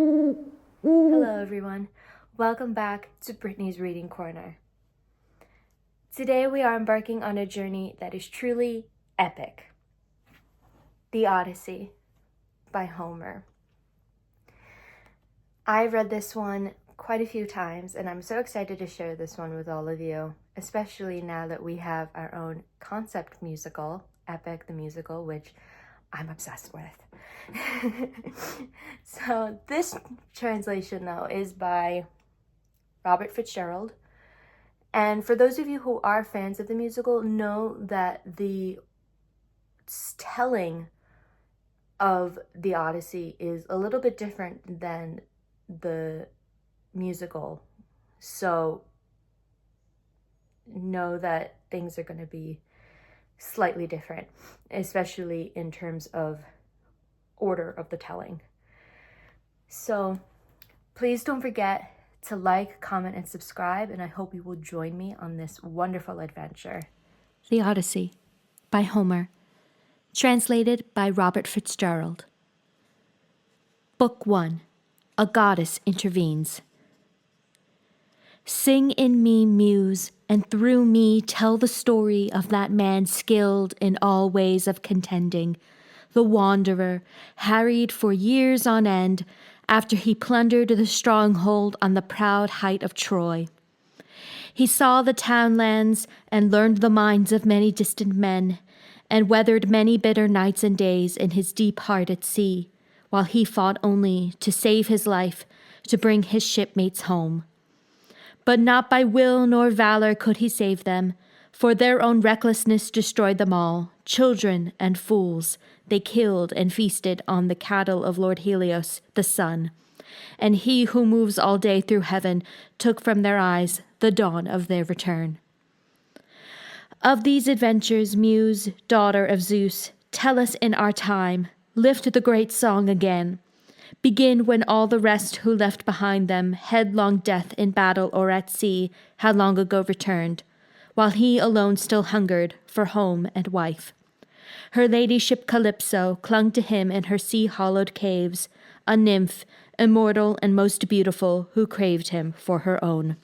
Hello everyone, welcome back to Brittany's Reading Corner. Today we are embarking on a journey that is truly epic. The Odyssey by Homer. I've read this one quite a few times and I'm so excited to share this one with all of you, especially now that we have our own concept musical, Epic the Musical, which I'm obsessed with. So this translation though is by Robert Fitzgerald, and for those of you who are fans of the musical, know that the telling of the Odyssey is a little bit different than the musical, so know that things are going to be slightly different, especially in terms of order of the telling. So please don't forget to like, comment, and subscribe, and I hope you will join me on this wonderful adventure. The Odyssey by Homer, translated by Robert Fitzgerald. Book 1. A Goddess Intervenes. Sing in me, muse, and through me tell the story of that man skilled in all ways of contending, the wanderer, harried for years on end, after he plundered the stronghold on the proud height of Troy. He saw the townlands and learned the minds of many distant men, and weathered many bitter nights and days in his deep heart at sea, while he fought only to save his life, to bring his shipmates home. But not by will nor valor could he save them, for their own recklessness destroyed them all, children and fools. They killed and feasted on the cattle of Lord Helios, the sun. And he who moves all day through heaven took from their eyes the dawn of their return. Of these adventures, Muse, daughter of Zeus, tell us in our time, lift the great song again. Begin when all the rest who left behind them headlong death in battle or at sea had long ago returned, while he alone still hungered for home and wife. Her ladyship Calypso clung to him in her sea-hollowed caves, a nymph, immortal and most beautiful, who craved him for her own.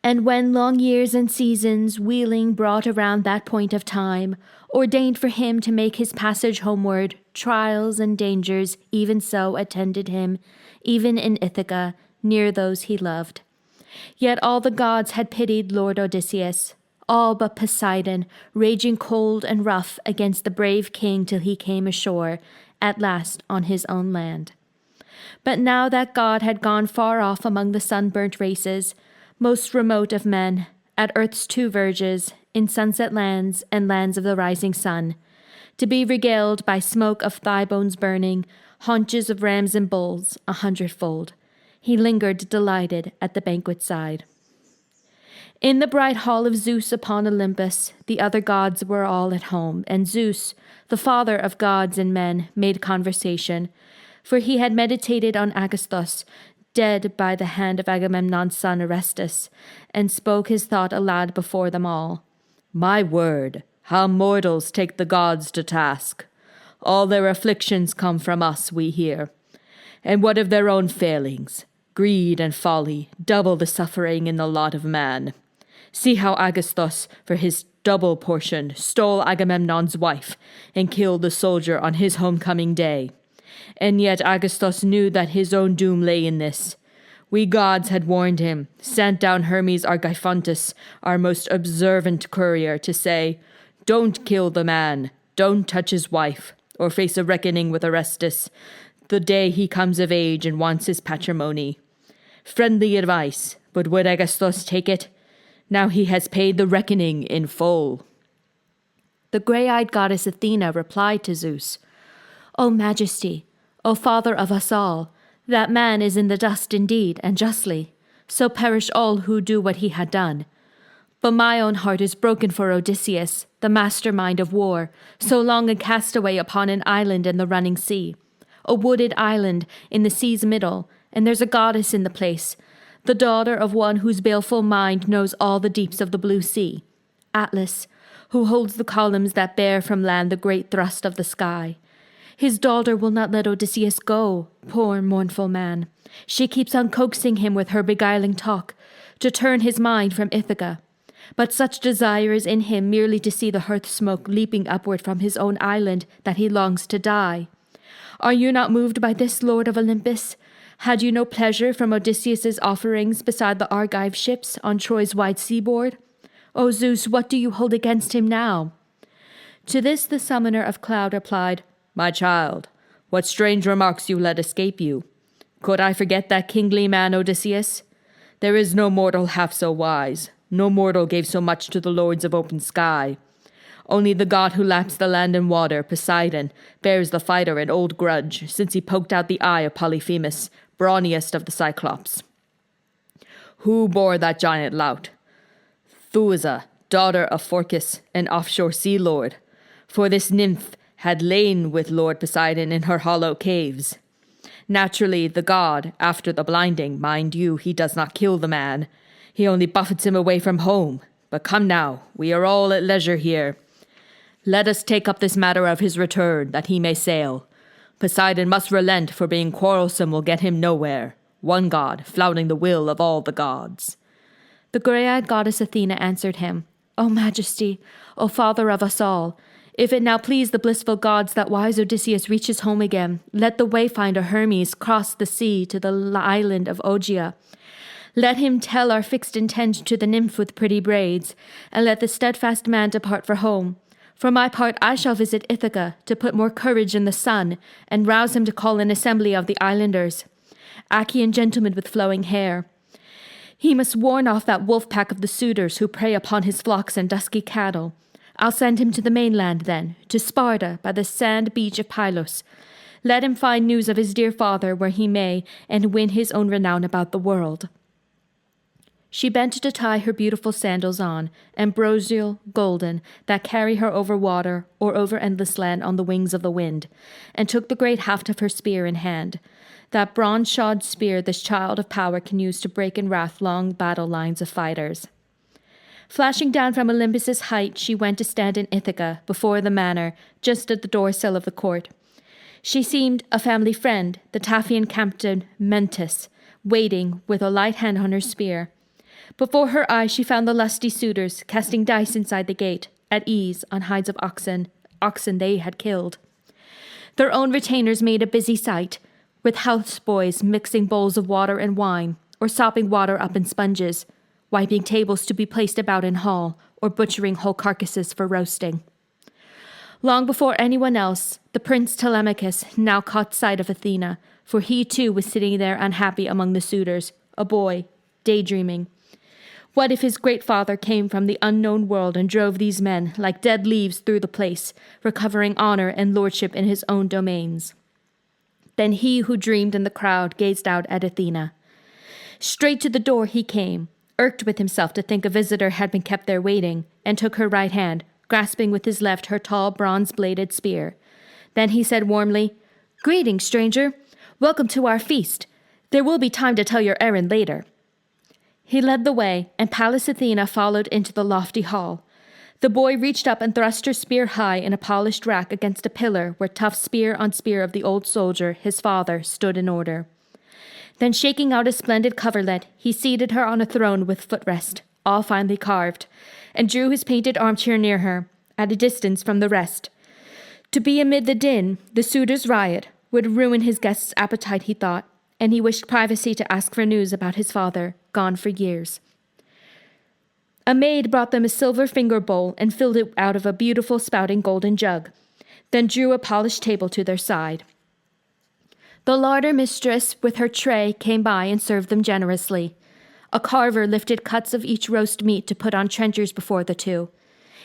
And when long years and seasons, wheeling brought around that point of time, ordained for him to make his passage homeward, trials and dangers even so attended him, even in Ithaca, near those he loved. Yet all the gods had pitied Lord Odysseus, all but Poseidon, raging cold and rough against the brave king till he came ashore, at last on his own land. But now that god had gone far off among the sunburnt races, most remote of men, at earth's two verges, in sunset lands and lands of the rising sun, to be regaled by smoke of thigh bones burning, haunches of rams and bulls 100-fold. He lingered delighted at the banquet side. In the bright hall of Zeus upon Olympus, the other gods were all at home, and Zeus, the father of gods and men, made conversation, for he had meditated on Agasthos, dead by the hand of Agamemnon's son Orestes, and spoke his thought aloud before them all. My word, how mortals take the gods to task! All their afflictions come from us, we hear. And what of their own failings? Greed and folly, double the suffering in the lot of man. See how Agasthos, for his double portion, stole Agamemnon's wife, and killed the soldier on his homecoming day. And yet Agasthos knew that his own doom lay in this. We gods had warned him, sent down Hermes Argyphontus, our most observant courier, to say, don't kill the man, don't touch his wife, or face a reckoning with Orestes, the day he comes of age and wants his patrimony. Friendly advice, but would Agasthos take it? Now he has paid the reckoning in full. The grey-eyed goddess Athena replied to Zeus, O Majesty, O Father of us all, that man is in the dust indeed, and justly. So perish all who do what he had done. But my own heart is broken for Odysseus, the mastermind of war, so long a castaway upon an island in the running sea. A wooded island in the sea's middle, and there's a goddess in the place, the daughter of one whose baleful mind knows all the deeps of the blue sea. Atlas, who holds the columns that bear from land the great thrust of the sky. His daughter will not let Odysseus go, poor mournful man. She keeps on coaxing him with her beguiling talk to turn his mind from Ithaca. But such desire is in him merely to see the hearth smoke leaping upward from his own island that he longs to die. Are you not moved by this, Lord of Olympus? Had you no pleasure from Odysseus's offerings beside the Argive ships on Troy's wide seaboard? O Zeus, what do you hold against him now? To this the summoner of cloud replied, My child, what strange remarks you let escape you. Could I forget that kingly man Odysseus? There is no mortal half so wise. No mortal gave so much to the lords of open sky. Only the god who laps the land and water, Poseidon, bears the fighter an old grudge, since he poked out the eye of Polyphemus, brawniest of the Cyclops. Who bore that giant lout? Thuasa, daughter of Phorcys, an offshore sea lord. For this nymph had lain with Lord Poseidon in her hollow caves. Naturally, the god, after the blinding, mind you, he does not kill the man. He only buffets him away from home. But come now, we are all at leisure here. Let us take up this matter of his return, that he may sail. Poseidon must relent, for being quarrelsome will get him nowhere. One god, flouting the will of all the gods. The grey-eyed goddess Athena answered him, O Majesty, O Father of us all, if it now please the blissful gods that wise Odysseus reaches home again, let the wayfinder Hermes cross the sea to the island of Ogygia. Let him tell our fixed intent to the nymph with pretty braids, and let the steadfast man depart for home. For my part, I shall visit Ithaca to put more courage in the son, and rouse him to call an assembly of the islanders, Achaean gentlemen with flowing hair. He must warn off that wolf pack of the suitors who prey upon his flocks and dusky cattle. I'll send him to the mainland then, to Sparta by the sand beach of Pylos. Let him find news of his dear father where he may, and win his own renown about the world. She bent to tie her beautiful sandals on, ambrosial, golden, that carry her over water or over endless land on the wings of the wind, and took the great haft of her spear in hand, that bronze-shod spear this child of power can use to break in wrath long battle lines of fighters. Flashing down from Olympus's height, she went to stand in Ithaca, before the manor, just at the doorsill of the court. She seemed a family friend, the Taphian captain Mentis, waiting with a light hand on her spear. Before her eyes she found the lusty suitors, casting dice inside the gate, at ease, on hides of oxen they had killed. Their own retainers made a busy sight, with houseboys mixing bowls of water and wine, or sopping water up in sponges, wiping tables to be placed about in hall, or butchering whole carcasses for roasting. Long before anyone else, the prince Telemachus now caught sight of Athena, for he too was sitting there unhappy among the suitors, a boy, daydreaming. What if his great father came from the unknown world and drove these men like dead leaves through the place, recovering honor and lordship in his own domains? Then he who dreamed in the crowd gazed out at Athena. Straight to the door he came, irked with himself to think a visitor had been kept there waiting, and took her right hand, grasping with his left her tall bronze-bladed spear. Then he said warmly, Greetings, stranger. Welcome to our feast. There will be time to tell your errand later. He led the way, and Pallas Athena followed into the lofty hall. The boy reached up and thrust her spear high in a polished rack against a pillar where tough spear on spear of the old soldier, his father, stood in order. Then shaking out a splendid coverlet, he seated her on a throne with footrest, all finely carved, and drew his painted armchair near her, at a distance from the rest. To be amid the din, the suitors' riot, would ruin his guest's appetite, he thought, and he wished privacy to ask for news about his father, gone for years. A maid brought them a silver finger bowl and filled it out of a beautiful spouting golden jug, then drew a polished table to their side. The larder mistress with her tray came by and served them generously. A carver lifted cuts of each roast meat to put on trenchers before the two.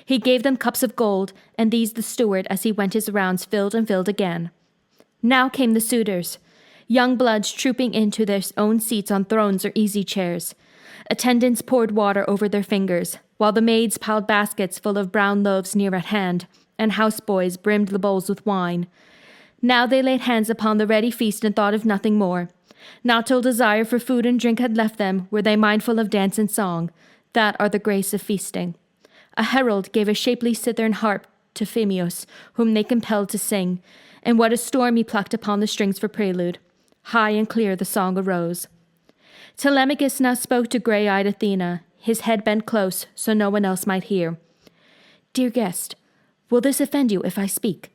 He gave them cups of gold, and these the steward, as he went his rounds, filled and filled again. Now came the suitors, young bloods trooping into their own seats on thrones or easy chairs. Attendants poured water over their fingers, while the maids piled baskets full of brown loaves near at hand, and houseboys brimmed the bowls with wine. Now they laid hands upon the ready feast and thought of nothing more. Not till desire for food and drink had left them were they mindful of dance and song. That are the grace of feasting. A herald gave a shapely cithern harp to Phemius, whom they compelled to sing, and what a storm he plucked upon the strings for prelude. High and clear the song arose. Telemachus now spoke to grey-eyed Athena, his head bent close so no one else might hear. Dear guest, will this offend you if I speak?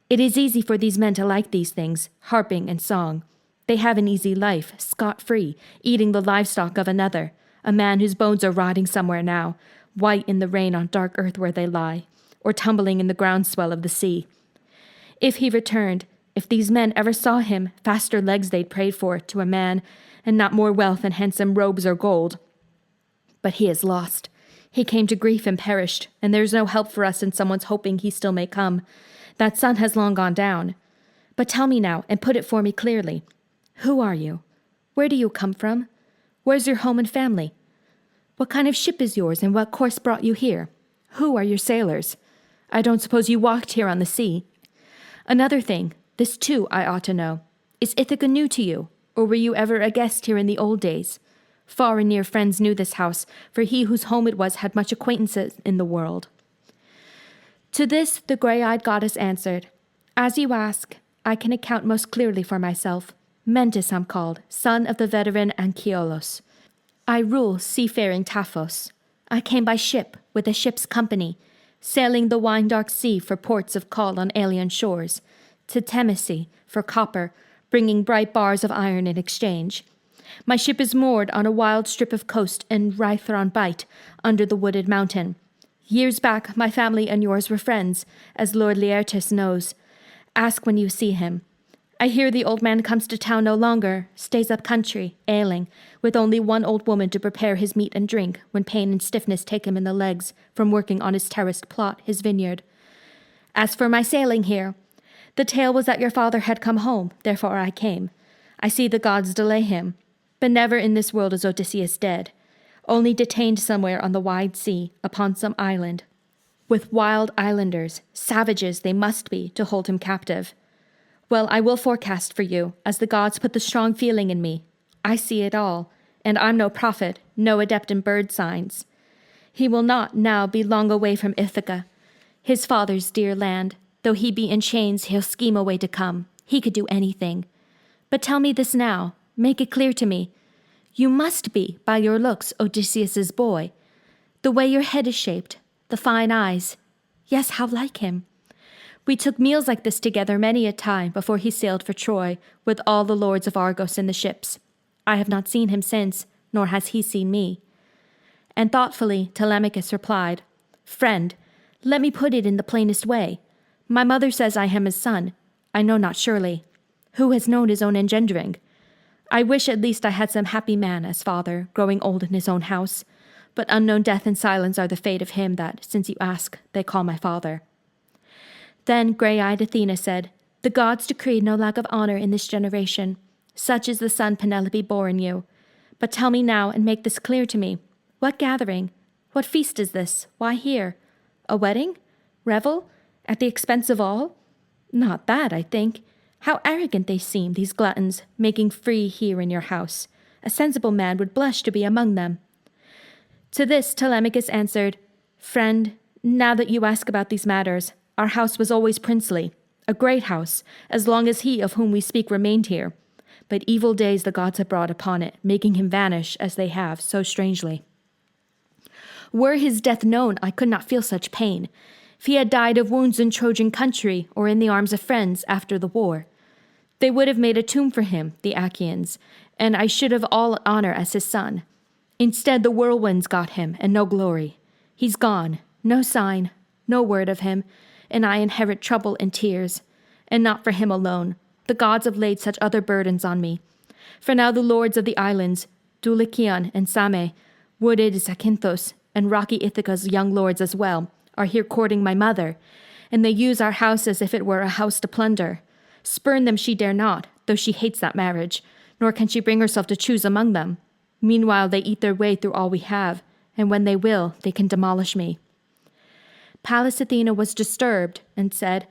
It is easy for these men to like these things, harping and song. They have an easy life, scot-free, eating the livestock of another, a man whose bones are rotting somewhere now, white in the rain on dark earth where they lie, or tumbling in the groundswell of the sea. If he returned, if these men ever saw him, faster legs they'd prayed for to a man, and not more wealth and handsome robes or gold. But he is lost. He came to grief and perished, and there's no help for us in someone's hoping he still may come. That sun has long gone down. But tell me now, and put it for me clearly. Who are you? Where do you come from? Where's your home and family? What kind of ship is yours, and what course brought you here? Who are your sailors? I don't suppose you walked here on the sea. Another thing, this too I ought to know. Is Ithaca new to you, or were you ever a guest here in the old days? Far and near friends knew this house, for he whose home it was had much acquaintances in the world. To this the grey-eyed goddess answered, As you ask, I can account most clearly for myself. Mentis I'm called, son of the veteran Anchiolus. I rule seafaring Taphos. I came by ship, with a ship's company, sailing the wine-dark sea for ports of call on alien shores, to Temesy for copper, bringing bright bars of iron in exchange. My ship is moored on a wild strip of coast in Rhythron Bight, under the wooded mountain. Years back, my family and yours were friends, as Lord Laertes knows. Ask when you see him. I hear the old man comes to town no longer, stays up country, ailing, with only one old woman to prepare his meat and drink when pain and stiffness take him in the legs from working on his terraced plot, his vineyard. As for my sailing here, the tale was that your father had come home, therefore I came. I see the gods delay him, but never in this world is Odysseus dead, only detained somewhere on the wide sea, upon some island, with wild islanders, savages they must be, to hold him captive. Well, I will forecast for you, as the gods put the strong feeling in me. I see it all, and I'm no prophet, no adept in bird signs. He will not now be long away from Ithaca, his father's dear land. Though he be in chains, he'll scheme a way to come. He could do anything. But tell me this now, make it clear to me. You must be, by your looks, Odysseus's boy. The way your head is shaped, the fine eyes. Yes, how like him. We took meals like this together many a time before he sailed for Troy, with all the lords of Argos in the ships. I have not seen him since, nor has he seen me. And thoughtfully Telemachus replied, Friend, let me put it in the plainest way. My mother says I am his son. I know not surely. Who has known his own engendering? I wish at least I had some happy man as father, growing old in his own house. But unknown death and silence are the fate of him that, since you ask, they call my father. Then grey-eyed Athena said, The gods decreed no lack of honor in this generation. Such is the son Penelope bore in you. But tell me now, and make this clear to me. What gathering? What feast is this? Why here? A wedding? Revel? At the expense of all? Not that, I think. How arrogant they seem, these gluttons, making free here in your house. A sensible man would blush to be among them. To this Telemachus answered, Friend, now that you ask about these matters, our house was always princely, a great house, as long as he of whom we speak remained here. But evil days the gods have brought upon it, making him vanish, as they have, so strangely. Were his death known, I could not feel such pain. If he had died of wounds in Trojan country, or in the arms of friends after the war, they would have made a tomb for him, the Achaeans, and I should have all honor as his son. Instead, the whirlwinds got him, and no glory. He's gone, no sign, no word of him, and I inherit trouble and tears. And not for him alone. The gods have laid such other burdens on me. For now the lords of the islands, Dulichion and Same, wooded Zakynthos, and rocky Ithaca's young lords as well, are here courting my mother, and they use our house as if it were a house to plunder. Spurn them she dare not, though she hates that marriage, nor can she bring herself to choose among them. Meanwhile they eat their way through all we have, and when they will, they can demolish me. Pallas Athena was disturbed, and said,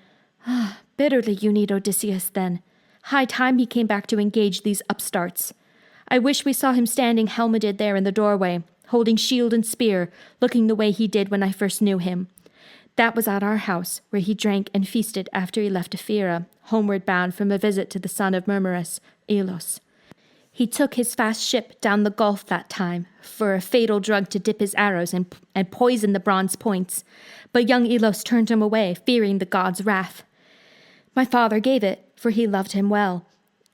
Bitterly you need Odysseus then. High time he came back to engage these upstarts. I wish we saw him standing helmeted there in the doorway, holding shield and spear, looking the way he did when I first knew him. That was at our house, where he drank and feasted after he left Ephyra, homeward bound from a visit to the son of Murmurus, Elos. He took his fast ship down the gulf that time for a fatal drug to dip his arrows and poison the bronze points, but young Elos turned him away, fearing the god's wrath. My father gave it, for he loved him well.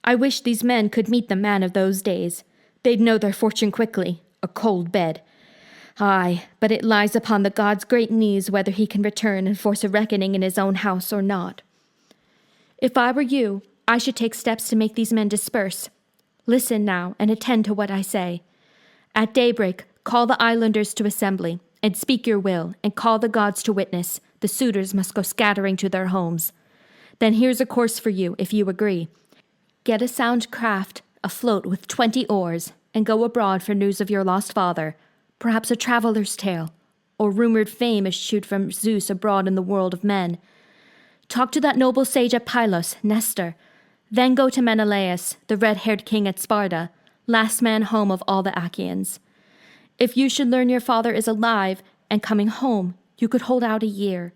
I wish these men could meet the man of those days. They'd know their fortune quickly, a cold bed. Aye, but it lies upon the god's great knees whether he can return and force a reckoning in his own house or not. If I were you, I should take steps to make these men disperse. Listen now, and attend to what I say. At daybreak, call the islanders to assembly, and speak your will, and call the gods to witness. The suitors must go scattering to their homes. Then here's a course for you, if you agree. Get a sound craft afloat with 20 oars, and go abroad for news of your lost father, perhaps a traveler's tale, or rumored fame issued from Zeus abroad in the world of men. Talk to that noble sage at Pylos, Nestor. Then go to Menelaus, the red-haired king at Sparta, last man home of all the Achaeans. If you should learn your father is alive and coming home, you could hold out a year.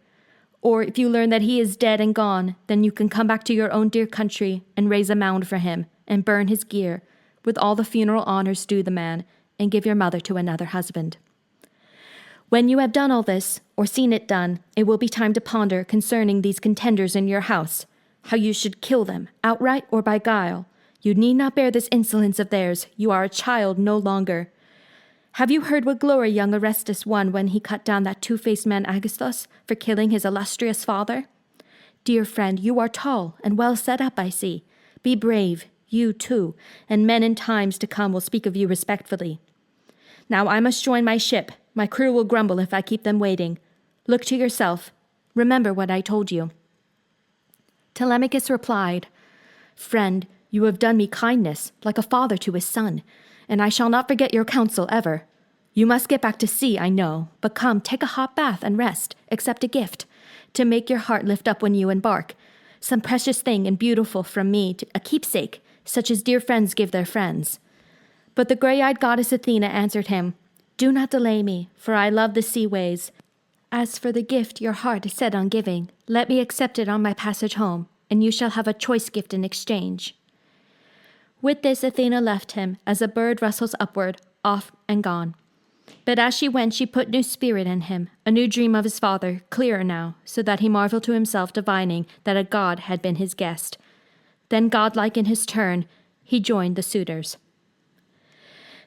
Or if you learn that he is dead and gone, then you can come back to your own dear country and raise a mound for him and burn his gear, with all the funeral honors due the man, and give your mother to another husband. When you have done all this, or seen it done, it will be time to ponder concerning these contenders in your house, how you should kill them, outright or by guile. You need not bear this insolence of theirs. You are a child no longer. Have you heard what glory young Orestes won when he cut down that two-faced man Agasthos for killing his illustrious father? Dear friend, you are tall and well set up, I see. Be brave, you too, and men in times to come will speak of you respectfully. Now I must join my ship. My crew will grumble if I keep them waiting. Look to yourself. Remember what I told you. Telemachus replied, Friend, you have done me kindness, like a father to his son, and I shall not forget your counsel ever. You must get back to sea, I know, but come, take a hot bath and rest, accept a gift, to make your heart lift up when you embark, some precious thing and beautiful from me, a keepsake, such as dear friends give their friends. But the grey-eyed goddess Athena answered him, Do not delay me, for I love the sea ways. As for the gift your heart is set on giving, let me accept it on my passage home, and you shall have a choice gift in exchange. With this Athena left him, as a bird rustles upward, off and gone. But as she went, she put new spirit in him, a new dream of his father, clearer now, so that he marveled to himself, divining that a god had been his guest. Then, godlike in his turn, he joined the suitors.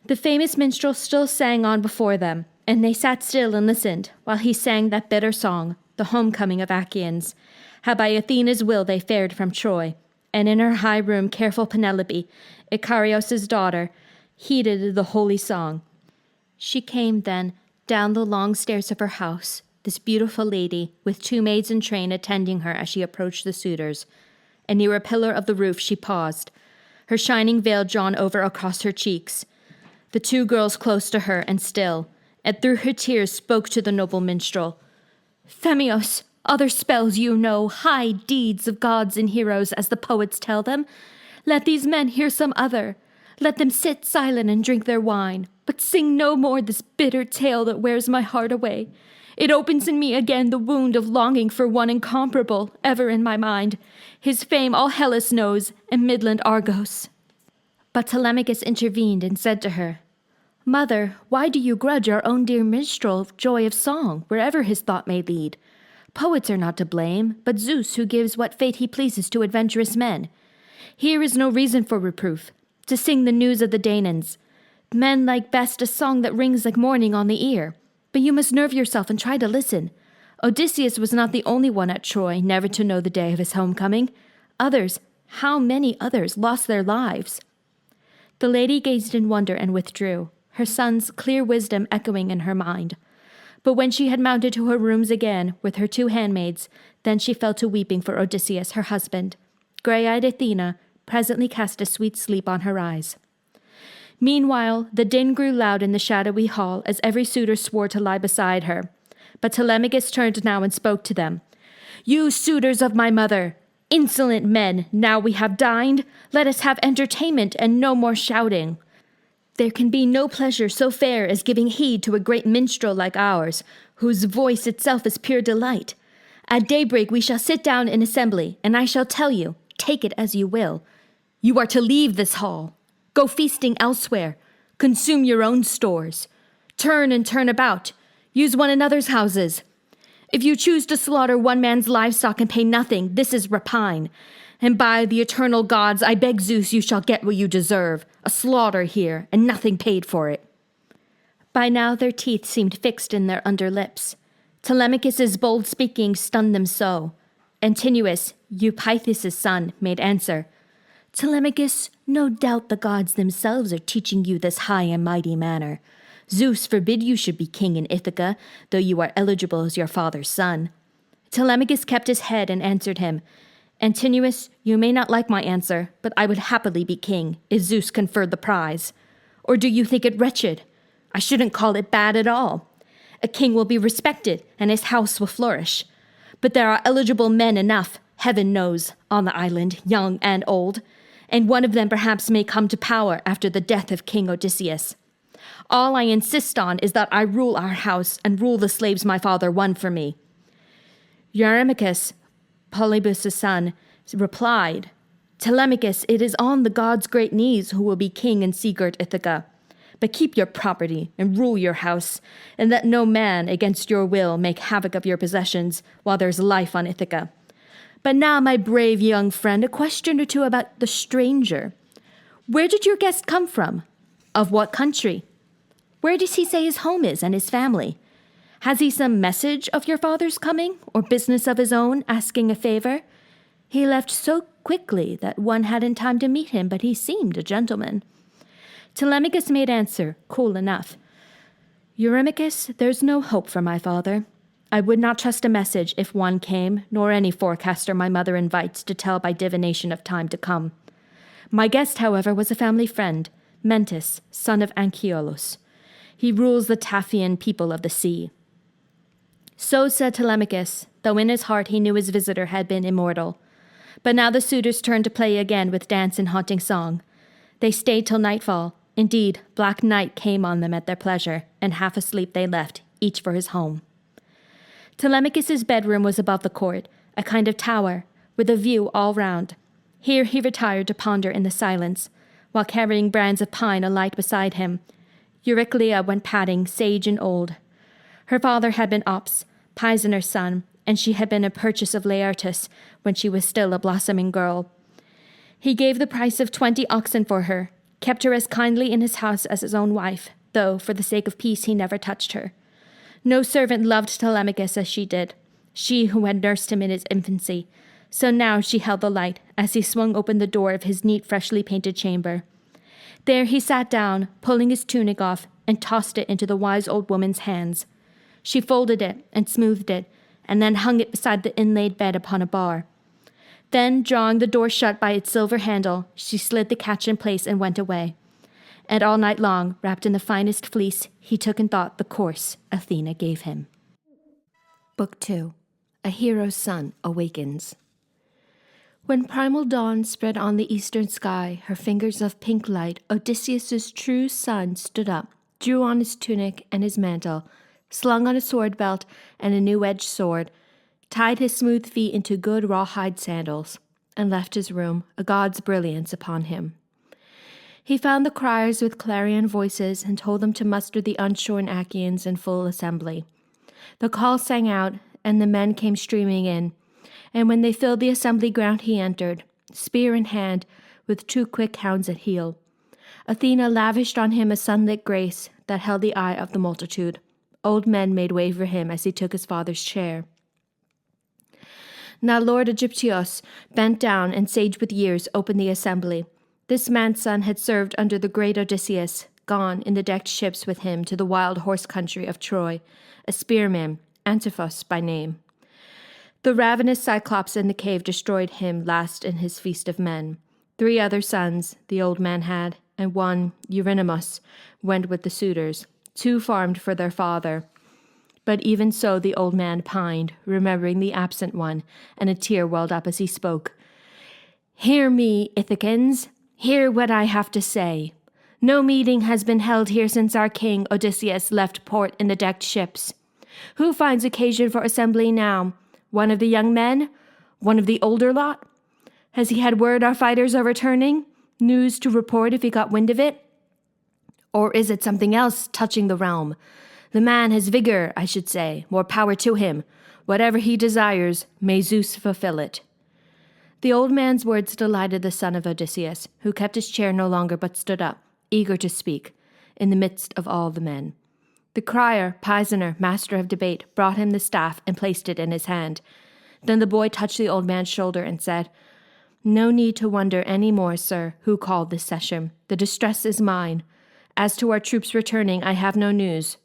The famous minstrel still sang on before them, and they sat still and listened, while he sang that bitter song, the homecoming of Achaeans, how by Athena's will they fared from Troy, and in her high room careful Penelope, Icarios' daughter, heeded the holy song. She came then down the long stairs of her house, this beautiful lady, with two maids in train attending her as she approached the suitors, and near a pillar of the roof she paused, her shining veil drawn over across her cheeks, the two girls close to her and still, and through her tears spoke to the noble minstrel. Phemios, other spells you know, high deeds of gods and heroes, as the poets tell them. Let these men hear some other. Let them sit silent and drink their wine, but sing no more this bitter tale that wears my heart away. It opens in me again the wound of longing for one incomparable, ever in my mind. His fame all Hellas knows, and midland Argos. But Telemachus intervened and said to her, Mother, why do you grudge our own dear minstrel joy of song, wherever his thought may lead? Poets are not to blame, but Zeus who gives what fate he pleases to adventurous men. Here is no reason for reproof, to sing the news of the Danaans. Men like best a song that rings like morning on the ear. But you must nerve yourself and try to listen. Odysseus was not the only one at Troy never to know the day of his homecoming. Others, how many others, lost their lives. The lady gazed in wonder and withdrew, her son's clear wisdom echoing in her mind. But when she had mounted to her rooms again with her two handmaids, then she fell to weeping for Odysseus, her husband. Grey-eyed Athena presently cast a sweet sleep on her eyes. Meanwhile, the din grew loud in the shadowy hall as every suitor swore to lie beside her. But Telemachus turned now and spoke to them. You suitors of my mother, insolent men, now we have dined, let us have entertainment and no more shouting. There can be no pleasure so fair as giving heed to a great minstrel like ours, whose voice itself is pure delight. At daybreak we shall sit down in assembly, and I shall tell you, take it as you will. You are to leave this hall. Go feasting elsewhere. Consume your own stores. Turn and turn about. Use one another's houses. If you choose to slaughter one man's livestock and pay nothing, this is rapine. And by the eternal gods, I beg Zeus you shall get what you deserve. A slaughter here, and nothing paid for it. By now their teeth seemed fixed in their under lips. Telemachus's bold speaking stunned them so. Antinous, Eupeithes' son, made answer, Telemachus, no doubt the gods themselves are teaching you this high and mighty manner. Zeus forbid you should be king in Ithaca, though you are eligible as your father's son. Telemachus kept his head and answered him, Antinous, you may not like my answer, but I would happily be king, if Zeus conferred the prize. Or do you think it wretched? I shouldn't call it bad at all. A king will be respected, and his house will flourish. But there are eligible men enough, heaven knows, on the island, young and old, and one of them perhaps may come to power after the death of King Odysseus. All I insist on is that I rule our house and rule the slaves my father won for me. Eurymachus, Polybus' son, replied, Telemachus, it is on the gods' great knees who will be king in sea-girt Ithaca. But keep your property and rule your house, and let no man against your will make havoc of your possessions while there's life on Ithaca. But now, my brave young friend, a question or two about the stranger. Where did your guest come from? Of what country? Where does he say his home is and his family? Has he some message of your father's coming, or business of his own, asking a favor? He left so quickly that one hadn't time to meet him, but he seemed a gentleman. Telemachus made answer, cool enough. Eurymachus, there's no hope for my father. I would not trust a message if one came, nor any forecaster my mother invites to tell by divination of time to come. My guest, however, was a family friend, Mentis, son of Anchialus. He rules the Taphian people of the sea. So said Telemachus, though in his heart he knew his visitor had been immortal. But now the suitors turned to play again with dance and haunting song. They stayed till nightfall. Indeed, black night came on them at their pleasure, and half asleep they left, each for his home. Telemachus's bedroom was above the court, a kind of tower, with a view all round. Here he retired to ponder in the silence, while carrying brands of pine alight beside him. Euryclea went padding, sage and old. Her father had been Ops, Pisenor's son, and she had been a purchase of Laertus when she was still a blossoming girl. He gave the price of 20 oxen for her, kept her as kindly in his house as his own wife, though, for the sake of peace, he never touched her. No servant loved Telemachus as she did, she who had nursed him in his infancy, so now she held the light as he swung open the door of his neat, freshly painted chamber. There he sat down, pulling his tunic off, and tossed it into the wise old woman's hands. She folded it and smoothed it, and then hung it beside the inlaid bed upon a bar. Then, drawing the door shut by its silver handle, she slid the catch in place and went away. And all night long, wrapped in the finest fleece, he took in thought the course Athena gave him. Book 2. A Hero's Son Awakens. When primal dawn spread on the eastern sky her fingers of pink light, Odysseus's true son stood up, drew on his tunic and his mantle, slung on a sword belt and a new-edged sword, tied his smooth feet into good rawhide sandals, and left his room, a god's brilliance upon him. He found the criers with clarion voices and told them to muster the unshorn Achaeans in full assembly. The call sang out, and the men came streaming in, and when they filled the assembly ground he entered, spear in hand, with 2 quick hounds at heel. Athena lavished on him a sunlit grace that held the eye of the multitude. Old men made way for him as he took his father's chair. Now Lord Aegyptios, bent down and sage with years, opened the assembly. This man's son had served under the great Odysseus, gone in the decked ships with him to the wild horse country of Troy, a spearman, Antiphus by name. The ravenous Cyclops in the cave destroyed him last in his feast of men. 3 other sons the old man had, and one, Eurynomus, went with the suitors. 2 farmed for their father. But even so the old man pined, remembering the absent one, and a tear welled up as he spoke. Hear me, Ithacans. Hear what I have to say. No meeting has been held here since our king Odysseus left port in the decked ships. Who finds occasion for assembly now? One of the young men? One of the older lot? Has he had word our fighters are returning? News to report if he got wind of it? Or is it something else touching the realm? The man has vigor, I should say. More power to him. Whatever he desires, may Zeus fulfill it." The old man's words delighted the son of Odysseus, who kept his chair no longer but stood up, eager to speak, in the midst of all the men. The crier, Pisaner, master of debate, brought him the staff and placed it in his hand. Then the boy touched the old man's shoulder and said, "No need to wonder any more, sir, who called this session. The distress is mine. As to our troops returning, I have no news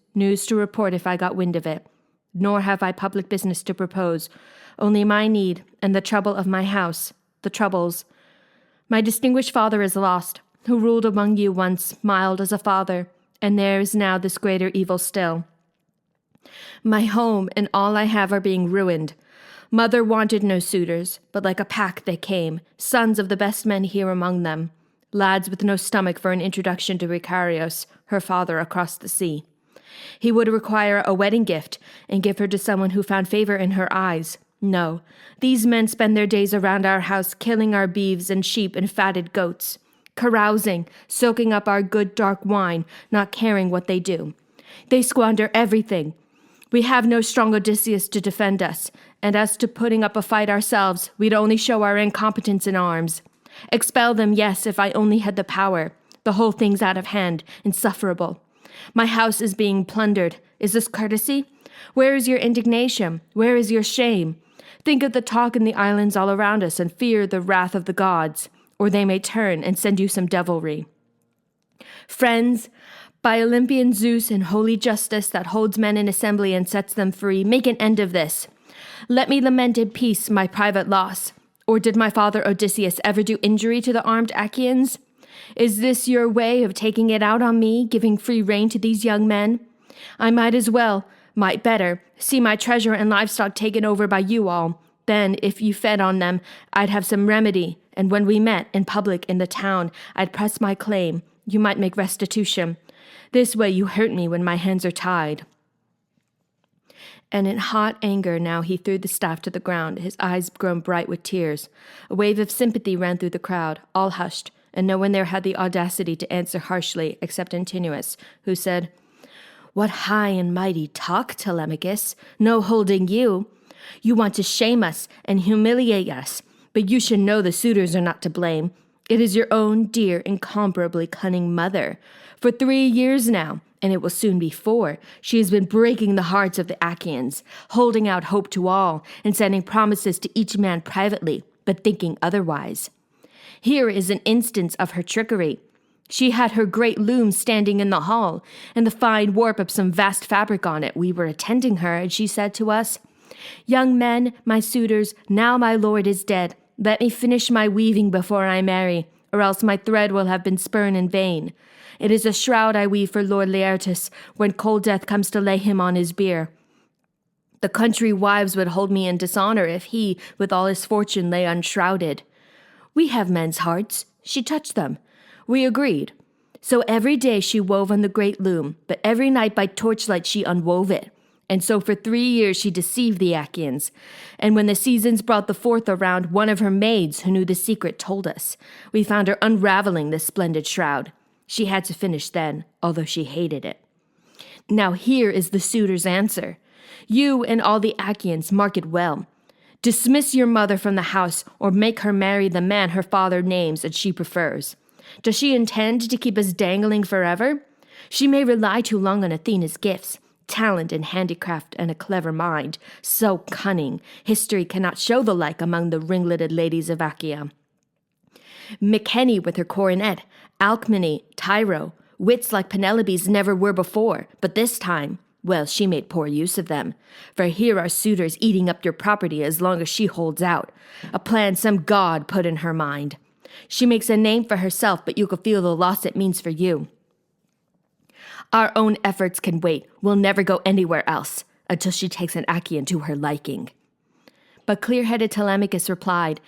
to report if I got wind of it. Nor have I public business to propose, only my need and the trouble of my house, the troubles. My distinguished father is lost, who ruled among you once, mild as a father, and there is now this greater evil still. My home and all I have are being ruined. Mother wanted no suitors, but like a pack they came, sons of the best men here among them, lads with no stomach for an introduction to Icarius, her father across the sea. He would require a wedding gift and give her to someone who found favor in her eyes. No, these men spend their days around our house killing our beeves and sheep and fatted goats, carousing, soaking up our good dark wine, not caring what they do. They squander everything. We have no strong Odysseus to defend us, and as to putting up a fight ourselves, we'd only show our incompetence in arms. Expel them, yes, if I only had the power. The whole thing's out of hand, insufferable. My house is being plundered. Is this courtesy? Where is your indignation? Where is your shame? Think of the talk in the islands all around us and fear the wrath of the gods, or they may turn and send you some devilry. Friends, by Olympian Zeus and holy justice that holds men in assembly and sets them free, make an end of this. Let me lament in peace my private loss. Or did my father Odysseus ever do injury to the armed Achaeans? Is this your way of taking it out on me, giving free rein to these young men? I might better, see my treasure and livestock taken over by you all. Then, if you fed on them, I'd have some remedy, and when we met in public in the town, I'd press my claim. You might make restitution. This way you hurt me when my hands are tied." And in hot anger now he threw the staff to the ground, his eyes grown bright with tears. A wave of sympathy ran through the crowd, all hushed, and no one there had the audacity to answer harshly except Antinous, who said, "What high and mighty talk, Telemachus? No holding you. You want to shame us and humiliate us, but you should know the suitors are not to blame. It is your own dear, incomparably cunning mother. For 3 years now, and it will soon be 4, she has been breaking the hearts of the Achaeans, holding out hope to all, and sending promises to each man privately, but thinking otherwise. Here is an instance of her trickery. She had her great loom standing in the hall, and the fine warp of some vast fabric on it. We were attending her, and she said to us, 'Young men, my suitors, now my lord is dead. Let me finish my weaving before I marry, or else my thread will have been spun in vain. It is a shroud I weave for Lord Laertes when cold death comes to lay him on his bier. The country wives would hold me in dishonor if he, with all his fortune, lay unshrouded. We have men's hearts. She touched them. We agreed. So every day she wove on the great loom, but every night by torchlight she unwove it. And so for 3 years she deceived the Achaeans. And when the seasons brought the 4th around, one of her maids who knew the secret told us. We found her unraveling this splendid shroud. She had to finish then, although she hated it. Now here is the suitor's answer. You and all the Achaeans mark it well. Dismiss your mother from the house, or make her marry the man her father names and she prefers. Does she intend to keep us dangling forever? She may rely too long on Athena's gifts, talent and handicraft and a clever mind, so cunning, history cannot show the like among the ringleted ladies of Achaea. Mykenæ with her coronet, Alcmene, Tyro, wits like Penelope's never were before, but this time, well, she made poor use of them. For here are suitors eating up your property as long as she holds out, a plan some god put in her mind. She makes a name for herself, but you can feel the loss it means for you. Our own efforts can wait. We'll never go anywhere else until she takes an Achaean to her liking." But clear-headed Telemachus replied,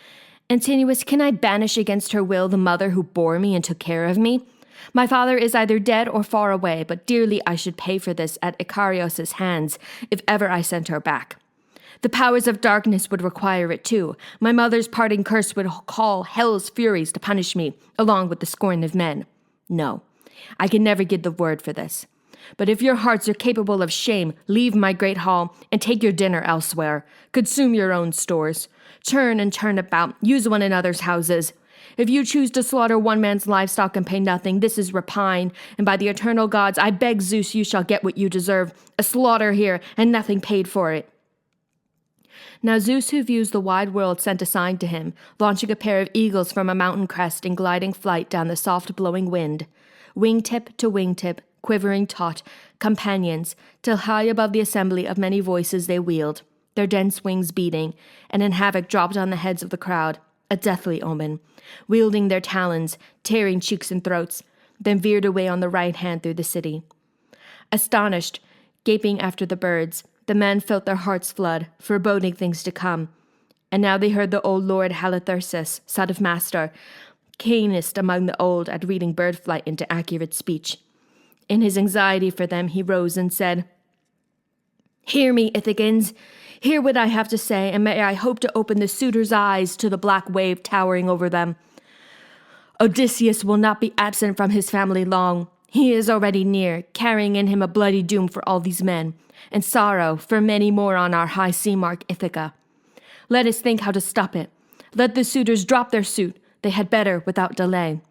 "Antinous, can I banish against her will the mother who bore me and took care of me? My father is either dead or far away, but dearly I should pay for this at Icarios' hands if ever I sent her back. The powers of darkness would require it too. My mother's parting curse would call hell's furies to punish me, along with the scorn of men. No, I can never give the word for this. But if your hearts are capable of shame, leave my great hall and take your dinner elsewhere. Consume your own stores. Turn and turn about. Use one another's houses. If you choose to slaughter one man's livestock and pay nothing, this is rapine, and by the eternal gods, I beg Zeus you shall get what you deserve, a slaughter here, and nothing paid for it. Now Zeus, who views the wide world, sent a sign to him, launching a pair of eagles from a mountain crest in gliding flight down the soft blowing wind. Wingtip to wingtip, quivering taut, companions, till high above the assembly of many voices they wheeled, their dense wings beating, and in havoc dropped on the heads of the crowd, a deathly omen, wielding their talons, tearing cheeks and throats, then veered away on the right hand through the city. Astonished, gaping after the birds, the men felt their hearts flood, foreboding things to come. And now they heard the old lord Halitherses, son of Master, keenest among the old at reading bird flight into accurate speech. In his anxiety for them, he rose and said, "Hear me, Ithacans. Hear what I have to say, and may I hope to open the suitors' eyes to the black wave towering over them. Odysseus will not be absent from his family long. He is already near, carrying in him a bloody doom for all these men, and sorrow for many more on our high sea mark Ithaca. Let us think how to stop it. Let the suitors drop their suit. They had better without delay.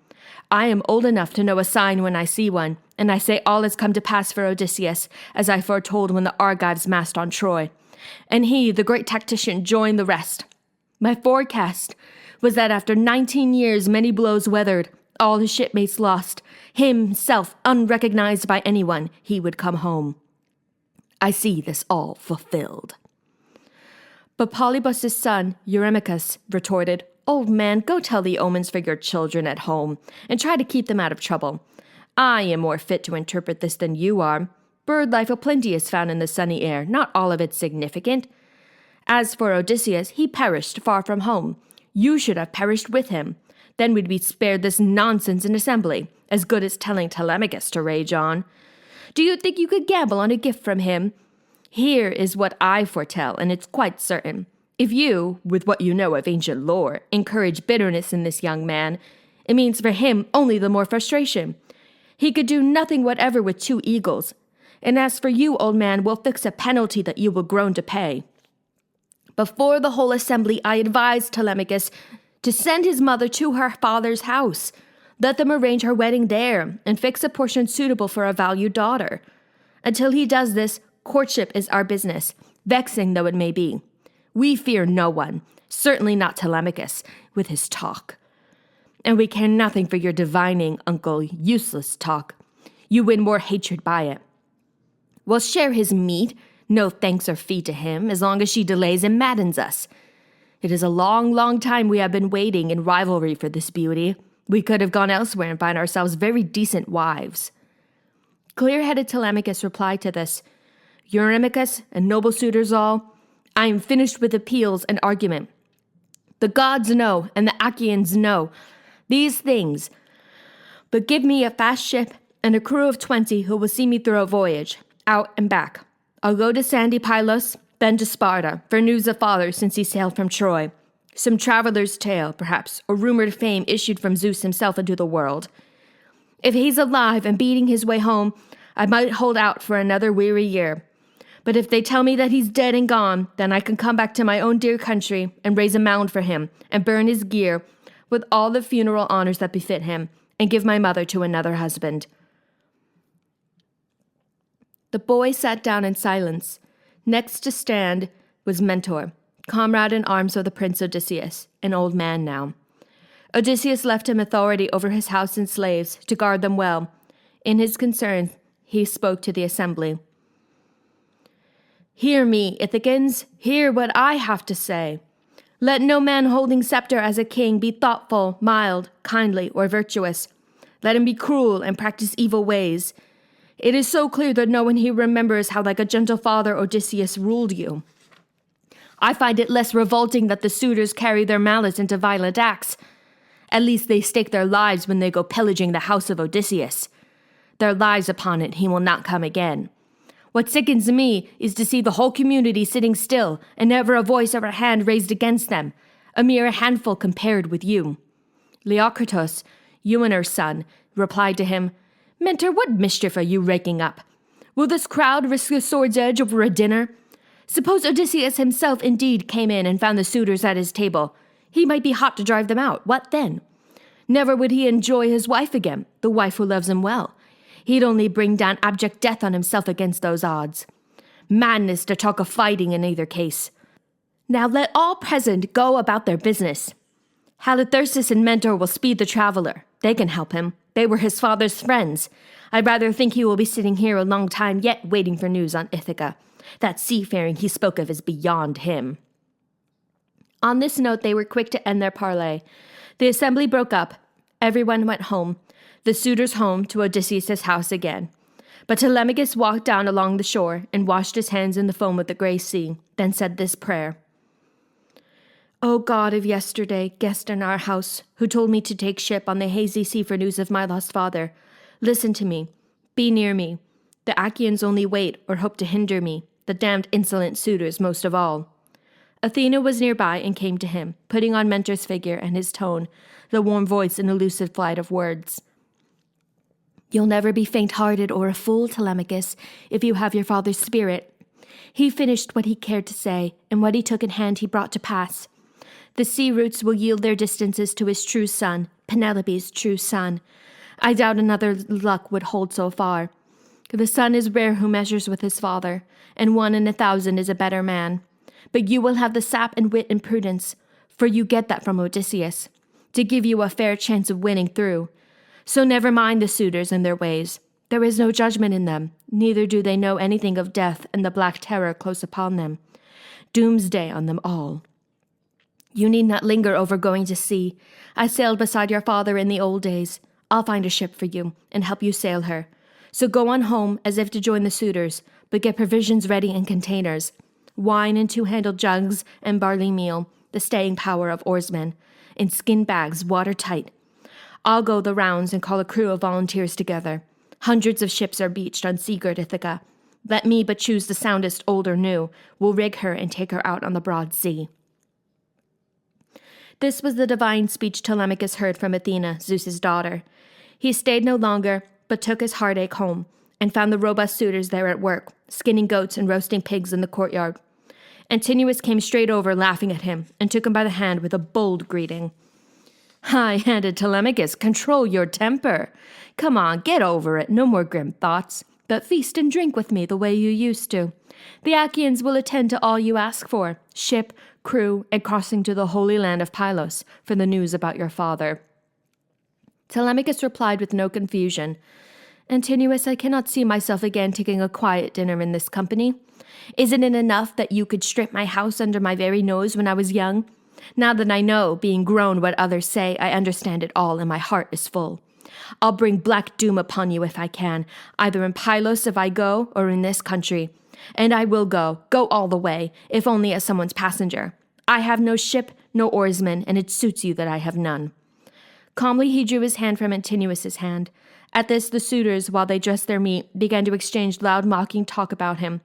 I am old enough to know a sign when I see one, and I say all has come to pass for Odysseus, as I foretold when the Argives massed on Troy. And he, the great tactician, joined the rest. My forecast was that after 19 years, many blows weathered, all his shipmates lost, himself unrecognized by anyone, he would come home. I see this all fulfilled." But Polybus's son, Eurymachus, retorted, "Old man, go tell the omens for your children at home, and try to keep them out of trouble. I am more fit to interpret this than you are. Bird life aplenty is found in the sunny air, not all of it significant. As for Odysseus, he perished far from home. You should have perished with him. Then we'd be spared this nonsense in assembly, as good as telling Telemachus to rage on. Do you think you could gamble on a gift from him? Here is what I foretell, and it's quite certain. If you, with what you know of ancient lore, encourage bitterness in this young man, it means for him only the more frustration. He could do nothing whatever with 2 eagles. And as for you, old man, we'll fix a penalty that you will groan to pay. Before the whole assembly, I advised Telemachus to send his mother to her father's house. Let them arrange her wedding there, and fix a portion suitable for a valued daughter. Until he does this, courtship is our business, vexing though it may be. We fear no one, certainly not Telemachus, with his talk. And we care nothing for your divining, uncle, useless talk. You win more hatred by it. We'll share his meat, no thanks or fee to him, as long as she delays and maddens us. It is a long, long time we have been waiting in rivalry for this beauty. We could have gone elsewhere and find ourselves very decent wives." Clear-headed Telemachus replied to this, "Eurymachus and noble suitors all, I am finished with appeals and argument. The gods know, and the Achaeans know these things. But give me a fast ship and a crew of 20 who will see me through a voyage, out and back. I'll go to sandy Pylos, then to Sparta, for news of father since he sailed from Troy. Some traveler's tale, perhaps, or rumored fame issued from Zeus himself into the world. If he's alive and beating his way home, I might hold out for another weary year. But if they tell me that he's dead and gone, then I can come back to my own dear country and raise a mound for him and burn his gear with all the funeral honors that befit him and give my mother to another husband." The boy sat down in silence. Next to stand was Mentor, comrade in arms of the Prince Odysseus, an old man now. Odysseus left him authority over his house and slaves to guard them well. In his concern, he spoke to the assembly. "Hear me, Ithacans, hear what I have to say. Let no man holding scepter as a king be thoughtful, mild, kindly, or virtuous. Let him be cruel and practice evil ways. It is so clear that no one here remembers how like a gentle father Odysseus ruled you. I find it less revolting that the suitors carry their malice into violent acts. At least they stake their lives when they go pillaging the house of Odysseus. Their lives upon it he will not come again. What sickens me is to see the whole community sitting still and never a voice or a hand raised against them, a mere handful compared with you." Leocritus, Euenor's son, replied to him, "Mentor, what mischief are you raking up? Will this crowd risk the sword's edge over a dinner? Suppose Odysseus himself indeed came in and found the suitors at his table. He might be hot to drive them out. What then? Never would he enjoy his wife again, the wife who loves him well. He'd only bring down abject death on himself against those odds. Madness to talk of fighting in either case. Now let all present go about their business. Halitherses and Mentor will speed the traveler. They can help him. They were his father's friends. I rather think he will be sitting here a long time yet waiting for news on Ithaca. That seafaring he spoke of is beyond him." On this note, they were quick to end their parley. The assembly broke up. Everyone went home. The suitors home to Odysseus' house again. But Telemachus walked down along the shore and washed his hands in the foam of the grey sea, then said this prayer. "O God of yesterday, guest in our house, who told me to take ship on the hazy sea for news of my lost father, listen to me. Be near me. The Achaeans only wait or hope to hinder me, the damned insolent suitors most of all." Athena was nearby and came to him, putting on Mentor's figure and his tone, the warm voice and elusive flight of words. "You'll never be faint-hearted or a fool, Telemachus, if you have your father's spirit. He finished what he cared to say, and what he took in hand he brought to pass. The sea roots will yield their distances to his true son, Penelope's true son. I doubt another luck would hold so far. The son is rare who measures with his father, and 1 in 1,000 is a better man. But you will have the sap and wit and prudence, for you get that from Odysseus, to give you a fair chance of winning through. So never mind the suitors and their ways. There is no judgment in them, neither do they know anything of death and the black terror close upon them. Doomsday on them all. You need not linger over going to sea. I sailed beside your father in the old days. I'll find a ship for you and help you sail her. So go on home as if to join the suitors, but get provisions ready in containers. Wine in 2-handled jugs and barley meal, the staying power of oarsmen, in skin bags watertight. I'll go the rounds and call a crew of volunteers together. Hundreds of ships are beached on seagirt Ithaca. Let me but choose the soundest, old or new. We'll rig her and take her out on the broad sea." This was the divine speech Telemachus heard from Athena, Zeus's daughter. He stayed no longer, but took his heartache home, and found the robust suitors there at work, skinning goats and roasting pigs in the courtyard. Antinous came straight over, laughing at him, and took him by the hand with a bold greeting. "High-handed Telemachus, control your temper. Come on, get over it, no more grim thoughts, but feast and drink with me the way you used to. The Achaeans will attend to all you ask for, ship, crew, and crossing to the holy land of Pylos for the news about your father." Telemachus replied with no confusion, "Antinous, I cannot see myself again taking a quiet dinner in this company. Isn't it enough that you could strip my house under my very nose when I was young? Now that I know, being grown, what others say, I understand it all, and my heart is full. I'll bring black doom upon you if I can, either in Pylos if I go, or in this country. And I will go all the way, if only as someone's passenger. I have no ship, no oarsman, and it suits you that I have none." Calmly he drew his hand from Antinous' hand. At this the suitors, while they dressed their meat, began to exchange loud mocking talk about him.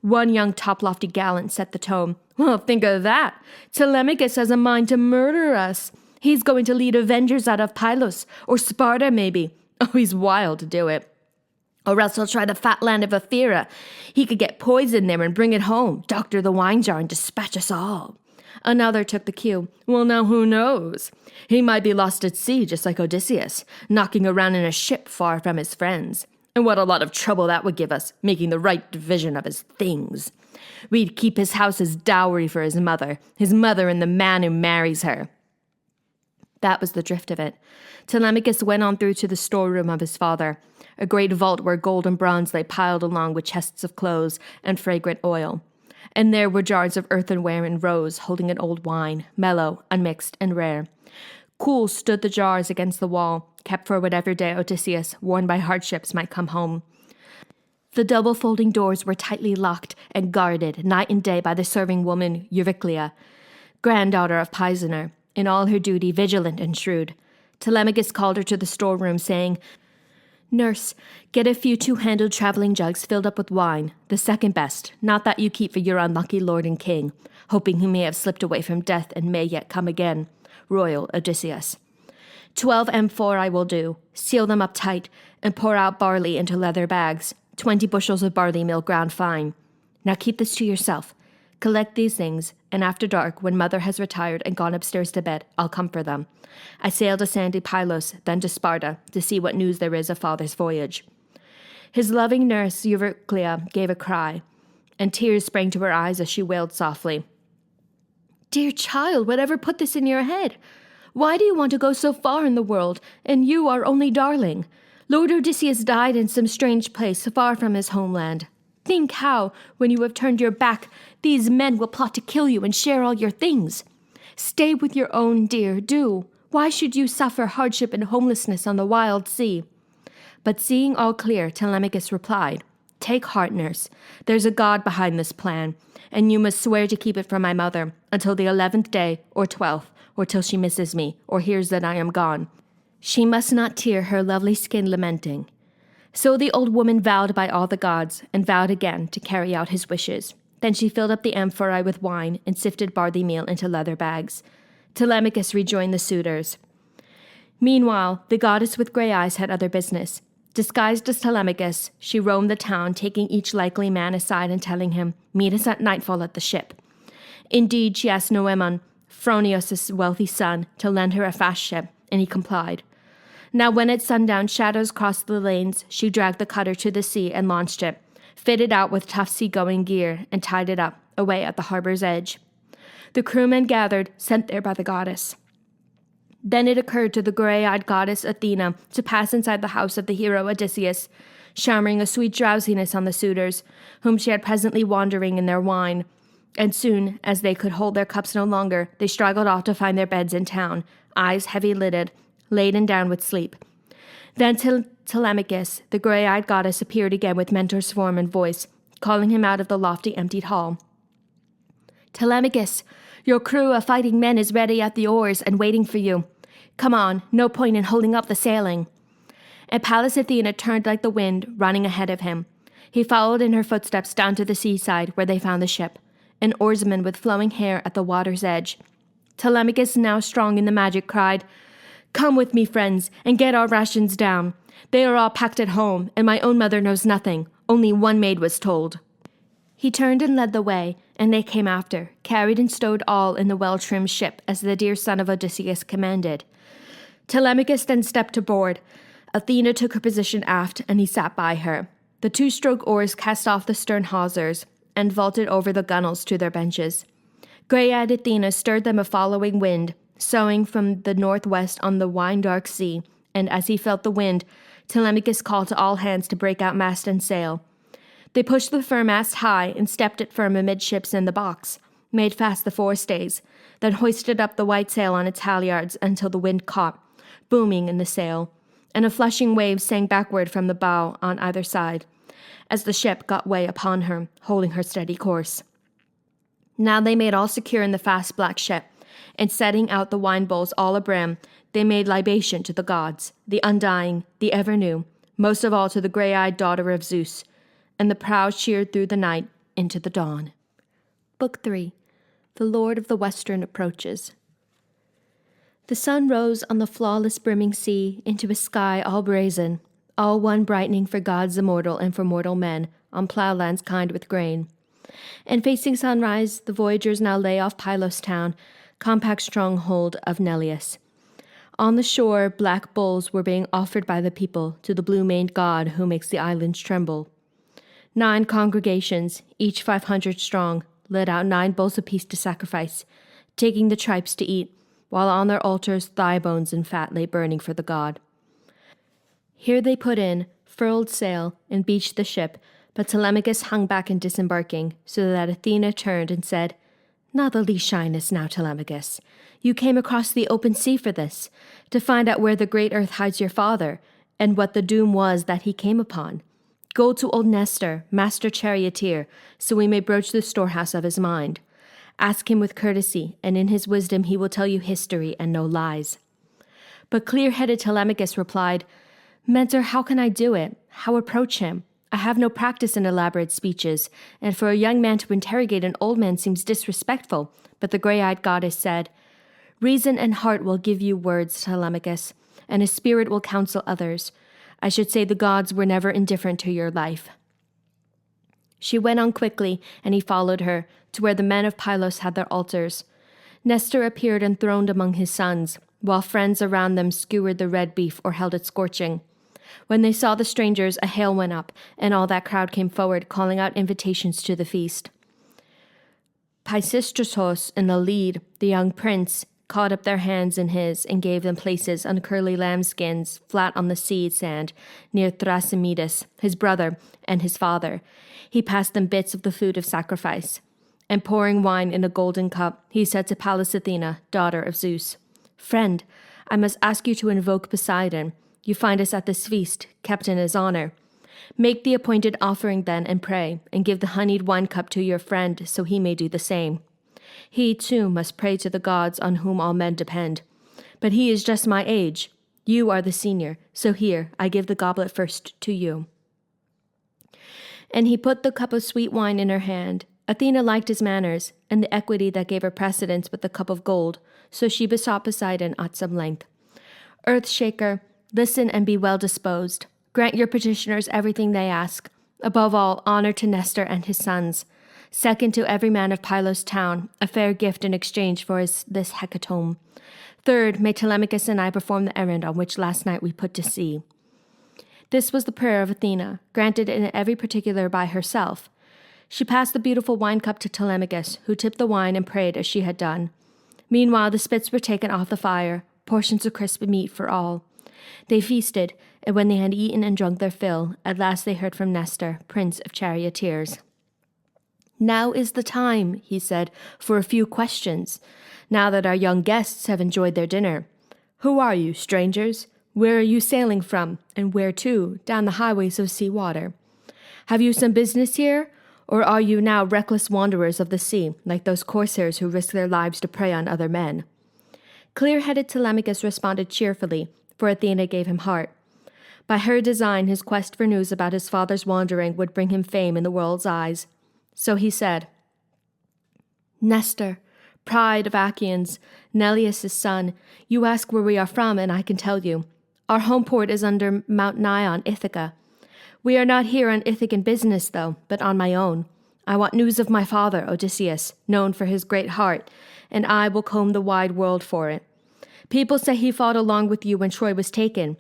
One young top-lofty gallant set the tone. "Well, think of that! Telemachus has a mind to murder us. He's going to lead avengers out of Pylos, or Sparta maybe. Oh, he's wild to do it. Or else he'll try the fat land of Ephyra. He could get poison there and bring it home, doctor the wine jar, and dispatch us all." Another took the cue. "Well, now who knows? He might be lost at sea, just like Odysseus, knocking around in a ship far from his friends. And what a lot of trouble that would give us, making the right division of his things. We'd keep his house as dowry for his mother and the man who marries her." That was the drift of it. Telemachus went on through to the storeroom of his father, a great vault where gold and bronze lay piled along with chests of clothes and fragrant oil. And there were jars of earthenware in rows holding an old wine, mellow, unmixed, and rare. Cool stood the jars against the wall, kept for whatever day Odysseus, worn by hardships, might come home. The double folding doors were tightly locked and guarded night and day by the serving woman Euryclea, granddaughter of Pisenor, in all her duty vigilant and shrewd. Telemachus called her to the storeroom, saying, Nurse, get a few two-handled traveling jugs filled up with wine, the second best, not that you keep for your unlucky lord and king, hoping he may have slipped away from death and may yet come again. Royal Odysseus. 12 amphora I will do, seal them up tight, and pour out barley into leather bags, 20 bushels of barley meal ground fine. Now keep this to yourself. Collect these things, and after dark, when mother has retired and gone upstairs to bed, I'll come for them. I sail to sandy Pylos, then to Sparta, to see what news there is of father's voyage. His loving nurse, Euryclea, gave a cry, and tears sprang to her eyes as she wailed softly. Dear child, whatever put this in your head? Why do you want to go so far in the world, and you our only darling? Lord Odysseus died in some strange place far from his homeland. Think how, when you have turned your back, these men will plot to kill you and share all your things. Stay with your own, dear, do. Why should you suffer hardship and homelessness on the wild sea? But seeing all clear, Telemachus replied, Take heart, nurse. There's a God behind this plan, and you must swear to keep it from my mother until the 11th day or 12th, or till she misses me, or hears that I am gone. She must not tear her lovely skin lamenting. So the old woman vowed by all the gods, and vowed again to carry out his wishes. Then she filled up the amphorae with wine, and sifted barley meal into leather bags. Telemachus rejoined the suitors. Meanwhile, the goddess with grey eyes had other business. Disguised as Telemachus, she roamed the town, taking each likely man aside and telling him, Meet us at nightfall at the ship. Indeed, she asked Noemon, Phronios' wealthy son, to lend her a fast ship, and he complied. Now when at sundown shadows crossed the lanes, she dragged the cutter to the sea and launched it, fitted out with tough sea-going gear, and tied it up, away at the harbor's edge. The crewmen gathered, sent there by the goddess. Then it occurred to the grey-eyed goddess Athena to pass inside the house of the hero Odysseus, showering a sweet drowsiness on the suitors, whom she had presently wandering in their wine. And soon, as they could hold their cups no longer, they straggled off to find their beds in town, eyes heavy-lidded, laden down with sleep. Then Telemachus, the grey-eyed goddess, appeared again with mentor's form and voice, calling him out of the lofty emptied hall. Telemachus, your crew of fighting men is ready at the oars and waiting for you. Come on, no point in holding up the sailing. And Pallas Athena turned like the wind, running ahead of him. He followed in her footsteps down to the seaside, where they found the ship, an oarsman with flowing hair at the water's edge. Telemachus, now strong in the magic, cried, Come with me, friends, and get our rations down. They are all packed at home, and my own mother knows nothing. Only one maid was told. He turned and led the way, and they came after, carried and stowed all in the well-trimmed ship, as the dear son of Odysseus commanded. Telemachus then stepped aboard. Athena took her position aft, and he sat by her. The two-stroke oars cast off the stern hawsers, and vaulted over the gunwales to their benches. Grey-eyed Athena stirred them a following wind, soughing from the northwest on the wine-dark sea, and as he felt the wind, Telemachus called to all hands to break out mast and sail. They pushed the foremast high and stepped it firm amidships in the box, made fast the forestays, then hoisted up the white sail on its halyards until the wind caught, booming in the sail, and a flushing wave sang backward from the bow on either side, as the ship got way upon her, holding her steady course. Now they made all secure in the fast black ship, and setting out the wine bowls all abrim, they made libation to the gods, the undying, the ever-new, most of all to the grey-eyed daughter of Zeus, and the prow sheered through the night into the dawn. Book 3. The Lord of the Western approaches. The sun rose on the flawless brimming sea into a sky all brazen, all one brightening for gods immortal and for mortal men, on ploughlands kind with grain. And facing sunrise, the voyagers now lay off Pylos town, compact stronghold of Neleus. On the shore, black bulls were being offered by the people to the blue-maned god who makes the islands tremble. 9 congregations, each 500 strong, led out 9 bulls apiece to sacrifice, taking the tripes to eat, while on their altars thigh bones and fat lay burning for the god. Here they put in, furled sail, and beached the ship, but Telemachus hung back in disembarking, so that Athena turned and said, Not the least shyness now, Telemachus. You came across the open sea for this, to find out where the great earth hides your father, and what the doom was that he came upon. Go to old Nestor, master charioteer, so we may broach the storehouse of his mind. Ask him with courtesy, and in his wisdom he will tell you history and no lies. But clear-headed Telemachus replied, Mentor, how can I do it? How approach him? I have no practice in elaborate speeches, and for a young man to interrogate an old man seems disrespectful. But the gray-eyed goddess said, Reason and heart will give you words, Telemachus, and a spirit will counsel others. I should say the gods were never indifferent to your life. She went on quickly, and he followed her, to where the men of Pylos had their altars. Nestor appeared enthroned among his sons, while friends around them skewered the red beef or held it scorching. When they saw the strangers, a hail went up, and all that crowd came forward, calling out invitations to the feast. Pisistratos, in the lead, the young prince, caught up their hands in his and gave them places on curly lambskins flat on the sea sand near Thrasymedes, his brother, and his father. He passed them bits of the food of sacrifice. And pouring wine in a golden cup, he said to Pallas Athena, daughter of Zeus, Friend, I must ask you to invoke Poseidon. You find us at this feast, kept in his honor. Make the appointed offering then and pray, and give the honeyed wine cup to your friend so he may do the same. He, too, must pray to the gods on whom all men depend. But he is just my age. You are the senior, so here, I give the goblet first to you. And he put the cup of sweet wine in her hand. Athena liked his manners, and the equity that gave her precedence with the cup of gold, so she besought Poseidon at some length. Earth-shaker, listen and be well disposed. Grant your petitioners everything they ask. Above all, honor to Nestor and his sons. Second, to every man of Pylos town, a fair gift in exchange for this hecatomb. Third, may Telemachus and I perform the errand on which last night we put to sea. This was the prayer of Athena, granted in every particular by herself. She passed the beautiful wine cup to Telemachus, who tipped the wine and prayed as she had done. Meanwhile, the spits were taken off the fire, portions of crisp meat for all. They feasted, and when they had eaten and drunk their fill, at last they heard from Nestor, prince of charioteers. Now is the time, he said, for a few questions, now that our young guests have enjoyed their dinner. Who are you, strangers? Where are you sailing from, and where to, down the highways of sea water? Have you some business here, or are you now reckless wanderers of the sea, like those corsairs who risk their lives to prey on other men? Clear-headed Telemachus responded cheerfully, for Athena gave him heart. By her design, his quest for news about his father's wandering would bring him fame in the world's eyes. So he said, Nestor, pride of Achaeans, Neleus' son, you ask where we are from, and I can tell you. Our home port is under Mount Nion, Ithaca. We are not here on Ithacan business, though, but on my own. I want news of my father, Odysseus, known for his great heart, and I will comb the wide world for it. People say he fought along with you when Troy was taken.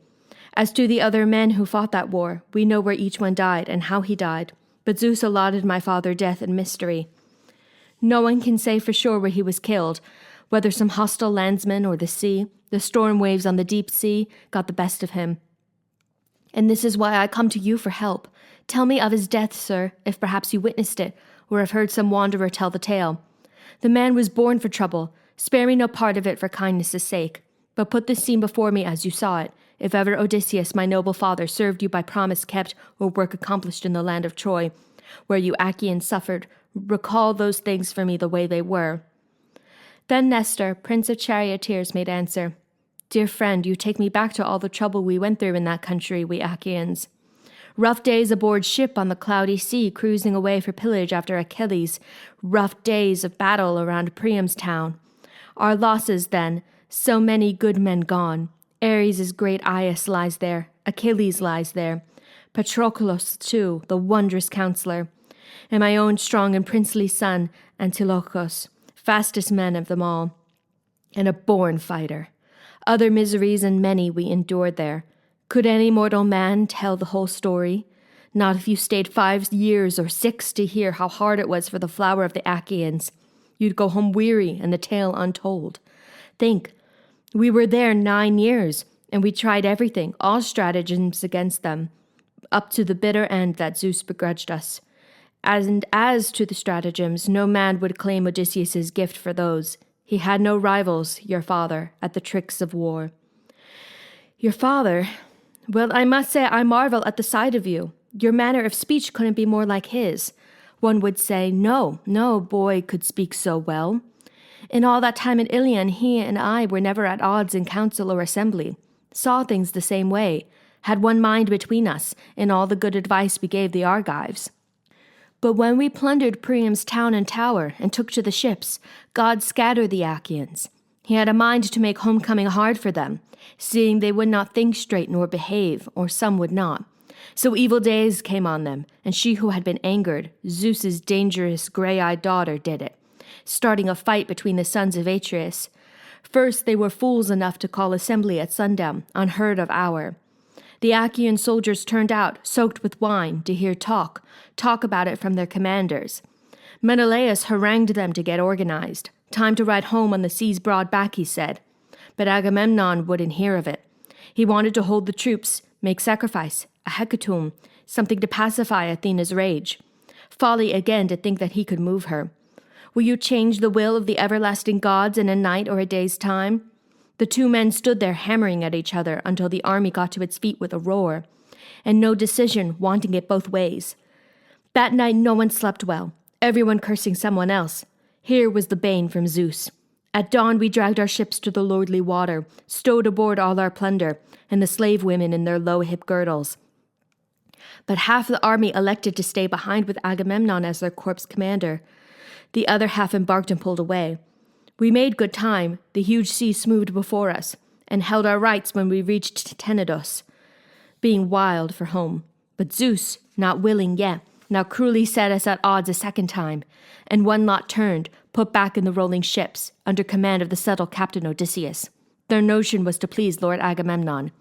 As to the other men who fought that war, we know where each one died and how he died. But Zeus allotted my father death in mystery. No one can say for sure where he was killed, whether some hostile landsman or the sea, the storm waves on the deep sea, got the best of him. And this is why I come to you for help. Tell me of his death, sir, if perhaps you witnessed it, or have heard some wanderer tell the tale. The man was born for trouble. Spare me no part of it for kindness' sake, but put this scene before me as you saw it. If ever Odysseus, my noble father, served you by promise kept or work accomplished in the land of Troy, where you Achaeans suffered, recall those things for me the way they were. Then Nestor, prince of charioteers, made answer, Dear friend, you take me back to all the trouble we went through in that country, we Achaeans. Rough days aboard ship on the cloudy sea, cruising away for pillage after Achilles. Rough days of battle around Priam's town. Our losses, then, so many good men gone. Ares' great Aias lies there, Achilles lies there, Patroclus, too, the wondrous counselor, and my own strong and princely son, Antilochus, fastest man of them all, and a born fighter. Other miseries and many we endured there. Could any mortal man tell the whole story? Not if you stayed 5 years or 6 to hear how hard it was for the flower of the Achaeans. You'd go home weary and the tale untold. Think, we were there 9 years, and we tried everything, all stratagems against them, up to the bitter end that Zeus begrudged us. And as to the stratagems, no man would claim Odysseus' gift for those. He had no rivals, your father, at the tricks of war. Your father? Well, I must say I marvel at the sight of you. Your manner of speech couldn't be more like his. One would say, no boy could speak so well. In all that time in Ilion, he and I were never at odds in council or assembly, saw things the same way, had one mind between us in all the good advice we gave the Argives. But when we plundered Priam's town and tower and took to the ships, God scattered the Achaeans. He had a mind to make homecoming hard for them, seeing they would not think straight nor behave, or some would not. So evil days came on them, and she who had been angered, Zeus's dangerous gray-eyed daughter, did it, starting a fight between the sons of Atreus. First they were fools enough to call assembly at sundown, unheard of hour. The Achaean soldiers turned out, soaked with wine, to hear talk about it from their commanders. Menelaus harangued them to get organized. Time to ride home on the sea's broad back, he said. But Agamemnon wouldn't hear of it. He wanted to hold the troops, make sacrifice, a hecatomb, something to pacify Athena's rage. Folly again to think that he could move her. Will you change the will of the everlasting gods in a night or a day's time? The two men stood there hammering at each other until the army got to its feet with a roar, and no decision, wanting it both ways. That night no one slept well, everyone cursing someone else. Here was the bane from Zeus. At dawn we dragged our ships to the lordly water, stowed aboard all our plunder, and the slave women in their low hip girdles. But half the army elected to stay behind with Agamemnon as their corps commander. The other half embarked and pulled away. We made good time, the huge sea smoothed before us, and held our rights when we reached Tenedos, being wild for home. But Zeus, not willing yet, now cruelly set us at odds a second time, and one lot turned, put back in the rolling ships, under command of the subtle captain Odysseus. Their notion was to please Lord Agamemnon.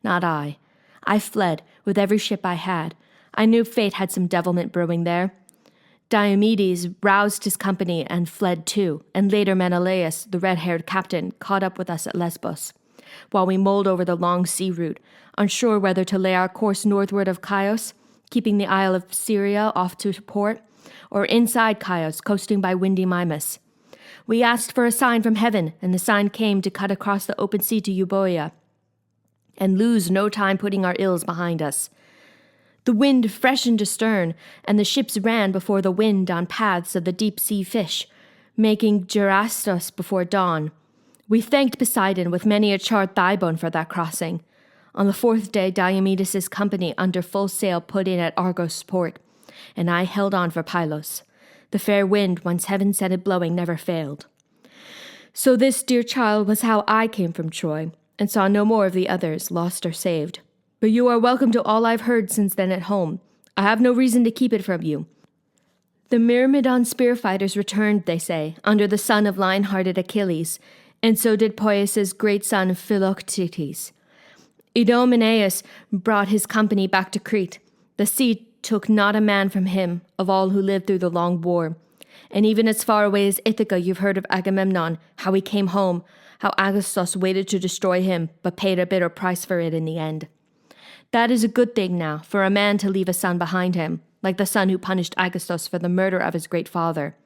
Not I. I fled, with every ship I had. I knew fate had some devilment brewing there. Diomedes roused his company and fled too, and later Menelaus, the red-haired captain, caught up with us at Lesbos, while we mulled over the long sea route, unsure whether to lay our course northward of Chios, keeping the Isle of Syria off to port, or inside Chios, coasting by windy Mimas. We asked for a sign from heaven, and the sign came to cut across the open sea to Euboea, and lose no time putting our ills behind us. The wind freshened astern, and the ships ran before the wind on paths of the deep-sea fish, making Gerastos before dawn. We thanked Poseidon with many a charred thigh bone for that crossing. On the fourth day, Diomedes' company under full sail put in at Argos port, and I held on for Pylos. The fair wind, once heaven set it blowing, never failed. So this, dear child, was how I came from Troy, and saw no more of the others, lost or saved. But you are welcome to all I've heard since then at home. I have no reason to keep it from you. The Myrmidon spear fighters returned, they say, under the son of lion-hearted Achilles, and so did Poeas' great son Philoctetes. Idomeneus brought his company back to Crete. The sea took not a man from him, of all who lived through the long war. And even as far away as Ithaca you've heard of Agamemnon, how he came home, how Agastos waited to destroy him, but paid a bitter price for it in the end. That is a good thing now, for a man to leave a son behind him, like the son who punished Agastos for the murder of his great father.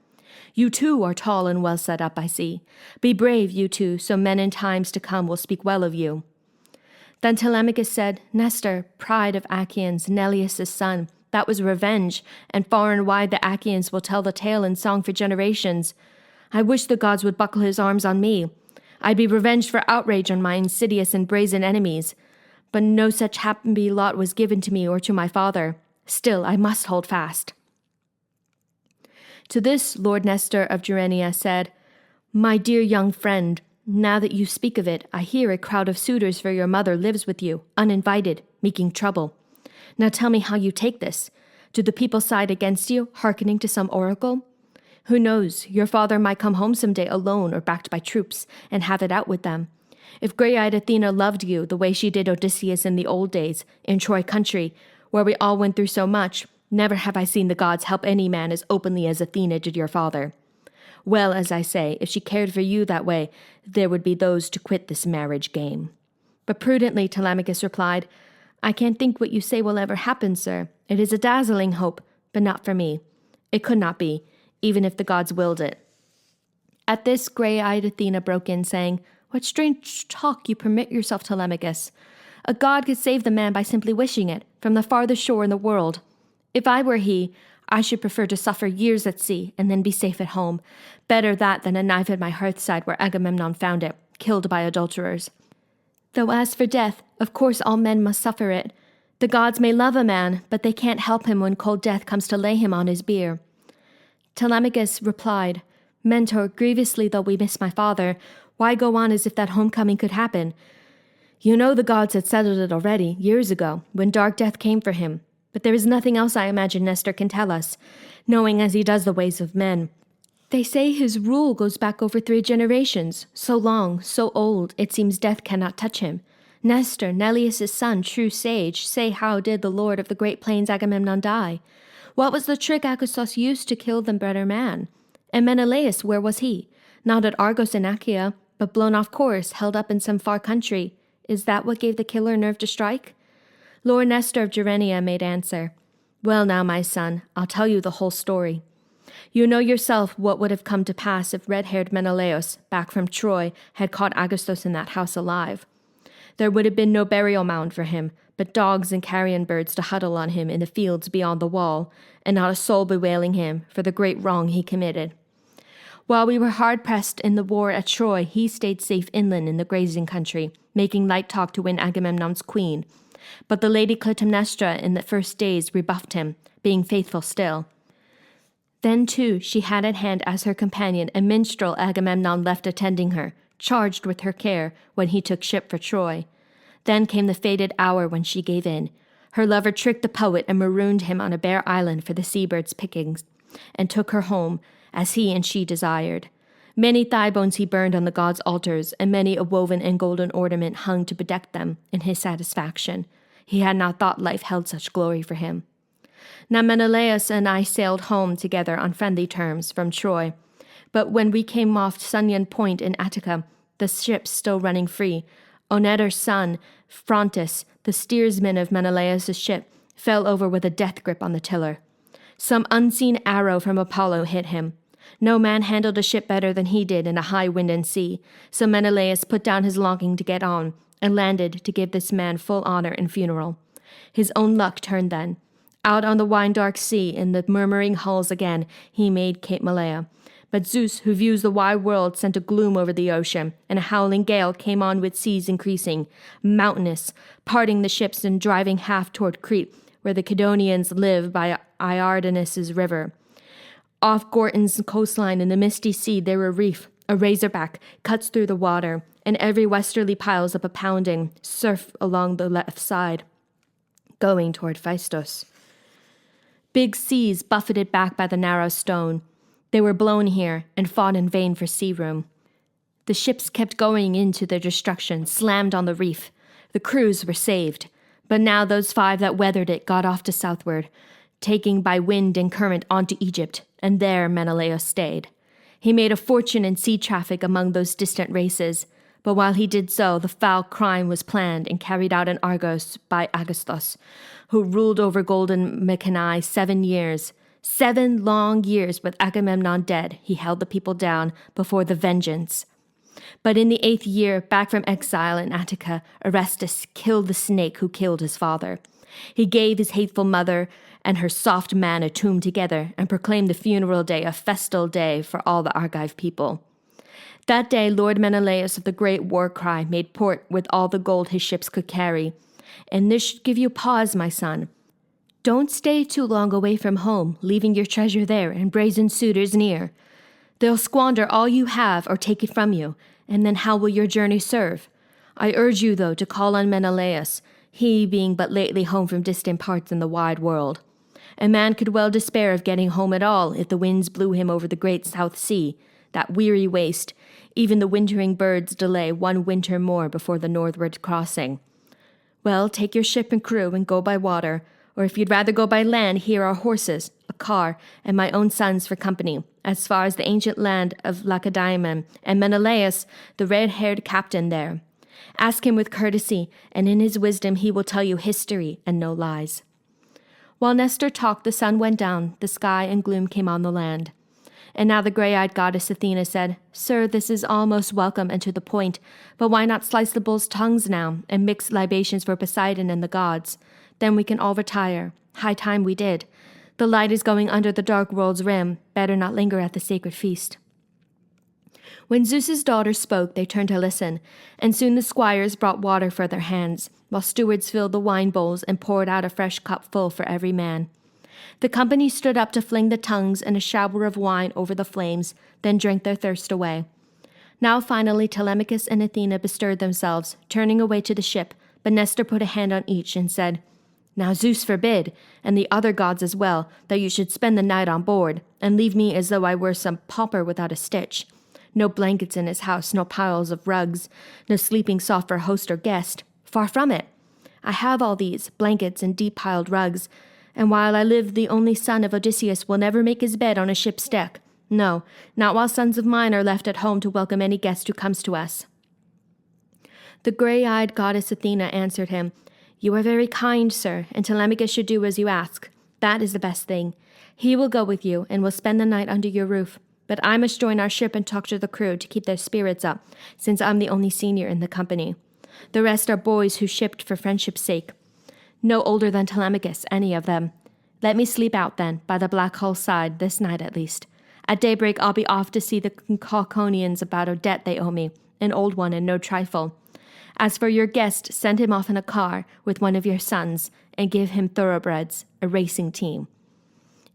You too are tall and well set up, I see. Be brave, you two, so men in times to come will speak well of you. Then Telemachus said, Nestor, pride of Achaeans, Neleus' son, that was revenge, and far and wide the Achaeans will tell the tale in song for generations. I wish the gods would buckle his arms on me. I'd be revenged for outrage on my insidious and brazen enemies. But no such happy lot was given to me or to my father. Still, I must hold fast. To this, Lord Nestor of Gerenia said, My dear young friend, now that you speak of it, I hear a crowd of suitors for your mother lives with you, uninvited, making trouble. Now tell me how you take this. Do the people side against you, hearkening to some oracle? Who knows, your father might come home someday alone or backed by troops, and have it out with them. If gray-eyed Athena loved you the way she did Odysseus in the old days, in Troy country, where we all went through so much, never have I seen the gods help any man as openly as Athena did your father. Well, as I say, if she cared for you that way, there would be those to quit this marriage game. But prudently Telemachus replied, I can't think what you say will ever happen, sir. It is a dazzling hope, but not for me. It could not be, even if the gods willed it. At this, gray-eyed Athena broke in, saying, What strange talk you permit yourself, Telemachus. A god could save the man by simply wishing it, from the farthest shore in the world. If I were he, I should prefer to suffer years at sea and then be safe at home. Better that than a knife at my hearthside where Agamemnon found it, killed by adulterers. Though as for death, of course all men must suffer it. The gods may love a man, but they can't help him when cold death comes to lay him on his bier. Telemachus replied, Mentor, grievously though we miss my father, why go on as if that homecoming could happen? You know the gods had settled it already, years ago, when dark death came for him. But there is nothing else I imagine Nestor can tell us, knowing as he does the ways of men. They say his rule goes back over 3 generations, so long, so old, it seems death cannot touch him. Nestor, Neleus' son, true sage, say how did the lord of the great plains Agamemnon die? What was the trick Agastos used to kill the better man? And Menelaus, where was he? Not at Argos in Achaea, but blown off course, held up in some far country. Is that what gave the killer nerve to strike? Lord Nestor of Gerenia made answer, Well now, my son, I'll tell you the whole story. You know yourself what would have come to pass if red-haired Menelaus, back from Troy, had caught Agastos in that house alive. There would have been no burial mound for him, but dogs and carrion birds to huddle on him in the fields beyond the wall, and not a soul bewailing him for the great wrong he committed. While we were hard-pressed in the war at Troy, he stayed safe inland in the grazing country, making light talk to win Agamemnon's queen. But the lady Clytemnestra in the first days rebuffed him, being faithful still. Then, too, she had at hand as her companion a minstrel Agamemnon left attending her, charged with her care, when he took ship for Troy. Then came the fated hour when she gave in. Her lover tricked the poet and marooned him on a bare island for the seabirds' pickings, and took her home, as he and she desired. Many thigh bones he burned on the gods' altars, and many a woven and golden ornament hung to bedeck them, in his satisfaction. He had not thought life held such glory for him. Now Menelaus and I sailed home together on friendly terms from Troy. But when we came off Sunian Point in Attica, the ships still running free, Onedar's son, Phrontis, the steersman of Menelaus' ship, fell over with a death grip on the tiller. Some unseen arrow from Apollo hit him. No man handled a ship better than he did in a high wind and sea, so Menelaus put down his longing to get on, and landed to give this man full honor and funeral. His own luck turned then. Out on the wine-dark sea, in the murmuring hulls again, he made Cape Malea. But Zeus, who views the wide world, sent a gloom over the ocean, and a howling gale came on with seas increasing, mountainous, parting the ships and driving half toward Crete, where the Cadonians live by Iardanus' river. Off Gorton's coastline in the misty sea there a reef, a razorback, cuts through the water, and every westerly piles up a pounding surf along the left side, going toward Phaistos. Big seas buffeted back by the narrow stone. They were blown here and fought in vain for sea room. The ships kept going into their destruction, slammed on the reef. The crews were saved. But now those 5 that weathered it got off to southward, taking by wind and current on to Egypt, and there Menelaus stayed. He made a fortune in sea traffic among those distant races, but while he did so, the foul crime was planned and carried out in Argos by Agastos, who ruled over golden Mycenae 7 years. 7 long years with Agamemnon dead, he held the people down before the vengeance. But in the 8th year, back from exile in Attica, Orestes killed the snake who killed his father. He gave his hateful mother and her soft man a tomb together, and proclaimed the funeral day a festal day for all the Argive people. That day Lord Menelaus of the great war cry made port with all the gold his ships could carry. And this should give you pause, my son. Don't stay too long away from home, leaving your treasure there and brazen suitors near. They'll squander all you have or take it from you, and then how will your journey serve? I urge you, though, to call on Menelaus, he being but lately home from distant parts in the wide world. A man could well despair of getting home at all if the winds blew him over the great South Sea, that weary waste. Even the wintering birds delay 1 winter more before the northward crossing. Well, take your ship and crew and go by water, or if you'd rather go by land, here are horses, a car, and my own sons for company, as far as the ancient land of Lacedaemon, and Menelaus, the red-haired captain there. Ask him with courtesy, and in his wisdom he will tell you history and no lies. While Nestor talked, the sun went down, the sky and gloom came on the land. And now the gray-eyed goddess Athena said, Sir, this is all most welcome and to the point, but why not slice the bulls' tongues now, and mix libations for Poseidon and the gods? Then we can all retire. High time we did. The light is going under the dark world's rim. Better not linger at the sacred feast. When Zeus's daughter spoke, they turned to listen, and soon the squires brought water for their hands, while stewards filled the wine bowls and poured out a fresh cup full for every man. The company stood up to fling the tongues and a shower of wine over the flames, then drank their thirst away. Now finally Telemachus and Athena bestirred themselves, turning away to the ship, but Nestor put a hand on each and said, "Now Zeus forbid, and the other gods as well, that you should spend the night on board, and leave me as though I were some pauper without a stitch. No blankets in his house, no piles of rugs, no sleeping soft for host or guest. Far from it. I have all these, blankets and deep-piled rugs, and while I live the only son of Odysseus will never make his bed on a ship's deck. No, not while sons of mine are left at home to welcome any guest who comes to us." The gray-eyed goddess Athena answered him, "You are very kind, sir, and Telemachus should do as you ask. That is the best thing. He will go with you and will spend the night under your roof. But I must join our ship and talk to the crew to keep their spirits up, since I'm the only senior in the company. The rest are boys who shipped for friendship's sake. No older than Telemachus, any of them. Let me sleep out, then, by the Black Hull's side, this night at least. At daybreak I'll be off to see the Cauconians about a debt they owe me, an old one and no trifle. As for your guest, send him off in a car with one of your sons, and give him thoroughbreds, a racing team."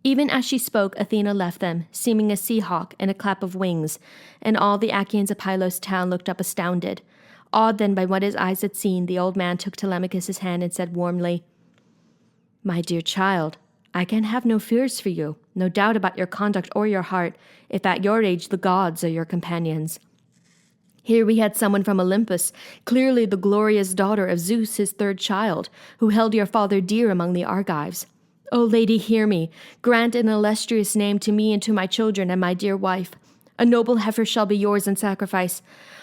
Even as she spoke, Athena left them, seeming a sea hawk and a clap of wings, and all the Achaeans of Pylos town looked up astounded. Awed then by what his eyes had seen, the old man took Telemachus' hand and said warmly, "My dear child, I can have no fears for you, no doubt about your conduct or your heart, if at your age the gods are your companions. Here we had someone from Olympus, clearly the glorious daughter of Zeus, his third child, who held your father dear among the Argives. O lady, hear me. Grant an illustrious name to me and to my children and my dear wife. A noble heifer shall be yours in sacrifice,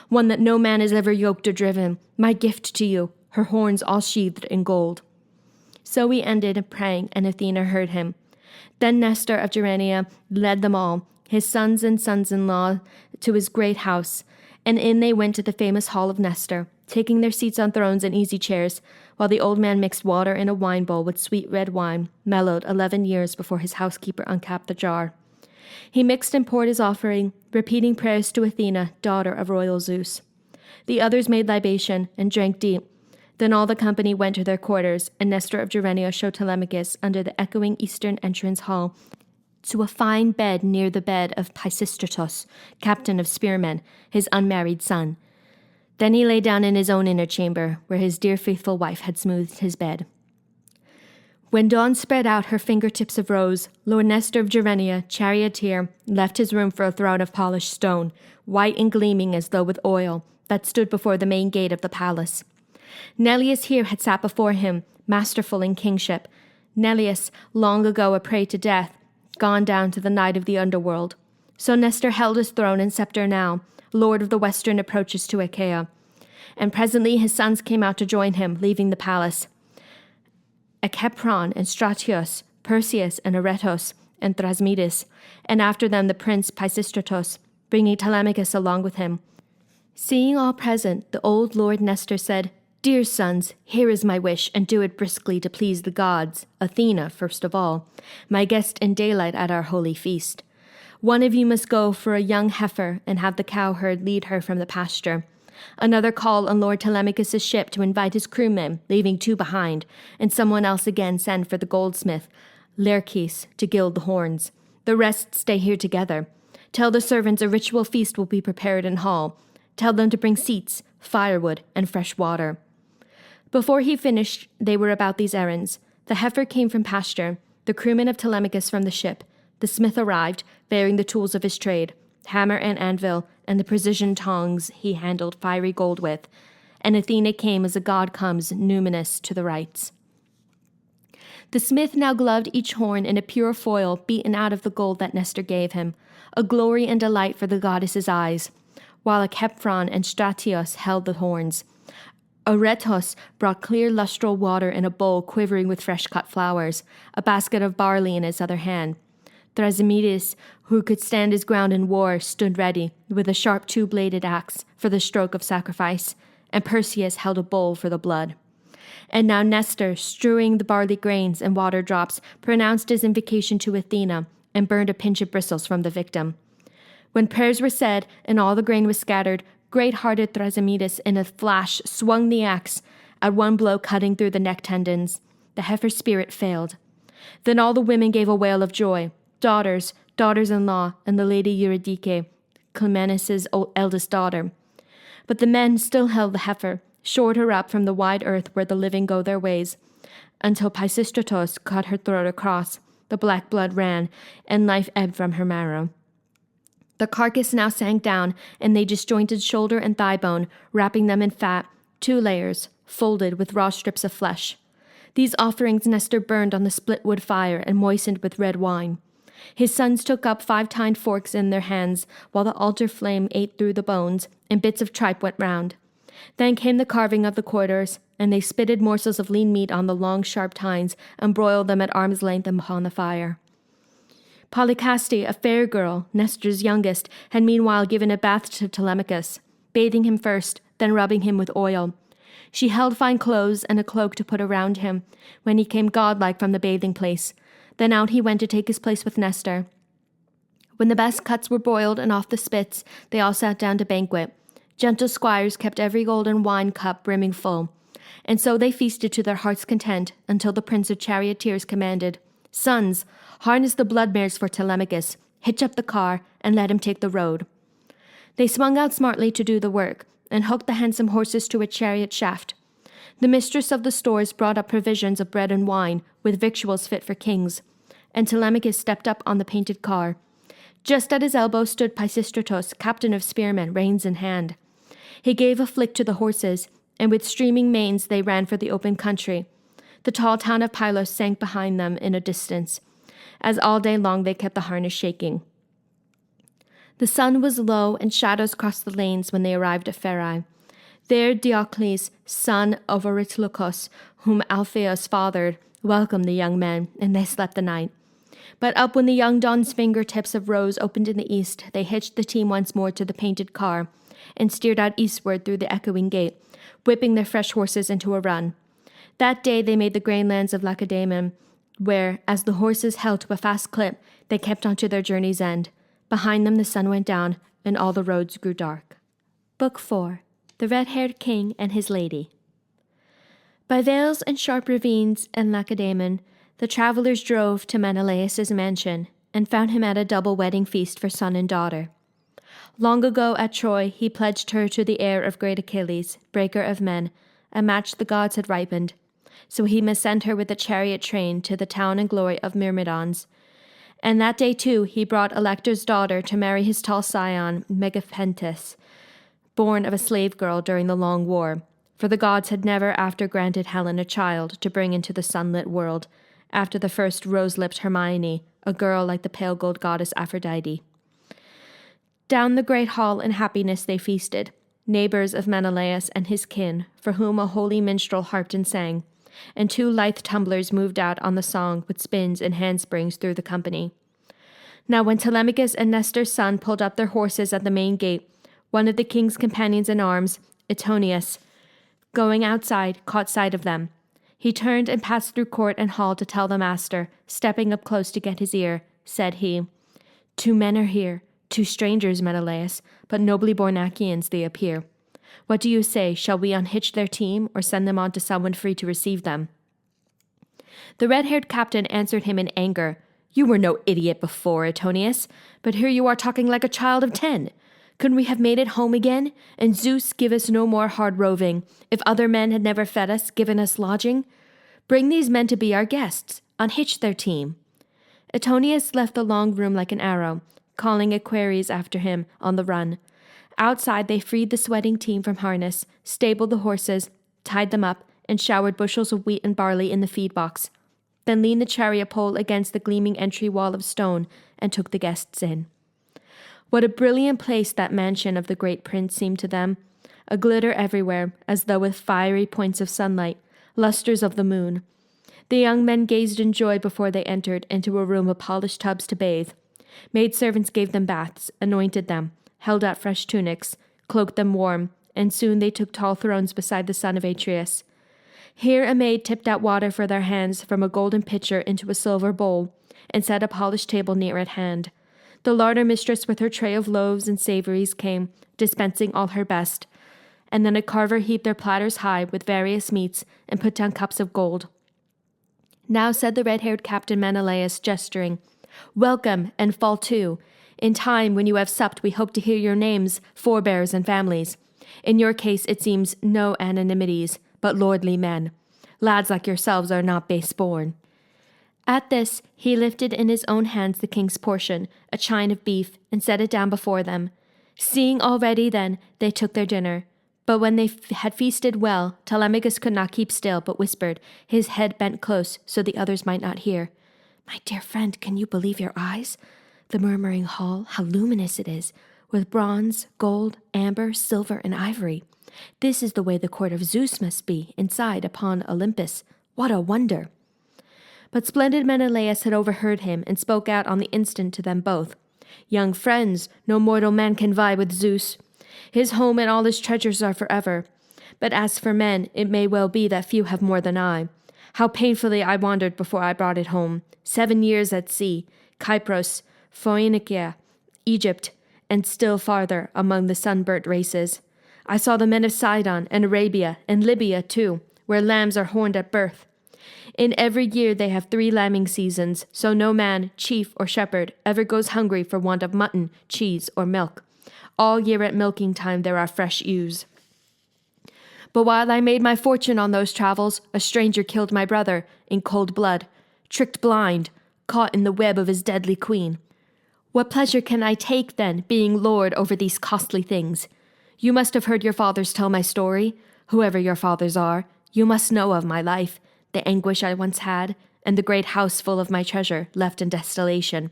one that no man has ever yoked or driven. My gift to you, her horns all sheathed in gold." So he ended, praying, and Athena heard him. Then Nestor of Gerenia led them all, his sons and sons-in-law, to his great house, and in they went to the famous hall of Nestor, taking their seats on thrones and easy chairs, while the old man mixed water in a wine bowl with sweet red wine, mellowed 11 years before his housekeeper uncapped the jar. He mixed and poured his offering, repeating prayers to Athena, daughter of royal Zeus. The others made libation and drank deep. Then all the company went to their quarters, and Nestor of Gerenia showed Telemachus, under the echoing eastern entrance hall, to a fine bed near the bed of Pisistratus, captain of spearmen, his unmarried son. Then he lay down in his own inner chamber, where his dear faithful wife had smoothed his bed. When dawn spread out her fingertips of rose, Lord Nestor of Gerenia, charioteer, left his room for a throne of polished stone, white and gleaming as though with oil, that stood before the main gate of the palace. Neleus here had sat before him, masterful in kingship. Neleus, long ago a prey to death, gone down to the night of the underworld. So Nestor held his throne and scepter now, lord of the western approaches to Achaea. And presently his sons came out to join him, leaving the palace. Echepron and Stratius, Perseus and Aretos, and Thrasmedes, and after them the prince Pisistratus, bringing Telemachus along with him. Seeing all present, the old Lord Nestor said, "Dear sons, here is my wish, and do it briskly to please the gods, Athena first of all, my guest in daylight at our holy feast. One of you must go for a young heifer and have the cowherd lead her from the pasture. Another call on Lord Telemachus' ship to invite his crewmen, leaving 2 behind, and someone else again send for the goldsmith, Laerces, to gild the horns. The rest stay here together. Tell the servants a ritual feast will be prepared in hall. Tell them to bring seats, firewood, and fresh water." Before he finished, they were about these errands. The heifer came from pasture, the crewmen of Telemachus from the ship. The smith arrived, bearing the tools of his trade, hammer and anvil, and the precision tongs he handled fiery gold with. And Athena came as a god comes, numinous to the rites. The smith now gloved each horn in a pure foil beaten out of the gold that Nestor gave him, a glory and delight for the goddess's eyes, while Echepron and Stratius held the horns. Aretos brought clear lustral water in a bowl quivering with fresh-cut flowers, a basket of barley in his other hand. Thrasmedes, who could stand his ground in war, stood ready, with a sharp 2-bladed axe, for the stroke of sacrifice, and Perseus held a bowl for the blood. And now Nestor, strewing the barley grains and water drops, pronounced his invocation to Athena, and burned a pinch of bristles from the victim. When prayers were said and all the grain was scattered, great-hearted Thrasymedes in a flash swung the axe, at one blow cutting through the neck tendons. The heifer's spirit failed. Then all the women gave a wail of joy, daughters, daughters-in-law, and the lady Eurydice, Clemence's eldest daughter. But the men still held the heifer, shored her up from the wide earth where the living go their ways, until Pisistratos cut her throat across. The black blood ran, and life ebbed from her marrow. The carcass now sank down, and they disjointed shoulder and thigh bone, wrapping them in fat, 2 layers, folded with raw strips of flesh. These offerings Nestor burned on the split wood fire and moistened with red wine. His sons took up 5-tined forks in their hands, while the altar flame ate through the bones, and bits of tripe went round. Then came the carving of the quarters, and they spitted morsels of lean meat on the long, sharp tines, and broiled them at arm's length upon the fire. Polycaste, a fair girl, Nestor's youngest, had meanwhile given a bath to Telemachus, bathing him first, then rubbing him with oil. She held fine clothes and a cloak to put around him, when he came godlike from the bathing place. Then out he went to take his place with Nestor. When the best cuts were boiled and off the spits, they all sat down to banquet. Gentle squires kept every golden wine cup brimming full. And so they feasted to their heart's content, until the prince of charioteers commanded, "Sons, harness the blood mares for Telemachus, hitch up the car, and let him take the road." They swung out smartly to do the work, and hooked the handsome horses to a chariot shaft. The mistress of the stores brought up provisions of bread and wine, with victuals fit for kings, and Telemachus stepped up on the painted car. Just at his elbow stood Pisistratos, captain of spearmen, reins in hand. He gave a flick to the horses, and with streaming manes they ran for the open country. The tall town of Pylos sank behind them in a distance, as all day long they kept the harness shaking. The sun was low, and shadows crossed the lanes when they arrived at Pherae. There Diocles, son of Orithlochos, whom Alpheus fathered, welcomed the young men, and they slept the night. But up when the young dawn's fingertips of rose opened in the east, they hitched the team once more to the painted car, and steered out eastward through the echoing gate, whipping their fresh horses into a run. That day they made the grain lands of Lacedaemon, where, as the horses held to a fast clip, they kept on to their journey's end. Behind them the sun went down, and all the roads grew dark. Book 4. The Red-Haired King and His Lady. By vales and sharp ravines and Lacedaemon, the travelers drove to Menelaus's mansion, and found him at a double wedding feast for son and daughter. Long ago at Troy he pledged her to the heir of great Achilles, breaker of men, a match the gods had ripened. So he must send her with a chariot train to the town and glory of Myrmidons. And that day too he brought Elector's daughter to marry his tall scion, Megapenthes, born of a slave girl during the long war, for the gods had never after granted Helen a child to bring into the sunlit world, after the first rose-lipped Hermione, a girl like the pale gold goddess Aphrodite. Down the great hall in happiness they feasted, neighbors of Menelaus and his kin, for whom a holy minstrel harped and sang, and 2 lithe tumblers moved out on the song with spins and handsprings through the company. Now when Telemachus and Nestor's son pulled up their horses at the main gate, one of the king's companions in arms, Etonius, going outside, caught sight of them. He turned and passed through court and hall to tell the master, stepping up close to get his ear. Said he, "2 men are here, 2 strangers, Menelaus, but nobly born Achaeans they appear. What do you say, shall we unhitch their team, or send them on to someone free to receive them?" The red-haired captain answered him in anger, "You were no idiot before, Etonius, but here you are talking like a child of 10. Couldn't we have made it home again, and Zeus give us no more hard roving, if other men had never fed us, given us lodging? Bring these men to be our guests, unhitch their team." Etonius left the long room like an arrow, calling equerries after him on the run. Outside they freed the sweating team from harness, stabled the horses, tied them up, and showered bushels of wheat and barley in the feed box. Then leaned the chariot pole against the gleaming entry wall of stone and took the guests in. What a brilliant place that mansion of the great prince seemed to them, a glitter everywhere, as though with fiery points of sunlight, lustres of the moon. The young men gazed in joy before they entered into a room of polished tubs to bathe. Maidservants gave them baths, anointed them, held out fresh tunics, cloaked them warm, and soon they took tall thrones beside the son of Atreus. Here a maid tipped out water for their hands from a golden pitcher into a silver bowl, and set a polished table near at hand. The larder mistress with her tray of loaves and savories came, dispensing all her best. And then a carver heaped their platters high with various meats and put down cups of gold. Now said the red-haired Captain Menelaus, gesturing, "Welcome, and fall to. In time, when you have supped, we hope to hear your names, forebears, and families. In your case, it seems no anonymities, but lordly men. Lads like yourselves are not base-born." At this, he lifted in his own hands the king's portion, a chine of beef, and set it down before them. Seeing already then, they took their dinner. But when they had feasted well, Telemachus could not keep still, but whispered, his head bent close so the others might not hear, "My dear friend, can you believe your eyes? The murmuring hall, how luminous it is, with bronze, gold, amber, silver, and ivory. This is the way the court of Zeus must be, inside upon Olympus. What a wonder!" But splendid Menelaus had overheard him and spoke out on the instant to them both. "Young friends, no mortal man can vie with Zeus. His home and all his treasures are forever. But as for men, it may well be that few have more than I. How painfully I wandered before I brought it home. 7 years at sea, Cyprus, Phoenicia, Egypt, and still farther among the sunburnt races. I saw the men of Sidon and Arabia and Libya too, where lambs are horned at birth. In every year they have 3 lambing seasons, so no man, chief or shepherd, ever goes hungry for want of mutton, cheese, or milk. All year at milking time there are fresh ewes. But while I made my fortune on those travels, a stranger killed my brother in cold blood, tricked blind, caught in the web of his deadly queen. What pleasure can I take, then, being lord over these costly things? You must have heard your fathers tell my story. Whoever your fathers are, you must know of my life, the anguish I once had, and the great house full of my treasure left in desolation.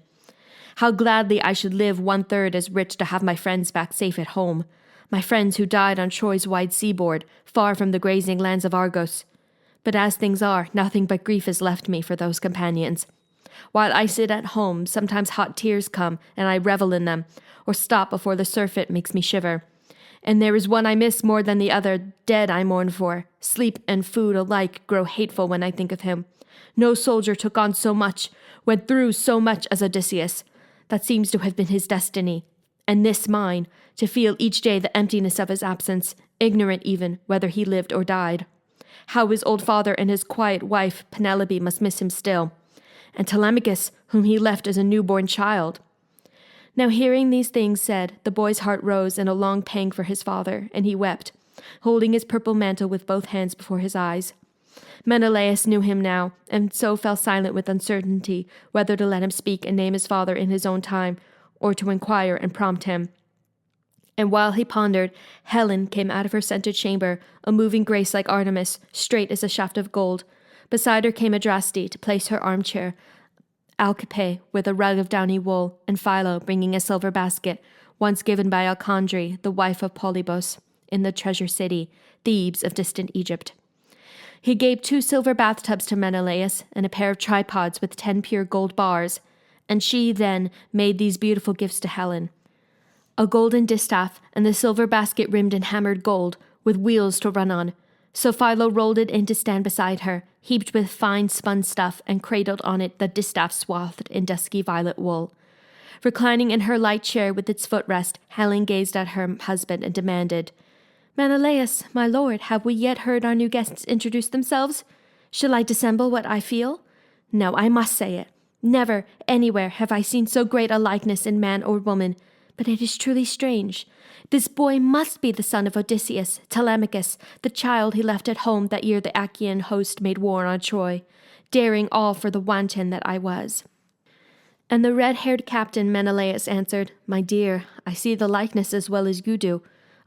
How gladly I should live 1/3 as rich to have my friends back safe at home, my friends who died on Troy's wide seaboard, far from the grazing lands of Argos. But as things are, nothing but grief is left me for those companions. While I sit at home, sometimes hot tears come, and I revel in them, or stop before the surfeit makes me shiver. And there is one I miss more than the other, dead I mourn for. Sleep and food alike grow hateful when I think of him. No soldier took on so much, went through so much as Odysseus. That seems to have been his destiny. And this mine, to feel each day the emptiness of his absence, ignorant even whether he lived or died. How his old father and his quiet wife, Penelope, must miss him still. And Telemachus, whom he left as a newborn child. Now hearing these things said, the boy's heart rose in a long pang for his father, and he wept, holding his purple mantle with both hands before his eyes. Menelaus knew him now, and so fell silent with uncertainty whether to let him speak and name his father in his own time, or to inquire and prompt him. And while he pondered, Helen came out of her scented chamber, a moving grace like Artemis, straight as a shaft of gold. Beside her came Adraste to place her armchair, Alcippe with a rug of downy wool, and Philo bringing a silver basket, once given by Alcandre, the wife of Polybos, in the treasure city, Thebes of distant Egypt. He gave 2 silver bathtubs to Menelaus and a pair of tripods with 10 pure gold bars, and she then made these beautiful gifts to Helen. A golden distaff and the silver basket rimmed in hammered gold, with wheels to run on. So Philo rolled it in to stand beside her, heaped with fine spun stuff, and cradled on it the distaff swathed in dusky violet wool. Reclining in her light chair with its footrest, Helen gazed at her husband and demanded, "Menelaus, my lord, have we yet heard our new guests introduce themselves? Shall I dissemble what I feel? No, I must say it. Never, anywhere, have I seen so great a likeness in man or woman, but it is truly strange. This boy must be the son of Odysseus, Telemachus, the child he left at home that year the Achaean host made war on Troy, daring all for the wanton that I was." And the red-haired captain Menelaus answered, "My dear, I see the likeness as well as you do.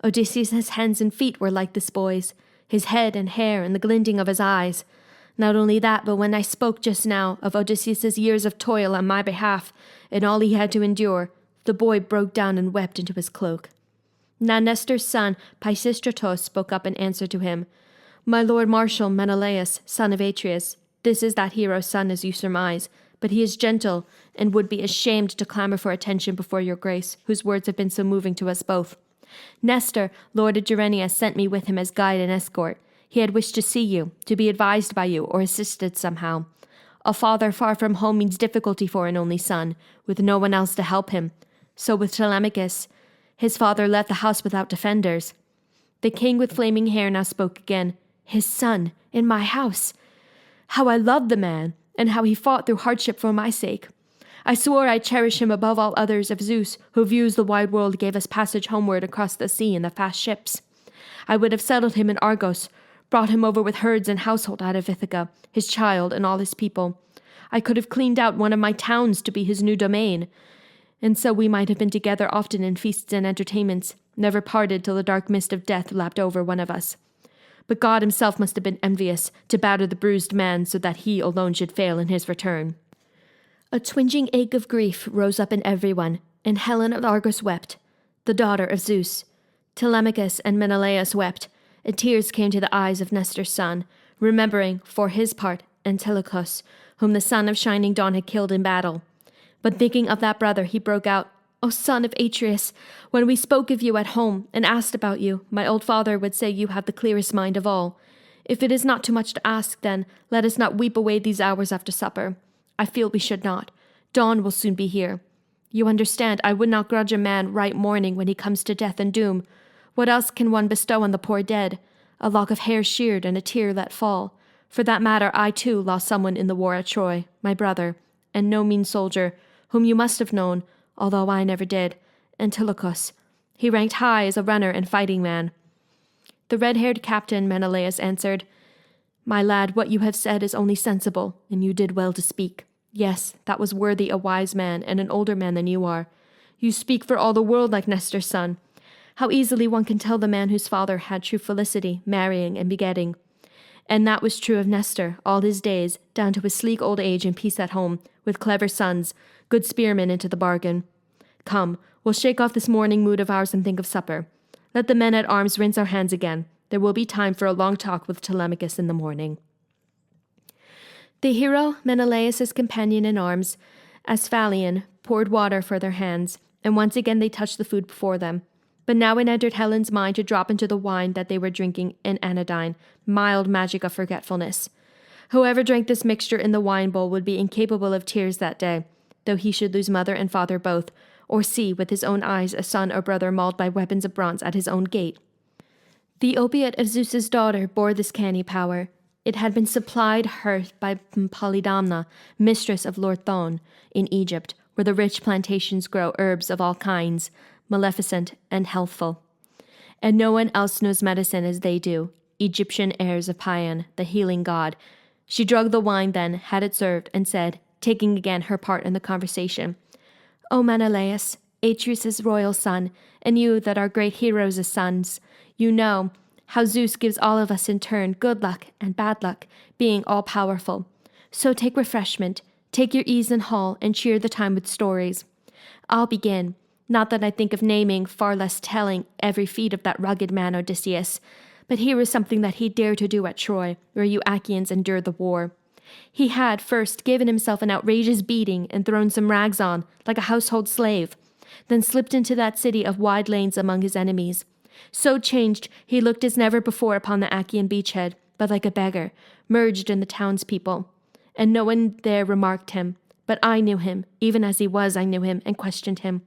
Odysseus' hands and feet were like this boy's, his head and hair and the glinting of his eyes. Not only that, but when I spoke just now of Odysseus' years of toil on my behalf and all he had to endure, the boy broke down and wept into his cloak." Now Nestor's son Pisistratos spoke up in answer to him, "My lord Marshal Menelaus, son of Atreus, this is that hero's son as you surmise, but he is gentle and would be ashamed to clamor for attention before your grace, whose words have been so moving to us both. Nestor, lord of Gerenia, sent me with him as guide and escort. He had wished to see you, to be advised by you, or assisted somehow. A father far from home means difficulty for an only son, with no one else to help him. So with Telemachus, his father left the house without defenders. The king with flaming hair now spoke again. His son, in my house. How I loved the man, and how he fought through hardship for my sake. I swore I'd cherish him above all others of Zeus, who views the wide world gave us passage homeward across the sea in the fast ships. I would have settled him in Argos, brought him over with herds and household out of Ithaca, his child and all his people. I could have cleaned out one of my towns to be his new domain, and so we might have been together often in feasts and entertainments, never parted till the dark mist of death lapped over one of us. But God himself must have been envious to batter the bruised man so that he alone should fail in his return. A twinging ache of grief rose up in everyone, and Helen of Argos wept, the daughter of Zeus. Telemachus and Menelaus wept, and tears came to the eyes of Nestor's son, remembering, for his part, Antilochus, whom the son of shining dawn had killed in battle. But thinking of that brother, he broke out, O son of Atreus, when we spoke of you at home and asked about you, my old father would say you have the clearest mind of all. If it is not too much to ask, then let us not weep away these hours after supper. I feel we should not. Dawn will soon be here. You understand, I would not grudge a man right mourning when he comes to death and doom. What else can one bestow on the poor dead? A lock of hair sheared and a tear let fall. For that matter, I too lost someone in the war at Troy, my brother, and no mean soldier, whom you must have known, although I never did, Antilochus. He ranked high as a runner and fighting man. The red-haired captain Menelaus answered, My lad, what you have said is only sensible, and you did well to speak. Yes, that was worthy a wise man and an older man than you are. You speak for all the world like Nestor's son. How easily one can tell the man whose father had true felicity, marrying and begetting. And that was true of Nestor, all his days, down to his sleek old age in peace at home, with clever sons, good spearmen into the bargain. Come, we'll shake off this morning mood of ours and think of supper. Let the men at arms rinse our hands again. There will be time for a long talk with Telemachus in the morning. The hero, Menelaus' companion in arms, Asphalion, poured water for their hands, and once again they touched the food before them. But now it entered Helen's mind to drop into the wine that they were drinking an anodyne, mild magic of forgetfulness. Whoever drank this mixture in the wine bowl would be incapable of tears that day, though he should lose mother and father both, or see with his own eyes a son or brother mauled by weapons of bronze at his own gate. The opiate of Zeus's daughter bore this canny power. It had been supplied her by Polydamna, mistress of Lord Thon, in Egypt, where the rich plantations grow herbs of all kinds, maleficent and healthful. And no one else knows medicine as they do, Egyptian heirs of Paeon, the healing god. She drugged the wine then, had it served, and said, taking again her part in the conversation, O Menelaus, Atreus' royal son, and you that are great heroes' sons, you know how Zeus gives all of us in turn good luck and bad luck, being all-powerful. So take refreshment, take your ease in hall, and cheer the time with stories. I'll begin, not that I think of naming, far less telling, every feat of that rugged man Odysseus, but here is something that he dared to do at Troy, where you Achaeans endured the war. He had, first, given himself an outrageous beating and thrown some rags on, like a household slave, then slipped into that city of wide lanes among his enemies. So changed, he looked as never before upon the Achaean beachhead, but like a beggar, merged in the townspeople. And no one there remarked him, but I knew him, even as he was I knew him, and questioned him.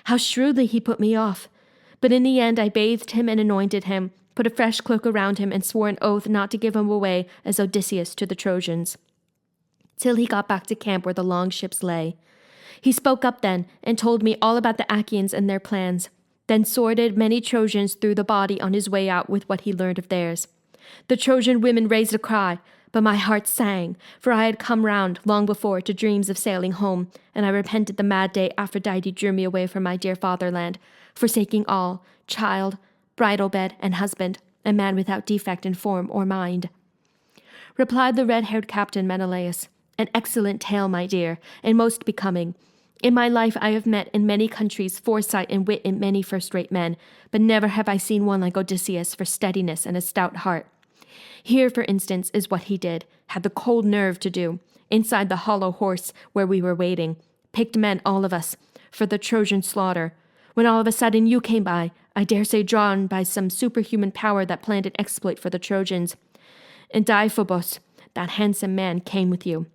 How shrewdly he put me off! But in the end I bathed him and anointed him, put a fresh cloak around him, and swore an oath not to give him away as Odysseus to the Trojans, till he got back to camp where the long ships lay. He spoke up then, and told me all about the Achaeans and their plans, then sworded many Trojans through the body on his way out with what he learned of theirs. The Trojan women raised a cry, but my heart sang, for I had come round, long before, to dreams of sailing home, and I repented the mad day Aphrodite drew me away from my dear fatherland, forsaking all, child, bridal bed, and husband, a man without defect in form or mind. Replied the red-haired captain Menelaus, An excellent tale, my dear, and most becoming. In my life I have met in many countries foresight and wit in many first-rate men, but never have I seen one like Odysseus for steadiness and a stout heart. Here, for instance, is what he did, had the cold nerve to do, inside the hollow horse where we were waiting, picked men all of us, for the Trojan slaughter, when all of a sudden you came by, I dare say drawn by some superhuman power that planned an exploit for the Trojans. And Deiphobos, that handsome man, came with you.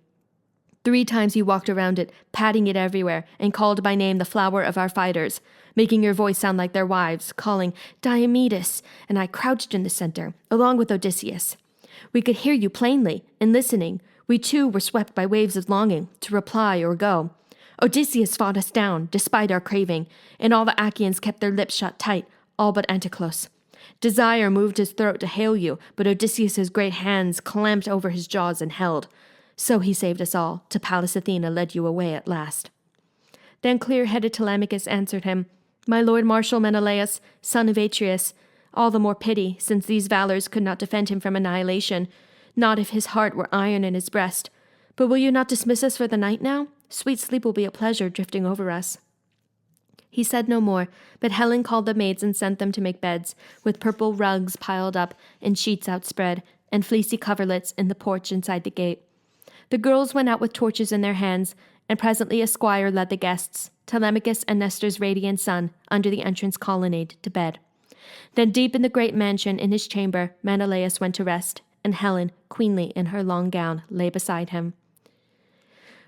3 times he walked around it, patting it everywhere, and called by name the flower of our fighters, making your voice sound like their wives, calling, Diomedes, and I crouched in the center, along with Odysseus. We could hear you plainly, and listening, we too were swept by waves of longing to reply or go. Odysseus fought us down, despite our craving, and all the Achaeans kept their lips shut tight, all but Anticlus. Desire moved his throat to hail you, but Odysseus's great hands clamped over his jaws and held. So he saved us all, to Pallas Athena led you away at last. Then clear-headed Telemachus answered him, My lord Marshal Menelaus, son of Atreus, all the more pity, since these valors could not defend him from annihilation, not if his heart were iron in his breast. But will you not dismiss us for the night now? Sweet sleep will be a pleasure drifting over us. He said no more, but Helen called the maids and sent them to make beds, with purple rugs piled up and sheets outspread, and fleecy coverlets in the porch inside the gate. The girls went out with torches in their hands, and presently a squire led the guests, Telemachus and Nestor's radiant son, under the entrance colonnade to bed. Then deep in the great mansion in his chamber, Menelaus went to rest, and Helen, queenly in her long gown, lay beside him.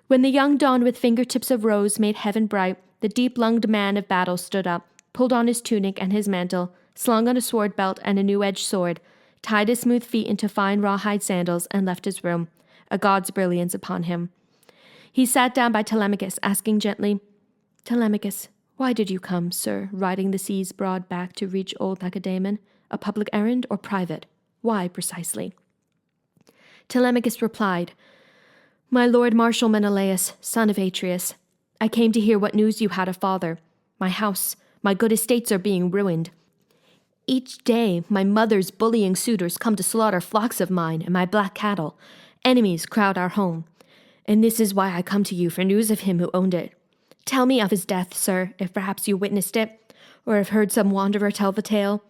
When the young dawn with fingertips of rose made heaven bright, the deep-lunged man of battle stood up, pulled on his tunic and his mantle, slung on a sword belt and a new-edged sword, tied his smooth feet into fine rawhide sandals, and left his room, a god's brilliance upon him. He sat down by Telemachus, asking gently, Telemachus, why did you come, sir, riding the sea's broad back to reach old Lacedaemon? A public errand or private? Why, precisely? Telemachus replied, My lord Marshal Menelaus, son of Atreus, I came to hear what news you had of father. My house, my good estates are being ruined. Each day my mother's bullying suitors come to slaughter flocks of mine and my black cattle. Enemies crowd our home. And this is why I come to you for news of him who owned it. Tell me of his death, sir, if perhaps you witnessed it, or have heard some wanderer tell the tale.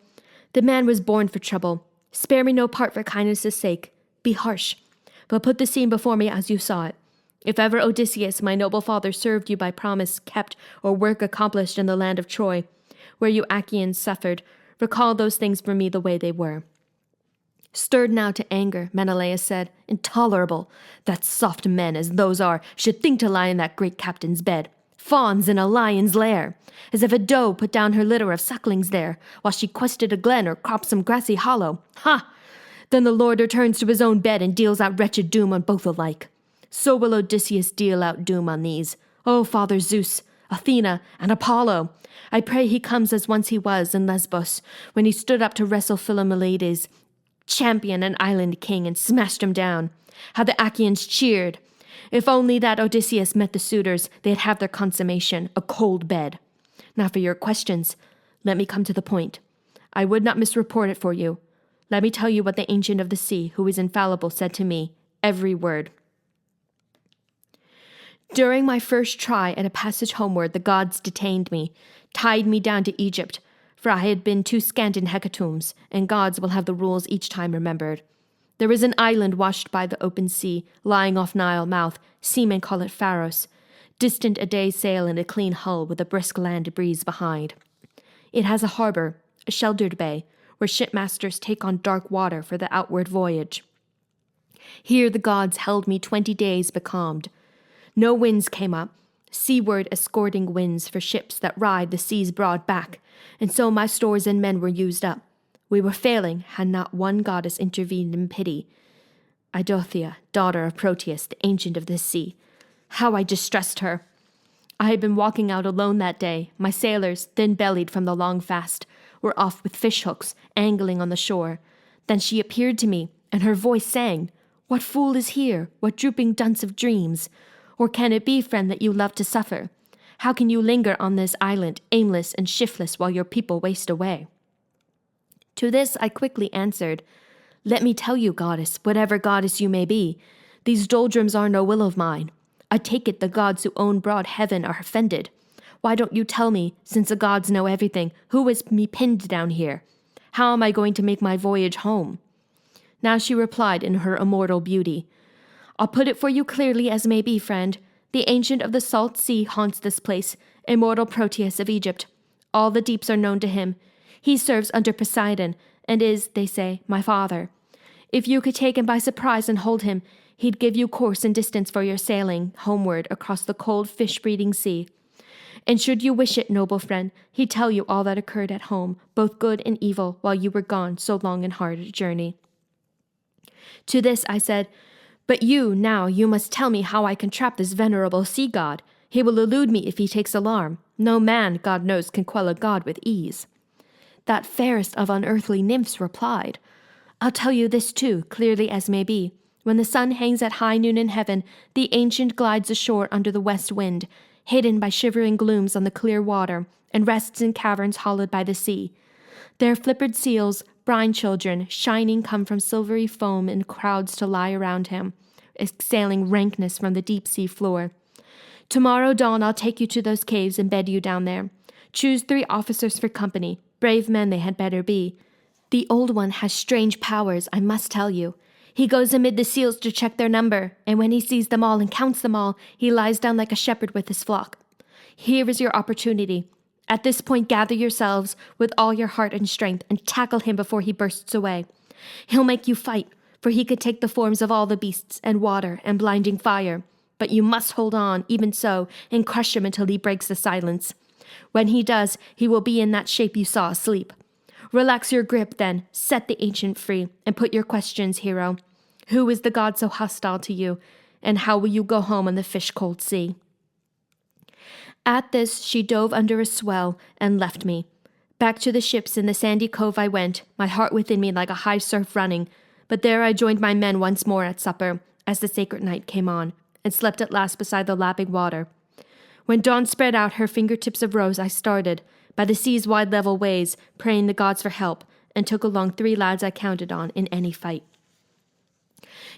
The man was born for trouble. Spare me no part for kindness' sake. Be harsh, but put the scene before me as you saw it. If ever Odysseus, my noble father, served you by promise kept or work accomplished in the land of Troy, where you Achaeans suffered, recall those things for me the way they were. Stirred now to anger, Menelaus said, Intolerable, that soft men as those are should think to lie in that great captain's bed, fawns in a lion's lair, as if a doe put down her litter of sucklings there, while she quested a glen or cropped some grassy hollow. Ha! Then the lord returns to his own bed and deals out wretched doom on both alike. So will Odysseus deal out doom on these. O Father Zeus, Athena, and Apollo, I pray he comes as once he was in Lesbos, when he stood up to wrestle Philomelides, champion and island king, and smashed him down. How the Achaeans cheered! If only that Odysseus met the suitors, they'd have their consummation, a cold bed. Now for your questions, let me come to the point. I would not misreport it for you. Let me tell you what the Ancient of the Sea, who is infallible, said to me, every word. During my first try at a passage homeward, the gods detained me, tied me down to Egypt, for I had been too scant in hecatombs, and gods will have the rules each time remembered. There is an island washed by the open sea, lying off Nile mouth, seamen call it Pharos, distant a day's sail in a clean hull with a brisk land breeze behind. It has a harbor, a sheltered bay, where shipmasters take on dark water for the outward voyage. Here the gods held me 20 days becalmed. No winds came up, seaward escorting winds for ships that ride the sea's broad back, and so my stores and men were used up. We were failing, had not one goddess intervened in pity. Idothea, daughter of Proteus, the ancient of the sea. How I distressed her! I had been walking out alone that day. My sailors, thin-bellied from the long fast, were off with fish-hooks, angling on the shore. Then she appeared to me, and her voice sang, What fool is here? What drooping dunce of dreams? Or can it be, friend, that you love to suffer? How can you linger on this island, aimless and shiftless, while your people waste away? To this I quickly answered, Let me tell you, goddess, whatever goddess you may be, these doldrums are no will of mine. I take it the gods who own broad heaven are offended. Why don't you tell me, since the gods know everything, who has me pinned down here? How am I going to make my voyage home? Now she replied in her immortal beauty, I'll put it for you clearly as may be, friend. The ancient of the salt sea haunts this place, immortal Proteus of Egypt. All the deeps are known to him. He serves under Poseidon, and is, they say, my father. If you could take him by surprise and hold him, He'd give you course and distance for your sailing homeward across the cold fish-breeding sea. And should you wish it, noble friend, he'd tell you all that occurred at home, both good and evil, while you were gone so long and hard a journey. To this I said, But you must tell me how I can trap this venerable sea god. He will elude me if he takes alarm. No man, God knows, can quell a god with ease. That fairest of unearthly nymphs replied, I'll tell you this too, clearly as may be. When the sun hangs at high noon in heaven, the ancient glides ashore under the west wind, hidden by shivering glooms on the clear water, and rests in caverns hollowed by the sea. There flippered seals, brine children, shining come from silvery foam in crowds to lie around him, exhaling rankness from the deep sea floor. Tomorrow dawn I'll take you to those caves and bed you down there. Choose 3 officers for company, brave men they had better be. The old one has strange powers, I must tell you. He goes amid the seals to check their number, and when he sees them all and counts them all, he lies down like a shepherd with his flock. Here is your opportunity. At this point gather yourselves with all your heart and strength and tackle him before he bursts away. He'll make you fight, for he could take the forms of all the beasts and water and blinding fire. But you must hold on, even so, and crush him until he breaks the silence. When he does, he will be in that shape you saw asleep. Relax your grip, then, set the ancient free, and put your questions, hero. Who is the god so hostile to you, and how will you go home on the fish-cold sea? At this, she dove under a swell and left me. Back to the ships in the sandy cove I went, my heart within me like a high surf running, but there I joined my men once more at supper, as the sacred night came on, and slept at last beside the lapping water. When dawn spread out her fingertips of rose, I started, by the sea's wide level ways, praying the gods for help, and took along 3 lads I counted on in any fight.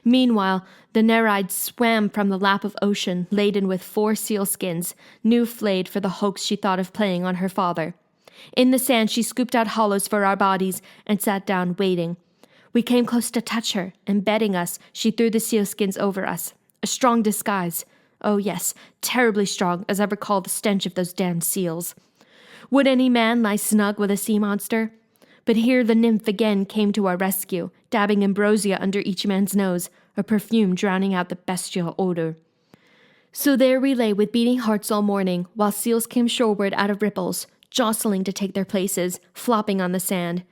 Meanwhile, the Nereid swam from the lap of ocean, laden with 4 seal skins, new flayed for the hoax she thought of playing on her father. In the sand she scooped out hollows for our bodies, and sat down, waiting. We came close to touch her, and betting us, she threw the sealskins over us. A strong disguise. Oh yes, terribly strong, as I recall the stench of those damned seals. Would any man lie snug with a sea monster? But here the nymph again came to our rescue, dabbing ambrosia under each man's nose, a perfume drowning out the bestial odor. So there we lay with beating hearts all morning, while seals came shoreward out of ripples, jostling to take their places, flopping on the sand.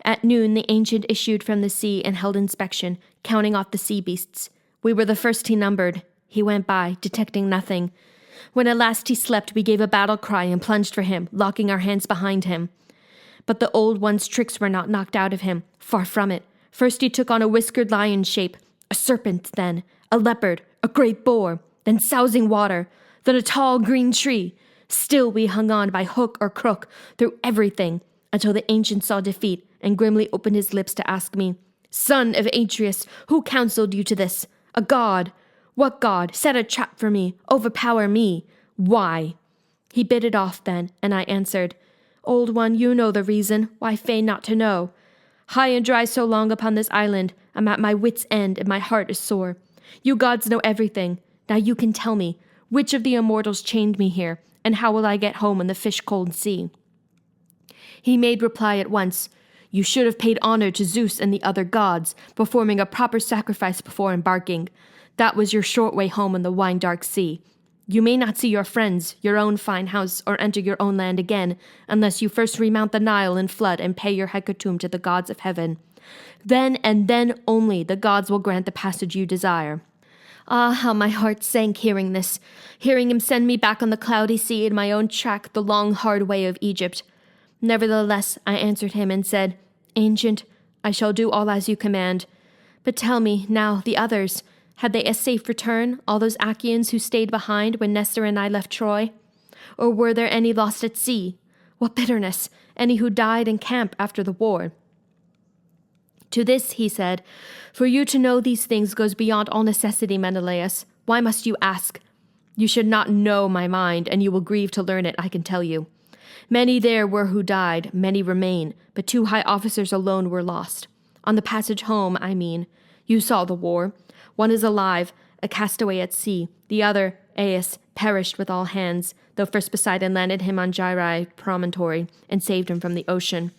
At noon the ancient issued from the sea and held inspection, counting off the sea beasts. We were the first he numbered. He went by, detecting nothing. When at last he slept, we gave a battle cry and plunged for him, locking our hands behind him. But the old one's tricks were not knocked out of him. Far from it. First he took on a whiskered lion shape, a serpent then, a leopard, a great boar, then sousing water, then a tall green tree. Still we hung on by hook or crook through everything, until the ancient saw defeat and grimly opened his lips to ask me, Son of Atreus, who counseled you to this? A god. What god? Set a trap for me. Overpower me. Why? He bit it off then, and I answered, Old one, you know the reason. Why feign not to know? High and dry so long upon this island, I'm at my wit's end, and my heart is sore. You gods know everything. Now you can tell me, which of the immortals chained me here, and how will I get home on the fish-cold sea? He made reply at once, You should have paid honor to Zeus and the other gods, performing a proper sacrifice before embarking. That was your short way home on the wine-dark sea. You may not see your friends, your own fine house, or enter your own land again, unless you first remount the Nile in flood and pay your hecatomb to the gods of heaven. Then and then only the gods will grant the passage you desire. Ah, how my heart sank hearing this, hearing him send me back on the cloudy sea in my own track the long hard way of Egypt. Nevertheless, I answered him and said, Ancient, I shall do all as you command. But tell me, now, the others, had they a safe return, all those Achaeans who stayed behind when Nestor and I left Troy? Or were there any lost at sea? What bitterness! Any who died in camp after the war? To this he said, For you to know these things goes beyond all necessity, Menelaus. Why must you ask? You should not know my mind, and you will grieve to learn it, I can tell you. Many there were who died, many remain, but 2 high officers alone were lost. On the passage home, I mean. You saw the war. One is alive, a castaway at sea. The other, Aias, perished with all hands, though first Poseidon landed him on Gyrae promontory and saved him from the ocean.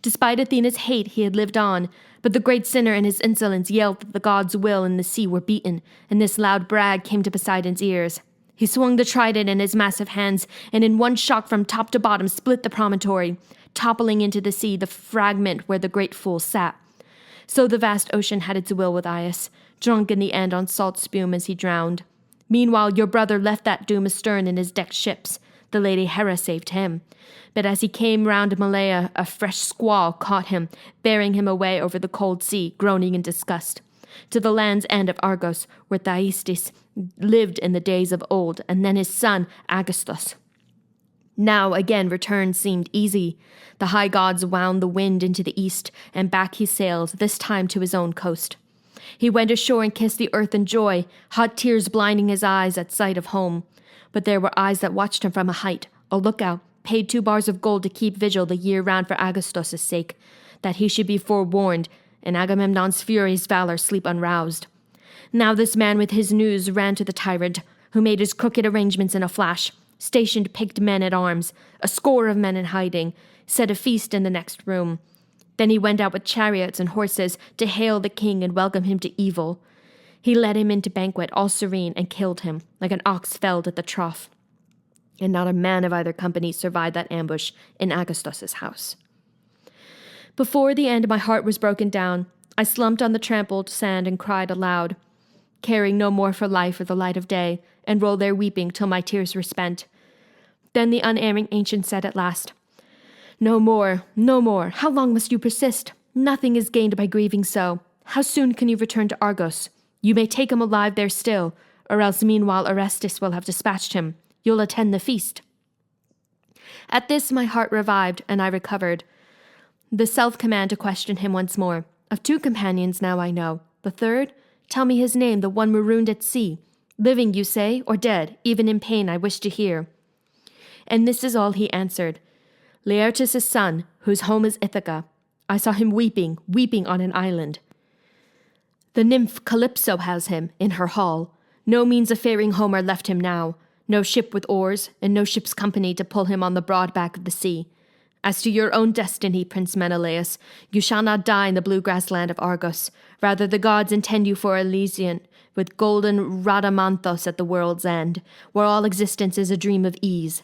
Despite Athena's hate, he had lived on, but the great sinner in his insolence yelled that the gods' will and the sea were beaten, and this loud brag came to Poseidon's ears. He swung the trident in his massive hands, and in one shock from top to bottom split the promontory, toppling into the sea the fragment where the great fool sat. So the vast ocean had its will with Aias, drunk in the end on salt spume as he drowned. Meanwhile, your brother left that doom astern in his decked ships. The lady Hera saved him. But as he came round Malea, a fresh squall caught him, bearing him away over the cold sea, groaning in disgust, to the land's end of Argos, where Thyestes lived in the days of old, and then his son, Agasthos. Now again return seemed easy. The high gods wound the wind into the east, and back he sailed, this time to his own coast. He went ashore and kissed the earth in joy, hot tears blinding his eyes at sight of home. But there were eyes that watched him from a height, a lookout, paid 2 bars of gold to keep vigil the year round for Agasthos' sake, that he should be forewarned, and Agamemnon's furious valor sleep unroused. Now this man with his news ran to the tyrant, who made his crooked arrangements in a flash, stationed picked men at arms, a score of men in hiding, set a feast in the next room. Then he went out with chariots and horses to hail the king and welcome him to evil. He led him into banquet, all serene, and killed him, like an ox felled at the trough. And not a man of either company survived that ambush in Agasthos' house. Before the end, my heart was broken down. I slumped on the trampled sand and cried aloud, caring no more for life or the light of day, and rolled there weeping till my tears were spent. Then the unerring ancient said at last, No more, no more. How long must you persist? Nothing is gained by grieving so. How soon can you return to Argos? You may take him alive there still, or else meanwhile Orestes will have dispatched him. You'll attend the feast. At this my heart revived, and I recovered the self-command to question him once more. Of 2 companions now I know. The third? Tell me his name, the one marooned at sea. Living, you say, or dead? Even in pain I wish to hear. And this is all he answered. Laertes' son, whose home is Ithaca. I saw him weeping on an island. The nymph Calypso has him, in her hall. No means of faring home are left him now. No ship with oars, and no ship's company to pull him on the broad back of the sea. As to your own destiny, Prince Menelaus, you shall not die in the blue grass land of Argos. Rather the gods intend you for Elysian, with golden Rhadamanthus at the world's end, where all existence is a dream of ease.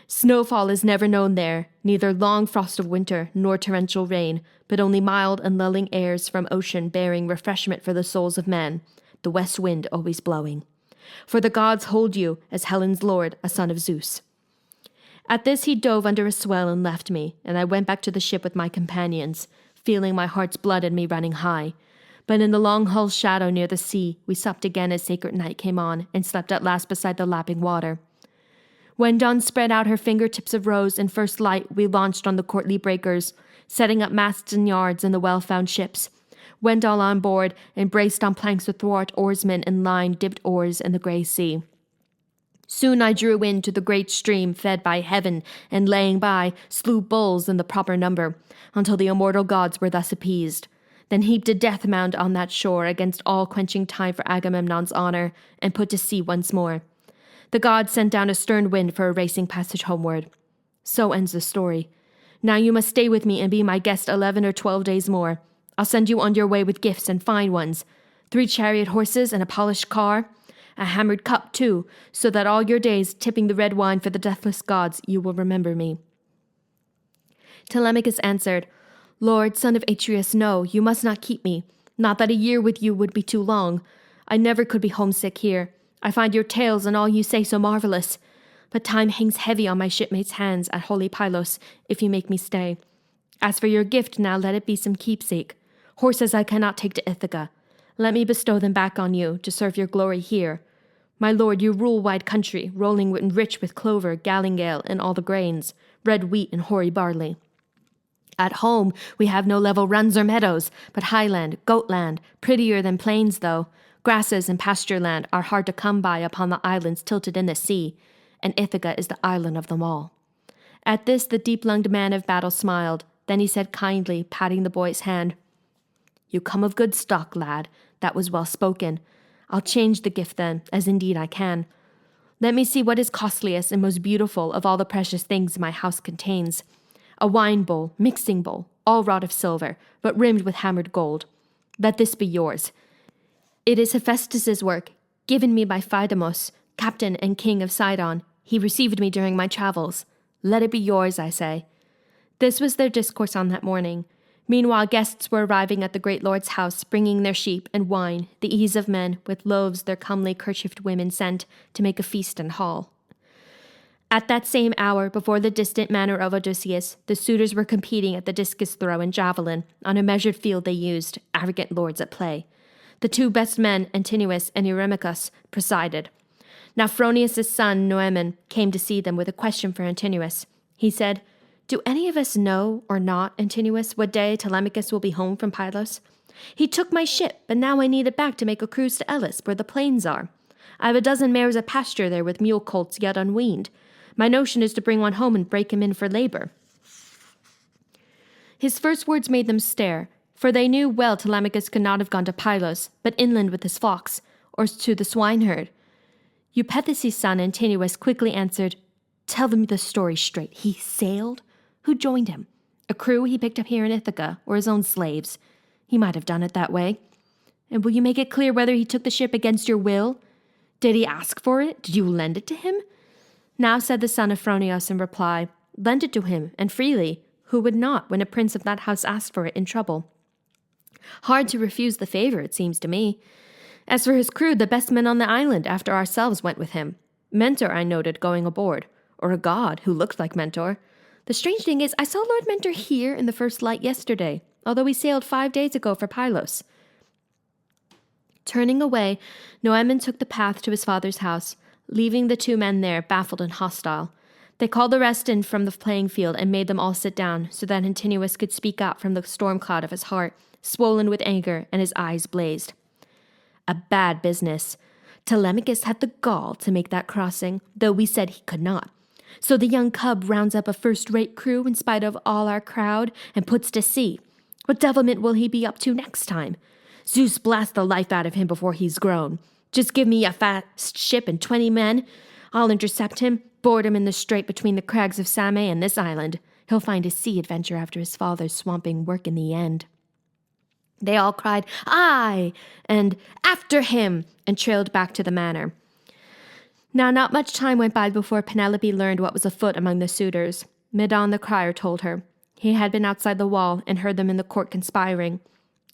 Snowfall is never known there, neither long frost of winter, nor torrential rain, but only mild and lulling airs from ocean bearing refreshment for the souls of men, the west wind always blowing. For the gods hold you, as Helen's lord, a son of Zeus. At this he dove under a swell and left me, and I went back to the ship with my companions, feeling my heart's blood in me running high. But in the long hull's shadow near the sea, we supped again as sacred night came on, and slept at last beside the lapping water. When dawn spread out her fingertips of rose in first light, we launched on the courtly breakers, setting up masts and yards in the well-found ships, went all on board, and braced on planks athwart oarsmen and lined dipped oars in the grey sea. Soon I drew in to the great stream fed by heaven, and laying by, slew bulls in the proper number, until the immortal gods were thus appeased. Then heaped a death mound on that shore against all quenching time for Agamemnon's honor, and put to sea once more. The gods sent down a stern wind for a racing passage homeward. So ends the story. Now you must stay with me and be my guest 11 or 12 days more. I'll send you on your way with gifts and fine ones, 3 chariot horses and a polished car, a hammered cup too, so that all your days, tipping the red wine for the deathless gods, you will remember me. Telemachus answered, Lord, son of Atreus, no, you must not keep me. Not that a year with you would be too long. I never could be homesick here. I find your tales and all you say so marvelous. But time hangs heavy on my shipmates' hands at holy Pylos, if you make me stay. As for your gift now, let it be some keepsake. Horses I cannot take to Ithaca. Let me bestow them back on you, to serve your glory here. My lord, you rule wide country, rolling and rich with clover, galingale, and all the grains, red wheat and hoary barley. At home we have no level runs or meadows, but highland, goatland, prettier than plains though. Grasses and pasture land are hard to come by upon the islands tilted in the sea, and Ithaca is the island of them all. At this the deep-lunged man of battle smiled. Then he said kindly, patting the boy's hand, You come of good stock, lad. That was well spoken. I'll change the gift then, as indeed I can. Let me see what is costliest and most beautiful of all the precious things my house contains. a wine bowl, mixing bowl, all wrought of silver, but rimmed with hammered gold. Let this be yours. It is Hephaestus's work, given me by Phaidamos, captain and king of Sidon. He received me during my travels. Let it be yours, I say." This was their discourse on that morning. Meanwhile, guests were arriving at the great lord's house, bringing their sheep and wine, the ease of men, with loaves their comely kerchiefed women sent to make a feast and hall. At that same hour, before the distant manor of Odysseus, the suitors were competing at the discus throw and javelin. On a measured field they used, arrogant lords at play. The two best men, Antinous and Eurymachus, presided. Now Phronius' son, Noemon, came to see them with a question for Antinous. He said, "Do any of us know, or not, Antinous, what day Telemachus will be home from Pylos? He took my ship, but now I need it back to make a cruise to Elis, where the plains are. I have a dozen mares at pasture there with mule colts yet unweaned. My notion is to bring one home and break him in for labor." His first words made them stare, for they knew well Telemachus could not have gone to Pylos, but inland with his flocks, or to the swineherd. Eupeithes' son Antinous quickly answered, "Tell them the story straight. He sailed? Who joined him? A crew he picked up here in Ithaca, or his own slaves? He might have done it that way. And will you make it clear whether he took the ship against your will? Did he ask for it? Did you lend it to him?" Now said the son of Phronios in reply, "Lend it to him, and freely. Who would not, when a prince of that house asked for it in trouble? Hard to refuse the favor, it seems to me. As for his crew, the best men on the island after ourselves went with him. Mentor I noted going aboard, or a god who looked like Mentor. The strange thing is, I saw Lord Mentor here in the first light yesterday, although he sailed 5 days ago for Pylos." Turning away, Noemon took the path to his father's house, leaving the two men there, baffled and hostile. They called the rest in from the playing field and made them all sit down, so that Antinous could speak out from the storm cloud of his heart, swollen with anger, and his eyes blazed. "A bad business. Telemachus had the gall to make that crossing, though we said he could not. So the young cub rounds up a first-rate crew in spite of all our crowd and puts to sea. What devilment will he be up to next time? Zeus blast the life out of him before he's grown. Just give me a fast ship and 20 men. I'll intercept him, board him in the strait between the crags of Same and this island. He'll find his sea adventure after his father's swamping work in the end." They all cried, "Aye!" and "After him!" and trailed back to the manor. Now not much time went by before Penelope learned what was afoot among the suitors. Medon the crier told her. He had been outside the wall and heard them in the court conspiring.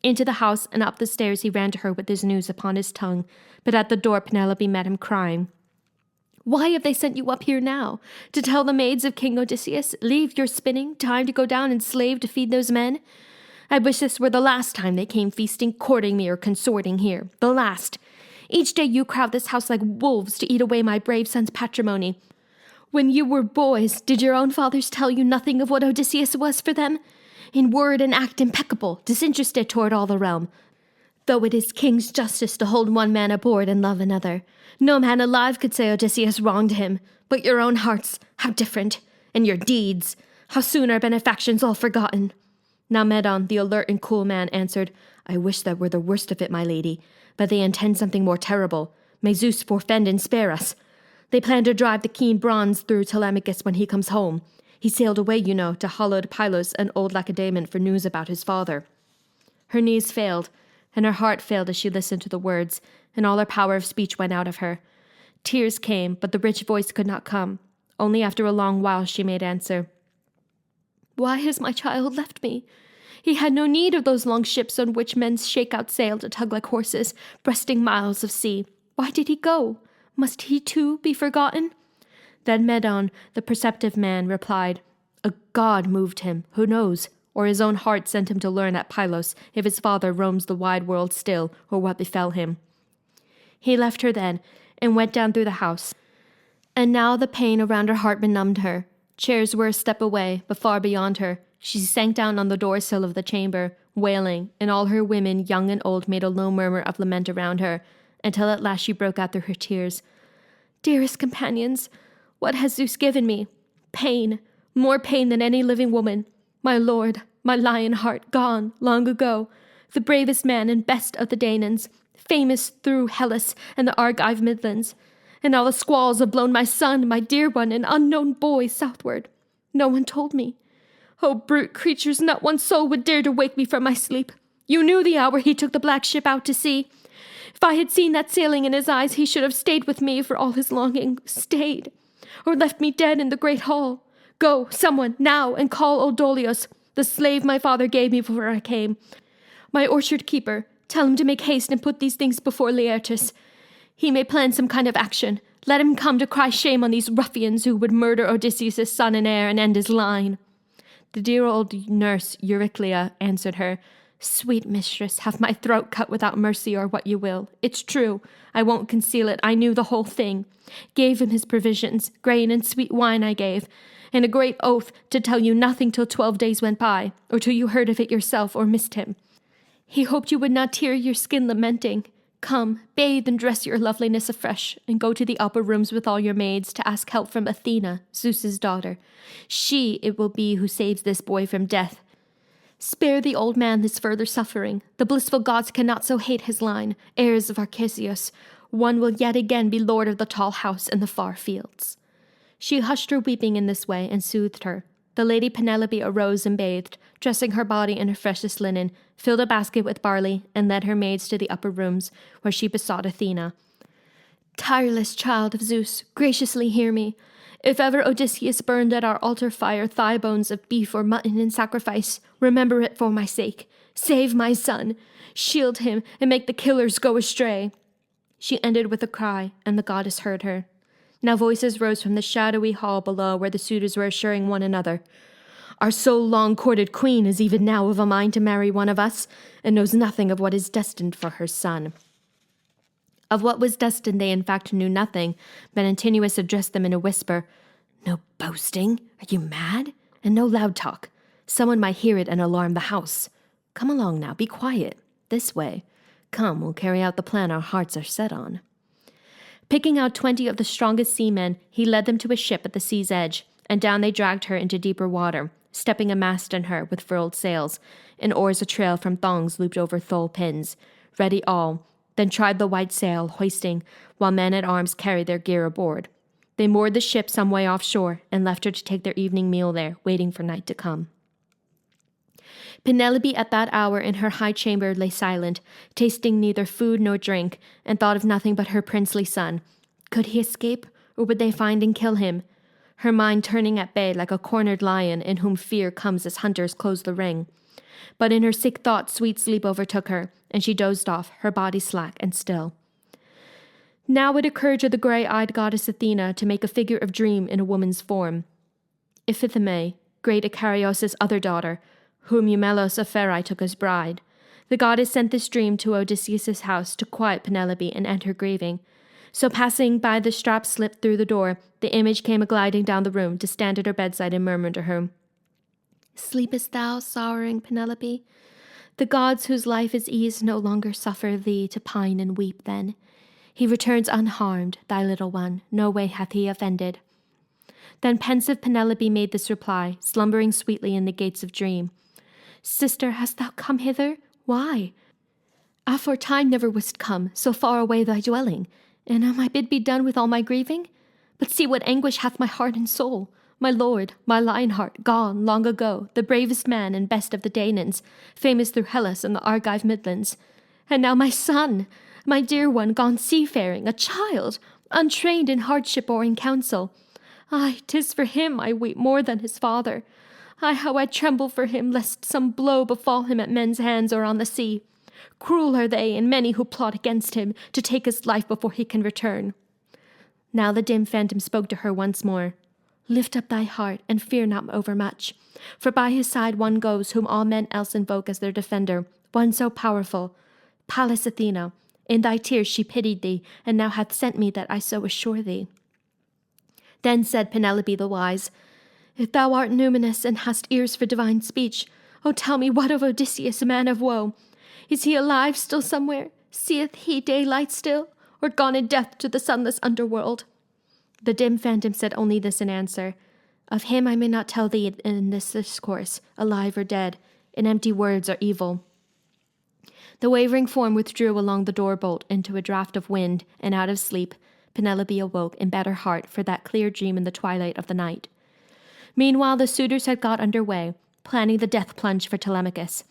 Into the house and up the stairs he ran to her with his news upon his tongue, but at the door Penelope met him, crying, "Why have they sent you up here now? To tell the maids of King Odysseus, leave your spinning, time to go down and slave to feed those men? I wish this were the last time they came feasting, courting me, or consorting here. The last. Each day you crowd this house like wolves to eat away my brave son's patrimony. When you were boys, did your own fathers tell you nothing of what Odysseus was for them? In word and act impeccable, disinterested toward all the realm. Though it is king's justice to hold one man aboard and love another. No man alive could say Odysseus wronged him. But your own hearts, how different. And your deeds, how soon are benefactions all forgotten." Now Medon, the alert and cool man, answered, "I wish that were the worst of it, my lady. But they intend something more terrible. May Zeus forfend and spare us. They plan to drive the keen bronze through Telemachus when he comes home. He sailed away, you know, to hallowed Pylos and old Lacedaemon for news about his father." Her knees failed, and her heart failed as she listened to the words, and all her power of speech went out of her. Tears came, but the rich voice could not come. Only after a long while she made answer. "Why has my child left me? He had no need of those long ships on which men shake out sail to tug like horses, breasting miles of sea. Why did he go? Must he too be forgotten?" Then Medon, the perceptive man, replied, "A god moved him, who knows? Or his own heart sent him to learn at Pylos if his father roams the wide world still, or what befell him." He left her then, and went down through the house. And now the pain around her heart benumbed her. Chairs were a step away, but far beyond her. She sank down on the door-sill of the chamber, wailing, and all her women, young and old, made a low murmur of lament around her, until at last she broke out through her tears. "Dearest companions, what has Zeus given me? Pain, more pain than any living woman. My lord, my lion heart, gone, long ago, the bravest man and best of the Danaans, famous through Hellas and the Argive midlands. And all the squalls have blown my son, my dear one, an unknown boy, southward. No one told me. Oh, brute creatures, not one soul would dare to wake me from my sleep. You knew the hour he took the black ship out to sea. If I had seen that sailing in his eyes, he should have stayed with me for all his longing. Stayed. Or left me dead in the great hall. Go, someone, now, and call old Dolios, the slave my father gave me before I came. My orchard keeper. Tell him to make haste and put these things before Laertes. He may plan some kind of action. Let him come to cry shame on these ruffians who would murder Odysseus' son and heir and end his line. The dear old nurse Euryclea answered her, Sweet mistress, have my throat cut without mercy or what you will. It's true. I won't conceal it. I knew the whole thing. Gave him his provisions, grain and sweet wine I gave, and a great oath to tell you nothing till 12 days went by, or till you heard of it yourself or missed him. He hoped you would not tear your skin lamenting. Come, bathe and dress your loveliness afresh, and go to the upper rooms with all your maids to ask help from Athena, Zeus's daughter. She it will be who saves this boy from death. Spare the old man this further suffering. The blissful gods cannot so hate his line, heirs of Arcesius. One will yet again be lord of the tall house and the far fields. She hushed her weeping in this way and soothed her. The lady Penelope arose and bathed, dressing her body in her freshest linen, filled a basket with barley, and led her maids to the upper rooms, where she besought Athena. Tireless child of Zeus, graciously hear me. If ever Odysseus burned at our altar fire thigh bones of beef or mutton in sacrifice, remember it for my sake. Save my son. Shield him and make the killers go astray. She ended with a cry, and the goddess heard her. Now voices rose from the shadowy hall below where the suitors were assuring one another. Our so long-courted queen is even now of a mind to marry one of us, and knows nothing of what is destined for her son. Of what was destined they in fact knew nothing, but Antinous addressed them in a whisper. No boasting? Are you mad? And no loud talk. Someone might hear it and alarm the house. Come along now, be quiet. This way. Come, we'll carry out the plan our hearts are set on. Picking out 20 of the strongest seamen, he led them to a ship at the sea's edge, and down they dragged her into deeper water, stepping a mast in her with furled sails, and oars a-trail from thongs looped over thole pins. Ready all, then tried the white sail, hoisting, while men-at-arms carried their gear aboard. They moored the ship some way offshore, and left her to take their evening meal there, waiting for night to come. Penelope at that hour in her high chamber lay silent, tasting neither food nor drink, and thought of nothing but her princely son. Could he escape, or would they find and kill him? Her mind turning at bay like a cornered lion in whom fear comes as hunters close the ring. But in her sick thought sweet sleep overtook her, and she dozed off, her body slack and still. Now it occurred to the grey-eyed goddess Athena to make a figure of dream in a woman's form. Iphithome, great Icarios' other daughter, whom Eumelos of Pherae took as bride. The goddess sent this dream to Odysseus' house to quiet Penelope and end her grieving. So passing by the strap slipped through the door, the image came a-gliding down the room to stand at her bedside and murmur to her, Sleepest thou, sorrowing Penelope? The gods whose life is ease no longer suffer thee to pine and weep then. He returns unharmed, thy little one, no way hath he offended. Then pensive Penelope made this reply, slumbering sweetly in the gates of dream. Sister, hast thou come hither? Why? Aforetime never wast come, so far away thy dwelling, and am I bid be done with all my grieving? But see what anguish hath my heart and soul. My lord, my lion-heart, gone long ago, the bravest man and best of the Danaans, famous through Hellas and the Argive midlands. And now my son, my dear one, gone seafaring, a child, untrained in hardship or in counsel. Ay, 'tis for him I weep more than his father. Ay, how I tremble for him, lest some blow befall him at men's hands or on the sea. Cruel are they, and many who plot against him, to take his life before he can return. Now the dim phantom spoke to her once more. Lift up thy heart, and fear not overmuch. For by his side one goes whom all men else invoke as their defender, one so powerful, Pallas Athena. In thy tears she pitied thee, and now hath sent me that I so assure thee. Then said Penelope the wise, If thou art numinous and hast ears for divine speech, O tell me what of Odysseus, man of woe? Is he alive still somewhere? Seeth he daylight still, or gone in death to the sunless underworld? The dim phantom said only this in answer. Of him I may not tell thee in this discourse, alive or dead. In empty words or evil. The wavering form withdrew along the door-bolt into a draught of wind, and out of sleep, Penelope awoke and bade her heart for that clear dream in the twilight of the night. Meanwhile the suitors had got under way, planning the death plunge for Telemachus.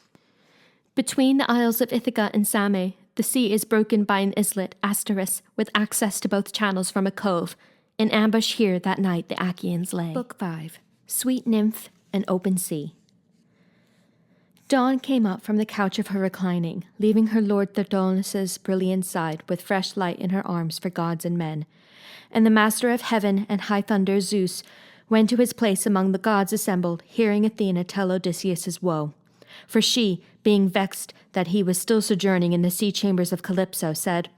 Between the isles of Ithaca and Same, the sea is broken by an islet, Asteris, with access to both channels from a cove. In ambush here that night the Achaeans lay. Book 5. Sweet Nymph and Open Sea. Dawn came up from the couch of her reclining, leaving her lord Tithonus' brilliant side with fresh light in her arms for gods and men. And the master of heaven and high thunder, Zeus, went to his place among the gods assembled, hearing Athena tell Odysseus' woe. For she, being vexed that he was still sojourning in the sea chambers of Calypso, said,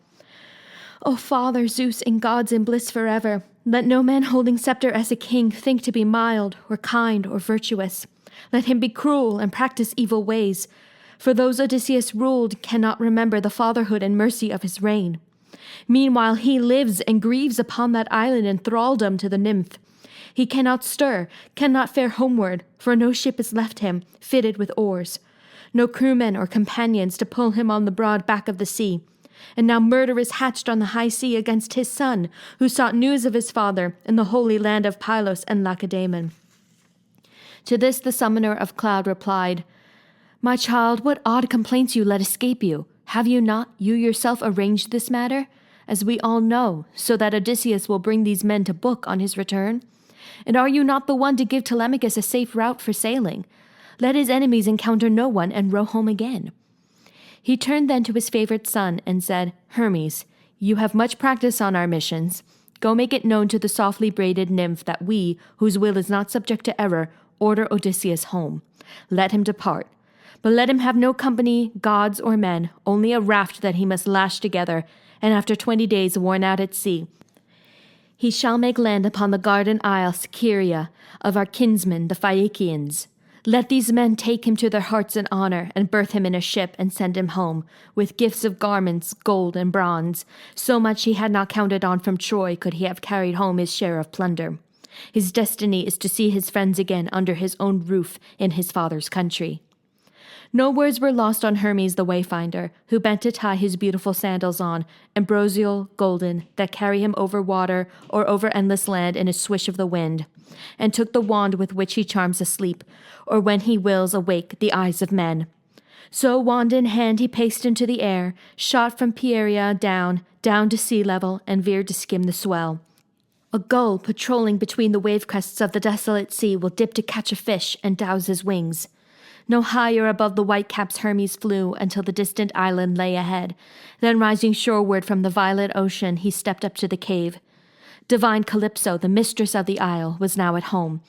O Father Zeus, in gods in bliss forever, let no man holding scepter as a king think to be mild or kind or virtuous. Let him be cruel and practice evil ways, for those Odysseus ruled cannot remember the fatherhood and mercy of his reign. Meanwhile he lives and grieves upon that island in thraldom to the nymph. He cannot stir, cannot fare homeward, for no ship is left him, fitted with oars. No crewmen or companions to pull him on the broad back of the sea. And now murder is hatched on the high sea against his son, who sought news of his father in the holy land of Pylos and Lacedaemon. To this the summoner of cloud replied, My child, what odd complaints you let escape you? Have you not, you yourself, arranged this matter, as we all know, so that Odysseus will bring these men to book on his return? And are you not the one to give Telemachus a safe route for sailing? Let his enemies encounter no one and row home again. He turned then to his favorite son and said, Hermes, you have much practice on our missions. Go make it known to the softly braided nymph that we, whose will is not subject to error, order Odysseus home. Let him depart. But let him have no company, gods or men, only a raft that he must lash together, and after 20 days worn out at sea, he shall make land upon the garden isle Syciria of our kinsmen, the Phaeacians. Let these men take him to their hearts in honor, and berth him in a ship, and send him home, with gifts of garments, gold and bronze. So much he had not counted on from Troy could he have carried home his share of plunder. His destiny is to see his friends again under his own roof in his father's country. No words were lost on Hermes the wayfinder, who bent to tie his beautiful sandals on, ambrosial, golden, that carry him over water or over endless land in a swish of the wind, and took the wand with which he charms asleep, or when he wills awake the eyes of men. So wand in hand he paced into the air, shot from Pieria down to sea level, and veered to skim the swell. A gull patrolling between the wave crests of the desolate sea will dip to catch a fish and douse his wings. No higher above the whitecaps Hermes flew until the distant island lay ahead. Then rising shoreward from the violet ocean, he stepped up to the cave. Divine Calypso, the mistress of the isle, was now at home.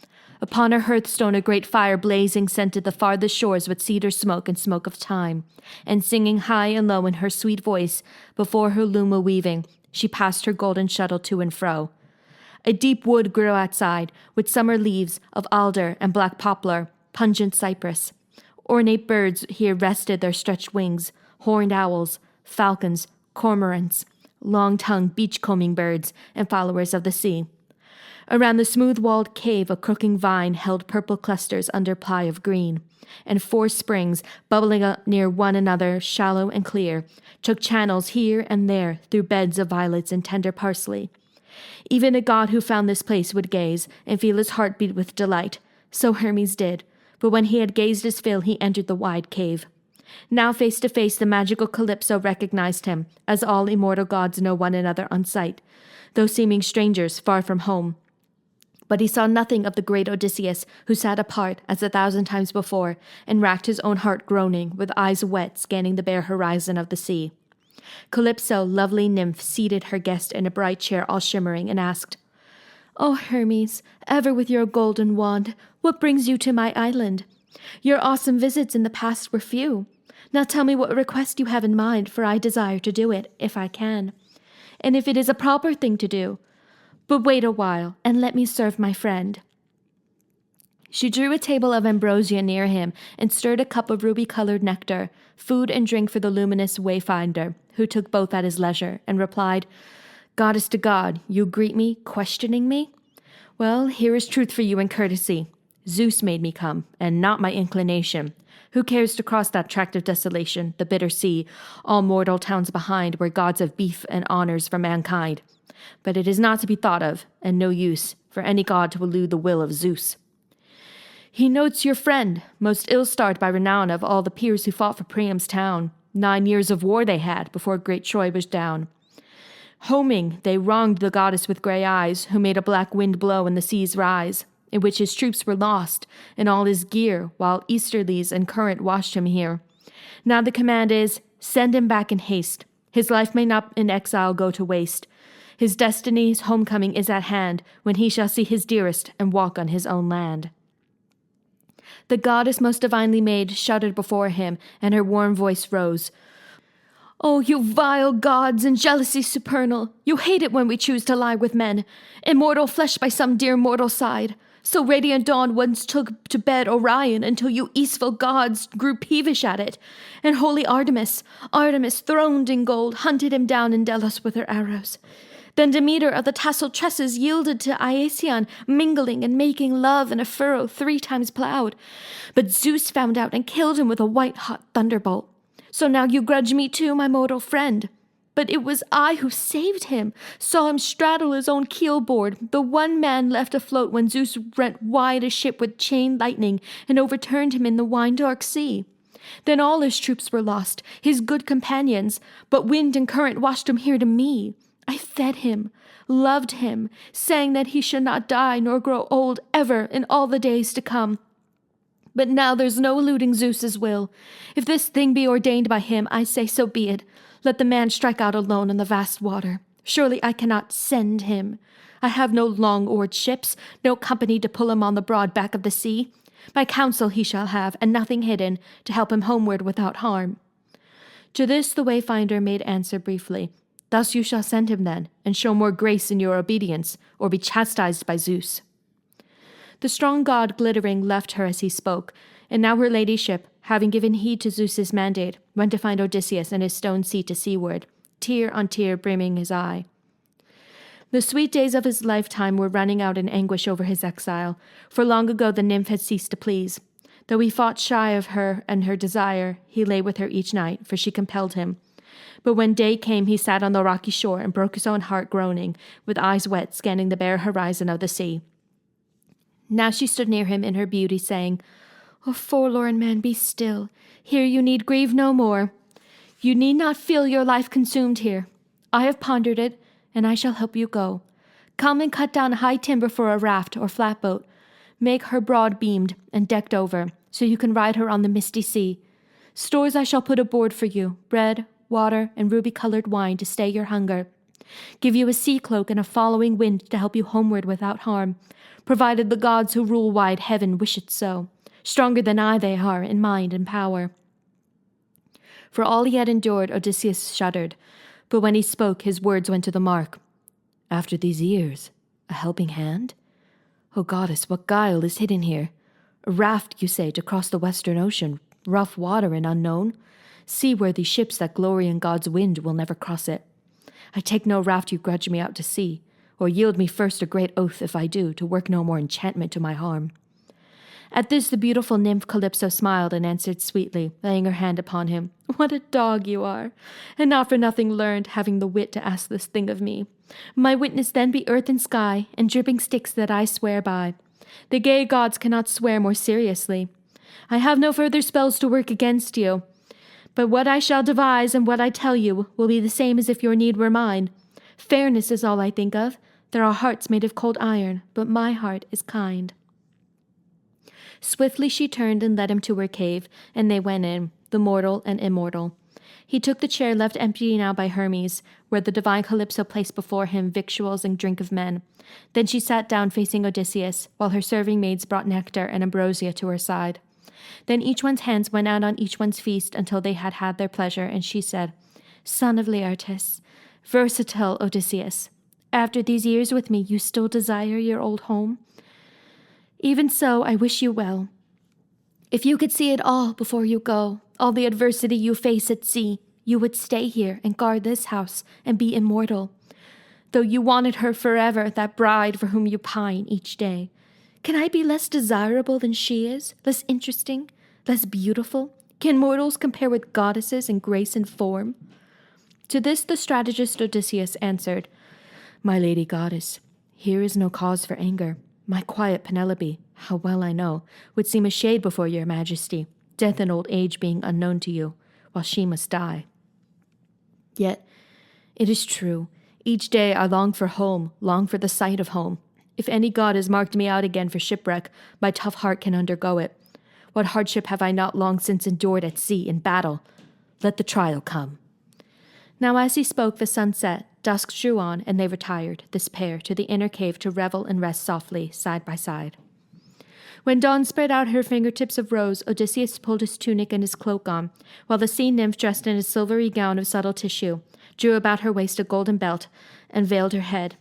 Upon her hearthstone a great fire blazing scented the farthest shores with cedar smoke and smoke of thyme. And singing high and low in her sweet voice, before her loom a-weaving, she passed her golden shuttle to and fro. A deep wood grew outside, with summer leaves of alder and black poplar, pungent cypress. Ornate birds here rested their stretched wings, horned owls, falcons, cormorants, long-tongued beach-combing birds, and followers of the sea. Around the smooth-walled cave a crooking vine held purple clusters under ply of green, and 4 springs, bubbling up near one another, shallow and clear, took channels here and there through beds of violets and tender parsley. Even a god who found this place would gaze and feel his heart beat with delight. So Hermes did. But when he had gazed his fill, he entered the wide cave. Now face to face the magical Calypso recognized him, as all immortal gods know one another on sight, though seeming strangers far from home. But he saw nothing of the great Odysseus, who sat apart, as 1,000 times before, and racked his own heart groaning, with eyes wet, scanning the bare horizon of the sea. Calypso, lovely nymph, seated her guest in a bright chair all shimmering, and asked, "O Hermes, ever with your golden wand, what brings you to my island? Your awesome visits in the past were few. Now tell me what request you have in mind, for I desire to do it, if I can, and if it is a proper thing to do. But wait a while, and let me serve my friend." She drew a table of ambrosia near him, and stirred a cup of ruby-colored nectar, food and drink for the luminous wayfinder, who took both at his leisure, and replied, "Goddess to god, you greet me, questioning me? Well, here is truth for you in courtesy. Zeus made me come, and not my inclination. Who cares to cross that tract of desolation, the bitter sea, all mortal towns behind, where gods have beef and honors for mankind? But it is not to be thought of, and no use, for any god to elude the will of Zeus." He notes your friend, most ill-starred by renown of all the peers who fought for Priam's town. 9 years of war they had before great Troy was down. Homing, they wronged the goddess with grey eyes, who made a black wind blow and the seas rise, in which his troops were lost, and all his gear, while easterlies and current washed him here. Now the command is, send him back in haste. His life may not in exile go to waste. His destiny's homecoming is at hand, when he shall see his dearest and walk on his own land. The goddess most divinely made shuddered before him, and her warm voice rose. Oh, you vile gods and jealousy supernal, you hate it when we choose to lie with men, immortal flesh by some dear mortal side. So radiant dawn once took to bed Orion, until you eastful gods grew peevish at it, and holy Artemis, throned in gold, hunted him down in Delos with her arrows. Then Demeter of the tasseled tresses yielded to Iasion, mingling and making love in a furrow 3 times plowed. But Zeus found out and killed him with a white-hot thunderbolt. So now you grudge me too, my mortal friend. But it was I who saved him, saw him straddle his own keelboard, the one man left afloat when Zeus rent wide a ship with chain lightning and overturned him in the wine-dark sea. Then all his troops were lost, his good companions, but wind and current washed him here to me. I fed him, loved him, sang that he should not die nor grow old ever in all the days to come. But now there's no eluding Zeus's will. If this thing be ordained by him, I say so be it. Let the man strike out alone on the vast water. Surely I cannot send him. I have no long-oared ships, no company to pull him on the broad back of the sea. My counsel he shall have, and nothing hidden, to help him homeward without harm. To this the wayfinder made answer briefly. Thus you shall send him then, and show more grace in your obedience, or be chastised by Zeus. The strong god glittering left her as he spoke, and now her ladyship, having given heed to Zeus's mandate, went to find Odysseus in his stone seat to seaward, tear on tear brimming his eye. The sweet days of his lifetime were running out in anguish over his exile, for long ago the nymph had ceased to please. Though he fought shy of her and her desire, he lay with her each night, for she compelled him. But when day came, he sat on the rocky shore and broke his own heart groaning, with eyes wet, scanning the bare horizon of the sea. Now she stood near him in her beauty, saying, O forlorn man, be still. Here you need grieve no more. You need not feel your life consumed here. I have pondered it, and I shall help you go. Come and cut down high timber for a raft or flatboat. Make her broad-beamed and decked over, so you can ride her on the misty sea. Stores I shall put aboard for you, bread, water, and ruby-colored wine to stay your hunger. Give you a sea cloak and a following wind to help you homeward without harm, provided the gods who rule wide heaven wish it so. Stronger than I they are in mind and power. For all he had endured, Odysseus shuddered, but when he spoke, his words went to the mark. After these years, a helping hand? O goddess, what guile is hidden here? A raft, you say, to cross the western ocean, rough water and unknown? Seaworthy ships that glory in God's wind will never cross it. I take no raft you grudge me out to sea, or yield me first a great oath if I do, to work no more enchantment to my harm. At this the beautiful nymph Calypso smiled and answered sweetly, laying her hand upon him, What a dog you are, and not for nothing learned, having the wit to ask this thing of me. My witness then be earth and sky, and dripping sticks that I swear by. The gay gods cannot swear more seriously. I have no further spells to work against you, but what I shall devise and what I tell you will be the same as if your need were mine. Fairness is all I think of. There are hearts made of cold iron, but my heart is kind. Swiftly she turned and led him to her cave, and they went in, the mortal and immortal. He took the chair left empty now by Hermes, where the divine Calypso placed before him victuals and drink of men. Then she sat down facing Odysseus, while her serving maids brought nectar and ambrosia to her side. Then each one's hands went out on each one's feast until they had had their pleasure, and she said, Son of Laertes, versatile Odysseus, after these years with me you still desire your old home? Even so, I wish you well. If you could see it all before you go, all the adversity you face at sea, you would stay here and guard this house and be immortal. Though you wanted her forever, that bride for whom you pine each day. Can I be less desirable than she is, less interesting, less beautiful? Can mortals compare with goddesses in grace and form? To this the strategist Odysseus answered, My lady goddess, here is no cause for anger. My quiet Penelope how well I know, would seem a shade before your majesty, death and old age being unknown to you, while she must die. Yet, it is true, each day I long for home, long for the sight of home. If any god has marked me out again for shipwreck, my tough heart can undergo it. What hardship have I not long since endured at sea in battle? Let the trial come. Now as he spoke, the sun set, dusk drew on, and they retired, this pair, to the inner cave to revel and rest softly, side by side. When dawn spread out her fingertips of rose, Odysseus pulled his tunic and his cloak on, while the sea nymph, dressed in a silvery gown of subtle tissue, drew about her waist a golden belt and veiled her head,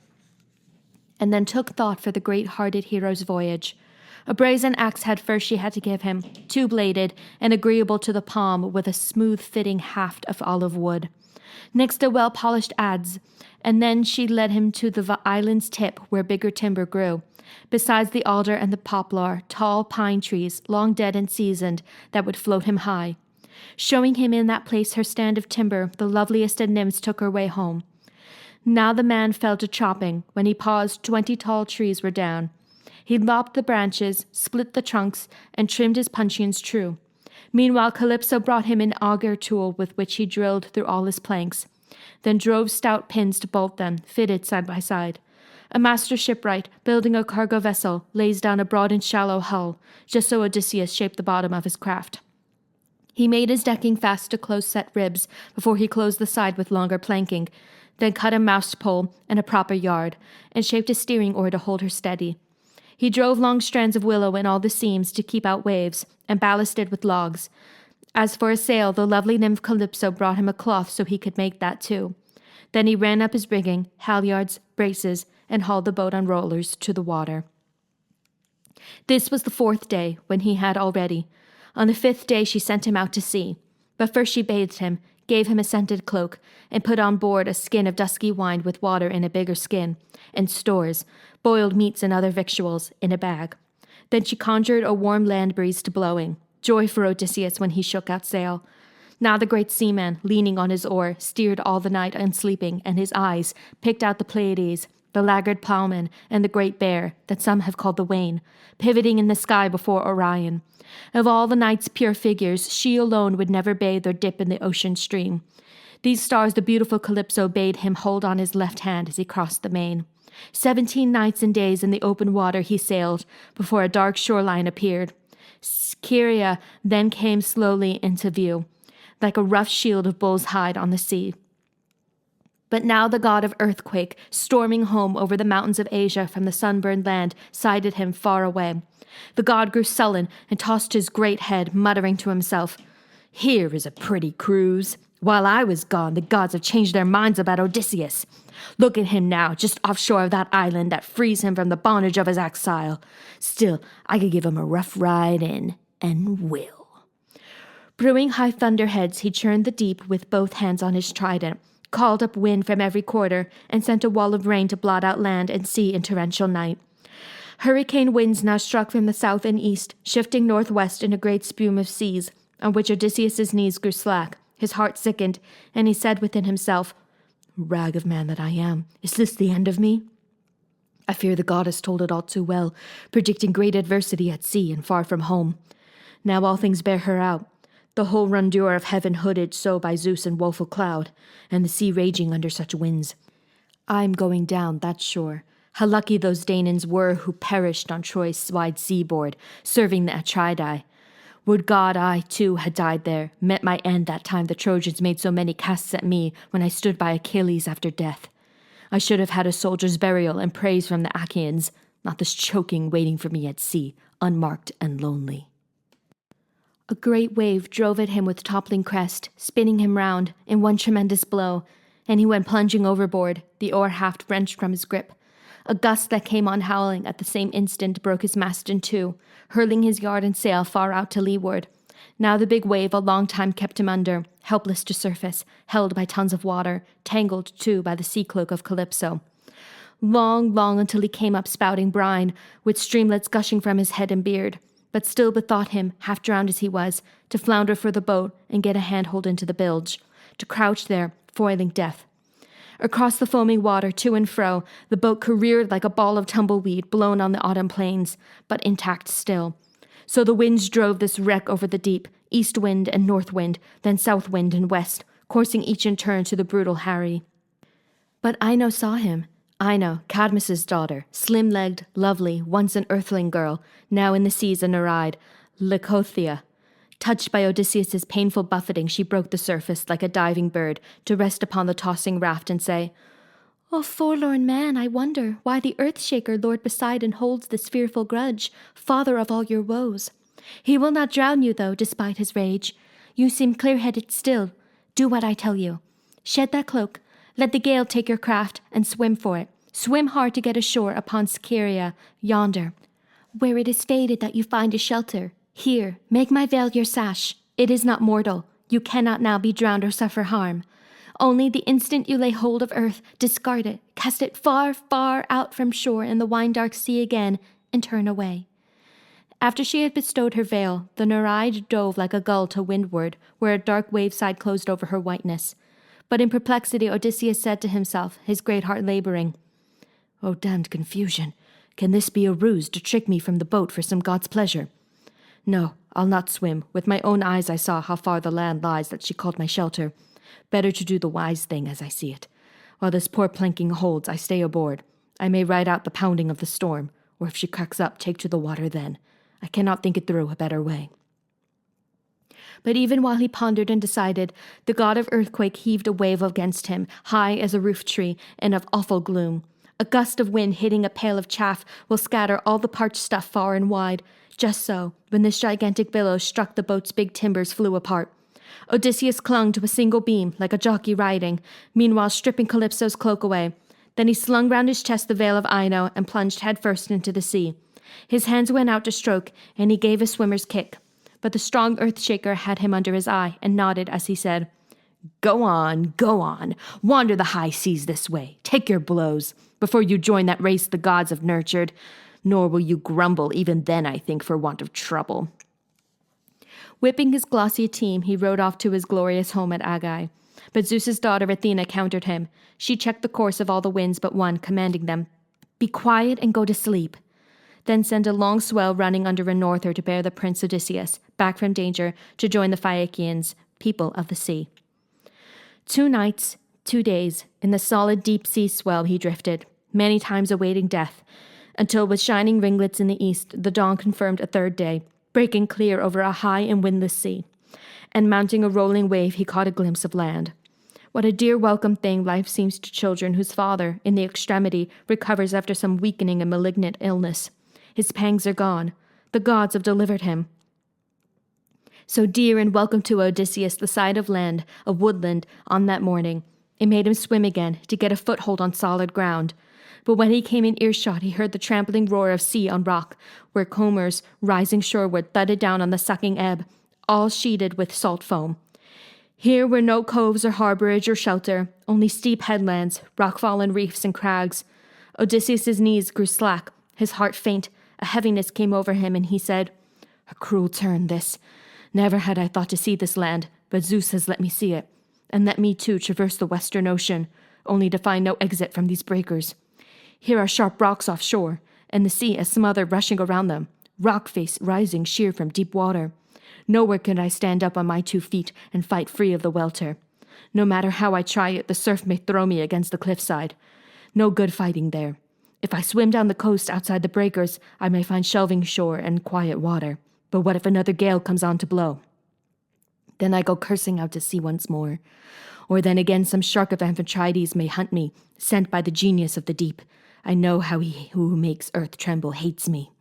and then took thought for the great-hearted hero's voyage. A brazen axe had first she had to give him, two-bladed and agreeable to the palm, with a smooth-fitting haft of olive wood. Next a well-polished adze, and then she led him to the island's tip where bigger timber grew, besides the alder and the poplar, tall pine trees, long dead and seasoned, that would float him high. Showing him in that place her stand of timber, the loveliest of nymphs took her way home. Now the man fell to chopping. When he paused, 20 tall trees were down. He lopped the branches, split the trunks, and trimmed his puncheons true. Meanwhile Calypso brought him an auger tool with which he drilled through all his planks, then drove stout pins to bolt them, fitted side by side. A master shipwright, building a cargo vessel, lays down a broad and shallow hull, just so Odysseus shaped the bottom of his craft. He made his decking fast to close-set ribs before he closed the side with longer planking, then cut a mast pole and a proper yard, and shaped a steering oar to hold her steady. He drove long strands of willow in all the seams to keep out waves, and ballasted with logs. As for a sail, the lovely nymph Calypso brought him a cloth so he could make that too. Then he ran up his rigging, halyards, braces, and hauled the boat on rollers to the water. This was the 4th day, when he had all ready. On the 5th day she sent him out to sea. But first she bathed him, gave him a scented cloak, and put on board a skin of dusky wine with water in a bigger skin, and stores, boiled meats and other victuals, in a bag. Then she conjured a warm land breeze to blowing, joy for Odysseus when he shook out sail. Now the great seaman, leaning on his oar, steered all the night unsleeping, and his eyes picked out the Pleiades, the laggard ploughman, and the great bear, that some have called the Wain, pivoting in the sky before Orion. Of all the night's pure figures, she alone would never bathe or dip in the ocean stream. These stars the beautiful Calypso bade him hold on his left hand as he crossed the main. 17 nights and days in the open water he sailed, before a dark shoreline appeared. Scheria then came slowly into view, like a rough shield of bull's hide on the sea. But now the god of earthquake, storming home over the mountains of Asia from the sunburned land, sighted him far away. The god grew sullen and tossed his great head, muttering to himself, "Here is a pretty cruise. While I was gone, the gods have changed their minds about Odysseus. Look at him now, just offshore of that island that frees him from the bondage of his exile. Still, I could give him a rough ride in, and will." Brewing high thunderheads, he churned the deep with both hands on his trident, called up wind from every quarter, and sent a wall of rain to blot out land and sea in torrential night. Hurricane winds now struck from the south and east, shifting northwest in a great spume of seas, on which Odysseus's knees grew slack, his heart sickened, and he said within himself, "Rag of man that I am, is this the end of me? I fear the goddess told it all too well, predicting great adversity at sea and far from home. Now all things bear her out, the whole rondure of heaven hooded so by Zeus and woeful cloud, and the sea raging under such winds. I'm going down, that's sure. How lucky those Danaans were who perished on Troy's wide seaboard, serving the Atridae. Would God I, too, had died there, met my end that time the Trojans made so many casts at me when I stood by Achilles after death. I should have had a soldier's burial and praise from the Achaeans, not this choking waiting for me at sea, unmarked and lonely." A great wave drove at him with toppling crest, spinning him round in one tremendous blow, and he went plunging overboard, the oar haft wrenched from his grip. A gust that came on howling at the same instant broke his mast in two, hurling his yard and sail far out to leeward. Now the big wave a long time kept him under, helpless to surface, held by tons of water, tangled too by the sea cloak of Calypso. Long until he came up spouting brine, with streamlets gushing from his head and beard, but still bethought him, half drowned as he was, to flounder for the boat and get a handhold into the bilge, to crouch there, foiling death. Across the foaming water, to and fro, the boat careered like a ball of tumbleweed blown on the autumn plains, but intact still. So the winds drove this wreck over the deep, east wind and north wind, then south wind and west, coursing each in turn to the brutal Harry. But Ino saw him. Ino, Cadmus's daughter, slim-legged, lovely, once an earthling girl, now in the seas a Nereid, Leucothea. Touched by Odysseus's painful buffeting, she broke the surface like a diving bird to rest upon the tossing raft and say, "O forlorn man, I wonder why the Earthshaker Lord Poseidon holds this fearful grudge, father of all your woes. He will not drown you, though, despite his rage. You seem clear-headed still. Do what I tell you. Shed that cloak, let the gale take your craft, and swim for it. Swim hard to get ashore upon Scyria, yonder, where it is fated that you find a shelter. Here, make my veil your sash. It is not mortal. You cannot now be drowned or suffer harm. Only the instant you lay hold of earth, discard it, cast it far, far out from shore in the wine-dark sea again, and turn away." After she had bestowed her veil, the Nereid dove like a gull to windward, where a dark wave-side closed over her whiteness. But in perplexity, Odysseus said to himself, his great heart laboring, "O damned confusion! Can this be a ruse to trick me from the boat for some god's pleasure? No, I'll not swim. With my own eyes I saw how far the land lies that she called my shelter. Better to do the wise thing as I see it. While this poor planking holds, I stay aboard. I may ride out the pounding of the storm, or if she cracks up, take to the water then. I cannot think it through a better way." But even while he pondered and decided, the god of earthquake heaved a wave against him, high as a roof tree and of awful gloom. A gust of wind hitting a pail of chaff will scatter all the parched stuff far and wide. Just so, when this gigantic billow struck the boat's big timbers flew apart. Odysseus clung to a single beam, like a jockey riding, meanwhile stripping Calypso's cloak away. Then he slung round his chest the veil of Ino and plunged headfirst into the sea. His hands went out to stroke, and he gave a swimmer's kick. But the strong Earthshaker had him under his eye and nodded as he said, go on, wander the high seas this way, take your blows, before you join that race the gods have nurtured. Nor will you grumble even then, I think, for want of trouble." Whipping his glossy team, he rode off to his glorious home at Agai. But Zeus's daughter Athena countered him. She checked the course of all the winds but one, commanding them, "Be quiet and go to sleep." Then sent a long swell running under a norther to bear the prince Odysseus, back from danger, to join the Phaeacians, people of the sea. 2 nights, 2 days, in the solid deep sea swell he drifted, many times awaiting death, until with shining ringlets in the east, the dawn confirmed a 3rd day, breaking clear over a high and windless sea. And mounting a rolling wave, he caught a glimpse of land. What a dear welcome thing life seems to children whose father, in the extremity, recovers after some weakening and malignant illness. His pangs are gone. The gods have delivered him. So dear and welcome to Odysseus the sight of land, of woodland, on that morning. It made him swim again, to get a foothold on solid ground. But when he came in earshot, he heard the trampling roar of sea on rock, where combers, rising shoreward, thudded down on the sucking ebb, all sheeted with salt foam. Here were no coves or harborage or shelter, only steep headlands, rock-fallen reefs and crags. Odysseus's knees grew slack, his heart faint, a heaviness came over him, and he said, "A cruel turn, this. Never had I thought to see this land, but Zeus has let me see it, and let me, too, traverse the western ocean, only to find no exit from these breakers. Here are sharp rocks offshore, and the sea a smother rushing around them, rock face rising sheer from deep water. Nowhere can I stand up on my 2 feet and fight free of the welter. No matter how I try it, the surf may throw me against the cliffside. No good fighting there. If I swim down the coast outside the breakers, I may find shelving shore and quiet water. But what if another gale comes on to blow? Then I go cursing out to sea once more. Or then again some shark of Amphitrite may hunt me, sent by the genius of the deep. I know how he who makes earth tremble hates me."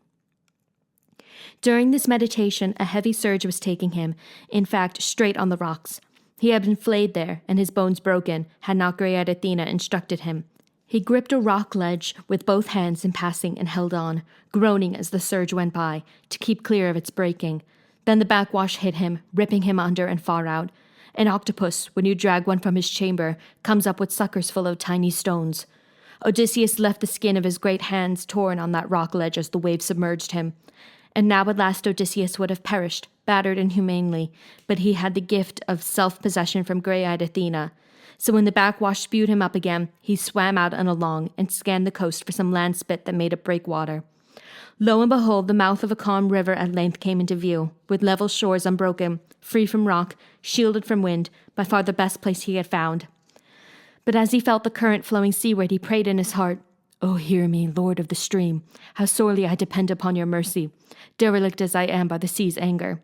During this meditation, a heavy surge was taking him, in fact, straight on the rocks. He had been flayed there, and his bones broken, had not grey-eyed Athena instructed him. He gripped a rock ledge with both hands in passing and held on, groaning as the surge went by, to keep clear of its breaking. Then the backwash hit him, ripping him under and far out. An octopus, when you drag one from his chamber, comes up with suckers full of tiny stones. Odysseus left the skin of his great hands torn on that rock ledge as the wave submerged him. And now at last Odysseus would have perished, battered inhumanely, but he had the gift of self-possession from grey-eyed Athena. So when the backwash spewed him up again, he swam out and along and scanned the coast for some land spit that made a breakwater. Lo and behold, the mouth of a calm river at length came into view, with level shores unbroken, free from rock, shielded from wind, by far the best place he had found. But as he felt the current flowing seaward, he prayed in his heart, "Oh, hear me, Lord of the stream, how sorely I depend upon your mercy, derelict as I am by the sea's anger.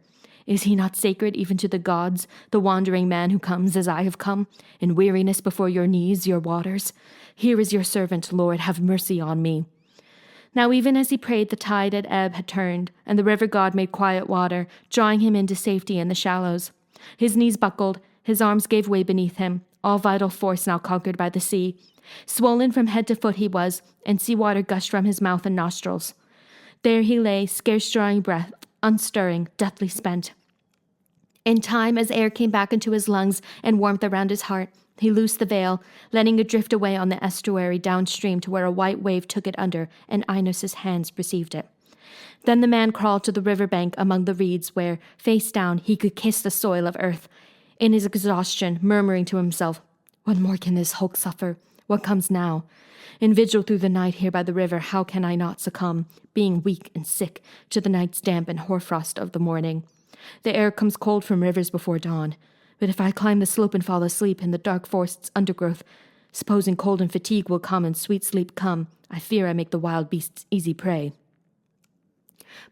Is he not sacred even to the gods, the wandering man who comes as I have come, in weariness before your knees, your waters? Here is your servant, Lord, have mercy on me." Now even as he prayed, the tide at ebb had turned, and the river god made quiet water, drawing him into safety in the shallows. His knees buckled, his arms gave way beneath him, all vital force now conquered by the sea. Swollen from head to foot he was, and seawater gushed from his mouth and nostrils. There he lay, scarce drawing breath, unstirring, deathly spent. In time, as air came back into his lungs and warmth around his heart, he loosed the veil, letting it drift away on the estuary downstream to where a white wave took it under, and Inos's hands received it. Then the man crawled to the river bank among the reeds where, face down, he could kiss the soil of earth, in his exhaustion, murmuring to himself, "What more can this hulk suffer? What comes now? In vigil through the night here by the river, how can I not succumb, being weak and sick, to the night's damp and hoarfrost of the morning? The air comes cold from rivers before dawn. But if I climb the slope and fall asleep in the dark forest's undergrowth, supposing cold and fatigue will come and sweet sleep come, I fear I make the wild beasts easy prey."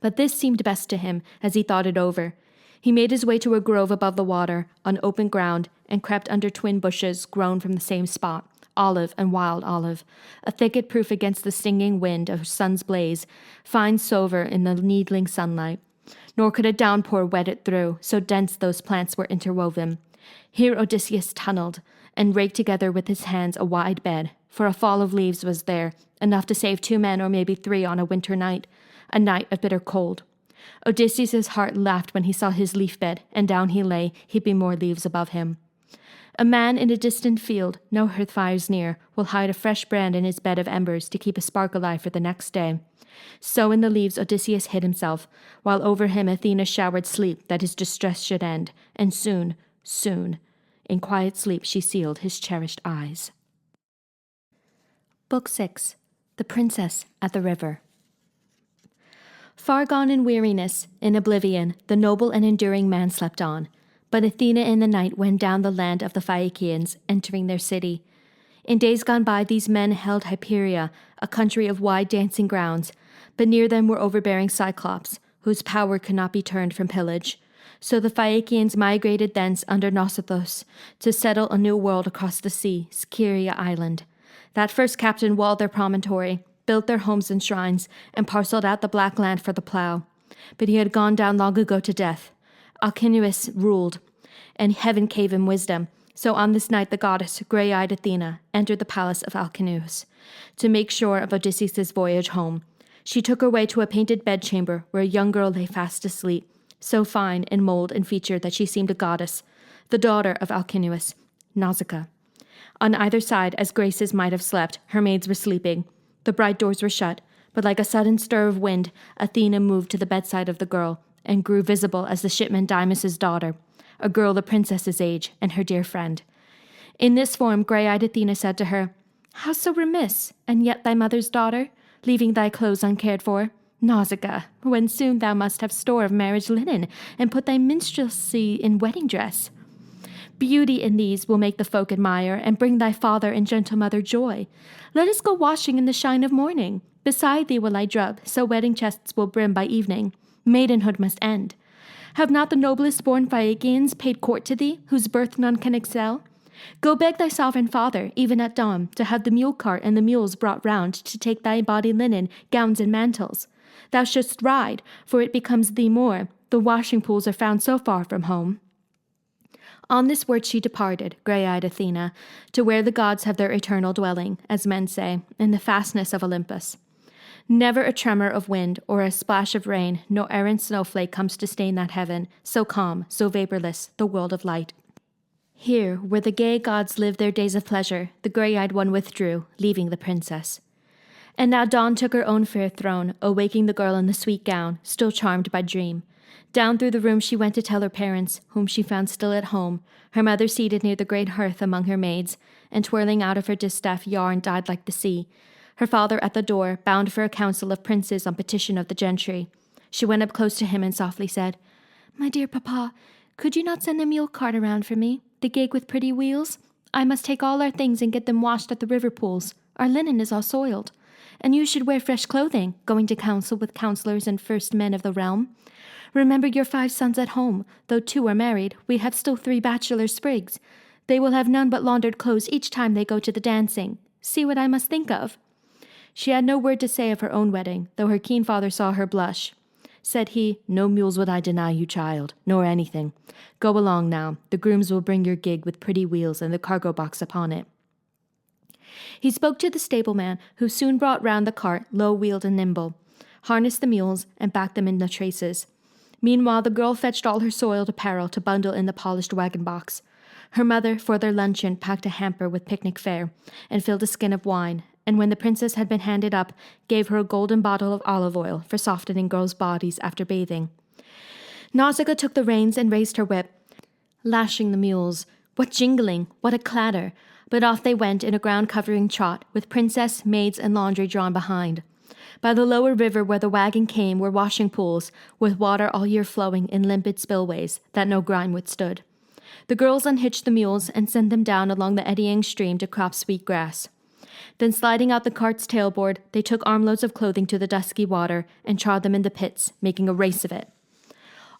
But this seemed best to him as he thought it over. He made his way to a grove above the water, on open ground, and crept under twin bushes grown from the same spot, olive and wild olive, a thicket proof against the stinging wind of sun's blaze, fine silver in the needling sunlight. Nor could a downpour wet it through, so dense those plants were interwoven. Here Odysseus tunneled, and raked together with his hands a wide bed, for a fall of leaves was there, enough to save 2 men or maybe 3 on a winter night, a night of bitter cold. Odysseus' heart laughed when he saw his leaf bed, and down he lay, heaping more leaves above him. A man in a distant field, no hearth fires near, will hide a fresh brand in his bed of embers to keep a spark alive for the next day. So in the leaves Odysseus hid himself, while over him Athena showered sleep that his distress should end, and soon, soon, in quiet sleep she sealed his cherished eyes. Book 6. The Princess at the River. Far gone in weariness, in oblivion, the noble and enduring man slept on. But Athena in the night went down the land of the Phaeacians, entering their city. In days gone by these men held Hyperia, a country of wide dancing grounds, but near them were overbearing Cyclops, whose power could not be turned from pillage. So the Phaeacians migrated thence under Nausithous to settle a new world across the sea, Scheria Island. That first captain walled their promontory, built their homes and shrines, and parceled out the black land for the plough. But he had gone down long ago to death. Alcinous ruled, and heaven gave him wisdom. So on this night the goddess, grey-eyed Athena, entered the palace of Alcinous to make sure of Odysseus' voyage home. She took her way to a painted bedchamber where a young girl lay fast asleep, so fine in mold and feature that she seemed a goddess, the daughter of Alcinous, Nausicaa. On either side, as Graces might have slept, her maids were sleeping. The bright doors were shut, but like a sudden stir of wind, Athena moved to the bedside of the girl, and grew visible as the shipman Dymas' daughter, a girl the princess's age, and her dear friend. In this form, grey-eyed Athena said to her, "How so remiss, and yet thy mother's daughter, leaving thy clothes uncared for? Nausicaa, when soon thou must have store of marriage linen, and put thy minstrelsy in wedding dress. Beauty in these will make the folk admire, and bring thy father and gentle mother joy. Let us go washing in the shine of morning. Beside thee will I drub, so wedding chests will brim by evening. Maidenhood must end. Have not the noblest born Phaeacians paid court to thee, whose birth none can excel? Go beg thy sovereign father, even at dawn, to have the mule cart and the mules brought round to take thy body linen, gowns, and mantles. Thou shouldst ride, for it becomes thee more. The washing pools are found so far from home." On this word she departed, grey-eyed Athena, to where the gods have their eternal dwelling, as men say, in the fastness of Olympus. Never a tremor of wind or a splash of rain, no errant snowflake comes to stain that heaven, so calm, so vaporless, the world of light. Here, where the gay gods lived their days of pleasure, the grey-eyed one withdrew, leaving the princess. And now dawn took her own fair throne, awaking the girl in the sweet gown, still charmed by dream. Down through the room she went to tell her parents, whom she found still at home, her mother seated near the great hearth among her maids, and twirling out of her distaff yarn dyed like the sea, her father at the door, bound for a council of princes on petition of the gentry. She went up close to him and softly said, "My dear papa, could you not send the mule cart around for me, the gig with pretty wheels? I must take all our things and get them washed at the river pools. Our linen is all soiled. And you should wear fresh clothing, going to council with councillors and first men of the realm. Remember your 5 sons at home. Though 2 are married, we have still 3 bachelor sprigs. They will have none but laundered clothes each time they go to the dancing. See what I must think of." She had no word to say of her own wedding, though her keen father saw her blush. Said he, "No mules would I deny you, child, nor anything. Go along now. The grooms will bring your gig with pretty wheels and the cargo box upon it." He spoke to the stableman, who soon brought round the cart, low-wheeled and nimble, harnessed the mules, and backed them in the traces. Meanwhile, the girl fetched all her soiled apparel to bundle in the polished wagon box. Her mother, for their luncheon, packed a hamper with picnic fare, and filled a skin of wine, and when the princess had been handed up, gave her a golden bottle of olive oil for softening girls' bodies after bathing. Nausicaa took the reins and raised her whip, lashing the mules. What jingling, what a clatter! But off they went in a ground-covering trot, with princess, maids, and laundry drawn behind. By the lower river where the wagon came were washing pools, with water all year flowing in limpid spillways that no grime withstood. The girls unhitched the mules and sent them down along the eddying stream to crop sweet grass. Then sliding out the cart's tailboard, they took armloads of clothing to the dusky water and trod them in the pits, making a race of it.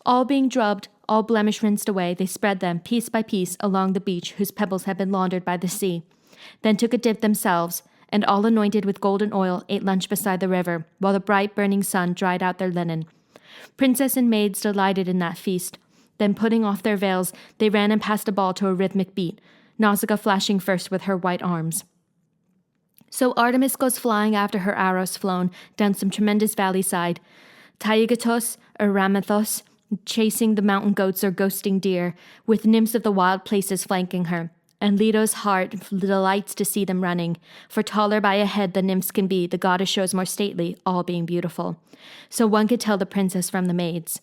All being drubbed, all blemish rinsed away, they spread them, piece by piece, along the beach whose pebbles had been laundered by the sea, then took a dip themselves, and all anointed with golden oil ate lunch beside the river, while the bright burning sun dried out their linen. Princess and maids delighted in that feast. Then putting off their veils, they ran and passed a ball to a rhythmic beat, Nausicaa flashing first with her white arms. So Artemis goes flying after her arrows flown down some tremendous valley side, Taygetus or Ramathos chasing the mountain goats or ghosting deer, with nymphs of the wild places flanking her. And Leto's heart delights to see them running, for taller by a head the nymphs can be, the goddess shows more stately, all being beautiful. So one could tell the princess from the maids.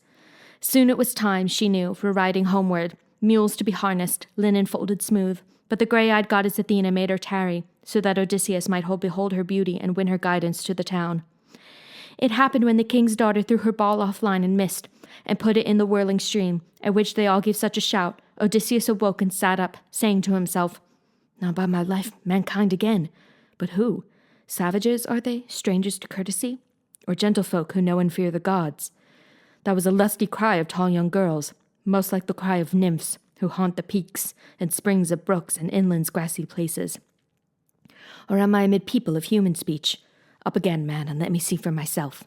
Soon it was time, she knew, for riding homeward, mules to be harnessed, linen folded smooth. But the grey-eyed goddess Athena made her tarry, so that Odysseus might behold her beauty and win her guidance to the town. It happened when the king's daughter threw her ball offline and missed, and put it in the whirling stream, at which they all gave such a shout, Odysseus awoke and sat up, saying to himself, "Now by my life, mankind again. But who? Savages, are they, strangers to courtesy? Or gentlefolk who know and fear the gods? That was a lusty cry of tall young girls, most like the cry of nymphs, who haunt the peaks and springs of brooks and inland's grassy places. Or am I amid people of human speech? Up again, man, and let me see for myself."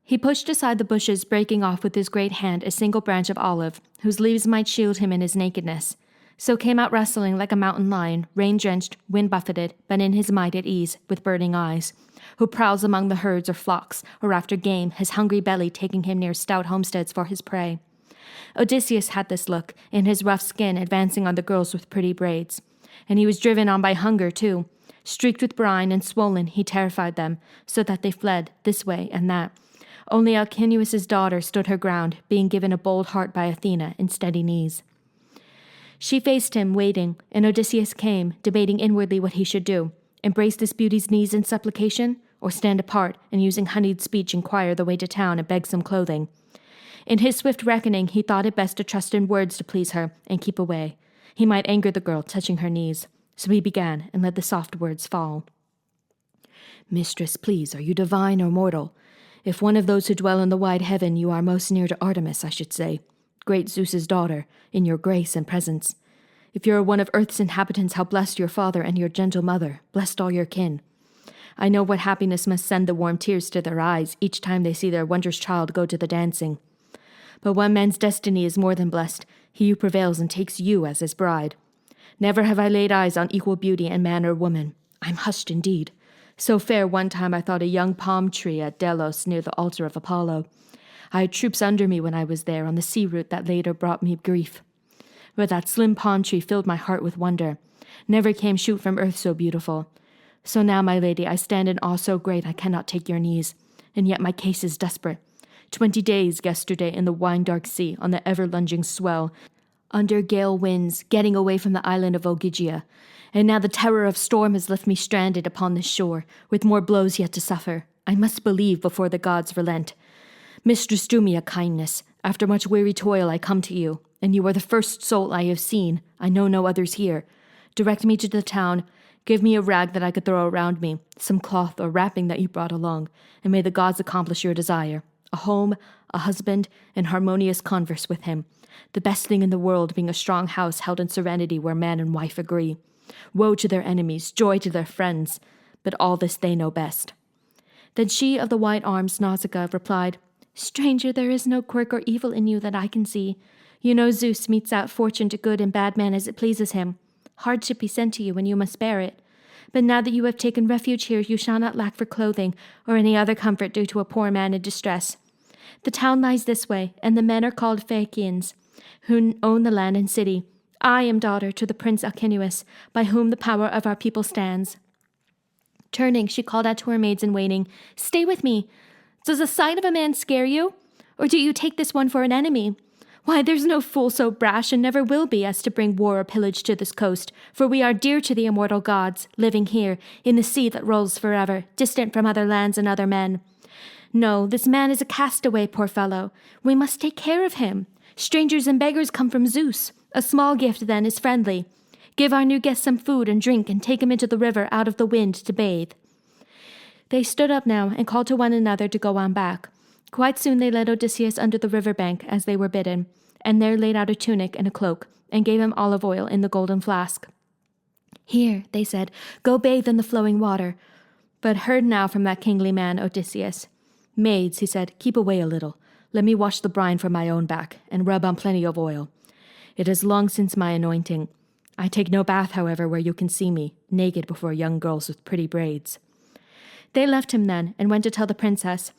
He pushed aside the bushes, breaking off with his great hand a single branch of olive, whose leaves might shield him in his nakedness. So came out wrestling like a mountain lion, rain-drenched, wind-buffeted, but in his might at ease, with burning eyes, who prowls among the herds or flocks, or after game, his hungry belly taking him near stout homesteads for his prey. Odysseus had this look, in his rough skin advancing on the girls with pretty braids. And he was driven on by hunger, too. Streaked with brine and swollen, he terrified them, so that they fled this way and that. Only Alcinous' daughter stood her ground, being given a bold heart by Athena and steady knees. She faced him, waiting, and Odysseus came, debating inwardly what he should do. Embrace this beauty's knees in supplication, or stand apart and using honeyed speech inquire the way to town and beg some clothing. In his swift reckoning, he thought it best to trust in words to please her and keep away. He might anger the girl, touching her knees. So he began, and let the soft words fall. "Mistress, please, are you divine or mortal? If one of those who dwell in the wide heaven, you are most near to Artemis, I should say, great Zeus's daughter, in your grace and presence. If you are one of earth's inhabitants, how blessed your father and your gentle mother, blessed all your kin. I know what happiness must send the warm tears to their eyes each time they see their wondrous child go to the dancing. But one man's destiny is more than blessed, he who prevails and takes you as his bride. Never have I laid eyes on equal beauty in man or woman. I'm hushed indeed. So fair one time I thought a young palm tree at Delos near the altar of Apollo. I had troops under me when I was there on the sea route that later brought me grief. But that slim palm tree filled my heart with wonder. Never came shoot from earth so beautiful. So now, my lady, I stand in awe so great I cannot take your knees, and yet my case is desperate. 20 days yesterday in the wine-dark sea on the ever-lunging swell, under gale winds, getting away from the island of Ogygia. And now the terror of storm has left me stranded upon this shore, with more blows yet to suffer. I must believe before the gods relent. Mistress, do me a kindness. After much weary toil I come to you, and you are the first soul I have seen. I know no others here. Direct me to the town. Give me a rag that I could throw around me, some cloth or wrapping that you brought along, and may the gods accomplish your desire. A home, a husband, and harmonious converse with him. The best thing in the world being a strong house held in serenity where man and wife agree. Woe to their enemies, joy to their friends, but all this they know best. Then she of the white arms, Nausicaa, replied, Stranger, there is no quirk or evil in you that I can see. You know Zeus metes out fortune to good and bad men as it pleases him. Hardship be sent to you, and you must bear it. But now that you have taken refuge here, you shall not lack for clothing or any other comfort due to a poor man in distress. The town lies this way, and the men are called Phaeacians, who own the land and city. I am daughter to the prince Alcinous, by whom the power of our people stands. Turning, she called out to her maids in waiting, Stay with me. Does the sight of a man scare you? Or do you take this one for an enemy? Why, there's no fool so brash and never will be as to bring war or pillage to this coast, for we are dear to the immortal gods, living here, in the sea that rolls forever, distant from other lands and other men. No, this man is a castaway, poor fellow. We must take care of him. Strangers and beggars come from Zeus. A small gift, then, is friendly. Give our new guest some food and drink, and take him into the river out of the wind to bathe. They stood up now and called to one another to go on back. Quite soon they led Odysseus under the river bank, as they were bidden, and there laid out a tunic and a cloak, and gave him olive oil in the golden flask. Here, they said, go bathe in the flowing water. But heard now from that kingly man, Odysseus. Maids, he said, keep away a little. Let me wash the brine from my own back, and rub on plenty of oil. It is long since my anointing. I take no bath, however, where you can see me, naked before young girls with pretty braids. They left him then, and went to tell the princess.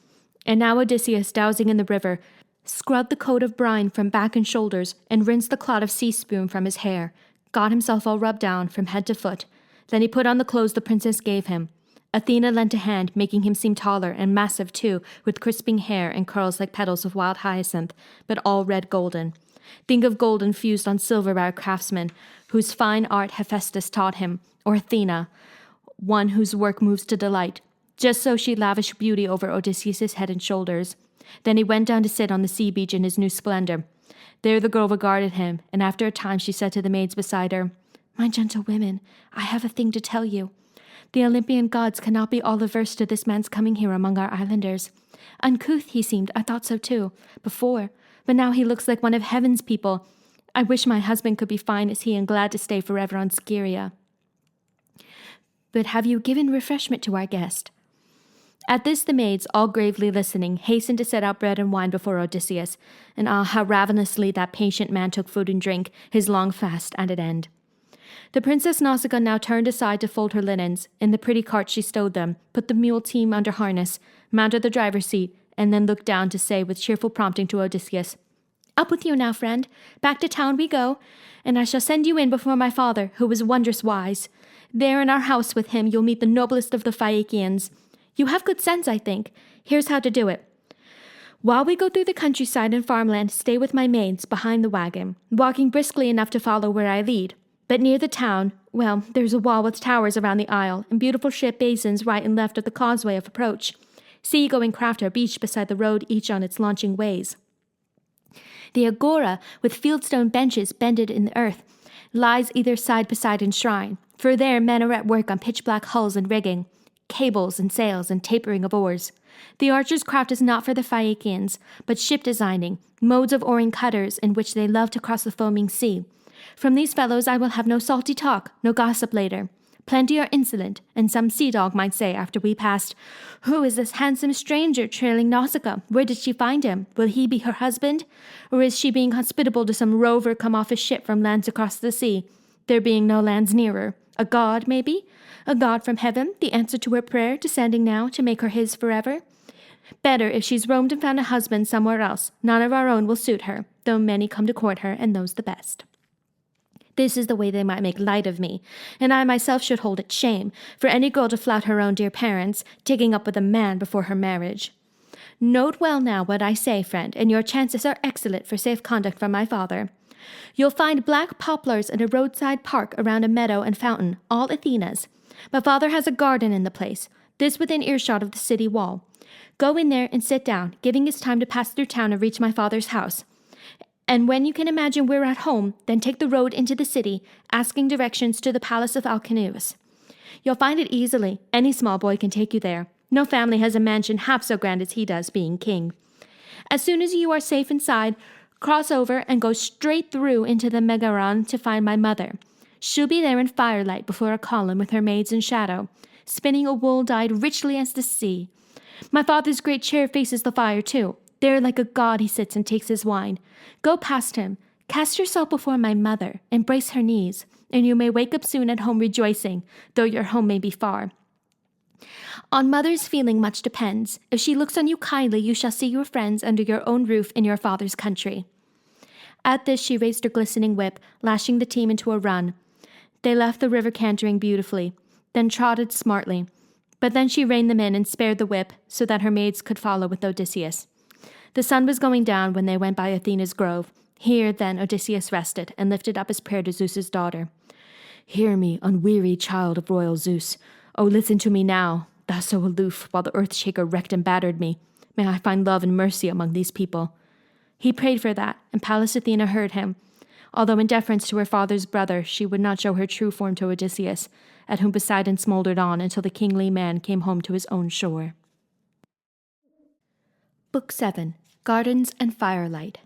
And now Odysseus, dowsing in the river, scrubbed the coat of brine from back and shoulders, and rinsed the clot of sea spume from his hair, got himself all rubbed down from head to foot. Then he put on the clothes the princess gave him. Athena lent a hand, making him seem taller and massive too, with crisping hair and curls like petals of wild hyacinth, but all red golden. Think of gold infused on silver by a craftsman, whose fine art Hephaestus taught him, or Athena, one whose work moves to delight. Just so she lavished beauty over Odysseus' head and shoulders. Then he went down to sit on the sea beach in his new splendor. There the girl regarded him, and after a time she said to the maids beside her, My gentle women, I have a thing to tell you. The Olympian gods cannot be all averse to this man's coming here among our islanders. Uncouth he seemed, I thought so too, before, but now he looks like one of heaven's people. I wish my husband could be fine as he and glad to stay forever on Scheria. But have you given refreshment to our guest? At this the maids, all gravely listening, hastened to set out bread and wine before Odysseus, and how ravenously that patient man took food and drink, his long fast at an end. The Princess Nausicaa now turned aside to fold her linens. In the pretty cart she stowed them, put the mule team under harness, mounted the driver's seat, and then looked down to say with cheerful prompting to Odysseus, Up with you now, friend. Back to town we go, and I shall send you in before my father, who is wondrous wise. There in our house with him you'll meet the noblest of the Phaeacians. You have good sense, I think. Here's how to do it. While we go through the countryside and farmland, stay with my maids behind the wagon, walking briskly enough to follow where I lead. But near the town, well, there's a wall with towers around the isle, and beautiful ship basins right and left of the causeway of approach. Sea-going craft are beached beside the road, each on its launching ways. The agora, with fieldstone benches bended in the earth, lies either side beside enshrine, for there men are at work on pitch-black hulls and rigging, cables and sails and tapering of oars. The archer's craft is not for the Phaeacians, but ship designing, modes of oaring cutters in which they love to cross the foaming sea. From these fellows I will have no salty talk, no gossip later. Plenty are insolent, and some sea-dog might say after we passed, Who is this handsome stranger trailing Nausicaa? Where did she find him? Will he be her husband? Or is she being hospitable to some rover come off a ship from lands across the sea, there being no lands nearer? A god, maybe? A god from heaven, the answer to her prayer, descending now to make her his forever? Better if she's roamed and found a husband somewhere else. None of our own will suit her, though many come to court her, and those the best. This is the way they might make light of me, and I myself should hold it shame for any girl to flout her own dear parents, taking up with a man before her marriage. Note well now what I say, friend, and your chances are excellent for safe conduct from my father. You'll find black poplars in a roadside park around a meadow and fountain, all Athena's. My father has a garden in the place, this within earshot of the city wall. Go in there and sit down, giving us time to pass through town and reach my father's house. And when you can imagine we're at home, then take the road into the city, asking directions to the palace of Alcinous. You'll find it easily. Any small boy can take you there. No family has a mansion half so grand as he does, being king. As soon as you are safe inside, cross over and go straight through into the Megaron to find my mother. She'll be there in firelight before a column with her maids in shadow, spinning a wool dyed richly as the sea. My father's great chair faces the fire, too. There like a god he sits and takes his wine. Go past him, cast yourself before my mother, embrace her knees, and you may wake up soon at home rejoicing, though your home may be far. On mother's feeling much depends. If she looks on you kindly, you shall see your friends under your own roof in your father's country. At this she raised her glistening whip, lashing the team into a run. They left the river cantering beautifully, then trotted smartly. But then she reined them in and spared the whip, so that her maids could follow with Odysseus. The sun was going down when they went by Athena's grove. Here, then, Odysseus rested, and lifted up his prayer to Zeus's daughter. Hear me, unwearied child of royal Zeus. Oh, listen to me now, thou so aloof, while the earth-shaker wrecked and battered me. May I find love and mercy among these people. He prayed for that, and Pallas Athena heard him, although in deference to her father's brother she would not show her true form to Odysseus, at whom Poseidon smoldered on until the kingly man came home to his own shore. Book 7. Gardens and Firelight.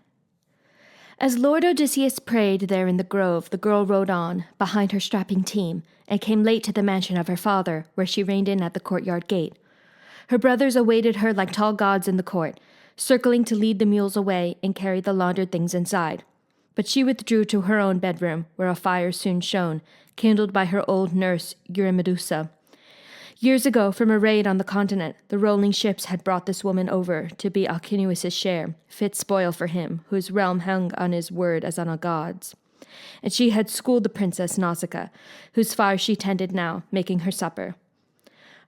As Lord Odysseus prayed there in the grove, the girl rode on, behind her strapping team, and came late to the mansion of her father, where she reined in at the courtyard gate. Her brothers awaited her like tall gods in the court, circling to lead the mules away and carry the laundered things inside. But she withdrew to her own bedroom, where a fire soon shone, kindled by her old nurse, Eurymedusa. Years ago, from a raid on the continent, the rolling ships had brought this woman over to be Alcinous' share, fit spoil for him, whose realm hung on his word as on a god's. And she had schooled the princess Nausicaa, whose fire she tended now, making her supper.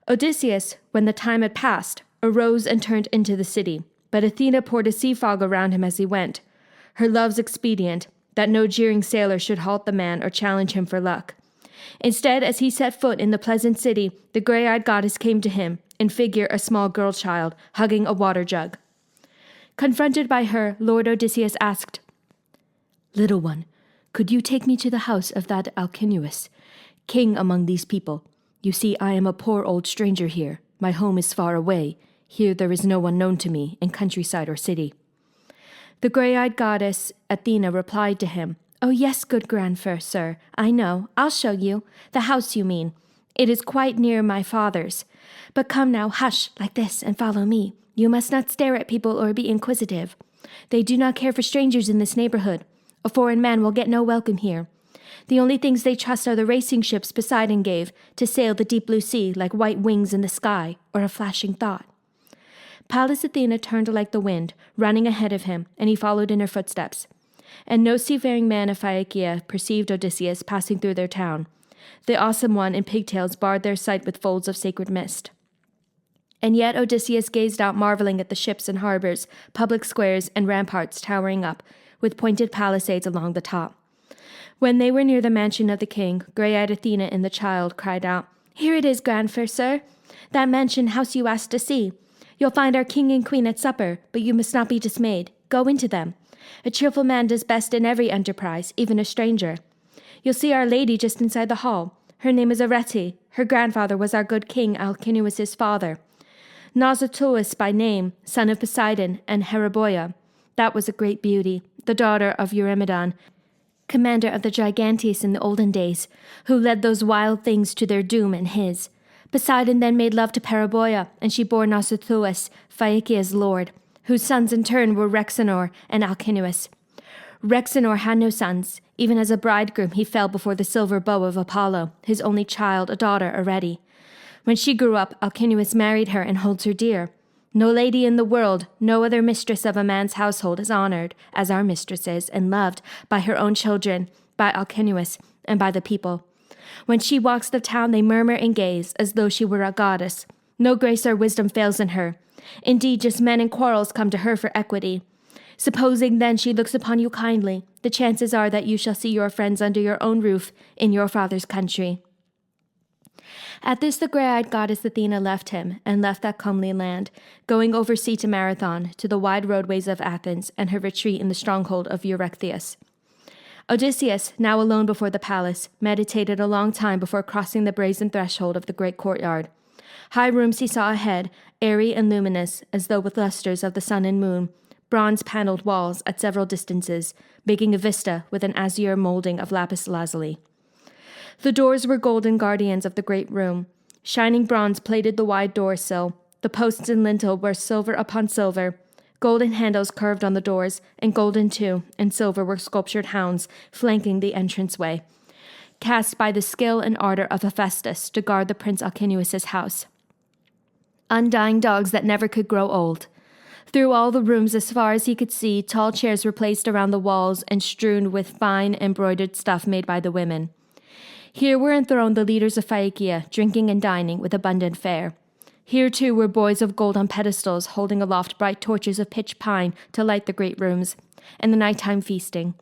Odysseus, when the time had passed, arose and turned into the city, but Athena poured a sea fog around him as he went, her love's expedient, that no jeering sailor should halt the man or challenge him for luck. Instead, as he set foot in the pleasant city, the gray-eyed goddess came to him, in figure a small girl-child, hugging a water jug. Confronted by her, Lord Odysseus asked, "Little one, could you take me to the house of that Alcinous, king among these people? You see, I am a poor old stranger here. My home is far away. Here there is no one known to me, in countryside or city." The gray-eyed goddess, Athena, replied to him, "Oh yes, good grandfer, sir, I know. I'll show you. The house, you mean. It is quite near my father's. But come now, hush, like this, and follow me. You must not stare at people or be inquisitive. They do not care for strangers in this neighborhood. A foreign man will get no welcome here. The only things they trust are the racing ships Poseidon gave to sail the deep blue sea like white wings in the sky, or a flashing thought." Pallas Athena turned like the wind, running ahead of him, and he followed in her footsteps. And no seafaring man of Phaeacia perceived Odysseus passing through their town. The awesome one in pigtails barred their sight with folds of sacred mist. And yet Odysseus gazed out marveling at the ships and harbors, public squares, and ramparts towering up, with pointed palisades along the top. When they were near the mansion of the king, gray-eyed Athena and the child cried out, "Here it is, grandfer, sir. That mansion house you asked to see. You'll find our king and queen at supper, but you must not be dismayed. Go into them. A cheerful man does best in every enterprise, even a stranger. You'll see Our Lady just inside the hall. Her name is Arete. Her grandfather was our good king Alcinous' father. Nausicaa by name, son of Poseidon and Heraboia. That was a great beauty, the daughter of Eurymedon, commander of the Gigantes in the olden days, who led those wild things to their doom and his. Poseidon then made love to Heraboia, and she bore Nausicaa, Phaeacia's lord, whose sons in turn were Rhexenor and Alcinous. Rhexenor had no sons. Even as a bridegroom he fell before the silver bow of Apollo, his only child, a daughter, Arete. When she grew up, Alcinous married her and holds her dear. No lady in the world, no other mistress of a man's household is honored, as our mistress is, and loved by her own children, by Alcinous, and by the people. When she walks the town, they murmur and gaze, as though she were a goddess. No grace or wisdom fails in her. Indeed, just men in quarrels come to her for equity. Supposing then she looks upon you kindly, the chances are that you shall see your friends under your own roof in your father's country." At this the grey-eyed goddess Athena left him, and left that comely land, going over sea to Marathon, to the wide roadways of Athens, and her retreat in the stronghold of Eurystheus. Odysseus, now alone before the palace, meditated a long time before crossing the brazen threshold of the great courtyard. High rooms he saw ahead, airy and luminous, as though with lustres of the sun and moon, bronze-panelled walls at several distances, making a vista with an azure moulding of lapis lazuli. The doors were golden guardians of the great room. Shining bronze plated the wide door-sill. The posts and lintel were silver upon silver. Golden handles curved on the doors, and golden too, and silver were sculptured hounds flanking the entranceway, cast by the skill and ardor of Hephaestus to guard the Prince Alcinous' house. Undying dogs that never could grow old. Through all the rooms, as far as he could see, tall chairs were placed around the walls and strewn with fine embroidered stuff made by the women. Here were enthroned the leaders of Phaeacia, drinking and dining with abundant fare. Here, too, were boys of gold on pedestals, holding aloft bright torches of pitch pine to light the great rooms, and the nighttime feasting.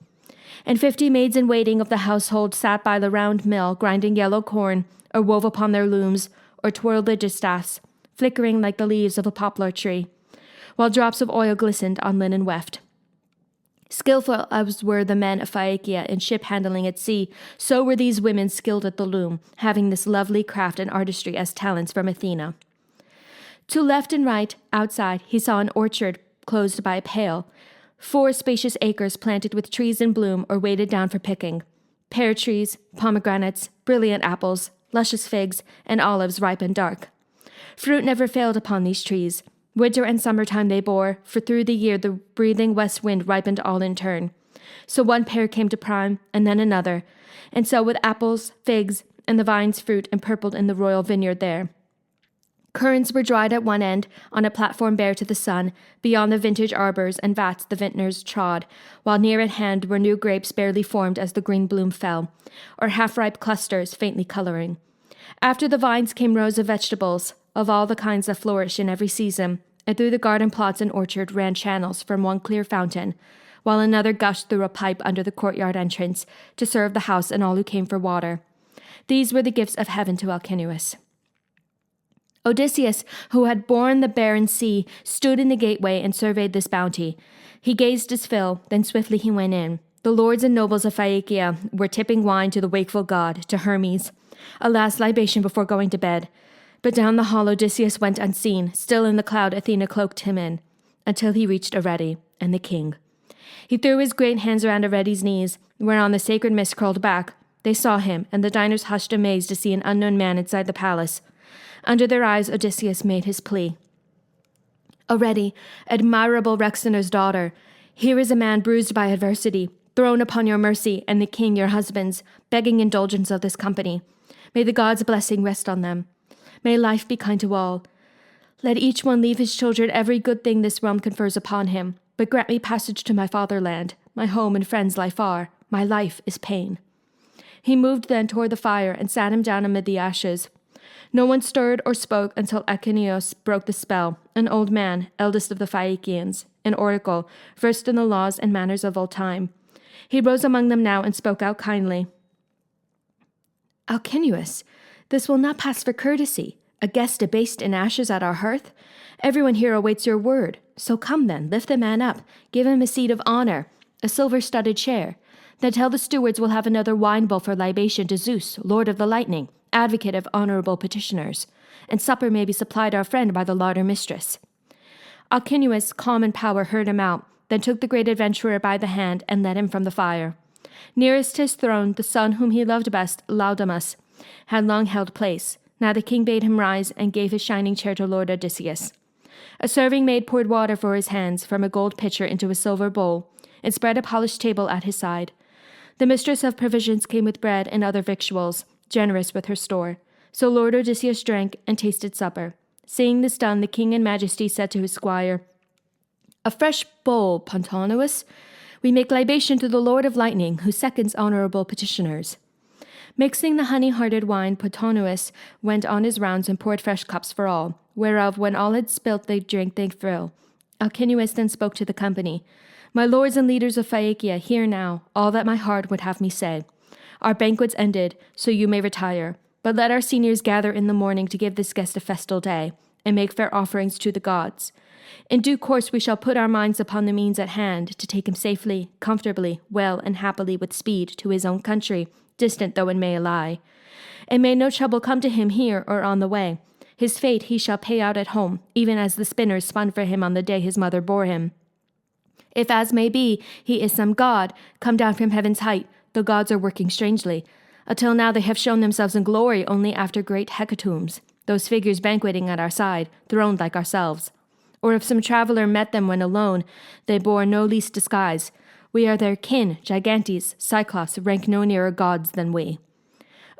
And 50 maids in waiting of the household sat by the round mill, grinding yellow corn, or wove upon their looms, or twirled their distaffs, flickering like the leaves of a poplar tree, while drops of oil glistened on linen weft. Skillful as were the men of Phaeacia in ship-handling at sea, so were these women skilled at the loom, having this lovely craft and artistry as talents from Athena. To left and right, outside, he saw an orchard closed by a pale, 4 spacious acres planted with trees in bloom or weighted down for picking, pear trees, pomegranates, brilliant apples, luscious figs, and olives ripe and dark. Fruit never failed upon these trees. Winter and summertime they bore, for through the year the breathing west wind ripened all in turn. So one pear came to prime, and then another, and so with apples, figs, and the vine's fruit empurpled in the royal vineyard there. Currants were dried at one end, on a platform bare to the sun, beyond the vintage arbors and vats the vintners trod, while near at hand were new grapes barely formed as the green bloom fell, or half-ripe clusters faintly colouring. After the vines came rows of vegetables, of all the kinds that flourish in every season, and through the garden plots and orchard ran channels from one clear fountain, while another gushed through a pipe under the courtyard entrance to serve the house and all who came for water. These were the gifts of heaven to Alcinous. Odysseus, who had borne the barren sea, stood in the gateway and surveyed this bounty. He gazed his fill, then swiftly he went in. The lords and nobles of Phaeacia were tipping wine to the wakeful god, to Hermes, a last libation before going to bed. But down the hall Odysseus went unseen, still in the cloud Athena cloaked him in, until he reached Arete and the king. He threw his great hands around Arete's knees, whereon the sacred mist curled back. They saw him, and the diners hushed amazed to see an unknown man inside the palace. Under their eyes Odysseus made his plea. "Arete, admirable Rhexenor's daughter, here is a man bruised by adversity, thrown upon your mercy and the king your husband's, begging indulgence of this company. May the gods' blessing rest on them. May life be kind to all. Let each one leave his children every good thing this realm confers upon him, but grant me passage to my fatherland. My home and friends lie far. My life is pain." He moved then toward the fire and sat him down amid the ashes. No one stirred or spoke until Alcinous broke the spell, an old man, eldest of the Phaeacians, an oracle, versed in the laws and manners of old time. He rose among them now and spoke out kindly. "Alcinous, this will not pass for courtesy, a guest debased in ashes at our hearth. Everyone here awaits your word. So come then, lift the man up, give him a seat of honor, a silver-studded chair. Then tell the stewards we'll have another wine bowl for libation to Zeus, Lord of the Lightning, advocate of honorable petitioners, and supper may be supplied our friend by the larder mistress." Alcinous, calm in power, heard him out, then took the great adventurer by the hand and led him from the fire. Nearest his throne, the son whom he loved best, Laodamas, had long held place. Now the king bade him rise and gave his shining chair to Lord Odysseus. A serving maid poured water for his hands from a gold pitcher into a silver bowl, and spread a polished table at his side. The mistress of provisions came with bread and other victuals, generous with her store. So Lord Odysseus drank and tasted supper. Seeing this done, the king in majesty said to his squire, "A fresh bowl, Pontonous. We make libation to the Lord of Lightning, who seconds honorable petitioners." Mixing the honey-hearted wine, Pontonous went on his rounds and poured fresh cups for all. whereof when all had spilt they drank they fill. Alcinous then spoke to the company. My lords and leaders of Phaeacia, hear now all that my heart would have me say. Our banquet's ended, so you may retire. But let our seniors gather in the morning to give this guest a festal day, and make fair offerings to the gods. In due course we shall put our minds upon the means at hand to take him safely, comfortably, well, and happily with speed to his own country, distant though it may lie. And may no trouble come to him here or on the way. His fate he shall pay out at home, even as the spinners spun for him on the day his mother bore him. If as may be, he is some god, come down from heaven's height, the gods are working strangely. Until now they have shown themselves in glory only after great hecatombs, those figures banqueting at our side, throned like ourselves. Or if some traveller met them when alone, they bore no least disguise. We are their kin, gigantes, cyclops, rank no nearer gods than we.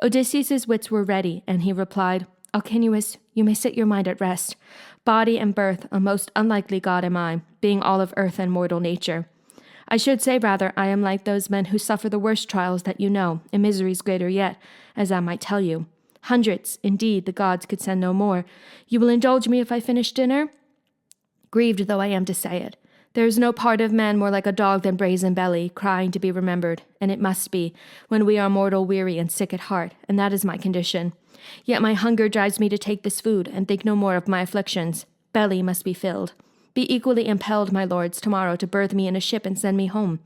Odysseus' wits were ready, and he replied, Alcinous, you may set your mind at rest. Body and birth, a most unlikely god am I, being all of earth and mortal nature. I should say rather, I am like those men who suffer the worst trials that you know, and miseries greater yet, as I might tell you. Hundreds, indeed, the gods could send no more. You will indulge me if I finish dinner? Grieved though I am to say it, there is no part of man more like a dog than brazen belly, crying to be remembered, and it must be, when we are mortal weary and sick at heart, and that is my condition. Yet my hunger drives me to take this food, and think no more of my afflictions. Belly must be filled. Be equally impelled, my lords, tomorrow to berth me in a ship and send me home.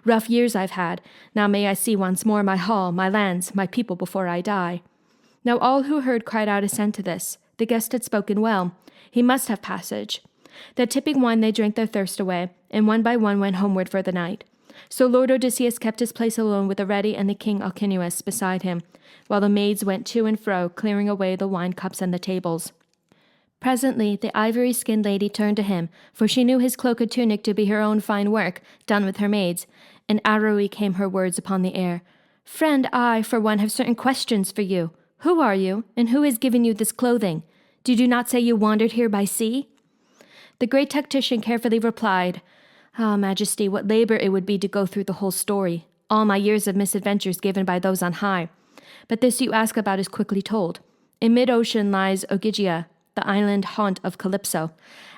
Rough years I've had, now may I see once more my hall, my lands, my people before I die. Now all who heard cried out assent to this. The guest had spoken well. He must have passage. That tipping wine they drank their thirst away, and one by one went homeward for the night. So Lord Odysseus kept his place alone with the ready and the king Alcinous beside him, while the maids went to and fro, clearing away the wine cups and the tables. Presently the ivory-skinned lady turned to him, for she knew his cloak and tunic to be her own fine work, done with her maids, and arrowy came her words upon the air. Friend, I, for one, have certain questions for you. Who are you, and who has given you this clothing? Did you not say you wandered here by sea? The great tactician carefully replied, Ah, Majesty, what labor it would be to go through the whole story, all my years of misadventures given by those on high. But this you ask about is quickly told. In mid-ocean lies Ogygia, the island haunt of Calypso,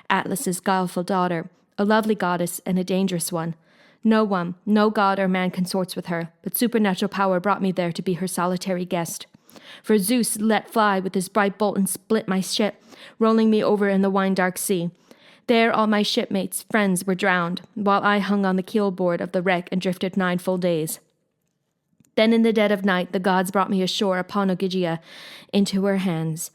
Atlas's guileful daughter, a lovely goddess and a dangerous one. No one, no god or man consorts with her, but supernatural power brought me there to be her solitary guest. For Zeus let fly with his bright bolt and split my ship, rolling me over in the wine-dark sea. There all my shipmates, friends, were drowned, while I hung on the keelboard of the wreck and drifted 9 full days. Then in the dead of night the gods brought me ashore upon Ogygia into her hands.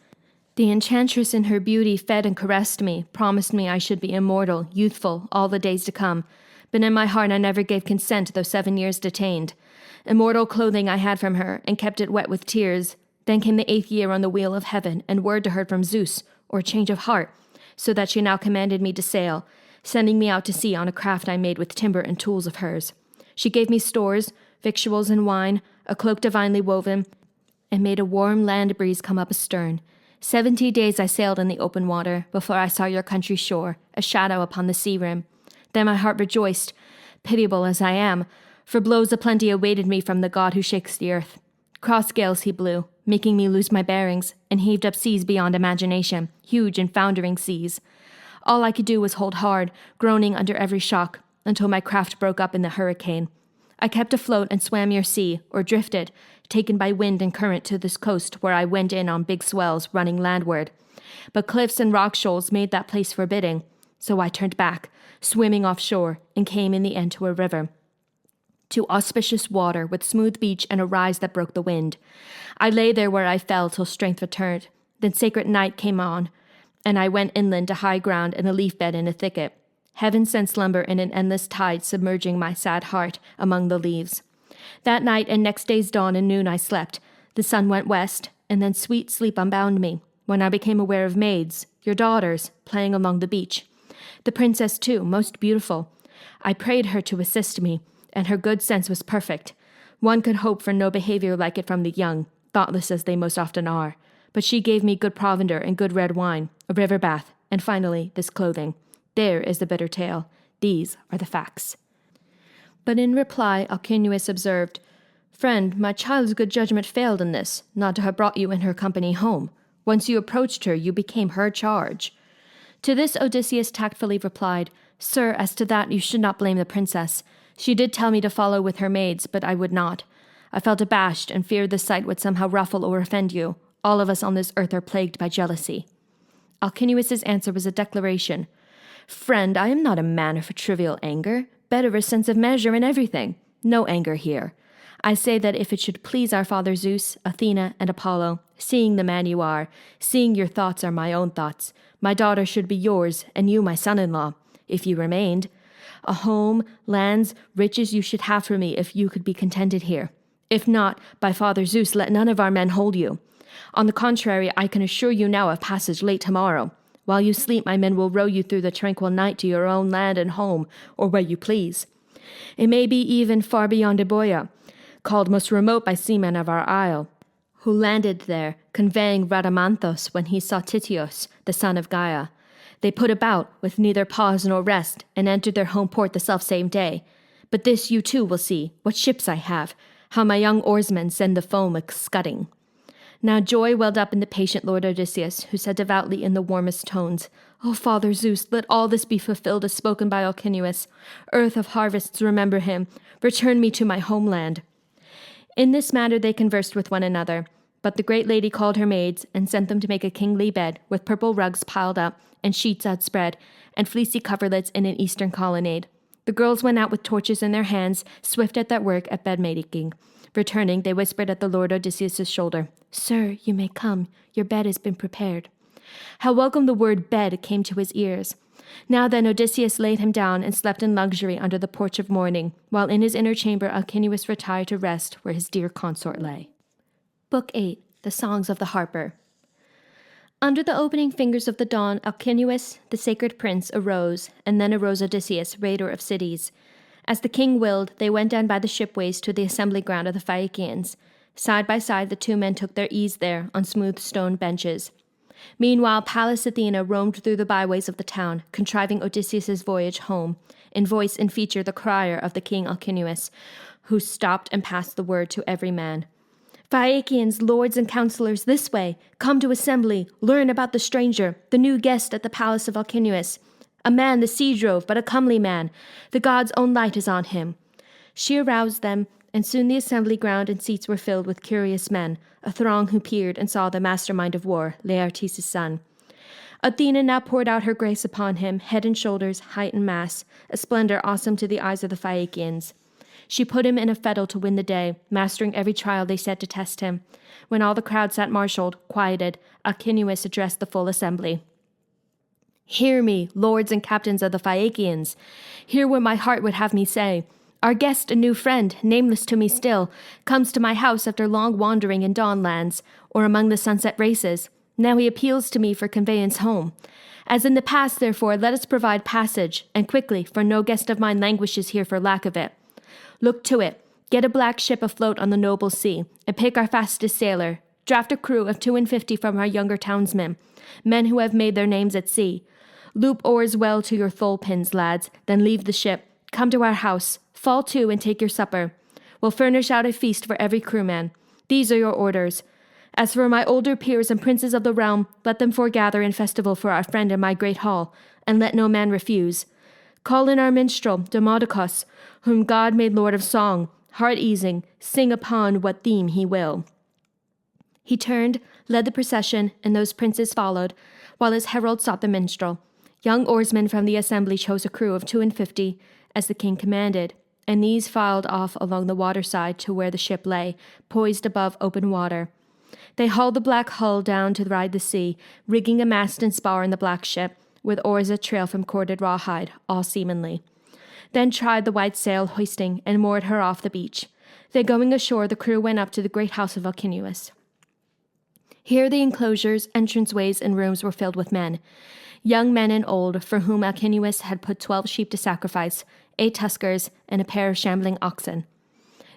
The enchantress in her beauty fed and caressed me, promised me I should be immortal, youthful, all the days to come. But in my heart I never gave consent, though 7 years detained. Immortal clothing I had from her, and kept it wet with tears. Then came the 8th year on the wheel of heaven, and word to her from Zeus, or change of heart, so that she now commanded me to sail, sending me out to sea on a craft I made with timber and tools of hers. She gave me stores, victuals and wine, a cloak divinely woven, and made a warm land breeze come up astern. 70 days I sailed in the open water, before I saw your country shore, a shadow upon the sea rim. Then my heart rejoiced, pitiable as I am, for blows aplenty awaited me from the god who shakes the earth. Cross gales he blew, making me lose my bearings, and heaved up seas beyond imagination, huge and foundering seas. All I could do was hold hard, groaning under every shock, until my craft broke up in the hurricane. I kept afloat and swam your sea, or drifted, taken by wind and current to this coast where I went in on big swells running landward. But cliffs and rock shoals made that place forbidding, so I turned back, swimming offshore, and came in the end to a river. To auspicious water with smooth beach and a rise that broke the wind. I lay there where I fell till strength returned. Then sacred night came on, and I went inland to high ground and a leaf bed in a thicket. Heaven sent slumber in an endless tide submerging my sad heart among the leaves. That night and next day's dawn and noon I slept. The sun went west, and then sweet sleep unbound me, when I became aware of maids, your daughters, playing along the beach. The princess, too, most beautiful. I prayed her to assist me, and her good sense was perfect. One could hope for no behavior like it from the young, thoughtless as they most often are. But she gave me good provender and good red wine, a river bath, and finally this clothing. There is the bitter tale. These are the facts. But in reply, Alcinous observed, Friend, my child's good judgment failed in this, not to have brought you in her company home. Once you approached her, you became her charge." To this Odysseus tactfully replied, "Sir, as to that, you should not blame the princess. She did tell me to follow with her maids, but I would not. I felt abashed and feared the sight would somehow ruffle or offend you. All of us on this earth are plagued by jealousy." Alcinous' answer was a declaration. "Friend, I am not a man of trivial anger. Better a sense of measure in everything. No anger here. I say that if it should please our father Zeus, Athena, and Apollo, seeing the man you are, seeing your thoughts are my own thoughts, my daughter should be yours, and you my son-in-law, if you remained. A home, lands, riches you should have for me if you could be contented here. If not, by Father Zeus, let none of our men hold you. On the contrary, I can assure you now of passage late tomorrow. While you sleep, my men will row you through the tranquil night to your own land and home, or where you please. It may be even far beyond Euboea, called most remote by seamen of our isle, who landed there, conveying Rhadamanthus when he saw Tityos, the son of Gaia. They put about, with neither pause nor rest, and entered their home port the selfsame day. But this you too will see, what ships I have, how my young oarsmen send the foam a-scudding." Now joy welled up in the patient Lord Odysseus, who said devoutly in the warmest tones, "O Father Zeus, let all this be fulfilled as spoken by Alcinous. Earth of harvests, remember him. Return me to my homeland." In this matter they conversed with one another, but the great lady called her maids and sent them to make a kingly bed, with purple rugs piled up, and sheets outspread, and fleecy coverlets in an eastern colonnade. The girls went out with torches in their hands, swift at their work at bed-making. Returning, they whispered at the Lord Odysseus' shoulder, "Sir, you may come. Your bed has been prepared." How welcome the word bed came to his ears. Now then Odysseus laid him down and slept in luxury under the porch of morning, while in his inner chamber Alcinous retired to rest where his dear consort lay. Book 8. The Songs of the Harper. Under the opening fingers of the dawn, Alcinous, the sacred prince, arose, and then arose Odysseus, raider of cities. As the king willed, they went down by the shipways to the assembly ground of the Phaeacians. Side by side the two men took their ease there on smooth stone benches. Meanwhile, Pallas Athena roamed through the byways of the town, contriving Odysseus' voyage home, in voice and feature the crier of the king Alcinous, who stopped and passed the word to every man. "Phaeacians, lords and counselors, this way! Come to assembly, learn about the stranger, the new guest at the palace of Alcinous. A man the sea drove, but a comely man. The god's own light is on him." She aroused them, and soon the assembly ground and seats were filled with curious men, a throng who peered and saw the mastermind of war, Laertes' son. Athena now poured out her grace upon him, head and shoulders, height and mass, a splendor awesome to the eyes of the Phaeacians. She put him in a fettle to win the day, mastering every trial they set to test him. When all the crowd sat marshaled, quieted, Alcinous addressed the full assembly. "Hear me, lords and captains of the Phaeacians. Hear what my heart would have me say. Our guest, a new friend, nameless to me still, comes to my house after long wandering in dawn lands, or among the sunset races. Now he appeals to me for conveyance home. As in the past, therefore, let us provide passage, and quickly, for no guest of mine languishes here for lack of it. Look to it. Get a black ship afloat on the noble sea, and pick our fastest sailor. Draft a crew of 52 from our younger townsmen, men who have made their names at sea. Loop oars well to your thole pins, lads, then leave the ship. Come to our house. Fall to and take your supper. We'll furnish out a feast for every crewman. These are your orders. As for my older peers and princes of the realm, let them foregather in festival for our friend in my great hall, and let no man refuse. Call in our minstrel, Demodocus, whom God made lord of song, heart-easing, sing upon what theme he will." He turned, led the procession, and those princes followed, while his herald sought the minstrel. Young oarsmen from the assembly chose a crew of 52, as the king commanded, and these filed off along the waterside to where the ship lay, poised above open water. They hauled the black hull down to ride the sea, rigging a mast and spar in the black ship, with oars a trail from corded rawhide, all seamanly. Then tried the white sail hoisting, and moored her off the beach. Then going ashore, the crew went up to the great house of Alcinous. Here the enclosures, entranceways, and rooms were filled with men, young men and old, for whom Alcinous had put 12 sheep to sacrifice, 8 tuskers, and a pair of shambling oxen.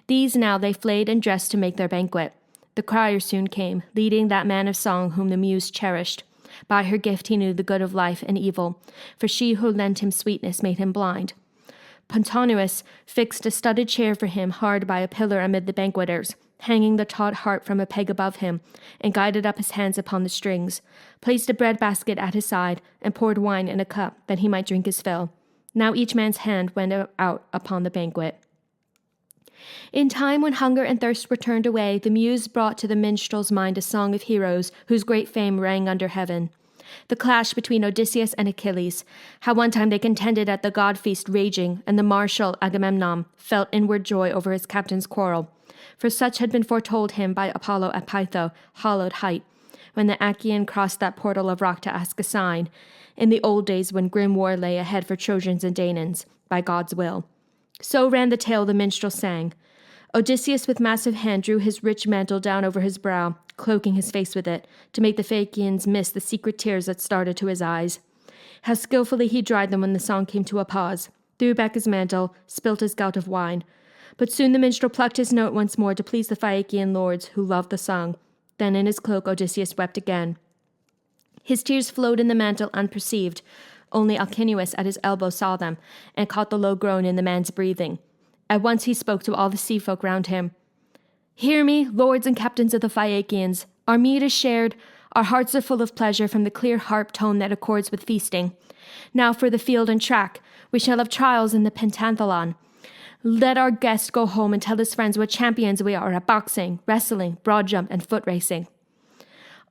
These now they flayed and dressed to make their banquet. The crier soon came, leading that man of song whom the muse cherished. By her gift he knew the good of life and evil, for she who lent him sweetness made him blind. Pontonous fixed a studded chair for him hard by a pillar amid the banqueters, hanging the taut harp from a peg above him, and guided up his hands upon the strings, placed a bread basket at his side, and poured wine in a cup that he might drink his fill. Now each man's hand went out upon the banquet. In time when hunger and thirst were turned away, the muse brought to the minstrel's mind a song of heroes whose great fame rang under heaven. The clash between Odysseus and Achilles, how one time they contended at the god-feast raging, and the martial Agamemnon felt inward joy over his captain's quarrel, for such had been foretold him by Apollo at Pytho, hallowed height, when the Achaean crossed that portal of rock to ask a sign, in the old days when grim war lay ahead for Trojans and Danaans, by God's will. So ran the tale the minstrel sang. Odysseus with massive hand drew his rich mantle down over his brow, cloaking his face with it, to make the Phaeacians miss the secret tears that started to his eyes. How skillfully he dried them when the song came to a pause, threw back his mantle, spilt his gout of wine. But soon the minstrel plucked his note once more to please the Phaeacian lords who loved the song. Then in his cloak Odysseus wept again. His tears flowed in the mantle unperceived. Only Alcinous at his elbow saw them, and caught the low groan in the man's breathing. At once he spoke to all the sea folk round him. "Hear me, lords and captains of the Phaeacians. Our mead is shared. Our hearts are full of pleasure from the clear harp tone that accords with feasting. Now for the field and track. We shall have trials in the pentathlon. Let our guest go home and tell his friends what champions we are at boxing, wrestling, broad jump, and foot racing."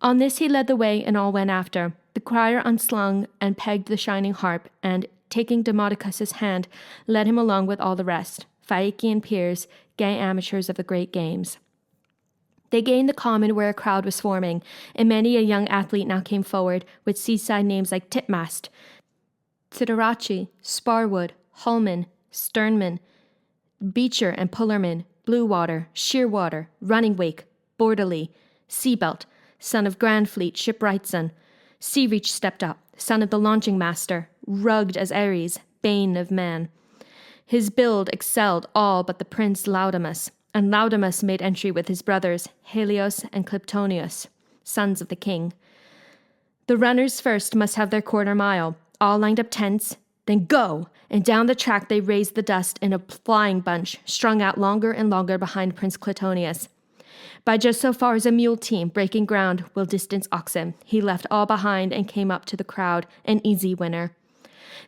On this he led the way, and all went after. The crier unslung and pegged the shining harp, and, taking Demodocus's hand, led him along with all the rest, Phaeacian peers, gay amateurs of the great games. They gained the common where a crowd was forming, and many a young athlete now came forward, with seaside names like Titmast, Siderachi, Sparwood, Hullman, Sternman, Beecher and Pullerman, Bluewater, Shearwater, Running Wake, Borderly, Seabelt, son of Grandfleet, Shipwrightson. Seareach stepped up, son of the launching master, rugged as Ares, bane of man. His build excelled all but the prince Laodamas, and Laodamas made entry with his brothers Helios and Cliptonius, sons of the king. The runners first must have their quarter mile, all lined up tents, then go, and down the track they raised the dust in a flying bunch, strung out longer and longer behind Prince Clitonius. By just so far as a mule team breaking ground will distance oxen, he left all behind and came up to the crowd, an easy winner.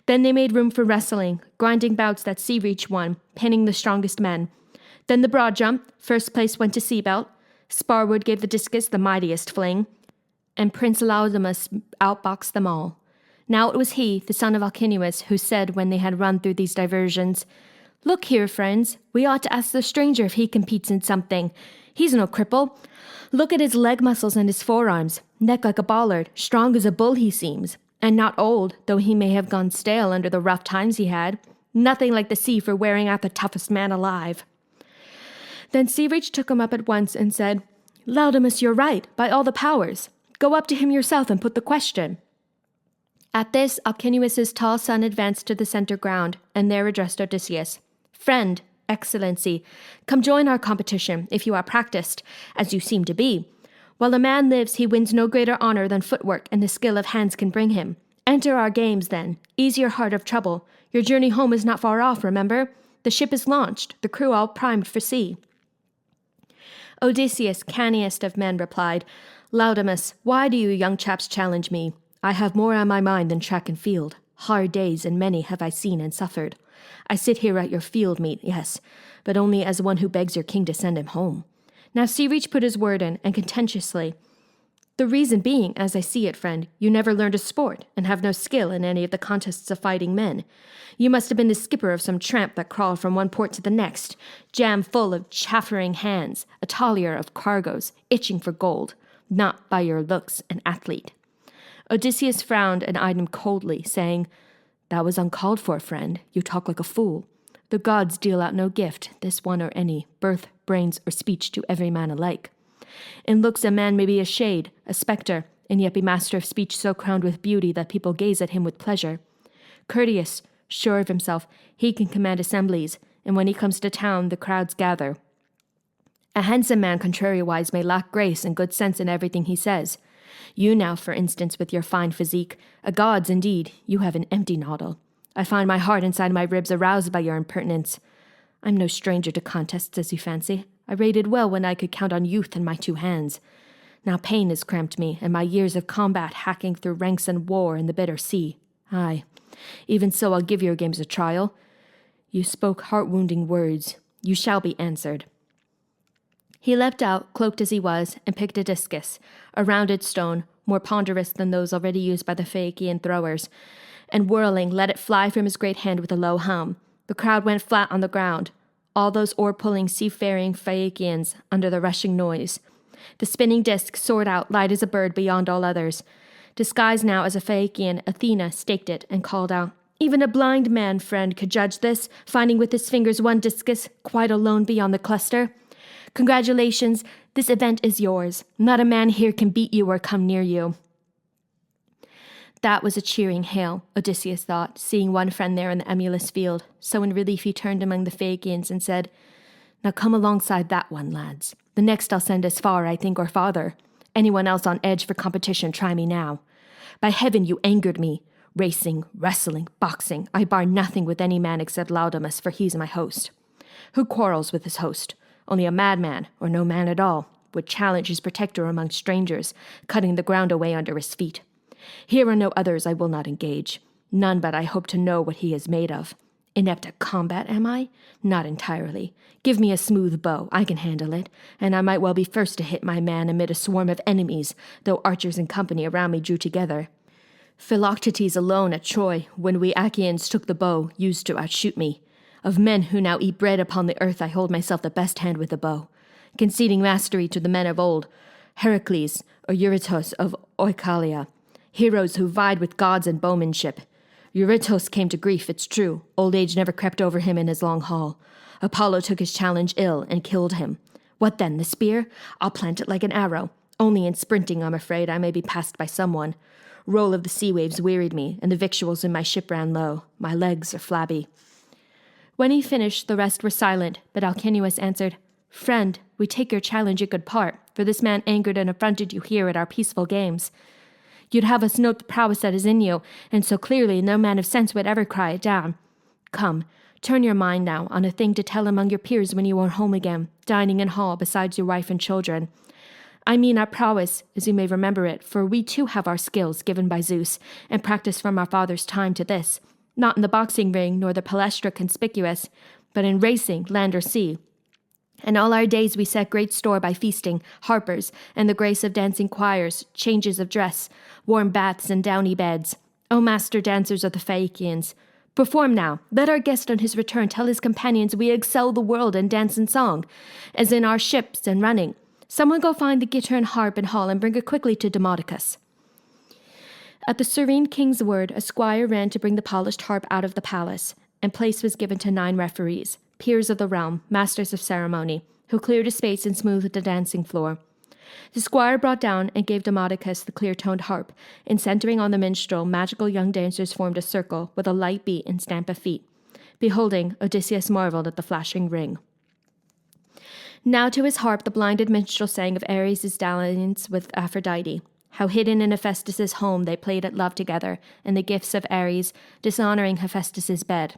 Then they made room for wrestling, grinding bouts that Seareach won, pinning the strongest men. Then the broad jump, first place went to Seabelt. Sparwood gave the discus the mightiest fling, and Prince Laodamas outboxed them all. Now it was he, the son of Alcinous, who said when they had run through these diversions, "Look here, friends, we ought to ask the stranger if he competes in something. He's no cripple. Look at his leg muscles and his forearms, neck like a bollard, strong as a bull he seems, and not old, though he may have gone stale under the rough times he had. Nothing like the sea for wearing out the toughest man alive." Then Seareach took him up at once and said, "Laodamas, you're right, by all the powers. Go up to him yourself and put the question." At this, Alcinous's tall son advanced to the center ground, and there addressed Odysseus. "Friend, Excellency, come join our competition, if you are practiced, as you seem to be. While a man lives, he wins no greater honor than footwork and the skill of hands can bring him. Enter our games, then. Ease your heart of trouble. Your journey home is not far off, remember? The ship is launched, the crew all primed for sea." Odysseus, canniest of men, replied, "Laodamas, why do you young chaps challenge me? I have more on my mind than track and field. Hard days and many have I seen and suffered. I sit here at your field meet, yes, but only as one who begs your king to send him home." Now Seareach put his word in, and contentiously, "The reason being, as I see it, friend, you never learned a sport, and have no skill in any of the contests of fighting men. You must have been the skipper of some tramp that crawled from one port to the next, jam full of chaffering hands, a tallier of cargoes, itching for gold, not by your looks an athlete." Odysseus frowned and eyed him coldly, saying, "That was uncalled for, friend. You talk like a fool. The gods deal out no gift, this one or any, birth, brains, or speech to every man alike. In looks a man may be a shade, a spectre, and yet be master of speech so crowned with beauty that people gaze at him with pleasure. Courteous, sure of himself, he can command assemblies, and when he comes to town the crowds gather. A handsome man, contrariwise, may lack grace and good sense in everything he says. You now, for instance, with your fine physique, a god's indeed, you have an empty noddle. I find my heart inside my ribs aroused by your impertinence. I'm no stranger to contests, as you fancy. I rated well when I could count on youth in my 2 hands. Now pain has cramped me, and my years of combat hacking through ranks and war in the bitter sea. Aye, even so I'll give your games a trial. You spoke heart-wounding words. You shall be answered." He leapt out, cloaked as he was, and picked a discus, a rounded stone, more ponderous than those already used by the Phaeacian throwers, and whirling, let it fly from his great hand with a low hum. The crowd went flat on the ground, all those oar-pulling, seafaring Phaeacians under the rushing noise. The spinning disc soared out, light as a bird beyond all others. Disguised now as a Phaeacian, Athena staked it and called out, "Even a blind man, friend, could judge this, finding with his fingers one discus, quite alone beyond the cluster. Congratulations, this event is yours. Not a man here can beat you or come near you." That was a cheering hail, Odysseus thought, seeing one friend there in the emulous field. So in relief he turned among the Phaeacians and said, "Now come alongside that one, lads. The next I'll send as far, I think, or farther. Anyone else on edge for competition, try me now. By heaven, you angered me. Racing, wrestling, boxing, I bar nothing with any man except Laodamas, for he's my host. Who quarrels with his host? Only a madman, or no man at all, would challenge his protector among strangers, cutting the ground away under his feet. Here are no others I will not engage. None but I hope to know what he is made of. Inept at combat, am I? Not entirely. Give me a smooth bow, I can handle it, and I might well be first to hit my man amid a swarm of enemies, though archers in company around me drew together. Philoctetes alone at Troy, when we Achaeans took the bow, used to outshoot me. Of men who now eat bread upon the earth, I hold myself the best hand with the bow, conceding mastery to the men of old, Heracles or Eurytos of Oichalia, heroes who vied with gods in bowmanship. Eurytos came to grief, it's true. Old age never crept over him in his long haul. Apollo took his challenge ill and killed him. What then, the spear? I'll plant it like an arrow. Only in sprinting, I'm afraid, I may be passed by someone. Roll of the sea waves wearied me, and the victuals in my ship ran low. My legs are flabby." When he finished, the rest were silent, but Alcinous answered, "Friend, we take your challenge in good part, for this man angered and affronted you here at our peaceful games. You'd have us note the prowess that is in you, and so clearly no man of sense would ever cry it down. Come, turn your mind now on a thing to tell among your peers when you are home again, dining in hall besides your wife and children. I mean our prowess, as you may remember it, for we too have our skills given by Zeus, and practiced from our father's time to this, not in the boxing ring nor the palestra conspicuous, but in racing, land or sea. And all our days we set great store by feasting, harpers, and the grace of dancing choirs, changes of dress, warm baths and downy beds. O master dancers of the Phaeacians, perform now. Let our guest on his return tell his companions we excel the world in dance and song, as in our ships and running. Someone go find the guitar and harp in hall and bring it quickly to Demodocus." At the serene king's word, a squire ran to bring the polished harp out of the palace, and place was given to 9 referees, peers of the realm, masters of ceremony, who cleared a space and smoothed the dancing floor. The squire brought down and gave Demodocus the clear-toned harp, and centering on the minstrel, magical young dancers formed a circle with a light beat and stamp of feet. Beholding, Odysseus marveled at the flashing ring. Now to his harp the blinded minstrel sang of Ares' dalliance with Aphrodite, how hidden in Hephaestus' home they played at love together, and the gifts of Ares, dishonoring Hephaestus' bed,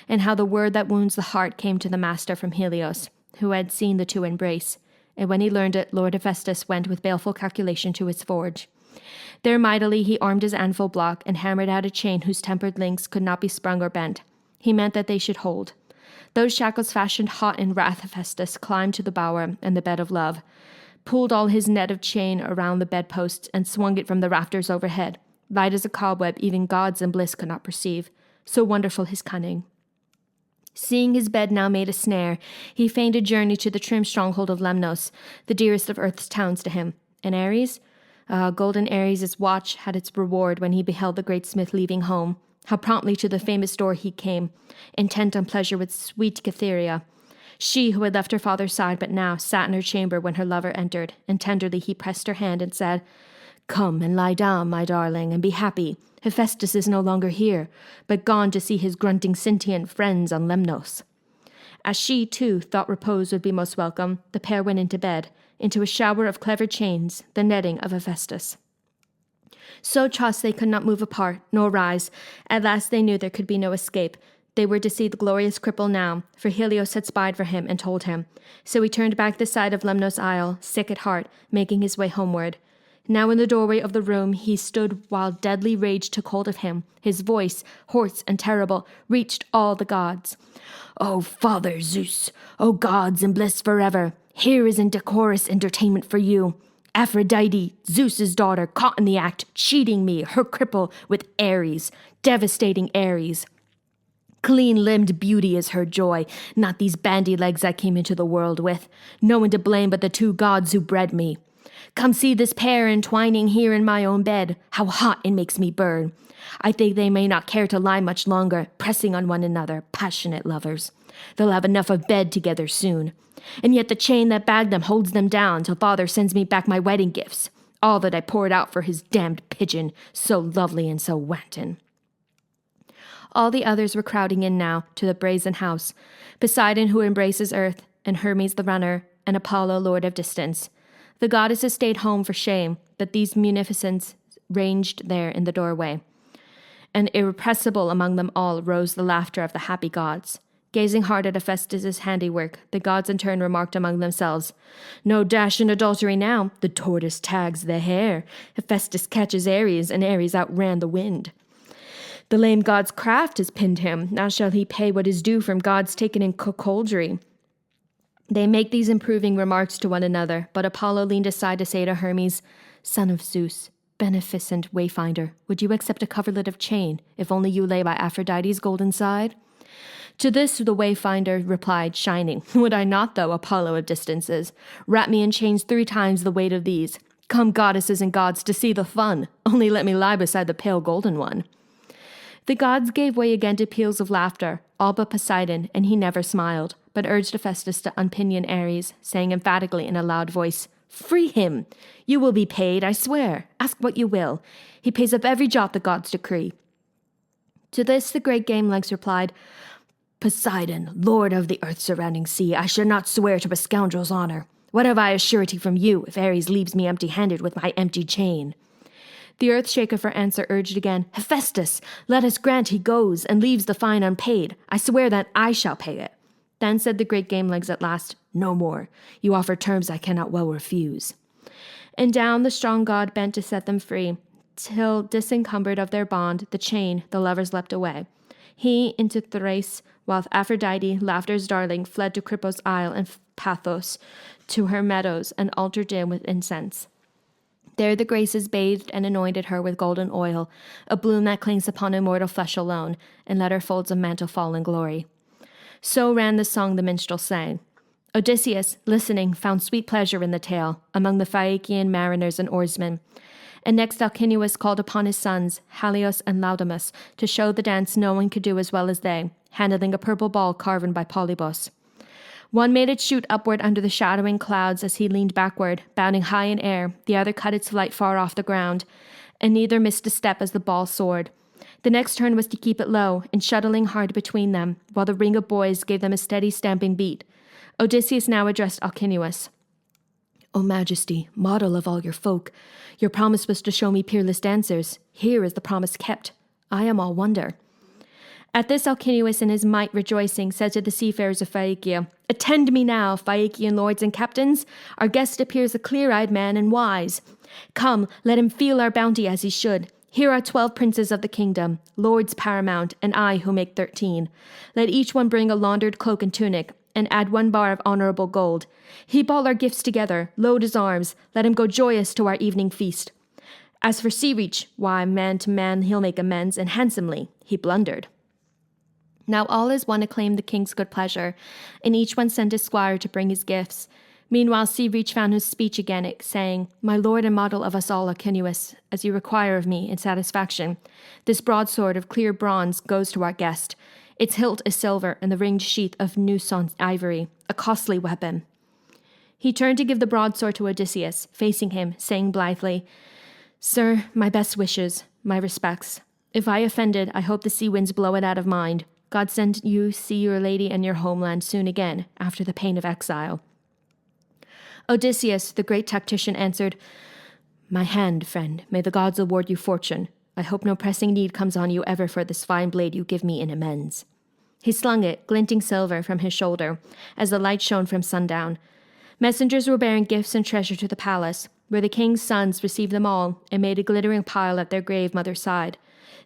and how the word that wounds the heart came to the master from Helios, who had seen the two embrace, and when he learned it, Lord Hephaestus went with baleful calculation to his forge. There mightily he armed his anvil block, and hammered out a chain whose tempered links could not be sprung or bent. He meant that they should hold. Those shackles fashioned hot in wrath Hephaestus climbed to the bower and the bed of love, pulled all his net of chain around the bedposts, and swung it from the rafters overhead, light as a cobweb even gods in bliss could not perceive, so wonderful his cunning. Seeing his bed now made a snare, he feigned a journey to the trim stronghold of Lemnos, the dearest of earth's towns to him. And Ares? Golden Ares' watch had its reward when he beheld the great smith leaving home. How promptly to the famous door he came, intent on pleasure with sweet Cytherea, she who had left her father's side but now sat in her chamber when her lover entered, and tenderly he pressed her hand and said, "Come and lie down, my darling, and be happy. Hephaestus is no longer here, but gone to see his grunting sentient friends on Lemnos." As she, too, thought repose would be most welcome, the pair went into bed, into a shower of clever chains, the netting of Hephaestus. So trussed they could not move apart, nor rise. At last they knew there could be no escape. They were to see the glorious cripple now, for Helios had spied for him and told him. So he turned back the side of Lemnos Isle, sick at heart, making his way homeward. Now in the doorway of the room he stood while deadly rage took hold of him. His voice, hoarse and terrible, reached all the gods. "O Father Zeus, O gods in bliss forever, here is indecorous entertainment for you. Aphrodite, Zeus's daughter, caught in the act, cheating me, her cripple, with Ares, devastating Ares. Clean-limbed beauty is her joy, not these bandy legs I came into the world with. No one to blame but the two gods who bred me. Come see this pair entwining here in my own bed. How hot it makes me burn. I think they may not care to lie much longer, pressing on one another, passionate lovers. They'll have enough of bed together soon. And yet the chain that bagged them holds them down till father sends me back my wedding gifts. All that I poured out for his damned pigeon, so lovely and so wanton." All the others were crowding in now to the brazen house, Poseidon who embraces earth, and Hermes the runner, and Apollo lord of distance. The goddesses stayed home for shame, but these munificents ranged there in the doorway. And irrepressible among them all rose the laughter of the happy gods. Gazing hard at Hephaestus' handiwork, the gods in turn remarked among themselves, "No dash in adultery now. The tortoise tags the hare. Hephaestus catches Ares, and Ares outran the wind. The lame god's craft has pinned him. Now shall he pay what is due from gods taken in cuckoldry." They make these improving remarks to one another, but Apollo leaned aside to say to Hermes, "Son of Zeus, beneficent wayfinder, would you accept a coverlet of chain, if only you lay by Aphrodite's golden side?" To this the wayfinder replied, shining, "Would I not, though, Apollo of distances? Wrap me in chains 3 times the weight of these. Come, goddesses and gods, to see the fun. Only let me lie beside the pale golden one." The gods gave way again to peals of laughter, all but Poseidon, and he never smiled, but urged Hephaestus to unpinion Ares, saying emphatically in a loud voice, "Free him! You will be paid, I swear. Ask what you will. He pays up every jot the gods decree." To this the great game legs replied, "Poseidon, lord of the earth-surrounding sea, I should not swear to a scoundrel's honor. What have I a surety from you if Ares leaves me empty-handed with my empty chain?" The Earth-shaker for answer urged again, "Hephaestus, let us grant he goes and leaves the fine unpaid. I swear that I shall pay it." Then said the great game legs at last, "No more. You offer terms I cannot well refuse." And down the strong god bent to set them free, till disencumbered of their bond, the chain, the lovers leapt away. He into Thrace, while Aphrodite, laughter's darling, fled to Crippos' isle and Pathos, to her meadows, an altar dim with incense. There the Graces bathed and anointed her with golden oil, a bloom that clings upon immortal flesh alone, and let her folds of mantle fall in glory. So ran the song the minstrel sang. Odysseus, listening, found sweet pleasure in the tale, among the Phaeacian mariners and oarsmen. And next Alcinous called upon his sons, Halios and Laodamas, to show the dance no one could do as well as they, handling a purple ball carven by Polybos. One made it shoot upward under the shadowing clouds as he leaned backward, bounding high in air. The other cut its flight far off the ground, and neither missed a step as the ball soared. The next turn was to keep it low, and shuttling hard between them, while the ring of boys gave them a steady stamping beat. Odysseus now addressed Alcinous. "O Majesty, model of all your folk, your promise was to show me peerless dancers. Here is the promise kept. I am all wonder." At this Alcinous in his might rejoicing said to the seafarers of Phaeacia, "Attend me now, Phaeacian lords and captains. Our guest appears a clear-eyed man and wise. Come, let him feel our bounty as he should. Here are 12 princes of the kingdom, lords paramount, and I who make 13. Let each one bring a laundered cloak and tunic, and add 1 bar of honorable gold. Heap all our gifts together, load his arms, let him go joyous to our evening feast. As for Sea Reach, why, man to man he'll make amends, and handsomely. He blundered." Now all as one acclaimed the king's good pleasure, and each one sent his squire to bring his gifts. Meanwhile Sea Reach found his speech again, saying, "My lord and model of us all, Alcinous, as you require of me in satisfaction, this broadsword of clear bronze goes to our guest. Its hilt is silver, and the ringed sheath of new-sawn ivory, a costly weapon." He turned to give the broadsword to Odysseus, facing him, saying blithely, "Sir, my best wishes, my respects. If I offended, I hope the sea winds blow it out of mind. God send you see your lady and your homeland soon again, after the pain of exile." Odysseus, the great tactician, answered, "My hand, friend, may the gods award you fortune. I hope no pressing need comes on you ever for this fine blade you give me in amends." He slung it, glinting silver, from his shoulder, as the light shone from sundown. Messengers were bearing gifts and treasure to the palace, where the king's sons received them all and made a glittering pile at their grave mother's side.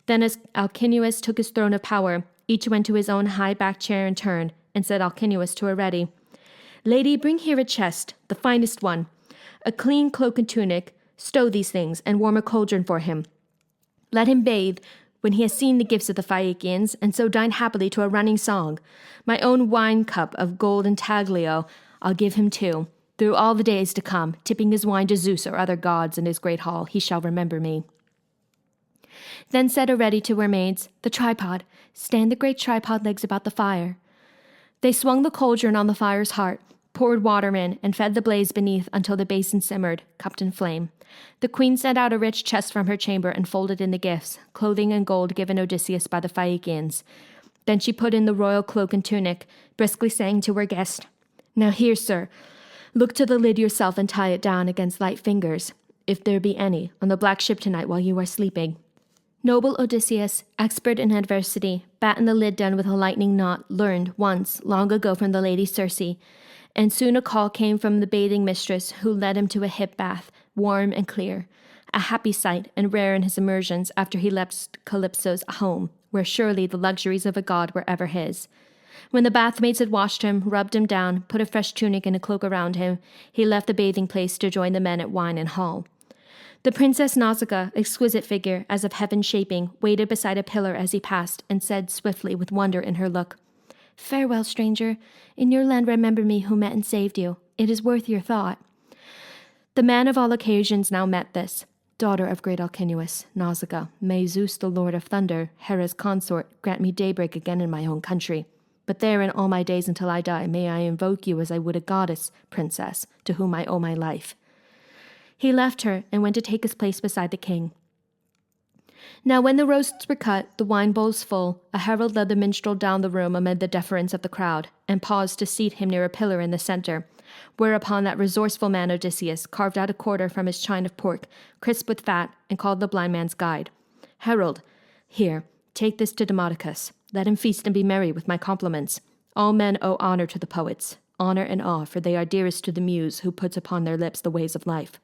Then as Alcinous took his throne of power, each went to his own high-backed chair in turn, and said Alcinous to Arete, "Lady, bring here a chest, the finest one, a clean cloak and tunic, stow these things, and warm a cauldron for him. Let him bathe when he has seen the gifts of the Phaeacians, and so dine happily to a running song. My own wine cup of gold intaglio I'll give him too. Through all the days to come, tipping his wine to Zeus or other gods in his great hall, he shall remember me." Then said Arete to her maids, "The tripod, stand the great tripod legs about the fire." They swung the cauldron on the fire's heart, poured water in, and fed the blaze beneath until the basin simmered, cupped in flame. The queen sent out a rich chest from her chamber and folded in the gifts, clothing and gold given Odysseus by the Phaeacians. Then she put in the royal cloak and tunic, briskly saying to her guest, "Now here, sir, look to the lid yourself and tie it down against light fingers, if there be any, on the black ship tonight while you are sleeping." Noble Odysseus, expert in adversity, battened the lid down with a lightning knot, learned once, long ago, from the lady Circe, and soon a call came from the bathing mistress, who led him to a hip bath, warm and clear, a happy sight and rare in his immersions after he left Calypso's home, where surely the luxuries of a god were ever his. When the bathmaids had washed him, rubbed him down, put a fresh tunic and a cloak around him, he left the bathing place to join the men at wine and hall. The Princess Nausicaa, exquisite figure, as of heaven shaping, waited beside a pillar as he passed, and said swiftly, with wonder in her look, "Farewell, stranger. In your land remember me who met and saved you. It is worth your thought." The man of all occasions now met this. "Daughter of great Alcinous, Nausicaa, may Zeus, the lord of thunder, Hera's consort, grant me daybreak again in my own country. But there in all my days until I die may I invoke you as I would a goddess, princess, to whom I owe my life." He left her and went to take his place beside the king. Now when the roasts were cut, the wine bowls full, a herald led the minstrel down the room amid the deference of the crowd, and paused to seat him near a pillar in the center, whereupon that resourceful man Odysseus carved out a quarter from his chine of pork, crisp with fat, and called the blind man's guide. "Herald, here, take this to Demodocus. Let him feast and be merry with my compliments. All men owe honor to the poets, honor and awe, for they are dearest to the muse who puts upon their lips the ways of life."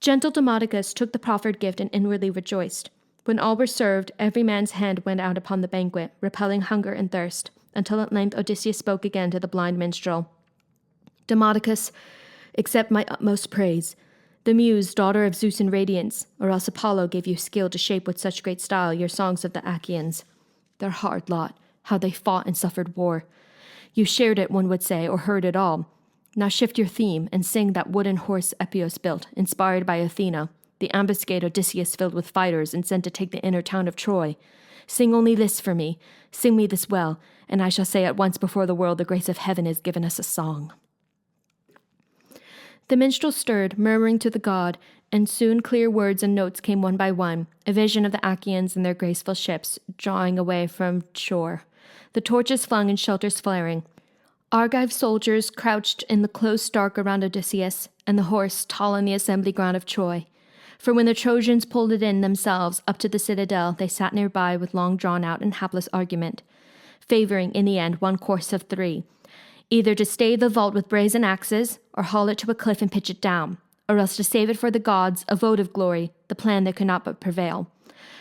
Gentle Demodocus took the proffered gift and inwardly rejoiced. When all were served, every man's hand went out upon the banquet, repelling hunger and thirst, until at length Odysseus spoke again to the blind minstrel. "Demodocus, accept my utmost praise. The muse, daughter of Zeus in radiance, or else Apollo gave you skill to shape with such great style your songs of the Achaeans. Their hard lot, how they fought and suffered war. You shared it, one would say, or heard it all. Now shift your theme and sing that wooden horse Epios built, inspired by Athena, the ambuscade Odysseus filled with fighters and sent to take the inner town of Troy. Sing only this for me, sing me this well, and I shall say at once before the world the grace of heaven has given us a song." The minstrel stirred, murmuring to the god, and soon clear words and notes came one by one, a vision of the Achaeans and their graceful ships drawing away from shore, the torches flung and shelters flaring. Argive soldiers crouched in the close dark around Odysseus, and the horse tall on the assembly ground of Troy. For when the Trojans pulled it in themselves up to the citadel, they sat nearby with long drawn-out and hapless argument, favoring in the end one course of three, either to stay the vault with brazen axes, or haul it to a cliff and pitch it down, or else to save it for the gods, a votive glory, the plan that could not but prevail.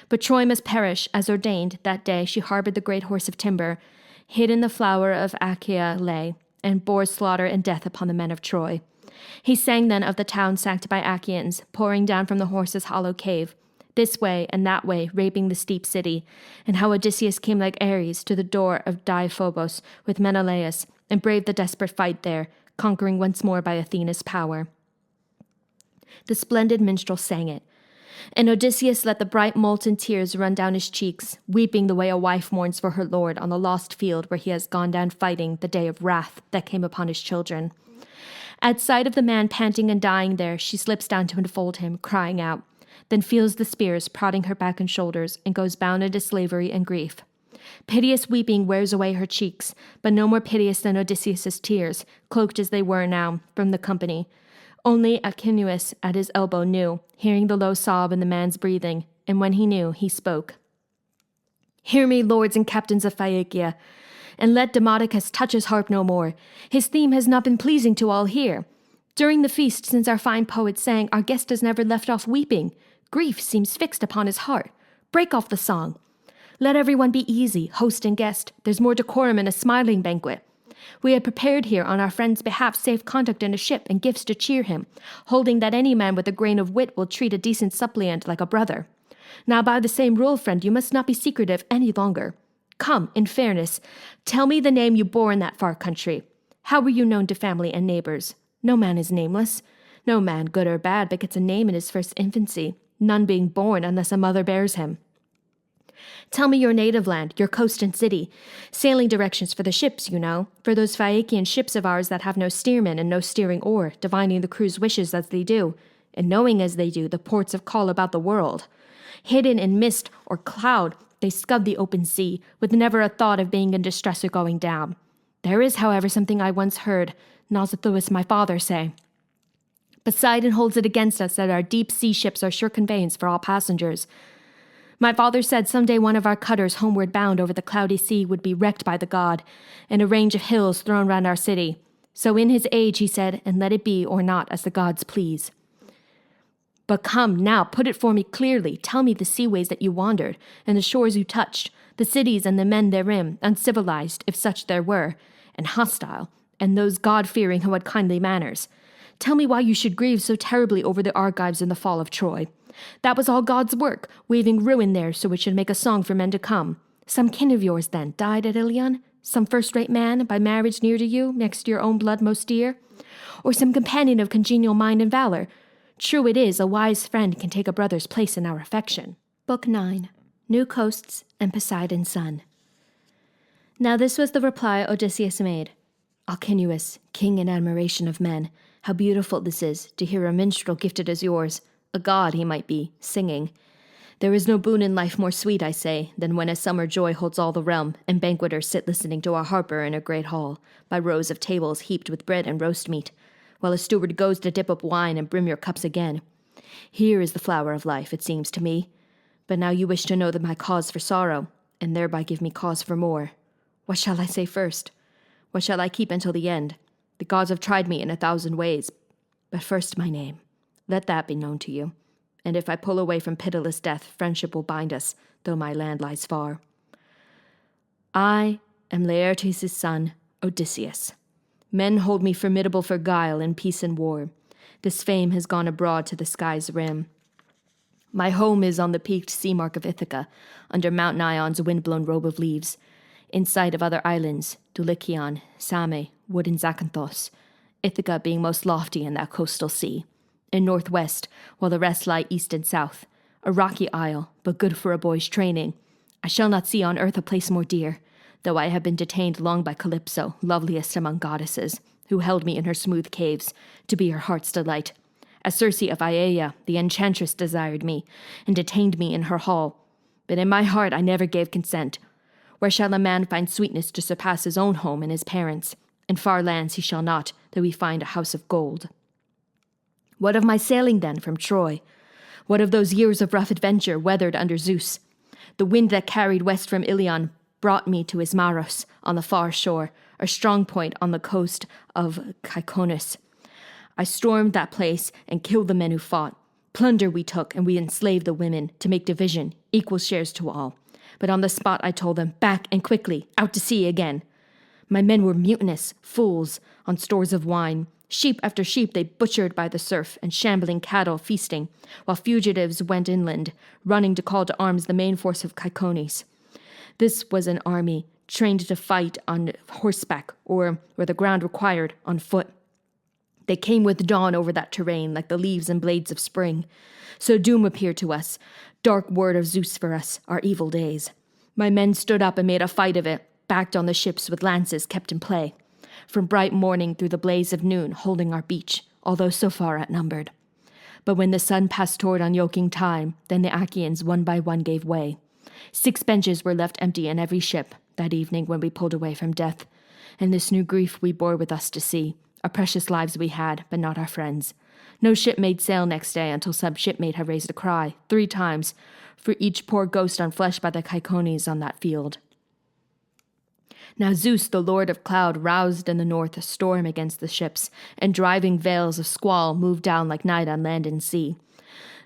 But Troy must perish, as ordained, that day she harbored the great horse of timber, hid in the flower of Achaea lay, and bore slaughter and death upon the men of Troy. He sang then of the town sacked by Achaeans, pouring down from the horse's hollow cave, this way and that way raping the steep city, and how Odysseus came like Ares to the door of Deiphobos with Menelaus, and braved the desperate fight there, conquering once more by Athena's power. The splendid minstrel sang it, and Odysseus let the bright molten tears run down his cheeks, weeping the way a wife mourns for her lord on the lost field where he has gone down fighting the day of wrath that came upon his children. At sight of the man panting and dying there, she slips down to enfold him, crying out, then feels the spears prodding her back and shoulders, and goes bound into slavery and grief. Piteous weeping wears away her cheeks, but no more piteous than Odysseus's tears, cloaked as they were now from the company. Only Alcinous at his elbow knew, hearing the low sob in the man's breathing, and when he knew, he spoke. Hear me, lords and captains of Phaeacia, and let Demodocus touch his harp no more. His theme has not been pleasing to all here. During the feast, since our fine poet sang, our guest has never left off weeping. Grief seems fixed upon his heart. Break off the song. Let everyone be easy, host and guest. There's more decorum in a smiling banquet. We had prepared here on our friend's behalf safe conduct in a ship and gifts to cheer him, holding that any man with a grain of wit will treat a decent suppliant like a brother. Now by the same rule, friend, you must not be secretive any longer. Come, in fairness, tell me the name you bore in that far country. How were you known to family and neighbors? No man is nameless. No man, good or bad, but gets a name in his first infancy, none being born unless a mother bears him. Tell me your native land, your coast and city, sailing directions for the ships, you know, for those Phaeacian ships of ours that have no steersman and no steering oar, divining the crew's wishes as they do, and knowing as they do the ports of call about the world. Hidden in mist or cloud, they scud the open sea, with never a thought of being in distress or going down. There is, however, something I once heard Nausithous my father say. Poseidon holds it against us that our deep sea ships are sure conveyance for all passengers. My father said someday one of our cutters homeward bound over the cloudy sea would be wrecked by the god, and a range of hills thrown round our city. So in his age, he said, and let it be or not as the gods please. But come, now, put it for me clearly. Tell me the seaways that you wandered, and the shores you touched, the cities and the men therein, uncivilized, if such there were, and hostile, and those God-fearing who had kindly manners. Tell me why you should grieve so terribly over the Argives and the fall of Troy. That was all God's work, weaving ruin there so it should make a song for men to come. Some kin of yours, then, died at Ilion? Some first-rate man, by marriage near to you, next to your own blood most dear? Or some companion of congenial mind and valor? True it is, a wise friend can take a brother's place in our affection. Book 9. New Coasts and Poseidon's Son. Now this was the reply Odysseus made. Alcinous, king in admiration of men, how beautiful this is, to hear a minstrel gifted as yours, a god he might be, singing. There is no boon in life more sweet, I say, than when a summer joy holds all the realm, and banqueters sit listening to a harper in a great hall, by rows of tables heaped with bread and roast meat, while a steward goes to dip up wine and brim your cups again. Here is the flower of life, it seems to me. But now you wish to know my cause for sorrow, and thereby give me cause for more. What shall I say first? What shall I keep until the end? The gods have tried me in 1,000 ways. But first my name. Let that be known to you. And if I pull away from pitiless death, friendship will bind us, though my land lies far. I am Laertes' son, Odysseus. Men hold me formidable for guile in peace and war. This fame has gone abroad to the sky's rim. My home is on the peaked sea mark of Ithaca, under Mount Nion's wind-blown robe of leaves, in sight of other islands, Dulichion, Same, Wood and Zakynthos, Ithaca being most lofty in that coastal sea. In northwest, while the rest lie east and south, a rocky isle, but good for a boy's training. I shall not see on earth a place more dear, though I have been detained long by Calypso, loveliest among goddesses, who held me in her smooth caves, to be her heart's delight. As Circe of Aiaia, the enchantress, desired me, and detained me in her hall. But in my heart I never gave consent. Where shall a man find sweetness to surpass his own home and his parents'? In far lands he shall not, though he find a house of gold. What of my sailing, then, from Troy? What of those years of rough adventure weathered under Zeus? The wind that carried west from Ilion brought me to Ismaros, on the far shore, a strong point on the coast of Caiconius. I stormed that place and killed the men who fought. Plunder we took, and we enslaved the women, to make division, equal shares to all. But on the spot I told them, back and quickly, out to sea again. My men were mutinous, fools, on stores of wine. Sheep after sheep they butchered by the surf, and shambling cattle feasting, while fugitives went inland, running to call to arms the main force of Caiconius. This was an army trained to fight on horseback, or, where the ground required, on foot. They came with dawn over that terrain, like the leaves and blades of spring. So doom appeared to us, dark word of Zeus for us, our evil days. My men stood up and made a fight of it, backed on the ships with lances kept in play. From bright morning through the blaze of noon, holding our beach, although so far outnumbered. But when the sun passed toward unyoking time, then the Achaeans one by one gave way. 6 benches were left empty in every ship that evening when we pulled away from death, and this new grief we bore with us to sea. Our precious lives we had, but not our friends. No ship made sail next day until some shipmate had raised a cry, 3 times, for each poor ghost unfleshed by the Caecones on that field. Now Zeus, the lord of cloud, roused in the north a storm against the ships, and driving veils of squall moved down like night on land and sea.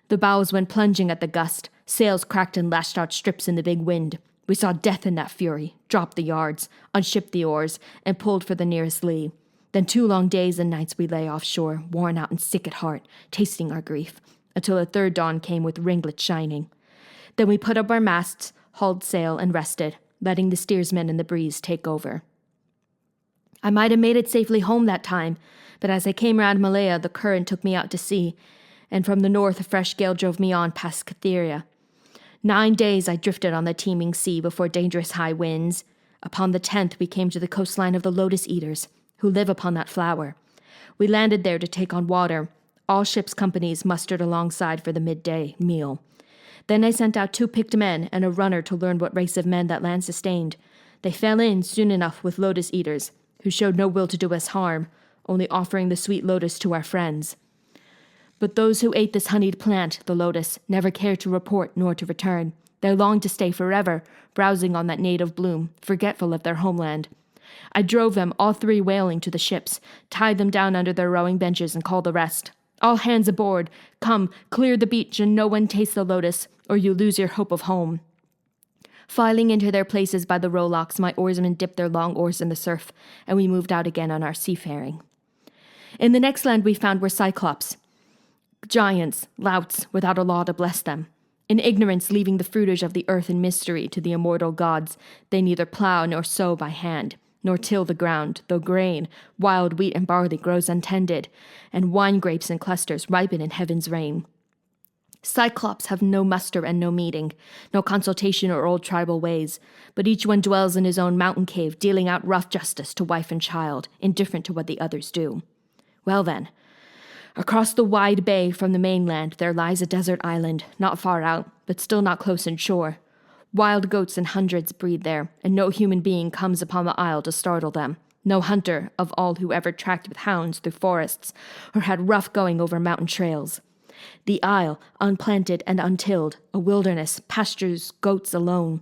The bows went plunging at the gust, sails cracked and lashed out strips in the big wind. We saw death in that fury, dropped the yards, unshipped the oars, and pulled for the nearest lee. Then 2 long days and nights we lay offshore, worn out and sick at heart, tasting our grief, until a third dawn came with ringlets shining. Then we put up our masts, hauled sail, and rested, letting the steersman and the breeze take over. I might have made it safely home that time, but as I came round Malea, the current took me out to sea, and from the north a fresh gale drove me on past Cytherea. 9 days I drifted on the teeming sea before dangerous high winds. Upon the 10th we came to the coastline of the lotus eaters, who live upon that flower. We landed there to take on water. All ships' companies mustered alongside for the midday meal. Then I sent out 2 picked men and a runner to learn what race of men that land sustained. They fell in soon enough with lotus eaters, who showed no will to do us harm, only offering the sweet lotus to our friends. But those who ate this honeyed plant, the lotus, never cared to report nor to return. They longed to stay forever, browsing on that native bloom, forgetful of their homeland. I drove them, all 3 wailing, to the ships, tied them down under their rowing benches, and called the rest. All hands aboard! Come, clear the beach, and no one taste the lotus, or you lose your hope of home. Filing into their places by the rowlocks, my oarsmen dipped their long oars in the surf, and we moved out again on our seafaring. In the next land we found were Cyclops, giants, louts, without a law to bless them. In ignorance, leaving the fruitage of the earth in mystery to the immortal gods, they neither plough nor sow by hand, nor till the ground, though grain, wild wheat and barley grows untended, and wine grapes in clusters ripen in heaven's rain. Cyclops have no muster and no meeting, no consultation or old tribal ways, but each one dwells in his own mountain cave, dealing out rough justice to wife and child, indifferent to what the others do. Well then, across the wide bay from the mainland there lies a desert island, not far out, but still not close in shore. Wild goats in hundreds breed there, and no human being comes upon the isle to startle them. No hunter of all who ever tracked with hounds through forests, or had rough going over mountain trails. The isle, unplanted and untilled, a wilderness, pastures goats alone.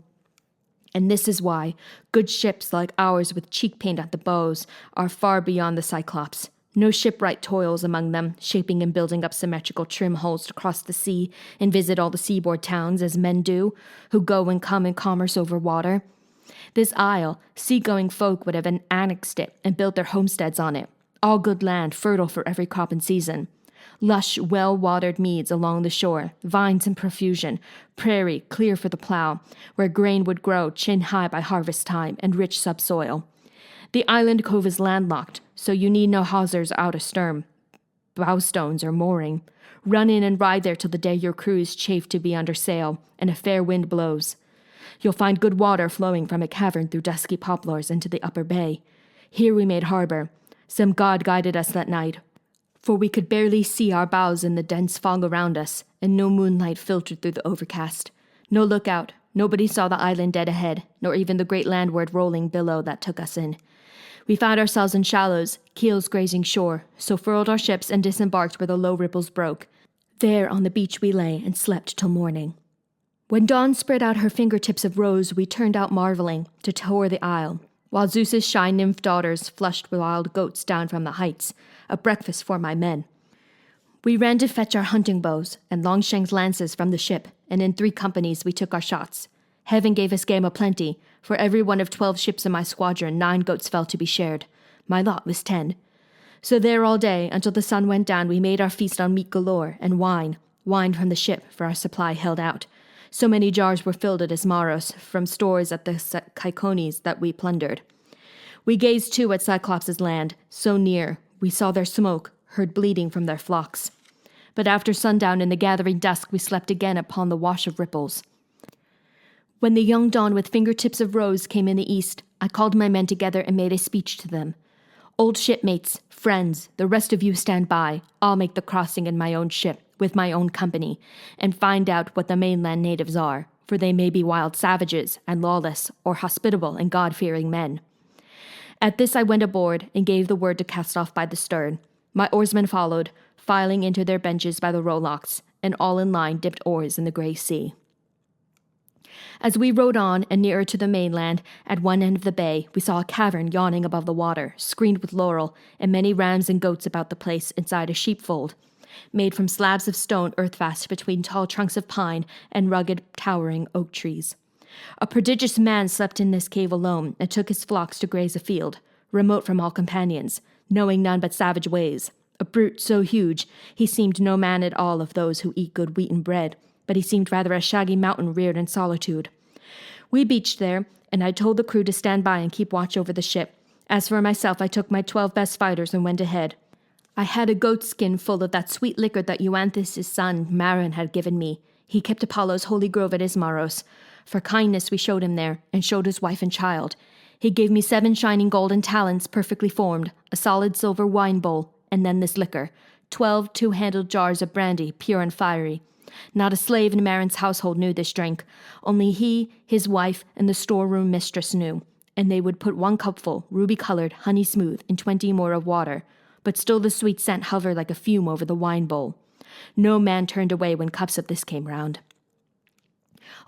And this is why good ships like ours with cheek paint at the bows are far beyond the Cyclops. No shipwright toils among them, shaping and building up symmetrical trim hulls to cross the sea and visit all the seaboard towns as men do, who go and come in commerce over water. This isle, seagoing folk would have annexed it and built their homesteads on it. All good land, fertile for every crop and season. Lush, well-watered meads along the shore, vines in profusion, prairie clear for the plow, where grain would grow chin-high by harvest time, and rich subsoil. The island cove is landlocked, so you need no hawsers out astern, bowstones or mooring. Run in and ride there till the day your crews chafe to be under sail, and a fair wind blows. You'll find good water flowing from a cavern through dusky poplars into the upper bay. Here we made harbor. Some god guided us that night, for we could barely see our bows in the dense fog around us, and no moonlight filtered through the overcast. No lookout, nobody saw the island dead ahead, nor even the great landward rolling billow that took us in. We found ourselves in shallows, keels grazing shore, so furled our ships and disembarked where the low ripples broke. There on the beach we lay and slept till morning. When dawn spread out her fingertips of rose, we turned out marveling to tour the isle, while Zeus's shy nymph daughters flushed wild goats down from the heights, a breakfast for my men. We ran to fetch our hunting bows and long-shanked lances from the ship, and in 3 companies we took our shots. Heaven gave us game aplenty. For every one of 12 ships in my squadron, 9 goats fell to be shared. My lot was 10. So there all day, until the sun went down, we made our feast on meat galore, and wine from the ship, for our supply held out. So many jars were filled at Ismaros from stores at the Caecones that we plundered. We gazed too at Cyclops' land, so near, we saw their smoke, heard bleating from their flocks. But after sundown in the gathering dusk we slept again upon the wash of ripples. When the young dawn with fingertips of rose came in the east, I called my men together and made a speech to them. Old shipmates, friends, the rest of you stand by. I'll make the crossing in my own ship, with my own company, and find out what the mainland natives are, for they may be wild savages and lawless, or hospitable and God-fearing men. At this I went aboard and gave the word to cast off by the stern. My oarsmen followed, filing into their benches by the rowlocks, and all in line dipped oars in the grey sea. As we rowed on and nearer to the mainland, at one end of the bay, we saw a cavern yawning above the water, screened with laurel, and many rams and goats about the place inside a sheepfold, made from slabs of stone earth-fast between tall trunks of pine and rugged, towering oak trees. A prodigious man slept in this cave alone and took his flocks to graze afield, remote from all companions, knowing none but savage ways. A brute so huge, he seemed no man at all of those who eat good wheaten bread, but he seemed rather a shaggy mountain reared in solitude. We beached there, and I told the crew to stand by and keep watch over the ship. As for myself, I took my 12 best fighters and went ahead. I had a goat skin full of that sweet liquor that Euanthes' son, Marin, had given me. He kept Apollo's holy grove at Ismaros. For kindness we showed him there, and showed his wife and child. He gave me 7 shining golden talents perfectly formed, a solid silver wine bowl, and then this liquor, 12 two-handled jars of brandy, pure and fiery. Not a slave in Marin's household knew this drink. Only he, his wife, and the storeroom mistress knew. And they would put 1 cupful, ruby-colored, honey-smooth, in 20 more of water. But still the sweet scent hovered like a fume over the wine bowl. No man turned away when cups of this came round.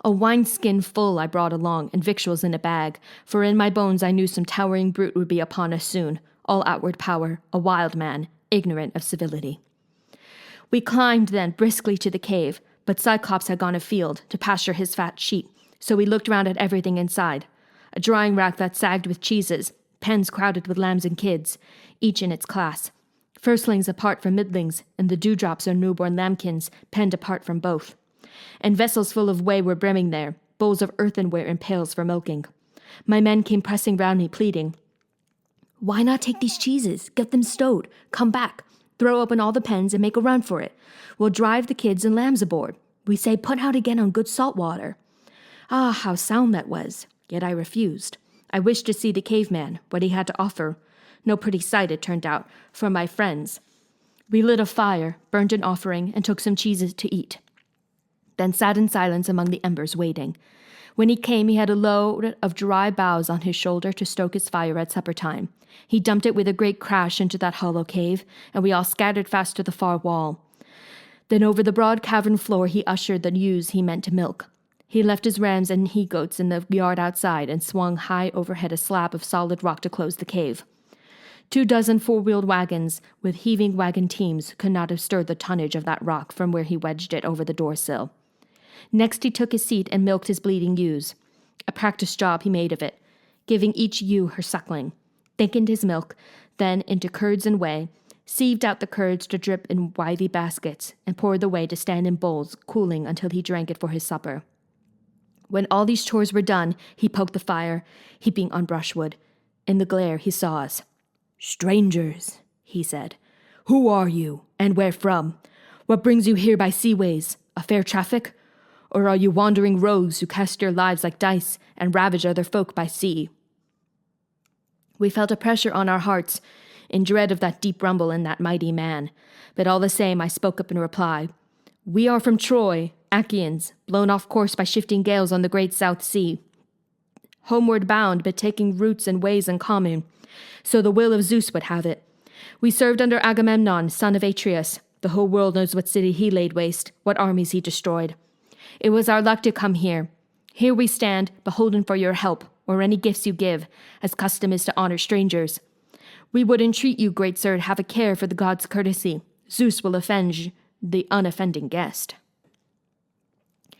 A wineskin full I brought along, and victuals in a bag, for in my bones I knew some towering brute would be upon us soon, all outward power, a wild man, ignorant of civility. We climbed then briskly to the cave, but Cyclops had gone afield to pasture his fat sheep, so we looked round at everything inside. A drying rack that sagged with cheeses, pens crowded with lambs and kids, each in its class. Firstlings apart from middlings, and the dewdrops or newborn lambkins penned apart from both. And vessels full of whey were brimming there, bowls of earthenware and pails for milking. My men came pressing round me, pleading, "Why not take these cheeses? Get them stowed. Come back. Throw open all the pens and make a run for it. We'll drive the kids and lambs aboard. We say put out again on good salt water." Ah, how sound that was! Yet I refused. I wished to see the caveman, what he had to offer. No pretty sight it turned out, for my friends. We lit a fire, burnt an offering, and took some cheeses to eat. Then sat in silence among the embers waiting. When he came, he had a load of dry boughs on his shoulder to stoke his fire at supper time. He dumped it with a great crash into that hollow cave, and we all scattered fast to the far wall. Then over the broad cavern floor he ushered the ewes he meant to milk. He left his rams and he-goats in the yard outside and swung high overhead a slab of solid rock to close the cave. 24 four-wheeled wagons with heaving wagon teams could not have stirred the tonnage of that rock from where he wedged it over the door-sill. Next he took his seat and milked his bleeding ewes. A practiced job he made of it, giving each ewe her suckling. Thickened his milk, then into curds and whey, sieved out the curds to drip in withy baskets, and poured the whey to stand in bowls, cooling until he drank it for his supper. When all these chores were done, he poked the fire, heaping on brushwood. In the glare he saw us. "Strangers," he said. "Who are you, and where from? What brings you here by seaways? A fair traffic? Or are you wandering rogues who cast your lives like dice and ravage other folk by sea?" We felt a pressure on our hearts, in dread of that deep rumble in that mighty man. But all the same I spoke up in reply. "We are from Troy, Achaeans, blown off course by shifting gales on the great South Sea. Homeward bound, but taking routes and ways in common. So the will of Zeus would have it. We served under Agamemnon, son of Atreus. The whole world knows what city he laid waste, what armies he destroyed. It was our luck to come here. Here we stand, beholden for your help, or any gifts you give, as custom is to honor strangers. We would entreat you, great sir, to have a care for the gods' courtesy. Zeus will avenge the unoffending guest."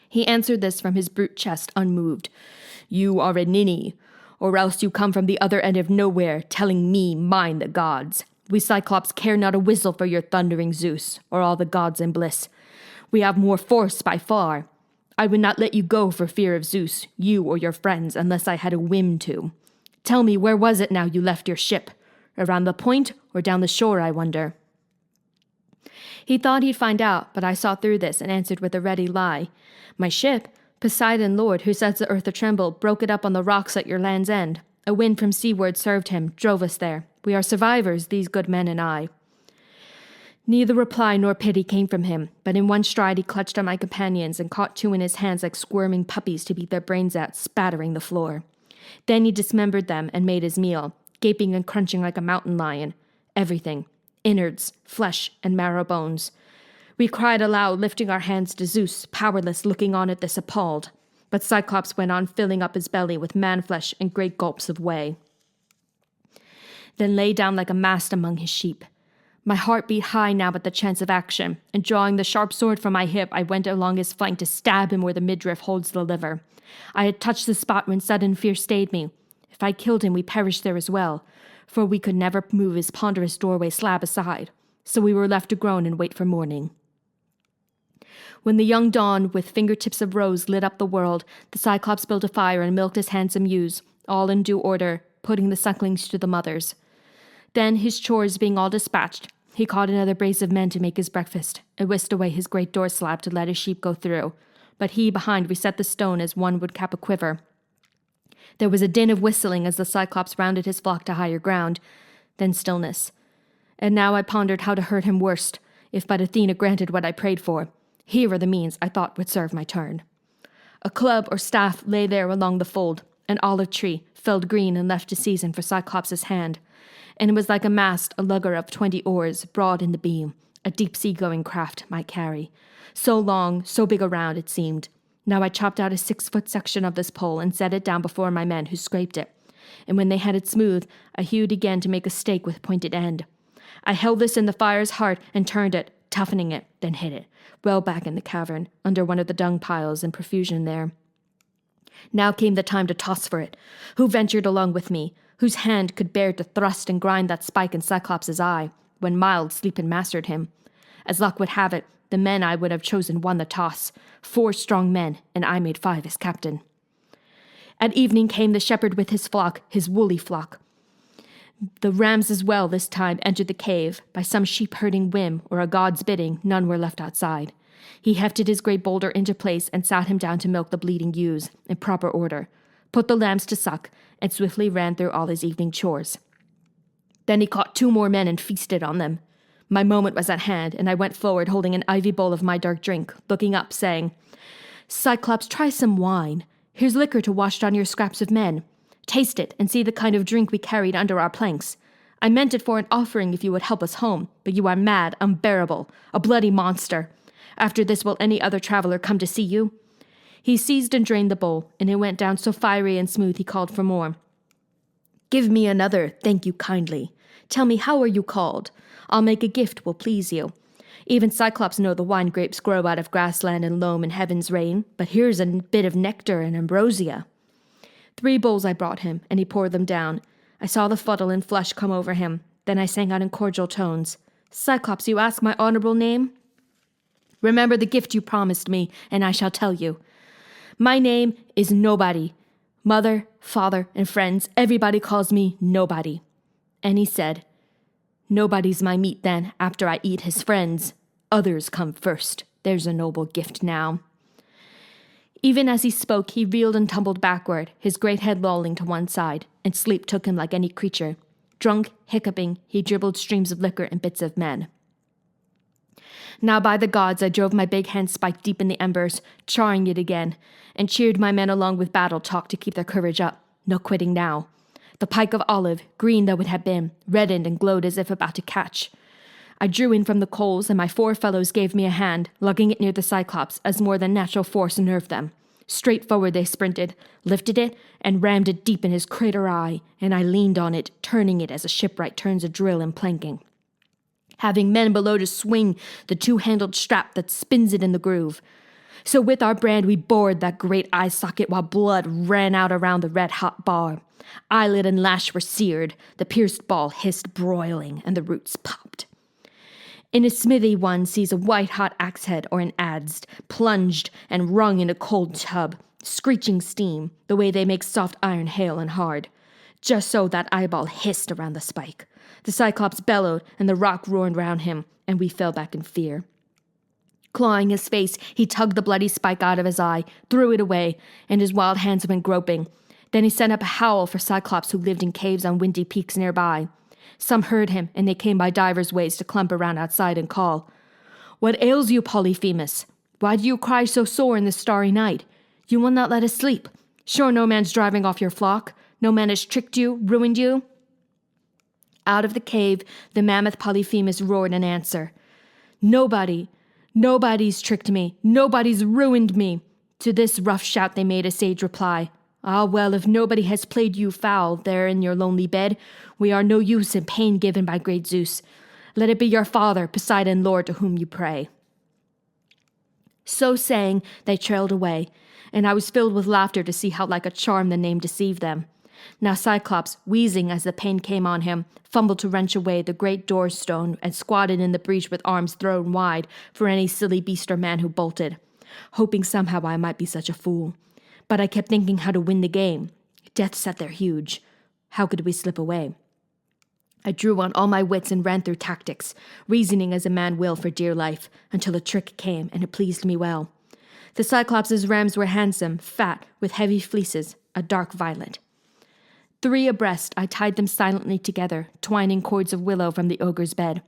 He answered this from his brute chest unmoved. "You are a ninny, or else you come from the other end of nowhere, telling me mind the gods. We Cyclops care not a whistle for your thundering Zeus, or all the gods in bliss. We have more force by far. I would not let you go for fear of Zeus, you or your friends, unless I had a whim to. Tell me, where was it now you left your ship? Around the point, or down the shore, I wonder?" He thought he'd find out, but I saw through this and answered with a ready lie. "My ship, Poseidon Lord, who sets the earth a-tremble, broke it up on the rocks at your land's end. A wind from seaward served him, drove us there. We are survivors, these good men and I." Neither reply nor pity came from him, but in one stride he clutched at my companions and caught 2 in his hands like squirming puppies to beat their brains out, spattering the floor. Then he dismembered them and made his meal, gaping and crunching like a mountain lion. Everything, innards, flesh, and marrow bones. We cried aloud, lifting our hands to Zeus, powerless, looking on at this appalled. But Cyclops went on filling up his belly with man-flesh and great gulps of whey. Then lay down like a mast among his sheep. My heart beat high now at the chance of action, and drawing the sharp sword from my hip, I went along his flank to stab him where the midriff holds the liver. I had touched the spot when sudden fear stayed me. If I killed him, we perished there as well, for we could never move his ponderous doorway slab aside, so we were left to groan and wait for morning. When the young dawn, with fingertips of rose, lit up the world, the Cyclops built a fire and milked his handsome ewes, all in due order, putting the sucklings to the mothers. Then, his chores being all dispatched, he caught another brace of men to make his breakfast, and whisked away his great door slab to let his sheep go through. But he behind reset the stone as one would cap a quiver. There was a din of whistling as the Cyclops rounded his flock to higher ground, then stillness. And now I pondered how to hurt him worst, if but Athena granted what I prayed for. Here are the means I thought would serve my turn. A club or staff lay there along the fold, an olive tree, felled green and left to season for Cyclops' hand, and it was like a mast, a lugger of 20 oars, broad in the beam, a deep-sea-going craft might carry. So long, so big around, it seemed. Now I chopped out a 6-foot section of this pole and set it down before my men, who scraped it. And when they had it smooth, I hewed again to make a stake with pointed end. I held this in the fire's heart and turned it, toughening it, then hid it, well back in the cavern, under one of the dung piles in profusion there. Now came the time to toss for it. Who ventured along with me? Whose hand could bear to thrust and grind that spike in Cyclops' eye, when mild sleep had mastered him? As luck would have it, the men I would have chosen won the toss. 4 strong men, and I made 5 as captain. At evening came the shepherd with his flock, his woolly flock. The rams as well this time entered the cave. By some sheep-herding whim, or a god's bidding, none were left outside. He hefted his great boulder into place and sat him down to milk the bleeding ewes, in proper order, put the lambs to suck, and swiftly ran through all his evening chores. Then he caught 2 more men and feasted on them. My moment was at hand, and I went forward holding an ivy bowl of my dark drink, looking up, saying, "Cyclops, try some wine. Here's liquor to wash down your scraps of men. Taste it, and see the kind of drink we carried under our planks. I meant it for an offering if you would help us home, but you are mad, unbearable, a bloody monster. After this will any other traveler come to see you?" He seized and drained the bowl, and it went down so fiery and smooth he called for more. "Give me another, thank you kindly. Tell me, how are you called? I'll make a gift will please you. Even Cyclops know the wine grapes grow out of grassland and loam in heaven's rain, but here's a bit of nectar and ambrosia." 3 bowls I brought him, and he poured them down. I saw the fuddle and flush come over him. Then I sang out in cordial tones, "Cyclops, you ask my honorable name? Remember the gift you promised me, and I shall tell you. My name is Nobody. Mother, father, and friends, everybody calls me Nobody." And he said, "Nobody's my meat then, after I eat his friends. Others come first. There's a noble gift now." Even as he spoke, he reeled and tumbled backward, his great head lolling to one side, and sleep took him like any creature. Drunk, hiccuping, he dribbled streams of liquor and bits of men. Now by the gods I drove my big hand spike deep in the embers, charring it again, and cheered my men along with battle talk to keep their courage up. No quitting now. The pike of olive, green though it had been, reddened and glowed as if about to catch. I drew in from the coals, and my 4 fellows gave me a hand, lugging it near the Cyclops, as more than natural force nerved them. Straight forward they sprinted, lifted it, and rammed it deep in his crater eye, and I leaned on it, turning it as a shipwright turns a drill in planking, having men below to swing the 2-handled strap that spins it in the groove. So with our brand we bored that great eye socket while blood ran out around the red-hot bar. Eyelid and lash were seared, the pierced ball hissed broiling, and the roots popped. In a smithy one sees a white-hot axe head or an adze, plunged and wrung in a cold tub, screeching steam, the way they make soft iron hale and hard. Just so that eyeball hissed around the spike. The Cyclops bellowed, and the rock roared round him, and we fell back in fear. Clawing his face, he tugged the bloody spike out of his eye, threw it away, and his wild hands went groping. Then he sent up a howl for Cyclops who lived in caves on windy peaks nearby. Some heard him, and they came by divers ways to clump around outside and call, "What ails you, Polyphemus? Why do you cry so sore in this starry night? You will not let us sleep. Sure no man's driving off your flock? No man has tricked you, ruined you?" Out of the cave, the mammoth Polyphemus roared in answer. Nobody's tricked me. Nobody's ruined me. To this rough shout they made a sage reply. Ah, well, if nobody has played you foul there in your lonely bed, we are no use in pain given by great Zeus. Let it be your father, Poseidon Lord, to whom you pray. So saying, they trailed away, and I was filled with laughter to see how like a charm the name deceived them. Now Cyclops, wheezing as the pain came on him, fumbled to wrench away the great door stone and squatted in the breach with arms thrown wide for any silly beast or man who bolted, hoping somehow I might be such a fool. But I kept thinking how to win the game. Death sat there huge. How could we slip away? I drew on all my wits and ran through tactics, reasoning as a man will for dear life, until a trick came, and it pleased me well. The Cyclops' rams were handsome, fat, with heavy fleeces, a dark violet. 3 abreast, I tied them silently together, twining cords of willow from the ogre's bed,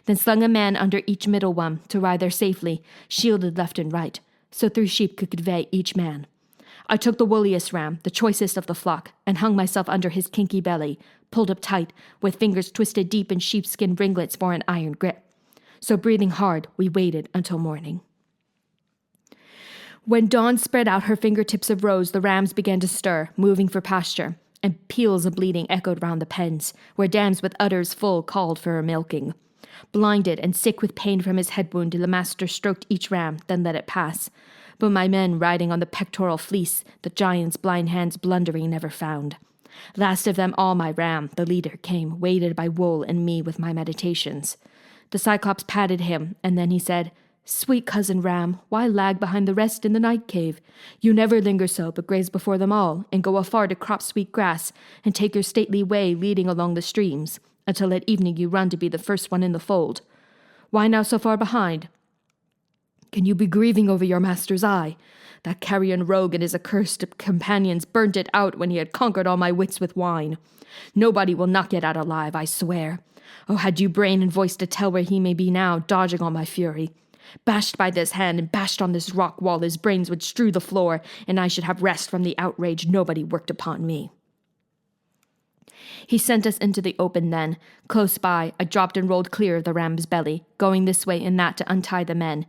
then slung a man under each middle one to ride there safely, shielded left and right, so 3 sheep could convey each man. I took the woolliest ram, the choicest of the flock, and hung myself under his kinky belly, pulled up tight, with fingers twisted deep in sheepskin ringlets for an iron grip. So breathing hard, we waited until morning. When dawn spread out her fingertips of rose, the rams began to stir, moving for pasture, and peals of bleating echoed round the pens, where dams with udders full called for a milking. Blinded and sick with pain from his head wound, the master stroked each ram, then let it pass. But my men, riding on the pectoral fleece, the giant's blind hands blundering never found. Last of them all my ram, the leader, came, weighted by wool and me with my meditations. The Cyclops patted him, and then he said, "Sweet cousin ram, why lag behind the rest in the night cave? You never linger so, but graze before them all, and go afar to crop sweet grass, and take your stately way leading along the streams, until at evening you run to be the first one in the fold. Why now so far behind? Can you be grieving over your master's eye? That carrion rogue and his accursed companions burnt it out when he had conquered all my wits with wine. Nobody will not get out alive, I swear. Oh, had you brain and voice to tell where he may be now, dodging all my fury. Bashed by this hand and bashed on this rock wall, his brains would strew the floor, and I should have rest from the outrage nobody worked upon me." He sent us into the open then. Close by, I dropped and rolled clear of the ram's belly, going this way and that to untie the men.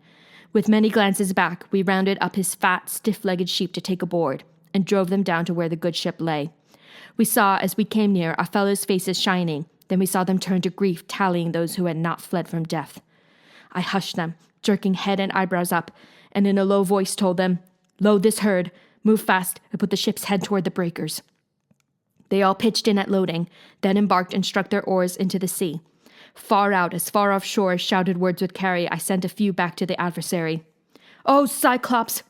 With many glances back, we rounded up his fat, stiff-legged sheep to take aboard, and drove them down to where the good ship lay. We saw, as we came near, our fellows' faces shining. Then we saw them turn to grief, tallying those who had not fled from death. I hushed them, jerking head and eyebrows up, and in a low voice told them, "Load this herd, move fast, and put the ship's head toward the breakers." They all pitched in at loading, then embarked and struck their oars into the sea. Far out, as far offshore as shouted words would carry, I sent a few back to the adversary. "O Cyclops,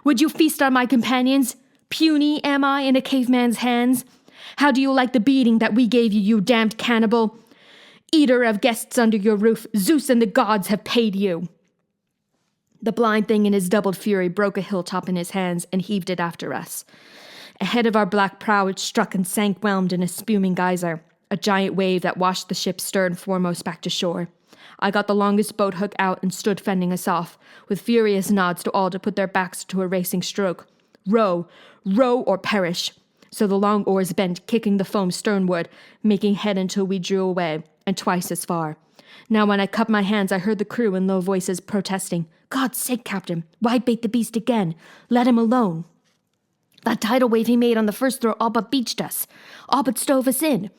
would you feast on my companions? Puny am I in a caveman's hands? How do you like the beating that we gave you, you damned cannibal? Eater of guests under your roof, Zeus and the gods have paid you." The blind thing in his doubled fury broke a hilltop in his hands and heaved it after us. Ahead of our black prow it struck and sank whelmed in a spuming geyser, a giant wave that washed the ship stern foremost back to shore. I got the longest boat hook out and stood fending us off, with furious nods to all to put their backs to a racing stroke. Row, row or perish. So the long oars bent, kicking the foam sternward, making head until we drew away, and twice as far. Now when I cupped my hands, I heard the crew in low voices protesting, "God's sake, Captain, why bait the beast again? Let him alone. That tidal wave he made on the first throw all but beached us, all but stove us in.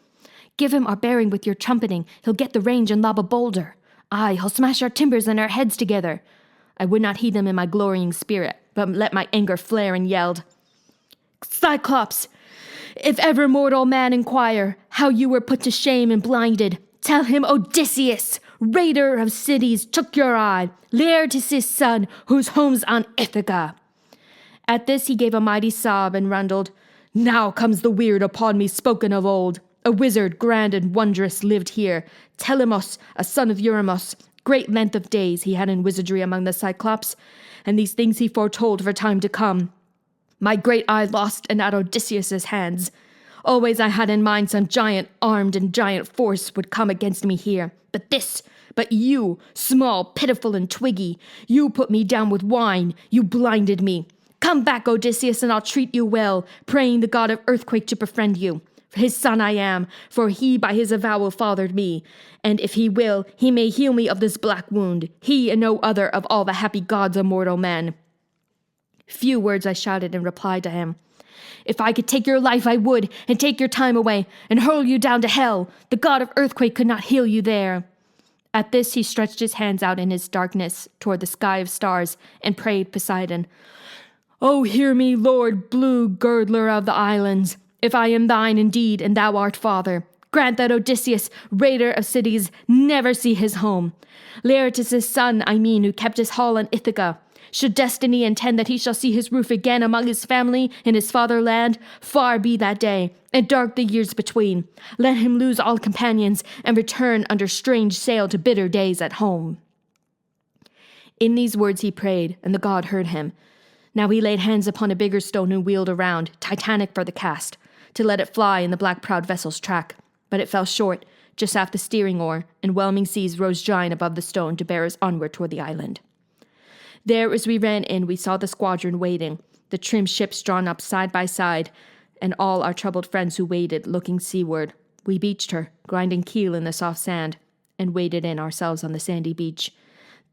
Give him our bearing with your trumpeting, he'll get the range and lob a boulder. Aye, he'll smash our timbers and our heads together." I would not heed them in my glorying spirit, but let my anger flare and yelled, "Cyclops, if ever mortal man inquire how you were put to shame and blinded, tell him Odysseus, raider of cities, took your eye, Laertes' son, whose home's on Ithaca." At this he gave a mighty sob and rundled, "Now comes the weird upon me spoken of old. A wizard grand and wondrous lived here, Telemachus, a son of Eurymachus. Great length of days he had in wizardry among the Cyclops, and these things he foretold for time to come. My great eye lost and at Odysseus' hands. Always I had in mind some giant armed and giant force would come against me here. But you, small, pitiful, and twiggy, you put me down with wine, you blinded me. Come back, Odysseus, and I'll treat you well, praying the god of earthquake to befriend you. His son I am, for he by his avowal fathered me, and if he will, he may heal me of this black wound, he and no other of all the happy gods or mortal men. Few words I shouted in reply to him. If I could take your life, I would, and take your time away, and hurl you down to hell. The god of earthquake could not heal you there. At this he stretched his hands out in his darkness toward the sky of stars, and prayed Poseidon, "O hear me, Lord, blue girdler of the islands. If I am thine indeed, and thou art father, grant that Odysseus, raider of cities, never see his home. Laertes' son, I mean, who kept his hall in Ithaca. Should destiny intend that he shall see his roof again among his family in his fatherland, far be that day, and dark the years between. Let him lose all companions, and return under strange sail to bitter days at home." In these words he prayed, and the god heard him. Now he laid hands upon a bigger stone and wheeled around, titanic for the cast, to let it fly in the black-prowed vessel's track. But it fell short, just aft the steering oar, and whelming seas rose giant above the stone to bear us onward toward the island. There, as we ran in, we saw the squadron waiting, the trim ships drawn up side by side, and all our troubled friends who waited, looking seaward. We beached her, grinding keel in the soft sand, and waded in ourselves on the sandy beach.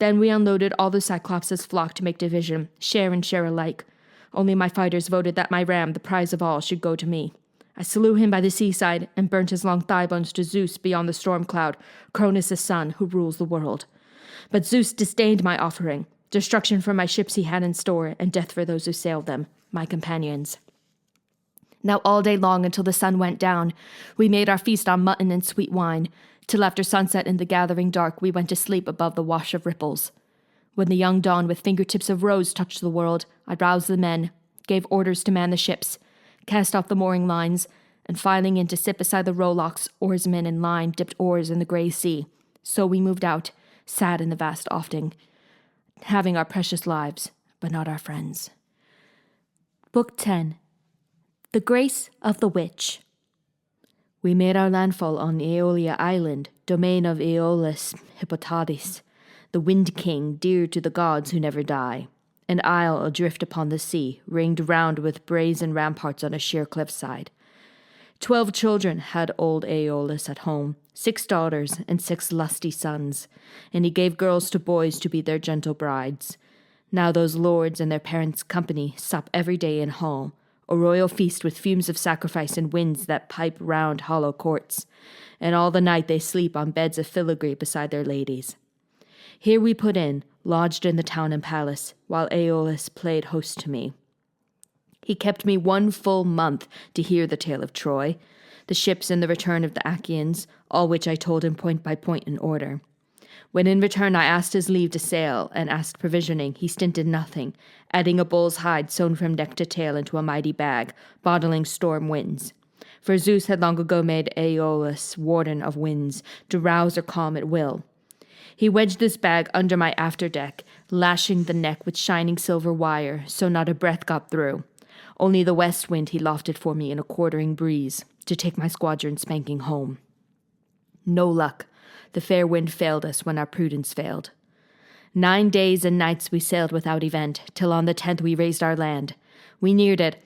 Then we unloaded all the Cyclops' flock to make division, share and share alike. Only my fighters voted that my ram, the prize of all, should go to me. I slew him by the seaside, and burnt his long thigh bones to Zeus beyond the storm cloud, Cronus' son, who rules the world. But Zeus disdained my offering. Destruction for my ships he had in store, and death for those who sailed them, my companions. Now all day long until the sun went down, we made our feast on mutton and sweet wine, till after sunset in the gathering dark we went to sleep above the wash of ripples. When the young dawn with fingertips of rose touched the world, I roused the men, gave orders to man the ships, cast off the mooring lines, and filing in to sit beside the rowlocks, oarsmen in line dipped oars in the grey sea. So we moved out, sad in the vast offing, having our precious lives, but not our friends. Book 10. The Grace of the Witch. We made our landfall on Aeolia Island, domain of Aeolus Hippotades, the Wind King, dear to the gods who never die. An isle adrift upon the sea, ringed round with brazen ramparts on a sheer cliffside. 12 children had old Aeolus at home, 6 daughters and 6 lusty sons, and he gave girls to boys to be their gentle brides. Now those lords and their parents' company sup every day in hall, a royal feast with fumes of sacrifice and winds that pipe round hollow courts, and all the night they sleep on beds of filigree beside their ladies. Here we put in, lodged in the town and palace, while Aeolus played host to me. He kept me 1 full month to hear the tale of Troy, the ships and the return of the Achaeans, all which I told him point by point in order. When in return I asked his leave to sail, and asked provisioning, he stinted nothing, adding a bull's hide sewn from neck to tail into a mighty bag, bottling storm winds. For Zeus had long ago made Aeolus warden of winds, to rouse or calm at will. He wedged this bag under my afterdeck, lashing the neck with shining silver wire, so not a breath got through. Only the west wind he lofted for me in a quartering breeze, to take my squadron spanking home. No luck. The fair wind failed us when our prudence failed. 9 days and nights we sailed without event, till on the 10th we raised our land. We neared it,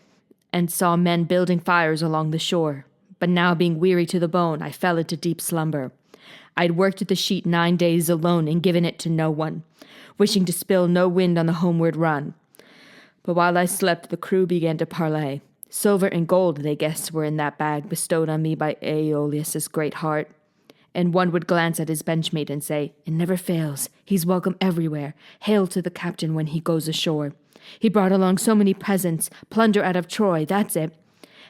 and saw men building fires along the shore. But now, being weary to the bone, I fell into deep slumber. I'd worked at the sheet 9 days alone and given it to no one, wishing to spill no wind on the homeward run. But while I slept, the crew began to parley. Silver and gold, they guessed, were in that bag bestowed on me by Aeolus' great heart. And one would glance at his benchmate and say, "It never fails. He's welcome everywhere. Hail to the captain when he goes ashore. He brought along so many presents, plunder out of Troy, that's it.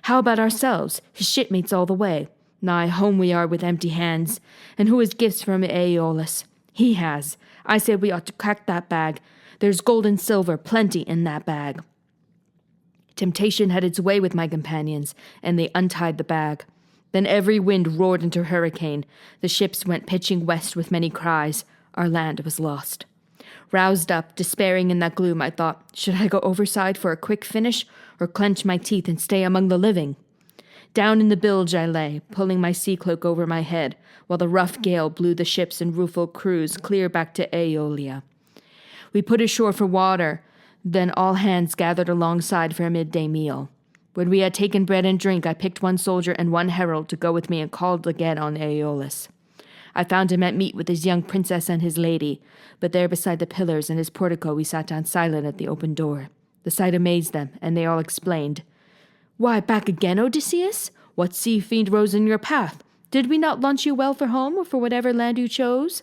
How about ourselves, his shipmates all the way? Nigh home we are with empty hands. And who has gifts from Aeolus? He has. I said we ought to crack that bag. There's gold and silver, plenty in that bag." Temptation had its way with my companions, and they untied the bag. Then every wind roared into hurricane. The ships went pitching west with many cries. Our land was lost. Roused up, despairing in that gloom, I thought, should I go overside for a quick finish, or clench my teeth and stay among the living? Down in the bilge I lay, pulling my sea cloak over my head, while the rough gale blew the ships and rueful crews clear back to Aeolia. We put ashore for water, then all hands gathered alongside for a midday meal. When we had taken bread and drink, I picked one soldier and one herald to go with me and called again on Aeolus. I found him at meat with his young princess and his lady, but there beside the pillars in his portico we sat down silent at the open door. The sight amazed them, and they all explained. "Why, back again, Odysseus? What sea fiend rose in your path? Did we not launch you well for home or for whatever land you chose?"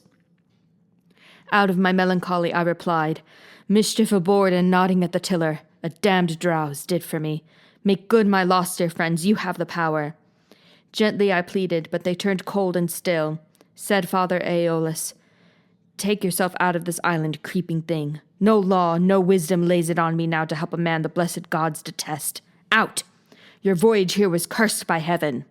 Out of my melancholy I replied, "Mischief aboard and nodding at the tiller. A damned drowse did for me. Make good my loss, dear friends, you have the power." Gently I pleaded, but they turned cold and still. Said Father Aeolus, "Take yourself out of this island, creeping thing. No law, no wisdom lays it on me now to help a man the blessed gods detest. Out! Your voyage here was cursed by heaven."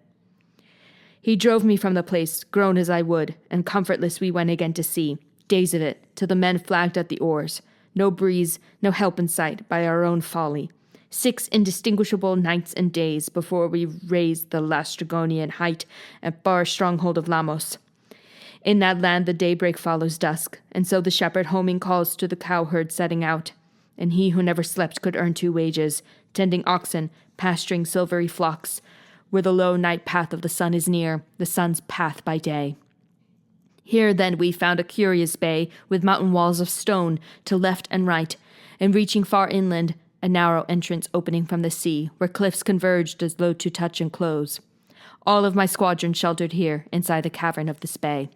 He drove me from the place, groan as I would, and comfortless we went again to sea, days of it, till the men flagged at the oars. No breeze, no help in sight, by our own folly. 6 indistinguishable nights and days before we raised the Lastrygonian height and far stronghold of Lamos. In that land the daybreak follows dusk, and so the shepherd homing calls to the cowherd setting out, and he who never slept could earn 2 wages, tending oxen, pasturing silvery flocks, where the low night path of the sun is near, the sun's path by day. Here then we found a curious bay, with mountain walls of stone to left and right, and reaching far inland, a narrow entrance opening from the sea, where cliffs converged as though to touch and close. All of my squadron sheltered here, inside the cavern of this bay.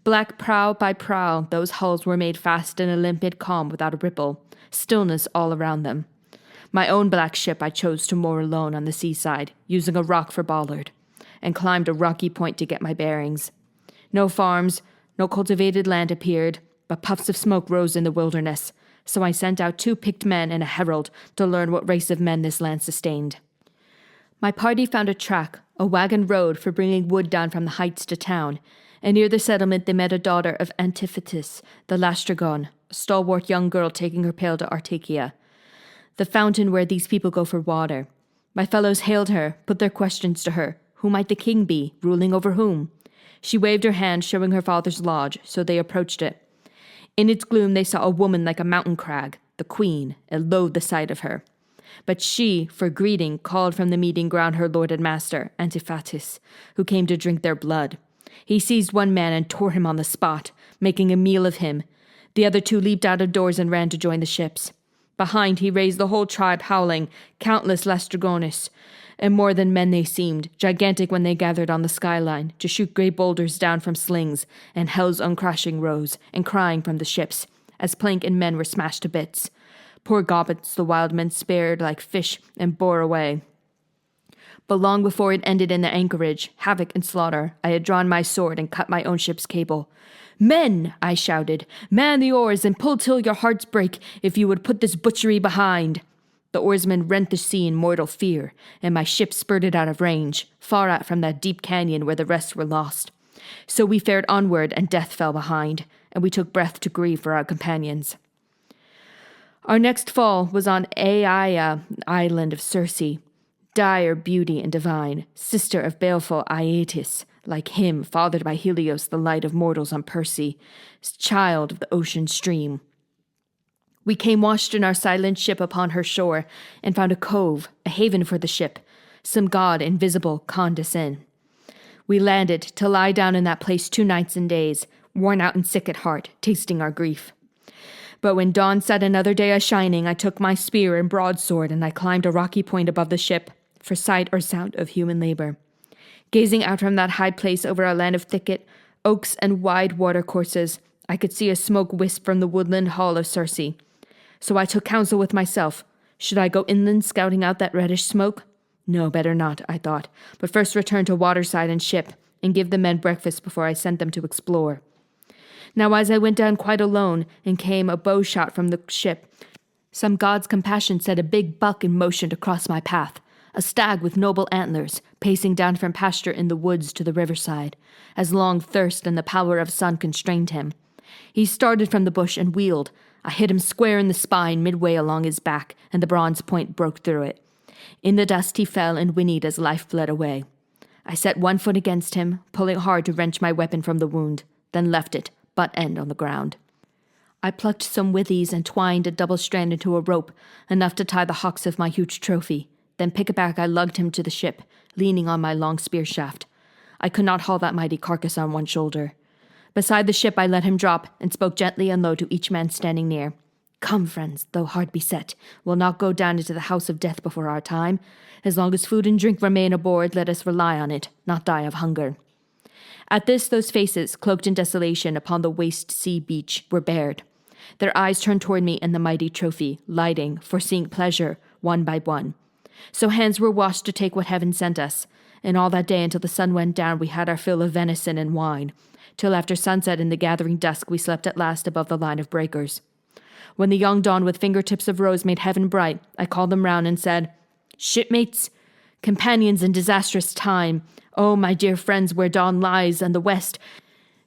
Black prow by prow, those hulls were made fast in a limpid calm without a ripple, stillness all around them. My own black ship I chose to moor alone on the seaside, using a rock for bollard, and climbed a rocky point to get my bearings. No farms, no cultivated land appeared, but puffs of smoke rose in the wilderness, so I sent out 2 picked men and a herald to learn what race of men this land sustained. My party found a track, a wagon road for bringing wood down from the heights to town, and near the settlement they met a daughter of Antiphatis, the Lastrygon, a stalwart young girl taking her pail to Artacia, the fountain where these people go for water. My fellows hailed her, put their questions to her. Who might the king be, ruling over whom? She waved her hand, showing her father's lodge, so they approached it. In its gloom they saw a woman like a mountain crag, the queen, and loathed the sight of her. But she, for greeting, called from the meeting ground her lord and master, Antiphatis, who came to drink their blood. He seized one man and tore him on the spot, making a meal of him. The other 2 leaped out of doors and ran to join the ships. Behind he raised the whole tribe howling, countless Lastrygonis, and more than men they seemed, gigantic when they gathered on the skyline, to shoot grey boulders down from slings, and hell's uncrashing rose, and crying from the ships, as plank and men were smashed to bits. Poor gobbets the wild men spared like fish and bore away. But long before it ended in the anchorage, havoc and slaughter, I had drawn my sword and cut my own ship's cable. "Men," I shouted, "man the oars and pull till your hearts break if you would put this butchery behind." The oarsmen rent the sea in mortal fear, and my ship spurted out of range, far out from that deep canyon where the rest were lost. So we fared onward, and death fell behind, and we took breath to grieve for our companions. Our next fall was on Aia, island of Circe, dire beauty and divine, sister of baleful Aeetes, like him, fathered by Helios, the light of mortals on Perse, child of the ocean stream. We came washed in our silent ship upon her shore, and found a cove, a haven for the ship. Some god invisible conned us in. We landed to lie down in that place 2 nights and days, worn out and sick at heart, tasting our grief. But when dawn set another day a-shining, I took my spear and broadsword, and I climbed a rocky point above the ship, for sight or sound of human labor. Gazing out from that high place over a land of thicket, oaks, and wide watercourses, I could see a smoke wisp from the woodland hall of Circe. So I took counsel with myself. Should I go inland scouting out that reddish smoke? No, better not, I thought, but first return to waterside and ship, and give the men breakfast before I sent them to explore. Now as I went down quite alone, and came a bow shot from the ship, some god's compassion set a big buck in motion to cross my path, a stag with noble antlers, pacing down from pasture in the woods to the riverside, as long thirst and the power of sun constrained him. He started from the bush and wheeled. I hit him square in the spine midway along his back, and the bronze point broke through it. In the dust he fell and whinnied as life fled away. I set one foot against him, pulling hard to wrench my weapon from the wound, then left it, butt end on the ground. I plucked some withies and twined a double strand into a rope, enough to tie the hocks of my huge trophy. Then pickaback I lugged him to the ship, leaning on my long spear shaft. I could not haul that mighty carcass on one shoulder. Beside the ship I let him drop, and spoke gently and low to each man standing near. Come, friends, though hard beset, we'll not go down into the house of death before our time. As long as food and drink remain aboard, let us rely on it, not die of hunger. At this, those faces, cloaked in desolation upon the waste sea beach, were bared. Their eyes turned toward me and the mighty trophy, lighting, foreseeing pleasure, one by one. So hands were washed to take what heaven sent us, and all that day until the sun went down we had our fill of venison and wine. Till after sunset in the gathering dusk we slept at last above the line of breakers. When the young dawn with fingertips of rose made heaven bright, I called them round and said, Shipmates, companions in disastrous time, oh, my dear friends, where dawn lies and the west,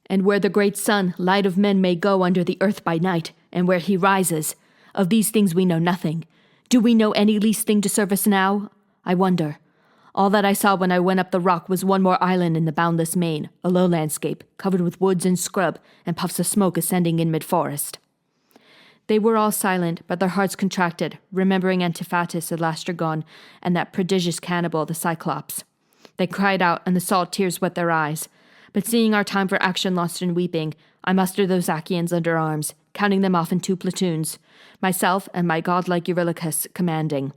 and where the great sun, light of men, may go under the earth by night, and where he rises, of these things we know nothing. Do we know any least thing to serve us now? I wonder. All that I saw when I went up the rock was one more island in the boundless main, a low landscape, covered with woods and scrub, and puffs of smoke ascending in mid-forest. They were all silent, but their hearts contracted, remembering Antiphatis the Lastragon and that prodigious cannibal, the Cyclops. They cried out, and the salt tears wet their eyes. But seeing our time for action lost in weeping, I mustered those Achaeans under arms, counting them off in 2 platoons, myself and my godlike Eurylochus commanding.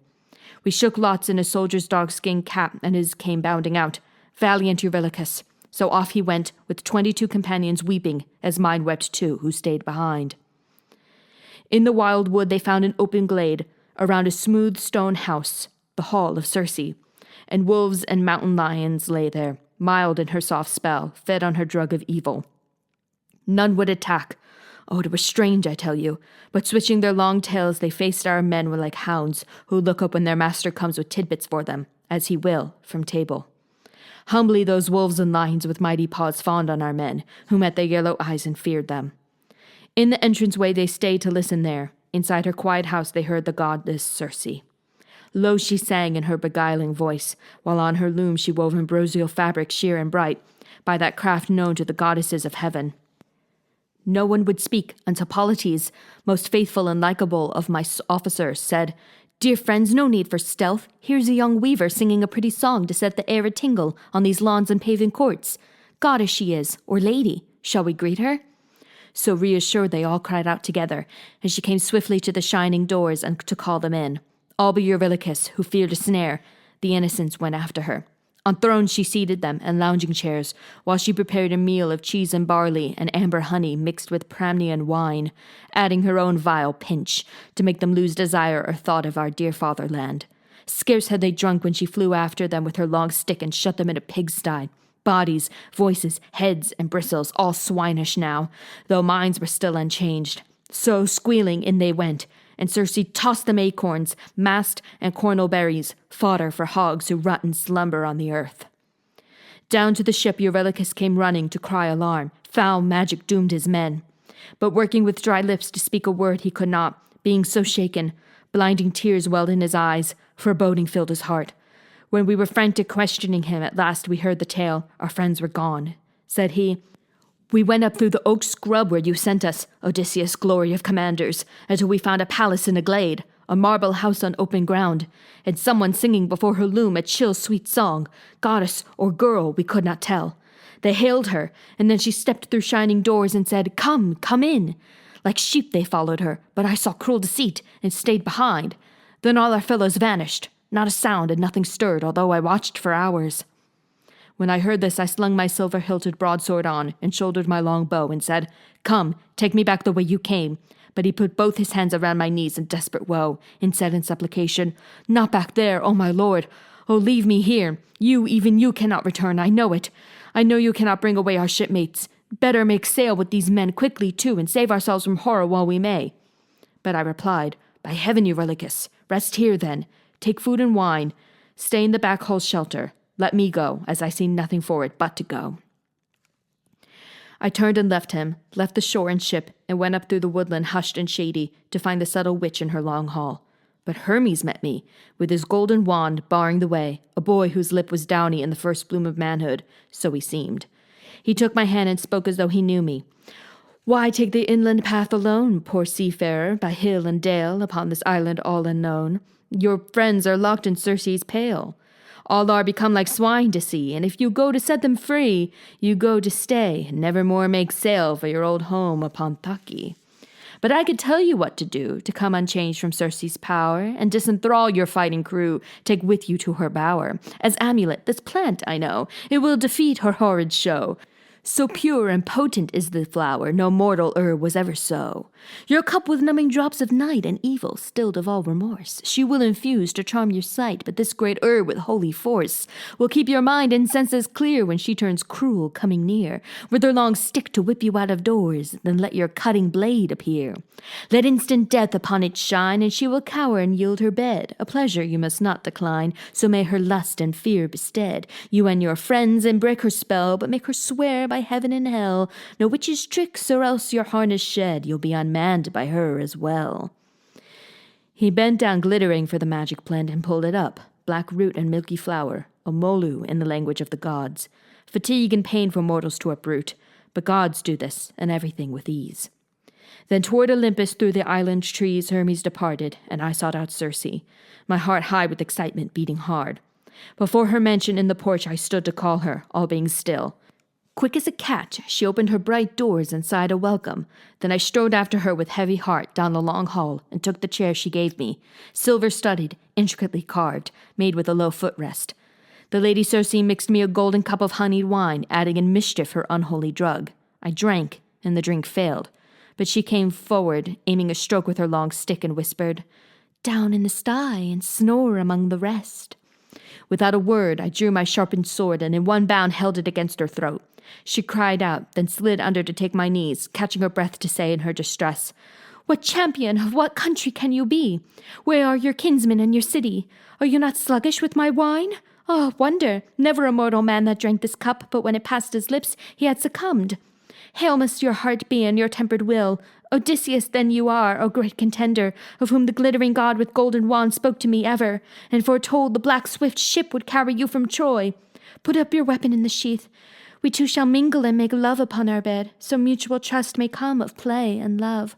We shook lots in a soldier's dogskin cap, and his came bounding out. Valiant Eurylochus. So off he went, with 22 companions weeping, as mine wept too, who stayed behind. In the wild wood they found an open glade, around a smooth stone house, the hall of Circe, and wolves and mountain lions lay there, mild in her soft spell, fed on her drug of evil. None would attack. Oh, it was strange, I tell you, but switching their long tails they faced our men were like hounds, who look up when their master comes with tidbits for them, as he will, from table. Humbly those wolves and lions with mighty paws fawned on our men, who met their yellow eyes and feared them. In the entranceway they stayed to listen there. Inside her quiet house they heard the goddess Circe. Low she sang in her beguiling voice, while on her loom she wove ambrosial fabric sheer and bright, by that craft known to the goddesses of heaven. No one would speak until Polites, most faithful and likeable of my officers, said, Dear friends, no need for stealth. Here's a young weaver singing a pretty song to set the air a-tingle on these lawns and paving courts. Goddess she is, or lady. Shall we greet her? So reassured they all cried out together, and she came swiftly to the shining doors and to call them in. All but Eurylochus, who feared a snare, the innocents went after her. On thrones she seated them, and lounging chairs, while she prepared a meal of cheese and barley and amber honey mixed with Pramnian wine, adding her own vile pinch, to make them lose desire or thought of our dear fatherland. Scarce had they drunk when she flew after them with her long stick and shut them in a pigsty. Bodies, voices, heads, and bristles, all swinish now, though minds were still unchanged. So, squealing, in they went, and Circe tossed them acorns, mast, and cornel berries, fodder for hogs who rot in slumber on the earth. Down to the ship Eurylochus came running to cry alarm. Foul magic doomed his men. But working with dry lips to speak a word he could not, being so shaken, blinding tears welled in his eyes, foreboding filled his heart. When we were frantic questioning him, at last we heard the tale. Our friends were gone. Said he, We went up through the oak scrub where you sent us, Odysseus, glory of commanders, until we found a palace in a glade, a marble house on open ground, and someone singing before her loom a chill sweet song, goddess or girl, we could not tell. They hailed her, and then she stepped through shining doors and said, Come, come in. Like sheep they followed her, but I saw cruel deceit and stayed behind. Then all our fellows vanished. Not a sound, and nothing stirred, although I watched for hours. When I heard this, I slung my silver-hilted broadsword on and shouldered my long bow and said, Come, take me back the way you came. But he put both his hands around my knees in desperate woe and said in supplication, Not back there, O my lord. Oh, leave me here. You, even you, cannot return. I know it. I know you cannot bring away our shipmates. Better make sail with these men quickly, too, and save ourselves from horror while we may. But I replied, By heaven, Eurylochus, rest here then. Take food and wine. Stay in the back hall's shelter. Let me go, as I see nothing for it but to go. I turned and left him, left the shore and ship, and went up through the woodland hushed and shady to find the subtle witch in her long hall. But Hermes met me, with his golden wand barring the way, a boy whose lip was downy in the first bloom of manhood, so he seemed. He took my hand and spoke as though he knew me. Why take the inland path alone, poor seafarer, by hill and dale, upon this island all unknown? Your friends are locked in Circe's pale. All are become like swine to sea, and if you go to set them free, you go to stay, and never more make sail for your old home upon Thaki. But I could tell you what to do, to come unchanged from Circe's power, and disenthrall your fighting crew, take with you to her bower. As amulet, this plant, I know, it will defeat her horrid show. So pure and potent is the flower, no mortal herb was ever so. Your cup with numbing drops of night and evil, stilled of all remorse, she will infuse to charm your sight, but this great herb with holy force will keep your mind and senses clear when she turns cruel coming near, with her long stick to whip you out of doors, then let your cutting blade appear. Let instant death upon it shine, and she will cower and yield her bed, a pleasure you must not decline, so may her lust and fear bestead. You and your friends and break her spell, but make her swear by heaven and hell, no witch's tricks or else your harness shed, you'll be unmanned by her as well. He bent down glittering for the magic plant and pulled it up, black root and milky flower, omolu in the language of the gods. Fatigue and pain for mortals to uproot, but gods do this, and everything with ease. Then toward Olympus through the island trees Hermes departed, and I sought out Circe, my heart high with excitement beating hard. Before her mansion in the porch I stood to call her, all being still. Quick as a cat, she opened her bright doors and sighed a welcome. Then I strode after her with heavy heart down the long hall and took the chair she gave me, silver-studded, intricately carved, made with a low footrest. The Lady Circe mixed me a golden cup of honeyed wine, adding in mischief her unholy drug. I drank, and the drink failed. But she came forward, aiming a stroke with her long stick, and whispered, "Down in the sty and snore among the rest." Without a word, I drew my sharpened sword and in one bound held it against her throat. She cried out, then slid under to take my knees, catching her breath to say in her distress, "What champion of what country can you be? Where are your kinsmen and your city? Are you not sluggish with my wine? Oh, wonder! Never a mortal man that drank this cup, but when it passed his lips, he had succumbed. Hail must your heart be and your tempered will. Odysseus then you are, O great contender, of whom the glittering god with golden wand spoke to me ever, and foretold the black swift ship would carry you from Troy. Put up your weapon in the sheath. We two shall mingle and make love upon our bed, so mutual trust may come of play and love."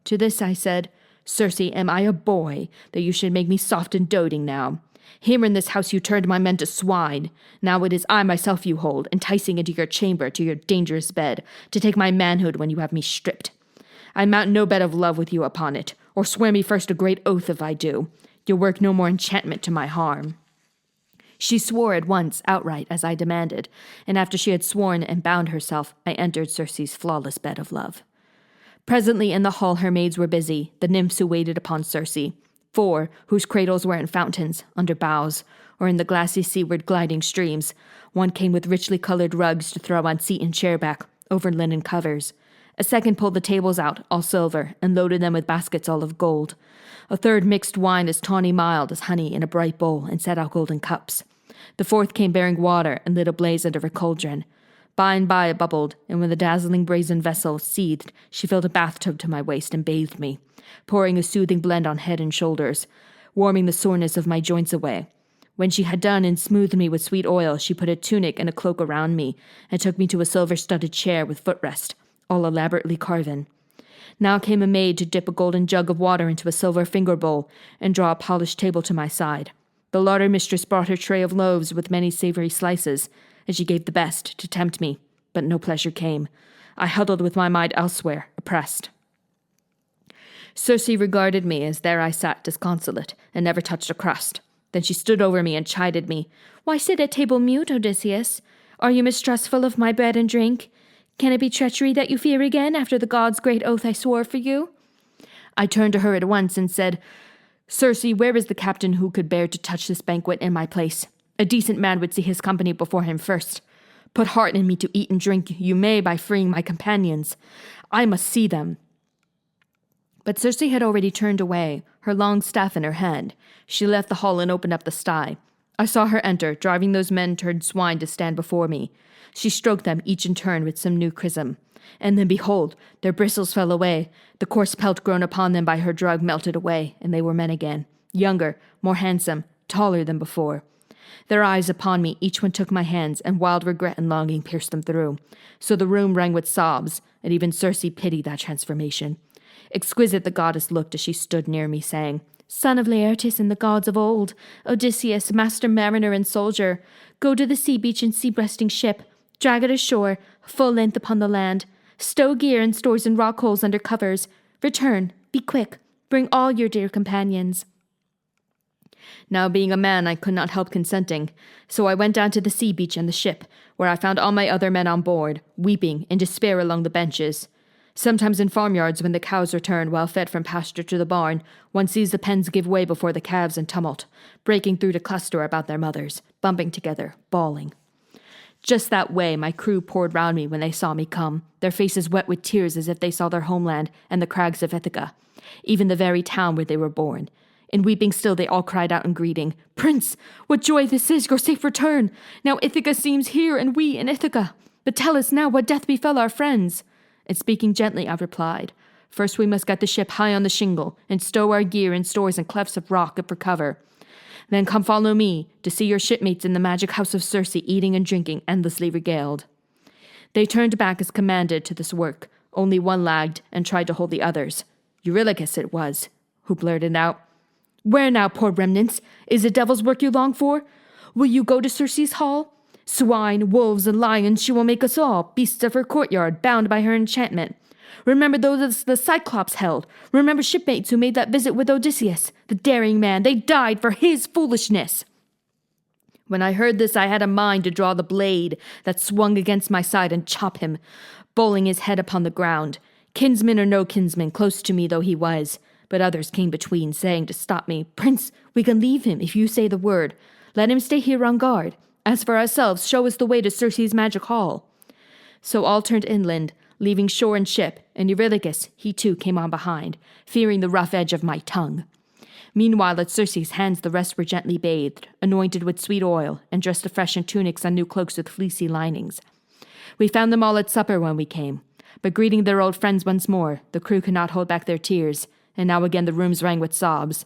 To this I said, "Circe, am I a boy, that you should make me soft and doting now? Here in this house you turned my men to swine. Now it is I myself you hold, enticing into your chamber, to your dangerous bed, to take my manhood when you have me stripped. I mount no bed of love with you upon it, or swear me first a great oath if I do. You'll work no more enchantment to my harm." She swore at once, outright, as I demanded, and after she had sworn and bound herself, I entered Circe's flawless bed of love. Presently in the hall her maids were busy, the nymphs who waited upon Circe, 4, whose cradles were in fountains, under boughs, or in the glassy seaward gliding streams. One came with richly colored rugs to throw on seat and chair back, over linen covers. A second pulled the tables out, all silver, and loaded them with baskets all of gold. A third mixed wine as tawny mild as honey in a bright bowl, and set out golden cups. The fourth came bearing water and lit a blaze under a cauldron. By and by it bubbled, and when the dazzling brazen vessel seethed, she filled a bathtub to my waist and bathed me, pouring a soothing blend on head and shoulders, warming the soreness of my joints away. When she had done and smoothed me with sweet oil, she put a tunic and a cloak around me, and took me to a silver-studded chair with footrest, all elaborately carven. Now came a maid to dip a golden jug of water into a silver finger bowl, and draw a polished table to my side. The larder mistress brought her tray of loaves with many savory slices, and she gave the best to tempt me, but no pleasure came. I huddled with my mind elsewhere, oppressed. Circe regarded me as there I sat disconsolate, and never touched a crust. Then she stood over me and chided me. "Why sit at table mute, Odysseus? Are you mistrustful of my bread and drink? Can it be treachery that you fear again after the god's great oath I swore for you?" I turned to her at once and said, "Circe, where is the captain who could bear to touch this banquet in my place? A decent man would see his company before him first. Put heart in me to eat and drink you may by freeing my companions. I must see them." But Circe had already turned away, her long staff in her hand. She left the hall and opened up the sty. I saw her enter, driving those men turned swine to stand before me. She stroked them each in turn with some new chrism. And then behold, their bristles fell away. The coarse pelt grown upon them by her drug melted away, and they were men again, younger, more handsome, taller than before. Their eyes upon me, each one took my hands, and wild regret and longing pierced them through. So the room rang with sobs, and even Circe pitied that transformation. Exquisite the goddess looked as she stood near me, saying, "Son of Laertes and the gods of old, Odysseus, master mariner and soldier, go to the sea beach and sea-breasting ship, drag it ashore, full length upon the land, stow gear and stores in rock holes under covers, return, be quick, bring all your dear companions." Now, being a man, I could not help consenting, so I went down to the sea beach and the ship, where I found all my other men on board, weeping in despair along the benches. Sometimes in farmyards, when the cows return well fed from pasture to the barn, one sees the pens give way before the calves in tumult, breaking through to cluster about their mothers, bumping together, bawling. Just that way my crew poured round me when they saw me come, their faces wet with tears as if they saw their homeland and the crags of Ithaca, even the very town where they were born. And weeping still, they all cried out in greeting, "Prince, what joy this is, your safe return! Now Ithaca seems here, and we in Ithaca. But tell us now what death befell our friends." And speaking gently, I replied, "First we must get the ship high on the shingle, and stow our gear and stores in clefts of rock for cover. Then come follow me, to see your shipmates in the magic house of Circe eating and drinking, endlessly regaled." They turned back as commanded to this work. Only one lagged, and tried to hold the others. Eurylochus it was, who blurted out, "Where now, poor remnants? Is it devil's work you long for? Will you go to Circe's hall? Swine, wolves, and lions she will make us all, beasts of her courtyard, bound by her enchantment. Remember those the Cyclops held. Remember shipmates who made that visit with Odysseus, the daring man. They died for his foolishness." When I heard this, I had a mind to draw the blade that swung against my side and chop him, bowling his head upon the ground. Kinsman or no kinsman, close to me though he was. But others came between, saying to stop me, "Prince, we can leave him if you say the word. Let him stay here on guard. As for ourselves, show us the way to Circe's magic hall." So all turned inland, leaving shore and ship, and Eurylochus, he too, came on behind, fearing the rough edge of my tongue. Meanwhile, at Circe's hands the rest were gently bathed, anointed with sweet oil, and dressed afresh in tunics and new cloaks with fleecy linings. We found them all at supper when we came, but greeting their old friends once more, the crew could not hold back their tears, and now again the rooms rang with sobs.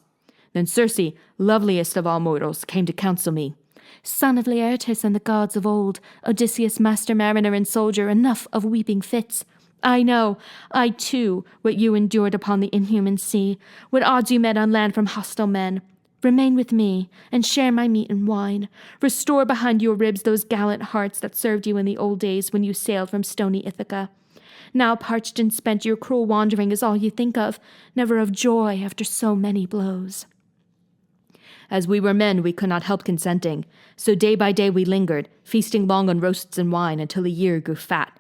Then Circe, loveliest of all mortals, came to counsel me. "Son of Laertes and the gods of old, Odysseus, master mariner and soldier, enough of weeping fits. I know, I too, what you endured upon the inhuman sea, what odds you met on land from hostile men. Remain with me, and share my meat and wine. Restore behind your ribs those gallant hearts that served you in the old days when you sailed from stony Ithaca. Now parched and spent, your cruel wandering is all you think of, never of joy after so many blows." As we were men, we could not help consenting, so day by day we lingered, feasting long on roasts and wine until a year grew fat.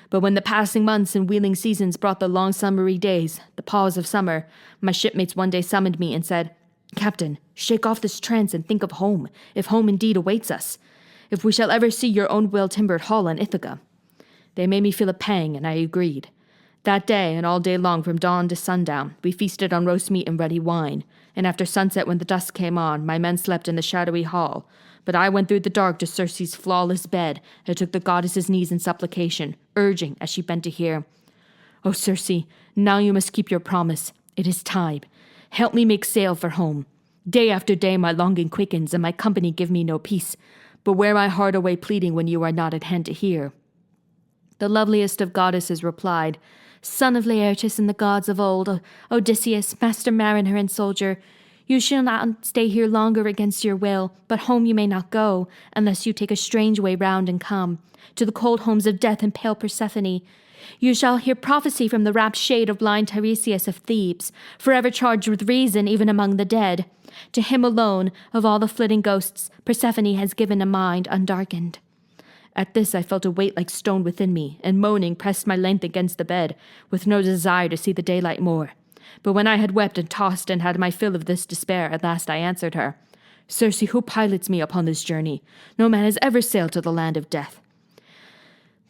But when the passing months and wheeling seasons brought the long summery days, the pause of summer, my shipmates one day summoned me and said, "Captain, shake off this trance and think of home, if home indeed awaits us, if we shall ever see your own well-timbered hall in Ithaca." They made me feel a pang, and I agreed. That day, and all day long from dawn to sundown, we feasted on roast meat and ruddy wine, and after sunset when the dusk came on, my men slept in the shadowy hall, but I went through the dark to Circe's flawless bed and took the goddess's knees in supplication, urging, as she bent to hear, "O Circe, now you must keep your promise. It is time. Help me make sail for home. Day after day my longing quickens, and my company give me no peace, but wear my heart away pleading when you are not at hand to hear." The loveliest of goddesses replied, "Son of Laertes and the gods of old, Odysseus, master mariner and soldier, you shall not stay here longer against your will, but home you may not go, unless you take a strange way round and come, to the cold homes of death and pale Persephone. You shall hear prophecy from the rapt shade of blind Tiresias of Thebes, forever charged with reason even among the dead. To him alone, of all the flitting ghosts, Persephone has given a mind undarkened." At this I felt a weight like stone within me, and moaning pressed my length against the bed, with no desire to see the daylight more. But when I had wept and tossed and had my fill of this despair, at last I answered her, "Circe, who pilots me upon this journey? No man has ever sailed to the land of death."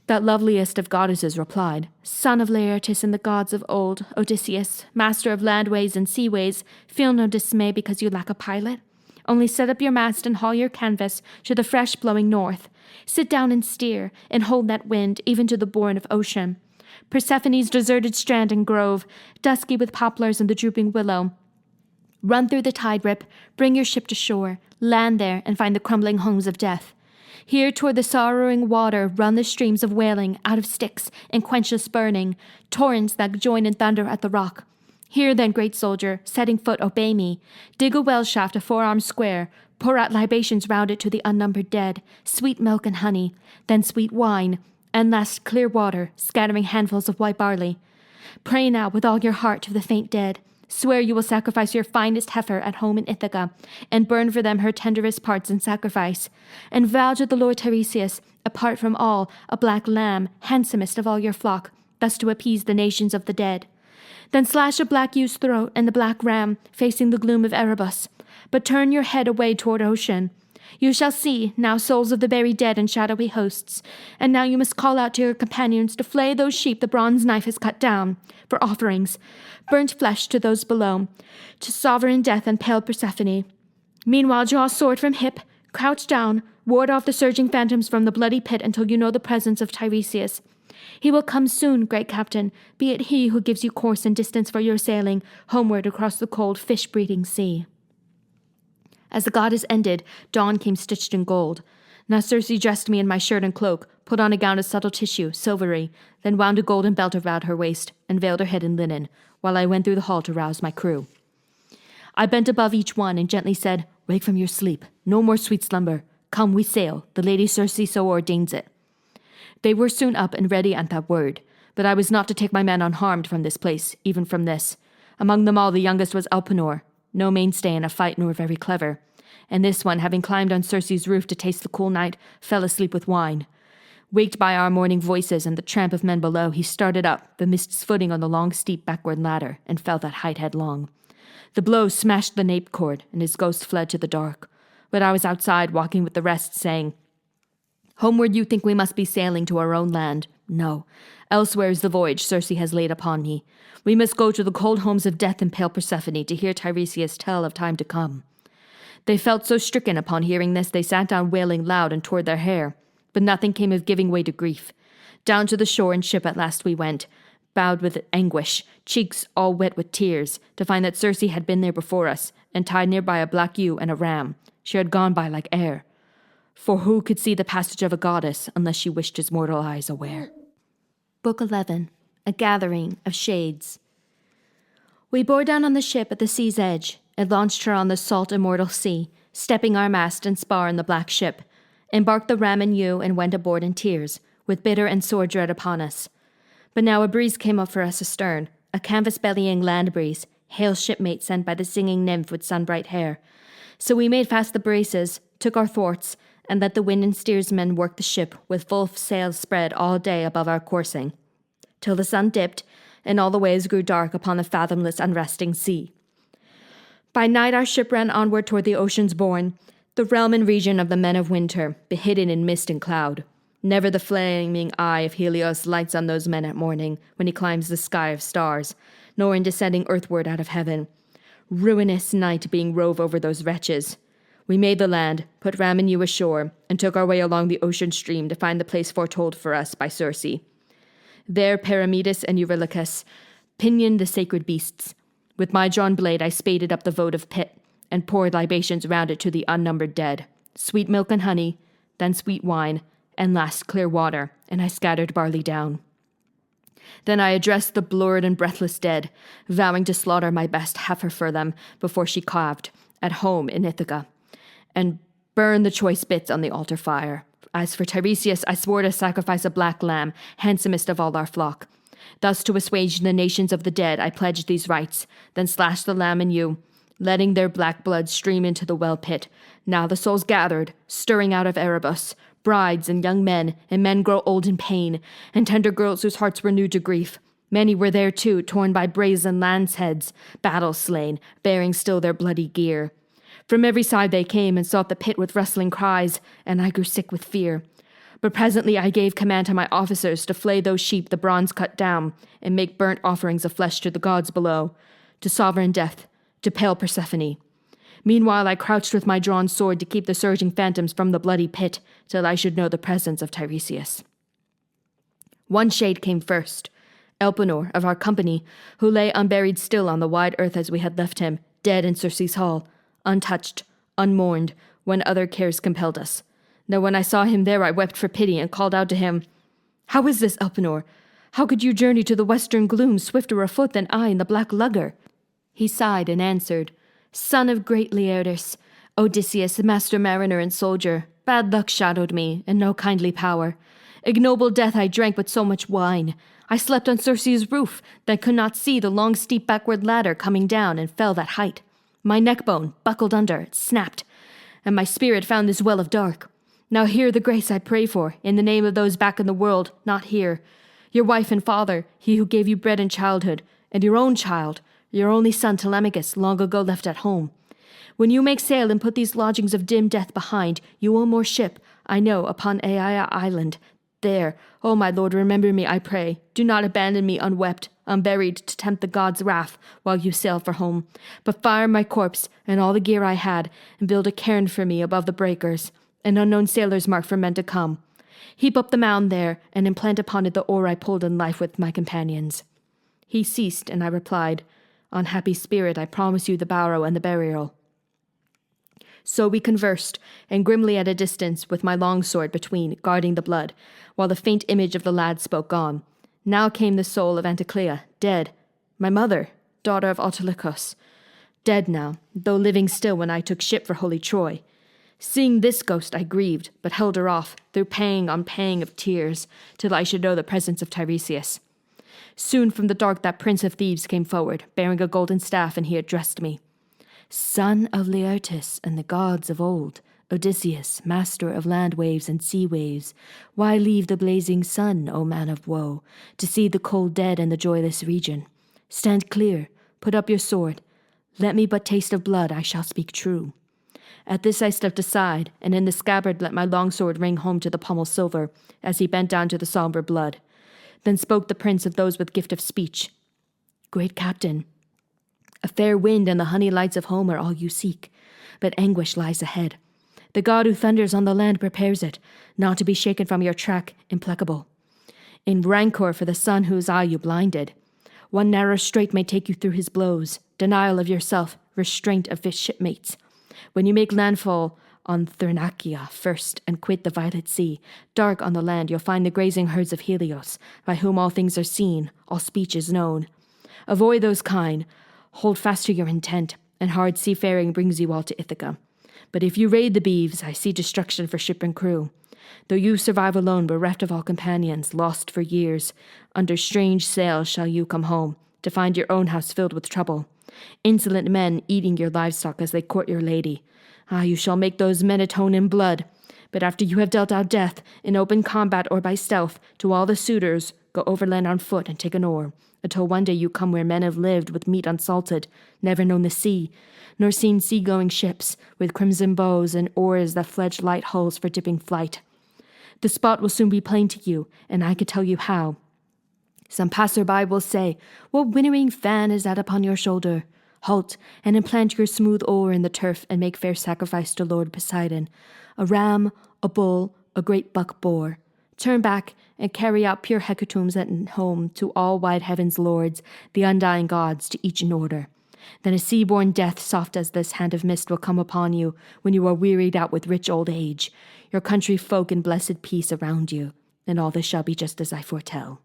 That loveliest of goddesses replied, "Son of Laertes and the gods of old, Odysseus, master of landways and seaways, feel no dismay because you lack a pilot. Only set up your mast and haul your canvas to the fresh blowing north. Sit down and steer, and hold that wind even to the bourne of ocean. Persephone's deserted strand and grove, dusky with poplars and the drooping willow, Run through the tide rip, bring your ship to shore, land there, and find the crumbling homes of death. Here toward the sorrowing water run the streams of wailing out of Styx in quenchless burning, torrents that join in thunder at the rock. Here then, great soldier, setting foot, obey me. Dig a well shaft a 4-arm square, pour out libations round it to the unnumbered dead, sweet milk and honey, then sweet wine, and last clear water, scattering handfuls of white barley. Pray now with all your heart to the faint dead. Swear you will sacrifice your finest heifer at home in Ithaca, and burn for them her tenderest parts in sacrifice. And vow to the Lord Tiresias, apart from all, a black lamb, handsomest of all your flock, thus to appease the nations of the dead. Then slash a black ewe's throat and the black ram, facing the gloom of Erebus. But turn your head away toward ocean. You shall see, now souls of the buried dead and shadowy hosts, and now you must call out to your companions to flay those sheep the bronze knife has cut down, for offerings, burnt flesh to those below, to sovereign death and pale Persephone. Meanwhile draw a sword from hip, crouch down, ward off the surging phantoms from the bloody pit until you know the presence of Tiresias. He will come soon, great captain, be it he who gives you course and distance for your sailing homeward across the cold fish-breeding sea. As the goddess ended, dawn came stitched in gold. Now Circe dressed me in my shirt and cloak, put on a gown of subtle tissue, silvery, then wound a golden belt around her waist, and veiled her head in linen, while I went through the hall to rouse my crew. I bent above each one and gently said, "Wake from your sleep. No more sweet slumber. Come, we sail. The Lady Circe so ordains it." They were soon up and ready at that word, but I was not to take my men unharmed from this place, even from this. Among them all the youngest was Elpenor, no mainstay in a fight nor very clever, and this one, having climbed on Circe's roof to taste the cool night, fell asleep with wine. Waked by our morning voices and the tramp of men below, he started up, but missed his footing on the long steep backward ladder, and fell that height headlong. The blow smashed the nape cord, and his ghost fled to the dark. But I was outside, walking with the rest, saying, "Homeward you think we must be sailing to our own land. No, elsewhere is the voyage Circe has laid upon me. We must go to the cold homes of death and pale Persephone to hear Tiresias tell of time to come." They felt so stricken upon hearing this, they sat down wailing loud and tore their hair. But nothing came of giving way to grief. Down to the shore and ship at last we went, bowed with anguish, cheeks all wet with tears, to find that Circe had been there before us, and tied nearby a black ewe and a ram. She had gone by like air. For who could see the passage of a goddess unless she wished his mortal eyes aware? Book 11. A Gathering of Shades. We bore down on the ship at the sea's edge, and launched her on the salt immortal sea, stepping our mast and spar in the black ship, embarked the ram and ewe, and went aboard in tears, with bitter and sore dread upon us. But now a breeze came up for us astern, a canvas-bellying land breeze, hail shipmate sent by the singing nymph with sun-bright hair. So we made fast the braces, took our thwarts, and let the wind and steersmen work the ship with full sails spread all day above our coursing, till the sun dipped, and all the waves grew dark upon the fathomless unresting sea. By night our ship ran onward toward the ocean's bourne, the realm and region of the men of winter, behidden in mist and cloud. Never the flaming eye of Helios lights on those men at morning, when he climbs the sky of stars, nor in descending earthward out of heaven. Ruinous night being rove over those wretches. We made the land, put ram and ewe ashore, and took our way along the ocean stream to find the place foretold for us by Circe. There Perimedes and Eurylochus pinioned the sacred beasts. With my drawn blade I spaded up the votive pit, and poured libations round it to the unnumbered dead, sweet milk and honey, then sweet wine, and last clear water, and I scattered barley down. Then I addressed the blurred and breathless dead, vowing to slaughter my best heifer for them before she calved, at home in Ithaca, and burn the choice bits on the altar fire. As for Tiresias, I swore to sacrifice a black lamb, handsomest of all our flock. Thus to assuage the nations of the dead, I pledged these rites, then slashed the lamb and ewe, letting their black blood stream into the well pit. Now the souls gathered, stirring out of Erebus, brides and young men, and men grow old in pain, and tender girls whose hearts were new to grief. Many were there too, torn by brazen lance heads, battle slain, bearing still their bloody gear. From every side they came and sought the pit with rustling cries, and I grew sick with fear. But presently I gave command to my officers to flay those sheep the bronze cut down, and make burnt offerings of flesh to the gods below, to sovereign death, to pale Persephone. Meanwhile I crouched with my drawn sword to keep the surging phantoms from the bloody pit, till I should know the presence of Tiresias. One shade came first, Elpenor of our company, who lay unburied still on the wide earth as we had left him, dead in Circe's hall, untouched, unmourned, when other cares compelled us. Now when I saw him there I wept for pity and called out to him, How is this, Elpenor? How could you journey to the western gloom swifter afoot than I in the black lugger? He sighed and answered, Son of great Laertes, Odysseus, master mariner and soldier, bad luck shadowed me, and no kindly power. Ignoble death I drank with so much wine. I slept on Circe's roof, that could not see the long steep backward ladder coming down, and fell that height. My neck bone, buckled under, it snapped, and my spirit found this well of dark. Now hear the grace I pray for, in the name of those back in the world, not here. Your wife and father, he who gave you bread in childhood, and your own child, your only son Telemachus, long ago left at home. When you make sail and put these lodgings of dim death behind, you will moor ship, I know, upon Aia Island. There, O my lord, remember me, I pray. Do not abandon me unwept, unburied, to tempt the gods' wrath while you sail for home. But fire my corpse and all the gear I had, and build a cairn for me above the breakers, an unknown sailor's mark for men to come. Heap up the mound there, and implant upon it the oar I pulled in life with my companions. He ceased, and I replied, Unhappy spirit, I promise you the barrow and the burial. So we conversed, and grimly at a distance, with my long sword between, guarding the blood, while the faint image of the lad spoke on. Now came the soul of Anticlea, dead. My mother, daughter of Autolycus, dead now, though living still when I took ship for holy Troy. Seeing this ghost I grieved, but held her off, through pang on pang of tears, till I should know the presence of Tiresias. Soon from the dark that prince of thieves came forward, bearing a golden staff, and he addressed me. Son of Laertes and the gods of old, Odysseus, master of land waves and sea waves, why leave the blazing sun, O man of woe, to see the cold dead and the joyless region? Stand clear, put up your sword. Let me but taste of blood, I shall speak true. At this I stepped aside, and in the scabbard let my long sword ring home to the pommel silver, as he bent down to the sombre blood. Then spoke the prince of those with gift of speech. Great captain, a fair wind and the honey lights of home are all you seek, but anguish lies ahead. The god who thunders on the land prepares it, not to be shaken from your track, implacable. In rancor for the son whose eye you blinded. One narrow strait may take you through his blows, denial of yourself, restraint of his shipmates. When you make landfall on Thrinacia first and quit the violet sea, dark on the land you'll find the grazing herds of Helios, by whom all things are seen, all speech is known. Avoid those kind, hold fast to your intent, and hard seafaring brings you all to Ithaca. But if you raid the beeves, I see destruction for ship and crew. Though you survive alone, bereft of all companions, lost for years, under strange sails shall you come home, to find your own house filled with trouble. Insolent men eating your livestock as they court your lady. Ah, you shall make those men atone in blood. But after you have dealt out death, in open combat or by stealth, to all the suitors, go overland on foot and take an oar, until one day you come where men have lived with meat unsalted, never known the sea, nor seen sea-going ships, with crimson bows and oars that fledged light hulls for dipping flight. The spot will soon be plain to you, and I can tell you how. Some passer-by will say, What winnowing fan is that upon your shoulder? Halt, and implant your smooth oar in the turf, and make fair sacrifice to Lord Poseidon. A ram, a bull, a great buck boar. Turn back, and carry out pure hecatombs at home to all wide heaven's lords, the undying gods, to each in order. Then a sea-born death soft as this hand of mist will come upon you when you are wearied out with rich old age, your country folk in blessed peace around you, and all this shall be just as I foretell.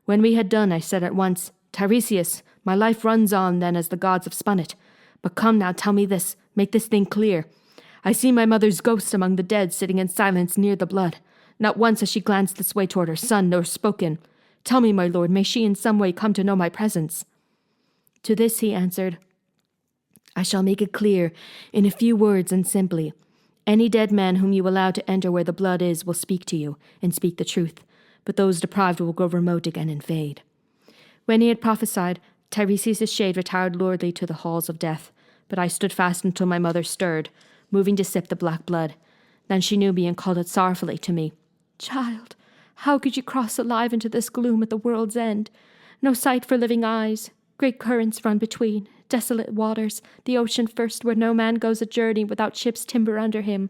When we had done, I said at once, Tiresias, my life runs on then as the gods have spun it. But come now, tell me this, make this thing clear. I see my mother's ghost among the dead sitting in silence near the blood. Not once has she glanced this way toward her son, nor spoken. Tell me, my lord, may she in some way come to know my presence? To this he answered, I shall make it clear, in a few words and simply. Any dead man whom you allow to enter where the blood is will speak to you, and speak the truth, but those deprived will grow remote again and fade. When he had prophesied, Tiresias' shade retired lordly to the halls of death, but I stood fast until my mother stirred, moving to sip the black blood. Then she knew me and called it sorrowfully to me. Child, how could you cross alive into this gloom at the world's end? No sight for living eyes. Great currents run between, desolate waters, the ocean first where no man goes a journey without ship's timber under him.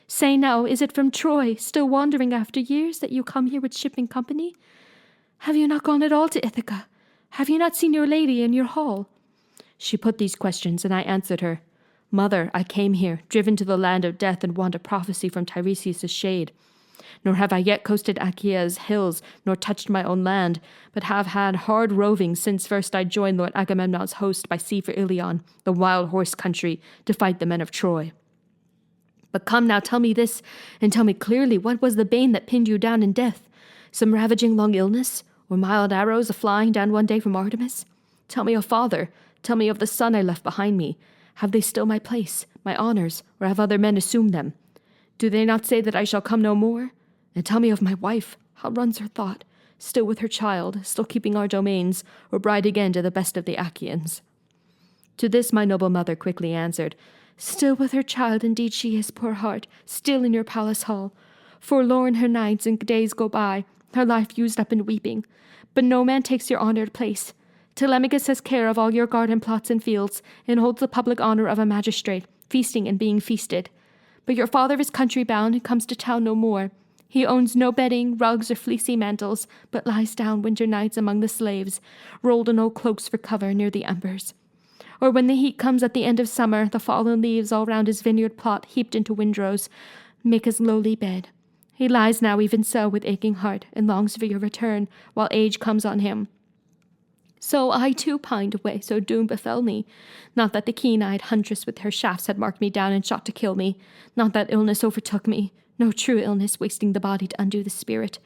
Say now, is it from Troy, still wandering after years, that you come here with shipping company? Have you not gone at all to Ithaca? Have you not seen your lady in your hall? She put these questions, and I answered her. Mother, I came here, driven to the land of death and want a prophecy from Tiresias' shade. Nor have I yet coasted Achaea's hills, nor touched my own land, but have had hard roving since first I joined Lord Agamemnon's host by sea for Ilion, the wild horse country, to fight the men of Troy. But come now, tell me this, and tell me clearly, what was the bane that pinned you down in death? Some ravaging long illness, or mild arrows a-flying down one day from Artemis? Tell me, O father, tell me of the son I left behind me. Have they still my place, my honours, or have other men assumed them? Do they not say that I shall come no more? And tell me of my wife, how runs her thought, still with her child, still keeping our domains, or bride again to the best of the Achaeans? To this my noble mother quickly answered, Still with her child indeed she is, poor heart, still in your palace hall. Forlorn her nights and days go by, her life used up in weeping. But no man takes your honoured place. Telemachus has care of all your garden plots and fields, and holds the public honour of a magistrate, feasting and being feasted. But your father is country bound and comes to town no more. He owns no bedding, rugs, or fleecy mantles, but lies down winter nights among the slaves, rolled in old cloaks for cover near the embers. Or when the heat comes at the end of summer, the fallen leaves all round his vineyard plot heaped into windrows make his lowly bed. He lies now even so with aching heart, and longs for your return, while age comes on him. So I too pined away, so doom befell me. Not that the keen-eyed huntress with her shafts had marked me down and shot to kill me. Not that illness overtook me. No true illness wasting the body to undo the spirit.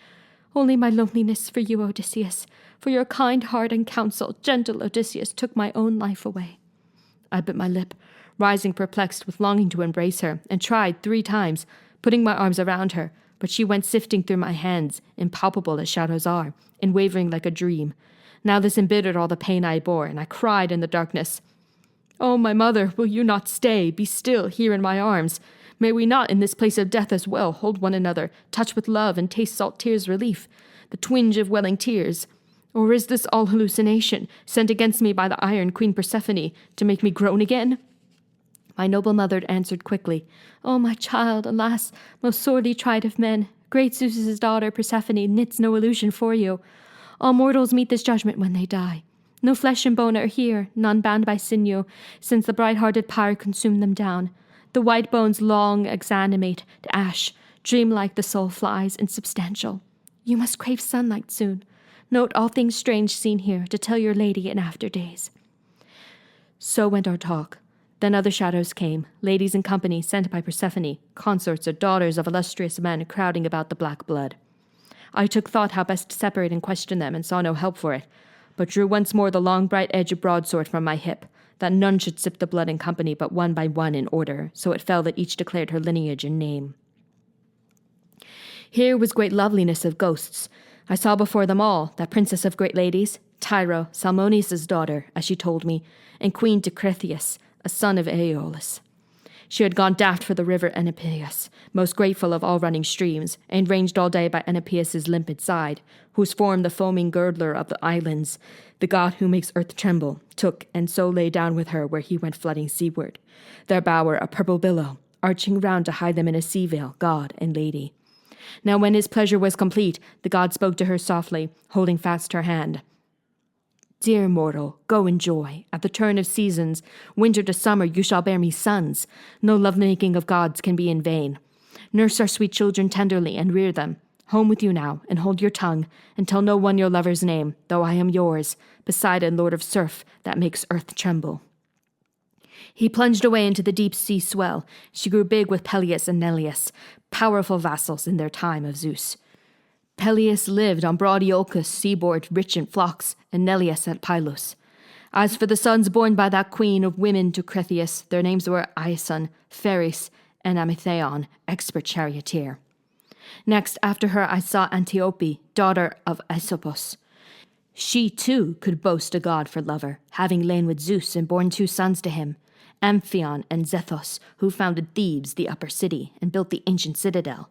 Only my loneliness for you, Odysseus. For your kind heart and counsel, gentle Odysseus, took my own life away. I bit my lip, rising perplexed with longing to embrace her, and tried 3 times, putting my arms around her, but she went sifting through my hands, impalpable as shadows are, and wavering like a dream. Now this embittered all the pain I bore, and I cried in the darkness, Oh, my mother, will you not stay, be still, here in my arms? May we not, in this place of death as well, hold one another, touch with love, and taste salt tears' relief, the twinge of welling tears? Or is this all hallucination, sent against me by the iron Queen Persephone, to make me groan again? My noble mother answered quickly, O my child, alas, most sorely tried of men, great Zeus's daughter Persephone knits no illusion for you. All mortals meet this judgment when they die. No flesh and bone are here, none bound by sinew, since the bright-hearted pyre consumed them down. The white bones long exanimate to ash, dream-like the soul flies, insubstantial. You must crave sunlight soon. Note all things strange seen here, to tell your lady in after days. So went our talk. Then other shadows came, ladies in company sent by Persephone, consorts or daughters of illustrious men crowding about the black blood. I took thought how best to separate and question them, and saw no help for it, but drew once more the long bright edge of broadsword from my hip, that none should sip the blood in company but one by one in order, so it fell that each declared her lineage and name. Here was great loveliness of ghosts. I saw before them all that princess of great ladies, Tyro, Salmoneus' daughter, as she told me, and Queen Decrethius, a son of Aeolus. She had gone daft for the river Enipeus, most grateful of all running streams, and ranged all day by Enipeus' limpid side, whose form the foaming girdler of the islands, the god who makes earth tremble, took, and so lay down with her where he went flooding seaward, their bower a purple billow, arching round to hide them in a sea veil, god and lady. Now when his pleasure was complete, the god spoke to her softly, holding fast her hand. Dear mortal, go enjoy. At the turn of seasons, winter to summer, you shall bear me sons. No love-making of gods can be in vain. Nurse our sweet children tenderly and rear them. Home with you now, and hold your tongue, and tell no one your lover's name, though I am yours, Poseidon, lord of surf, that makes earth tremble. He plunged away into the deep sea swell. She grew big with Peleus and Neleus, powerful vassals in their time of Zeus. Peleus lived on broad Iolcus seaboard, rich in flocks, and Neleus at Pylos. As for the sons born by that queen of women to Cretheus, their names were Iason, Pheres, and Amithaon, expert charioteer. Next after her I saw Antiope, daughter of Aesopus. She too could boast a god for lover, having lain with Zeus and borne 2 sons to him, Amphion and Zethos, who founded Thebes, the upper city, and built the ancient citadel.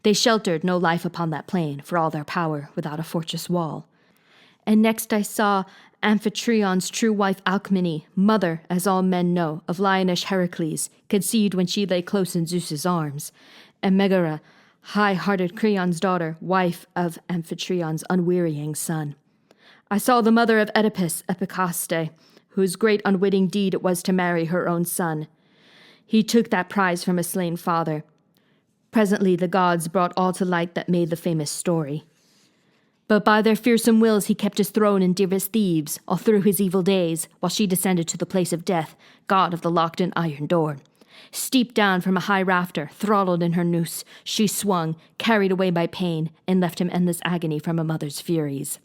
They sheltered no life upon that plain, for all their power, without a fortress wall. And next I saw Amphitrion's true wife Alcmene, mother, as all men know, of lionish Heracles, conceived when she lay close in Zeus's arms, and Megara, high-hearted Creon's daughter, wife of Amphitrion's unwearying son. I saw the mother of Oedipus, Epicaste, whose great unwitting deed it was to marry her own son. He took that prize from a slain father. Presently the gods brought all to light that made the famous story. But by their fearsome wills he kept his throne in dearest Thebes, all through his evil days, while she descended to the place of death, god of the locked-in iron door. Steeped down from a high rafter, throttled in her noose, she swung, carried away by pain, and left him endless agony from a mother's furies.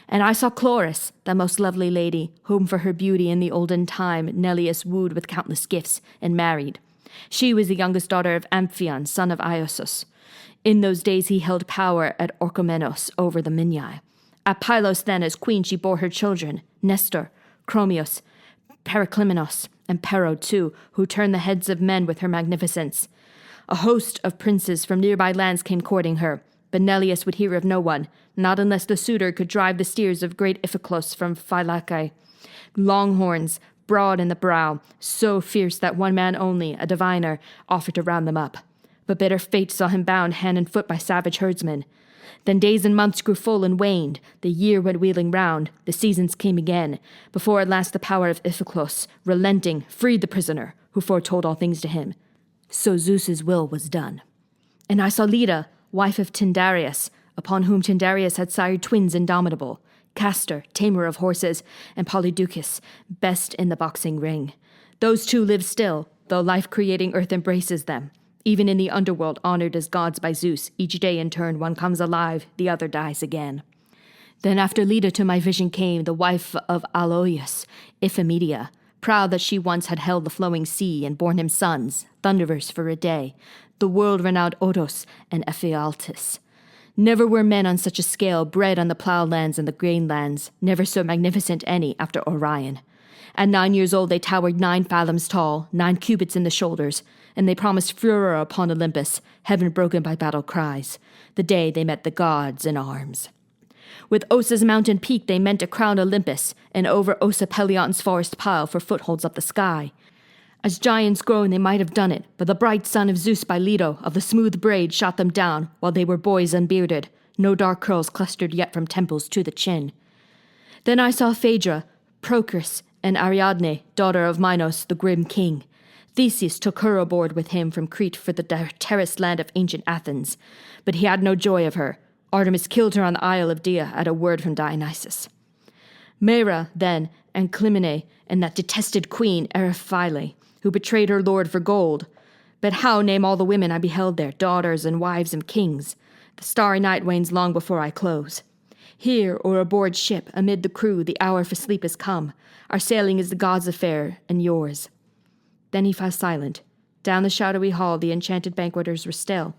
And I saw Chloris, that most lovely lady, whom for her beauty in the olden time Neleus wooed with countless gifts, and married. She was the youngest daughter of Amphion, son of Iosus. In those days he held power at Orchomenos over the Minyai. At Pylos then as queen she bore her children, Nestor, Chromios, Periclymenos, and Pero too, who turned the heads of men with her magnificence. A host of princes from nearby lands came courting her, but Neleus would hear of no one, not unless the suitor could drive the steers of great Iphiclos from Phylace. Long horns, broad in the brow, so fierce that one man only, a diviner, offered to round them up. But bitter fate saw him bound hand and foot by savage herdsmen. Then days and months grew full and waned, the year went wheeling round, the seasons came again, before at last the power of Iphiclos, relenting, freed the prisoner, who foretold all things to him. So Zeus's will was done. And I saw Leda, wife of Tyndareus, upon whom Tyndareus had sired twins indomitable, Castor, tamer of horses, and Polydeucus, best in the boxing ring. Those two live still, though life-creating earth embraces them. Even in the underworld, honored as gods by Zeus, each day in turn one comes alive, the other dies again. Then after Leda to my vision came the wife of Aloeus, Iphimedia, proud that she once had held the flowing sea and borne him sons, thunderers for a day, the world-renowned Odos and Ephialtes. Never were men on such a scale bred on the plough-lands and the grain-lands, never so magnificent any after Orion. At 9 years old they towered 9 fathoms tall, 9 cubits in the shoulders, and they promised furor upon Olympus, heaven broken by battle cries, the day they met the gods in arms. With Osa's mountain peak they meant to crown Olympus, and over Osa Pelion's forest pile for footholds up the sky. As giants grown they might have done it, but the bright son of Zeus by Leto of the smooth braid shot them down, while they were boys unbearded, no dark curls clustered yet from temples to the chin. Then I saw Phaedra, Procris, and Ariadne, daughter of Minos, the grim king. Theseus took her aboard with him from Crete for the terraced land of ancient Athens, but he had no joy of her. Artemis killed her on the Isle of Dia at a word from Dionysus. Maera, then, and Clymene, and that detested queen, Eriphyle, who betrayed her lord for gold. But how name all the women I beheld there, daughters and wives and kings? The starry night wanes long before I close. Here, or aboard ship, amid the crew, the hour for sleep is come. Our sailing is the gods' affair, and yours. Then he fell silent. Down the shadowy hall the enchanted banqueters were still.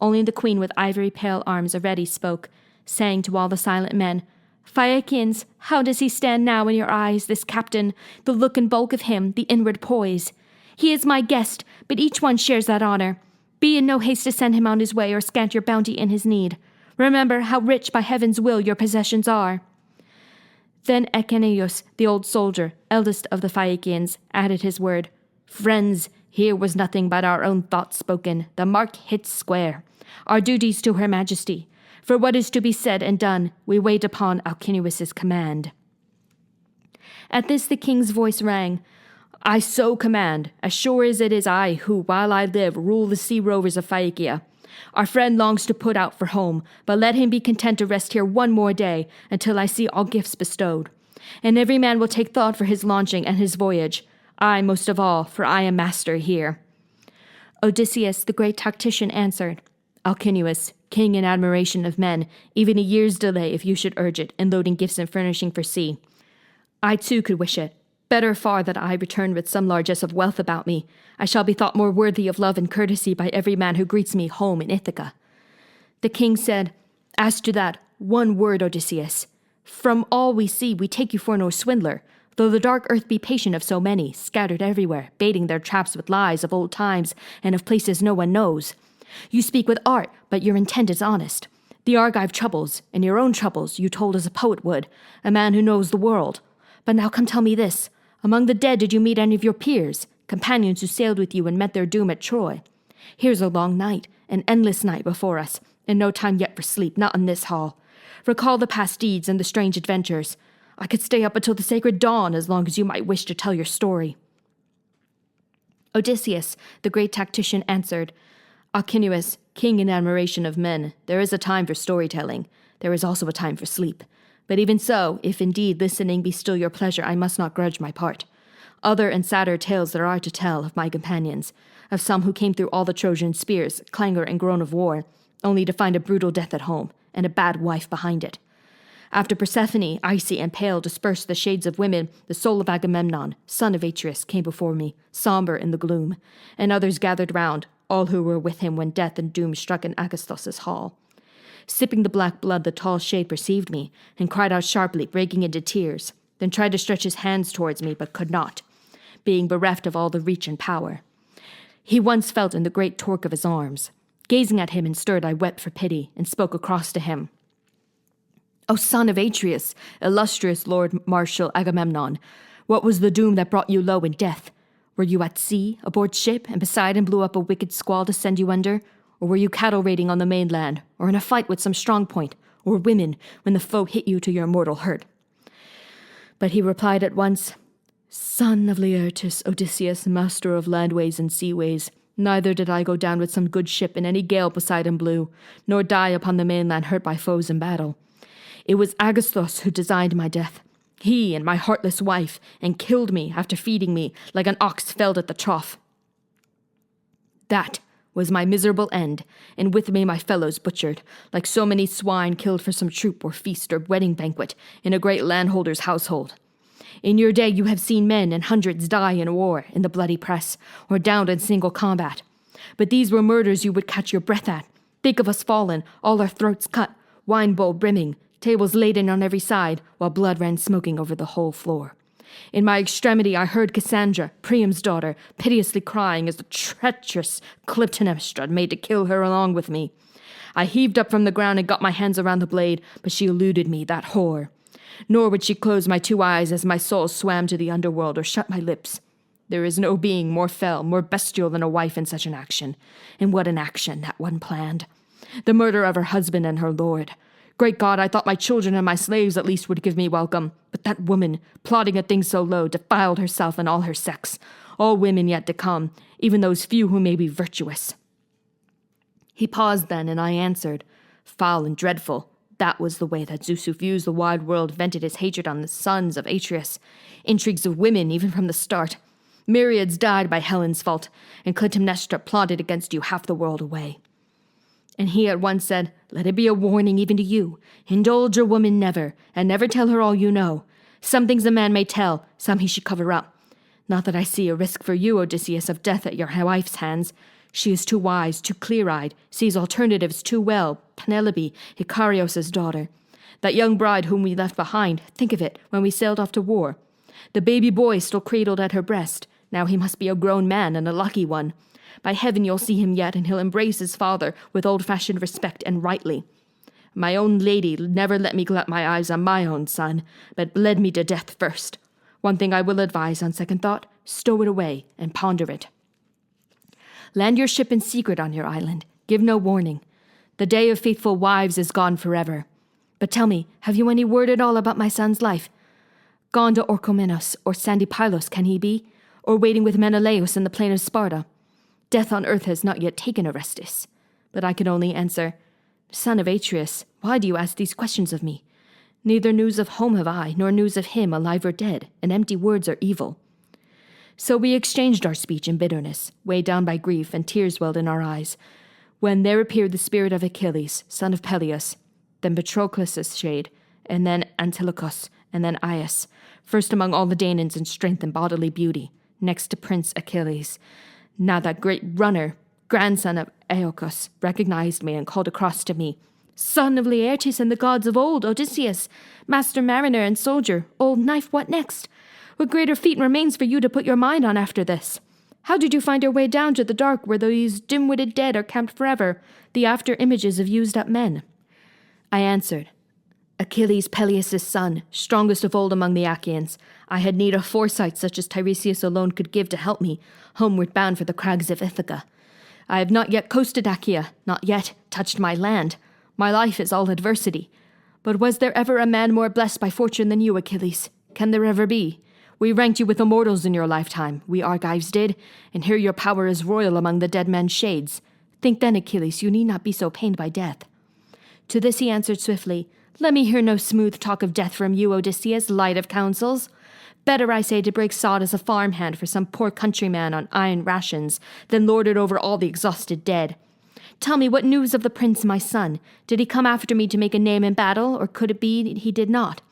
Only the queen with ivory pale arms already spoke, saying to all the silent men, Phaeacians, how does he stand now in your eyes, this captain, the look and bulk of him, the inward poise? He is my guest, but each one shares that honor. Be in no haste to send him on his way or scant your bounty in his need. Remember how rich by heaven's will your possessions are. Then Echeneus, the old soldier, eldest of the Phaeacians, added his word. Friends, here was nothing but our own thoughts spoken. The mark hits square. Our duties to her majesty. For what is to be said and done, we wait upon Alcinous' command. At this the king's voice rang. I so command, as sure as it is I who, while I live, rule the sea rovers of Phaeacia. Our friend longs to put out for home, but let him be content to rest here one more day, until I see all gifts bestowed. And every man will take thought for his launching and his voyage. I most of all, for I am master here. Odysseus, the great tactician, answered, Alcinous, king in admiration of men, even a year's delay if you should urge it, in loading gifts and furnishing for sea. I too could wish it. Better far that I return with some largesse of wealth about me. I shall be thought more worthy of love and courtesy by every man who greets me home in Ithaca. The king said, As to that, one word, Odysseus. From all we see, we take you for no swindler, though the dark earth be patient of so many, scattered everywhere, baiting their traps with lies of old times and of places no one knows. You speak with art, but your intent is honest. The Argive troubles, and your own troubles, you told as a poet would, a man who knows the world. But now come tell me this. Among the dead did you meet any of your peers, companions who sailed with you and met their doom at Troy? Here's a long night, an endless night before us, and no time yet for sleep, not in this hall. Recall the past deeds and the strange adventures. I could stay up until the sacred dawn as long as you might wish to tell your story." Odysseus, the great tactician, answered, "Alcinous, king in admiration of men, there is a time for storytelling. There is also a time for sleep. But even so, if indeed listening be still your pleasure, I must not grudge my part. Other and sadder tales there are to tell of my companions, of some who came through all the Trojan spears, clangor and groan of war, only to find a brutal death at home, and a bad wife behind it. After Persephone, icy and pale, dispersed the shades of women, the soul of Agamemnon, son of Atreus, came before me, somber in the gloom, and others gathered round, all who were with him when death and doom struck in Agasthos's hall. Sipping the black blood, the tall shade perceived me, and cried out sharply, breaking into tears, then tried to stretch his hands towards me, but could not, being bereft of all the reach and power. He once felt in the great torque of his arms. Gazing at him and stirred, I wept for pity, and spoke across to him. "O son of Atreus, illustrious Lord Marshal Agamemnon, what was the doom that brought you low in death? Were you at sea, aboard ship, and Poseidon blew up a wicked squall to send you under? Or were you cattle raiding on the mainland, or in a fight with some strong point, or women, when the foe hit you to your mortal hurt?" But he replied at once, "Son of Laertes, Odysseus, master of landways and seaways, neither did I go down with some good ship in any gale Poseidon blew, nor die upon the mainland hurt by foes in battle. It was Agasthos who designed my death, he and my heartless wife, and killed me after feeding me like an ox felled at the trough. That was my miserable end, and with me my fellows butchered, like so many swine killed for some troop or feast or wedding banquet in a great landholder's household. In your day you have seen men and hundreds die in war, in the bloody press, or downed in single combat. But these were murders you would catch your breath at. Think of us fallen, all our throats cut, wine bowl brimming, tables laden on every side, while blood ran smoking over the whole floor. In my extremity I heard Cassandra, Priam's daughter, piteously crying as the treacherous Clytemnestra made to kill her along with me. I heaved up from the ground and got my hands around the blade, but she eluded me, that whore. Nor would she close my two eyes as my soul swam to the underworld, or shut my lips. There is no being more fell, more bestial than a wife in such an action. And what an action that one planned. The murder of her husband and her lord. Great God, I thought my children and my slaves at least would give me welcome. But that woman, plotting a thing so low, defiled herself and all her sex. All women yet to come, even those few who may be virtuous." He paused then, and I answered, "Foul and dreadful. That was the way that Zeus, who views the wide world, vented his hatred on the sons of Atreus. Intrigues of women, even from the start. Myriads died by Helen's fault, and Clytemnestra plotted against you half the world away." And he at once said, "Let it be a warning even to you. Indulge a woman never, and never tell her all you know. Some things a man may tell, some he should cover up. Not that I see a risk for you, Odysseus, of death at your wife's hands. She is too wise, too clear-eyed, sees alternatives too well. Penelope, Icarios' daughter. That young bride whom we left behind, think of it, when we sailed off to war. The baby boy still cradled at her breast. Now he must be a grown man, and a lucky one. By heaven you'll see him yet, and he'll embrace his father with old-fashioned respect and rightly. My own lady never let me glut my eyes on my own son, but bled me to death first. One thing I will advise on second thought, stow it away and ponder it. Land your ship in secret on your island. Give no warning. The day of faithful wives is gone forever. But tell me, have you any word at all about my son's life? Gone to Orchomenos or sandy Pylos can he be? Or waiting with Menelaus in the plain of Sparta? Death on earth has not yet taken Orestes. But I could only answer, Son of Atreus, why do you ask these questions of me? Neither news of home have I, nor news of him, alive or dead, and empty words are evil. So we exchanged our speech in bitterness, weighed down by grief, and tears welled in our eyes, when there appeared the spirit of Achilles, son of Peleus, then Patroclus' shade, and then Antilochus, and then Aias, first among all the Danaans in strength and bodily beauty, next to Prince Achilles. Now that great runner, grandson of Aeacus, recognized me and called across to me, "Son of Laertes and the gods of old, Odysseus, master mariner and soldier, old knife, what next? What greater feat remains for you to put your mind on after this? How did you find your way down to the dark where these dim-witted dead are camped forever, the after-images of used-up men?" I answered, Achilles, Peleus' son, strongest of old among the Achaeans, I had need of foresight such as Tiresias alone could give to help me, homeward bound for the crags of Ithaca. I have not yet coasted Achaea, not yet touched my land. My life is all adversity. But was there ever a man more blessed by fortune than you, Achilles? Can there ever be? We ranked you with immortals in your lifetime, we Argives did, and here your power is royal among the dead men's shades. Think then, Achilles, you need not be so pained by death." To this he answered swiftly, "Let me hear no smooth talk of death from you, Odysseus, light of counsels. Better, I say, to break sod as a farmhand for some poor countryman on iron rations than lord it over all the exhausted dead. Tell me, what news of the prince, my son? Did he come after me to make a name in battle, or could it be he did not?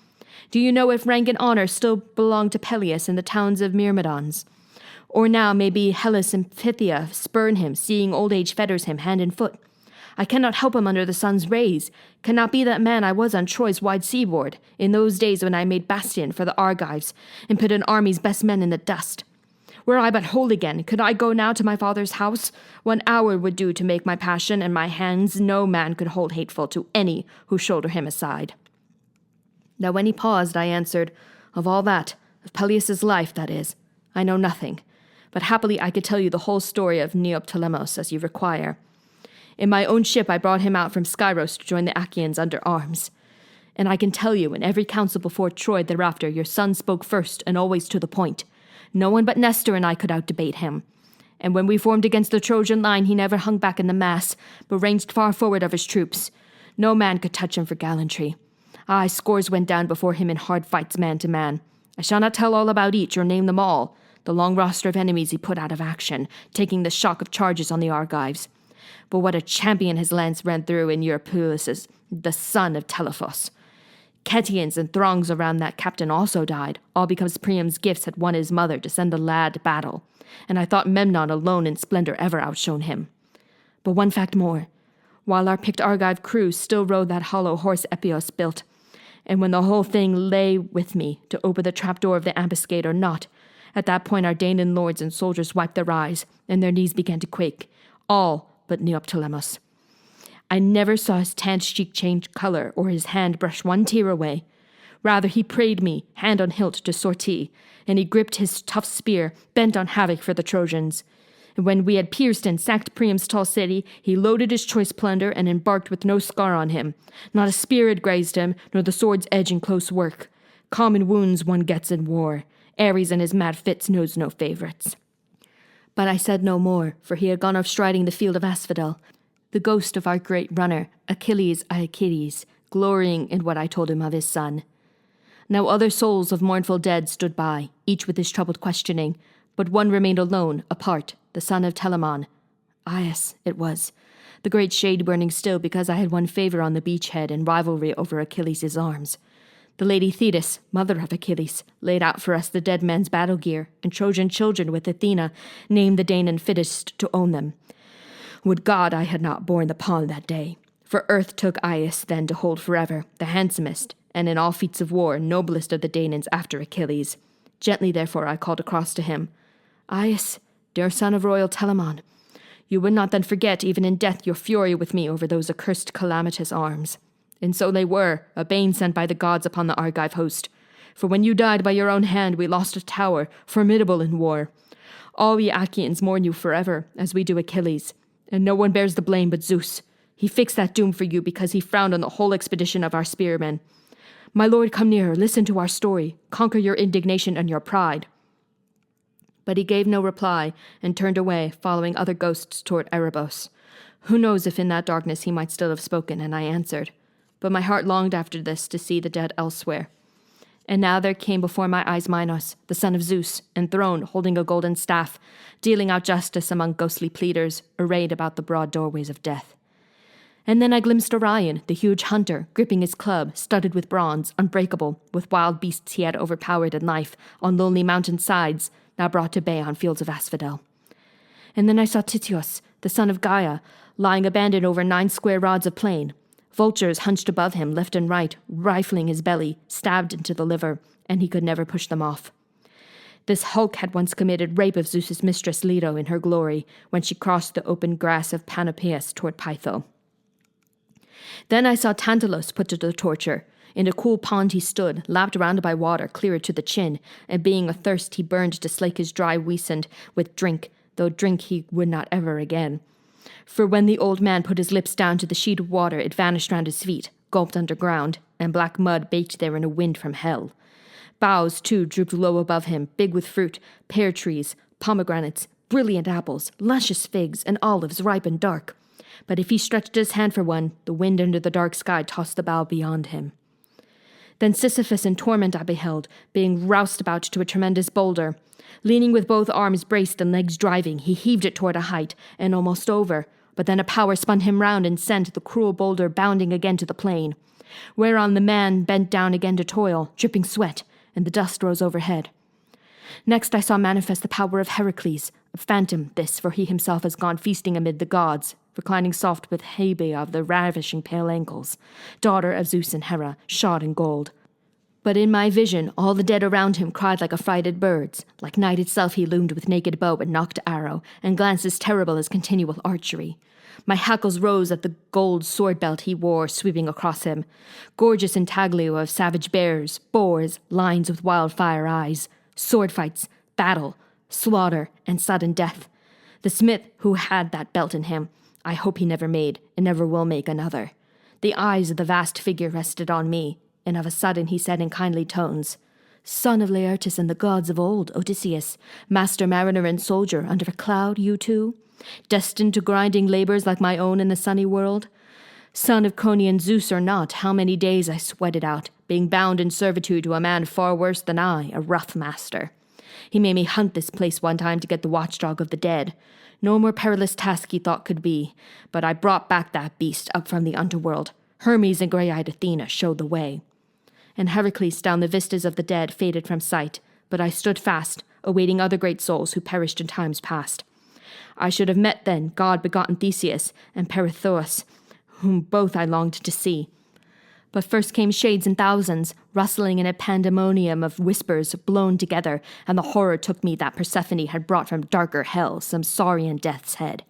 Do you know if rank and honor still belong to Peleus in the towns of Myrmidons? Or now maybe Hellas and Phthia spurn him, seeing old age fetters him hand and foot? I cannot help him under the sun's rays. Cannot be that man I was on Troy's wide seaboard, in those days when I made bastion for the Argives, and put an army's best men in the dust. Were I but whole again, could I go now to my father's house? 1 hour would do to make my passion, and my hands no man could hold hateful to any who shoulder him aside." Now when he paused, I answered, "Of all that, of Peleus' life, that is, I know nothing, but happily I could tell you the whole story of Neoptolemus as you require. In my own ship I brought him out from Scyros to join the Achaeans under arms. And I can tell you, in every council before Troy thereafter, your son spoke first and always to the point. No one but Nestor and I could outdebate him. And when we formed against the Trojan line, he never hung back in the mass, but ranged far forward of his troops. No man could touch him for gallantry. Aye, scores went down before him in hard fights man to man. I shall not tell all about each or name them all. The long roster of enemies he put out of action, taking the shock of charges on the Argives. But what a champion his lance ran through in Eurypylus, the son of Telephos. Cetians and throngs around that captain also died, all because Priam's gifts had won his mother to send the lad to battle, and I thought Memnon alone in splendor ever outshone him. But one fact more. While our picked Argive crew still rode that hollow horse Epios built, and when the whole thing lay with me to open the trapdoor of the ambuscade or not, at that point our Danaan lords and soldiers wiped their eyes, and their knees began to quake, all but Neoptolemus. I never saw his tanned cheek change color or his hand brush one tear away. Rather, he prayed me, hand on hilt, to sortie, and he gripped his tough spear, bent on havoc for the Trojans. And when we had pierced and sacked Priam's tall city, he loaded his choice plunder and embarked with no scar on him. Not a spear had grazed him, nor the sword's edge in close work. Common wounds one gets in war. Ares and his mad fits knows no favorites. But I said no more, for he had gone off striding the field of Asphodel, the ghost of our great runner, Achilles Aeacides, glorying in what I told him of his son. Now other souls of mournful dead stood by, each with his troubled questioning, but one remained alone, apart, the son of Telamon. Aias, it was, the great shade burning still because I had won favor on the beachhead in rivalry over Achilles' arms. The lady Thetis, mother of Achilles, laid out for us the dead man's battle gear, and Trojan children with Athena named the Danaan fittest to own them. Would God I had not borne the pawn that day, for earth took Aias then to hold forever, the handsomest, and in all feats of war, noblest of the Danaans after Achilles. Gently, therefore, I called across to him, Aias, dear son of royal Telamon, you would not then forget, even in death, your fury with me over those accursed calamitous arms. And so they were, a bane sent by the gods upon the Argive host. For when you died by your own hand, we lost a tower, formidable in war. All we Achaeans mourn you forever, as we do Achilles. And no one bears the blame but Zeus. He fixed that doom for you because he frowned on the whole expedition of our spearmen. My lord, come nearer, listen to our story, conquer your indignation and your pride. But he gave no reply, and turned away, following other ghosts toward Erebos. Who knows if in that darkness he might still have spoken, and I answered. But my heart longed after this to see the dead elsewhere. And now there came before my eyes Minos, the son of Zeus, enthroned, holding a golden staff, dealing out justice among ghostly pleaders, arrayed about the broad doorways of death. And then I glimpsed Orion, the huge hunter, gripping his club, studded with bronze, unbreakable, with wild beasts he had overpowered in life, on lonely mountain sides, now brought to bay on fields of Asphodel. And then I saw Tityos, the son of Gaia, lying abandoned over 9 square rods of plain. Vultures hunched above him, left and right, rifling his belly, stabbed into the liver, and he could never push them off. This hulk had once committed rape of Zeus's mistress Leto in her glory, when she crossed the open grass of Panopeus toward Pytho. Then I saw Tantalus put to the torture. In a cool pond he stood, lapped round by water clear to the chin, and being athirst he burned to slake his dry weasand with drink, though drink he would not ever again. For when the old man put his lips down to the sheet of water, it vanished round his feet, gulped underground. and black mud baked there in a wind from hell. Boughs, too, drooped low above him, big with fruit, pear trees, pomegranates, brilliant apples, luscious figs, and olives ripe and dark. But if he stretched his hand for one, the wind under the dark sky tossed the bough beyond him. Then Sisyphus in torment I beheld, being roused about to a tremendous boulder. Leaning with both arms braced and legs driving, he heaved it toward a height, and almost over. But then a power spun him round and sent the cruel boulder bounding again to the plain. Whereon the man bent down again to toil, dripping sweat, and the dust rose overhead. Next I saw manifest the power of Heracles, a phantom this, for he himself has gone feasting amid the gods, reclining soft with Hebe of the ravishing pale ankles, daughter of Zeus and Hera, shod in gold. But in my vision all the dead around him cried like affrighted birds. Like night itself he loomed with naked bow and nocked arrow, and glances terrible as continual archery. My hackles rose at the gold sword belt he wore sweeping across him, gorgeous intaglio of savage bears, boars, lions with wildfire eyes, sword fights, battle, slaughter, and sudden death. The smith who had that belt in him, I hope he never made, and never will make another. The eyes of the vast figure rested on me, and of a sudden he said in kindly tones, "Son of Laertes and the gods of old, Odysseus, master mariner and soldier, under a cloud, you too? Destined to grinding labors like my own in the sunny world? Son of Cronian Zeus or not, how many days I sweated out, being bound in servitude to a man far worse than I, a rough master. He made me hunt this place one time to get the watchdog of the dead. No more perilous task he thought could be, but I brought back that beast up from the underworld. Hermes and grey-eyed Athena showed the way." And Heracles down the vistas of the dead faded from sight, but I stood fast, awaiting other great souls who perished in times past. I should have met then god-begotten Theseus and Perithous, whom both I longed to see. But first came shades in thousands, rustling in a pandemonium of whispers blown together, and the horror took me that Persephone had brought from darker hell some saurian death's head.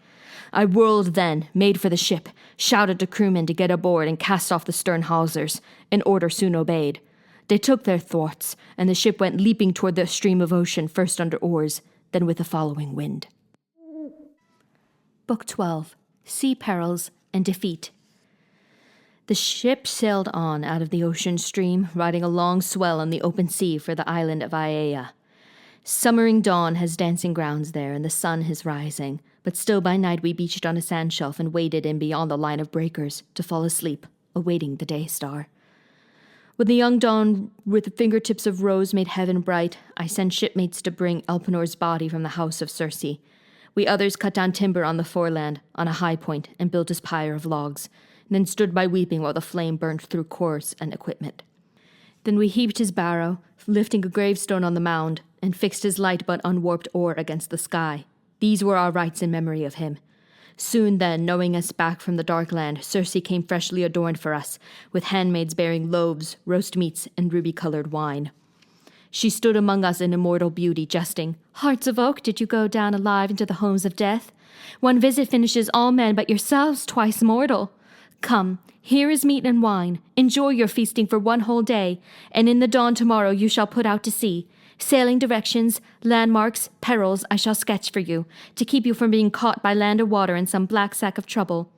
I whirled then, made for the ship, shouted to crewmen to get aboard and cast off the stern hawsers. An order soon obeyed. They took their thwarts, and the ship went leaping toward the stream of ocean, first under oars, then with the following wind. Book 12. Sea Perils and Defeat. The ship sailed on out of the ocean stream, riding a long swell on the open sea for the island of Aiaia. Summering dawn has dancing grounds there, and the sun is rising, but still by night we beached on a sand shelf and waded in beyond the line of breakers to fall asleep, awaiting the day star. When the young dawn with the fingertips of rose made heaven bright, I sent shipmates to bring Elpenor's body from the house of Circe. We others cut down timber on the foreland, on a high point, and built his pyre of logs, and then stood by weeping while the flame burnt through corse and equipment. Then we heaped his barrow, lifting a gravestone on the mound, and fixed his light but unwarped oar against the sky. These were our rites in memory of him. Soon then, knowing us back from the dark land, Circe came freshly adorned for us, with handmaids bearing loaves, roast meats, and ruby-colored wine. She stood among us in immortal beauty, jesting, "Hearts of oak, did you go down alive into the homes of death? One visit finishes all men but yourselves twice mortal. Come, here is meat and wine. Enjoy your feasting for one whole day, and in the dawn tomorrow you shall put out to sea. Sailing directions, landmarks, perils I shall sketch for you, to keep you from being caught by land or water in some black sack of trouble."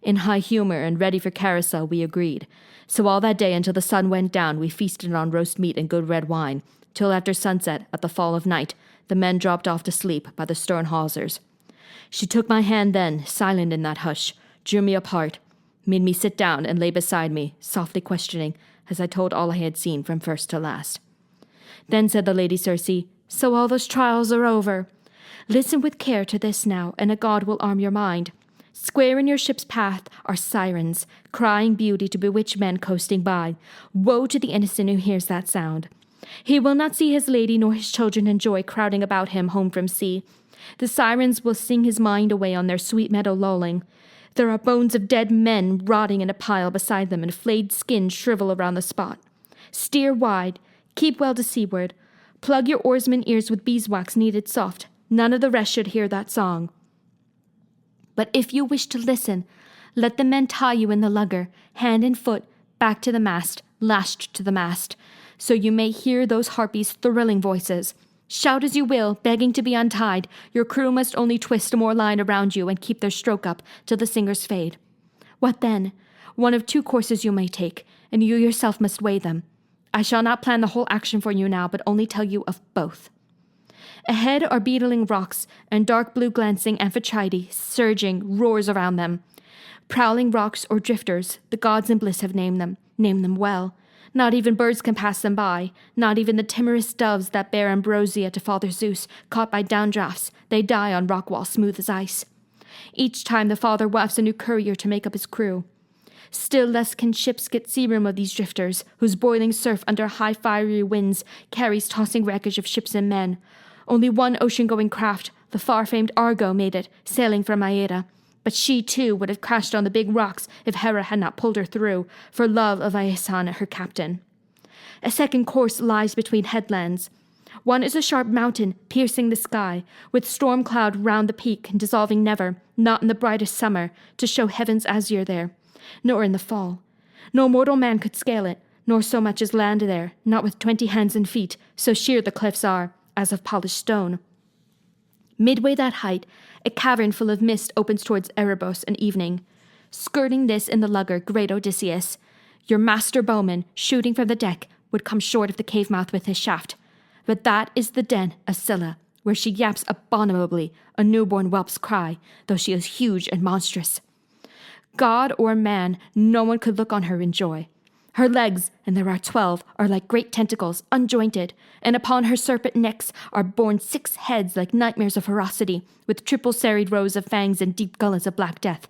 In high humor and ready for carousel we agreed. So all that day until the sun went down we feasted on roast meat and good red wine, till after sunset, at the fall of night, the men dropped off to sleep by the stern hawsers. She took my hand then, silent in that hush, drew me apart, made me sit down and lay beside me, softly questioning, as I told all I had seen from first to last. Then said the Lady Circe, "So all those trials are over. Listen with care to this now, and a god will arm your mind. Square in your ship's path are sirens, crying beauty to bewitch men coasting by. Woe to the innocent who hears that sound. He will not see his lady nor his children in joy crowding about him home from sea. The sirens will sing his mind away on their sweet meadow lolling. There are bones of dead men rotting in a pile beside them, and flayed skins shrivel around the spot. Steer wide, keep well to seaward. Plug your oarsmen ears with beeswax kneaded soft. None of the rest should hear that song. But if you wish to listen, let the men tie you in the lugger, hand and foot, back to the mast, lashed to the mast, so you may hear those harpies' thrilling voices. Shout as you will, begging to be untied, your crew must only twist more line around you and keep their stroke up till the singers fade. What then? One of two courses you may take, and you yourself must weigh them. I shall not plan the whole action for you now, but only tell you of both. Ahead are beetling rocks, and dark blue glancing Amphitrite, surging, roars around them. Prowling rocks or drifters, the gods in bliss have named them well. Not even birds can pass them by, not even the timorous doves that bear ambrosia to Father Zeus, caught by downdrafts, they die on rock walls smooth as ice. Each time the father wafts a new courier to make up his crew. Still less can ships get sea room of these drifters, whose boiling surf under high fiery winds carries tossing wreckage of ships and men. Only one ocean-going craft, the far-famed Argo, made it, sailing from Aida. But she, too, would have crashed on the big rocks if Hera had not pulled her through, for love of Aeson, her captain. A second course lies between headlands. One is a sharp mountain, piercing the sky, with storm cloud round the peak and dissolving never, not in the brightest summer, to show heaven's azure there, nor in the fall. No mortal man could scale it, nor so much as land there, not with 20 hands and feet, so sheer the cliffs are, as of polished stone. Midway that height, a cavern full of mist opens towards Erebos and evening. Skirting this in the lugger, great Odysseus, your master bowman, shooting from the deck, would come short of the cave mouth with his shaft. But that is the den of Scylla, where she yaps abominably, a newborn whelp's cry, though she is huge and monstrous. God or man, no one could look on her in joy. Her legs, and there are 12, are like great tentacles, unjointed, and upon her serpent necks are borne 6 heads like nightmares of ferocity, with triple serried rows of fangs and deep gullets of black death.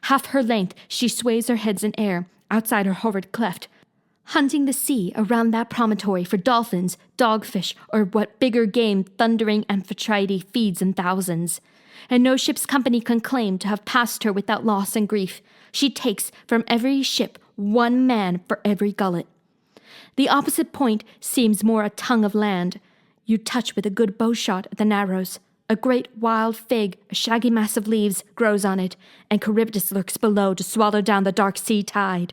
Half her length she sways her heads in air, outside her horrid cleft, hunting the sea around that promontory for dolphins, dogfish, or what bigger game thundering Amphitrite feeds in thousands. And no ship's company can claim to have passed her without loss and grief. She takes from every ship 1 man for every gullet. The opposite point seems more a tongue of land. You touch with a good bow shot at the narrows. A great wild fig, a shaggy mass of leaves, grows on it, and Charybdis lurks below to swallow down the dark sea tide.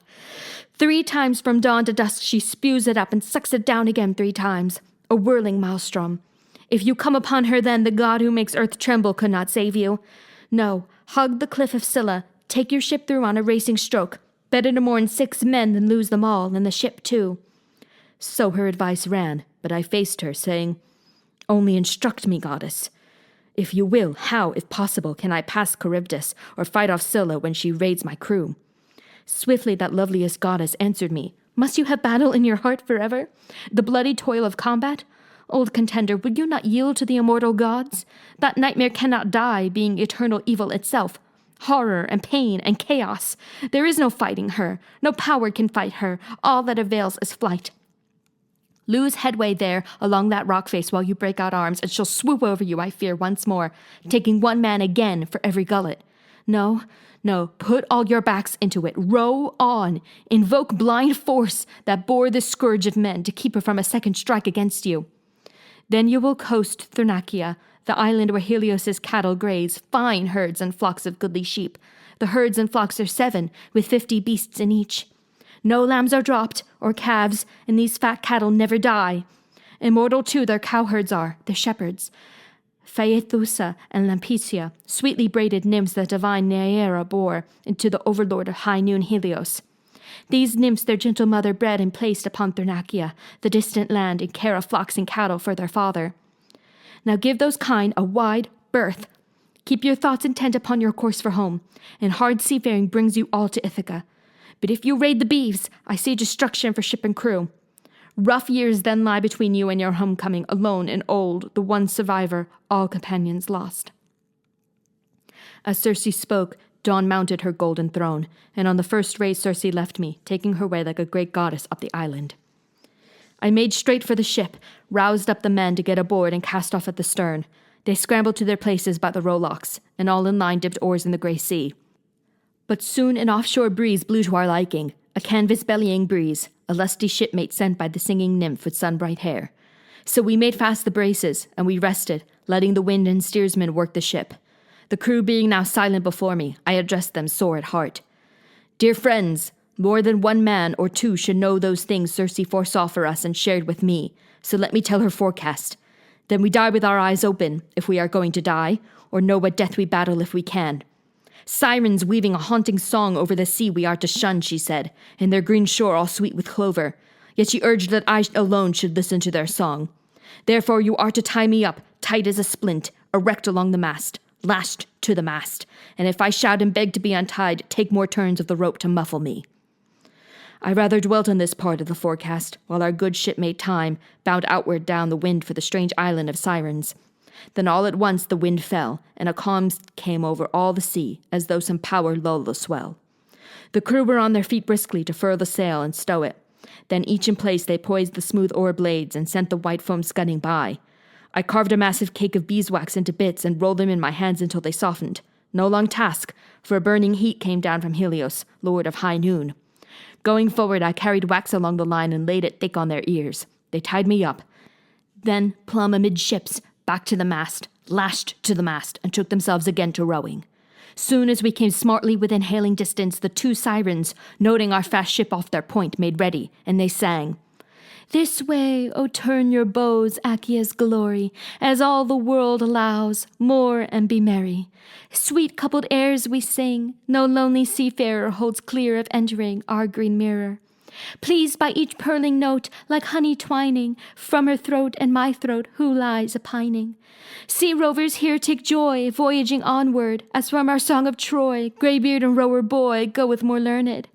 3 times from dawn to dusk she spews it up and sucks it down again 3 times. A whirling maelstrom. If you come upon her then, the god who makes earth tremble could not save you. No, hug the cliff of Scylla, take your ship through on a racing stroke. Better to mourn 6 men than lose them all, and the ship too. So her advice ran, but I faced her, saying, Only instruct me, goddess. If you will, how, if possible, can I pass Charybdis, or fight off Scylla when she raids my crew? Swiftly that loveliest goddess answered me, Must you have battle in your heart forever? The bloody toil of combat? Old contender, would you not yield to the immortal gods? That nightmare cannot die, being eternal evil itself. Horror and pain and chaos. There is no fighting her. No power can fight her. All that avails is flight. Lose headway there along that rock face while you break out arms, and she'll swoop over you, I fear, once more, taking 1 man again for every gullet. No, put all your backs into it. Row on. Invoke blind force that bore the scourge of men to keep her from a second strike against you. Then you will coast Thrinacia, the island where Helios's cattle graze, fine herds and flocks of goodly sheep. The herds and flocks are 7, with 50 beasts in each. No lambs are dropped, or calves, and these fat cattle never die. Immortal too their cowherds are, the shepherds. Phaethusa and Lampetia, sweetly braided nymphs that divine Neaera bore into the overlord of high noon Helios. These nymphs their gentle mother bred and placed upon Thrinacia, the distant land, in care of flocks and cattle for their father. Now give those kine a wide berth. Keep your thoughts intent upon your course for home, and hard seafaring brings you all to Ithaca. But if you raid the beeves, I see destruction for ship and crew. Rough years then lie between you and your homecoming, alone and old, the one survivor, all companions lost. As Circe spoke, Dawn mounted her golden throne, and on the first ray Circe left me, taking her way like a great goddess up the island. I made straight for the ship, roused up the men to get aboard and cast off at the stern. They scrambled to their places by the rowlocks, and all in line dipped oars in the grey sea. But soon an offshore breeze blew to our liking, a canvas-bellying breeze, a lusty shipmate sent by the singing nymph with sun-bright hair. So we made fast the braces, and we rested, letting the wind and steersman work the ship. The crew being now silent before me, I addressed them sore at heart. Dear friends, more than 1 man or 2 should know those things Circe foresaw for us and shared with me, so let me tell her forecast. Then we die with our eyes open, if we are going to die, or know what death we battle if we can. Sirens weaving a haunting song over the sea we are to shun, she said, and their green shore all sweet with clover. Yet she urged that I alone should listen to their song. Therefore you are to tie me up, tight as a splint, erect along the mast, lashed to the mast, and if I shout and beg to be untied, take more turns of the rope to muffle me. I rather dwelt on this part of the forecast, while our good shipmate Time bound outward down the wind for the strange island of Sirens. Then all at once the wind fell, and a calm came over all the sea, as though some power lulled the swell. The crew were on their feet briskly to furl the sail and stow it. Then each in place they poised the smooth oar blades and sent the white foam scudding by. I carved a massive cake of beeswax into bits and rolled them in my hands until they softened. No long task, for a burning heat came down from Helios, lord of high noon. Going forward, I carried wax along the line and laid it thick on their ears. They tied me up. Then, plumb amidships, back to the mast, lashed to the mast, and took themselves again to rowing. Soon as we came smartly within hailing distance, the 2 sirens, noting our fast ship off their point, made ready, and they sang, "This way, O turn your bows, Achaea's glory, as all the world allows, moor and be merry. Sweet coupled airs we sing, no lonely seafarer holds clear of entering our green mirror. Pleased by each purling note, like honey twining, from her throat and my throat, who lies a-pining. Sea rovers here take joy, voyaging onward, as from our song of Troy, greybeard and rower boy goeth more learned.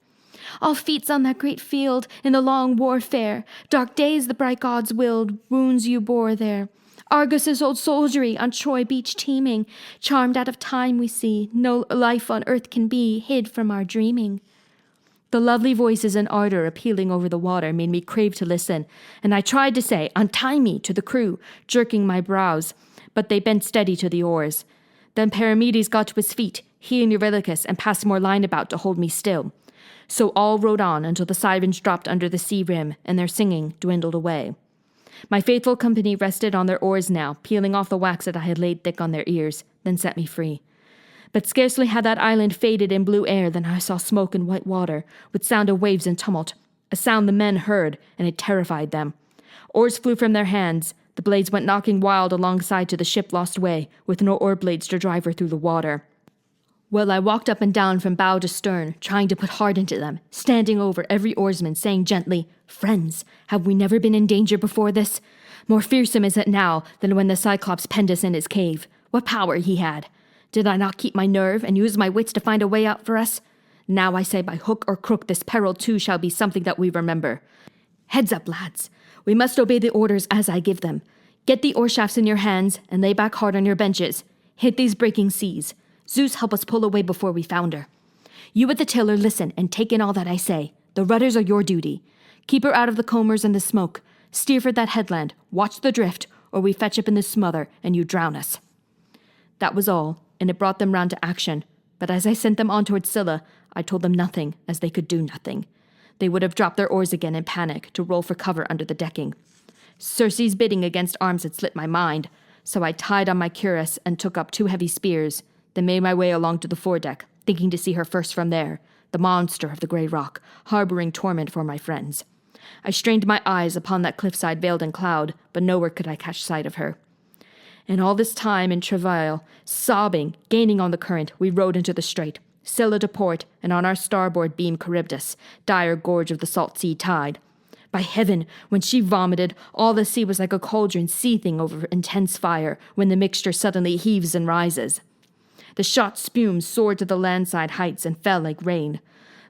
All feats on that great field, in the long warfare, dark days the bright gods willed, wounds you bore there. Argos' old soldiery on Troy beach teeming, charmed out of time we see, no life on earth can be hid from our dreaming." The lovely voices and ardor appealing over the water made me crave to listen, and I tried to say, "Untie me," to the crew, jerking my brows, but they bent steady to the oars. Then Perimedes got to his feet, he and Eurylochus, and passed more line about to hold me still. So all rowed on until the sirens dropped under the sea rim, and their singing dwindled away. My faithful company rested on their oars now, peeling off the wax that I had laid thick on their ears, then set me free. But scarcely had that island faded in blue air than I saw smoke and white water, with sound of waves and tumult, a sound the men heard, and it terrified them. Oars flew from their hands, the blades went knocking wild alongside till the ship lost way, with no oar blades to drive her through the water. Well, I walked up and down from bow to stern, trying to put heart into them, standing over every oarsman, saying gently, "Friends, have we never been in danger before this? More fearsome is it now than when the Cyclops penned us in his cave. What power he had! Did I not keep my nerve and use my wits to find a way out for us? Now I say by hook or crook this peril too shall be something that we remember. Heads up, lads. We must obey the orders as I give them. Get the oar shafts in your hands and lay back hard on your benches. Hit these breaking seas. Zeus help us pull away before we founder. You at the tiller listen and take in all that I say. The rudders are your duty. Keep her out of the combers and the smoke. Steer for that headland. Watch the drift, or we fetch up in the smother and you drown us." That was all, and it brought them round to action. But as I sent them on towards Scylla, I told them nothing, as they could do nothing. They would have dropped their oars again in panic to roll for cover under the decking. Circe's bidding against arms had slipped my mind, so I tied on my cuirass and took up 2 heavy spears, then made my way along to the foredeck, thinking to see her first from there, the monster of the grey rock, harboring torment for my friends. I strained my eyes upon that cliffside veiled in cloud, but nowhere could I catch sight of her. And all this time in travail, sobbing, gaining on the current, we rowed into the strait, Scylla to port, and on our starboard beam Charybdis, dire gorge of the salt sea tide. By heaven, when she vomited, all the sea was like a cauldron seething over intense fire, when the mixture suddenly heaves and rises. The shot spume soared to the landside heights and fell like rain.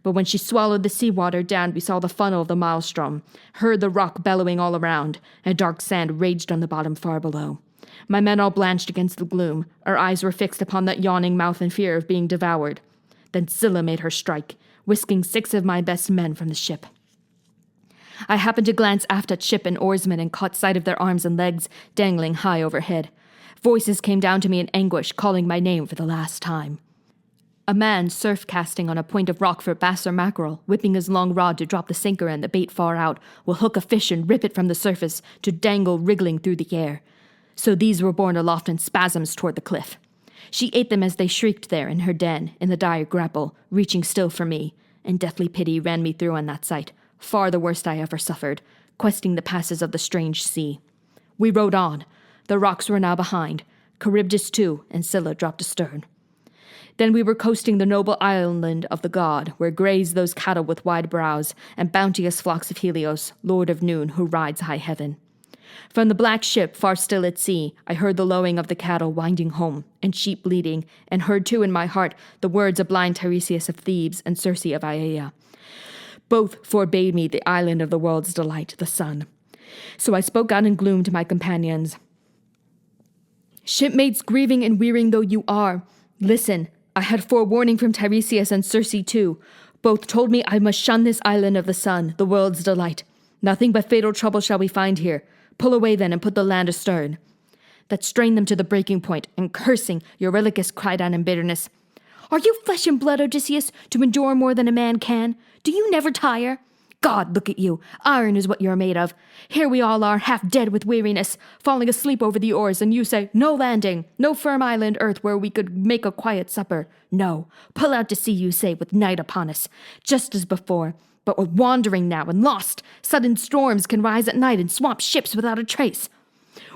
But when she swallowed the seawater down, we saw the funnel of the maelstrom, heard the rock bellowing all around, and dark sand raged on the bottom far below. My men all blanched against the gloom. Our eyes were fixed upon that yawning mouth in fear of being devoured. Then Scylla made her strike, whisking 6 of my best men from the ship. I happened to glance aft at ship and oarsmen and caught sight of their arms and legs dangling high overhead. Voices came down to me in anguish, calling my name for the last time. A man surf-casting on a point of rock for bass or mackerel, whipping his long rod to drop the sinker and the bait far out, will hook a fish and rip it from the surface to dangle wriggling through the air. So these were borne aloft in spasms toward the cliff. She ate them as they shrieked there in her den, in the dire grapple, reaching still for me, and deathly pity ran me through on that sight, far the worst I ever suffered, questing the passes of the strange sea. We rowed on. The rocks were now behind, Charybdis too, and Scylla dropped astern. Then we were coasting the noble island of the god, where graze those cattle with wide brows, and bounteous flocks of Helios, lord of noon, who rides high heaven. From the black ship, far still at sea, I heard the lowing of the cattle winding home, and sheep bleating, and heard too in my heart the words of blind Tiresias of Thebes and Circe of Aiaia. Both forbade me the island of the world's delight, the sun. So I spoke out in gloom to my companions. Shipmates, grieving and wearying though you are, listen, I had forewarning from Tiresias and Circe too. Both told me I must shun this island of the sun, the world's delight. Nothing but fatal trouble shall we find here. Pull away then and put the land astern. That strained them to the breaking point, and cursing, Eurylochus cried out in bitterness, Are you flesh and blood, Odysseus, to endure more than a man can? Do you never tire? God, look at you. Iron is what you're made of. Here we all are, half dead with weariness, falling asleep over the oars, and you say, no landing, no firm island earth where we could make a quiet supper. No, pull out to sea, you say, with night upon us, just as before. But we're wandering now and lost. Sudden storms can rise at night and swamp ships without a trace.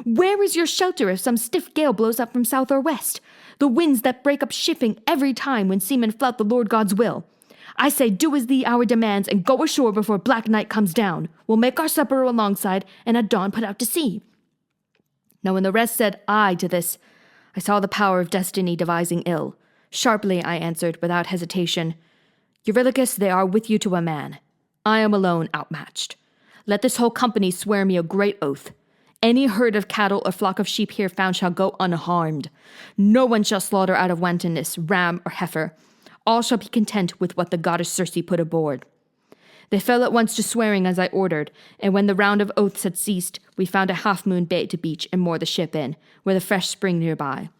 Where is your shelter if some stiff gale blows up from south or west? The winds that break up shipping every time when seamen flout the Lord God's will. I say, do as the hour demands and go ashore before black night comes down. We'll make our supper alongside and at dawn put out to sea. Now when the rest said aye to this, I saw the power of destiny devising ill. Sharply I answered without hesitation, Eurylochus, they are with you to a man. I am alone outmatched. Let this whole company swear me a great oath. Any herd of cattle or flock of sheep here found shall go unharmed. No one shall slaughter out of wantonness ram or heifer. All shall be content with what the goddess Circe put aboard. They fell at once to swearing as I ordered, and when the round of oaths had ceased, we found a half-moon bay to beach and moor the ship in, with a fresh spring nearby.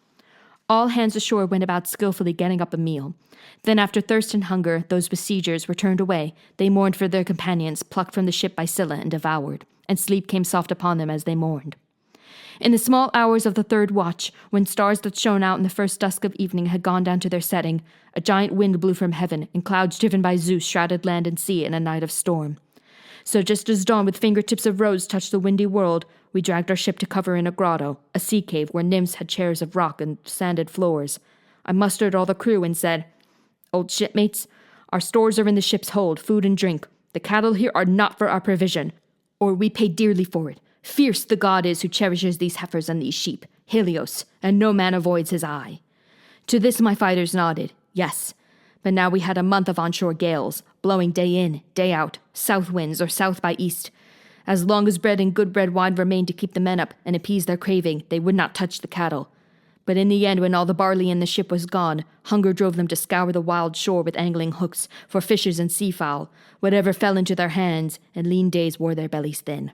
All hands ashore went about skillfully getting up a meal. Then after thirst and hunger, those besiegers were turned away. They mourned for their companions, plucked from the ship by Scylla and devoured, and sleep came soft upon them as they mourned. In the small hours of the third watch, when stars that shone out in the first dusk of evening had gone down to their setting, a giant wind blew from heaven, and clouds driven by Zeus shrouded land and sea in a night of storm. So just as dawn with fingertips of rose touched the windy world, we dragged our ship to cover in a grotto, a sea cave where nymphs had chairs of rock and sanded floors. I mustered all the crew and said, Old shipmates, our stores are in the ship's hold, food and drink. The cattle here are not for our provision, or we pay dearly for it. Fierce the god is who cherishes these heifers and these sheep, Helios, and no man avoids his eye. To this my fighters nodded, yes, but now we had a month of onshore gales, blowing day in, day out, south winds or south by east. As long as bread and good bread wine remained to keep the men up and appease their craving, they would not touch the cattle. But in the end, when all the barley in the ship was gone, hunger drove them to scour the wild shore with angling hooks for fishes and seafowl, whatever fell into their hands, and lean days wore their bellies thin.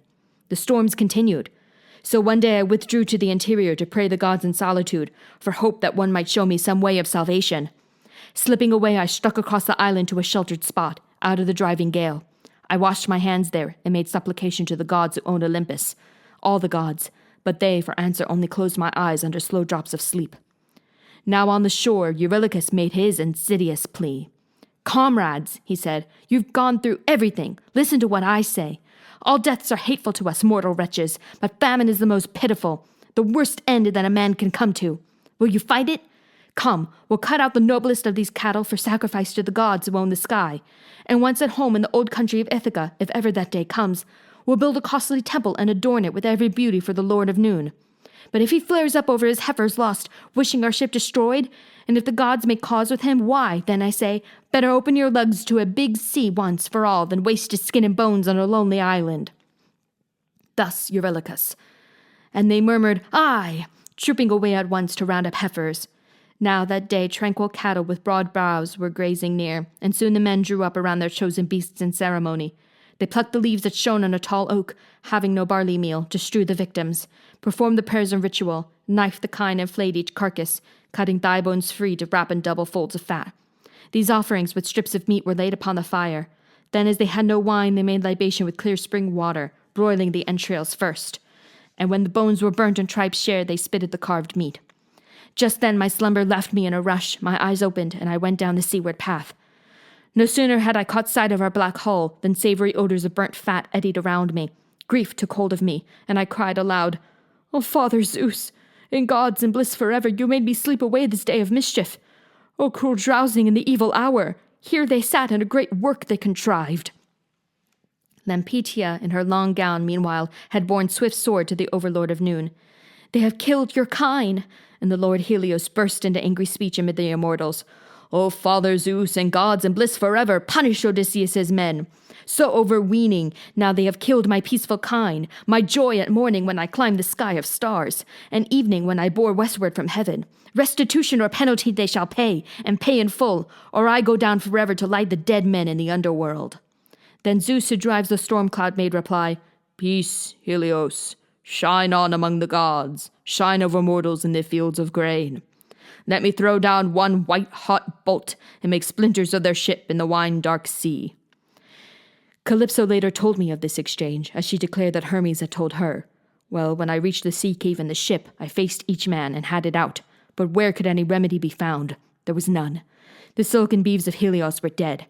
The storms continued. So one day I withdrew to the interior to pray the gods in solitude, for hope that one might show me some way of salvation. Slipping away, I struck across the island to a sheltered spot, out of the driving gale. I washed my hands there and made supplication to the gods who owned Olympus, all the gods, but they, for answer, only closed my eyes under slow drops of sleep. Now on the shore, Eurylochus made his insidious plea. Comrades, he said, you've gone through everything. Listen to what I say. All deaths are hateful to us mortal wretches, but famine is the most pitiful, the worst end that a man can come to. Will you fight it? Come, we'll cut out the noblest of these cattle for sacrifice to the gods who own the sky. And once at home in the old country of Ithaca, if ever that day comes, we'll build a costly temple and adorn it with every beauty for the Lord of Noon. But if he flares up over his heifers lost, wishing our ship destroyed, and if the gods make cause with him, why, then I say, better open your lugs to a big sea once for all than waste his skin and bones on a lonely island. Thus Eurylochus. And they murmured, aye, trooping away at once to round up heifers. Now that day tranquil cattle with broad brows were grazing near, and soon the men drew up around their chosen beasts in ceremony. They plucked the leaves that shone on a tall oak, having no barley meal, to strew the victims, performed the prayers and ritual, knifed the kine and flayed each carcass, cutting thigh bones free to wrap in double folds of fat. These offerings with strips of meat were laid upon the fire. Then as they had no wine, they made libation with clear spring water, broiling the entrails first. And when the bones were burnt and tribes shared, they spitted the carved meat. Just then my slumber left me in a rush, my eyes opened, and I went down the seaward path. No sooner had I caught sight of our black hull than savory odors of burnt fat eddied around me. Grief took hold of me, and I cried aloud, O Father Zeus, in gods and bliss forever, you made me sleep away this day of mischief. O cruel drowsing in the evil hour! Here they sat, and a great work they contrived. Lampetia, in her long gown, meanwhile, had borne swift sword to the overlord of noon. They have killed your kine! And the Lord Helios burst into angry speech amid the immortals. O Father Zeus, and gods and bliss forever, punish Odysseus' men! So overweening, now they have killed my peaceful kine, my joy at morning when I climbed the sky of stars, and evening when I bore westward from heaven. Restitution or penalty they shall pay, and pay in full, or I go down forever to light the dead men in the underworld. Then Zeus, who drives the storm cloud, made reply, Peace, Helios. Shine on among the gods. Shine over mortals in the fields of grain. Let me throw down one white-hot bolt and make splinters of their ship in the wine-dark sea. Calypso later told me of this exchange, as she declared that Hermes had told her. Well, when I reached the sea cave in the ship, I faced each man and had it out. But where could any remedy be found? There was none. The silken beeves of Helios were dead.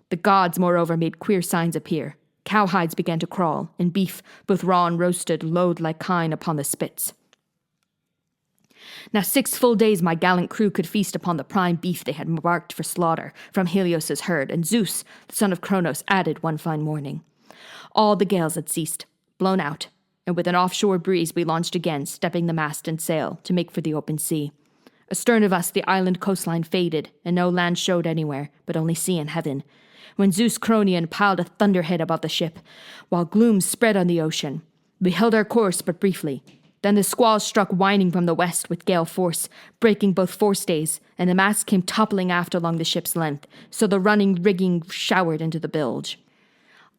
The gods, moreover, made queer signs appear. Cowhides began to crawl, and beef, both raw and roasted, lowed like kine upon the spits. Now 6 full days my gallant crew could feast upon the prime beef they had marked for slaughter from Helios' herd, and Zeus, the son of Cronos, added one fine morning. All the gales had ceased, blown out, and with an offshore breeze we launched again, stepping the mast and sail, to make for the open sea. Astern of us the island coastline faded, and no land showed anywhere, but only sea and heaven, when Zeus Cronion piled a thunderhead above the ship, while gloom spread on the ocean. We held our course but briefly. Then the squalls struck whining from the west with gale force, breaking both forestays, and the mast came toppling aft along the ship's length, so the running rigging showered into the bilge.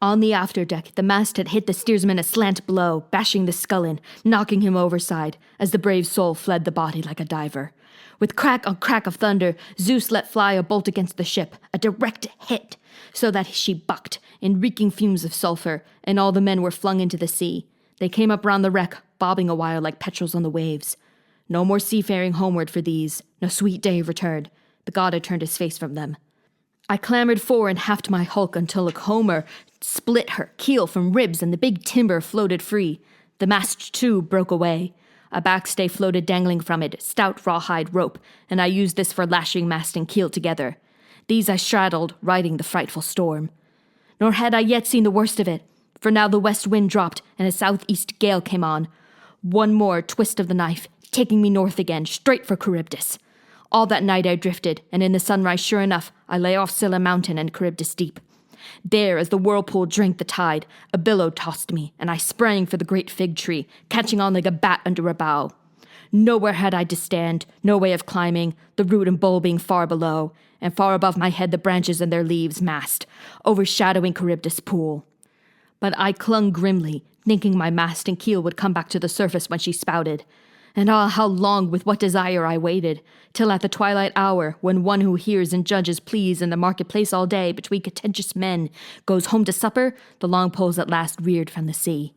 On the afterdeck, the mast had hit the steersman a slant blow, bashing the skull in, knocking him overside, as the brave soul fled the body like a diver. With crack on crack of thunder, Zeus let fly a bolt against the ship, a direct hit, so that she bucked, in reeking fumes of sulphur, and all the men were flung into the sea. They came up round the wreck, bobbing a while like petrels on the waves. No more seafaring homeward for these, no sweet day returned. The god had turned his face from them. I clambered fore and haft my hulk until a comber split her keel from ribs and the big timber floated free. The mast, too, broke away. A backstay floated dangling from it, stout rawhide rope, and I used this for lashing mast and keel together. These I straddled, riding the frightful storm. Nor had I yet seen the worst of it, for now the west wind dropped and a southeast gale came on. One more twist of the knife, taking me north again, straight for Charybdis. All that night I drifted, and in the sunrise, sure enough, I lay off Scylla mountain and Charybdis deep. There, as the whirlpool drank the tide, a billow tossed me, and I sprang for the great fig tree, catching on like a bat under a bough. Nowhere had I to stand, no way of climbing, the root and bole being far below, and far above my head the branches and their leaves massed, overshadowing Charybdis pool. But I clung grimly, thinking my mast and keel would come back to the surface when she spouted. And how long with what desire I waited, till at the twilight hour, when one who hears and judges pleas in the marketplace all day between contentious men goes home to supper, the long poles at last reared from the sea.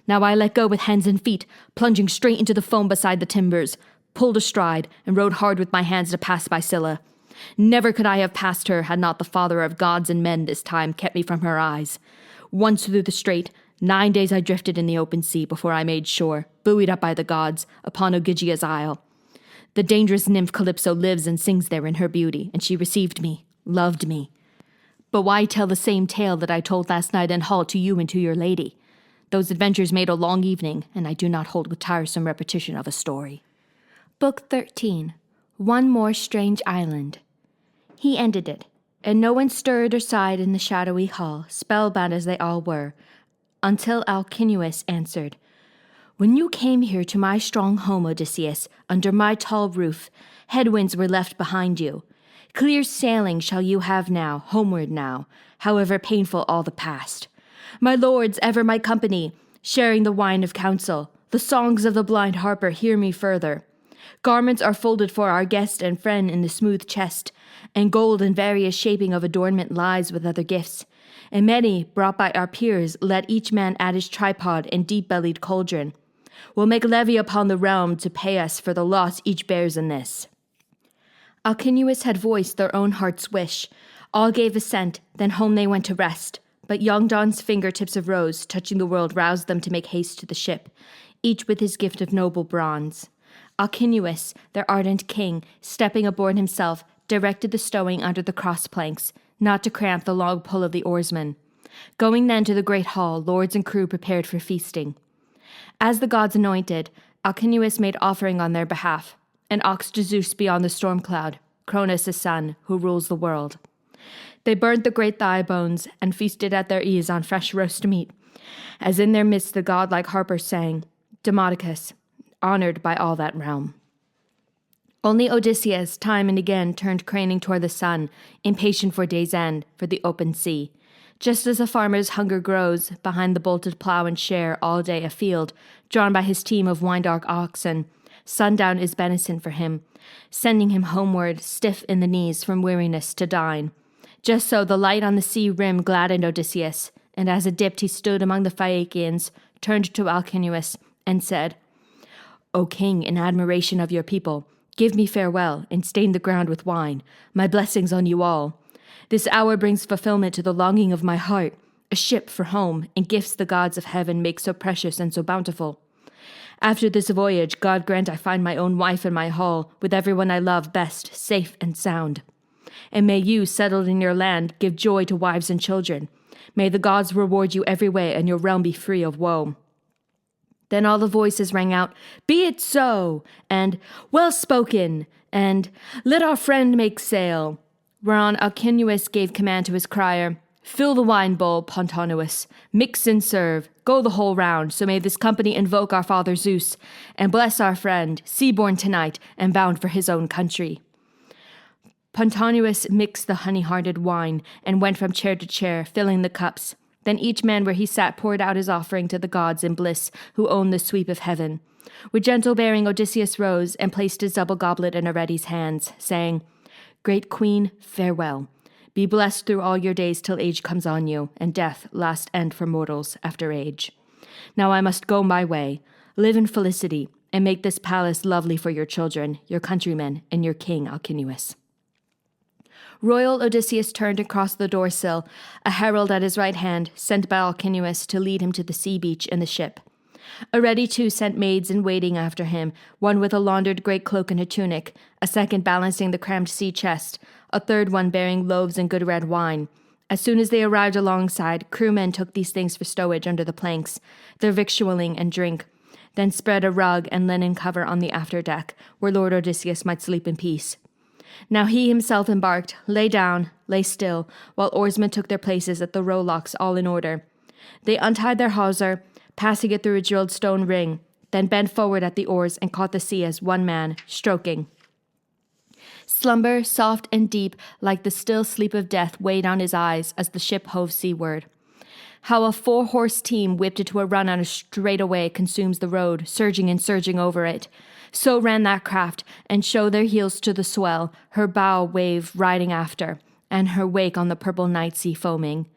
Now I let go with hands and feet, plunging straight into the foam beside the timbers, pulled astride, and rode hard with my hands to pass by Scylla. Never could I have passed her had not the father of gods and men this time kept me from her eyes. Once through the strait, 9 days I drifted in the open sea before I made shore, buoyed up by the gods, upon Ogygia's isle. The dangerous nymph Calypso lives and sings there in her beauty, and she received me, loved me. But why tell the same tale that I told last night in hall to you and to your lady? Those adventures made a long evening, and I do not hold with tiresome repetition of a story. Book 13. One More Strange Island. He ended it, and no one stirred or sighed in the shadowy hall, spellbound as they all were, until Alcinous answered, When you came here to my strong home, Odysseus, under my tall roof, headwinds were left behind you. Clear sailing shall you have now, homeward now, however painful all the past. My lords, ever my company, sharing the wine of counsel, the songs of the blind harper hear me further. Garments are folded for our guest and friend in the smooth chest, and gold in various shaping of adornment lies with other gifts. And many, brought by our peers, let each man add his tripod and deep-bellied cauldron. We'll make levy upon the realm to pay us for the loss each bears in this. Alcinous had voiced their own heart's wish. All gave assent, then home they went to rest. But young Dawn's fingertips of rose, touching the world, roused them to make haste to the ship, each with his gift of noble bronze. Alcinous, their ardent king, stepping aboard himself, directed the stowing under the cross planks, not to cramp the long pull of the oarsmen. Going then to the great hall, lords and crew prepared for feasting. As the gods anointed, Alcinous made offering on their behalf, an ox to Zeus beyond the storm cloud, Cronus' son, who rules the world. They burned the great thigh bones and feasted at their ease on fresh roast meat, as in their midst the godlike harpers sang, Demodocus, honored by all that realm. Only Odysseus time and again turned craning toward the sun, impatient for day's end, for the open sea. Just as a farmer's hunger grows behind the bolted plough and share all day afield, drawn by his team of wine-dark oxen, sundown is benison for him, sending him homeward, stiff in the knees from weariness to dine. Just so the light on the sea rim gladdened Odysseus, and as it dipped he stood among the Phaeacians, turned to Alcinous, and said, O king, in admiration of your people, give me farewell, and stain the ground with wine. My blessings on you all. This hour brings fulfillment to the longing of my heart, a ship for home, and gifts the gods of heaven make so precious and so bountiful. After this voyage, God grant I find my own wife in my hall, with everyone I love best, safe and sound. And may you, settled in your land, give joy to wives and children. May the gods reward you every way, and your realm be free of woe. Then all the voices rang out, Be it so, and Well spoken, and Let our friend make sail. Whereon Alcinous gave command to his crier, Fill the wine bowl, Pontonous, mix and serve, go the whole round, so may this company invoke our father Zeus, and bless our friend, sea-born tonight, and bound for his own country. Pontonous mixed the honey-hearted wine, and went from chair to chair, filling the cups. Then each man where he sat poured out his offering to the gods in bliss, who own the sweep of heaven. With gentle bearing Odysseus rose, and placed his double goblet in Arete's hands, saying, Great queen, farewell. Be blessed through all your days till age comes on you, and death last end for mortals after age. Now I must go my way, live in felicity, and make this palace lovely for your children, your countrymen, and your king Alcinous. Royal Odysseus turned and crossed the door-sill, a herald at his right hand, sent by Alcinous to lead him to the sea beach in the ship. Arete too sent maids in waiting after him, one with a laundered great cloak and a tunic, a second balancing the crammed sea chest, a third one bearing loaves and good red wine. As soon as they arrived alongside, crewmen took these things for stowage under the planks, their victualling and drink, then spread a rug and linen cover on the after-deck, where Lord Odysseus might sleep in peace. Now he himself embarked, lay down, lay still, while oarsmen took their places at the rowlocks all in order. They untied their hawser, passing it through a drilled stone ring, then bent forward at the oars and caught the sea as one man, stroking. Slumber, soft and deep, like the still sleep of death, weighed on his eyes as the ship hove seaward. How a 4-horse team whipped it to a run on a straightaway consumes the road, surging and surging over it. So ran that craft, and showed their heels to the swell, her bow wave riding after, and her wake on the purple night sea foaming.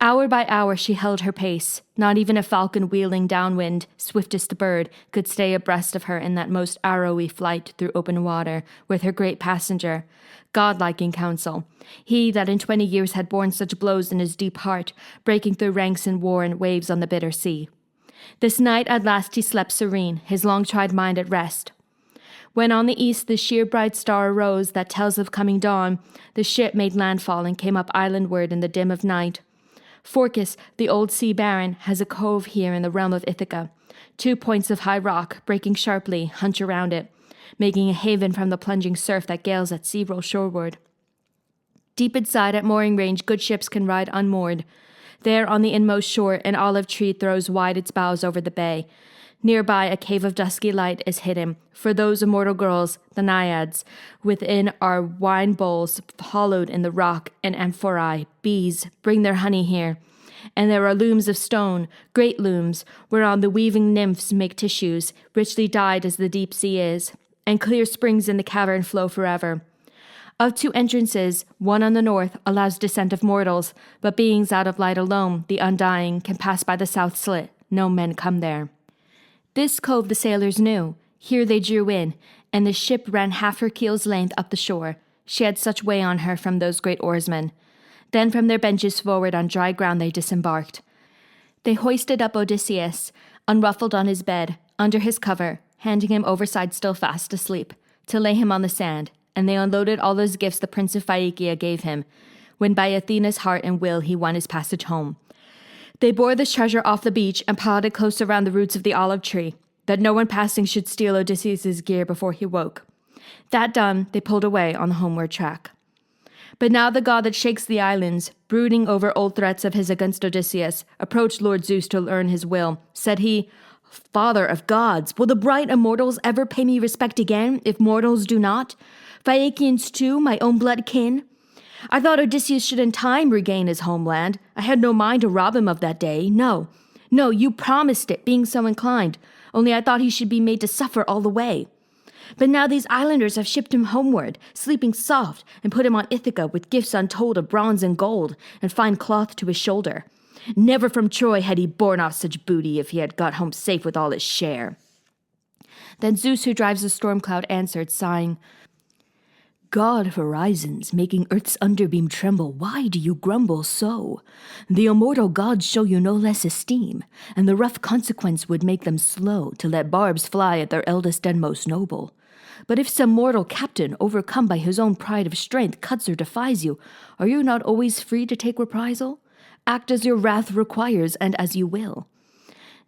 Hour by hour she held her pace. Not even a falcon wheeling downwind, swiftest bird, could stay abreast of her in that most arrowy flight through open water, with her great passenger, godlike in counsel, he that in 20 years had borne such blows in his deep heart, breaking through ranks in war and waves on the bitter sea. This night at last he slept serene, his long-tried mind at rest. When on the east the sheer bright star arose that tells of coming dawn, the ship made landfall and came up islandward in the dim of night. Phorcys, the old sea baron, has a cove here in the realm of Ithaca. 2 points of high rock, breaking sharply, hunch around it, making a haven from the plunging surf that gales at sea roll shoreward. Deep inside at mooring range good ships can ride unmoored. There on the inmost shore an olive tree throws wide its boughs over the bay. Nearby a cave of dusky light is hidden, for those immortal girls, the Naiads. Within are wine bowls hollowed in the rock, and amphorae, bees, bring their honey here. And there are looms of stone, great looms, whereon the weaving nymphs make tissues, richly dyed as the deep sea is, and clear springs in the cavern flow forever. Of 2 entrances, one on the north allows descent of mortals, but beings out of light alone, the undying, can pass by the south slit. No men come there. This cove the sailors knew. Here they drew in, and the ship ran half her keel's length up the shore. She had such way on her from those great oarsmen. Then from their benches forward on dry ground they disembarked. They hoisted up Odysseus, unruffled on his bed, under his cover, handing him overside still fast asleep, to lay him on the sand, and they unloaded all those gifts the prince of Phaeacia gave him, when by Athena's heart and will he won his passage home. They bore this treasure off the beach and piled it close around the roots of the olive tree, that no one passing should steal Odysseus' gear before he woke. That done, they pulled away on the homeward track. But now the god that shakes the islands, brooding over old threats of his against Odysseus, approached Lord Zeus to learn his will. Said he, "Father of gods, will the bright immortals ever pay me respect again, if mortals do not? Phaeacians too, my own blood kin? I thought Odysseus should in time regain his homeland. I had no mind to rob him of that day. No, you promised it, being so inclined. Only I thought he should be made to suffer all the way. But now these islanders have shipped him homeward, sleeping soft, and put him on Ithaca with gifts untold of bronze and gold, and fine cloth to his shoulder. Never from Troy had he borne off such booty if he had got home safe with all his share." Then Zeus, who drives the storm cloud, answered, sighing, "God of horizons, making earth's underbeam tremble, why do you grumble so? The immortal gods show you no less esteem, and the rough consequence would make them slow to let barbs fly at their eldest and most noble. But if some mortal captain, overcome by his own pride of strength, cuts or defies you, are you not always free to take reprisal? Act as your wrath requires, and as you will."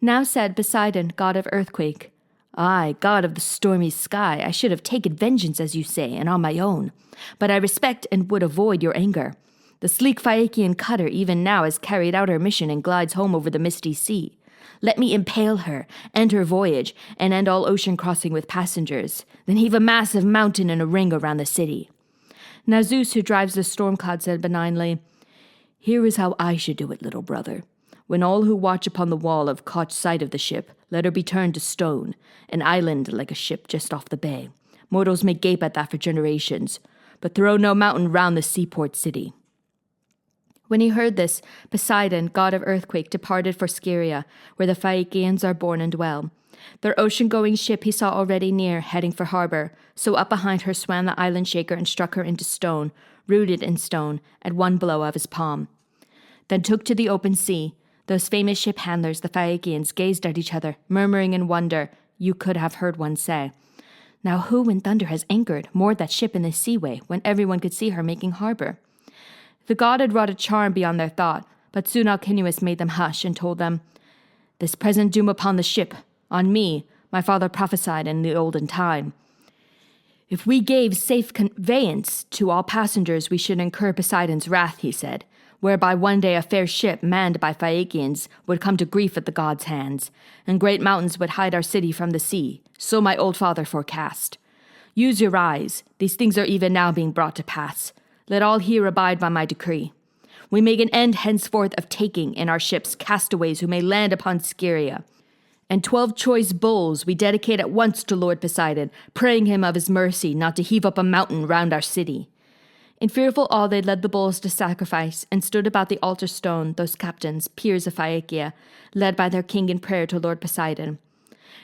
Now said Poseidon, god of earthquake, "Aye, god of the stormy sky, I should have taken vengeance, as you say, and on my own. But I respect and would avoid your anger. The sleek Phaeacian cutter even now has carried out her mission and glides home over the misty sea. Let me impale her, end her voyage, and end all ocean crossing with passengers. Then heave a massive mountain in a ring around the city." Now Zeus, who drives the storm cloud, said benignly, "Here is how I should do it, little brother. When all who watch upon the wall have caught sight of the ship, let her be turned to stone, an island like a ship just off the bay. Mortals may gape at that for generations, but throw no mountain round the seaport city." When he heard this, Poseidon, god of earthquake, departed for Scheria, where the Phaeacians are born and dwell. Their ocean-going ship he saw already near, heading for harbor, so up behind her swam the island shaker and struck her into stone, rooted in stone, at one blow of his palm. Then took to the open sea. Those famous ship handlers, the Phaeacians, gazed at each other, murmuring in wonder. You could have heard one say, "Now who in thunder has anchored, moored that ship in the seaway, when everyone could see her making harbor?" The god had wrought a charm beyond their thought, but soon Alcinous made them hush and told them, "This present doom upon the ship, on me, my father prophesied in the olden time. If we gave safe conveyance to all passengers, we should incur Poseidon's wrath," he said, "whereby one day a fair ship manned by Phaeacians would come to grief at the gods' hands, and great mountains would hide our city from the sea. So my old father forecast. Use your eyes. These things are even now being brought to pass. Let all here abide by my decree. We make an end henceforth of taking in our ships castaways who may land upon Scheria. And 12 choice bulls we dedicate at once to Lord Poseidon, praying him of his mercy not to heave up a mountain round our city." In fearful awe they led the bulls to sacrifice, and stood about the altar stone, those captains, peers of Phaeacia, led by their king in prayer to Lord Poseidon.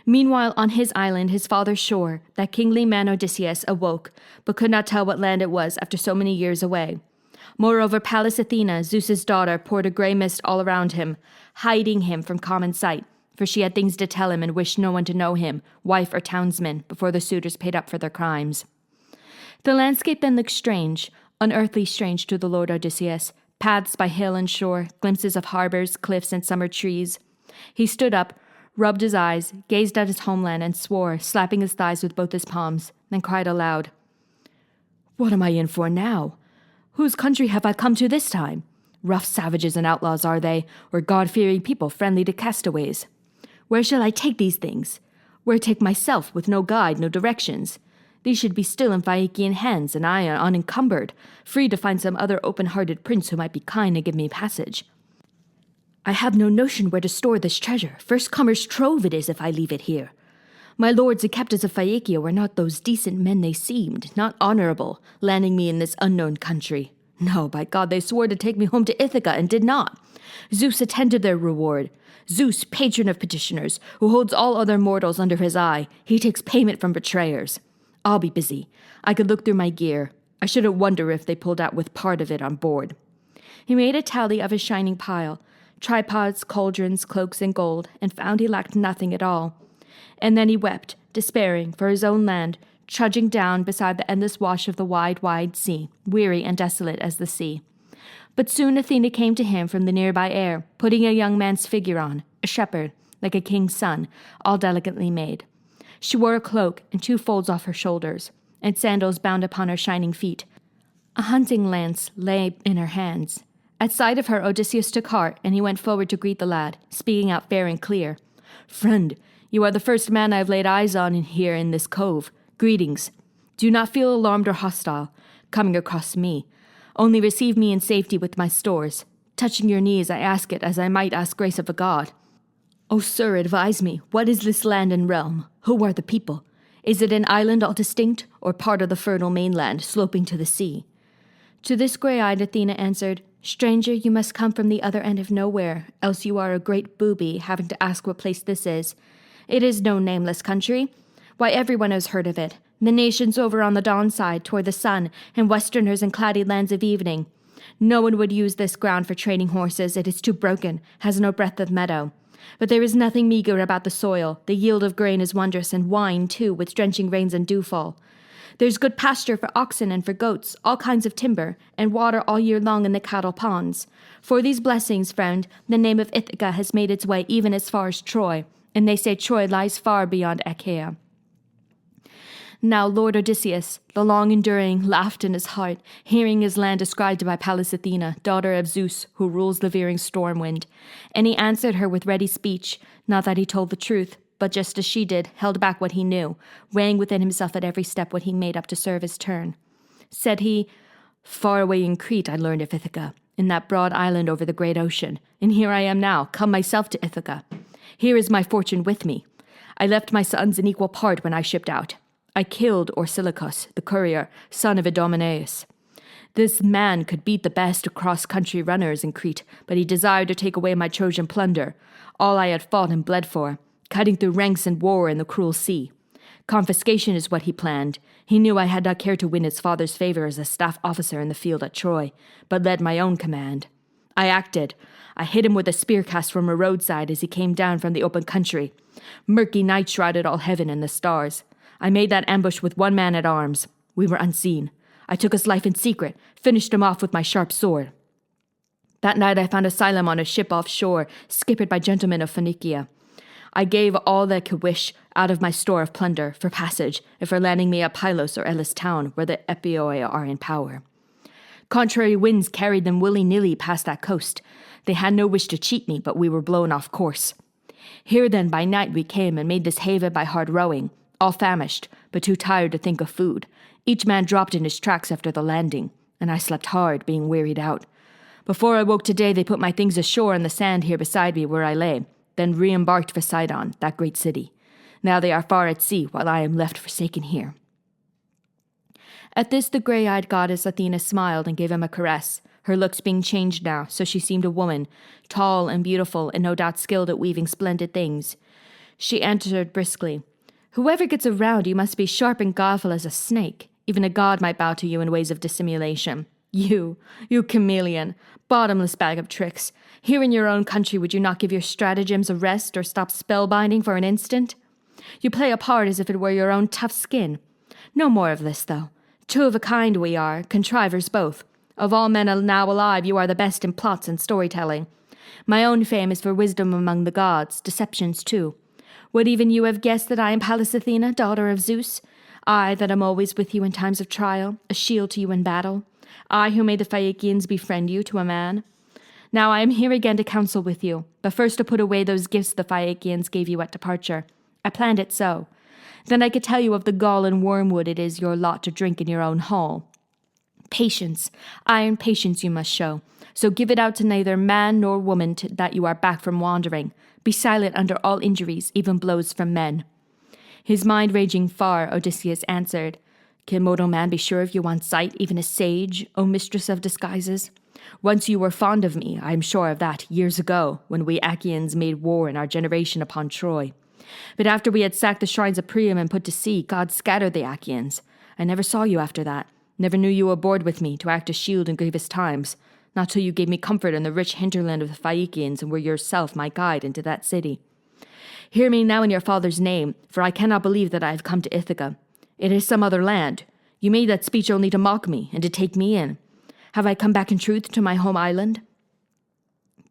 Meanwhile, on his island, his father's shore, that kingly man Odysseus awoke, but could not tell what land it was after so many years away. Moreover, Pallas Athena, Zeus's daughter, poured a grey mist all around him, hiding him from common sight, for she had things to tell him and wished no one to know him, wife or townsman, before the suitors paid up for their crimes. The landscape then looked strange, unearthly strange to the lord Odysseus, paths by hill and shore, glimpses of harbors, cliffs, and summer trees. He stood up, rubbed his eyes, gazed at his homeland, and swore, slapping his thighs with both his palms, then cried aloud, "What am I in for now? Whose country have I come to this time? Rough savages and outlaws are they, or God-fearing people friendly to castaways? Where shall I take these things? Where take myself, with no guide, no directions? These should be still in Phaeacian hands, and I unencumbered, free to find some other open-hearted prince who might be kind and give me passage. I have no notion where to store this treasure. First comer's trove it is if I leave it here. My lords and captains of Phaeacia were not those decent men they seemed, not honorable, landing me in this unknown country. No, by God, they swore to take me home to Ithaca and did not. Zeus attended their reward. Zeus, patron of petitioners, who holds all other mortals under his eye, he takes payment from betrayers. I'll be busy. I could look through my gear. I shouldn't wonder if they pulled out with part of it on board." He made a tally of his shining pile, tripods, cauldrons, cloaks, and gold, and found he lacked nothing at all. And then he wept, despairing, for his own land, trudging down beside the endless wash of the wide, wide sea, weary and desolate as the sea. But soon Athena came to him from the nearby air, putting a young man's figure on, a shepherd, like a king's son, all delicately made. She wore a cloak and 2 folds off her shoulders, and sandals bound upon her shining feet. A hunting lance lay in her hands. At sight of her, Odysseus took heart, and he went forward to greet the lad, speaking out fair and clear. "Friend, you are the first man I have laid eyes on here in this cove. Greetings. Do not feel alarmed or hostile, coming across me. Only receive me in safety with my stores. Touching your knees, I ask it as I might ask grace of a god. O sir, advise me, what is this land and realm? Who are the people? Is it an island all distinct, or part of the fertile mainland sloping to the sea?" To this grey-eyed Athena answered, "Stranger, you must come from the other end of nowhere, else you are a great booby, having to ask what place this is. It is no nameless country. Why, everyone has heard of it. The nations over on the dawn side, toward the sun, and westerners in cloudy lands of evening. No one would use this ground for training horses. It is too broken, has no breadth of meadow. But there is nothing meager about the soil. The yield of grain is wondrous, and wine, too, with drenching rains and dewfall. There's good pasture for oxen and for goats, all kinds of timber, and water all year long in the cattle ponds. For these blessings, friend, the name of Ithaca has made its way even as far as Troy, and they say Troy lies far beyond Achaea." Now Lord Odysseus, the long-enduring, laughed in his heart, hearing his land described by Pallas Athena, daughter of Zeus, who rules the veering storm wind. And he answered her with ready speech, not that he told the truth, but just as she did, held back what he knew, weighing within himself at every step what he made up to serve his turn. Said he, "Far away in Crete I learned of Ithaca, in that broad island over the great ocean, and here I am now, come myself to Ithaca. Here is my fortune with me. I left my sons in equal part when I shipped out. I killed Orsilochus, the courier, son of Idomeneus. This man could beat the best cross-country runners in Crete, but he desired to take away my Trojan plunder, all I had fought and bled for, cutting through ranks and war in the cruel sea. Confiscation is what he planned. He knew I had not cared to win his father's favor as a staff officer in the field at Troy, but led my own command. I acted. I hit him with a spear cast from a roadside as he came down from the open country. Murky night shrouded all heaven and the stars. I made that ambush with 1 man at arms. We were unseen. I took his life in secret, finished him off with my sharp sword. That night I found asylum on a ship offshore, skippered by gentlemen of Phoenicia. I gave all that I could wish out of my store of plunder for passage and for landing me at Pylos or Elis town, where the Epioi are in power. Contrary winds carried them willy-nilly past that coast. They had no wish to cheat me, but we were blown off course. Here then by night we came and made this haven by hard rowing, all famished, but too tired to think of food. Each man dropped in his tracks after the landing, and I slept hard, being wearied out. Before I woke today, they put my things ashore on the sand here beside me where I lay, then re-embarked for Sidon, that great city. Now they are far at sea, while I am left forsaken here." At this the grey-eyed goddess Athena smiled and gave him a caress, her looks being changed now, so she seemed a woman, tall and beautiful, and no doubt skilled at weaving splendid things. She answered briskly, "Whoever gets around you must be sharp and guileful as a snake. Even a god might bow to you in ways of dissimulation. You chameleon, bottomless bag of tricks. Here in your own country would you not give your stratagems a rest or stop spellbinding for an instant? You play a part as if it were your own tough skin. No more of this, though. 2 of a kind we are, contrivers both. Of all men now alive, you are the best in plots and storytelling. My own fame is for wisdom among the gods, deceptions too. Would even you have guessed that I am Pallas Athena, daughter of Zeus? I that am always with you in times of trial, a shield to you in battle. I who made the Phaeacians befriend you to a man. Now I am here again to counsel with you, but first to put away those gifts the Phaeacians gave you at departure. I planned it so. Then I could tell you of the gall and wormwood it is your lot to drink in your own hall. Patience, iron patience you must show. So give it out to neither man nor woman that you are back from wandering. Be silent under all injuries, even blows from men." His mind raging far, Odysseus answered, "Can mortal man be sure of you on sight, even a sage, O mistress of disguises? Once you were fond of me, I am sure of that, years ago, when we Achaeans made war in our generation upon Troy. But after we had sacked the shrines of Priam and put to sea, God scattered the Achaeans. I never saw you after that, never knew you aboard with me to act as shield in grievous times, not till you gave me comfort in the rich hinterland of the Phaeacians and were yourself my guide into that city. Hear me now in your father's name, for I cannot believe that I have come to Ithaca. It is some other land. You made that speech only to mock me and to take me in. Have I come back in truth to my home island?"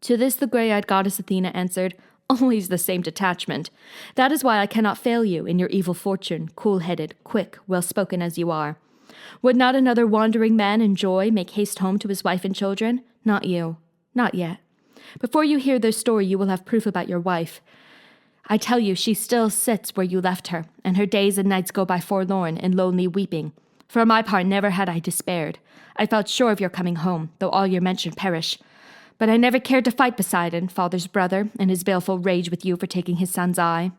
To this the grey-eyed goddess Athena answered, "Always the same detachment. That is why I cannot fail you in your evil fortune, cool-headed, quick, well-spoken as you are. Would not another wandering man in joy make haste home to his wife and children? Not you. Not yet. Before you hear their story, you will have proof about your wife. I tell you, she still sits where you left her, and her days and nights go by forlorn and lonely weeping. For my part, never had I despaired. I felt sure of your coming home, though all your men should perish. But I never cared to fight Poseidon, father's brother, in his baleful rage with you for taking his son's eye.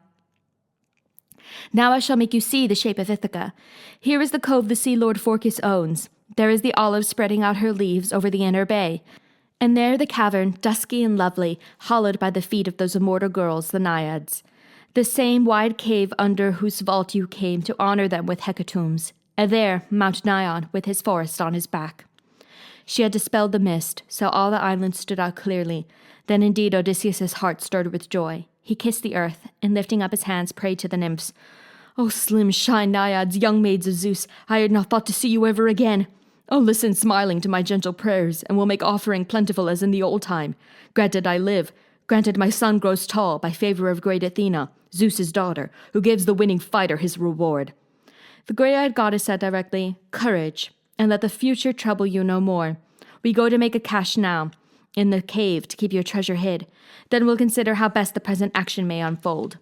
Now I shall make you see the shape of Ithaca. Here is the cove the sea lord Phorcys owns. There is the olive spreading out her leaves over the inner bay. And there the cavern, dusky and lovely, hollowed by the feet of those immortal girls, the Naiads. The same wide cave under whose vault you came to honor them with hecatombs. And there Mount Nion with his forest on his back." She had dispelled the mist, so all the island stood out clearly. Then indeed Odysseus' heart stirred with joy. He kissed the earth, and lifting up his hands prayed to the nymphs. "O slim, shy Naiads, young maids of Zeus, I had not thought to see you ever again. Oh, listen smiling to my gentle prayers, and will make offering plentiful as in the old time. Granted I live, granted my son grows tall, by favor of great Athena, Zeus's daughter, who gives the winning fighter his reward." The grey-eyed goddess said directly, "Courage, and let the future trouble you no more. We go to make a cache now, in the cave to keep your treasure hid. Then we'll consider how best the present action may unfold."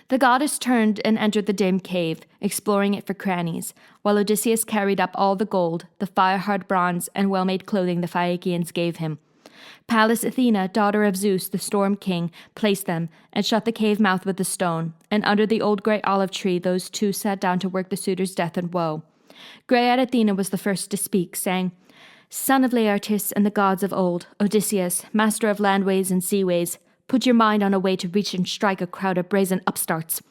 The goddess turned and entered the dim cave, exploring it for crannies, while Odysseus carried up all the gold, the fire-hard bronze, and well-made clothing the Phaeacians gave him. Pallas Athena, daughter of Zeus, the storm king, placed them, and shut the cave mouth with a stone, and under the old grey olive tree those two sat down to work the suitor's death and woe. Grey-eyed Athena was the first to speak, saying, "Son of Laertes and the gods of old, Odysseus, master of landways and seaways, put your mind on a way to reach and strike a crowd of brazen upstarts.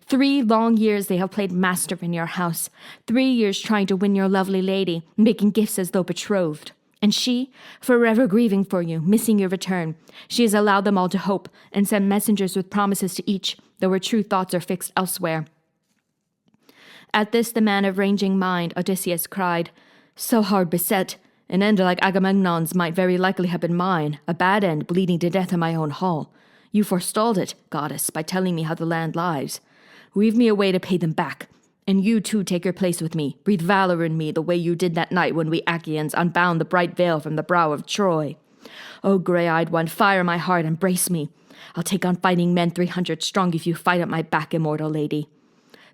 3 long years they have played master in your house, 3 years trying to win your lovely lady, making gifts as though betrothed. And she, forever grieving for you, missing your return, she has allowed them all to hope, and sent messengers with promises to each, though her true thoughts are fixed elsewhere." At this the man of ranging mind, Odysseus, cried, "So hard beset, an end like Agamemnon's might very likely have been mine, a bad end, bleeding to death in my own hall. You forestalled it, goddess, by telling me how the land lies. Weave me a way to pay them back. And you, too, take your place with me. Breathe valor in me the way you did that night when we Achaeans unbound the bright veil from the brow of Troy. O grey-eyed one, fire my heart and brace me. I'll take on fighting men 300 strong if you fight at my back, immortal lady."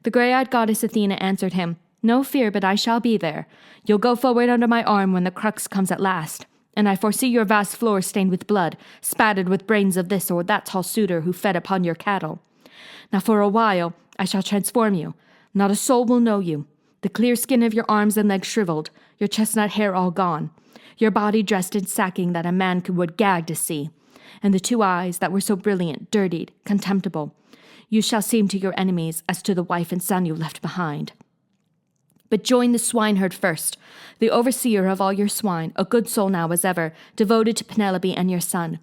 The grey-eyed goddess Athena answered him, "No fear, but I shall be there. You'll go forward under my arm when the crux comes at last. And I foresee your vast floor stained with blood, spattered with brains of this or that tall suitor who fed upon your cattle. Now for a while I shall transform you. Not a soul will know you. The clear skin of your arms and legs shriveled, your chestnut hair all gone, your body dressed in sacking that a man would gag to see, and the 2 eyes that were so brilliant, dirtied, contemptible. You shall seem to your enemies as to the wife and son you left behind. But join the swineherd first, the overseer of all your swine, a good soul now as ever, devoted to Penelope and your son.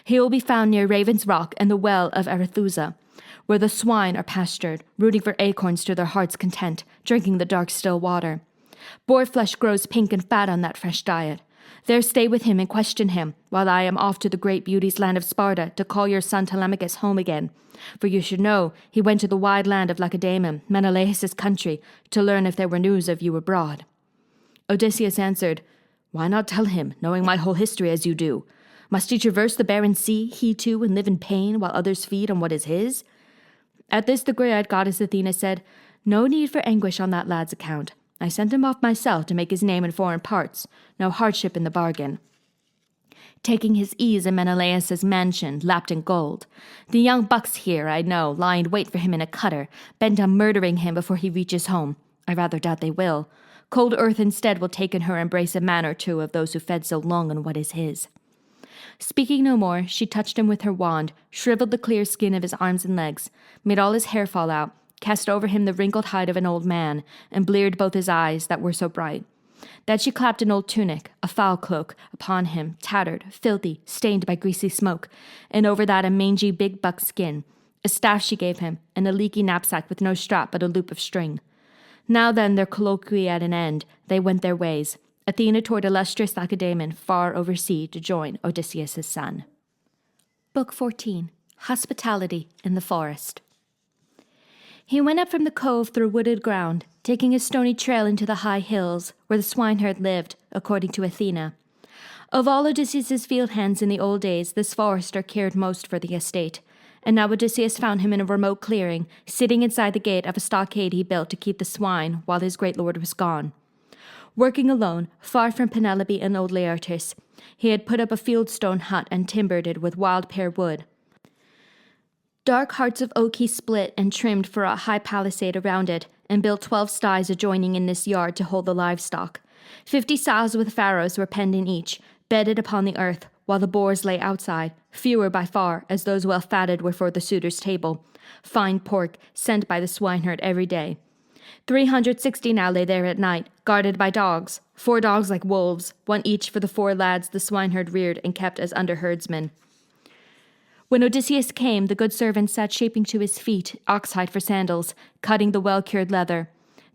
He will be found near Raven's Rock and the well of Arethusa, where the swine are pastured, rooting for acorns to their heart's content, drinking the dark still water. Boar flesh grows pink and fat on that fresh diet. There stay with him and question him, while I am off to the great beauty's land of Sparta to call your son Telemachus home again. For you should know he went to the wide land of Lacedaemon, Menelaus' country, to learn if there were news of you abroad." Odysseus answered, "Why not tell him, knowing my whole history as you do? Must he traverse the barren sea, he too, and live in pain, while others feed on what is his?" At this the grey-eyed goddess Athena said, "No need for anguish on that lad's account. I sent him off myself to make his name in foreign parts, no hardship in the bargain. Taking his ease in Menelaus' mansion, lapped in gold. The young bucks here, I know, lie in wait for him in a cutter, bent on murdering him before he reaches home. I rather doubt they will. Cold earth instead will take in her embrace a man or two of those who fed so long on what is his." Speaking no more, she touched him with her wand, shriveled the clear skin of his arms and legs, made all his hair fall out, cast over him the wrinkled hide of an old man, and bleared both his eyes that were so bright. Then she clapped an old tunic, a foul cloak, upon him, tattered, filthy, stained by greasy smoke, and over that a mangy big buck skin. a staff she gave him, and a leaky knapsack with no strap but a loop of string. Now then, their colloquy at an end, they went their ways, Athena toward illustrious Lacedaemon far oversea to join Odysseus' son. Book 14. Hospitality in the Forest. He went up from the cove through wooded ground, taking a stony trail into the high hills, where the swineherd lived, according to Athena. Of all Odysseus' field hands in the old days, this forester cared most for the estate, and now Odysseus found him in a remote clearing, sitting inside the gate of a stockade he built to keep the swine while his great lord was gone. Working alone, far from Penelope and old Laertes, he had put up a fieldstone hut and timbered it with wild pear wood. Dark hearts of oak he split and trimmed for a high palisade around it, and built 12 sties adjoining in this yard to hold the livestock. 50 sows with farrows were penned in each, bedded upon the earth, while the boars lay outside, fewer by far, as those well fatted were for the suitor's table, fine pork sent by the swineherd every day. 360 now lay there at night, guarded by dogs, 4 dogs like wolves, one each for the 4 lads the swineherd reared and kept as under-herdsmen. When Odysseus came, the good servant sat shaping to his feet oxhide for sandals, cutting the well-cured leather.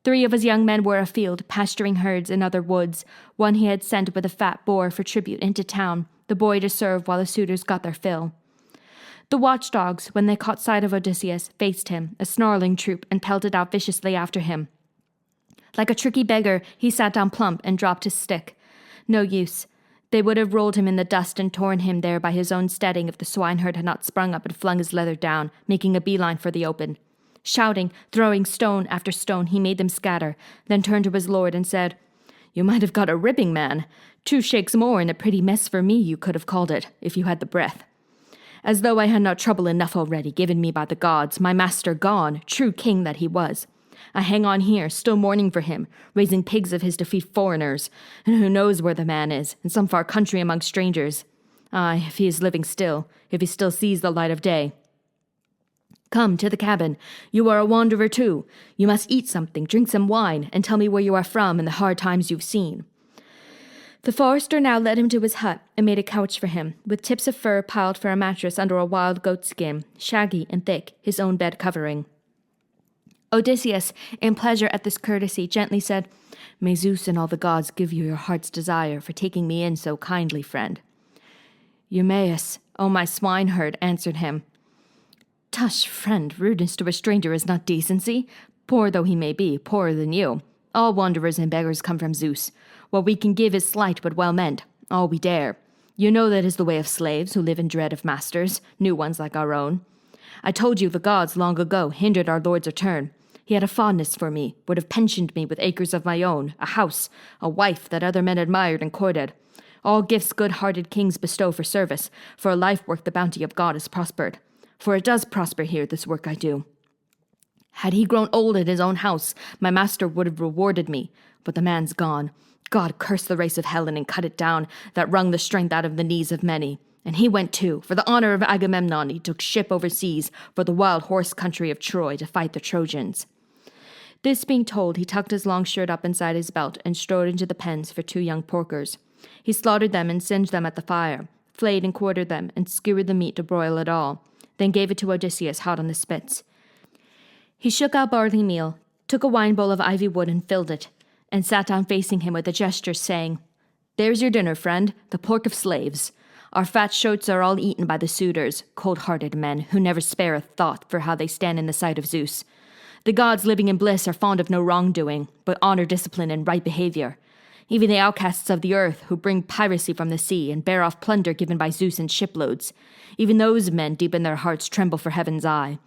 3 of his young men were afield, pasturing herds in other woods. One he had sent with a fat boar for tribute into town, the boy to serve while the suitors got their fill. The watchdogs, when they caught sight of Odysseus, faced him, a snarling troop, and pelted out viciously after him. Like a tricky beggar, he sat down plump and dropped his stick. No use. They would have rolled him in the dust and torn him there by his own steading if the swineherd had not sprung up and flung his leather down, making a beeline for the open. Shouting, throwing stone after stone, he made them scatter, then turned to his lord and said, "You might have got a ripping, man. 2 shakes more and a pretty mess for me you could have called it, if you had the breath. As though I had not trouble enough already given me by the gods, my master gone, true king that he was. I hang on here, still mourning for him, raising pigs of his to feed foreigners, and who knows where the man is, in some far country among strangers. Aye, if he is living still, if he still sees the light of day. Come to the cabin. You are a wanderer too. You must eat something, drink some wine, and tell me where you are from and the hard times you've seen." The forester now led him to his hut and made a couch for him, with tips of fur piled for a mattress under a wild goat skin, shaggy and thick, his own bed covering. Odysseus, in pleasure at this courtesy, gently said, "May Zeus and all the gods give you your heart's desire for taking me in so kindly, friend." Eumaeus, "O my swineherd," answered him, "Tush, friend, rudeness to a stranger is not decency. Poor though he may be, poorer than you. All wanderers and beggars come from Zeus. What we can give is slight but well meant, all we dare. You know that is the way of slaves who live in dread of masters, new ones like our own. I told you the gods long ago hindered our lord's return. He had a fondness for me, would have pensioned me with acres of my own, a house, a wife that other men admired and courted. All gifts good-hearted kings bestow for service, for a life work the bounty of God has prospered. For it does prosper here, this work I do. Had he grown old at his own house, my master would have rewarded me, but the man's gone. God curse the race of Helen and cut it down, that wrung the strength out of the knees of many. And he went too. For the honor of Agamemnon, he took ship overseas for the wild horse country of Troy to fight the Trojans." This being told, he tucked his long shirt up inside his belt and strode into the pens for 2 young porkers. He slaughtered them and singed them at the fire, flayed and quartered them, and skewered the meat to broil it all, then gave it to Odysseus hot on the spits. He shook out barley meal, took a wine bowl of ivy wood and filled it, and sat down facing him with a gesture, saying, "There's your dinner, friend, the pork of slaves. Our fat shoats are all eaten by the suitors, cold-hearted men, who never spare a thought for how they stand in the sight of Zeus. The gods living in bliss are fond of no wrongdoing, but honor discipline and right behavior. Even the outcasts of the earth, who bring piracy from the sea and bear off plunder given by Zeus in shiploads, even those men deep in their hearts tremble for heaven's eye.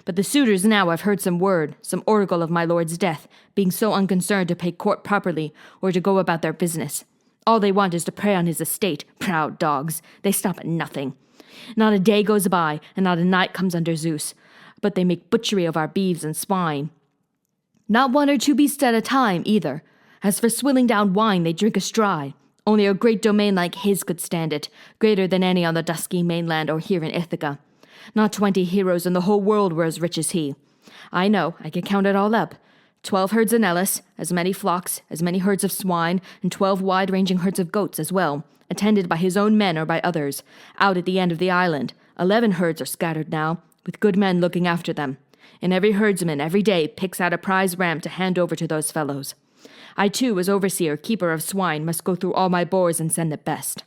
But the suitors now have heard some word, some oracle of my lord's death, being so unconcerned to pay court properly or to go about their business. All they want is to prey on his estate, proud dogs. They stop at nothing. Not a day goes by, and not a night comes under Zeus, but they make butchery of our beeves and swine. Not 1 or 2 beasts at a time, either. As for swilling down wine, they drink us dry. Only a great domain like his could stand it, greater than any on the dusky mainland or here in Ithaca. Not 20 heroes in the whole world were as rich as he. I know, I can count it all up. 12 herds in Elis, as many flocks, as many herds of swine, and 12 wide-ranging herds of goats as well, attended by his own men or by others, out at the end of the island. 11 herds are scattered now, with good men looking after them. And every herdsman every day picks out a prize ram to hand over to those fellows. I too, as overseer, keeper of swine, must go through all my boars and send the best."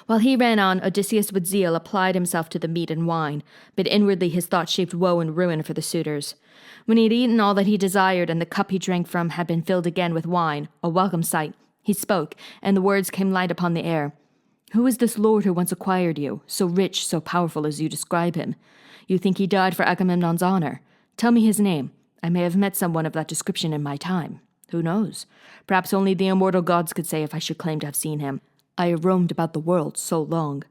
While he ran on, Odysseus with zeal applied himself to the meat and wine, but inwardly his thoughts shaped woe and ruin for the suitors. When he had eaten all that he desired, and the cup he drank from had been filled again with wine, a welcome sight, he spoke, and the words came light upon the air. "Who is this lord who once acquired you, so rich, so powerful as you describe him? You think he died for Agamemnon's honor? Tell me his name. I may have met someone of that description in my time. Who knows? Perhaps only the immortal gods could say if I should claim to have seen him. I have roamed about the world so long."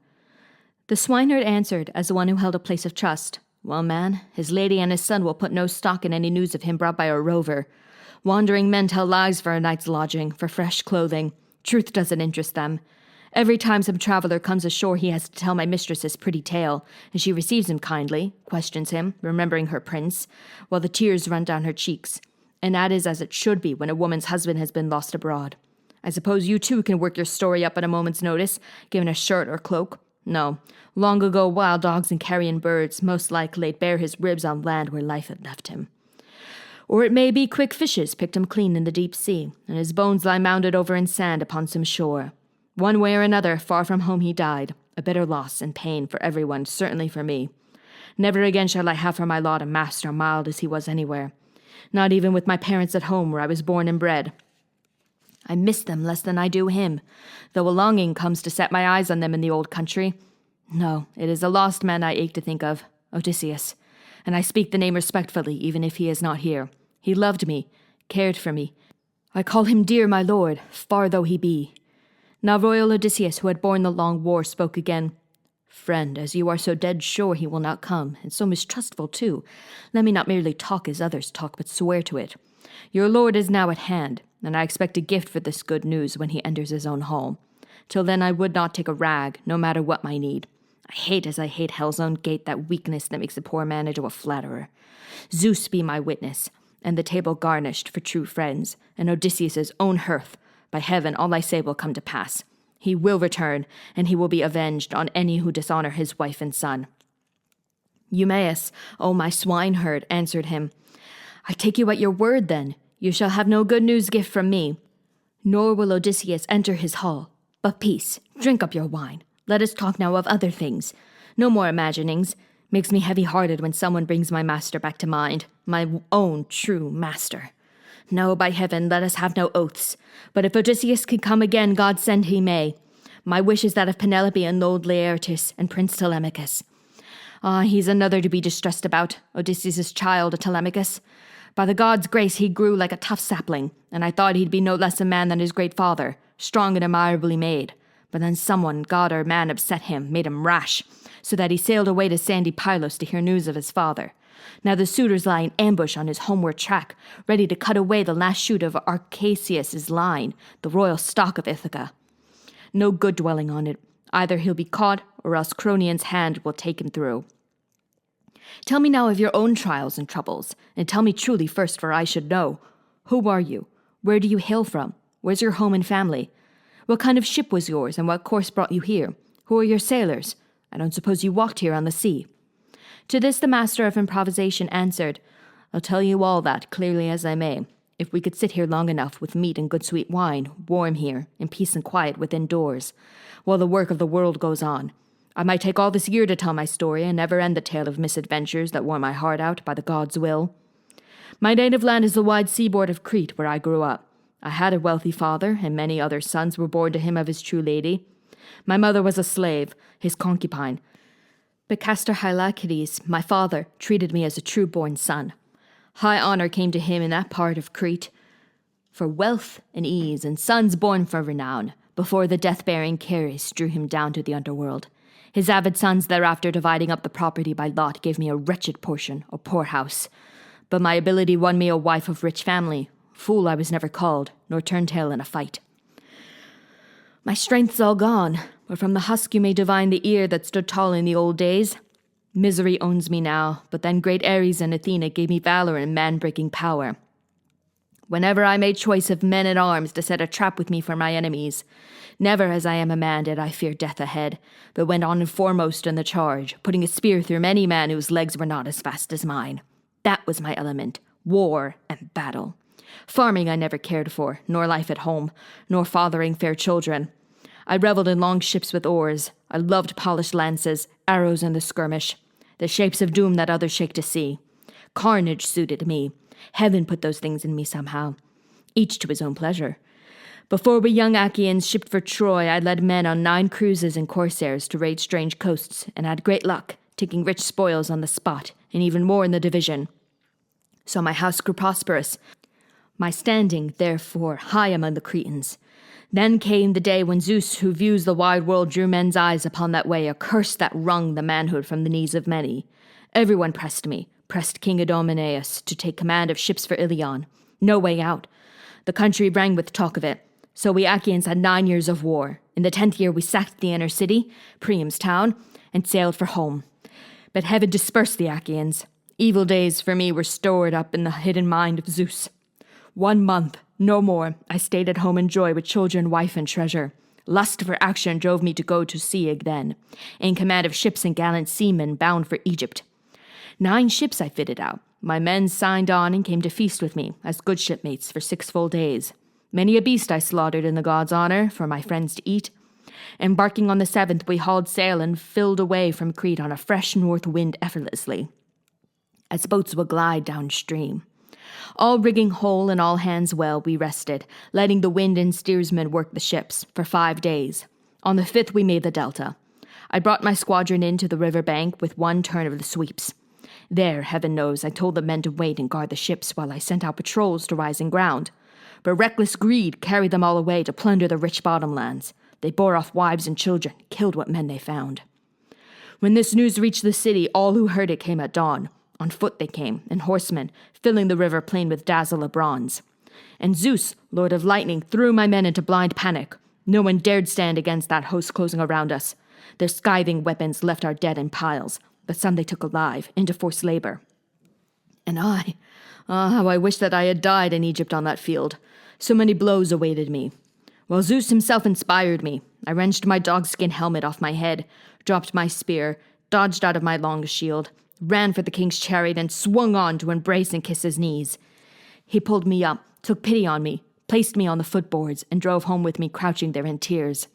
The swineherd answered, as one who held a place of trust, "Well, man, his lady and his son will put no stock in any news of him brought by a rover. Wandering men tell lies for a night's lodging, for fresh clothing. Truth doesn't interest them. Every time some traveler comes ashore, he has to tell my mistress his pretty tale, and she receives him kindly, questions him, remembering her prince, while the tears run down her cheeks. And that is as it should be when a woman's husband has been lost abroad. I suppose you too can work your story up at a moment's notice, given a shirt or cloak. No, long ago wild dogs and carrion birds most like laid bare his ribs on land where life had left him. Or it may be quick fishes picked him clean in the deep sea, and his bones lie mounded over in sand upon some shore. One way or another, far from home he died, a bitter loss and pain for everyone, certainly for me. Never again shall I have for my lot a master mild as he was anywhere, not even with my parents at home where I was born and bred. I miss them less than I do him, though a longing comes to set my eyes on them in the old country. No, it is a lost man I ache to think of, Odysseus, and I speak the name respectfully even if he is not here. He loved me, cared for me. I call him dear, my lord, far though he be." Now royal Odysseus, who had borne the long war, spoke again. "Friend, as you are so dead sure he will not come, and so mistrustful too, let me not merely talk as others talk, but swear to it. Your lord is now at hand, and I expect a gift for this good news when he enters his own home. Till then I would not take a rag, no matter what my need. I hate as I hate hell's own gate that weakness that makes a poor man into a flatterer. Zeus be my witness, and the table garnished for true friends, and Odysseus' own hearth. By heaven, all I say will come to pass. He will return, and he will be avenged on any who dishonor his wife and son." Eumaeus, "O my swineherd," answered him, "I take you at your word, then. You shall have no good news gift from me. Nor will Odysseus enter his hall. But peace, drink up your wine. Let us talk now of other things. No more imaginings. Makes me heavy-hearted when someone brings my master back to mind, my own true master. No, by heaven, let us have no oaths. But if Odysseus can come again, God send he may. My wish is that of Penelope and old Laertes and Prince Telemachus. Ah, he's another to be distressed about, Odysseus' child, Telemachus. By the gods' grace he grew like a tough sapling, and I thought he'd be no less a man than his great father, strong and admirably made. But then someone, god or man, upset him, made him rash, so that he sailed away to sandy Pylos to hear news of his father. Now the suitors lie in ambush on his homeward track, ready to cut away the last shoot of Arceisius' line, the royal stock of Ithaca. No good dwelling on it. Either he'll be caught, or else Cronion's hand will take him through. Tell me now of your own trials and troubles, and tell me truly first, for I should know. Who are you? Where do you hail from? Where's your home and family? What kind of ship was yours, and what course brought you here? Who are your sailors? I don't suppose you walked here on the sea." To this the master of improvisation answered, "I'll tell you all that, clearly as I may, if we could sit here long enough with meat and good sweet wine, warm here, in peace and quiet within doors, while the work of the world goes on. I might take all this year to tell my story and never end the tale of misadventures that wore my heart out by the gods' will. My native land is the wide seaboard of Crete, where I grew up. I had a wealthy father, and many other sons were born to him of his true lady. My mother was a slave, his concubine, but Castor Hylacides, my father, treated me as a true-born son. High honor came to him in that part of Crete, for wealth and ease, and sons born for renown, before the death-bearing Ceres drew him down to the underworld. His avid sons thereafter dividing up the property by lot gave me a wretched portion, a poor house. But my ability won me a wife of rich family. Fool I was never called, nor turned tail in a fight. My strength's all gone, but from the husk you may divine the ear that stood tall in the old days. Misery owns me now, but then great Ares and Athena gave me valor and man-breaking power. Whenever I made choice of men-at-arms to set a trap with me for my enemies, never as I am a man did I fear death ahead, but went on foremost in the charge, putting a spear through many men whose legs were not as fast as mine. That was my element, war and battle. Farming I never cared for, nor life at home, nor fathering fair children. I revelled in long ships with oars. I loved polished lances, arrows in the skirmish, the shapes of doom that others shake to see. Carnage suited me. Heaven put those things in me somehow, each to his own pleasure. Before we young Achaeans shipped for Troy, I led men on 9 cruises and corsairs to raid strange coasts, and had great luck, taking rich spoils on the spot, and even more in the division. So my house grew prosperous, my standing, therefore, high among the Cretans. Then came the day when Zeus, who views the wide world, drew men's eyes upon that way, a curse that wrung the manhood from the knees of many. Everyone pressed me, pressed King Idomeneus to take command of ships for Ilion. No way out. The country rang with talk of it. So we Achaeans had 9 years of war. In the 10th year we sacked the inner city, Priam's town, and sailed for home. But heaven dispersed the Achaeans. Evil days for me were stored up in the hidden mind of Zeus. 1 month, no more, I stayed at home in joy with children, wife, and treasure. Lust for action drove me to go to sea again, in command of ships and gallant seamen bound for Egypt. 9 ships I fitted out. My men signed on and came to feast with me, as good shipmates, for 6 full days. Many a beast I slaughtered in the gods' honor, for my friends to eat. Embarking on the 7th, we hauled sail and filled away from Crete on a fresh north wind effortlessly, as boats will glide downstream. All rigging whole and all hands well, we rested, letting the wind and steersmen work the ships, for 5 days. On the 5th we made the delta. I brought my squadron in to the river bank with 1 turn of the sweeps. There, heaven knows, I told the men to wait and guard the ships while I sent out patrols to rising ground. But reckless greed carried them all away to plunder the rich bottomlands. They bore off wives and children, killed what men they found. When this news reached the city, all who heard it came at dawn. On foot they came, and horsemen, filling the river plain with dazzle of bronze. And Zeus, lord of lightning, threw my men into blind panic. No one dared stand against that host closing around us. Their scything weapons left our dead in piles, but some they took alive, into forced labor. And how I wish that I had died in Egypt on that field. So many blows awaited me. Well, Zeus himself inspired me. I wrenched my dogskin helmet off my head, dropped my spear, dodged out of my long shield, ran for the king's chariot, and swung on to embrace and kiss his knees. He pulled me up, took pity on me, placed me on the footboards, and drove home with me crouching there in tears.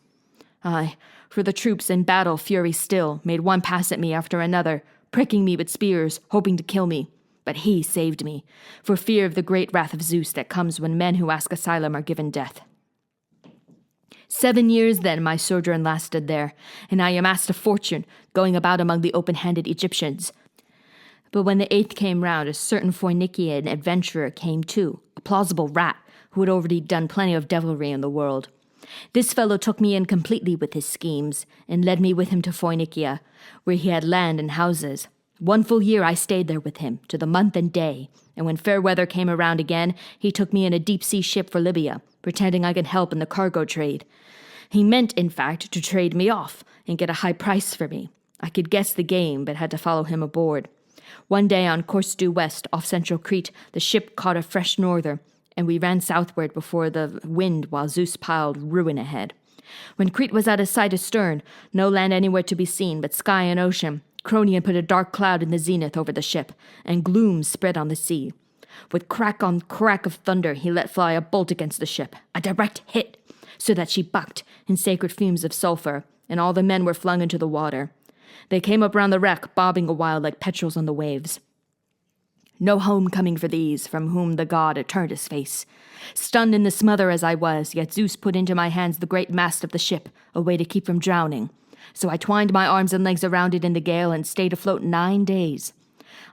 Aye, for the troops in battle fury still made one pass at me after another, pricking me with spears, hoping to kill me. But he saved me, for fear of the great wrath of Zeus that comes when men who ask asylum are given death. 7 years then my sojourn lasted there, and I amassed a fortune, going about among the open-handed Egyptians. But when the 8th came round, a certain Phoenician adventurer came too, a plausible rat who had already done plenty of devilry in the world. This fellow took me in completely with his schemes, and led me with him to Phoenicia, where he had land and houses. 1 full year I stayed there with him, to the month and day, and when fair weather came around again, he took me in a deep-sea ship for Libya, pretending I could help in the cargo trade. He meant, in fact, to trade me off, and get a high price for me. I could guess the game, but had to follow him aboard. One day on course due west, off central Crete, the ship caught a fresh norther, and we ran southward before the wind while Zeus piled ruin ahead. When Crete was out of sight astern, no land anywhere to be seen but sky and ocean, Cronion put a dark cloud in the zenith over the ship, and gloom spread on the sea. With crack on crack of thunder, he let fly a bolt against the ship, a direct hit, so that she bucked in sacred fumes of sulfur, and all the men were flung into the water. They came up round the wreck, bobbing a while like petrels on the waves. No homecoming for these, from whom the god had turned his face. Stunned in the smother as I was, yet Zeus put into my hands the great mast of the ship, a way to keep from drowning. So I twined my arms and legs around it in the gale and stayed afloat 9 days.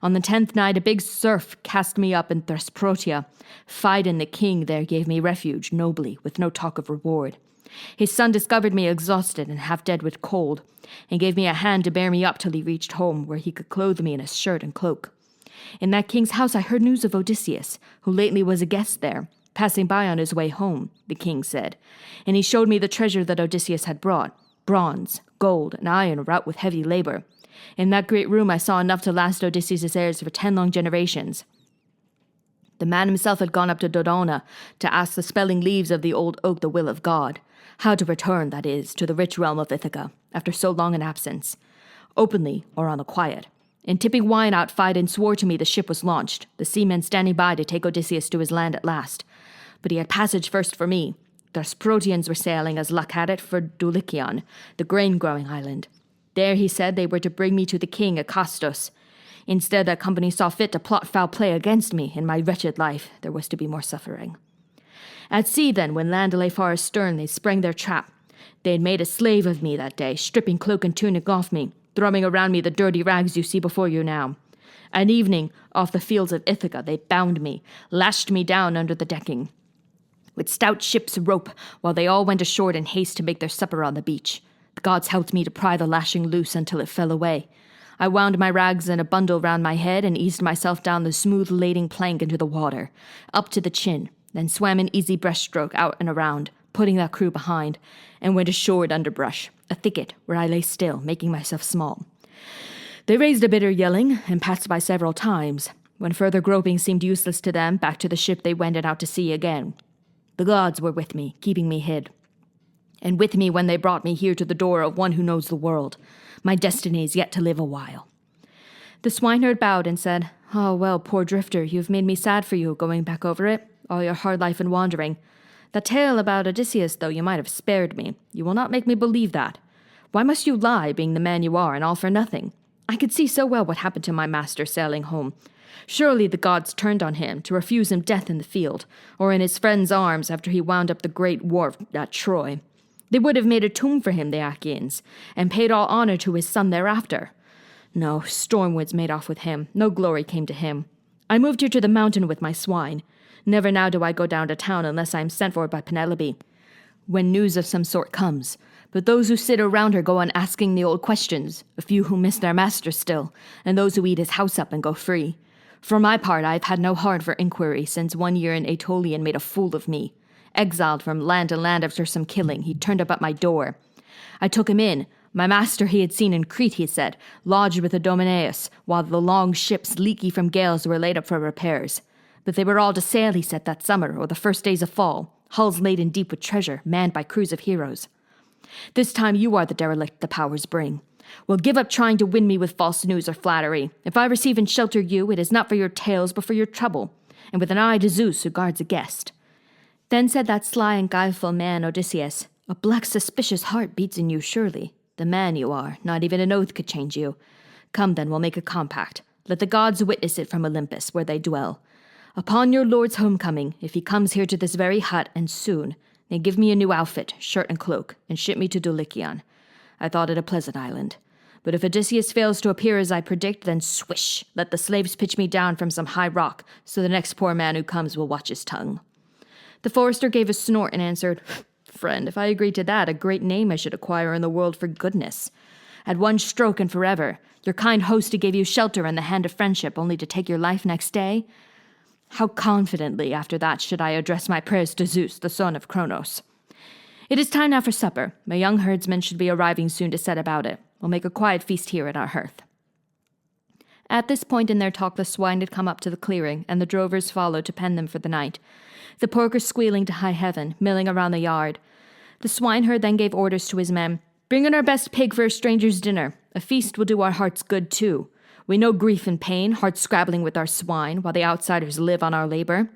On the 10th night, a big surf cast me up in Thesprotia. Phidon, the king there, gave me refuge nobly, with no talk of reward. His son discovered me exhausted and half dead with cold, and gave me a hand to bear me up till he reached home, where he could clothe me in a shirt and cloak. In that king's house I heard news of Odysseus, who lately was a guest there, passing by on his way home, the king said, and he showed me the treasure that Odysseus had brought, bronze, gold, and iron wrought with heavy labor. In that great room I saw enough to last Odysseus' heirs for 10 long generations. The man himself had gone up to Dodona to ask the spelling leaves of the old oak the will of God, how to return, that is, to the rich realm of Ithaca, after so long an absence, openly or on the quiet. In tipping wine out, Phidon swore to me the ship was launched, the seamen standing by to take Odysseus to his land at last. But he had passage first for me. The Sprotians were sailing, as luck had it, for Dulichion, the grain-growing island. There, he said, they were to bring me to the king, Acastus. Instead, that company saw fit to plot foul play against me. In my wretched life, there was to be more suffering. At sea, then, when land lay far astern, they sprang their trap. They had made a slave of me that day, stripping cloak and tunic off me, throwing around me the dirty rags you see before you now. At evening, off the fields of Ithaca, they bound me, lashed me down under the decking with stout ship's rope, while they all went ashore in haste to make their supper on the beach. The gods helped me to pry the lashing loose until it fell away. I wound my rags in a bundle round my head and eased myself down the smooth lading plank into the water, up to the chin, then swam an easy breaststroke out and around, putting that crew behind, and went ashore at underbrush, a thicket where I lay still, making myself small. They raised a bitter yelling and passed by several times. When further groping seemed useless to them, back to the ship they went and out to sea again. The gods were with me, keeping me hid. And with me when they brought me here to the door of one who knows the world. My destiny is yet to live a while. The swineherd bowed and said, "Oh, well, poor drifter, you've made me sad for you, going back over it, all your hard life and wandering. That tale about Odysseus, though, you might have spared me. You will not make me believe that. Why must you lie, being the man you are, and all for nothing? I could see so well what happened to my master sailing home. Surely the gods turned on him to refuse him death in the field, or in his friend's arms after he wound up the great war at Troy. They would have made a tomb for him, the Achaeans, and paid all honor to his son thereafter. No, storm winds made off with him. No glory came to him. I moved here to the mountain with my swine. Never now do I go down to town unless I am sent for by Penelope, when news of some sort comes. But those who sit around her go on asking the old questions, a few who miss their master still, and those who eat his house up and go free. For my part, I have had no heart for inquiry since 1 year in Aetolian made a fool of me. Exiled from land to land after some killing, he turned up at my door. I took him in. My master he had seen in Crete, he said, lodged with Idomeneus, while the long ships, leaky from gales, were laid up for repairs. But they were all to sail, he said, that summer, or the first days of fall, hulls laden deep with treasure, manned by crews of heroes. This time you are the derelict the powers bring. Well, give up trying to win me with false news or flattery. If I receive and shelter you, it is not for your tales, but for your trouble, and with an eye to Zeus, who guards a guest." Then said that sly and guileful man, Odysseus, "A black suspicious heart beats in you surely. The man you are, not even an oath could change you. Come then, we'll make a compact. Let the gods witness it from Olympus, where they dwell. Upon your lord's homecoming, if he comes here to this very hut, and soon, then give me a new outfit, shirt and cloak, and ship me to Dulichion. I thought it a pleasant island. But if Odysseus fails to appear as I predict, then swish, let the slaves pitch me down from some high rock, so the next poor man who comes will watch his tongue." The forester gave a snort and answered, "Friend, if I agreed to that, a great name I should acquire in the world for goodness. At one stroke and forever, your kind host who gave you shelter and the hand of friendship, only to take your life next day? How confidently after that should I address my prayers to Zeus, the son of Cronos? It is time now for supper. My young herdsmen should be arriving soon to set about it. We'll make a quiet feast here at our hearth." At this point in their talk, the swine had come up to the clearing, and the drovers followed to pen them for the night, the porkers squealing to high heaven, milling around the yard. The swineherd then gave orders to his men, "Bring in our best pig for a stranger's dinner. A feast will do our hearts good, too. We know grief and pain, hard scrabbling with our swine, while the outsiders live on our labor."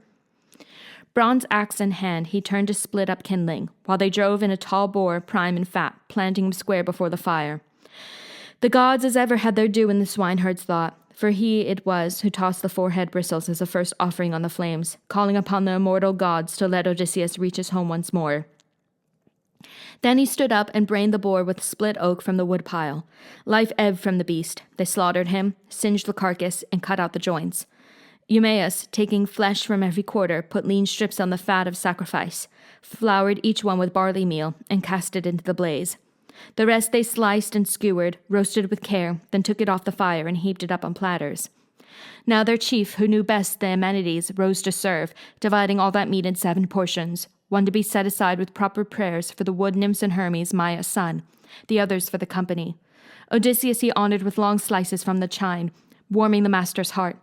Bronze axe in hand, he turned to split up kindling, while they drove in a tall boar, prime and fat, planting him square before the fire. The gods as ever had their due in the swineherd's thought, for he it was who tossed the forehead bristles as a first offering on the flames, calling upon the immortal gods to let Odysseus reach his home once more. Then he stood up and brained the boar with split oak from the woodpile. Life ebbed from the beast. They slaughtered him, singed the carcass, and cut out the joints. Eumaeus, taking flesh from every quarter, put lean strips on the fat of sacrifice, floured each one with barley meal, and cast it into the blaze. The rest they sliced and skewered, roasted with care, then took it off the fire and heaped it up on platters. Now their chief, who knew best the amenities, rose to serve, dividing all that meat in 7 portions, one to be set aside with proper prayers for the wood nymphs and Hermes, Maia's son, the others for the company. Odysseus he honored with long slices from the chine, warming the master's heart.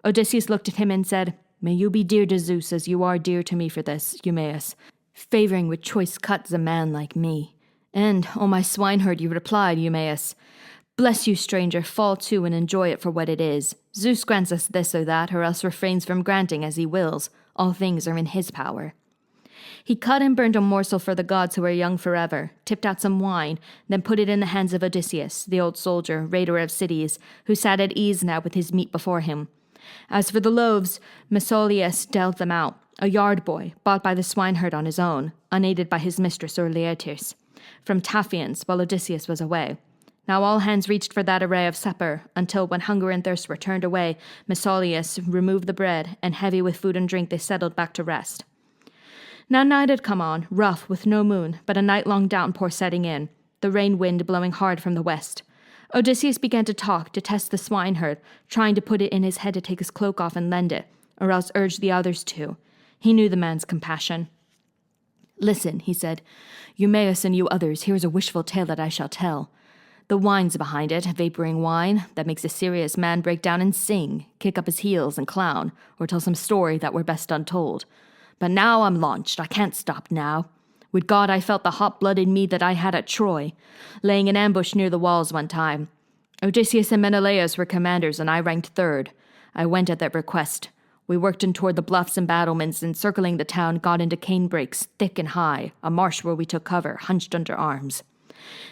Odysseus looked at him and said, May you be dear to Zeus as you are dear to me for this, Eumaeus, favoring with choice cuts a man like me. And, O my swineherd, you replied, Eumaeus, bless you, stranger, fall to and enjoy it for what it is. Zeus grants us this or that, or else refrains from granting as he wills. All things are in his power. He cut and burned a morsel for the gods who are young forever, tipped out some wine, then put it in the hands of Odysseus, the old soldier, raider of cities, who sat at ease now with his meat before him. As for the loaves, Mesaulius dealt them out, a yard boy, bought by the swineherd on his own, unaided by his mistress or Laertes, from Taphians while Odysseus was away. Now all hands reached for that array of supper, until when hunger and thirst were turned away, Mesaulius removed the bread, and heavy with food and drink they settled back to rest. Now night had come on, rough, with no moon, but a night-long downpour setting in, the rain-wind blowing hard from the west. Odysseus began to talk, to test the swineherd, trying to put it in his head to take his cloak off and lend it, or else urge the others to. He knew the man's compassion. Listen, he said, Eumaeus and you others, here is a wishful tale that I shall tell. The wine's behind it, vaporing wine, that makes a serious man break down and sing, kick up his heels and clown, or tell some story that were best untold. But now I'm launched, I can't stop now. Would God I felt the hot blood in me that I had at Troy, laying an ambush near the walls one time. Odysseus and Menelaus were commanders, and I ranked third. I went at their request. We worked in toward the bluffs and battlements, encircling the town, got into canebrakes, thick and high, a marsh where we took cover, hunched under arms.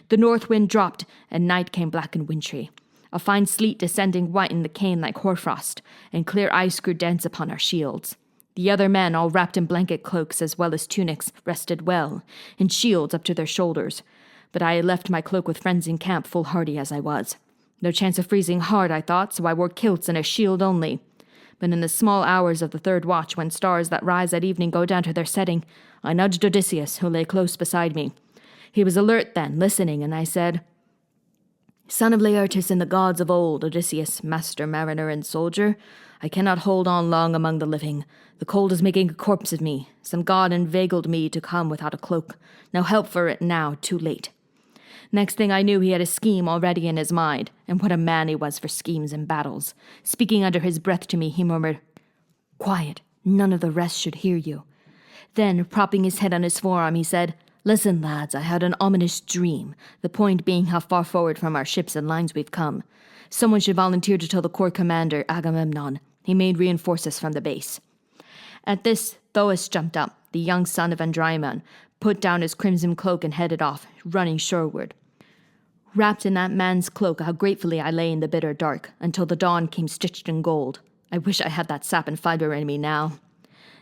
The north wind dropped, and night came black and wintry. A fine sleet descending whitened the cane like hoarfrost, and clear ice grew dense upon our shields. The other men, all wrapped in blanket cloaks as well as tunics, rested well, and shields up to their shoulders. But I had left my cloak with friends in camp, foolhardy as I was. No chance of freezing hard, I thought, so I wore kilts and a shield only. But in the small hours of the third watch, when stars that rise at evening go down to their setting, I nudged Odysseus, who lay close beside me. He was alert then, listening, and I said, Son of Laertes and the gods of old, Odysseus, master mariner and soldier, I cannot hold on long among the living. The cold is making a corpse of me. Some god inveigled me to come without a cloak. No help for it now, too late. Next thing I knew, he had a scheme already in his mind, and what a man he was for schemes and battles. Speaking under his breath to me, he murmured, Quiet, none of the rest should hear you. Then, propping his head on his forearm, he said, Listen, lads, I had an ominous dream, the point being how far forward from our ships and lines we've come. Someone should volunteer to tell the corps commander, Agamemnon. He may reinforce us from the base. At this, Thoas jumped up, the young son of Andrymon, put down his crimson cloak and headed off, running shoreward. Wrapped in that man's cloak, how gratefully I lay in the bitter dark, until the dawn came stitched in gold. I wish I had that sap and fibre in me now.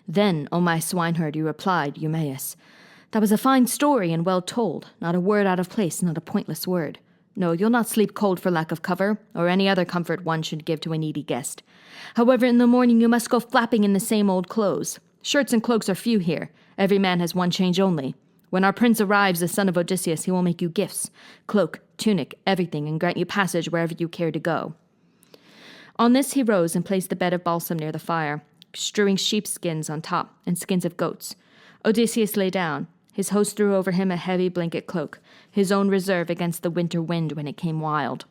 Then, O my swineherd, you replied, Eumaeus, that was a fine story and well told, not a word out of place, not a pointless word. No, you'll not sleep cold for lack of cover, or any other comfort one should give to a needy guest. However, in the morning you must go flapping in the same old clothes. Shirts and cloaks are few here. Every man has one change only. When our prince arrives, the son of Odysseus, he will make you gifts, cloak, tunic, everything, and grant you passage wherever you care to go. On this he rose and placed the bed of balsam near the fire, strewing sheepskins on top and skins of goats. Odysseus lay down. His host threw over him a heavy blanket cloak, his own reserve against the winter wind when it came wild.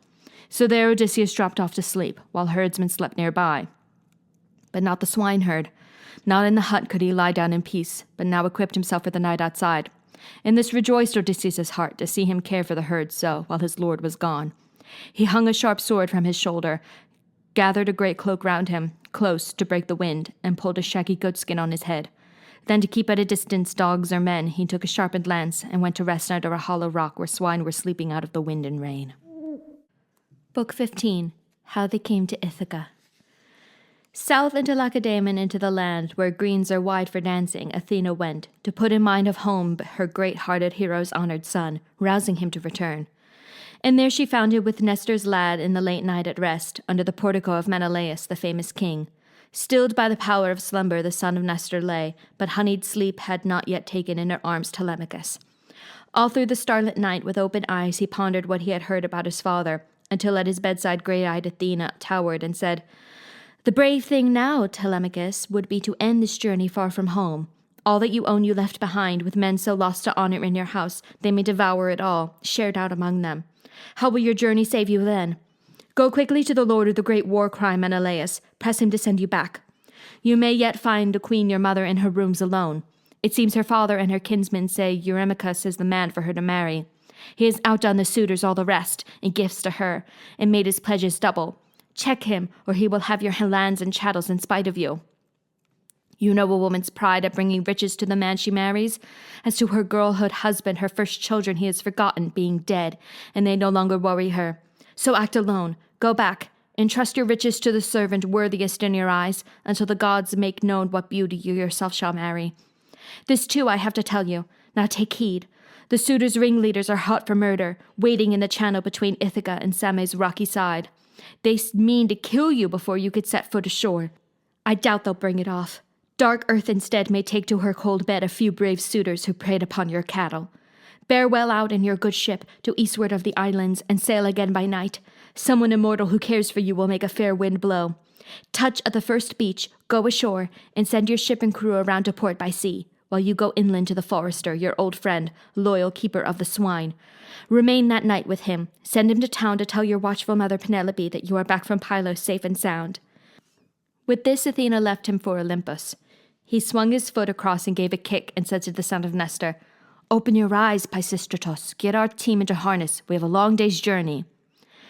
So there Odysseus dropped off to sleep, while herdsmen slept nearby. But not the swineherd. Not in the hut could he lie down in peace, but now equipped himself for the night outside. And this rejoiced Odysseus' heart to see him care for the herd so, while his lord was gone. He hung a sharp sword from his shoulder, gathered a great cloak round him, close to break the wind, and pulled a shaggy goatskin on his head. Then to keep at a distance dogs or men, he took a sharpened lance and went to rest under a hollow rock where swine were sleeping out of the wind and rain. Book 15. How They Came to Ithaca. South into Lacedaemon, into the land where greens are wide for dancing, Athena went, to put in mind of home her great-hearted hero's honored son, rousing him to return. And there she found him with Nestor's lad in the late night at rest, under the portico of Menelaus, the famous king. Stilled by the power of slumber, the son of Nestor lay, but honeyed sleep had not yet taken in her arms Telemachus. All through the starlit night, with open eyes, he pondered what he had heard about his father, until at his bedside gray-eyed Athena towered and said, The brave thing now, Telemachus, would be to end this journey far from home. All that you own you left behind, with men so lost to honor in your house, they may devour it all, shared out among them. How will your journey save you then? Go quickly to the lord of the great war cry, Menelaus. Press him to send you back. You may yet find the queen your mother in her rooms alone. It seems her father and her kinsmen say Eurymachus is the man for her to marry. He has outdone the suitors all the rest in gifts to her, and made his pledges double. Check him, or he will have your lands and chattels in spite of you. You know a woman's pride at bringing riches to the man she marries. As to her girlhood husband, her first children he has forgotten, being dead, and they no longer worry her. So act alone. Go back. Entrust your riches to the servant worthiest in your eyes, until the gods make known what beauty you yourself shall marry. This too I have to tell you. Now take heed. The suitors' ringleaders are hot for murder, waiting in the channel between Ithaca and Same's rocky side. They mean to kill you before you could set foot ashore. I doubt they'll bring it off. Dark earth instead may take to her cold bed a few brave suitors who preyed upon your cattle. Bear well out in your good ship to eastward of the islands, and sail again by night. Someone immortal who cares for you will make a fair wind blow. Touch at the first beach, go ashore, and send your ship and crew around to port by sea, while you go inland to the forester, your old friend, loyal keeper of the swine. Remain that night with him. Send him to town to tell your watchful mother Penelope that you are back from Pylos safe and sound. With this, Athena left him for Olympus. He swung his foot across and gave a kick and said to the son of Nestor, "Open your eyes, Pisistratos. Get our team into harness. We have a long day's journey."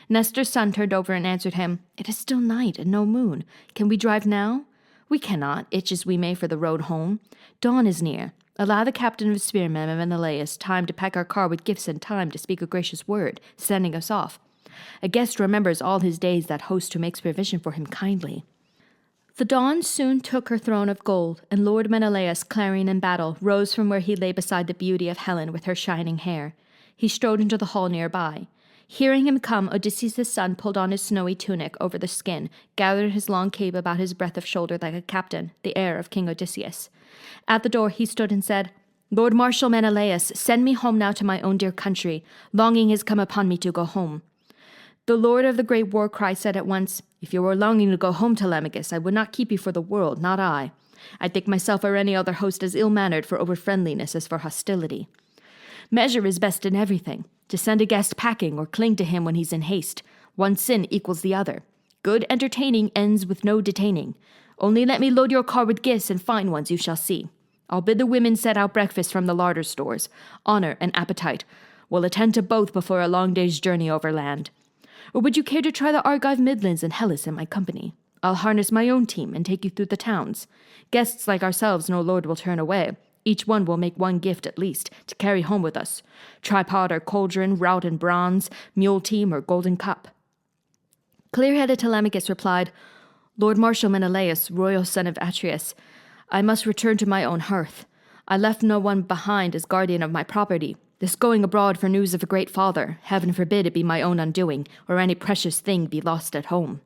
Nestor's son turned over and answered him, "It is still night and no moon. Can we drive now?" "We cannot, itch as we may for the road home. Dawn is near. Allow the captain of spearmen, Menelaus, time to pack our car with gifts and time to speak a gracious word, sending us off. A guest remembers all his days that host who makes provision for him kindly." The dawn soon took her throne of gold, and Lord Menelaus, clarion in battle, rose from where he lay beside the beauty of Helen with her shining hair. He strode into the hall nearby. Hearing him come, Odysseus his son pulled on his snowy tunic over the skin, gathered his long cape about his breadth of shoulder like a captain, the heir of King Odysseus. At the door he stood and said, "Lord Marshal Menelaus, send me home now to my own dear country. Longing has come upon me to go home." The lord of the great war cry said at once, "If you were longing to go home, Telemachus, I would not keep you for the world, not I. I think myself or any other host as ill-mannered for over-friendliness as for hostility. Measure is best in everything. To send a guest packing or cling to him when he's in haste. One sin equals the other. Good entertaining ends with no detaining. Only let me load your car with gifts, and fine ones you shall see. I'll bid the women set out breakfast from the larder stores. Honor and appetite. We'll attend to both before a long day's journey overland. Or would you care to try the Argive Midlands and Hellas in my company? I'll harness my own team and take you through the towns. Guests like ourselves no lord will turn away. Each one will make one gift at least, to carry home with us. Tripod or cauldron, rout and bronze, mule team or golden cup." Clear-headed Telemachus replied, "Lord Marshal Menelaus, royal son of Atreus, I must return to my own hearth. I left no one behind as guardian of my property. This going abroad for news of a great father, heaven forbid it be my own undoing, or any precious thing be lost at home."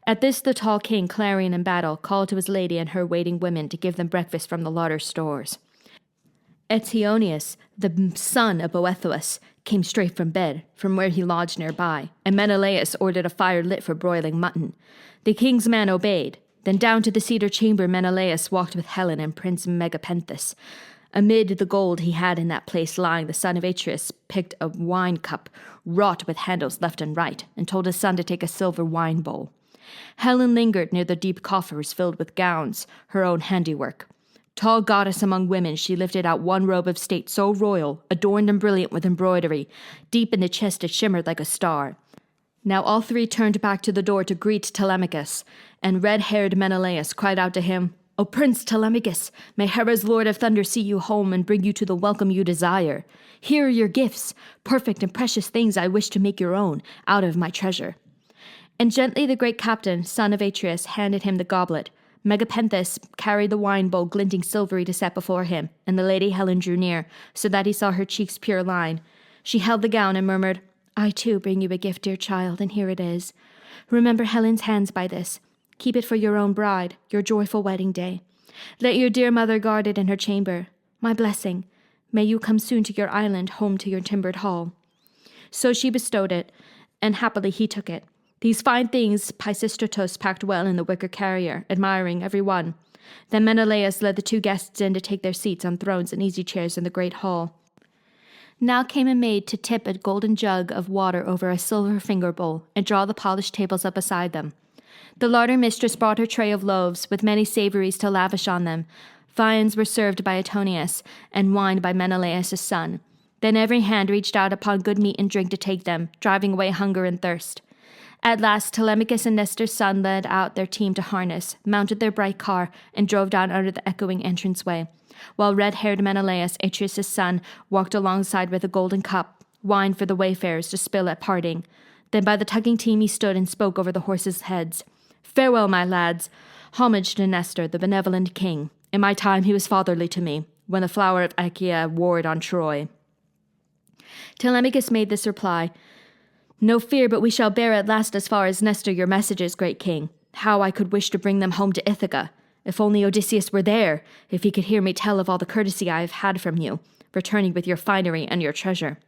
At this the tall king, clarion in battle, called to his lady and her waiting women to give them breakfast from the larder stores. Eteoneus, the son of Boethous, came straight from bed, from where he lodged nearby, and Menelaus ordered a fire lit for broiling mutton. The king's man obeyed. Then down to the cedar chamber Menelaus walked with Helen and Prince Megapenthus. Amid the gold he had in that place lying, the son of Atreus picked a wine cup, wrought with handles left and right, and told his son to take a silver wine bowl. Helen lingered near the deep coffers filled with gowns, her own handiwork. Tall goddess among women, she lifted out one robe of state so royal, adorned and brilliant with embroidery. Deep in the chest it shimmered like a star. Now all three turned back to the door to greet Telemachus, and red-haired Menelaus cried out to him, "O Prince Telemachus, may Hera's Lord of Thunder see you home and bring you to the welcome you desire. Here are your gifts, perfect and precious things I wish to make your own, out of my treasure." And gently the great captain, son of Atreus, handed him the goblet. Megapenthus carried the wine bowl glinting silvery to set before him, and the lady Helen drew near, so that he saw her cheeks pure line. She held the gown and murmured, "I too bring you a gift, dear child, and here it is. Remember Helen's hands by this. Keep it for your own bride, your joyful wedding day. Let your dear mother guard it in her chamber. My blessing. May you come soon to your island, home to your timbered hall." So she bestowed it, and happily he took it. These fine things Pisistratos packed well in the wicker carrier, admiring every one. Then Menelaus led the two guests in to take their seats on thrones and easy chairs in the great hall. Now came a maid to tip a golden jug of water over a silver finger bowl and draw the polished tables up beside them. The larder mistress brought her tray of loaves, with many savories to lavish on them. Viands were served by Antonius, and wine by Menelaus' son. Then every hand reached out upon good meat and drink to take them, driving away hunger and thirst. At last, Telemachus and Nestor's son led out their team to harness, mounted their bright car, and drove down under the echoing entranceway, while red-haired Menelaus, Atreus' son, walked alongside with a golden cup, wine for the wayfarers to spill at parting. Then by the tugging team he stood and spoke over the horses' heads. "Farewell, my lads. Homage to Nestor, the benevolent king. In my time he was fatherly to me, when the flower of Achaea warred on Troy." Telemachus made this reply, "No fear, but we shall bear at last as far as Nestor your messages, great king. How I could wish to bring them home to Ithaca. If only Odysseus were there, if he could hear me tell of all the courtesy I have had from you, returning with your finery and your treasure."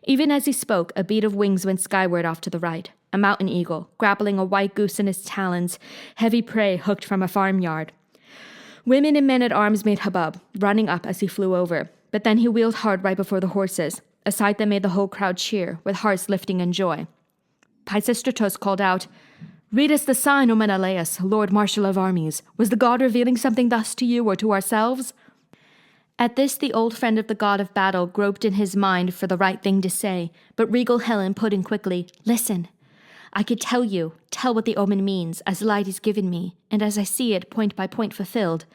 Even as he spoke, a beat of wings went skyward off to the right. A mountain eagle, grappling a white goose in his talons, heavy prey hooked from a farmyard. Women and men at arms made hubbub, running up as he flew over. But then he wheeled hard right before the horses, a sight that made the whole crowd cheer, with hearts lifting in joy. Pisistratus called out, "Read us the sign, O Menelaus, Lord Marshal of Armies. Was the god revealing something thus to you or to ourselves?" At this, the old friend of the god of battle groped in his mind for the right thing to say, but regal Helen put in quickly, "Listen. I could tell what the omen means, as light is given me, and as I see it point by point fulfilled.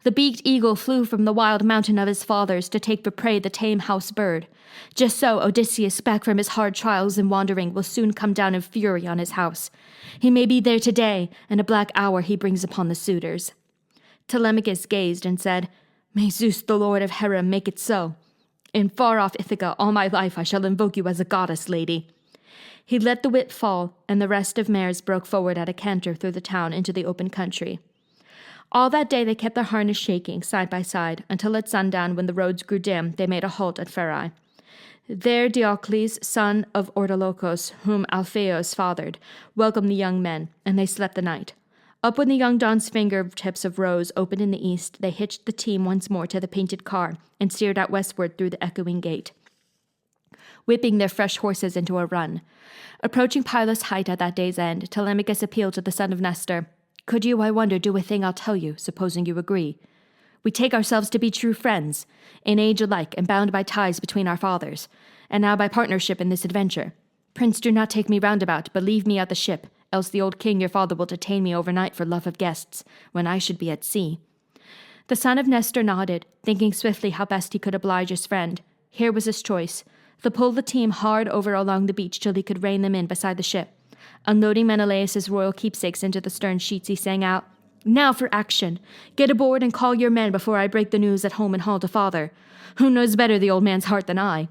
The beaked eagle flew from the wild mountain of his fathers to take for prey the tame house bird. Just so Odysseus, back from his hard trials and wandering, will soon come down in fury on his house. He may be there today, and a black hour he brings upon the suitors." Telemachus gazed and said, "May Zeus, the lord of Hera, make it so. In far-off Ithaca all my life I shall invoke you as a goddess, lady." He let the whip fall, and the rest of mares broke forward at a canter through the town into the open country. All that day they kept their harness shaking, side by side, until at sundown, when the roads grew dim, they made a halt at Pherae. There Diocles, son of Ortolocos, whom Alpheus fathered, welcomed the young men, and they slept the night. Up when the young dawn's fingertips of rose opened in the east, they hitched the team once more to the painted car and steered out westward through the echoing gate, whipping their fresh horses into a run. Approaching Pylos' height at that day's end, Telemachus appealed to the son of Nestor. "Could you, I wonder, do a thing I'll tell you, supposing you agree? We take ourselves to be true friends, in age alike and bound by ties between our fathers, and now by partnership in this adventure. Prince, do not take me roundabout, but leave me at the ship, else the old king your father will detain me overnight for love of guests, when I should be at sea." The son of Nestor nodded, thinking swiftly how best he could oblige his friend. Here was his choice: to pull the team hard over along the beach till he could rein them in beside the ship. Unloading Menelaus' royal keepsakes into the stern sheets, he sang out, "Now for action! Get aboard and call your men before I break the news at home and hall to father. Who knows better the old man's heart than I?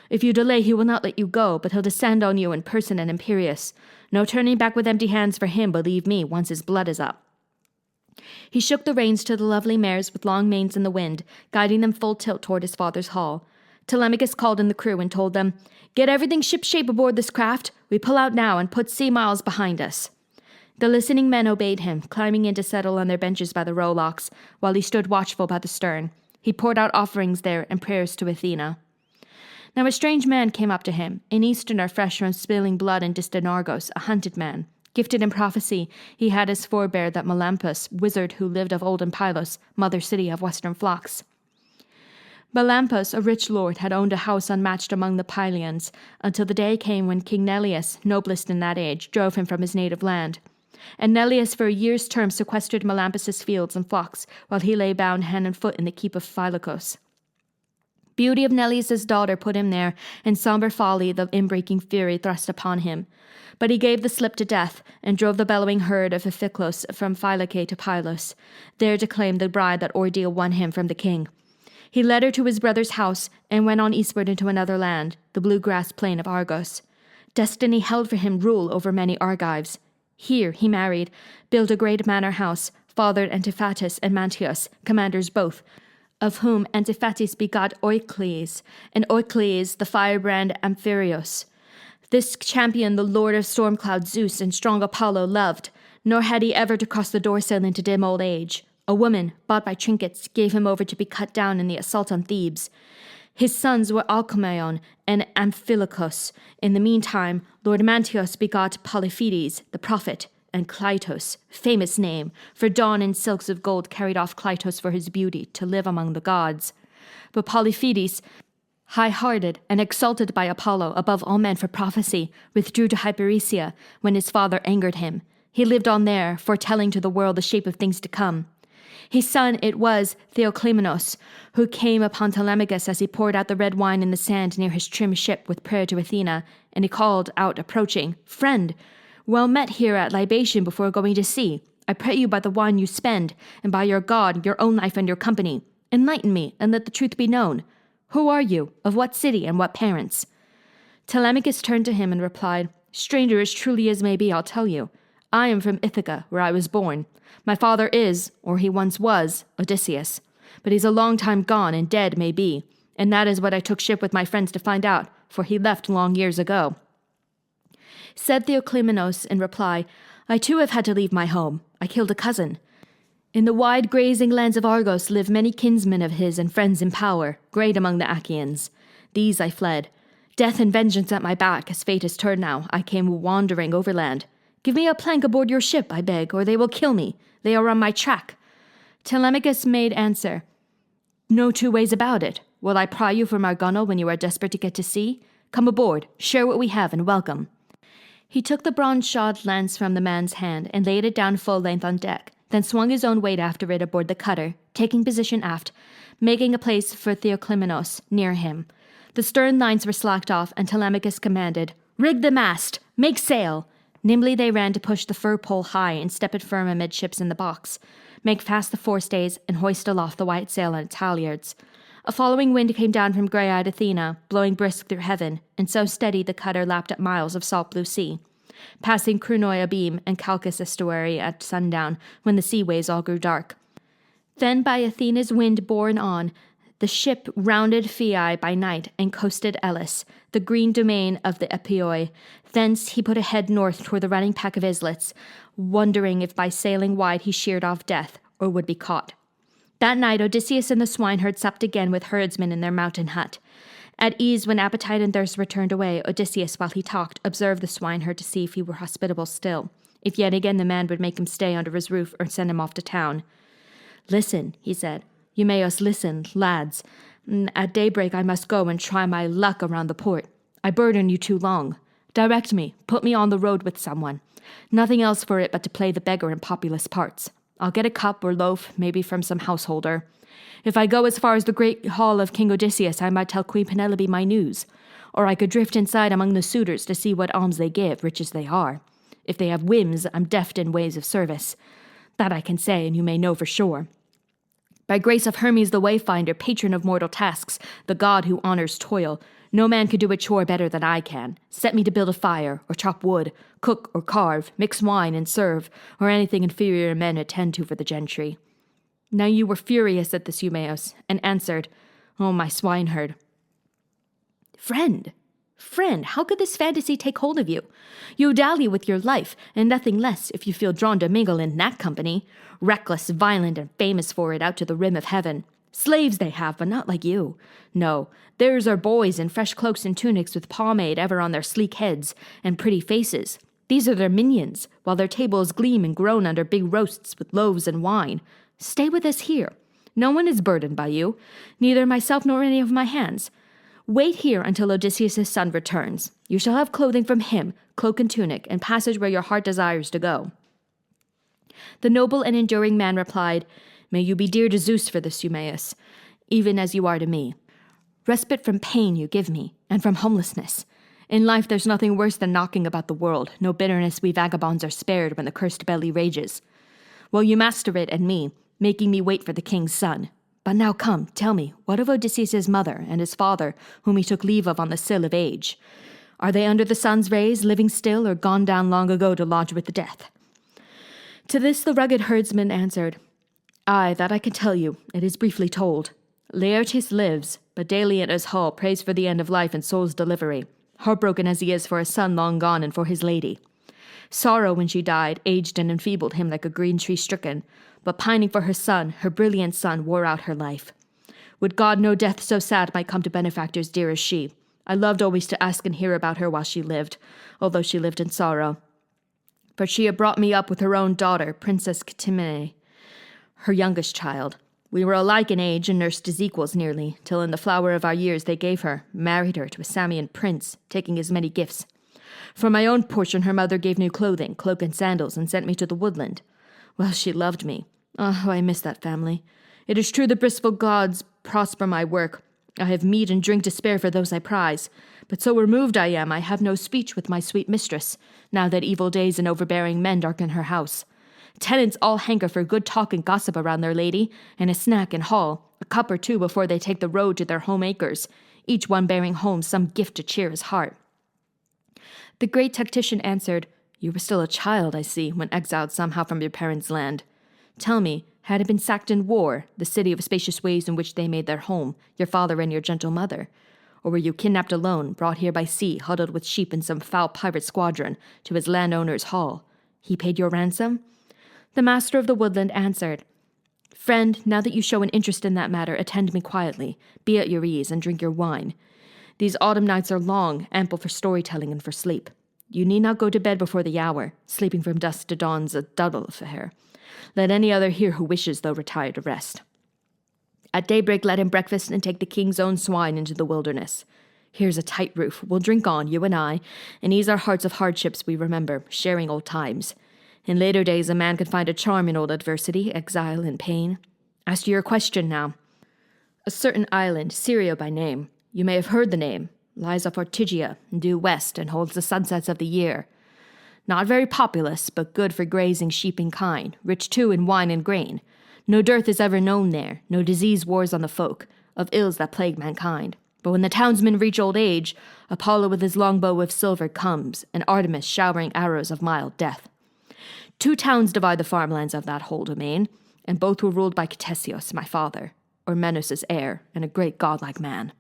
If you delay, he will not let you go, but he'll descend on you in person and imperious. No turning back with empty hands for him, believe me, once his blood is up." He shook the reins to the lovely mares with long manes in the wind, guiding them full tilt toward his father's hall. Telemachus called in the crew and told them, "Get everything shipshape aboard this craft. We pull out now and put sea miles behind us." The listening men obeyed him, climbing in to settle on their benches by the rowlocks, while he stood watchful by the stern. He poured out offerings there and prayers to Athena. Now a strange man came up to him, an Easterner fresh from spilling blood in distant Argos, a hunted man. Gifted in prophecy, he had as forebear that Melampus, wizard who lived of old in Pylos, mother city of western flocks. Melampus, a rich lord, had owned a house unmatched among the Pylians, until the day came when King Neleus, noblest in that age, drove him from his native land. And Neleus for a year's term sequestered Melampus' fields and flocks, while he lay bound hand and foot in the keep of Phylacus. Beauty of Neleus' daughter put him there, and somber folly the inbreaking fury thrust upon him. But he gave the slip to death, and drove the bellowing herd of Iphiclus from Phylace to Pylos, there to claim the bride that ordeal won him from the king. He led her to his brother's house, and went on eastward into another land, the blue-grass plain of Argos. Destiny held for him rule over many Argives. Here he married, built a great manor house, fathered Antiphatis and Mantius, commanders both, of whom Antiphatis begot Oicles, and Oicles the firebrand Amphireus. This champion the lord of storm cloud Zeus and strong Apollo loved, nor had he ever to cross the doorsill into dim old age. A woman, bought by trinkets, gave him over to be cut down in the assault on Thebes. His sons were Alcmaeon and Amphilochus. In the meantime, Lord Mantius begot Polyphetes, the prophet, and Cleitos, famous name, for Dawn in silks of gold carried off Cleitos for his beauty to live among the gods. But Polyphetes, high-hearted and exalted by Apollo above all men for prophecy, withdrew to Hyperesia when his father angered him. He lived on there, foretelling to the world the shape of things to come. His son it was, Theoclymenos, who came upon Telemachus as he poured out the red wine in the sand near his trim ship with prayer to Athena, and he called out, approaching, "Friend, well met here at libation before going to sea. I pray you by the wine you spend, and by your God, your own life and your company. Enlighten me, and let the truth be known. Who are you? Of what city, and what parents?" Telemachus turned to him and replied, "Stranger as truly as may be, I'll tell you. I am from Ithaca, where I was born. My father is, or he once was, Odysseus. But he's a long time gone and dead, may be, and that is what I took ship with my friends to find out, for he left long years ago." Said Theoclymenos in reply, "I too have had to leave my home. I killed a cousin. In the wide grazing lands of Argos live many kinsmen of his and friends in power, great among the Achaeans. These I fled. Death and vengeance at my back, as fate has turned now, I came wandering overland. Give me a plank aboard your ship, I beg, or they will kill me. They are on my track." Telemachus made answer, "No two ways about it. Will I pry you from our gunwale when you are desperate to get to sea? Come aboard, share what we have, and welcome." He took the bronze-shod lance from the man's hand and laid it down full length on deck, then swung his own weight after it aboard the cutter, taking position aft, making a place for Theoclymenos near him. The stern lines were slacked off, and Telemachus commanded, "Rig the mast! Make sail!" Nimbly they ran to push the fur pole high and step it firm amidships in the box, make fast the forestays, and hoist aloft the white sail on its halyards. A following wind came down from grey-eyed Athena, blowing brisk through heaven, and so steady the cutter lapped at miles of salt blue sea, passing Crunoi abeam and Chalcus estuary at sundown, when the sea waves all grew dark. Then by Athena's wind borne on, the ship rounded Phae by night and coasted Elis, the green domain of the Epioi. Thence he put ahead north toward the running pack of islets, wondering if by sailing wide he sheared off death, or would be caught. That night Odysseus and the swineherd supped again with herdsmen in their mountain hut. At ease when appetite and thirst were turned away, Odysseus, while he talked, observed the swineherd to see if he were hospitable still, if yet again the man would make him stay under his roof or send him off to town. "Listen," he said. "Eumaeus, listen, lads. At daybreak I must go and try my luck around the port. I burden you too long. Direct me, put me on the road with someone. Nothing else for it but to play the beggar in populous parts. I'll get a cup or loaf, maybe from some householder. If I go as far as the great hall of King Odysseus, I might tell Queen Penelope my news. Or I could drift inside among the suitors to see what alms they give, rich as they are. If they have whims, I'm deft in ways of service. That I can say, and you may know for sure. By grace of Hermes the Wayfinder, patron of mortal tasks, the god who honors toil, no man could do a chore better than I can. Set me to build a fire, or chop wood, cook or carve, mix wine and serve, or anything inferior men attend to for the gentry." Now you were furious at this, Eumaeus, and answered, "Oh, my swineherd." Friend, how could this fantasy take hold of you? You dally with your life, and nothing less if you feel drawn to mingle in that company. Reckless, violent, and famous for it out to the rim of heaven. Slaves they have, but not like you. No, theirs are boys in fresh cloaks and tunics with pomade ever on their sleek heads, and pretty faces. These are their minions, while their tables gleam and groan under big roasts with loaves and wine. Stay with us here. No one is burdened by you, neither myself nor any of my hands. Wait here until Odysseus' son returns. You shall have clothing from him, cloak and tunic, and passage where your heart desires to go." The noble and enduring man replied, "May you be dear to Zeus for this, Eumaeus, even as you are to me. Respite from pain you give me, and from homelessness. In life there's nothing worse than knocking about the world. No bitterness we vagabonds are spared when the cursed belly rages. Well, you master it and me, making me wait for the king's son. But now come, tell me, what of Odysseus' mother and his father, whom he took leave of on the sill of age? Are they under the sun's rays, living still, or gone down long ago to lodge with death?" To this the rugged herdsman answered, "Aye, that I can tell you. It is briefly told. Laertes lives, but daily at his hall prays for the end of life and soul's delivery, heartbroken as he is for a son long gone and for his lady. Sorrow when she died aged and enfeebled him like a green tree stricken, but pining for her son, her brilliant son, wore out her life. Would God no death so sad might come to benefactors dear as she. I loved always to ask and hear about her while she lived, although she lived in sorrow. For she had brought me up with her own daughter, Princess Katimene, her youngest child. We were alike in age and nursed as equals nearly, till in the flower of our years they gave her, married her to a Samian prince, taking as many gifts. For my own portion her mother gave new clothing, cloak and sandals, and sent me to the woodland. Well, she loved me. Oh, how I miss that family. It is true the blissful gods prosper my work. I have meat and drink to spare for those I prize. But so removed I am, I have no speech with my sweet mistress, now that evil days and overbearing men darken her house. Tenants all hanker for good talk and gossip around their lady, and a snack in hall, a cup or two before they take the road to their home acres, each one bearing home some gift to cheer his heart. The great tactician answered, You were still a child, I see, when exiled somehow from your parents' land. Tell me, had it been sacked in war, the city of spacious ways in which they made their home, your father and your gentle mother? Or were you kidnapped alone, brought here by sea, huddled with sheep in some foul pirate squadron, to his landowner's hall? He paid your ransom? The master of the woodland answered, Friend, now that you show an interest in that matter, attend me quietly, be at your ease, and drink your wine. These autumn nights are long, ample for storytelling and for sleep. You need not go to bed before the hour. Sleeping from dusk to dawn's a double affair. Let any other hear who wishes, though, retire to rest. At daybreak let him breakfast and take the king's own swine into the wilderness. Here's a tight roof. We'll drink on, you and I, and ease our hearts of hardships we remember, sharing old times. In later days a man can find a charm in old adversity, exile, and pain. As to your question now. A certain island, Syria by name, you may have heard the name, lies off Ortygia, due west, and holds the sunsets of the year. Not very populous, but good for grazing sheep and kine, rich too in wine and grain. No dearth is ever known there, no disease wars on the folk, of ills that plague mankind. But when the townsmen reach old age, Apollo with his longbow of silver comes, and Artemis showering arrows of mild death. 2 towns divide the farmlands of that whole domain, and both were ruled by Ctesios, my father, or Minos' heir, and a great godlike man.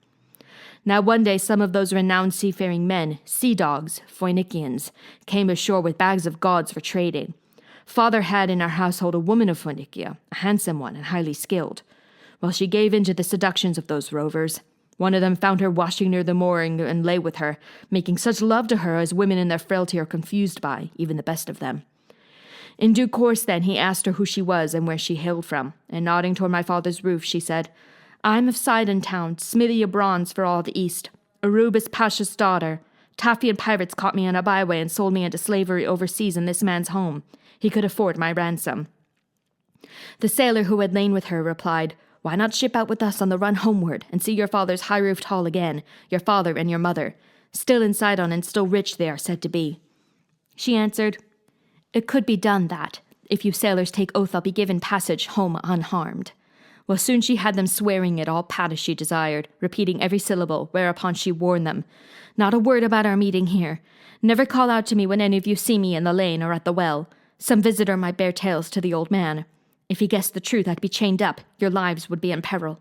Now one day some of those renowned seafaring men, sea dogs, Phoenicians, came ashore with bags of gods for trading. Father had in our household a woman of Phoenicia, a handsome one and highly skilled. Well, she gave in to the seductions of those rovers. One of them found her washing near the mooring and lay with her, making such love to her as women in their frailty are confused by, even the best of them. In due course, then, he asked her who she was and where she hailed from, and nodding toward my father's roof, she said, I'm of Sidon town, smithy of bronze for all the east, Arubis Pasha's daughter. Taphian pirates caught me on a byway and sold me into slavery overseas in this man's home. He could afford my ransom. The sailor who had lain with her replied, Why not ship out with us on the run homeward, and see your father's high-roofed hall again, your father and your mother? Still in Sidon and still rich they are said to be. She answered, It could be done that, if you sailors take oath I'll be given passage home unharmed. Well, soon she had them swearing it all pat as she desired, repeating every syllable, whereupon she warned them, Not a word about our meeting here. Never call out to me when any of you see me in the lane or at the well. Some visitor might bear tales to the old man. If he guessed the truth, I'd be chained up. Your lives would be in peril.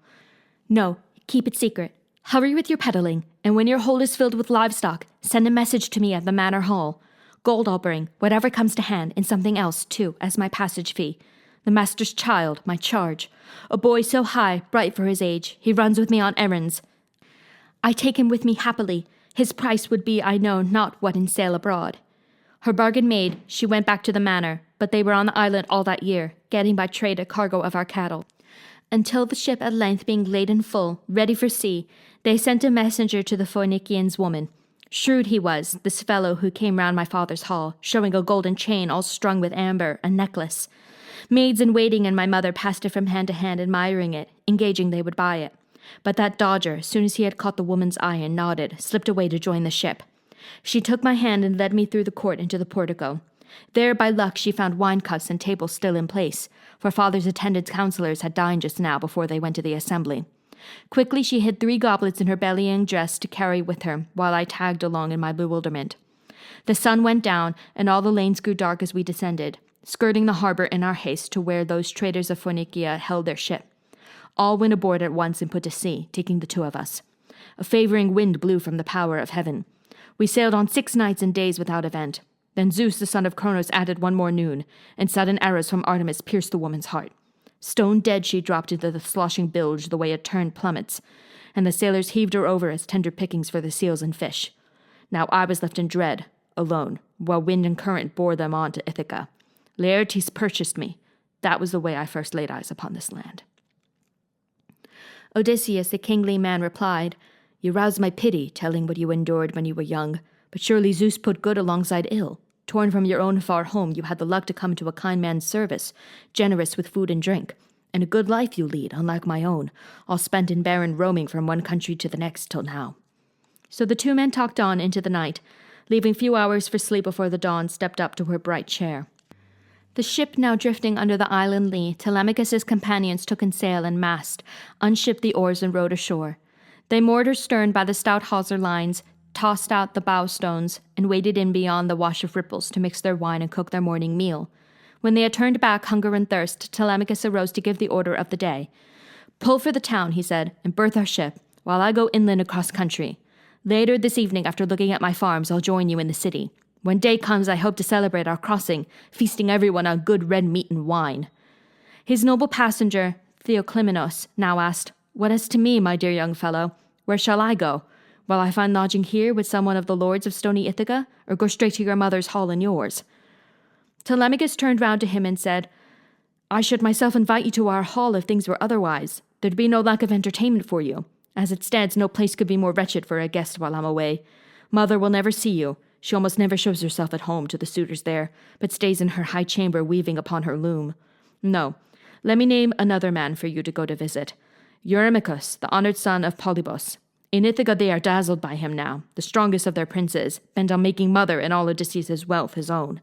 No, keep it secret. Hurry with your peddling, and when your hold is filled with livestock, send a message to me at the manor hall. Gold I'll bring, whatever comes to hand, and something else, too, as my passage fee. The master's child, my charge. A boy so high, bright for his age, he runs with me on errands. I take him with me happily. His price would be, I know not what in sale abroad. Her bargain made, she went back to the manor, but they were on the island all that year, getting by trade a cargo of our cattle. Until the ship at length being laden full, ready for sea, they sent a messenger to the Phoenician's woman. Shrewd he was, this fellow who came round my father's hall, showing a golden chain all strung with amber, a necklace. Maids in waiting and my mother passed it from hand to hand, admiring it, engaging they would buy it. But that dodger, as soon as he had caught the woman's eye and nodded, slipped away to join the ship. She took my hand and led me through the court into the portico. There, by luck, she found wine cups and tables still in place, for father's attendant counselors had dined just now before they went to the assembly. Quickly she hid 3 goblets in her bellying dress to carry with her, while I tagged along in my bewilderment. The sun went down, and all the lanes grew dark as we descended, skirting the harbor in our haste to where those traders of Phoenicia held their ship. All went aboard at once and put to sea, taking the 2 of us. A favoring wind blew from the power of heaven. We sailed on 6 nights and days without event. Then Zeus, the son of Cronos, added 1 more noon, and sudden arrows from Artemis pierced the woman's heart. Stone dead she dropped into the sloshing bilge the way a turned plummets, and the sailors heaved her over as tender pickings for the seals and fish. Now I was left in dread, alone, while wind and current bore them on to Ithaca. Laertes purchased me. That was the way I first laid eyes upon this land. Odysseus, the kingly man, replied, You roused my pity, telling what you endured when you were young, but surely Zeus put good alongside ill. Torn from your own far home, you had the luck to come to a kind man's service, generous with food and drink. And a good life you lead, unlike my own, all spent in barren roaming from one country to the next till now. So the two men talked on into the night. Leaving few hours for sleep before the dawn, stepped up to her bright chair. The ship now drifting under the island lee, Telemachus' companions took in sail and mast, unshipped the oars and rowed ashore. They moored her stern by the stout hawser lines, tossed out the bow stones, and waded in beyond the wash of ripples to mix their wine and cook their morning meal. When they had turned back hunger and thirst, Telemachus arose to give the order of the day. Pull for the town, he said, and berth our ship, while I go inland across country. Later this evening, after looking at my farms, I'll join you in the city. When day comes, I hope to celebrate our crossing, feasting everyone on good red meat and wine. His noble passenger, Theoclymenos, now asked, What as to me, my dear young fellow? Where shall I go? Will I find lodging here with someone of the lords of stony Ithaca, or go straight to your mother's hall and yours? Telemachus turned round to him and said, I should myself invite you to our hall if things were otherwise. There'd be no lack of entertainment for you. As it stands, no place could be more wretched for a guest while I'm away. Mother will never see you. She almost never shows herself at home to the suitors there, but stays in her high chamber weaving upon her loom. No, let me name another man for you to go to visit. Eurymachus, the honored son of Polybos. In Ithaca they are dazzled by him now, the strongest of their princes, bent on making mother and all Odysseus' wealth his own.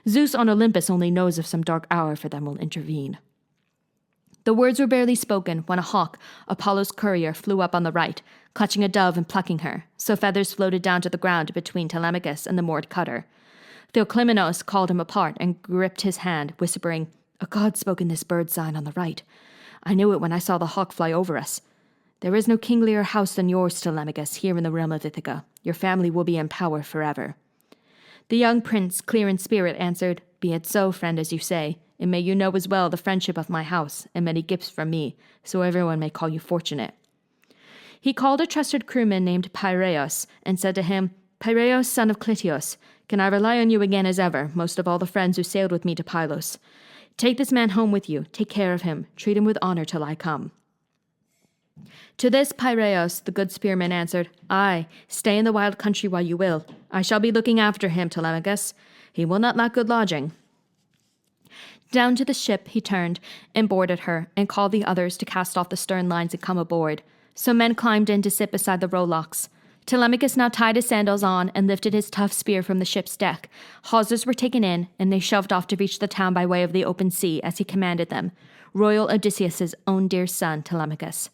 Zeus on Olympus only knows if some dark hour for them will intervene. The words were barely spoken when a hawk, Apollo's courier, flew up on the right, clutching a dove and plucking her, so feathers floated down to the ground between Telemachus and the moored cutter. Theoclymenos called him apart and gripped his hand, whispering, A god spoke in this bird sign on the right. I knew it when I saw the hawk fly over us. There is no kinglier house than yours, Telemachus, here in the realm of Ithaca. Your family will be in power forever. The young prince, clear in spirit, answered, Be it so, friend, as you say, and may you know as well the friendship of my house, and many gifts from me, so everyone may call you fortunate. He called a trusted crewman named Piraeus, and said to him, Piraeus, son of Clytius, can I rely on you again as ever, most of all the friends who sailed with me to Pylos? Take this man home with you, take care of him, treat him with honor till I come. To this Piraeus, the good spearman, answered, Aye, stay in the wild country while you will. I shall be looking after him, Telemachus. He will not lack good lodging. Down to the ship he turned, and boarded her, and called the others to cast off the stern lines and come aboard. So men climbed in to sit beside the rowlocks. Telemachus now tied his sandals on and lifted his tough spear from the ship's deck. Hawsers were taken in, and they shoved off to reach the town by way of the open sea, as he commanded them. Royal Odysseus' own dear son, Telemachus.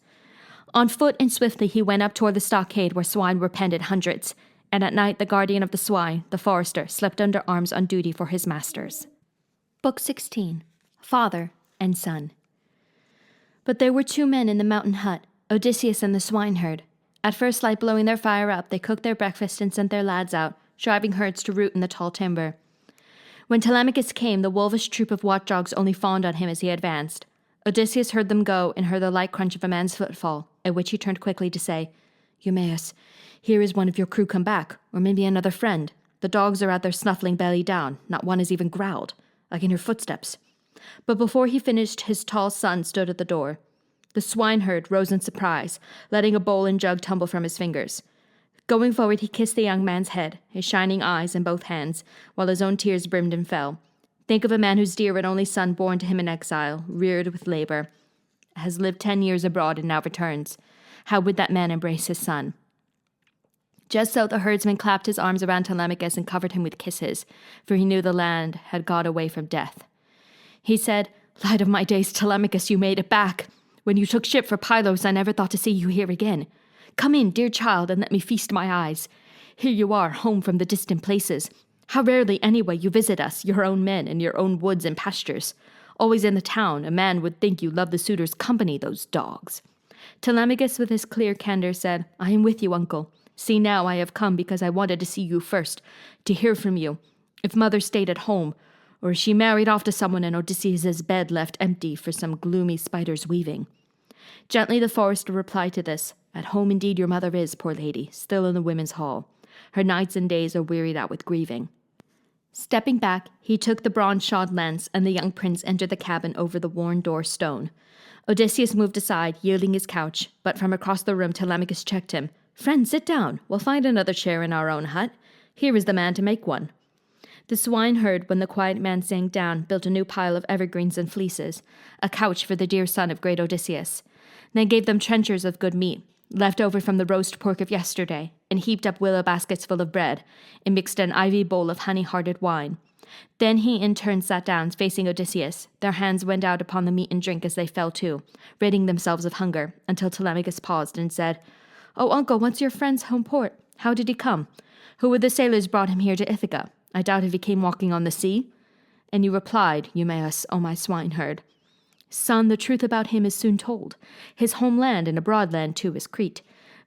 On foot and swiftly he went up toward the stockade where swine were penned in hundreds, and at night the guardian of the swine, the forester, slept under arms on duty for his masters. Book 16. Father and Son. But there were two men in the mountain hut, Odysseus and the swineherd. At first light blowing their fire up, they cooked their breakfast and sent their lads out, driving herds to root in the tall timber. When Telemachus came, the wolvish troop of watchdogs only fawned on him as he advanced. Odysseus heard them go and heard the light crunch of a man's footfall, at which he turned quickly to say, Eumaeus, here is one of your crew come back, or maybe another friend. The dogs are out there snuffling belly down, not one has even growled. I can hear footsteps. But before he finished, his tall son stood at the door. The swineherd rose in surprise, letting a bowl and jug tumble from his fingers. Going forward, he kissed the young man's head, his shining eyes in both hands, while his own tears brimmed and fell. Think of a man whose dear and only son, born to him in exile, reared with labor, has lived 10 years abroad and now returns. How would that man embrace his son? Just so the herdsman clapped his arms around Telemachus and covered him with kisses, for he knew the land had got away from death. He said, Light of my days, Telemachus, you made it back. When you took ship for Pylos, I never thought to see you here again. Come in, dear child, and let me feast my eyes. Here you are, home from the distant places. How rarely, anyway, you visit us, your own men, in your own woods and pastures. Always in the town, a man would think you loved the suitors' company, those dogs. Telemachus, with his clear candor, said, I am with you, uncle. See now, I have come because I wanted to see you first, to hear from you. If mother stayed at home, or she married off to someone and Odysseus' bed left empty for some gloomy spider's weaving. Gently the forester replied to this, At home indeed your mother is, poor lady, still in the women's hall. Her nights and days are wearied out with grieving. Stepping back, he took the bronze-shod lance, and the young prince entered the cabin over the worn door stone. Odysseus moved aside, yielding his couch, but from across the room Telemachus checked him. "Friend, sit down. We'll find another chair in our own hut. Here is the man to make one." The swineherd, when the quiet man sank down, built a new pile of evergreens and fleeces, a couch for the dear son of great Odysseus, then gave them trenchers of good meat, left over from the roast pork of yesterday, and heaped up willow baskets full of bread, and mixed an ivy bowl of honey-hearted wine. Then he in turn sat down, facing Odysseus. Their hands went out upon the meat and drink as they fell to, ridding themselves of hunger, until Telemachus paused and said, "Oh, uncle, what's your friend's home port? How did he come? Who were the sailors brought him here to Ithaca? I doubt if he came walking on the sea." And you replied, Eumaeus, O my swineherd, "Son, the truth about him is soon told. His homeland, and a broad land too, is Crete.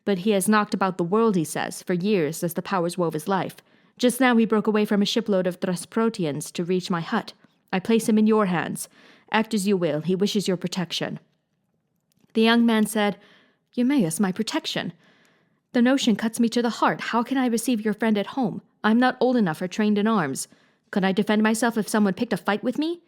But he has knocked about the world, he says, for years as the powers wove his life. Just now he broke away from a shipload of Thesprotians to reach my hut. I place him in your hands. Act as you will. He wishes your protection." The young man said, "Eumaeus, my protection? The notion cuts me to the heart. How can I receive your friend at home? I'm not old enough or trained in arms. Could I defend myself if someone picked a fight with me?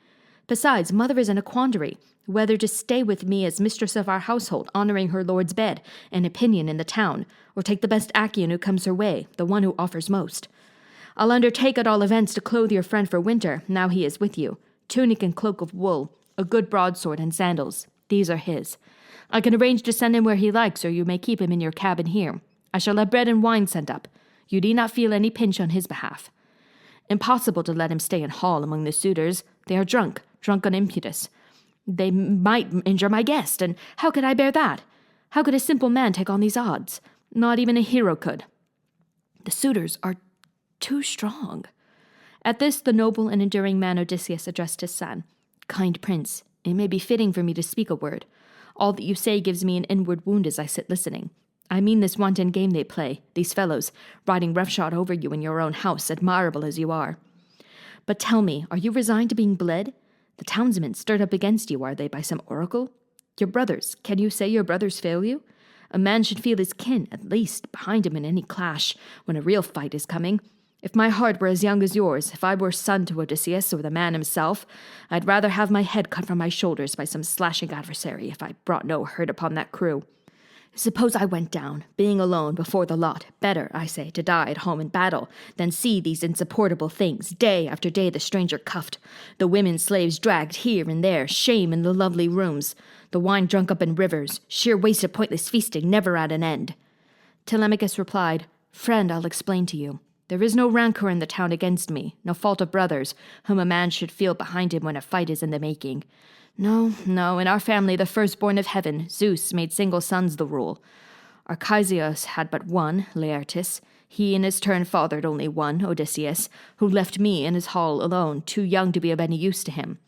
Besides, mother is in a quandary, whether to stay with me as mistress of our household, honoring her lord's bed and opinion in the town, or take the best Achaean who comes her way, the one who offers most. I'll undertake at all events to clothe your friend for winter, now he is with you. Tunic and cloak of wool, a good broadsword and sandals. These are his. I can arrange to send him where he likes, or you may keep him in your cabin here. I shall have bread and wine sent up. You need not feel any pinch on his behalf. Impossible to let him stay in hall among the suitors. They are drunk on impetus. They might injure my guest, and how could I bear that? How could a simple man take on these odds? Not even a hero could. The suitors are too strong." At this, the noble and enduring man Odysseus addressed his son. "Kind prince, it may be fitting for me to speak a word. All that you say gives me an inward wound as I sit listening. I mean this wanton game they play, these fellows, riding roughshod over you in your own house, admirable as you are. But tell me, are you resigned to being bled? The townsmen stirred up against you, are they, by some oracle? Your brothers, can you say your brothers fail you? A man should feel his kin, at least, behind him in any clash, when a real fight is coming. If my heart were as young as yours, if I were son to Odysseus or the man himself, I'd rather have my head cut from my shoulders by some slashing adversary if I brought no hurt upon that crew. Suppose I went down, being alone, before the lot. Better, I say, to die at home in battle, than see these insupportable things, day after day the stranger cuffed, the women slaves dragged here and there, shame in the lovely rooms, the wine drunk up in rivers, sheer waste of pointless feasting never at an end." Telemachus replied, "Friend, I'll explain to you. There is no rancor in the town against me, no fault of brothers, whom a man should feel behind him when a fight is in the making. No, in our family the firstborn of heaven, Zeus, made single sons the rule. Archesius had but one, Laertes. He in his turn fathered only one, Odysseus, who left me in his hall alone, too young to be of any use to him.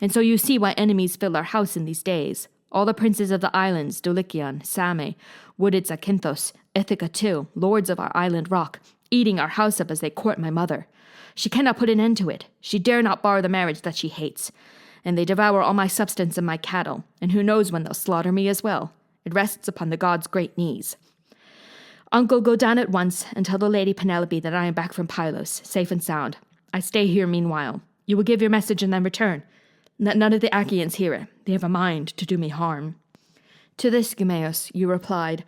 And so you see why enemies fill our house in these days. All the princes of the islands, Dulichion, Same, wooded Zakynthos, Ithaca too, lords of our island rock, eating our house up as they court my mother. She cannot put an end to it. She dare not bar the marriage that she hates. And they devour all my substance and my cattle, and who knows when they'll slaughter me as well. It rests upon the gods' great knees. Uncle, go down at once and tell the lady Penelope that I am back from Pylos, safe and sound. I stay here meanwhile. You will give your message and then return. Let none of the Achaeans hear it. They have a mind to do me harm." To this, Eumaeus, you replied,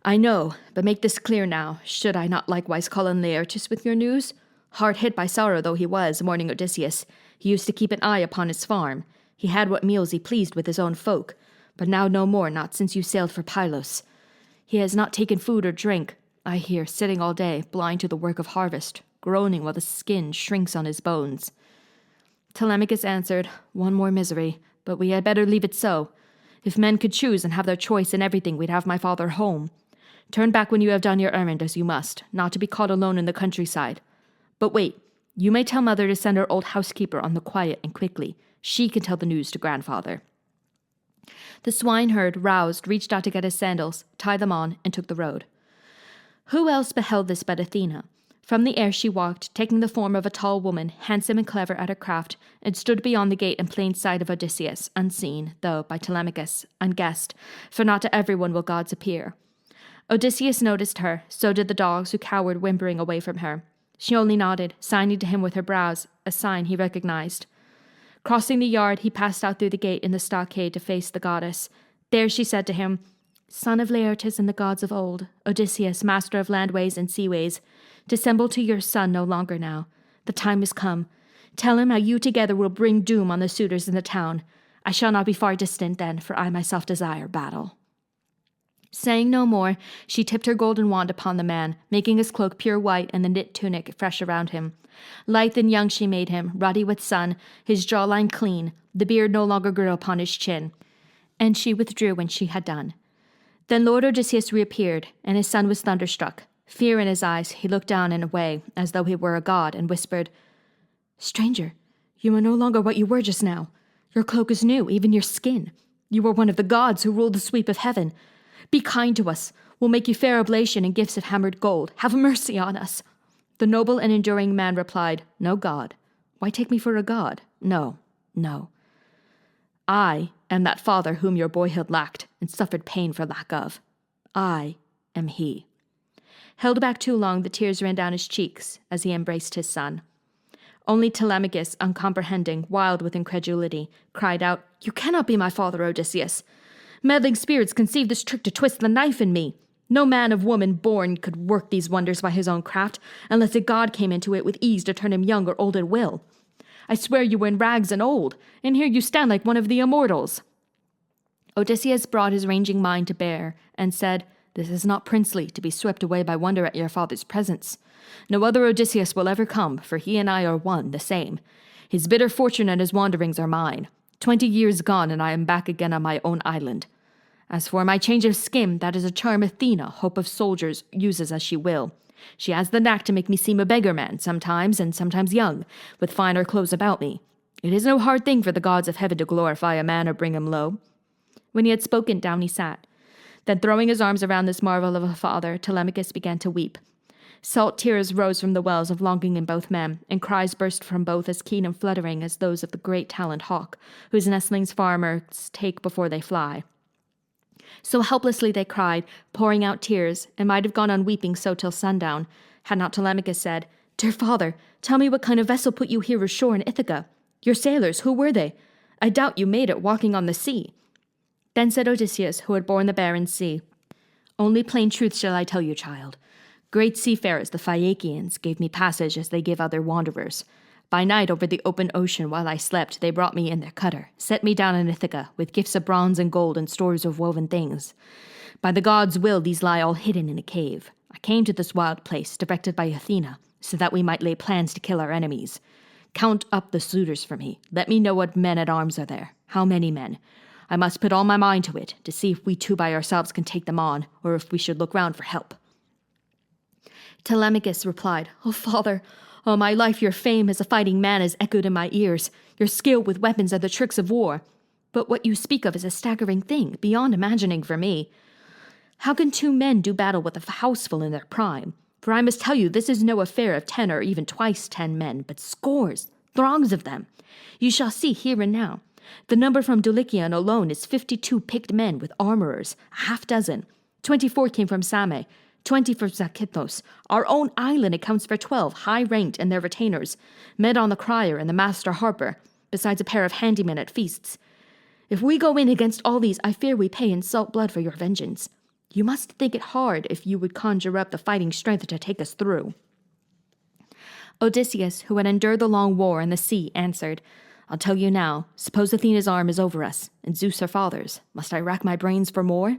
"I know, but make this clear now. Should I not likewise call in Laertes with your news? Hard hit by sorrow though he was, mourning Odysseus, he used to keep an eye upon his farm. He had what meals he pleased with his own folk, but now no more, not since you sailed for Pylos. He has not taken food or drink, I hear, sitting all day, blind to the work of harvest, groaning while the skin shrinks on his bones." Telemachus answered, "One more misery, but we had better leave it so. If men could choose and have their choice in everything, we'd have my father home. Turn back when you have done your errand, as you must, not to be caught alone in the countryside. But wait, you may tell mother to send her old housekeeper on the quiet and quickly. She can tell the news to grandfather." The swineherd, roused, reached out to get his sandals, tied them on, and took the road. Who else beheld this but Athena? From the air she walked, taking the form of a tall woman, handsome and clever at her craft, and stood beyond the gate in plain sight of Odysseus, unseen, though, by Telemachus, unguessed, for not to everyone will gods appear. Odysseus noticed her, so did the dogs who cowered whimpering away from her. She only nodded, signing to him with her brows, a sign he recognized. Crossing the yard, he passed out through the gate in the stockade to face the goddess. There she said to him, "Son of Laertes and the gods of old, Odysseus, master of landways and seaways, dissemble to your son no longer now. The time is come. Tell him how you together will bring doom on the suitors in the town. I shall not be far distant then, for I myself desire battle." Saying no more, she tipped her golden wand upon the man, making his cloak pure white and the knit tunic fresh around him. Lithe and young she made him, ruddy with sun, his jawline clean, the beard no longer grew upon his chin. And she withdrew when she had done. Then Lord Odysseus reappeared, and his son was thunderstruck. Fear in his eyes, he looked down and away, as though he were a god, and whispered, "Stranger, you are no longer what you were just now. Your cloak is new, even your skin. You are one of the gods who rule the sweep of heaven. Be kind to us. We'll make you fair oblation and gifts of hammered gold. Have mercy on us." The noble and enduring man replied, "No god. Why take me for a god? No, no. I am that father whom your boyhood lacked and suffered pain for lack of. I am he." Held back too long, the tears ran down his cheeks as he embraced his son. Only Telemachus, uncomprehending, wild with incredulity, cried out, "You cannot be my father, Odysseus. Meddling spirits conceived this trick to twist the knife in me. No man of woman born could work these wonders by his own craft, unless a god came into it with ease to turn him young or old at will. I swear you were in rags and old, and here you stand like one of the immortals." Odysseus brought his ranging mind to bear, and said, "This is not princely, to be swept away by wonder at your father's presence. No other Odysseus will ever come, for he and I are one, the same. His bitter fortune and his wanderings are mine. 20 years gone, and I am back again on my own island. As for my change of skin, that is a charm Athena, hope of soldiers, uses as she will. She has the knack to make me seem a beggar man sometimes, and sometimes young, with finer clothes about me. It is no hard thing for the gods of heaven to glorify a man or bring him low." When he had spoken, down he sat. Then throwing his arms around this marvel of a father, Telemachus began to weep. Salt tears rose from the wells of longing in both men, and cries burst from both as keen and fluttering as those of the great taloned hawk, whose nestlings farmers take before they fly. So helplessly they cried, pouring out tears, and might have gone on weeping so till sundown, had not Telemachus said, "Dear father, tell me what kind of vessel put you here ashore in Ithaca? Your sailors, who were they? I doubt you made it walking on the sea." Then said Odysseus, who had borne the barren sea, "Only plain truth shall I tell you, child. Great seafarers, the Phaeacians, gave me passage as they give other wanderers. By night over the open ocean while I slept, they brought me in their cutter, set me down in Ithaca, with gifts of bronze and gold and stores of woven things. By the gods' will, these lie all hidden in a cave. I came to this wild place, directed by Athena, so that we might lay plans to kill our enemies. Count up the suitors for me. Let me know what men-at-arms are there. How many men? I must put all my mind to it, to see if we two by ourselves can take them on, or if we should look round for help." Telemachus replied, "O father, all my life your fame as a fighting man has echoed in my ears. Your skill with weapons and the tricks of war. But what you speak of is a staggering thing, beyond imagining for me. How can 2 men do battle with a houseful in their prime? For I must tell you, this is no affair of 10 or even twice 10 men, but scores, throngs of them. You shall see here and now. The number from Dulichion alone is 52 picked men with armorers, a half-dozen. 24 came from Same, 20 from Zakynthos. Our own island accounts for 12, high-ranked and their retainers, men on the crier and the master harper, besides a pair of handymen at feasts. If we go in against all these, I fear we pay in salt blood for your vengeance. You must think it hard if you would conjure up the fighting strength to take us through." Odysseus, who had endured the long war and the sea, answered, "I'll tell you now. Suppose Athena's arm is over us, and Zeus her father's. Must I rack my brains for more?"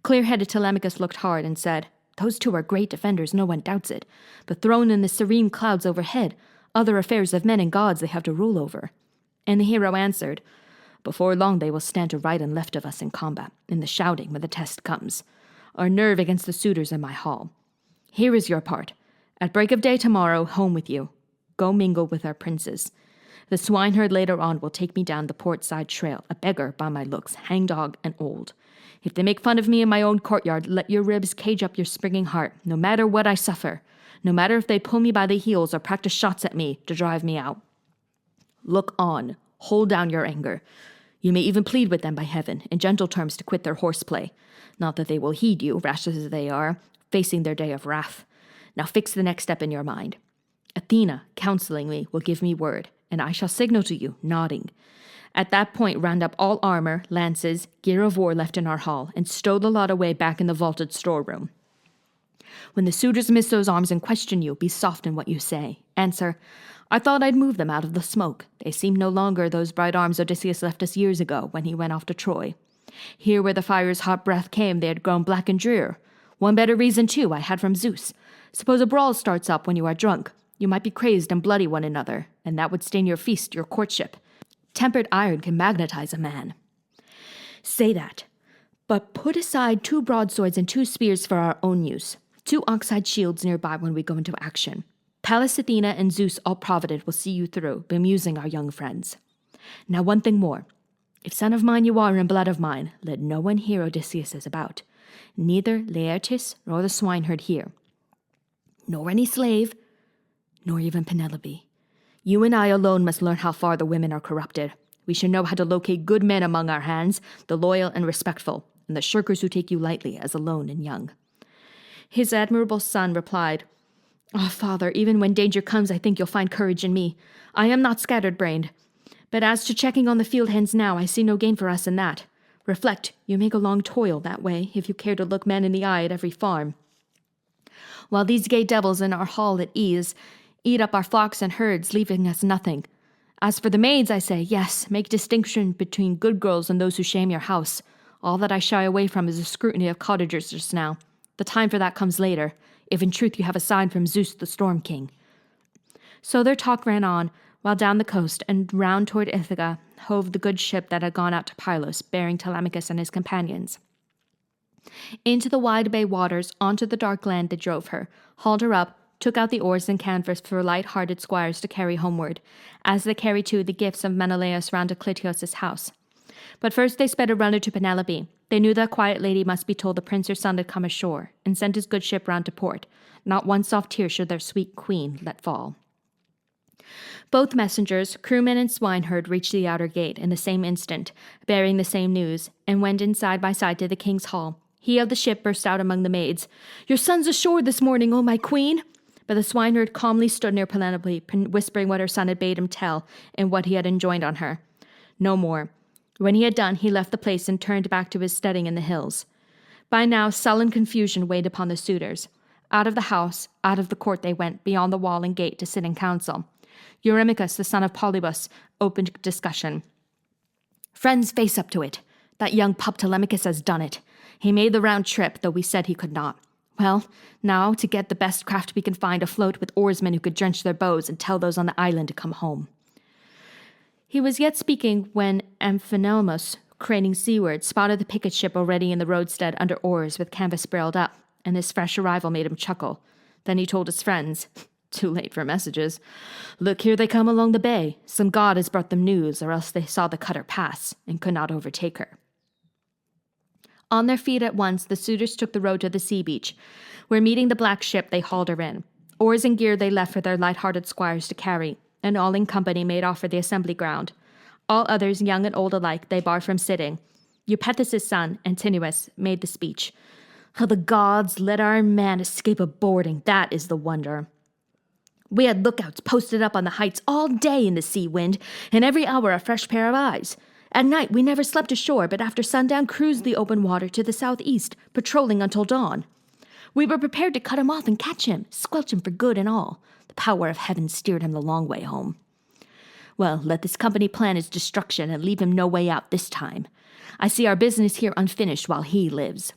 Clear-headed Telemachus looked hard and said, "Those 2 are great defenders, no one doubts it. But thrown in the serene clouds overhead, other affairs of men and gods they have to rule over." And the hero answered, "Before long they will stand to right and left of us in combat, in the shouting when the test comes. Our nerve against the suitors in my hall. Here is your part. At break of day tomorrow, home with you. Go mingle with our princes. The swineherd later on will take me down the port-side trail, a beggar by my looks, hangdog and old. If they make fun of me in my own courtyard, let your ribs cage up your springing heart, no matter what I suffer, no matter if they pull me by the heels or practice shots at me to drive me out. Look on, hold down your anger. You may even plead with them by heaven, in gentle terms to quit their horseplay. Not that they will heed you, rash as they are, facing their day of wrath. Now fix the next step in your mind. Athena, counseling me, will give me word, and I shall signal to you, nodding. At that point, round up all armor, lances, gear of war left in our hall, and stow the lot away back in the vaulted storeroom. When the suitors miss those arms and question you, be soft in what you say. Answer, I thought I'd move them out of the smoke. They seem no longer those bright arms Odysseus left us years ago when he went off to Troy. Here where the fire's hot breath came, they had grown black and drear. One better reason, too, I had from Zeus. Suppose a brawl starts up when you are drunk. You might be crazed and bloody one another, and that would stain your feast, your courtship. Tempered iron can magnetize a man. Say that. But put aside 2 broadswords and 2 spears for our own use. 2 oxhide shields nearby when we go into action. Pallas Athena and Zeus all-provident will see you through, bemusing our young friends. Now one thing more. If son of mine you are and blood of mine, let no one hear Odysseus is about. Neither Laertes nor the swineherd here. Nor any slave, nor even Penelope. You and I alone must learn how far the women are corrupted. We should know how to locate good men among our hands, the loyal and respectful, and the shirkers who take you lightly as alone and young. His admirable son replied, Father, even when danger comes, I think you'll find courage in me. I am not scattered-brained. But as to checking on the field hands now, I see no gain for us in that. Reflect, you may go long toil that way, if you care to look men in the eye at every farm. While these gay devils in our hall at ease eat up our flocks and herds, leaving us nothing. As for the maids, I say, yes, make distinction between good girls and those who shame your house. All that I shy away from is the scrutiny of cottagers just now. The time for that comes later, if in truth you have a sign from Zeus the Storm King. So their talk ran on, while down the coast and round toward Ithaca hove the good ship that had gone out to Pylos, bearing Telemachus and his companions. Into the wide bay waters, onto the dark land they drove her, hauled her up, took out the oars and canvas for light-hearted squires to carry homeward, as they carried too the gifts of Menelaus round to Clytios' house. But first they sped a runner to Penelope. They knew that quiet lady must be told the prince her son had come ashore, and sent his good ship round to port. Not one soft tear should their sweet queen let fall. Both messengers, crewman and swineherd, reached the outer gate in the same instant, bearing the same news, and went in side by side to the king's hall. He of the ship burst out among the maids. Your son's ashore this morning, O my queen! But the swineherd calmly stood near Penelope, whispering what her son had bade him tell, and what he had enjoined on her. No more. When he had done, he left the place and turned back to his steading in the hills. By now, sullen confusion weighed upon the suitors. Out of the house, out of the court they went, beyond the wall and gate, to sit in council. Eurymachus, the son of Polybus, opened discussion. Friends, face up to it. That young pup Telemachus has done it. He made the round trip, though we said he could not. Well, now, to get the best craft we can find afloat with oarsmen who could drench their bows and tell those on the island to come home. He was yet speaking when Amphinomus, craning seaward, spotted the picket ship already in the roadstead under oars with canvas brailed up, and this fresh arrival made him chuckle. Then he told his friends, too late for messages, Look, here they come along the bay. Some god has brought them news, or else they saw the cutter pass, and could not overtake her. On their feet at once, the suitors took the road to the sea beach, where meeting the black ship, they hauled her in. Oars and gear they left for their light-hearted squires to carry, and all in company made off for the assembly ground. All others, young and old alike, they barred from sitting. Eupeithus' son, Antinous, made the speech. How the gods let our man escape a boarding, that is the wonder. We had lookouts posted up on the heights all day in the sea wind, and every hour a fresh pair of eyes. At night we never slept ashore, but after sundown cruised the open water to the southeast, patrolling until dawn. We were prepared to cut him off and catch him, squelch him for good and all. The power of heaven steered him the long way home. Well, let this company plan his destruction and leave him no way out this time. I see our business here unfinished while he lives.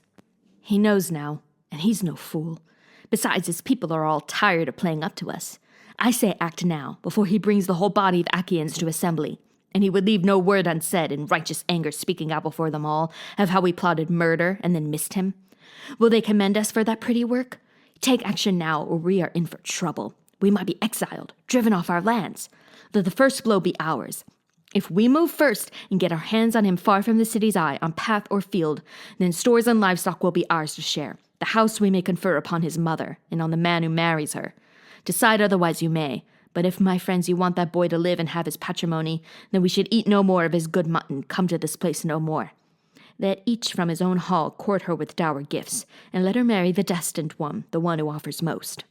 He knows now, and he's no fool. Besides, his people are all tired of playing up to us. I say act now, before he brings the whole body of Achaeans to assembly, and he would leave no word unsaid in righteous anger speaking out before them all of how we plotted murder and then missed him. Will they commend us for that pretty work? Take action now, or we are in for trouble. We might be exiled, driven off our lands. Let the first blow be ours. If we move first and get our hands on him far from the city's eye, on path or field, then stores and livestock will be ours to share. The house we may confer upon his mother, and on the man who marries her. Decide otherwise you may, but if, my friends, you want that boy to live and have his patrimony, then we should eat no more of his good mutton, come to this place no more. Let each from his own hall court her with dower gifts, and let her marry the destined one, the one who offers most.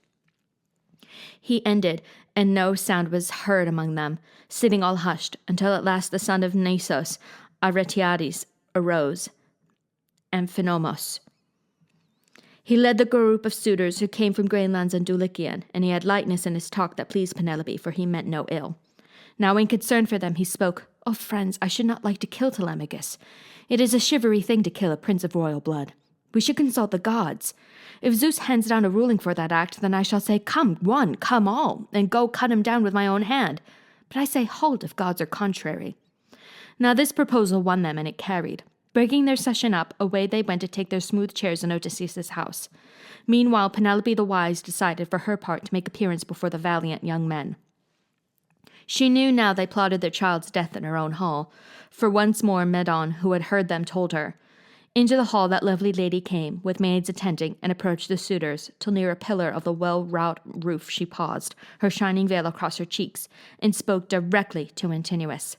He ended, and no sound was heard among them, sitting all hushed, until at last the son of Nisos, Aretiades, arose, and Phenomos. He led the group of suitors who came from grain lands and Dulichian, and he had lightness in his talk that pleased Penelope, for he meant no ill. Now in concern for them he spoke, "O friends, I should not like to kill Telemachus. It is a chivalry thing to kill a prince of royal blood. We should consult the gods. If Zeus hands down a ruling for that act, then I shall say, come one, come all, and go cut him down with my own hand. But I say halt if gods are contrary." Now this proposal won them, and it carried. Breaking their session up, away they went to take their smooth chairs in Odysseus' house. Meanwhile, Penelope the wise decided for her part to make appearance before the valiant young men. She knew now they plotted their child's death in her own hall, for once more Medon, who had heard them, told her. Into the hall that lovely lady came, with maids attending, and approached the suitors, till near a pillar of the well-wrought roof she paused, her shining veil across her cheeks, and spoke directly to Antinous.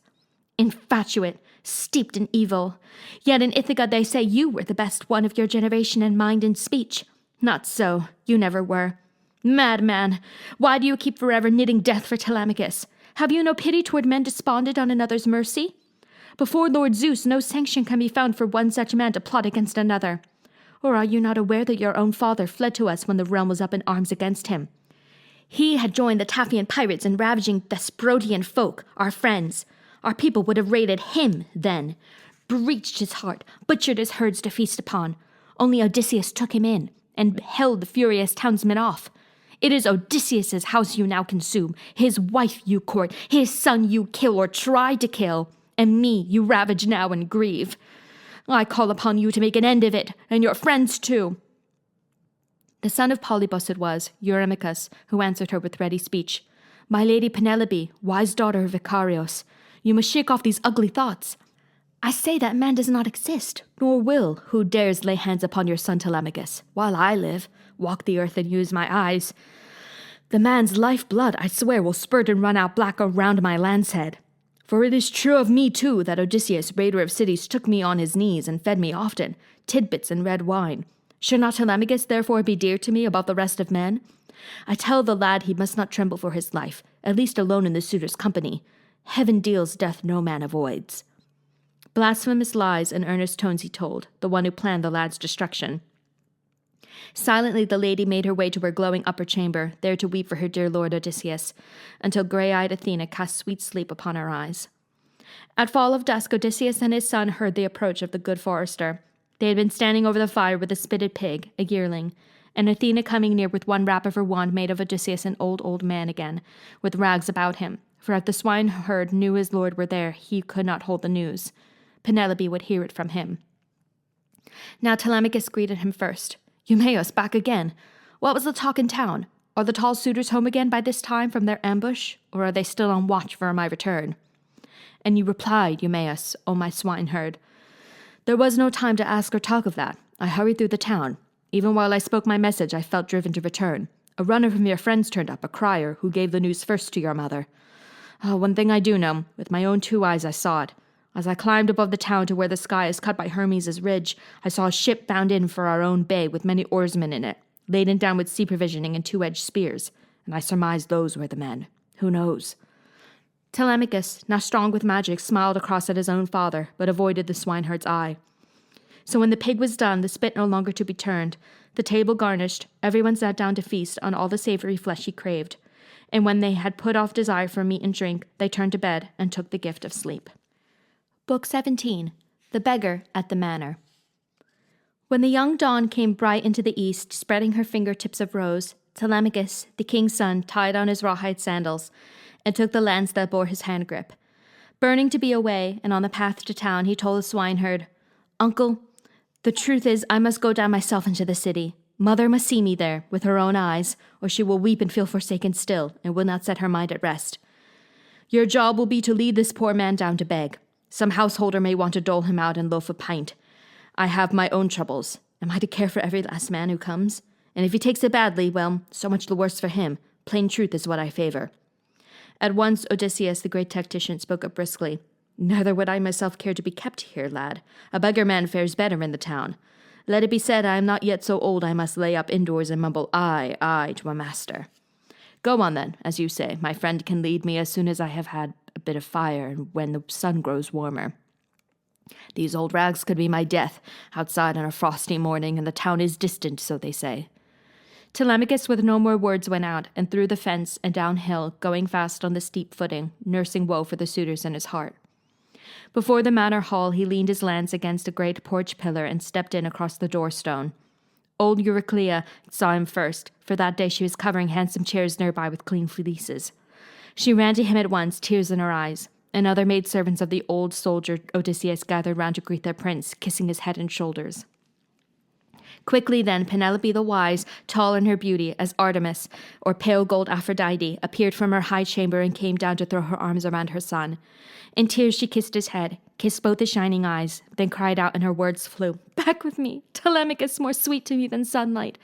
"Infatuate, steeped in evil. Yet in Ithaca they say you were the best one of your generation in mind and speech. Not so, you never were. Madman, why do you keep forever knitting death for Telemachus? Have you no pity toward men despondent on another's mercy? Before Lord Zeus, no sanction can be found for one such man to plot against another. Or are you not aware that your own father fled to us when the realm was up in arms against him? He had joined the Taphian pirates in ravaging Thesprotian folk, our friends. Our people would have raided him then, breached his heart, butchered his herds to feast upon. Only Odysseus took him in, and held the furious townsmen off. It is Odysseus' house you now consume, his wife you court, his son you kill or try to kill, and me you ravage now and grieve. I call upon you to make an end of it, and your friends too." The son of Polybus it was, Eurymachus, who answered her with ready speech. "My lady Penelope, wise daughter of Icarios, you must shake off these ugly thoughts. I say that man does not exist, nor will, who dares lay hands upon your son Telemachus, while I live, walk the earth and use my eyes. The man's life-blood, I swear, will spurt and run out black around my lance head. For it is true of me, too, that Odysseus, raider of cities, took me on his knees and fed me often, tidbits and red wine. Should not Telemachus therefore be dear to me above the rest of men? I tell the lad he must not tremble for his life, at least alone in the suitor's company. Heaven deals death no man avoids." Blasphemous lies in earnest tones he told, the one who planned the lad's destruction. Silently the lady made her way to her glowing upper chamber, there to weep for her dear lord Odysseus, until grey-eyed Athena cast sweet sleep upon her eyes. At fall of dusk Odysseus and his son heard the approach of the good forester. They had been standing over the fire with a spitted pig, a yearling, and Athena coming near with one rap of her wand made of Odysseus an old man again, with rags about him, for if the swineherd knew his lord were there, he could not hold the news. Penelope would hear it from him. Now Telemachus greeted him first. "Eumaeus, back again. What was the talk in town? Are the tall suitors home again by this time from their ambush, or are they still on watch for my return?" And you replied, Eumaeus, O my swineherd. "There was no time to ask or talk of that. I hurried through the town. Even while I spoke my message, I felt driven to return. A runner from your friends turned up, a crier, who gave the news first to your mother. One thing I do know, with my own 2 eyes I saw it. As I climbed above the town to where the sky is cut by Hermes' ridge, I saw a ship bound in for our own bay with many oarsmen in it, laden down with sea provisioning and 2-edged spears, and I surmised those were the men. Who knows?" Telemachus, now strong with magic, smiled across at his own father, but avoided the swineherd's eye. So when the pig was done, the spit no longer to be turned, the table garnished, everyone sat down to feast on all the savory flesh he craved, and when they had put off desire for meat and drink, they turned to bed and took the gift of sleep. Book 17. The Beggar at the Manor. When the young dawn came bright into the east, spreading her fingertips of rose, Telemachus, the king's son, tied on his rawhide sandals, and took the lance that bore his hand grip. Burning to be away, and on the path to town, he told the swineherd, "Uncle, the truth is I must go down myself into the city. Mother must see me there, with her own eyes, or she will weep and feel forsaken still, and will not set her mind at rest. Your job will be to lead this poor man down to beg. Some householder may want to dole him out and loaf a pint. I have my own troubles. Am I to care for every last man who comes? And if he takes it badly, well, so much the worse for him. Plain truth is what I favor." At once Odysseus, the great tactician, spoke up briskly. "Neither would I myself care to be kept here, lad. A beggar man fares better in the town. Let it be said I am not yet so old I must lay up indoors and mumble aye, aye to a master. Go on then, as you say. My friend can lead me as soon as I have had a bit of fire and when the sun grows warmer. These old rags could be my death, outside on a frosty morning, and the town is distant, so they say. Telemachus with no more words went out, and through the fence and downhill, going fast on the steep footing, nursing woe for the suitors in his heart. Before the manor hall he leaned his lance against a great porch pillar and stepped in across the doorstone. Old Euryclea saw him first, for that day she was covering handsome chairs nearby with clean fleeces. She ran to him at once, tears in her eyes, and other maidservants of the old soldier Odysseus gathered round to greet their prince, kissing his head and shoulders. Quickly then Penelope the wise, tall in her beauty as Artemis, or pale gold Aphrodite, appeared from her high chamber and came down to throw her arms around her son. In tears she kissed his head, kissed both his shining eyes, then cried out, and her words flew, "Back with me, Telemachus, more sweet to me than sunlight.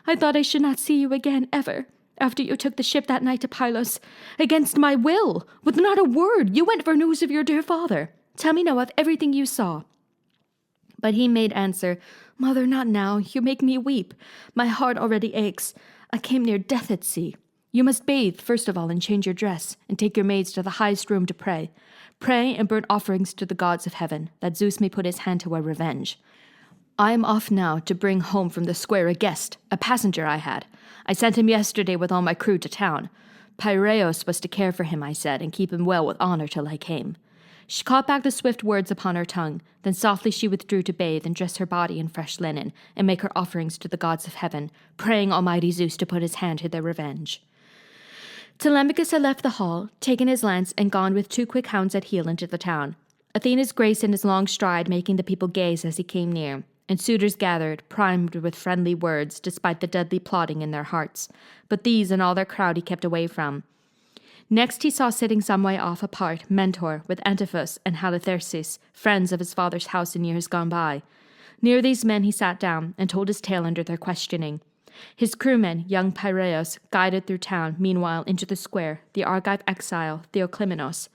I thought I should not see you again, ever. After you took the ship that night to Pylos, against my will, with not a word, you went for news of your dear father. Tell me now of everything you saw." But he made answer, "Mother, not now. You make me weep. My heart already aches. I came near death at sea. You must bathe, first of all, and change your dress, and take your maids to the highest room to pray. Pray and burn offerings to the gods of heaven, that Zeus may put his hand to our revenge. I am off now to bring home from the square a guest, a passenger I had. I sent him yesterday with all my crew to town. Piraeus was to care for him, I said, and keep him well with honor till I came." She caught back the swift words upon her tongue, then softly she withdrew to bathe and dress her body in fresh linen, and make her offerings to the gods of heaven, praying almighty Zeus to put his hand to their revenge. Telemachus had left the hall, taken his lance, and gone with 2 quick hounds at heel into the town. Athena's grace in his long stride making the people gaze as he came near, and suitors gathered, primed with friendly words, despite the deadly plotting in their hearts. But these and all their crowd he kept away from. Next he saw sitting some way off apart Mentor with Antiphus and Halitherses, friends of his father's house in years gone by. Near these men he sat down and told his tale under their questioning. His crewman, young Piraeus, guided through town, meanwhile into the square, the Argive exile, Theoclymenos.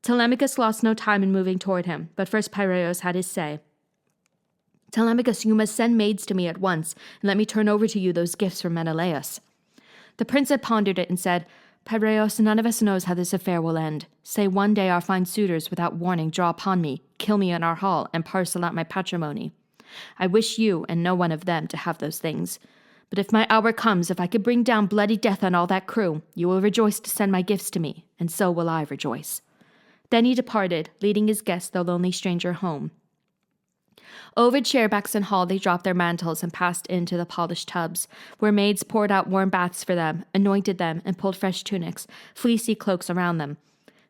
Telemachus lost no time in moving toward him, but first Piraeus had his say. "Telemachus, you must send maids to me at once, and let me turn over to you those gifts from Menelaus." The prince had pondered it and said, "Piraeus, none of us knows how this affair will end. Say one day our fine suitors, without warning, draw upon me, kill me in our hall, and parcel out my patrimony. I wish you, and no one of them, to have those things. But if my hour comes, if I could bring down bloody death on all that crew, you will rejoice to send my gifts to me, and so will I rejoice." Then he departed, leading his guest, the lonely stranger, home. Over chairbacks and hall they dropped their mantles and passed into the polished tubs, where maids poured out warm baths for them, anointed them, and pulled fresh tunics, fleecy cloaks around them.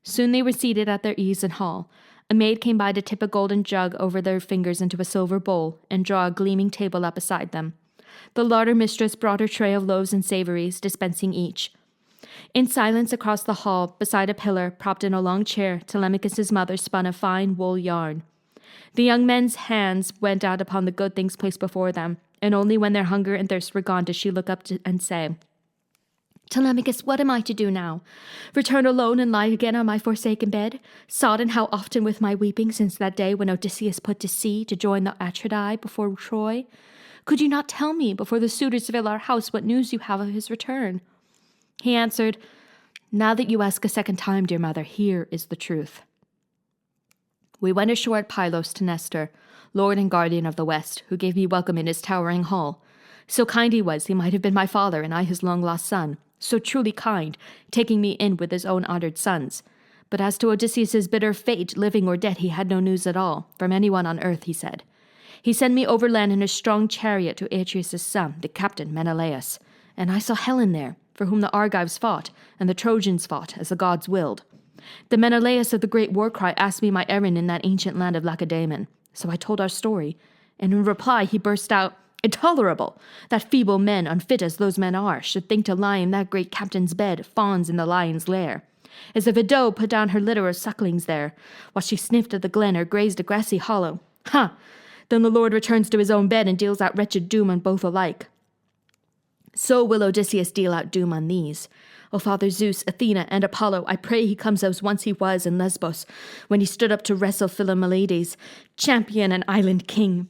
Soon they were seated at their ease in hall. A maid came by to tip a golden jug over their fingers into a silver bowl, and draw a gleaming table up beside them. The larder mistress brought her tray of loaves and savories, dispensing each. In silence across the hall, beside a pillar, propped in a long chair, Telemachus's mother spun a fine wool yarn. The young men's hands went out upon the good things placed before them, and only when their hunger and thirst were gone did she look up and say, "Telemachus, what am I to do now? Return alone and lie again on my forsaken bed, sodden how often with my weeping since that day when Odysseus put to sea to join the Atridae before Troy? Could you not tell me, before the suitors fill our house, what news you have of his return?" He answered, "Now that you ask a second time, dear mother, here is the truth. We went ashore at Pylos to Nestor, lord and guardian of the West, who gave me welcome in his towering hall. So kind he was, he might have been my father and I his long-lost son. So truly kind, taking me in with his own honored sons. But as to Odysseus's bitter fate, living or dead, he had no news at all, from anyone on earth, he said. He sent me overland in a strong chariot to Atreus' son, the captain Menelaus, and I saw Helen there, for whom the Argives fought, and the Trojans fought, as the gods willed. The Menelaus of the great war cry asked me my errand in that ancient land of Lacedaemon, so I told our story, and in reply he burst out, 'Intolerable! That feeble men, unfit as those men are, should think to lie in that great captain's bed, fawns in the lion's lair. As if a doe put down her litter of sucklings there, while she sniffed at the glen or grazed a grassy hollow. Ha! Then the Lord returns to his own bed and deals out wretched doom on both alike. So will Odysseus deal out doom on these. O Father Zeus, Athena, and Apollo, I pray he comes as once he was in Lesbos, when he stood up to wrestle Philomelides, champion and island king,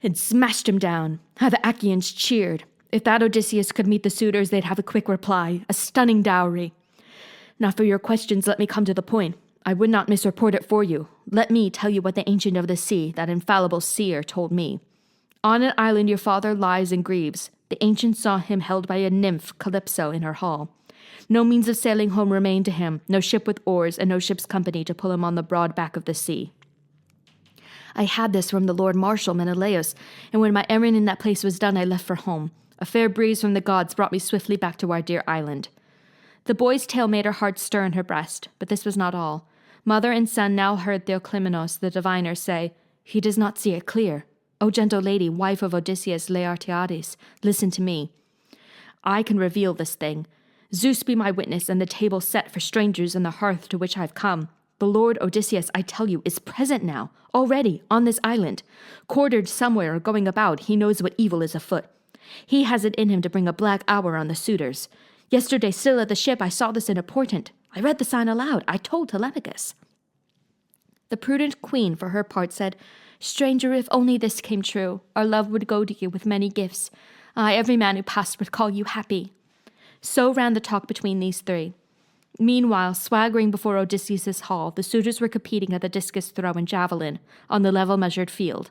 and smashed him down. How the Achaeans cheered! If that Odysseus could meet the suitors, they'd have a quick reply, a stunning dowry. Now for your questions, let me come to the point. I would not misreport it for you. Let me tell you what the Ancient of the Sea, that infallible seer, told me. On an island your father lies and grieves. The Ancient saw him held by a nymph, Calypso, in her hall. No means of sailing home remained to him, no ship with oars, and no ship's company to pull him on the broad back of the sea. I had this from the Lord Marshal Menelaus, and when my errand in that place was done, I left for home. A fair breeze from the gods brought me swiftly back to our dear island. The boy's tale made her heart stir in her breast, but this was not all. Mother and son now heard Theoclymenos, the diviner, say, "He does not see it clear. O gentle lady, wife of Odysseus Laertiades, listen to me. I can reveal this thing. Zeus be my witness, and the table set for strangers in the hearth to which I have come. The Lord Odysseus, I tell you, is present now, already, on this island. Quartered somewhere or going about, he knows what evil is afoot. He has it in him to bring a black hour on the suitors. Yesterday, still at the ship, I saw this in a portent. I read the sign aloud. I told Telemachus." The prudent queen, for her part, said, "Stranger, if only this came true, our love would go to you with many gifts. Aye, every man who passed would call you happy." So ran the talk between these three. Meanwhile, swaggering before Odysseus' hall, the suitors were competing at the discus throw and javelin on the level measured field.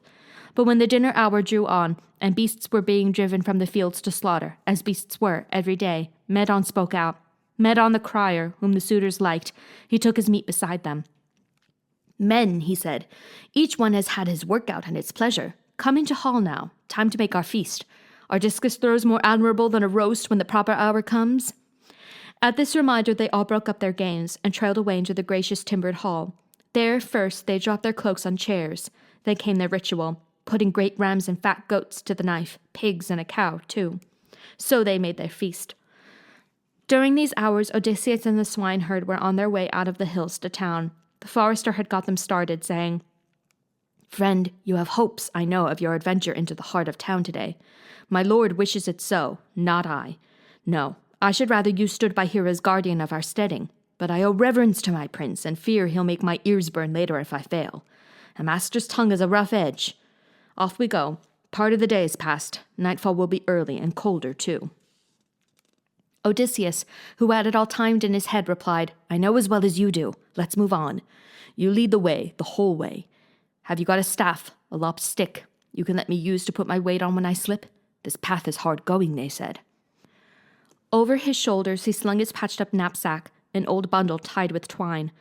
But when the dinner hour drew on, and beasts were being driven from the fields to slaughter, as beasts were every day, Medon spoke out. Medon the crier, whom the suitors liked, he took his meat beside them. "Men," he said, "each one has had his workout and its pleasure. Come into hall now. Time to make our feast. Are discus throws more admirable than a roast when the proper hour comes?" At this reminder, they all broke up their games and trailed away into the gracious timbered hall. There, first, they dropped their cloaks on chairs. Then came their ritual, putting great rams and fat goats to the knife, pigs and a cow, too. So they made their feast. During these hours, Odysseus and the swineherd were on their way out of the hills to town. The forester had got them started, saying, "Friend, you have hopes, I know, of your adventure into the heart of town today. My lord wishes it so, not I. No, I should rather you stood by here as guardian of our steading. But I owe reverence to my prince, and fear he'll make my ears burn later if I fail. A master's tongue is a rough edge. Off we go. Part of the day is past. Nightfall will be early, and colder, too." Odysseus, who had it all timed in his head, replied, "I know as well as you do. Let's move on. You lead the way, the whole way. Have you got a staff, a lopped stick, you can let me use to put my weight on when I slip? This path is hard going," they said. Over his shoulders he slung his patched-up knapsack, an old bundle tied with twine.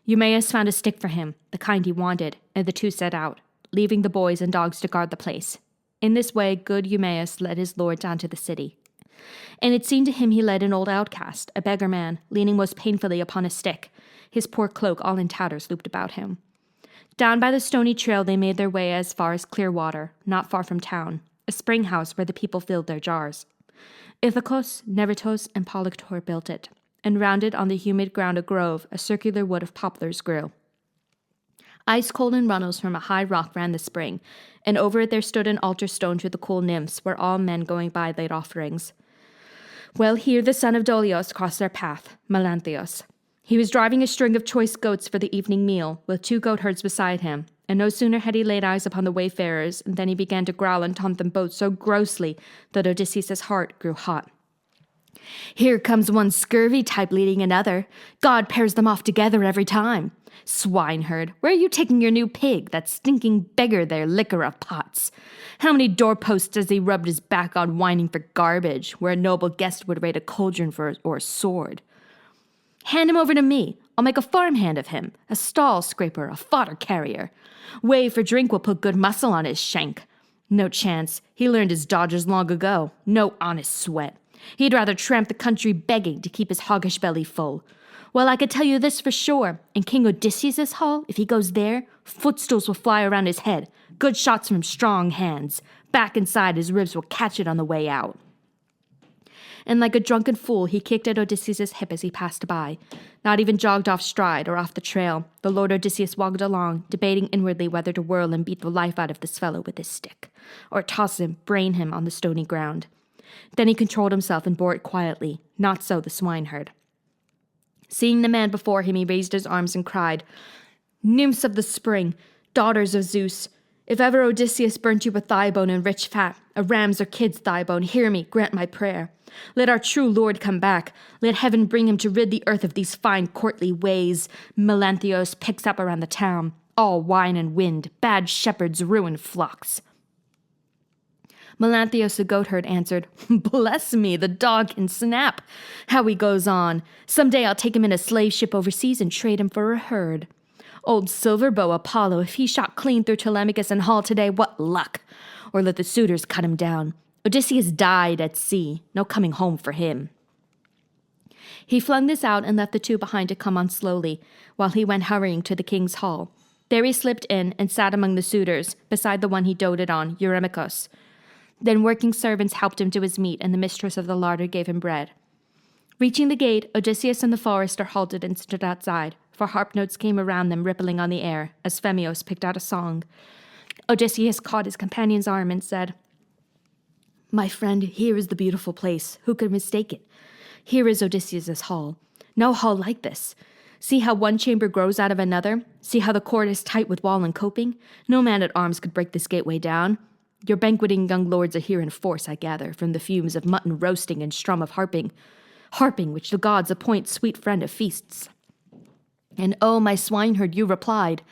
Eumaeus found a stick for him, the kind he wanted, and the two set out, leaving the boys and dogs to guard the place. In this way, good Eumaeus led his lord down to the city. And it seemed to him he led an old outcast, a beggar man, leaning most painfully upon a stick, his poor cloak all in tatters looped about him. Down by the stony trail they made their way as far as Clearwater, not far from town, a spring house where the people filled their jars. Ithacus, Neretos, and Polyctor built it, and round it on the humid ground a grove, a circular wood of poplars grew. Ice-cold in runnels from a high rock ran the spring, and over it there stood an altar stone to the cool nymphs, where all men going by laid offerings. Well, here the son of Dolios crossed their path, Melanthios. He was driving a string of choice goats for the evening meal, with 2 goatherds beside him, and no sooner had he laid eyes upon the wayfarers than he began to growl and taunt them both so grossly that Odysseus' heart grew hot. "Here comes one scurvy type leading another. God pairs them off together every time. Swineherd, where are you taking your new pig, that stinking beggar there, liquor of pots? How many doorposts has he rubbed his back on whining for garbage, where a noble guest would rate a cauldron or a sword? Hand him over to me. I'll make a farmhand of him, a stall scraper, a fodder carrier. Whey for drink will put good muscle on his shank. No chance. He learned his dodges long ago. No honest sweat. He'd rather tramp the country begging to keep his hoggish belly full. Well, I could tell you this for sure. In King Odysseus' hall, if he goes there, footstools will fly around his head. Good shots from strong hands. Back inside, his ribs will catch it on the way out." And like a drunken fool, he kicked at Odysseus' hip as he passed by. Not even jogged off stride or off the trail, the Lord Odysseus walked along, debating inwardly whether to whirl and beat the life out of this fellow with his stick, or toss him, brain him on the stony ground. Then he controlled himself and bore it quietly, not so the swineherd. Seeing the man before him, he raised his arms and cried, "Nymphs of the spring, daughters of Zeus, If ever Odysseus burnt you with thigh bone and rich fat, a ram's or kid's thigh bone, hear me, grant my prayer. Let our true Lord come back. Let heaven bring him to rid the earth of these fine courtly ways Melanthios picks up around the town. All wine and wind, bad shepherds ruin flocks. Melanthios the goatherd answered, Bless me, the dog can snap. How he goes on. Some day I'll take him in a slave ship overseas and trade him for a herd. Old Silverbow Apollo, if he shot clean through Telemachus and Hall today, what luck. Or let the suitors cut him down. Odysseus died at sea. No coming home for him. He flung this out and left the two behind to come on slowly, while he went hurrying to the king's hall. There he slipped in and sat among the suitors, beside the one he doted on, Eurymachus. Then working servants helped him to his meat, and the mistress of the larder gave him bread. Reaching the gate, Odysseus and the forester halted and stood outside, for harp notes came around them rippling on the air, as Phemios picked out a song. Odysseus caught his companion's arm and said, My friend, here is the beautiful place. Who could mistake it? Here is Odysseus' hall. No hall like this. See how one chamber grows out of another? See how the court is tight with wall and coping? No man at arms could break this gateway down. Your banqueting young lords are here in force, I gather, from the fumes of mutton roasting and strum of harping. Harping, which the gods appoint sweet friend of feasts. And oh, my swineherd, you replied.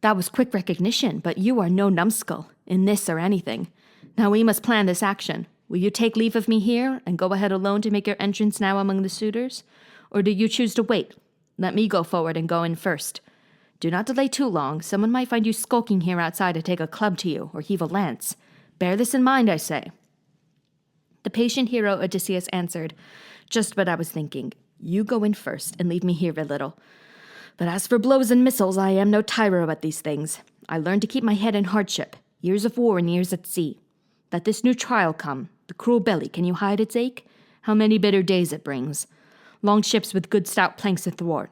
That was quick recognition, but you are no numbskull, in this or anything. Now we must plan this action. Will you take leave of me here, and go ahead alone to make your entrance now among the suitors? Or do you choose to wait? Let me go forward and go in first. Do not delay too long. Someone might find you skulking here outside to take a club to you, or heave a lance. Bear this in mind, I say. The patient hero Odysseus answered, Just what I was thinking. You go in first, and leave me here a little. But as for blows and missiles, I am no tyro at these things. I learned to keep my head in hardship, years of war and years at sea. Let this new trial come. The cruel belly, can you hide its ache? How many bitter days it brings. Long ships with good stout planks athwart.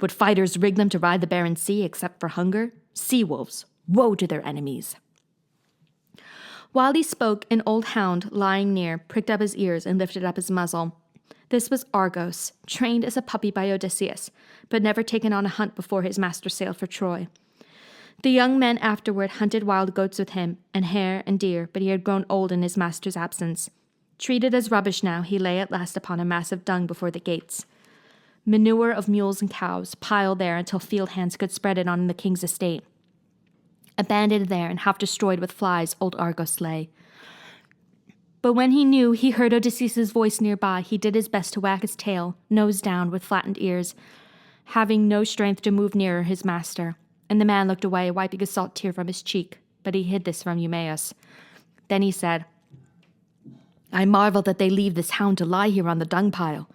Would fighters rig them to ride the barren sea except for hunger? Sea wolves, woe to their enemies. While he spoke, an old hound, lying near, pricked up his ears and lifted up his muzzle. This was Argos, trained as a puppy by Odysseus, but never taken on a hunt before his master sailed for Troy. The young men afterward hunted wild goats with him, and hare and deer, but he had grown old in his master's absence. Treated as rubbish now, he lay at last upon a mass of dung before the gates. Manure of mules and cows, piled there until field hands could spread it on the king's estate. Abandoned there and half destroyed with flies, old Argos lay. But when he knew he heard Odysseus' voice nearby, he did his best to wag his tail, nose down, with flattened ears, having no strength to move nearer his master. And the man looked away, wiping a salt tear from his cheek, but he hid this from Eumaeus. Then he said, I marvel that they leave this hound to lie here on the dung pile.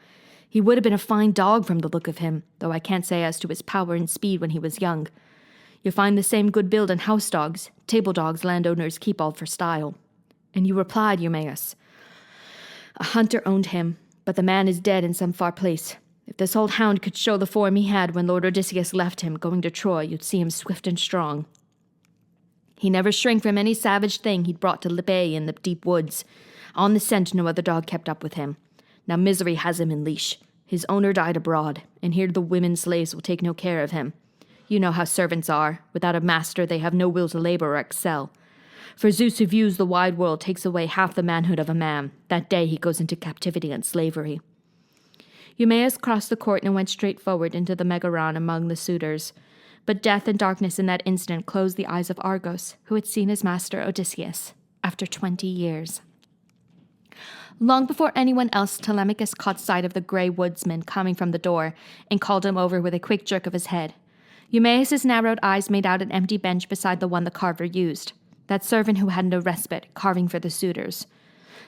He would have been a fine dog from the look of him, though I can't say as to his power and speed when he was young. You'll find the same good build in house dogs. Table dogs landowners keep all for style. And you replied, Eumaeus. A hunter owned him, but the man is dead in some far place. If this old hound could show the form he had when Lord Odysseus left him, going to Troy, you'd see him swift and strong. He never shrank from any savage thing he'd brought to bay in the deep woods. On the scent, no other dog kept up with him. Now misery has him in leash. His owner died abroad, and here the women slaves will take no care of him. You know how servants are. Without a master, they have no will to labor or excel. For Zeus, who views the wide world, takes away half the manhood of a man. That day he goes into captivity and slavery. Eumaeus crossed the court and went straight forward into the Megaron among the suitors. But death and darkness in that instant closed the eyes of Argos, who had seen his master Odysseus, after 20 years. Long before anyone else, Telemachus caught sight of the grey woodsman coming from the door and called him over with a quick jerk of his head. Eumaeus' narrowed eyes made out an empty bench beside the one the carver used, that servant who had no respite, carving for the suitors.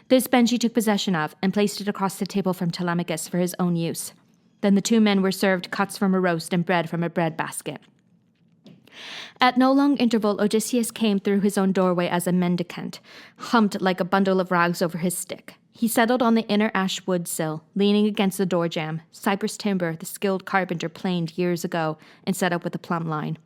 This bench he took possession of and placed it across the table from Telemachus for his own use. Then the two men were served cuts from a roast and bread from a bread basket. At no long interval, Odysseus came through his own doorway as a mendicant, humped like a bundle of rags over his stick. He settled on the inner ash wood sill, leaning against the door jamb, cypress timber the skilled carpenter planed years ago and set up with a plumb line.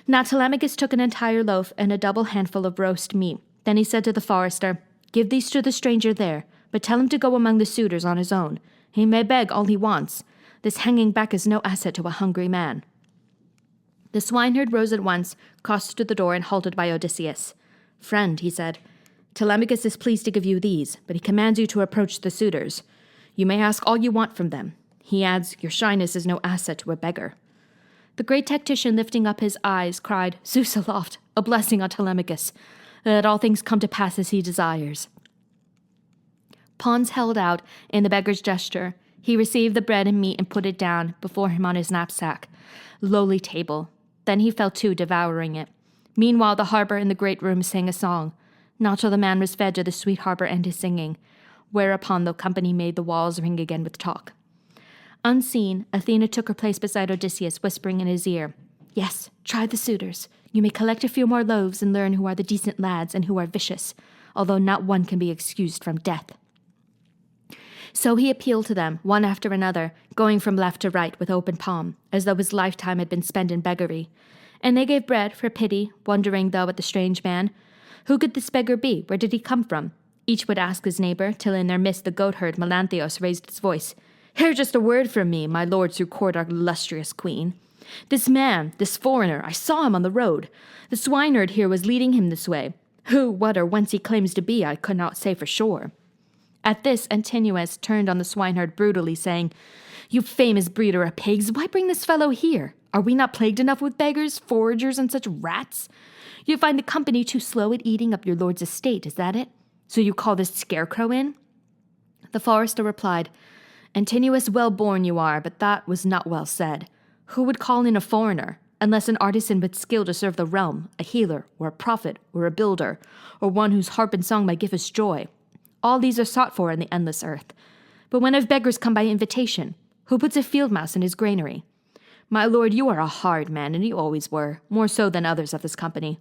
Now Telemachus took an entire loaf and a double handful of roast meat. Then he said to the forester, Give these to the stranger there, but tell him to go among the suitors on his own. He may beg all he wants. This hanging back is no asset to a hungry man. The swineherd rose at once, crossed to the door, and halted by Odysseus. "Friend," he said, "Telemachus is pleased to give you these, but he commands you to approach the suitors. You may ask all you want from them. He adds, your shyness is no asset to a beggar." The great tactician, lifting up his eyes, cried, "Zeus aloft, a blessing on Telemachus, that all things come to pass as he desires." Pawns held out in the beggar's gesture. He received the bread and meat and put it down before him on his knapsack, lowly table. Then he fell to, devouring it. Meanwhile, the harper in the great room sang a song. Not till the man was fed did the sweet harper end his singing, whereupon the company made the walls ring again with talk. Unseen, Athena took her place beside Odysseus, whispering in his ear, "Yes, try the suitors. You may collect a few more loaves and learn who are the decent lads and who are vicious, although not one can be excused from death." So he appealed to them, one after another, going from left to right with open palm, as though his lifetime had been spent in beggary. And they gave bread for pity, wondering though at the strange man. Who could this beggar be? Where did he come from? Each would ask his neighbor, till in their midst the goatherd Melanthios raised his voice. "Hear just a word from me, my lords who court our illustrious queen. This man, this foreigner, I saw him on the road. The swineherd here was leading him this way. Who, what, or whence he claims to be, I could not say for sure." At this, Antinous turned on the swineherd brutally, saying, "You famous breeder of pigs, why bring this fellow here? Are we not plagued enough with beggars, foragers, and such rats? You find the company too slow at eating up your lord's estate, is that it? So you call this scarecrow in?" The forester replied, "Antinous, well born you are, but that was not well said. Who would call in a foreigner, unless an artisan with skill to serve the realm, a healer, or a prophet, or a builder, or one whose harp and song might give us joy? All these are sought for in the endless earth. But when have beggars come by invitation? Who puts a field mouse in his granary? My lord, you are a hard man, and you always were, more so than others of this company.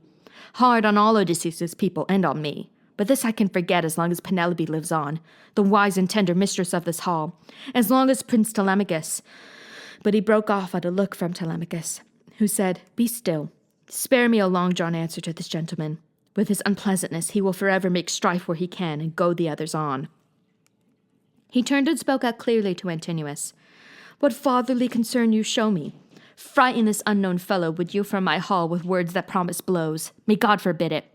Hard on all Odysseus' people and on me. But this I can forget as long as Penelope lives on, the wise and tender mistress of this hall, as long as Prince Telemachus." But he broke off at a look from Telemachus, who said, "Be still. Spare me a long-drawn answer to this gentleman. With his unpleasantness, he will forever make strife where he can and goad the others on." He turned and spoke out clearly to Antinous. "What fatherly concern you show me. Frighten this unknown fellow, would you, from my hall with words that promise blows? May God forbid it.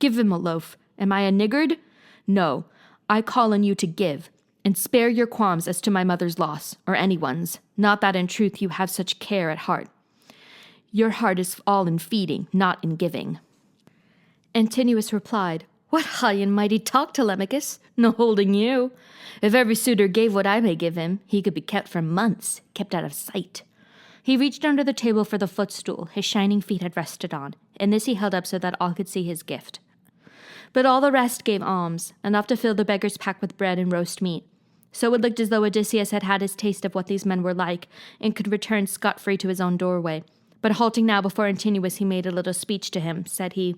Give him a loaf. Am I a niggard? No, I call on you to give, and spare your qualms as to my mother's loss, or anyone's, not that in truth you have such care at heart. Your heart is all in feeding, not in giving." Antinous replied, "What high and mighty talk, Telemachus? No holding you. If every suitor gave what I may give him, he could be kept for months, kept out of sight." He reached under the table for the footstool his shining feet had rested on, and this he held up so that all could see his gift. But all the rest gave alms, enough to fill the beggar's pack with bread and roast meat. So it looked as though Odysseus had had his taste of what these men were like, and could return scot-free to his own doorway. But halting now before Antinous, he made a little speech to him. Said he,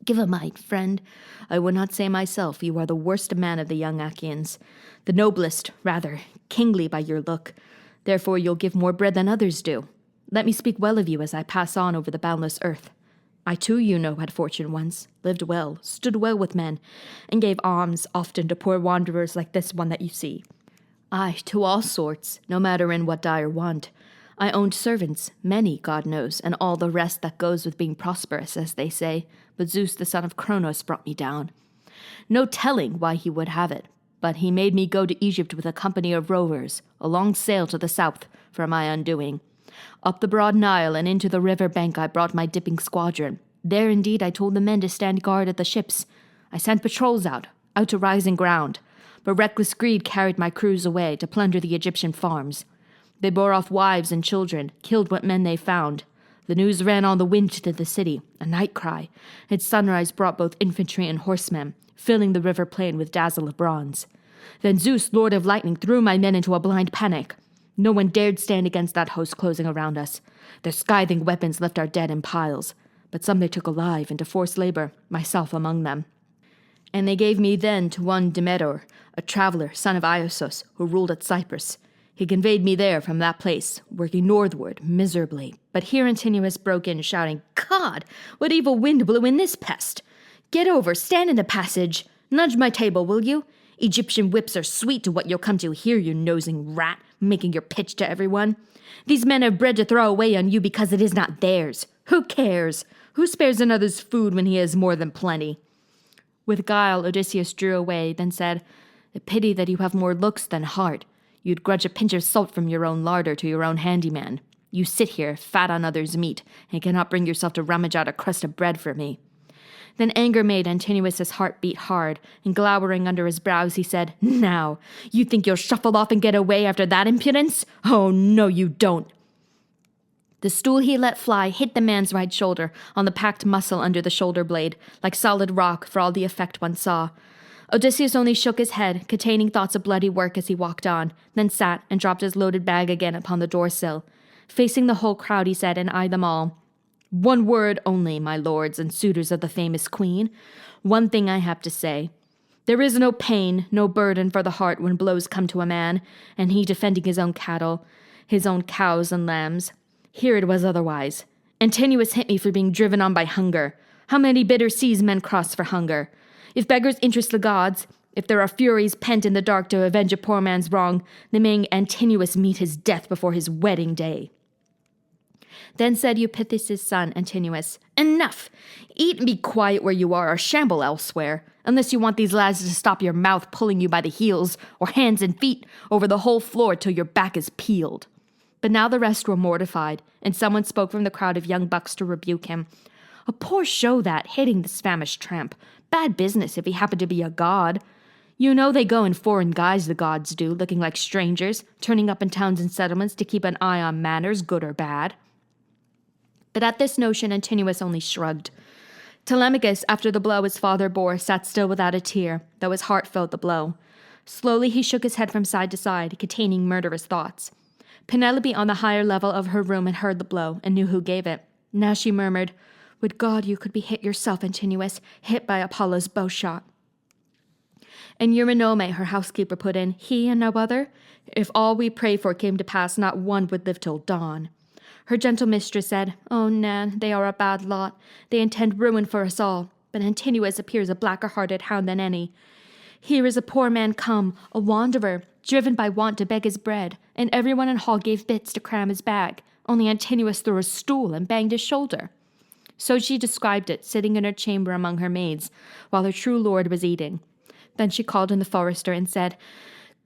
"Give a mite, friend. I would not say myself you are the worst man of the young Achaeans. The noblest, rather, kingly by your look. Therefore you'll give more bread than others do. Let me speak well of you as I pass on over the boundless earth. I too, you know, had fortune once, lived well, stood well with men, and gave alms often to poor wanderers like this one that you see. Aye, to all sorts, no matter in what dire want. I owned servants, many, God knows, and all the rest that goes with being prosperous, as they say, but Zeus the son of Cronos brought me down. No telling why he would have it, but he made me go to Egypt with a company of rovers, a long sail to the south, for my undoing. Up the broad Nile and into the river bank I brought my dipping squadron. There indeed I told the men to stand guard at the ships. I sent patrols out to rising ground, but reckless greed carried my crews away to plunder the Egyptian farms. They bore off wives and children, killed what men they found. The news ran on the wind to the city, a night cry. At sunrise brought both infantry and horsemen, filling the river plain with dazzle of bronze. Then Zeus, lord of lightning, threw my men into a blind panic. No one dared stand against that host closing around us. Their scything weapons left our dead in piles, but some they took alive into forced labor, myself among them. And they gave me then to one Demeter, a traveler, son of Iosos, who ruled at Cyprus. He conveyed me there from that place, working northward miserably. But here Antinous broke in, shouting, God, what evil wind blew in this pest? Get over, stand in the passage. Nudge my table, will you? Egyptian whips are sweet to what you'll come to here, you nosing rat, making your pitch to everyone. These men have bread to throw away on you because it is not theirs. Who cares? Who spares another's food when he has more than plenty? With guile, Odysseus drew away, then said, "A pity that you have more looks than heart. You'd grudge a pinch of salt from your own larder to your own handyman. You sit here, fat on others' meat, and cannot bring yourself to rummage out a crust of bread for me." Then anger made Antinous' heart beat hard, and glowering under his brows he said, "Now, you think you'll shuffle off and get away after that impudence? Oh, no, you don't." The stool he let fly hit the man's right shoulder, on the packed muscle under the shoulder blade, like solid rock for all the effect one saw. Odysseus only shook his head, containing thoughts of bloody work as he walked on, then sat and dropped his loaded bag again upon the door-sill. Facing the whole crowd, he said, and eyed them all, "One word only, my lords and suitors of the famous queen. One thing I have to say. There is no pain, no burden for the heart when blows come to a man, and he defending his own cattle, his own cows and lambs. Here it was otherwise. Antinous hit me for being driven on by hunger. How many bitter seas men cross for hunger? If beggars interest the gods, if there are furies pent in the dark to avenge a poor man's wrong, then may Antinous meet his death before his wedding day." Then said Eupeithes' son, Antinous, "Enough! Eat and be quiet where you are, or shamble elsewhere, unless you want these lads to stop your mouth pulling you by the heels, or hands and feet, over the whole floor till your back is peeled." But now the rest were mortified, and someone spoke from the crowd of young bucks to rebuke him. "A poor show that, hitting this famished tramp. Bad business if he happened to be a god. You know they go in foreign guise, the gods do, looking like strangers, turning up in towns and settlements to keep an eye on manners, good or bad." But at this notion Antinous only shrugged. Telemachus, after the blow his father bore, sat still without a tear, though his heart felt the blow. Slowly he shook his head from side to side, containing murderous thoughts. Penelope on the higher level of her room had heard the blow, and knew who gave it. Now she murmured, "Would God you could be hit yourself, Antinous, hit by Apollo's bowshot." And Eurynome, her housekeeper, put in, "He and no other? If all we pray for came to pass, not one would live till dawn." Her gentle mistress said, "Oh, Nan, they are a bad lot. They intend ruin for us all. But Antinous appears a blacker-hearted hound than any. Here is a poor man come, a wanderer, driven by want to beg his bread, and everyone in hall gave bits to cram his bag. Only Antinous threw a stool and banged his shoulder." So she described it, sitting in her chamber among her maids, while her true lord was eating. Then she called in the forester and said,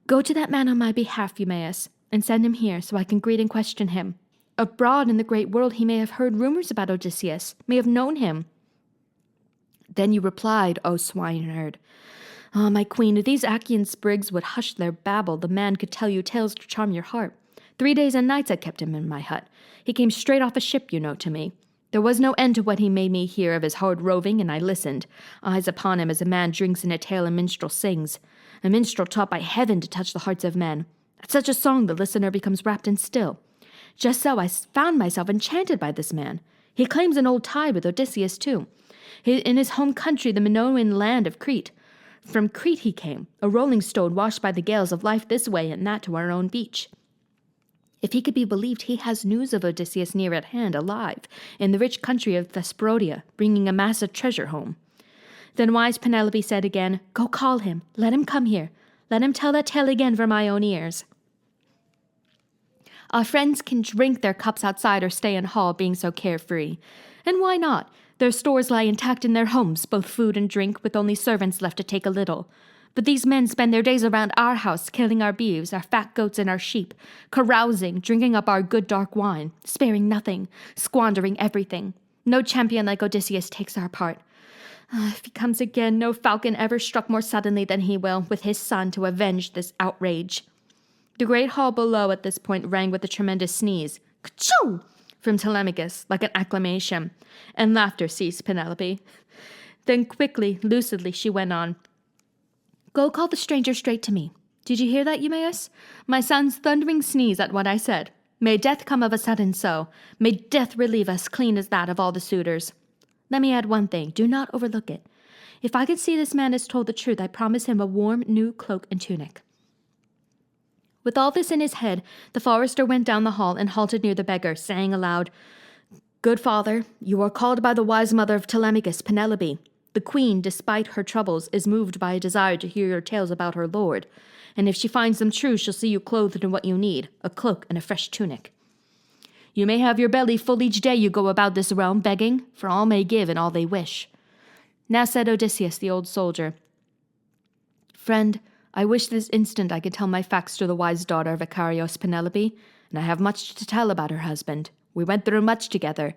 "Go to that man on my behalf, Eumaeus, and send him here, so I can greet and question him. Abroad in the great world he may have heard rumors about Odysseus, may have known him." Then you replied, O swineherd, "Ah, my queen, if these Achaean sprigs would hush their babble, the man could tell you tales to charm your heart. 3 days and nights I kept him in my hut. He came straight off a ship, you know, to me. There was no end to what he made me hear of his hard roving, and I listened, eyes upon him as a man drinks in a tale a minstrel sings, a minstrel taught by heaven to touch the hearts of men. At such a song the listener becomes rapt and still. Just so I found myself enchanted by this man. He claims an old tie with Odysseus, too. In his home country, the Minoan land of Crete. From Crete he came, a rolling stone washed by the gales of life this way and that to our own beach. If he could be believed, he has news of Odysseus near at hand, alive, in the rich country of Thesprotia, bringing a massive treasure home." Then wise Penelope said again, "Go call him, let him come here, let him tell that tale again for my own ears." Our friends can drink their cups outside or stay in hall, being so carefree. And why not? Their stores lie intact in their homes, both food and drink, with only servants left to take a little. But these men spend their days around our house, killing our beeves, our fat goats, and our sheep, carousing, drinking up our good dark wine, sparing nothing, squandering everything. No champion like Odysseus takes our part. If he comes again, no falcon ever struck more suddenly than he will, with his son, to avenge this outrage." The great hall below at this point rang with a tremendous sneeze, "Ka-choo!" from Telemachus, like an acclamation, and laughter ceased Penelope. Then quickly, lucidly, she went on, "Go call the stranger straight to me. Did you hear that, Eumaeus? My son's thundering sneeze at what I said. May death come of a sudden so. May death relieve us clean as that of all the suitors. Let me add one thing. Do not overlook it. If I could see this man has told the truth, I promise him a warm new cloak and tunic." With all this in his head, the forester went down the hall and halted near the beggar, saying aloud, "Good father, you are called by the wise mother of Telemachus, Penelope. The queen, despite her troubles, is moved by a desire to hear your tales about her lord, and if she finds them true, she'll see you clothed in what you need, a cloak and a fresh tunic. You may have your belly full each day you go about this realm begging, for all may give and all they wish. Now said Odysseus, the old soldier, Friend, I wish this instant I could tell my facts to the wise daughter of Icarios, Penelope, and I have much to tell about her husband. We went through much together.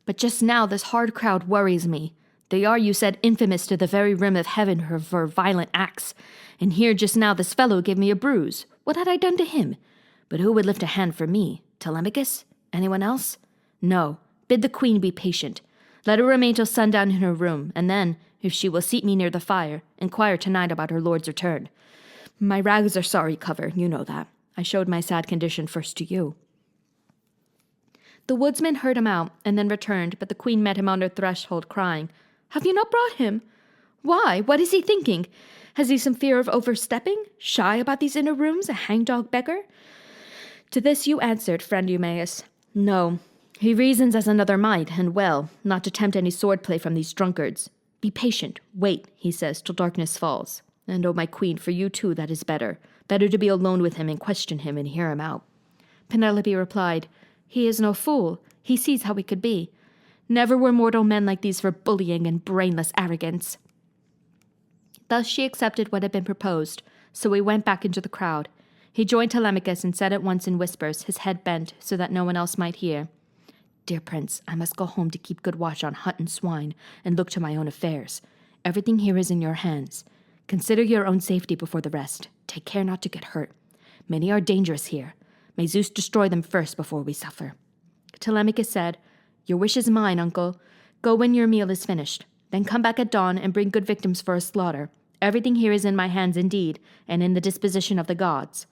But just now this hard crowd worries me. They are, you said, infamous to the very rim of heaven for violent acts. And here just now this fellow gave me a bruise. What had I done to him? But who would lift a hand for me? Telemachus? Anyone else? No. Bid the queen be patient. Let her remain till sundown in her room, and then, if she will seat me near the fire, inquire tonight about her lord's return. My rags are sorry cover, you know that. I showed my sad condition first to you. The woodsman heard him out, and then returned, but the queen met him on her threshold, crying, Have you not brought him? Why? What is he thinking? Has he some fear of overstepping? Shy about these inner rooms, a hangdog beggar? To this you answered, friend Eumaeus, No. He reasons as another might, and well, not to tempt any swordplay from these drunkards. Be patient, wait, he says, till darkness falls. And, oh, my queen, for you too that is better. Better to be alone with him and question him and hear him out. Penelope replied, He is no fool. He sees how he could be. Never were mortal men like these for bullying and brainless arrogance. Thus she accepted what had been proposed, so we went back into the crowd. He joined Telemachus and said at once in whispers, his head bent so that no one else might hear, Dear prince, I must go home to keep good watch on hut and swine, and look to my own affairs. Everything here is in your hands. Consider your own safety before the rest. Take care not to get hurt. Many are dangerous here. May Zeus destroy them first before we suffer. Telemachus said, Your wish is mine, uncle. Go when your meal is finished. Then come back at dawn and bring good victims for a slaughter. Everything here is in my hands indeed, and in the disposition of the gods.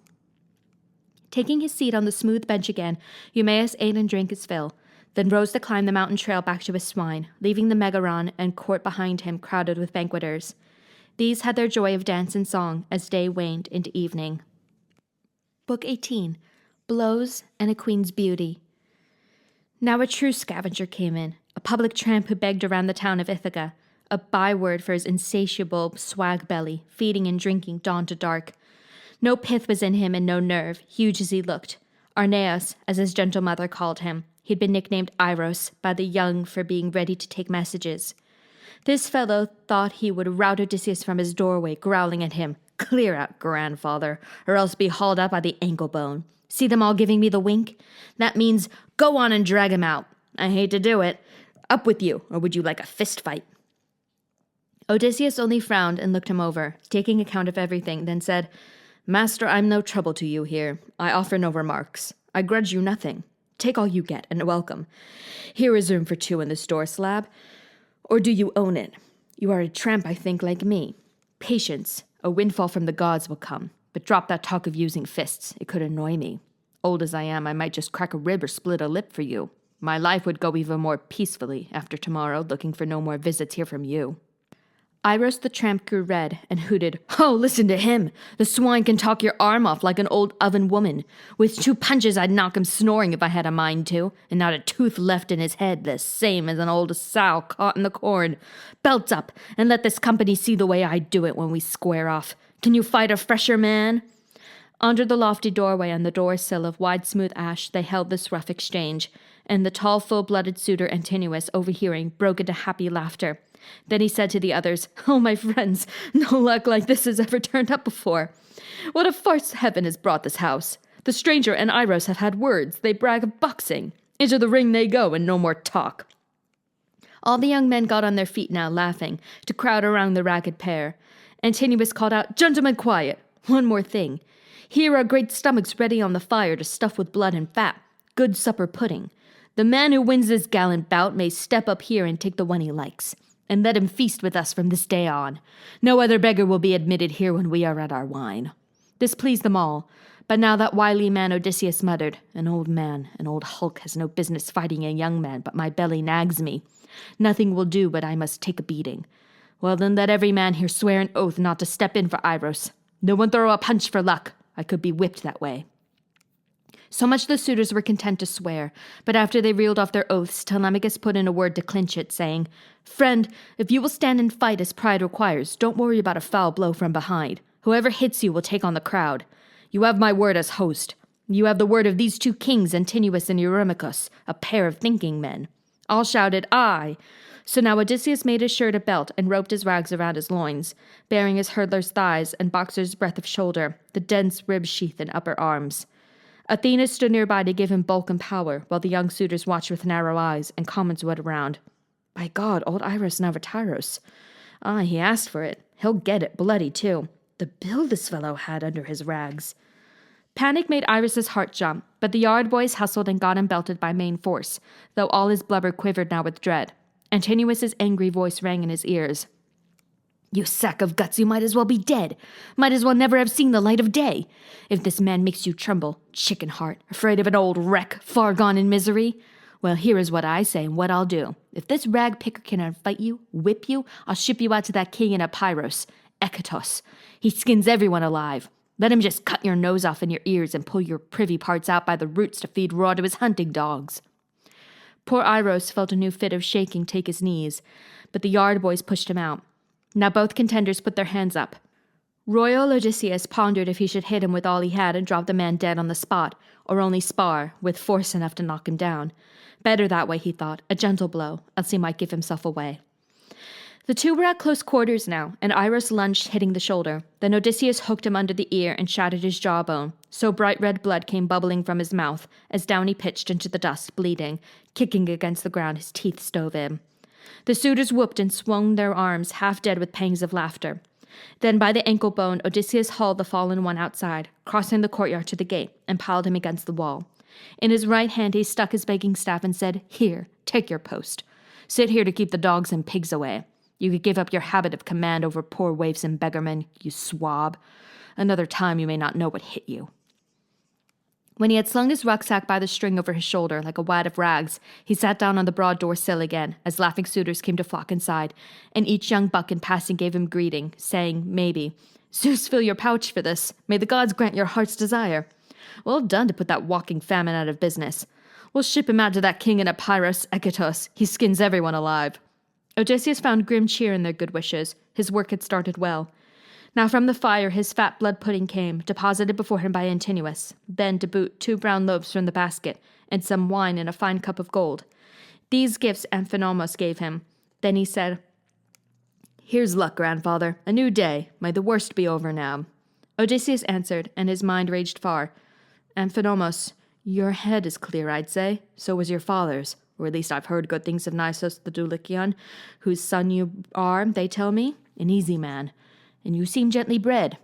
Taking his seat on the smooth bench again, Eumaeus ate and drank his fill, then rose to climb the mountain trail back to his swine, leaving the Megaron and court behind him crowded with banqueters. These had their joy of dance and song as day waned into evening. Book 18, Blows and a Queen's Beauty. Now a true scavenger came in, a public tramp who begged around the town of Ithaca, a byword for his insatiable swag belly, feeding and drinking dawn to dark. No pith was in him and no nerve, huge as he looked. Arneus, as his gentle mother called him, he'd been nicknamed Iros by the young for being ready to take messages. This fellow thought he would rout Odysseus from his doorway, growling at him, Clear out, grandfather, or else be hauled out by the ankle bone. See them all giving me the wink? That means, go on and drag him out. I hate to do it. Up with you, or would you like a fist fight? Odysseus only frowned and looked him over, taking account of everything, then said, Master, I'm no trouble to you here. I offer no remarks. I grudge you nothing. Take all you get, and welcome. Here is room for two in the store slab. Or do you own it? You are a tramp, I think, like me. Patience. A windfall from the gods will come. But drop that talk of using fists. It could annoy me. Old as I am, I might just crack a rib or split a lip for you. My life would go even more peacefully after tomorrow, looking for no more visits here from you. Iros the tramp grew red and hooted, Oh, listen to him! The swine can talk your arm off like an old oven woman. With 2 punches I'd knock him snoring if I had a mind to, and not a tooth left in his head, the same as an old sow caught in the corn. Belts up, and let this company see the way I do it when we square off. Can you fight a fresher man? Under the lofty doorway on the door sill of wide smooth ash they held this rough exchange, and the tall full-blooded suitor Antinous, overhearing, broke into happy laughter. Then he said to the others, Oh, my friends, no luck like this has ever turned up before. What a farce heaven has brought this house. The stranger and Iros have had words. They brag of boxing. Into the ring they go, and no more talk. All the young men got on their feet now, laughing, to crowd around the ragged pair. Antinous called out, Gentlemen, quiet. One more thing. Here are great stomachs ready on the fire to stuff with blood and fat. Good supper pudding. The man who wins this gallant bout may step up here and take the one he likes. And let him feast with us from this day on. No other beggar will be admitted here when we are at our wine. This pleased them all, but now that wily man Odysseus muttered, An old hulk has no business fighting a young man, but my belly nags me. Nothing will do but I must take a beating. Well, then let every man here swear an oath not to step in for Iros. No one throw a punch for luck. I could be whipped that way. So much the suitors were content to swear, but after they reeled off their oaths, Telemachus put in a word to clinch it, saying, "Friend, if you will stand and fight as pride requires, don't worry about a foul blow from behind. Whoever hits you will take on the crowd. You have my word as host. You have the word of these 2 kings, Antinous and Eurymachus, a pair of thinking men." All shouted, "Aye!" So now Odysseus made his shirt a belt and roped his rags around his loins, bearing his hurdler's thighs and boxer's breadth of shoulder, the dense rib sheath and upper arms. Athena stood nearby to give him bulk and power, while the young suitors watched with narrow eyes, and comments went around. "By God, old Iris Navataros. Aye, he asked for it. He'll get it, bloody too. The build this fellow had under his rags." Panic made Iris's heart jump, but the yard boys hustled and got him belted by main force, though all his blubber quivered now with dread. Antinous' angry voice rang in his ears. "You sack of guts, you might as well be dead. Might as well never have seen the light of day. If this man makes you tremble, chicken heart, afraid of an old wreck, far gone in misery. Well, here is what I say and what I'll do. If this rag picker can fight you, whip you, I'll ship you out to that king in Epirus, Ekatos. He skins everyone alive. Let him just cut your nose off and your ears and pull your privy parts out by the roots to feed raw to his hunting dogs." Poor Iros felt a new fit of shaking take his knees, but the yard boys pushed him out. Now both contenders put their hands up. Royal Odysseus pondered if he should hit him with all he had and drop the man dead on the spot, or only spar, with force enough to knock him down. Better that way, he thought, a gentle blow, else he might give himself away. The 2 were at close quarters now, and Iris lunged, hitting the shoulder. Then Odysseus hooked him under the ear and shattered his jawbone, so bright red blood came bubbling from his mouth, as down he pitched into the dust, bleeding, kicking against the ground, his teeth stove in. The suitors whooped and swung their arms, half dead with pangs of laughter. Then by the ankle bone, Odysseus hauled the fallen one outside, crossing the courtyard to the gate, and piled him against the wall. In his right hand he stuck his begging staff and said, "Here, take your post. Sit here to keep the dogs and pigs away. You could give up your habit of command over poor waifs and beggarmen, you swab. Another time you may not know what hit you." When he had slung his rucksack by the string over his shoulder like a wad of rags, he sat down on the broad door sill again, as laughing suitors came to flock inside, and each young buck in passing gave him greeting, saying, maybe, "Zeus fill your pouch for this. May the gods grant your heart's desire. Well done to put that walking famine out of business. We'll ship him out to that king in Epirus, Ekatos. He skins everyone alive." Odysseus found grim cheer in their good wishes. His work had started well. Now from the fire his fat blood pudding came, deposited before him by Antinous, then to boot 2 brown loaves from the basket, and some wine in a fine cup of gold. These gifts Amphinomus gave him. Then he said, "Here's luck, grandfather. A new day. May the worst be over now." Odysseus answered, and his mind raged far. "Amphinomus, your head is clear, I'd say. So was your father's. Or at least I've heard good things of Nisos the Dulichian, whose son you are, they tell me. An easy man. And you seem gently bred.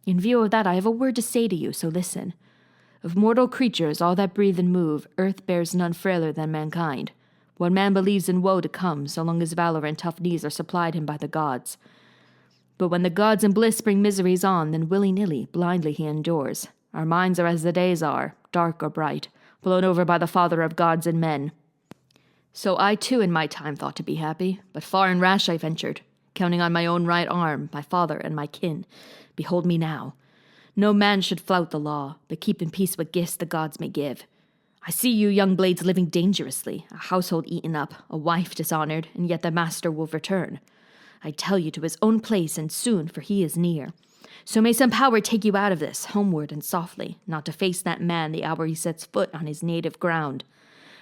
In view of that, I have a word to say to you, so listen. Of mortal creatures, all that breathe and move, earth bears none frailer than mankind. One man believes in woe to come, so long as valor and tough knees are supplied him by the gods. But when the gods and bliss bring miseries on, then willy-nilly, blindly he endures. Our minds are as the days are, dark or bright, blown over by the father of gods and men. So I too in my time thought to be happy, but far and rash I ventured, counting on my own right arm, my father and my kin. Behold me now. No man should flout the law, but keep in peace what gifts the gods may give. I see you young blades living dangerously, a household eaten up, a wife dishonored, and yet the master will return. I tell you to his own place, and soon, for he is near. So may some power take you out of this, homeward and softly, not to face that man the hour he sets foot on his native ground.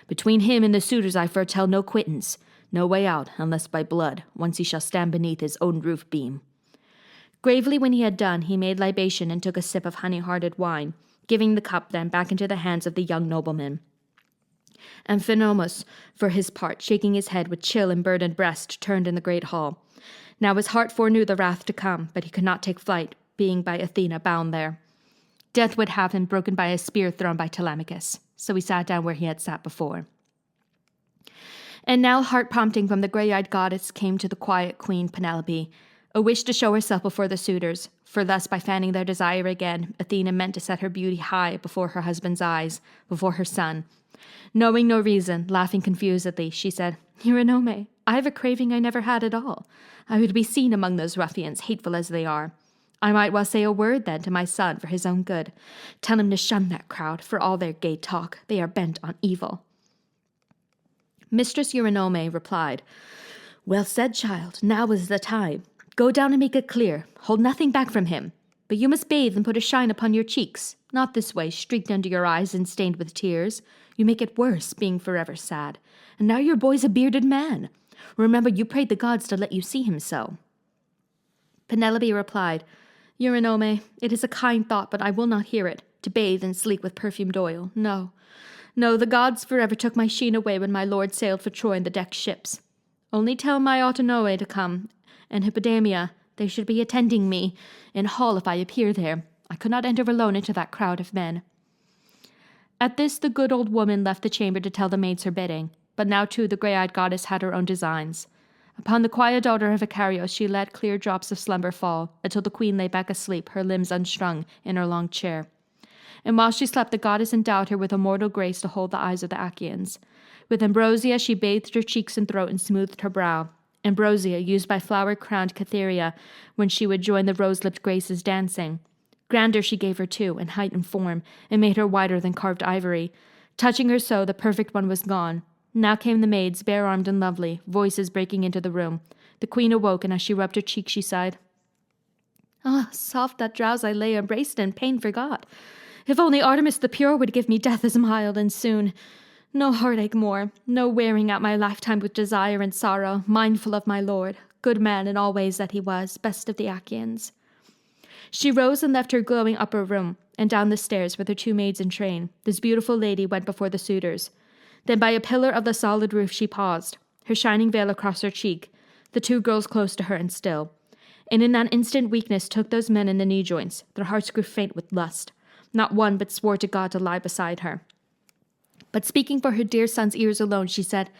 Between him and the suitors I foretell no quittance, no way out, unless by blood, once he shall stand beneath his own roof beam." Gravely when he had done, he made libation and took a sip of honey-hearted wine, giving the cup then back into the hands of the young nobleman. Amphinomus, for his part, shaking his head with chill and burdened breast, turned in the great hall. Now his heart foreknew the wrath to come, but he could not take flight, being by Athena bound there. Death would have him broken by a spear thrown by Telemachus, so he sat down where he had sat before. And now heart-prompting from the grey-eyed goddess came to the quiet queen Penelope, a wish to show herself before the suitors, for thus by fanning their desire again, Athena meant to set her beauty high before her husband's eyes, before her son. Knowing no reason, laughing confusedly, she said, "Eurynome, I have a craving I never had at all. I would be seen among those ruffians, hateful as they are. I might well say a word, then, to my son for his own good. Tell him to shun that crowd, for all their gay talk. They are bent on evil." Mistress Eurynome replied, "Well said, child. Now is the time. Go down and make it clear. Hold nothing back from him. But you must bathe and put a shine upon your cheeks. Not this way, streaked under your eyes and stained with tears. You make it worse, being forever sad. And now your boy's a bearded man. Remember, you prayed the gods to let you see him so." Penelope replied, "Eurynome, it is a kind thought, but I will not hear it, to bathe and sleek with perfumed oil. No, no, the gods forever took my sheen away when my lord sailed for Troy in the decked ships. Only tell my Autonoe to come, and Hippodamia, they should be attending me in hall if I appear there. I could not enter alone into that crowd of men." At this the good old woman left the chamber to tell the maids her bidding, but now too the grey-eyed goddess had her own designs. Upon the quiet daughter of Icarios she let clear drops of slumber fall, until the queen lay back asleep, her limbs unstrung, in her long chair. And while she slept, the goddess endowed her with immortal grace to hold the eyes of the Achaeans. With ambrosia she bathed her cheeks and throat and smoothed her brow. Ambrosia, used by flower-crowned Cytherea when she would join the rose-lipped Graces dancing. Grandeur she gave her too, in height and form, and made her whiter than carved ivory. Touching her so, the perfect one was gone. Now came the maids, bare-armed and lovely, voices breaking into the room. The queen awoke, and as she rubbed her cheek, she sighed, "Ah, soft that drowse I lay embraced and pain forgot. If only Artemis the pure would give me death as mild and soon. No heartache more, no wearing out my lifetime with desire and sorrow, mindful of my lord, good man in all ways that he was, best of the Achaeans." She rose and left her glowing upper room, and down the stairs with her two maids in train, this beautiful lady went before the suitors. Then by a pillar of the solid roof she paused, her shining veil across her cheek, the two girls close to her and still. And in that instant weakness took those men in the knee joints, their hearts grew faint with lust. Not one but swore to God to lie beside her. But speaking for her dear son's ears alone, she said,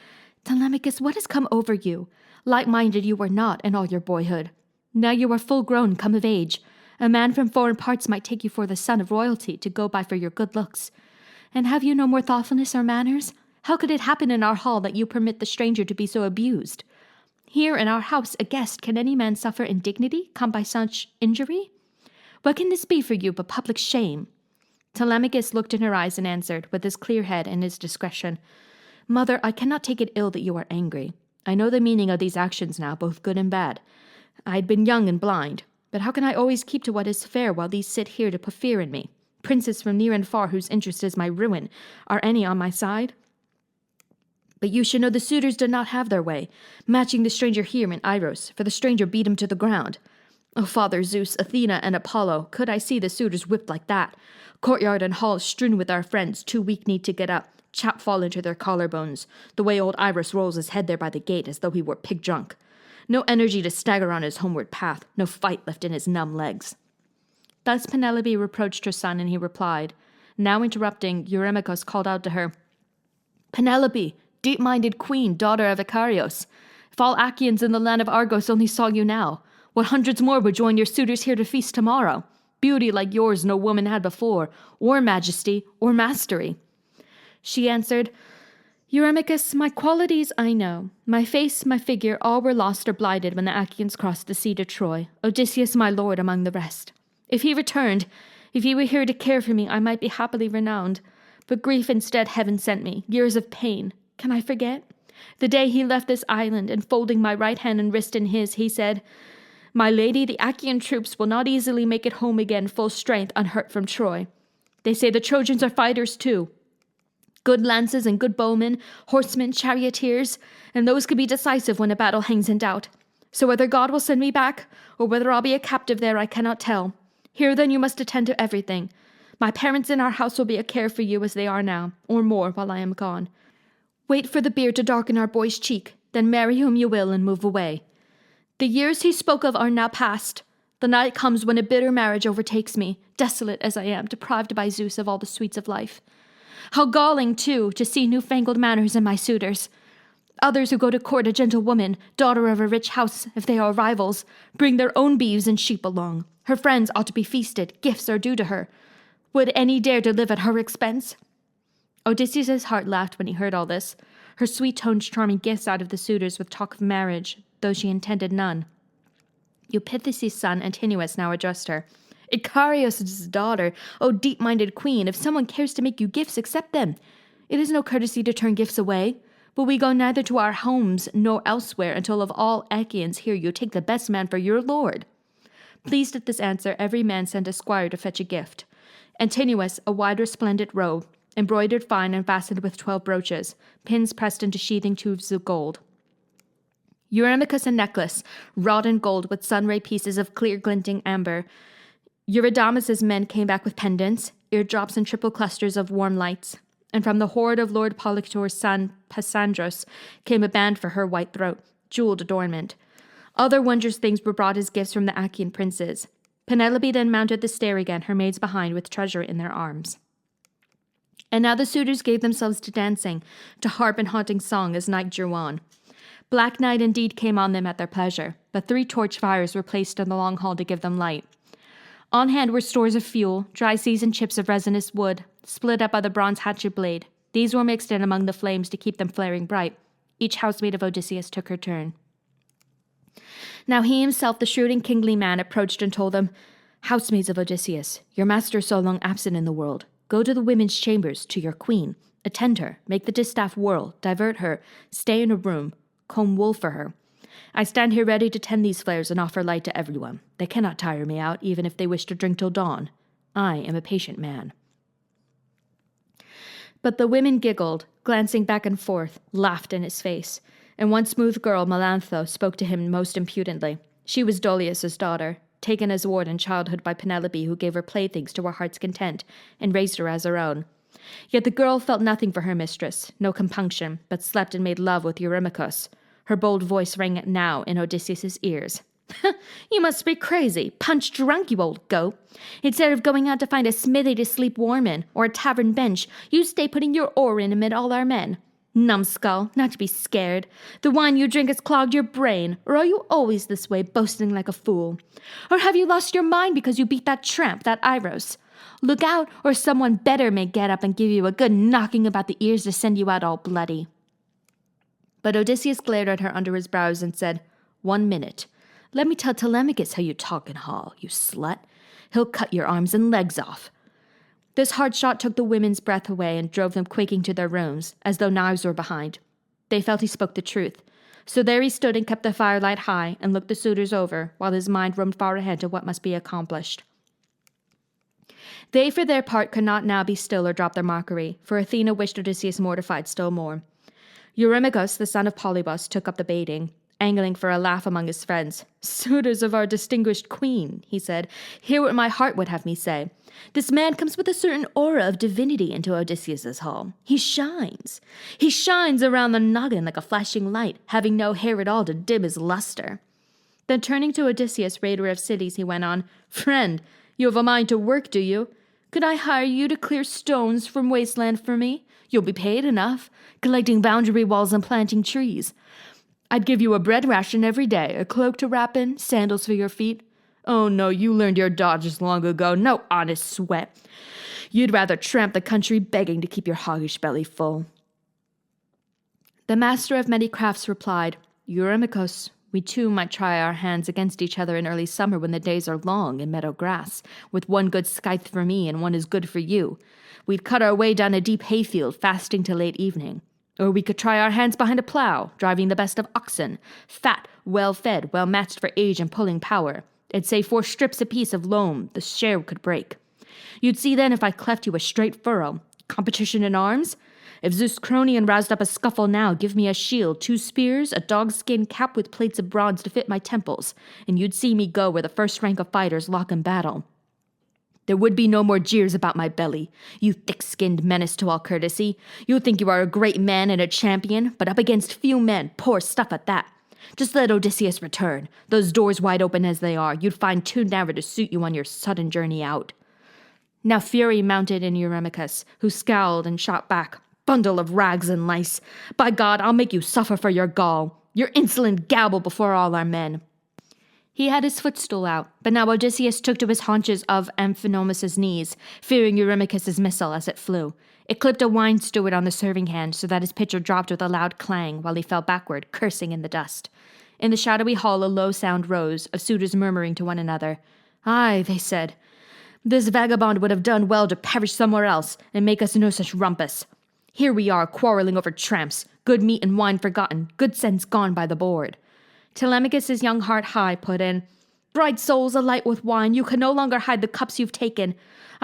"Telemachus, what has come over you? Light-minded you were not in all your boyhood. Now you are full grown, come of age. A man from foreign parts might take you for the son of royalty to go by for your good looks. And have you no more thoughtfulness or manners? How could it happen in our hall that you permit the stranger to be so abused? Here in our house a guest, can any man suffer indignity, come by such injury? What can this be for you but public shame?" Telemachus looked in her eyes and answered, with his clear head and his discretion, "Mother, I cannot take it ill that you are angry. I know the meaning of these actions now, both good and bad. I had been young and blind, but how can I always keep to what is fair while these sit here to put fear in me? Princes from near and far whose interest is my ruin, are any on my side? But you should know the suitors did not have their way, matching the stranger here in Iros, for the stranger beat him to the ground. O Father Zeus, Athena, and Apollo, could I see the suitors whipped like that? Courtyard and hall strewn with our friends, too weak-kneed to get up, chap fall into their collarbones, the way old Iris rolls his head there by the gate as though he were pig-drunk. No energy to stagger on his homeward path, no fight left in his numb legs." Thus Penelope reproached her son, and he replied. Now interrupting, Eurymachus called out to her, "Penelope, deep-minded queen, daughter of Icarios, if all Achaeans in the land of Argos only saw you now, what hundreds more would join your suitors here to feast tomorrow? Beauty like yours no woman had before, or majesty, or mastery." She answered, "Eurymachus, my qualities I know. My face, my figure, all were lost or blighted when the Achaeans crossed the sea to Troy, Odysseus my lord among the rest. If he returned, if he were here to care for me, I might be happily renowned. But grief instead heaven sent me, years of pain. Can I forget? The day he left this island, and folding my right hand and wrist in his, he said, 'My lady, the Achaean troops will not easily make it home again full strength unhurt from Troy. They say the Trojans are fighters too. Good lances and good bowmen, horsemen, charioteers, and those could be decisive when a battle hangs in doubt. So whether God will send me back, or whether I'll be a captive there, I cannot tell. Here then you must attend to everything. My parents in our house will be a care for you as they are now, or more while I am gone. Wait for the beard to darken our boy's cheek, then marry whom you will and move away. The years he spoke of are now past. The night comes when a bitter marriage overtakes me, desolate as I am, deprived by Zeus of all the sweets of life. How galling, too, to see newfangled manners in my suitors. Others who go to court a gentle woman, daughter of a rich house, if they are rivals, bring their own beeves and sheep along. Her friends ought to be feasted, gifts are due to her. Would any dare to live at her expense?" Odysseus' heart laughed when he heard all this, her sweet tones charming gifts out of the suitors with talk of marriage, though she intended none. Eupeithes' son Antinous now addressed her. Icarius' daughter, O deep-minded queen, if someone cares to make you gifts, accept them. It is no courtesy to turn gifts away, but we go neither to our homes nor elsewhere until of all Achaeans hear you take the best man for your lord. Pleased at this answer, every man sent a squire to fetch a gift. Antinous, a wide resplendent robe, embroidered fine and fastened with 12 brooches, pins pressed into sheathing tubes of gold. Eurymachus a necklace, wrought in gold with sunray pieces of clear glinting amber. Eurydamas' men came back with pendants, eardrops and triple clusters of warm lights. And from the hoard of Lord Polyctor's son Pysandros came a band for her white throat, jeweled adornment. Other wondrous things were brought as gifts from the Achaean princes. Penelope then mounted the stair again, her maids behind, with treasure in their arms. And now the suitors gave themselves to dancing, to harp and haunting song as night drew on. Black night indeed came on them at their pleasure, but 3 torch fires were placed in the long hall to give them light. On hand were stores of fuel, dry seasoned chips of resinous wood, split up by the bronze hatchet blade. These were mixed in among the flames to keep them flaring bright. Each housemate of Odysseus took her turn. Now he himself, the shrewd and kingly man, approached and told them, Housemaids of Odysseus, your master is so long absent in the world. Go to the women's chambers, to your queen. Attend her, make the distaff whirl, divert her, stay in a room, comb wool for her. I stand here ready to tend these flares and offer light to everyone. They cannot tire me out, even if they wish to drink till dawn. I am a patient man. But the women giggled, glancing back and forth, laughed in his face, and one smooth girl, Melantho, spoke to him most impudently. She was Dolius' daughter, taken as ward in childhood by Penelope, who gave her playthings to her heart's content, and raised her as her own. Yet the girl felt nothing for her mistress, no compunction, but slept and made love with Eurymachus. Her bold voice rang now in Odysseus' ears. You must be crazy, punch drunk, you old goat. Instead of going out to find a smithy to sleep warm in, or a tavern bench, you stay putting your oar in amid all our men. Numbskull, not to be scared. The wine you drink has clogged your brain, or are you always this way, boasting like a fool? Or have you lost your mind because you beat that tramp, that Iros? Look out, or someone better may get up and give you a good knocking about the ears to send you out all bloody. But Odysseus glared at her under his brows and said, 1 minute. Let me tell Telemachus how you talk in hall, you slut. He'll cut your arms and legs off. This hard shot took the women's breath away and drove them quaking to their rooms, as though knives were behind. They felt he spoke the truth. So there he stood and kept the firelight high and looked the suitors over, while his mind roamed far ahead to what must be accomplished. They, for their part, could not now be still or drop their mockery, for Athena wished Odysseus mortified still more. Eurymachus, the son of Polybus, took up the baiting, angling for a laugh among his friends. Suitors of our distinguished queen, he said, hear what my heart would have me say. This man comes with a certain aura of divinity into Odysseus' hall. He shines. He shines around the noggin like a flashing light, having no hair at all to dim his luster. Then turning to Odysseus, raider of cities, he went on, Friend, you have a mind to work, do you? Could I hire you to clear stones from wasteland for me? You'll be paid enough, collecting boundary walls and planting trees. I'd give you a bread ration every day, a cloak to wrap in, sandals for your feet. Oh no, you learned your dodges long ago, no honest sweat. You'd rather tramp the country begging to keep your hoggish belly full. The master of many crafts replied, Eurymachus, we too might try our hands against each other in early summer when the days are long in meadow grass, with one good scythe for me and one is good for you. We'd cut our way down a deep hayfield, fasting till late evening. Or we could try our hands behind a plow, driving the best of oxen, fat, well-fed, well-matched for age and pulling power. It'd say 4 strips apiece of loam the share could break. You'd see then if I cleft you a straight furrow. Competition in arms? If Zeus Cronion roused up a scuffle now, give me a shield, 2 spears, a dogskin cap with plates of bronze to fit my temples, and you'd see me go where the first rank of fighters lock in battle. There would be no more jeers about my belly, you thick-skinned menace to all courtesy. You think you are a great man and a champion, but up against few men, poor stuff at that. Just let Odysseus return. Those doors wide open as they are, you'd find too narrow to suit you on your sudden journey out. Now fury mounted in Eurymachus, who scowled and shot back. Bundle of rags and lice! By God, I'll make you suffer for your gall, your insolent gabble before all our men. He had his footstool out, but now Odysseus took to his haunches of Amphinomus's knees, fearing Eurymachus' missile as it flew. It clipped a wine steward on the serving hand so that his pitcher dropped with a loud clang while he fell backward, cursing in the dust. In the shadowy hall a low sound rose, of suitors murmuring to one another. "Aye," they said, "this vagabond would have done well to perish somewhere else, and make us no such rumpus. Here we are, quarrelling over tramps, good meat and wine forgotten, good sense gone by the board." Telemachus' young heart high put in, "Bright souls alight with wine, you can no longer hide the cups you've taken.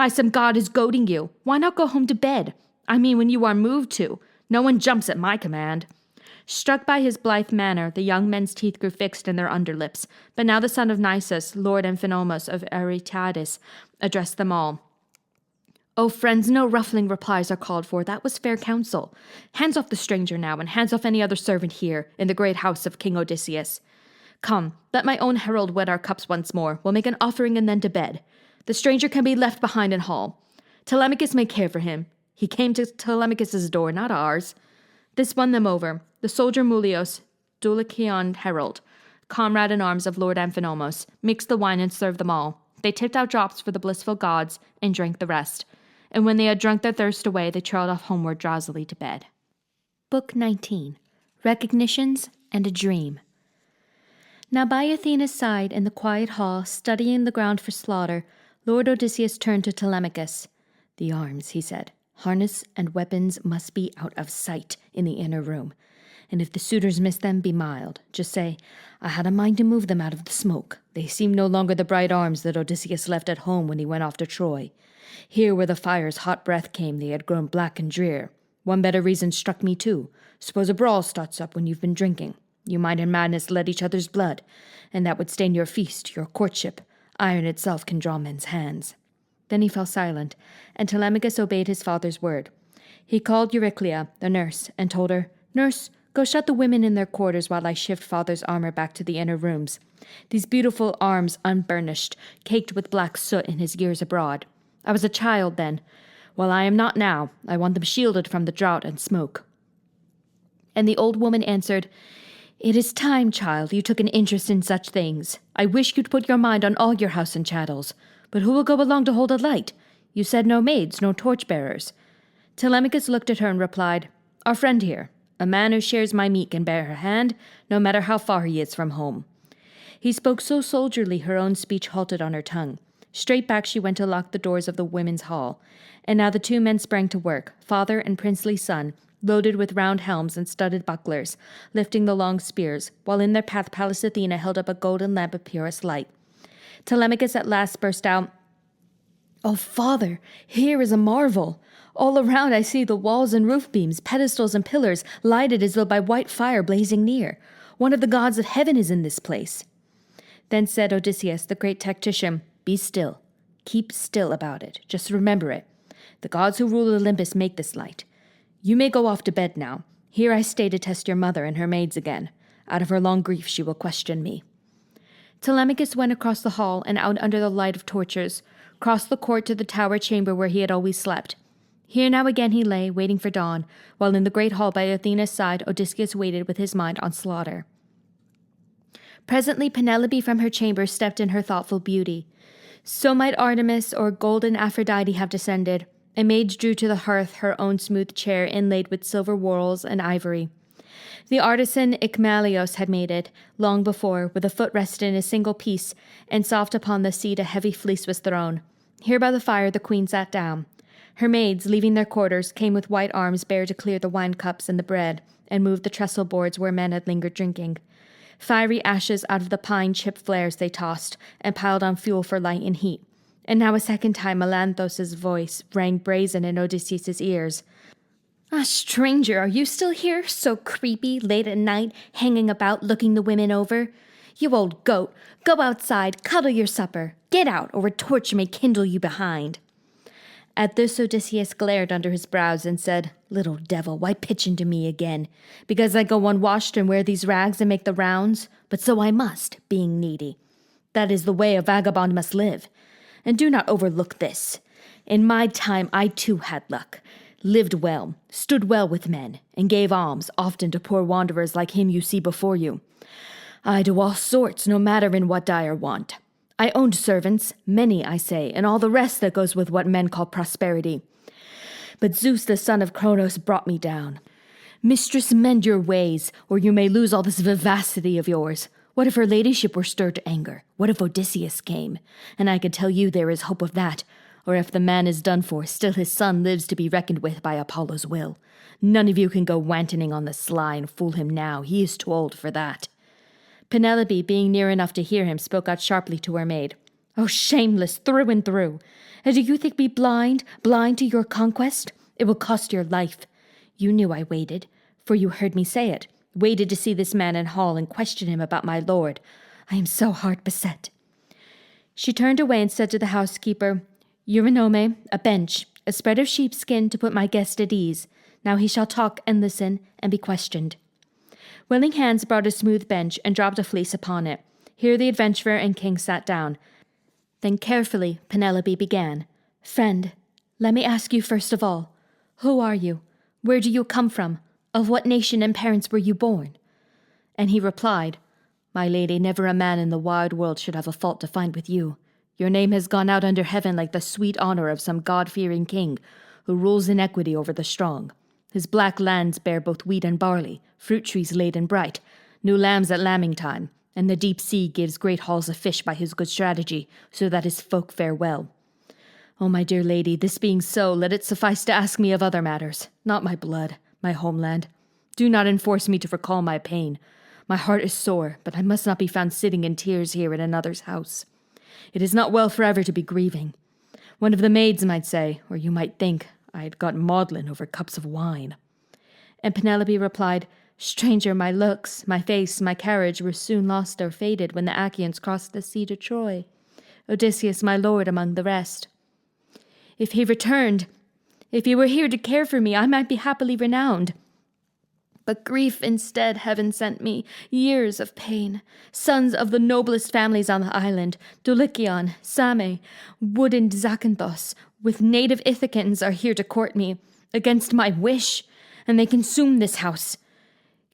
Some god is goading you. Why not go home to bed? I mean when you are moved to. No one jumps at my command." Struck by his blithe manner, the young men's teeth grew fixed in their underlips, but now the son of Nisus, Lord Amphinomos of Areopagus, addressed them all. "O friends, no ruffling replies are called for. That was fair counsel. Hands off the stranger now, and hands off any other servant here, in the great house of King Odysseus. Come, let my own herald wet our cups once more. We'll make an offering and then to bed. The stranger can be left behind in hall. Telemachus may care for him. He came to Telemachus' door, not ours." This won them over. The soldier Mulios, Dulichian herald, comrade in arms of Lord Amphinomos, mixed the wine and served them all. They tipped out drops for the blissful gods and drank the rest. And when they had drunk their thirst away, they trailed off homeward drowsily to bed. Book 19. Recognitions and a Dream. Now by Athena's side in the quiet hall, studying the ground for slaughter, Lord Odysseus turned to Telemachus. "The arms," he said, "harness and weapons must be out of sight in the inner room. And if the suitors miss them, be mild. Just say, 'I had a mind to move them out of the smoke. They seem no longer the bright arms that Odysseus left at home when he went off to Troy. Here where the fire's hot breath came, they had grown black and drear. One better reason struck me too. Suppose a brawl starts up when you've been drinking. You might in madness let each other's blood, and that would stain your feast, your courtship. Iron itself can draw men's hands." Then he fell silent, and Telemachus obeyed his father's word. He called Euryclea, the nurse, and told her, "Nurse, go shut the women in their quarters while I shift father's armor back to the inner rooms. These beautiful arms unburnished, caked with black soot in his years abroad. I was a child then. Well, I am not now. I want them shielded from the drought and smoke." And the old woman answered, "It is time, child, you took an interest in such things. I wish you'd put your mind on all your house and chattels. But who will go along to hold a light? You said no maids, no torch-bearers." Telemachus looked at her and replied, "Our friend here. A man who shares my meat can bear her hand, no matter how far he is from home." He spoke so soldierly her own speech halted on her tongue. Straight back she went to lock the doors of the women's hall. And now the two men sprang to work, father and princely son, loaded with round helms and studded bucklers, lifting the long spears, while in their path Pallas Athena held up a golden lamp of purest light. Telemachus at last burst out, "Oh, father, here is a marvel! All around I see the walls and roof beams, pedestals and pillars, lighted as though by white fire blazing near. One of the gods of heaven is in this place." Then said Odysseus, the great tactician, "Be still. Keep still about it. Just remember it. The gods who rule Olympus make this light. You may go off to bed now. Here I stay to test your mother and her maids again. Out of her long grief she will question me." Telemachus went across the hall and out under the light of torches, crossed the court to the tower chamber where he had always slept. Here now again he lay, waiting for dawn, while in the great hall by Athena's side Odysseus waited with his mind on slaughter. Presently Penelope from her chamber stepped in her thoughtful beauty. So might Artemis or golden Aphrodite have descended. A maid drew to the hearth her own smooth chair inlaid with silver whorls and ivory. The artisan Icmalios had made it, long before, with a footrest in a single piece, and soft upon the seat a heavy fleece was thrown. Here by the fire the queen sat down. Her maids, leaving their quarters, came with white arms bare to clear the wine cups and the bread, and move the trestle boards where men had lingered drinking. Fiery ashes out of the pine chip flares they tossed, and piled on fuel for light and heat. And now a second time Melanthos' voice rang brazen in Odysseus' ears. "Ah, stranger, are you still here, so creepy, late at night, hanging about, looking the women over? You old goat, go outside, cuddle your supper. Get out, or a torch may kindle you behind." At this Odysseus glared under his brows and said, "Little devil, why pitch into me again? Because I go unwashed and wear these rags and make the rounds? But so I must, being needy. That is the way a vagabond must live. And do not overlook this. In my time I too had luck, lived well, stood well with men, and gave alms often to poor wanderers like him you see before you. I do all sorts, no matter in what dire want. I owned servants, many, I say, and all the rest that goes with what men call prosperity. But Zeus, the son of Cronos, brought me down. Mistress, mend your ways, or you may lose all this vivacity of yours. What if her ladyship were stirred to anger? What if Odysseus came? And I can tell you there is hope of that. Or if the man is done for, still his son lives to be reckoned with by Apollo's will. None of you can go wantoning on the sly and fool him now. He is too old for that. Penelope, being near enough to hear him, spoke out sharply to her maid. Oh, shameless, through and through! And do you think me blind to your conquest? It will cost your life. You knew I waited, for you heard me say it. Waited to see this man in hall and question him about my lord. I am so hard beset. She turned away and said to the housekeeper, Eurynome, a bench, a spread of sheepskin to put my guest at ease. Now he shall talk and listen and be questioned. Willing hands brought a smooth bench and dropped a fleece upon it. Here the adventurer and king sat down. Then carefully Penelope began. Friend, let me ask you first of all, who are you? Where do you come from? Of what nation and parents were you born? And he replied, My lady, never a man in the wide world should have a fault to find with you. Your name has gone out under heaven like the sweet honor of some God-fearing king who rules in equity over the strong. His black lands bear both wheat and barley, fruit trees laden bright, new lambs at lambing time, and the deep sea gives great hauls of fish by his good strategy, so that his folk fare well. Oh, my dear lady, this being so, let it suffice to ask me of other matters, not my blood, my homeland. Do not enforce me to recall my pain. My heart is sore, but I must not be found sitting in tears here in another's house. It is not well forever to be grieving. One of the maids might say, or you might think, I had got maudlin over cups of wine. And Penelope replied, Stranger, my looks, my face, my carriage were soon lost or faded when the Achaeans crossed the sea to Troy. Odysseus, my lord, among the rest. If he returned, if he were here to care for me, I might be happily renowned. But grief instead heaven sent me, years of pain. Sons of the noblest families on the island, Dulichion, Same, Wood and Zakynthos, with native Ithacans are here to court me, against my wish, and they consume this house.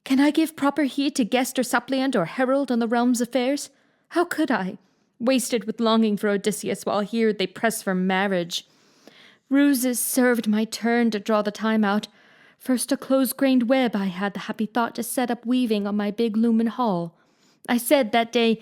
Can I give proper heed to guest or suppliant or herald on the realm's affairs? How could I? Wasted with longing for Odysseus, while here they press for marriage. Ruses served my turn to draw the time out. First a close-grained web I had the happy thought to set up weaving on my big loom in hall. I said that day,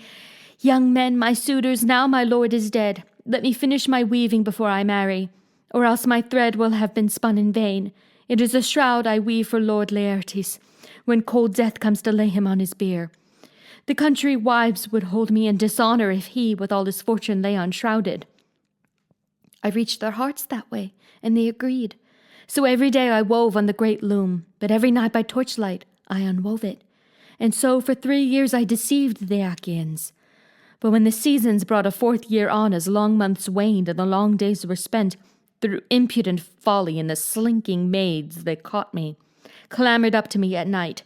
Young men, my suitors, now my lord is dead. Let me finish my weaving before I marry, or else my thread will have been spun in vain. It is a shroud I weave for Lord Laertes, when cold death comes to lay him on his bier. The country wives would hold me in dishonor if he, with all his fortune, lay unshrouded. I reached their hearts that way, and they agreed. So every day I wove on the great loom, but every night by torchlight I unwove it. And so for 3 years I deceived the Achaeans. But when the seasons brought a 4th year on, as long months waned and the long days were spent, through impudent folly and the slinking maids they caught me, clamoured up to me at night.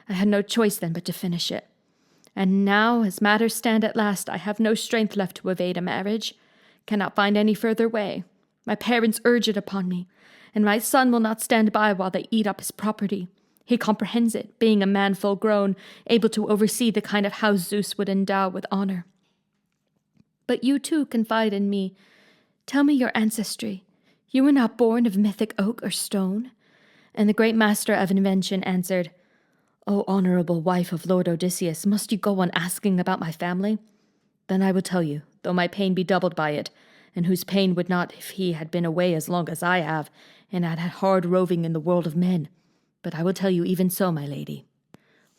I had no choice then but to finish it. And now, as matters stand at last, I have no strength left to evade a marriage, cannot find any further way. My parents urge it upon me, and my son will not stand by while they eat up his property. He comprehends it, being a man full grown, able to oversee the kind of house Zeus would endow with honor. But you too confide in me. Tell me your ancestry. You were not born of mythic oak or stone. And the great master of invention answered, O honorable wife of Lord Odysseus, must you go on asking about my family? Then I will tell you, though my pain be doubled by it, and whose pain would not if he had been away as long as I have, and had had hard roving in the world of men. But I will tell you even so, my lady.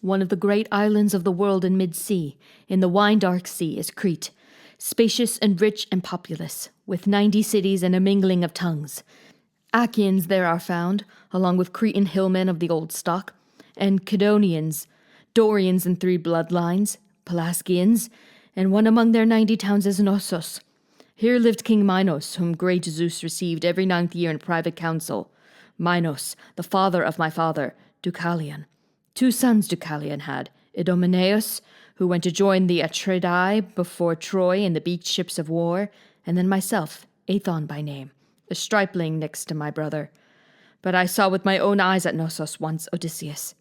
One of the great islands of the world in mid-sea, in the wine-dark sea, is Crete, spacious and rich and populous, with 90 cities and a mingling of tongues. Achaeans there are found, along with Cretan hillmen of the old stock, and Cadonians, Dorians in 3 bloodlines, Pelasgians, and one among their 90 towns is Knossos. Here lived King Minos, whom great Zeus received every 9th year in private council. Minos, the father of my father, Deucalion. 2 sons Deucalion had, Idomeneus, who went to join the Atreidae before Troy in the beaked ships of war, and then myself, Aethon by name, a stripling next to my brother. But I saw with my own eyes at Knossos once Odysseus.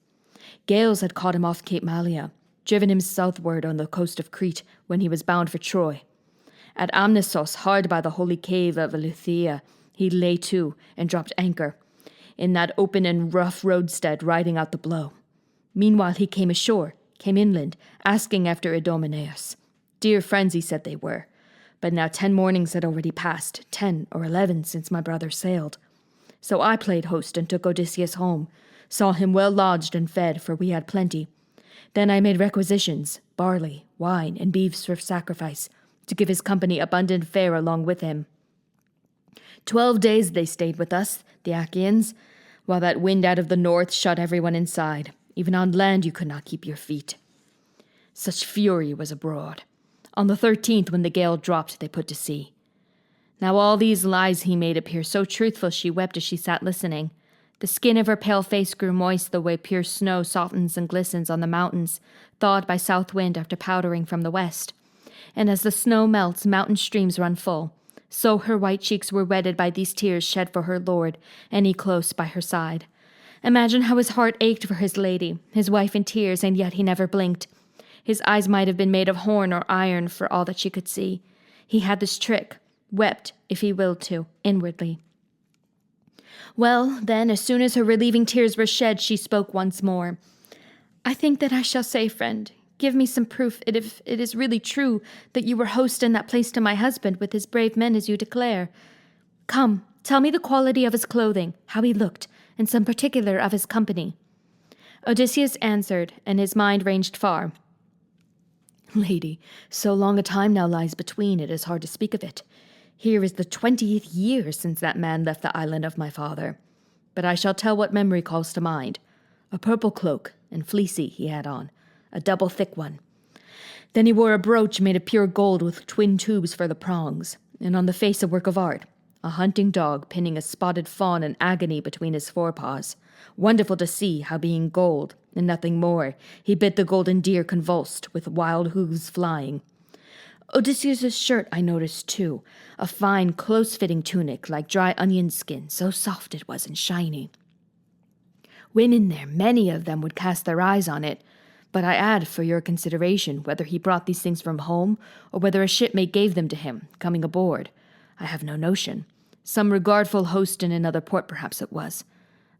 Gales had caught him off Cape Malea, driven him southward on the coast of Crete when he was bound for Troy. At Amnisos, hard by the holy cave of Eleutheia, he lay to and dropped anchor. in that open and rough roadstead riding out the blow. Meanwhile he came ashore, came inland, asking after Idomeneus. Dear friends he said they were, but now 10 mornings had already passed, 10 or 11 since my brother sailed. So I played host and took Odysseus home, saw him well lodged and fed, for we had plenty. Then I made requisitions, barley, wine, and beeves for sacrifice, to give his company abundant fare along with him. 12 days they stayed with us, the Achaeans, while that wind out of the north shut everyone inside. Even on land you could not keep your feet. Such fury was abroad. On the 13th, when the gale dropped, they put to sea. Now all these lies he made appear so truthful she wept as she sat listening. The skin of her pale face grew moist the way pure snow softens and glistens on the mountains, thawed by south wind after powdering from the west. And as the snow melts, mountain streams run full. So her white cheeks were wetted by these tears shed for her lord, and he close by her side. Imagine how his heart ached for his lady, his wife in tears, and yet he never blinked. His eyes might have been made of horn or iron for all that she could see. He had this trick, wept, if he willed to, inwardly. Well, then, as soon as her relieving tears were shed, she spoke once more. I think that I shall say, friend, give me some proof if it is really true that you were host in that place to my husband with his brave men as you declare. Come, tell me the quality of his clothing, how he looked, and some particular of his company. Odysseus answered, and his mind ranged far. Lady, so long a time now lies between, it is hard to speak of it. Here is the 20th year since that man left the island of my father. But I shall tell what memory calls to mind. A purple cloak, and fleecy he had on, a double thick one. Then he wore a brooch made of pure gold with twin tubes for the prongs, and on the face a work of art, a hunting dog pinning a spotted fawn in agony between his forepaws. Wonderful to see how, being gold, and nothing more, he bit the golden deer convulsed, with wild hooves flying. Odysseus's shirt I noticed too, a fine, close-fitting tunic like dry onion skin, so soft it was and shiny. Women there, many of them, would cast their eyes on it, but I add for your consideration whether he brought these things from home, or whether a shipmate gave them to him, coming aboard. I have no notion. Some regardful host in another port perhaps it was.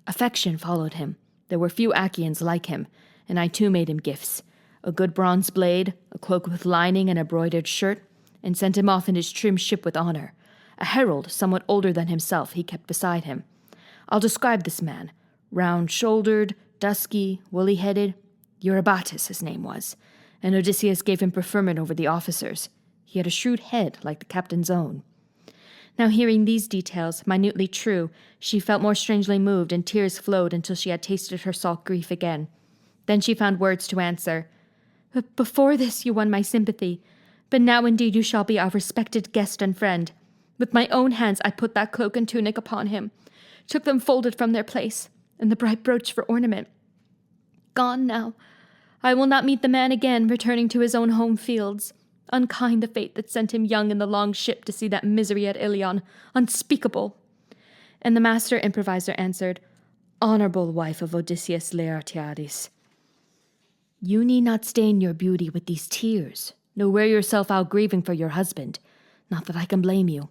Affection followed him. There were few Achaeans like him, and I too made him gifts. A good bronze blade, a cloak with lining and a broidered shirt, and sent him off in his trim ship with honor. A herald, somewhat older than himself, he kept beside him. I'll describe this man. Round-shouldered, dusky, woolly-headed. Eurybatus his name was, and Odysseus gave him preferment over the officers. He had a shrewd head like the captain's own. Now hearing these details, minutely true, she felt more strangely moved, and tears flowed until she had tasted her salt grief again. Then she found words to answer. Before this you won my sympathy, but now indeed you shall be our respected guest and friend. With my own hands I put that cloak and tunic upon him, took them folded from their place, and the bright brooch for ornament. Gone now, I will not meet the man again, returning to his own home fields. Unkind the fate that sent him young in the long ship to see that misery at Ilion, unspeakable. And the master improviser answered, Honorable wife of Odysseus Laertiades, you need not stain your beauty with these tears, nor wear yourself out grieving for your husband. Not that I can blame you.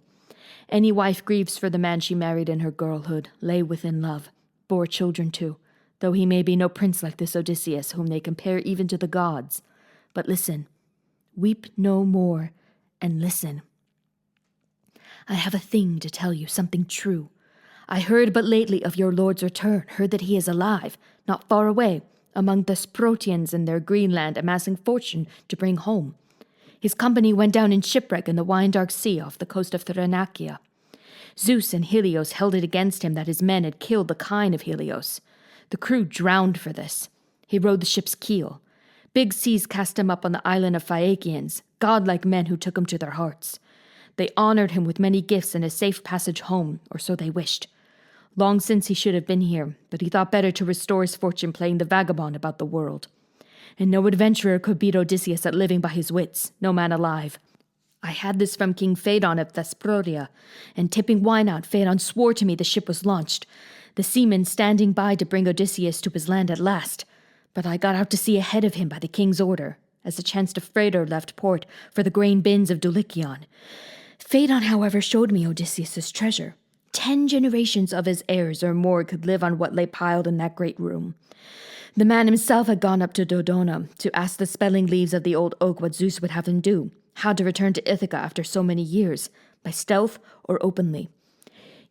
Any wife grieves for the man she married in her girlhood, lay within love, bore children to, though he may be no prince like this Odysseus, whom they compare even to the gods. But listen, weep no more, and listen. I have a thing to tell you, something true. I heard but lately of your lord's return, heard that he is alive, not far away, among the Sprotians in their Greenland, amassing fortune to bring home. His company went down in shipwreck in the wine-dark sea off the coast of Thrinacia. Zeus and Helios held it against him that his men had killed the kine of Helios. The crew drowned for this. He rode the ship's keel. Big seas cast him up on the island of Phaeacians, godlike men who took him to their hearts. They honored him with many gifts and a safe passage home, or so they wished. Long since he should have been here, but he thought better to restore his fortune playing the vagabond about the world. And no adventurer could beat Odysseus at living by his wits, no man alive. I had this from King Phaedon of Thesprotia, and tipping wine out, Phaedon swore to me the ship was launched, the seamen standing by to bring Odysseus to his land at last. But I got out to sea ahead of him by the king's order, as the chanced a freighter left port for the grain bins of Dulichion. Phaedon, however, showed me Odysseus's treasure. 10 generations of his heirs or more could live on what lay piled in that great room. The man himself had gone up to Dodona to ask the spelling leaves of the old oak what Zeus would have him do, how to return to Ithaca after so many years, by stealth or openly.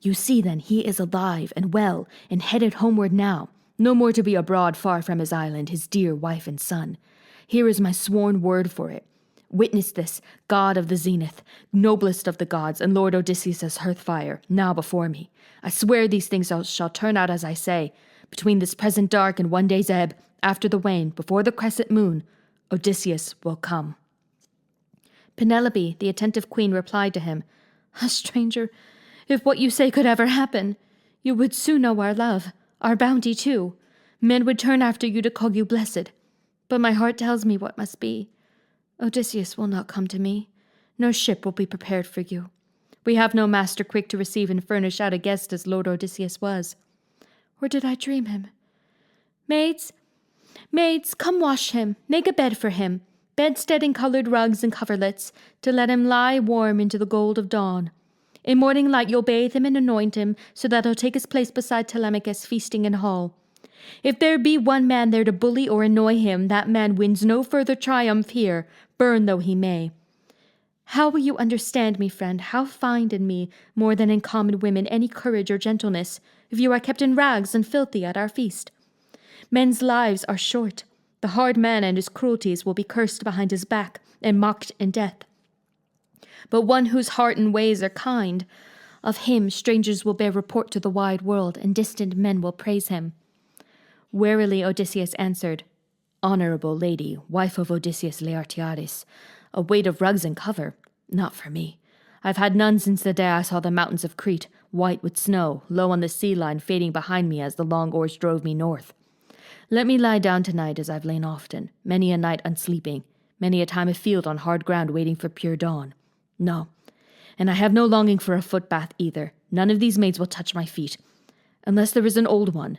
You see, then, he is alive and well and headed homeward now, no more to be abroad far from his island, his dear wife and son. Here is my sworn word for it. Witness this, god of the zenith, noblest of the gods, and Lord Odysseus' hearthfire, now before me. I swear these things shall turn out as I say. Between this present dark and one day's ebb, after the wane, before the crescent moon, Odysseus will come. Penelope, the attentive queen, replied to him, Stranger, if what you say could ever happen, you would soon know our love, our bounty too. Men would turn after you to call you blessed. But my heart tells me what must be. Odysseus will not come to me. No ship will be prepared for you. We have no master quick to receive and furnish out a guest as Lord Odysseus was. Or did I dream him? Maids, come wash him, make a bed for him, bedstead and colored rugs and coverlets, to let him lie warm into the gold of dawn. In morning light you'll bathe him and anoint him, so that he'll take his place beside Telemachus feasting in hall. If there be one man there to bully or annoy him, that man wins no further triumph here, burn though he may. How will you understand me, friend, how find in me, more than in common women, any courage or gentleness, if you are kept in rags and filthy at our feast? Men's lives are short. The hard man and his cruelties will be cursed behind his back and mocked in death. But one whose heart and ways are kind, of him strangers will bear report to the wide world, and distant men will praise him. Warily Odysseus answered, Honorable lady, wife of Odysseus Laertiades, a weight of rugs and cover, not for me. I've had none since the day I saw the mountains of Crete, white with snow, low on the sea line, fading behind me as the long oars drove me north. Let me lie down tonight as I've lain often, many a night unsleeping, many a time afield on hard ground waiting for pure dawn. No, and I have no longing for a foot bath either. None of these maids will touch my feet, unless there is an old one,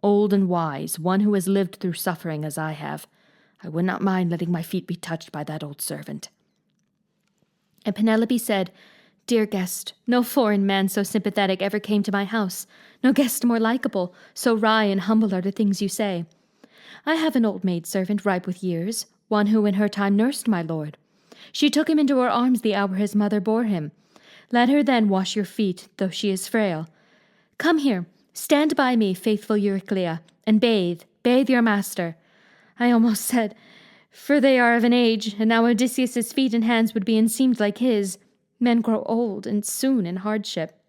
old and wise, one who has lived through suffering as I have. I would not mind letting my feet be touched by that old servant. And Penelope said, Dear guest, no foreign man so sympathetic ever came to my house, no guest more likable, so wry and humble are the things you say. I have an old maid-servant ripe with years, one who in her time nursed my lord. She took him into her arms the hour his mother bore him. Let her then wash your feet, though she is frail. Come here, stand by me, faithful Euryclea, and bathe your master. I almost said, for they are of an age, and now Odysseus's feet and hands would be enseamed like his. Men grow old, and soon in hardship.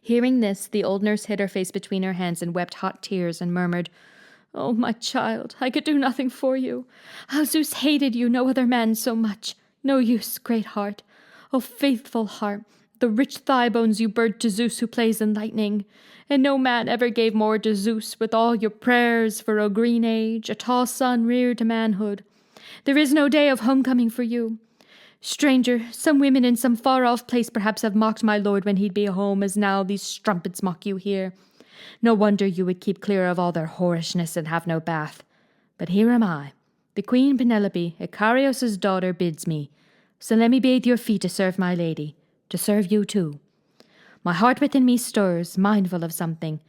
Hearing this, the old nurse hid her face between her hands and wept hot tears, and murmured, Oh, my child, I could do nothing for you. How Zeus hated you, no other man so much. No use, great heart. O faithful heart, the rich thigh bones you burnt to Zeus who plays in lightning. And no man ever gave more to Zeus with all your prayers for a green age, a tall son reared to manhood. There is no day of homecoming for you. Stranger, some women in some far-off place perhaps have mocked my lord when he'd be home, as now these strumpets mock you here. No wonder you would keep clear of all their whorishness and have no bath. But here am I. The queen Penelope, Icarios' daughter, bids me. So let me bathe your feet to serve my lady, to serve you too. My heart within me stirs, mindful of something.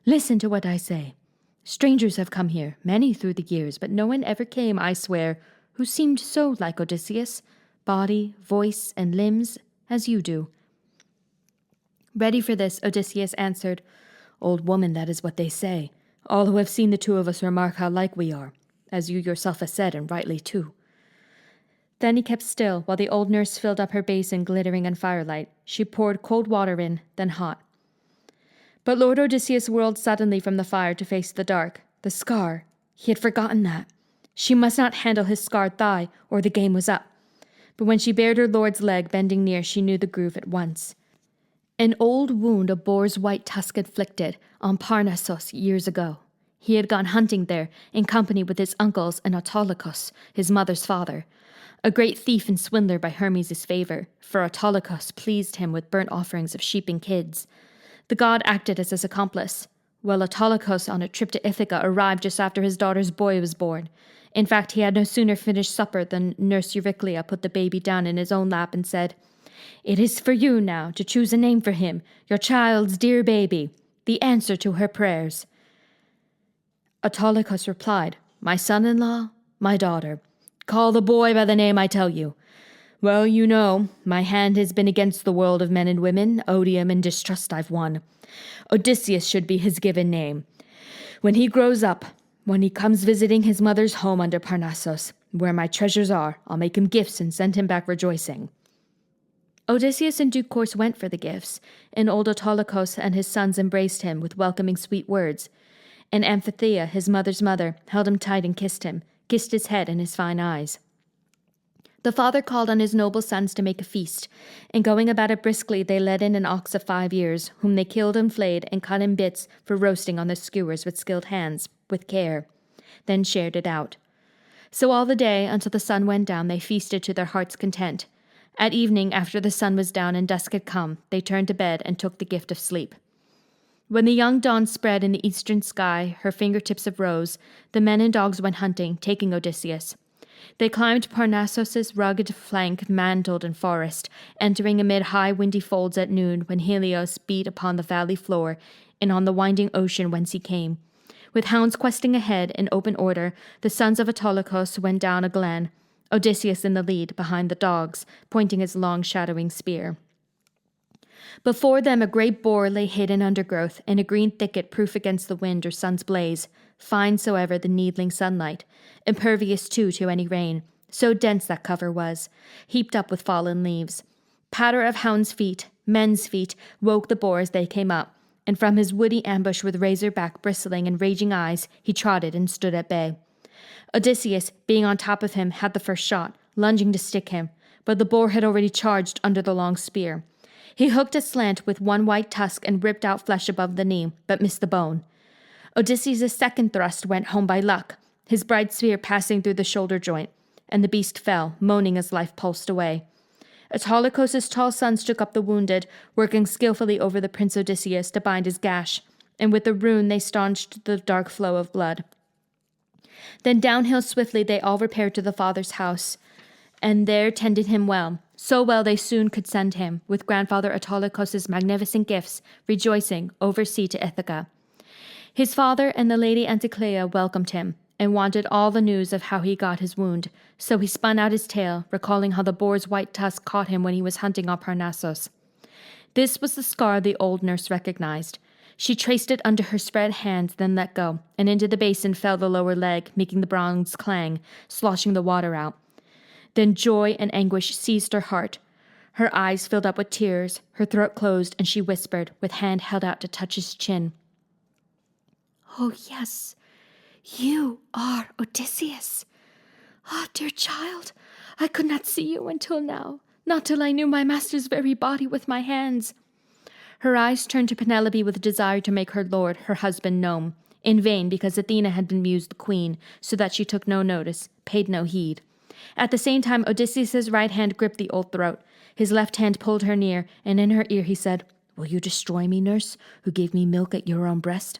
Listen to what I say. Strangers have come here, many through the years, but no one ever came, I swear, who seemed so like Odysseus, body, voice, and limbs, as you do. Ready for this, Odysseus answered, Old woman, that is what they say. All who have seen the two of us remark how like we are, as you yourself have said, and rightly too. Then he kept still, while the old nurse filled up her basin glittering in firelight. She poured cold water in, then hot. But Lord Odysseus whirled suddenly from the fire to face the dark. The scar. He had forgotten that. She must not handle his scarred thigh, or the game was up. But when she bared her lord's leg, bending near, she knew the groove at once. An old wound a boar's white tusk inflicted on Parnassus years ago. He had gone hunting there, in company with his uncles and Autolycus, his mother's father, a great thief and swindler by Hermes' favor, for Autolycus pleased him with burnt offerings of sheep and kids. The god acted as his accomplice. Well, Autolycus, on a trip to Ithaca, arrived just after his daughter's boy was born. In fact, he had no sooner finished supper than Nurse Euryclea put the baby down in his own lap and said, It is for you now to choose a name for him, your child's dear baby, the answer to her prayers. Autolycus replied, My son-in-law, my daughter. Call the boy by the name I tell you. Well, you know, my hand has been against the world of men and women, odium and distrust I've won. Odysseus should be his given name. When he grows up, when he comes visiting his mother's home under Parnassus, where my treasures are, I'll make him gifts and send him back rejoicing. Odysseus in due course went for the gifts, and old Autolycus and his sons embraced him with welcoming sweet words. And Amphithea, his mother's mother, held him tight and kissed his head and his fine eyes. The father called on his noble sons to make a feast, and going about it briskly they led in an ox of 5 years, whom they killed and flayed and cut in bits for roasting on the skewers with skilled hands, with care, then shared it out. So all the day, until the sun went down, they feasted to their heart's content. At evening, after the sun was down and dusk had come, they turned to bed and took the gift of sleep. When the young dawn spread in the eastern sky her fingertips of rose, the men and dogs went hunting, taking Odysseus. They climbed Parnassus's rugged flank mantled in forest, entering amid high windy folds at noon when Helios beat upon the valley floor and on the winding ocean whence he came. With hounds questing ahead in open order, the sons of Autolycus went down a glen, Odysseus in the lead, behind the dogs, pointing his long shadowing spear. Before them a great boar lay hid in undergrowth, in a green thicket proof against the wind or sun's blaze, fine soever the needling sunlight, impervious too to any rain, so dense that cover was, heaped up with fallen leaves. Patter of hounds' feet, men's feet, woke the boar as they came up, and from his woody ambush with razor back bristling and raging eyes he trotted and stood at bay. Odysseus, being on top of him, had the first shot, lunging to stick him, but the boar had already charged under the long spear. He hooked aslant with one white tusk and ripped out flesh above the knee, but missed the bone. Odysseus' second thrust went home by luck, his bright spear passing through the shoulder joint, and the beast fell, moaning as life pulsed away. Autolycus' tall sons took up the wounded, working skillfully over the Prince Odysseus to bind his gash, and with a rune they staunched the dark flow of blood. Then downhill swiftly they all repaired to the father's house, and there tended him well, so well they soon could send him, with grandfather Autolycus' magnificent gifts, rejoicing, oversea to Ithaca. His father and the lady Anticlea welcomed him, and wanted all the news of how he got his wound, so he spun out his tale, recalling how the boar's white tusk caught him when he was hunting on Parnassus. This was the scar the old nurse recognized. She traced it under her spread hands, then let go, and into the basin fell the lower leg, making the bronze clang, sloshing the water out. Then joy and anguish seized her heart. Her eyes filled up with tears, her throat closed, and she whispered, with hand held out to touch his chin, Oh, yes, you are Odysseus. Ah, dear child, I could not see you until now, not till I knew my master's very body with my hands. Her eyes turned to Penelope with desire to make her lord, her husband, known. In vain, because Athena had been mused the queen, so that she took no notice, paid no heed. At the same time, Odysseus' right hand gripped the old throat. His left hand pulled her near, and in her ear he said, Will you destroy me, nurse, who gave me milk at your own breast?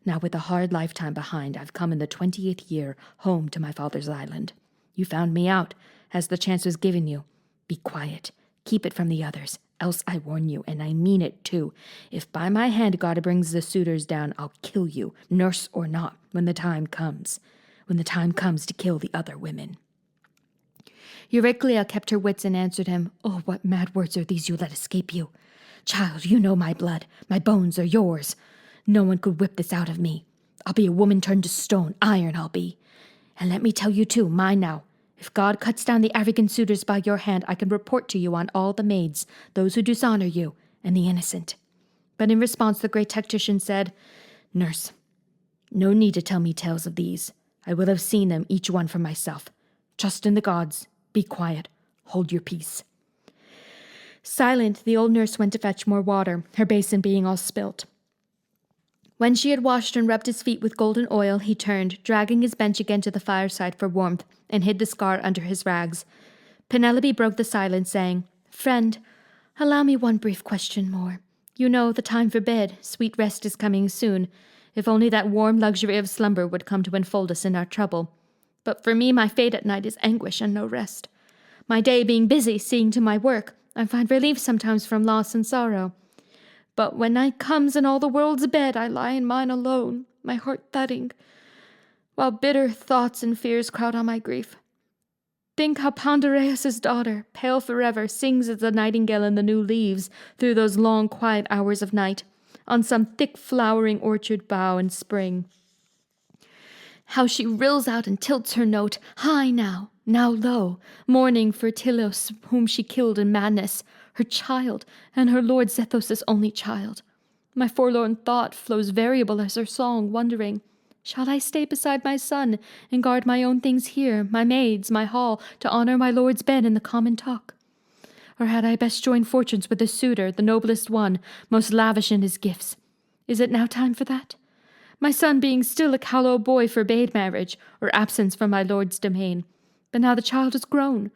Now with a hard lifetime behind, I've come in the 20th year home to my father's island. You found me out, as the chance was given you. Be quiet. Keep it from the others, else I warn you, and I mean it too. If by my hand God brings the suitors down, I'll kill you, nurse or not, when the time comes. When the time comes to kill the other women. Euryclea kept her wits and answered him, Oh, what mad words are these you let escape you? Child, you know my blood. My bones are yours. No one could whip this out of me. I'll be a woman turned to stone, iron I'll be. And let me tell you too, mind now, if God cuts down the arrogant suitors by your hand, I can report to you on all the maids, those who dishonor you, and the innocent. But in response the great tactician said, Nurse, no need to tell me tales of these. I will have seen them, each one for myself. Trust in the gods. Be quiet. Hold your peace. Silent, the old nurse went to fetch more water, her basin being all spilt. When she had washed and rubbed his feet with golden oil, he turned, dragging his bench again to the fireside for warmth, and hid the scar under his rags. Penelope broke the silence, saying, Friend, allow me one brief question more. You know, the time for bed, sweet rest is coming soon. If only that warm luxury of slumber would come to enfold us in our trouble. But for me, my fate at night is anguish and no rest. My day being busy, seeing to my work, I find relief sometimes from loss and sorrow. But when night comes and all the world's abed, I lie in mine alone, my heart thudding, while bitter thoughts and fears crowd on my grief. Think how Pandareus' daughter, pale forever, sings as the nightingale in the new leaves through those long quiet hours of night, on some thick flowering orchard bough in spring. How she rills out and tilts her note, high now low, mourning for Tylos, whom she killed in madness, her child, and her lord Zethos' only child. My forlorn thought flows variable as her song, wondering, shall I stay beside my son and guard my own things here, my maids, my hall, to honor my lord's bed in the common talk? Or had I best join fortunes with the suitor, the noblest one, most lavish in his gifts? Is it now time for that? My son being still a callow boy forbade marriage, or absence from my lord's domain. But now the child is grown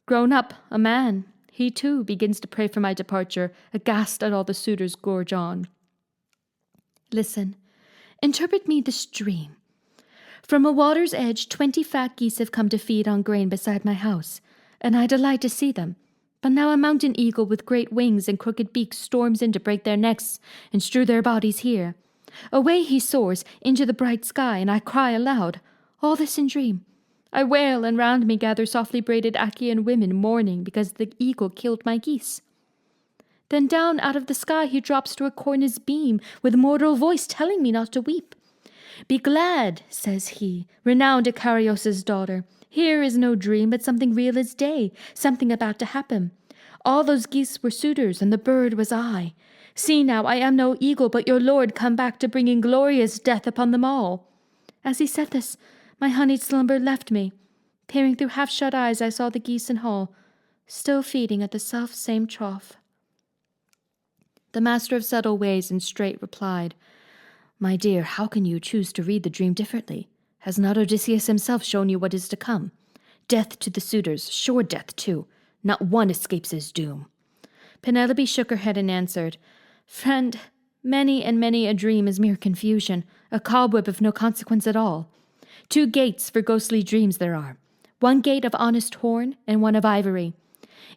up, a man. He too begins to pray for my departure, aghast at all the suitors gorge on. Listen, interpret me this dream. From a water's edge 20 fat geese have come to feed on grain beside my house, and I delight to see them. But now a mountain eagle with great wings and crooked beaks storms in to break their necks and strew their bodies here. Away he soars into the bright sky, and I cry aloud, all this in dream. I wail, and round me gather softly braided Achaean women mourning because the eagle killed my geese. Then down out of the sky he drops to a cornice beam, with mortal voice telling me not to weep. Be glad, says he, renowned Icarios' daughter. Here is no dream, but something real as day, something about to happen. All those geese were suitors, and the bird was I. See now, I am no eagle, but your lord come back to bring inglorious death upon them all. As he said this, my honeyed slumber left me. Peering through half-shut eyes, I saw the geese in hall, still feeding at the self-same trough. The master of subtle ways and straight replied, My dear, how can you choose to read the dream differently? Has not Odysseus himself shown you what is to come? Death to the suitors, sure death too. Not one escapes his doom. Penelope shook her head and answered, Friend, many and many a dream is mere confusion, a cobweb of no consequence at all. 2 gates for ghostly dreams there are, 1 gate of honest horn and 1 of ivory.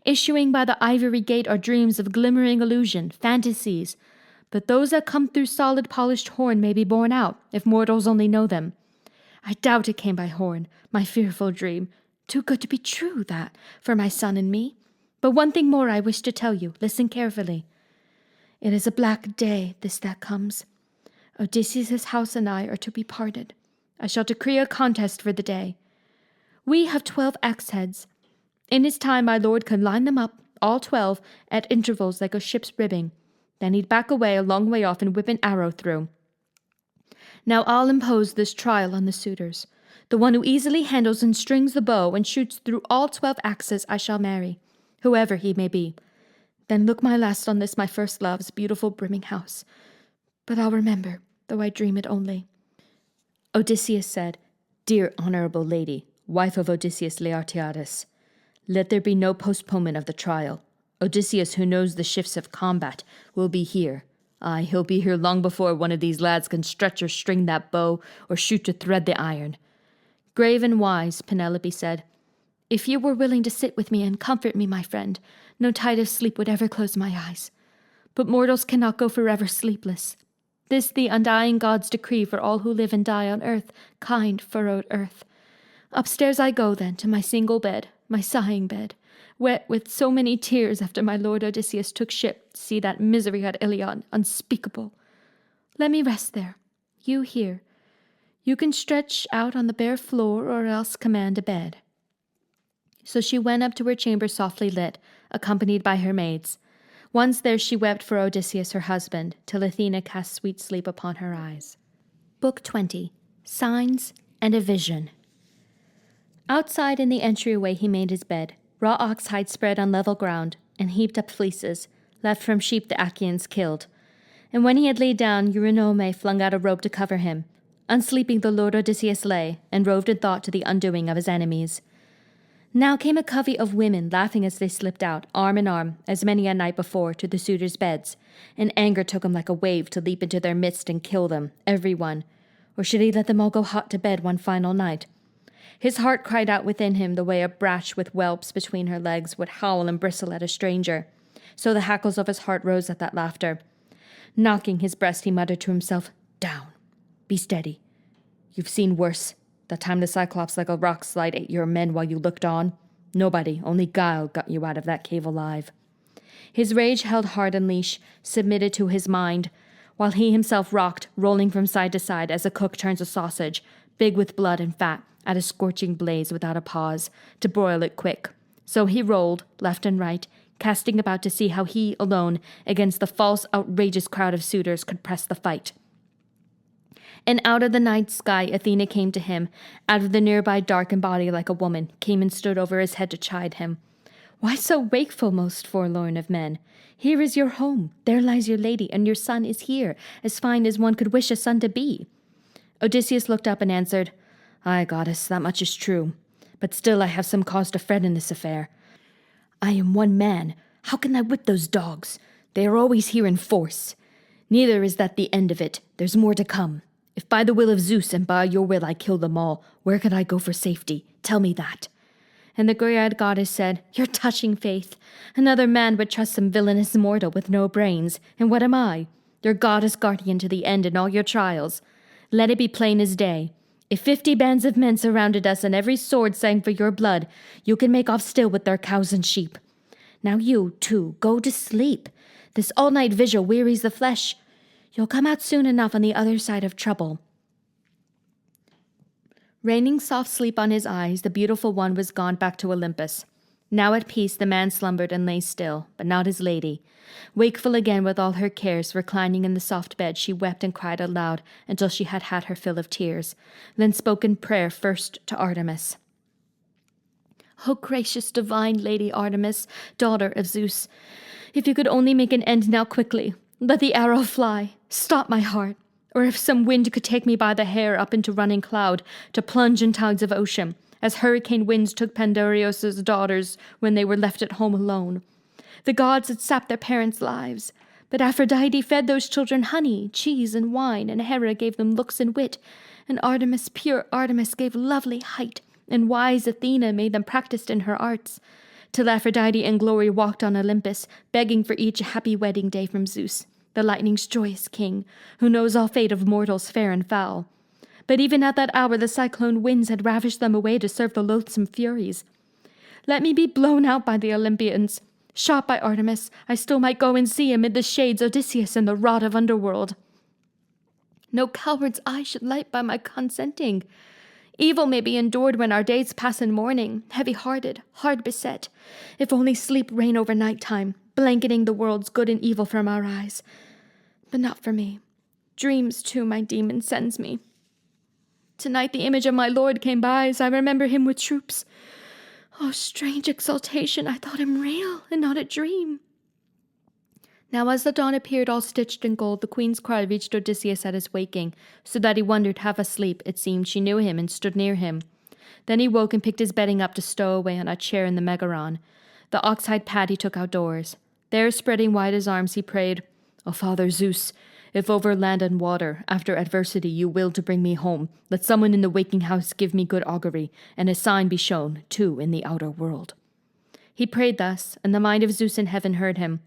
Issuing by the ivory gate are dreams of glimmering illusion, fantasies, but those that come through solid polished horn may be borne out, if mortals only know them. I doubt it came by horn, my fearful dream. Too good to be true, that, for my son and me. But one thing more I wish to tell you, listen carefully. It is a black day, this that comes. Odysseus' house and I are to be parted. I shall decree a contest for the day. We have 12 axe heads. In his time my lord can line them up, all 12, at intervals like a ship's ribbing. Then he'd back away a long way off and whip an arrow through. Now I'll impose this trial on the suitors. The one who easily handles and strings the bow and shoots through all 12 axes I shall marry, whoever he may be. Then look my last on this my first love's beautiful brimming house. But I'll remember, though I dream it only. Odysseus said, Dear honorable lady, wife of Odysseus Laertiades, let there be no postponement of the trial. Odysseus, who knows the shifts of combat, will be here. Aye, he'll be here long before one of these lads can stretch or string that bow or shoot to thread the iron. Grave and wise, Penelope said, If you were willing to sit with me and comfort me, my friend, no tide of sleep would ever close my eyes. But mortals cannot go forever sleepless. This the undying gods decree for all who live and die on earth, kind furrowed earth. Upstairs I go then to my single bed, my sighing bed, wet with so many tears after my lord Odysseus took ship to see that misery at Ilion, unspeakable. Let me rest there, you here. You can stretch out on the bare floor or else command a bed. So she went up to her chamber softly lit, accompanied by her maids. Once there she wept for Odysseus her husband, till Athena cast sweet sleep upon her eyes. Book 20. Signs and a Vision. Outside in the entryway he made his bed, raw ox hide spread on level ground, and heaped up fleeces, left from sheep the Achaeans killed. And when he had laid down, Eurynome flung out a robe to cover him. Unsleeping the lord Odysseus lay, and roved in thought to the undoing of his enemies. Now came a covey of women, laughing as they slipped out, arm in arm, as many a night before, to the suitors' beds, and anger took him like a wave to leap into their midst and kill them, every one. Or should he let them all go hot to bed one final night? His heart cried out within him the way a brach with whelps between her legs would howl and bristle at a stranger. So the hackles of his heart rose at that laughter. Knocking his breast, he muttered to himself, "Down. Be steady. You've seen worse. That time the Cyclops like a rock slide ate your men while you looked on. Nobody, only guile, got you out of that cave alive." His rage held hard in leash, submitted to his mind, while he himself rocked, rolling from side to side as a cook turns a sausage, big with blood and fat, at a scorching blaze without a pause, to broil it quick. So he rolled, left and right, casting about to see how he alone, against the false, outrageous crowd of suitors, could press the fight. And out of the night sky Athena came to him, out of the nearby darkened body like a woman, came and stood over his head to chide him. "Why so wakeful, most forlorn of men? Here is your home, there lies your lady, and your son is here, as fine as one could wish a son to be." Odysseus looked up and answered, "Aye, goddess, that much is true. But still I have some cause to fret in this affair. I am one man. How can I whip those dogs? They are always here in force. Neither is that the end of it. There's more to come. If by the will of Zeus and by your will I kill them all, where could I go for safety? Tell me that." And the grey-eyed goddess said, "Your touching faith. Another man would trust some villainous mortal with no brains. And what am I? Your goddess guardian to the end in all your trials. Let it be plain as day. If 50 bands of men surrounded us and every sword sang for your blood, you can make off still with their cows and sheep. Now you, too, go to sleep. This all-night vigil wearies the flesh. You'll come out soon enough on the other side of trouble." Raining soft sleep on his eyes, the beautiful one was gone back to Olympus. Now at peace the man slumbered and lay still, but not his lady. Wakeful again with all her cares, reclining in the soft bed, she wept and cried aloud until she had had her fill of tears, then spoke in prayer first to Artemis. "O gracious divine Lady Artemis, daughter of Zeus, if you could only make an end now quickly, let the arrow fly, stop my heart, or if some wind could take me by the hair up into running cloud, to plunge in tides of ocean, as hurricane winds took Pandareos' daughters when they were left at home alone. The gods had sapped their parents' lives, but Aphrodite fed those children honey, cheese, and wine, and Hera gave them looks and wit, and Artemis, pure Artemis, gave lovely height, and wise Athena made them practiced in her arts, till Aphrodite in glory walked on Olympus, begging for each a happy wedding day from Zeus, the lightning's joyous king, who knows all fate of mortals fair and foul. But even at that hour the cyclone winds had ravished them away to serve the loathsome Furies. Let me be blown out by the Olympians. Shot by Artemis, I still might go and see amid the shades Odysseus and the rod of underworld. No coward's eye should light by my consenting. Evil may be endured when our days pass in mourning, heavy-hearted, hard beset, if only sleep reign over night-time, blanketing the world's good and evil from our eyes. But not for me. Dreams, too, my demon sends me. Tonight the image of my lord came by as I remember him with troops. Oh, strange exaltation, I thought him real and not a dream. Now as the dawn appeared all stitched in gold, the queen's cry reached Odysseus at his waking, so that he wondered, half asleep, it seemed, she knew him and stood near him. Then he woke and picked his bedding up to stow away on a chair in the Megaron. The ox-hide pad he took outdoors. There, spreading wide his arms, he prayed, "O Father Zeus, if over land and water, after adversity, you will to bring me home, let someone in the waking house give me good augury, and a sign be shown, too, in the outer world." He prayed thus, and the mind of Zeus in heaven heard him.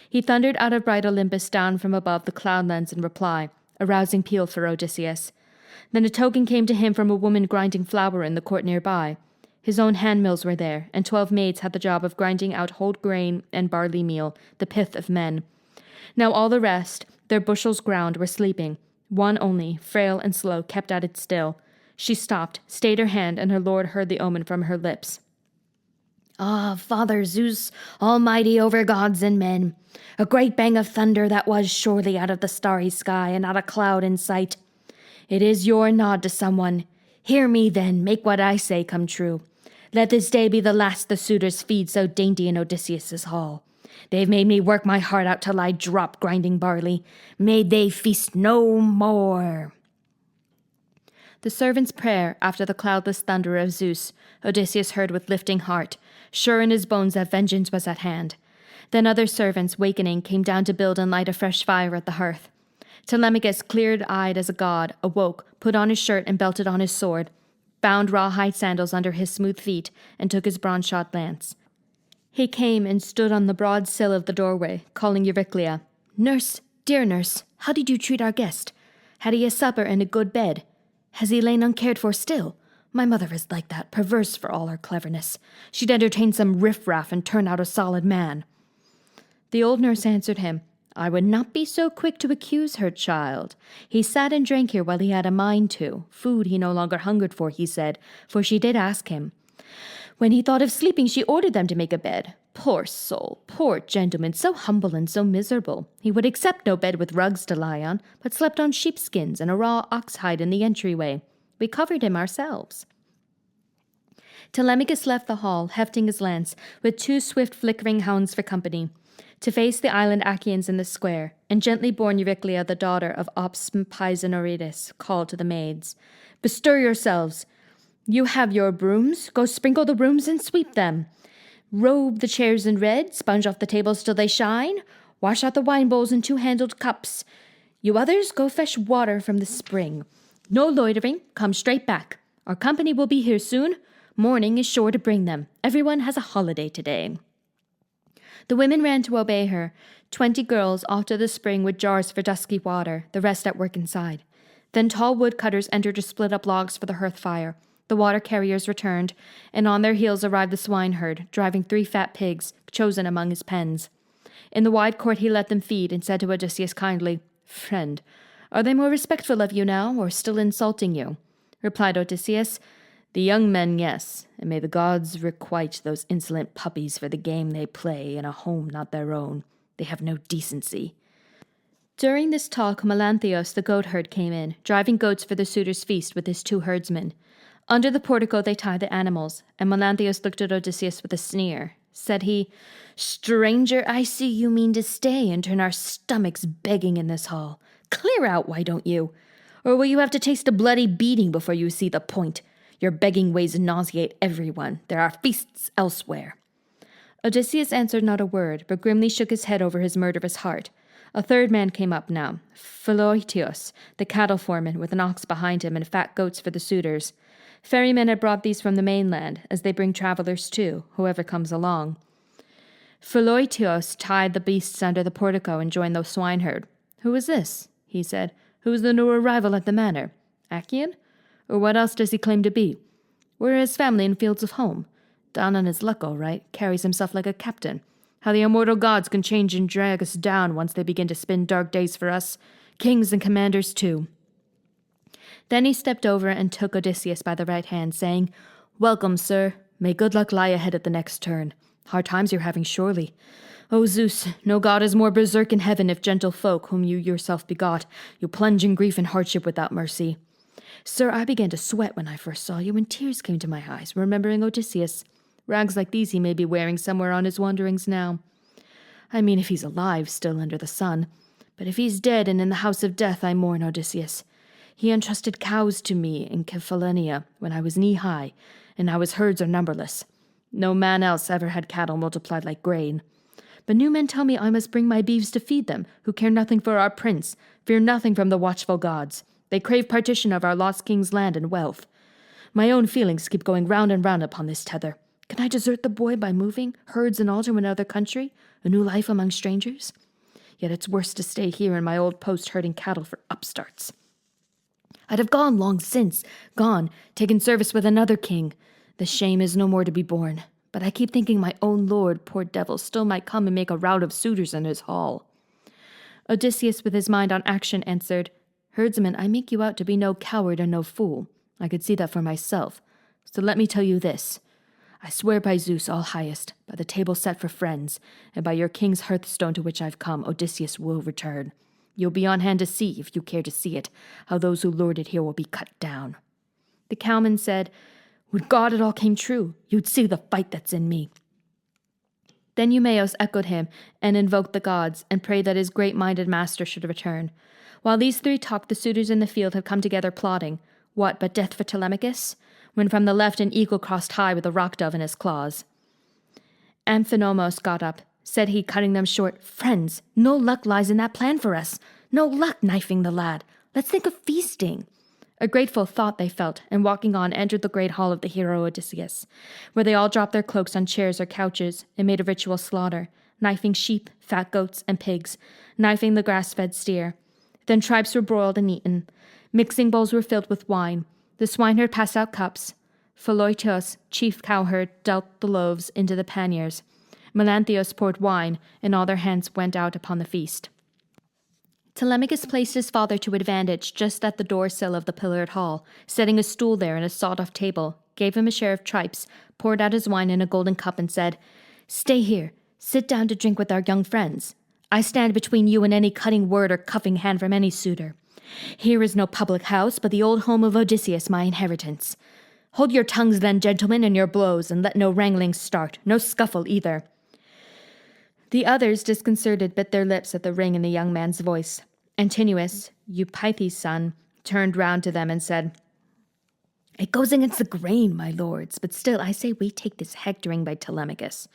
He thundered out of bright Olympus down from above the cloudlands in reply, a rousing peal for Odysseus. Then a token came to him from a woman grinding flour in the court nearby. His own handmills were there, and 12 maids had the job of grinding out whole grain and barley meal, the pith of men. Now all the rest, their bushels ground, were sleeping. One only, frail and slow, kept at it still. She stopped, stayed her hand, and her lord heard the omen from her lips. "Ah, Father Zeus, almighty over gods and men, a great bang of thunder that was surely out of the starry sky and not a cloud in sight. It is your nod to someone. Hear me then, make what I say come true. Let this day be the last the suitors feed so dainty in Odysseus' hall. They've made me work my heart out till I drop grinding barley. May they feast no more." The servant's prayer, after the cloudless thunder of Zeus, Odysseus heard with lifting heart, sure in his bones that vengeance was at hand. Then other servants, wakening, came down to build and light a fresh fire at the hearth. Telemachus, clear-eyed as a god, awoke, put on his shirt and belted on his sword. bound rawhide sandals under his smooth feet, and took his bronze-shot lance. He came and stood on the broad sill of the doorway, calling Euryclea. "Nurse, dear nurse, how did you treat our guest? Had he a supper and a good bed? Has he lain uncared for still? My mother is like that, perverse for all her cleverness. She'd entertain some riffraff and turn out a solid man." The old nurse answered him, "I would not be so quick to accuse her, child. He sat and drank here while he had a mind to. Food he no longer hungered for, he said, for she did ask him. When he thought of sleeping, she ordered them to make a bed. Poor soul, poor gentleman, so humble and so miserable. He would accept no bed with rugs to lie on, but slept on sheepskins and a raw ox hide in the entryway. We covered him ourselves." Telemachus left the hall, hefting his lance, with 2 swift flickering hounds for company, to face the island Achaeans in the square, and gently born Euryclea, the daughter of Ops Pisanoridas, called to the maids. "Bestir yourselves. You have your brooms. Go sprinkle the rooms and sweep them. Robe the chairs in red, sponge off the tables till they shine. Wash out the wine bowls and 2-handled cups. You others, go fetch water from the spring. No loitering, come straight back. Our company will be here soon. Morning is sure to bring them. Everyone has a holiday today." The women ran to obey her, 20 girls off to the spring with jars for dusky water, the rest at work inside. Then tall woodcutters entered to split up logs for the hearth fire. The water carriers returned, and on their heels arrived the swineherd, driving 3 fat pigs, chosen among his pens. In the wide court he let them feed, and said to Odysseus kindly, "Friend, are they more respectful of you now, or still insulting you?" Replied Odysseus, "The young men, yes, and may the gods requite those insolent puppies for the game they play in a home not their own. They have no decency." During this talk, Melanthios, the goatherd, came in, driving goats for the suitors' feast with his 2 herdsmen. Under the portico they tied the animals, and Melanthios looked at Odysseus with a sneer. Said he, "Stranger, I see you mean to stay and turn our stomachs begging in this hall. Clear out, why don't you? Or will you have to taste a bloody beating before you see the point? Your begging ways nauseate everyone. There are feasts elsewhere." Odysseus answered not a word, but grimly shook his head over his murderous heart. A 3rd man came up now, Philoetius, the cattle foreman, with an ox behind him and fat goats for the suitors. Ferrymen had brought these from the mainland, as they bring travelers too, whoever comes along. Philoetius tied the beasts under the portico and joined the swineherd. "Who is this?" he said. "Who is the new arrival at the manor? Achaean? Or what else does he claim to be? Where are his family and fields of home? Down on his luck, all right. Carries himself like a captain. How the immortal gods can change and drag us down once they begin to spin dark days for us. Kings and commanders, too." Then he stepped over and took Odysseus by the right hand, saying, "Welcome, sir. May good luck lie ahead at the next turn. Hard times you're having, surely. O Zeus, no god is more berserk in heaven if gentle folk, whom you yourself begot, you plunge in grief and hardship without mercy. Sir, I began to sweat when I first saw you, and tears came to my eyes, remembering Odysseus. Rags like these he may be wearing somewhere on his wanderings now. I mean, if he's alive, still under the sun. But if he's dead and in the house of death, I mourn Odysseus. He entrusted cows to me in Cephallenia when I was knee-high, and now his herds are numberless. No man else ever had cattle multiplied like grain. But new men tell me I must bring my beeves to feed them, who care nothing for our prince, fear nothing from the watchful gods. They crave partition of our lost king's land and wealth. My own feelings keep going round and round upon this tether. Can I desert the boy by moving, herds and all, to another country, a new life among strangers? Yet it's worse to stay here in my old post herding cattle for upstarts. I'd have gone long since, taken service with another king. The shame is no more to be borne. But I keep thinking my own lord, poor devil, still might come and make a rout of suitors in his hall." Odysseus, with his mind on action, answered, "Herdsman, I make you out to be no coward and no fool. I could see that for myself. So let me tell you this. I swear by Zeus all highest, by the table set for friends, and by your king's hearthstone to which I've come, Odysseus will return. You'll be on hand to see, if you care to see it, how those who lured it here will be cut down." The cowman said, "Would God it all came true, you'd see the fight that's in me." Then Eumaeus echoed him and invoked the gods, and prayed that his great-minded master should return. While these 3 talked, the suitors in the field had come together plotting, what but death for Telemachus? When from the left an eagle crossed high with a rock-dove in his claws. Amphinomos got up. Said he, cutting them short, "Friends, no luck lies in that plan for us. No luck knifing the lad. Let's think of feasting." A grateful thought they felt, and walking on entered the great hall of the hero Odysseus, where they all dropped their cloaks on chairs or couches and made a ritual slaughter, knifing sheep, fat goats, and pigs, knifing the grass-fed steer. Then tripes were broiled and eaten. Mixing bowls were filled with wine. The swineherd passed out cups. Pholoitos, chief cowherd, dealt the loaves into the panniers. Melanthius poured wine, and all their hands went out upon the feast. Telemachus placed his father to advantage just at the door-sill of the pillared hall, setting a stool there and a sawed-off table, gave him a share of tripes, poured out his wine in a golden cup, and said, "Stay here. Sit down to drink with our young friends. I stand between you and any cutting word or cuffing hand from any suitor. Here is no public house, but the old home of Odysseus, my inheritance. Hold your tongues then, gentlemen, and your blows, and let no wrangling start, no scuffle either." The others, disconcerted, bit their lips at the ring in the young man's voice. Antinous, Eupeithes' son, turned round to them and said, "It goes against the grain, my lords, but still I say we take this hectoring by Telemachus.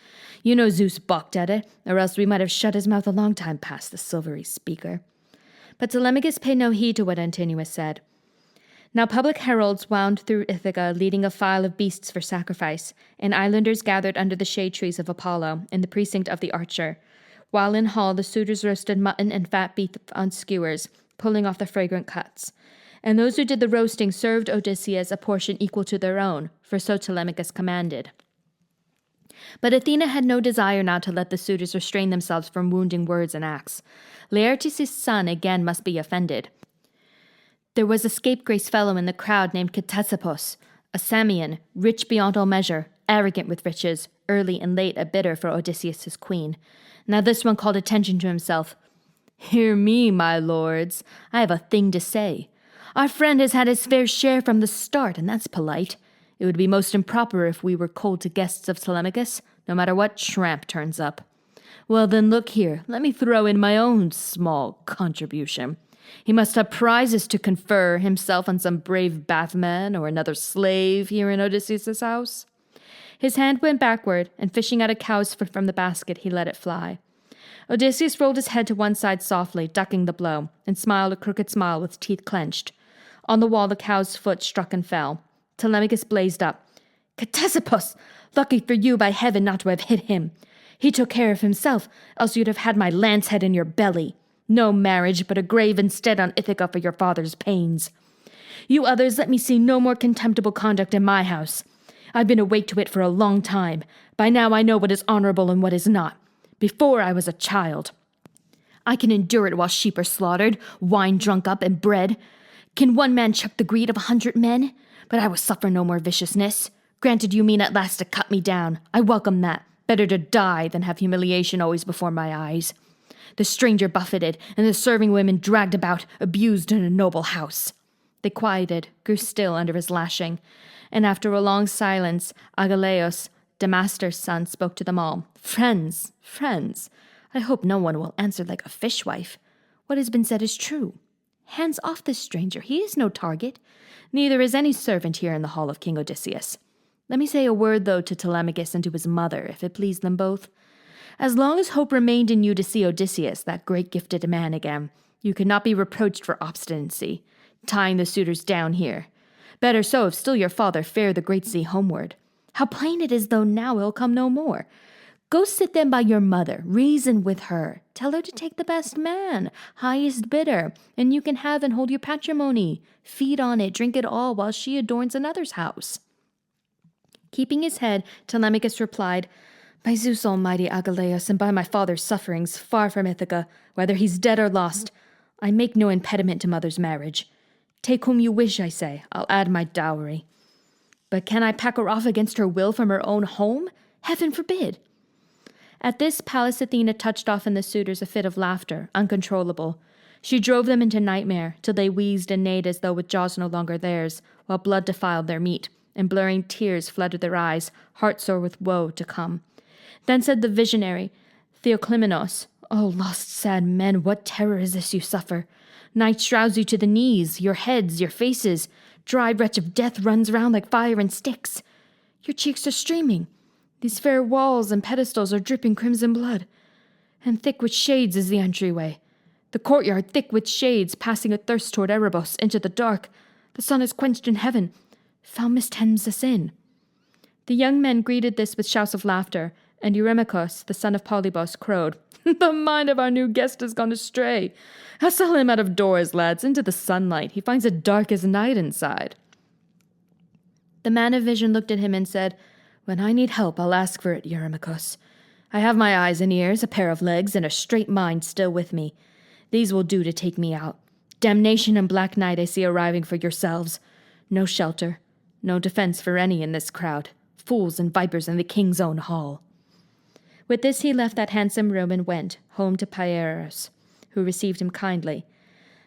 You know Zeus balked at it, or else we might have shut his mouth a long time past, the silvery speaker." But Telemachus paid no heed to what Antinous said. Now public heralds wound through Ithaca, leading a file of beasts for sacrifice, and islanders gathered under the shade trees of Apollo, in the precinct of the Archer, while in hall the suitors roasted mutton and fat beef on skewers, pulling off the fragrant cuts. And those who did the roasting served Odysseus a portion equal to their own, for so Telemachus commanded. But Athena had no desire now to let the suitors restrain themselves from wounding words and acts. Laertes' son again must be offended. There was a scapegrace fellow in the crowd named Ctesippus, a Samian, rich beyond all measure, arrogant with riches, early and late a bidder for Odysseus' queen. Now this one called attention to himself. "Hear me, my lords. I have a thing to say. Our friend has had his fair share from the start, and that's polite. It would be most improper if we were cold to guests of Telemachus, no matter what tramp turns up. Well then, look here, let me throw in my own small contribution. He must have prizes to confer himself on some brave bathman or another slave here in Odysseus' house." His hand went backward, and fishing out a cow's foot from the basket, he let it fly. Odysseus rolled his head to one side softly, ducking the blow, and smiled a crooked smile with teeth clenched. On the wall the cow's foot struck and fell. Telemachus blazed up. "Ctesippus! Lucky for you, by heaven, not to have hit him. He took care of himself, else you'd have had my lance head in your belly. No marriage, but a grave instead on Ithaca for your father's pains. You others, let me see no more contemptible conduct in my house. I've been awake to it for a long time. By now I know what is honorable and what is not. Before I was a child. I can endure it while sheep are slaughtered, wine drunk up, and bread. Can one man check the greed of 100 men? But I will suffer no more viciousness. Granted you mean at last to cut me down. I welcome that. Better to die than have humiliation always before my eyes. The stranger buffeted, and the serving women dragged about, abused in a noble house." They quieted, grew still under his lashing, and after a long silence, Agelaus, Damastor's son, spoke to them all. "Friends, friends, I hope no one will answer like a fishwife. What has been said is true. Hands off this stranger, he is no target. Neither is any servant here in the hall of King Odysseus. Let me say a word, though, to Telemachus and to his mother, if it please them both. As long as hope remained in you to see Odysseus, that great gifted man again, you could not be reproached for obstinacy, tying the suitors down here. Better so if still your father fare the great sea homeward. How plain it is, though now he'll come no more. Go sit then by your mother, reason with her, tell her to take the best man, highest bidder, and you can have and hold your patrimony. Feed on it, drink it all, while she adorns another's house." Keeping his head, Telemachus replied, "By Zeus almighty, Agelaus, and by my father's sufferings, far from Ithaca, whether he's dead or lost, I make no impediment to mother's marriage. Take whom you wish, I say, I'll add my dowry. But can I pack her off against her will from her own home? Heaven forbid." At this, Pallas Athena touched off in the suitors a fit of laughter, uncontrollable. She drove them into nightmare, till they wheezed and neighed as though with jaws no longer theirs, while blood defiled their meat, and blurring tears flooded their eyes, heartsore with woe to come. Then said the visionary, Theoclymenos, "O lost sad men, what terror is this you suffer? Night shrouds you to the knees, your heads, your faces. Dry wretch of death runs round like fire and sticks. Your cheeks are streaming. These fair walls and pedestals are dripping crimson blood. And thick with shades is the entryway. The courtyard thick with shades, passing athirst toward Erebus, into the dark. The sun is quenched in heaven. Foul mist hems us in. The young men greeted this with shouts of laughter, and Eurymachus, the son of Polybos, crowed, The mind of our new guest has gone astray. Hustle him out of doors, lads, into the sunlight. He finds it dark as night inside. The man of vision looked at him and said, When I need help, I'll ask for it, Eurymachus. I have my eyes and ears, a pair of legs, and a straight mind still with me. These will do to take me out. Damnation and black night I see arriving for yourselves. No shelter, no defense for any in this crowd. Fools and vipers in the king's own hall. With this he left that handsome room and went home to Pierus, who received him kindly.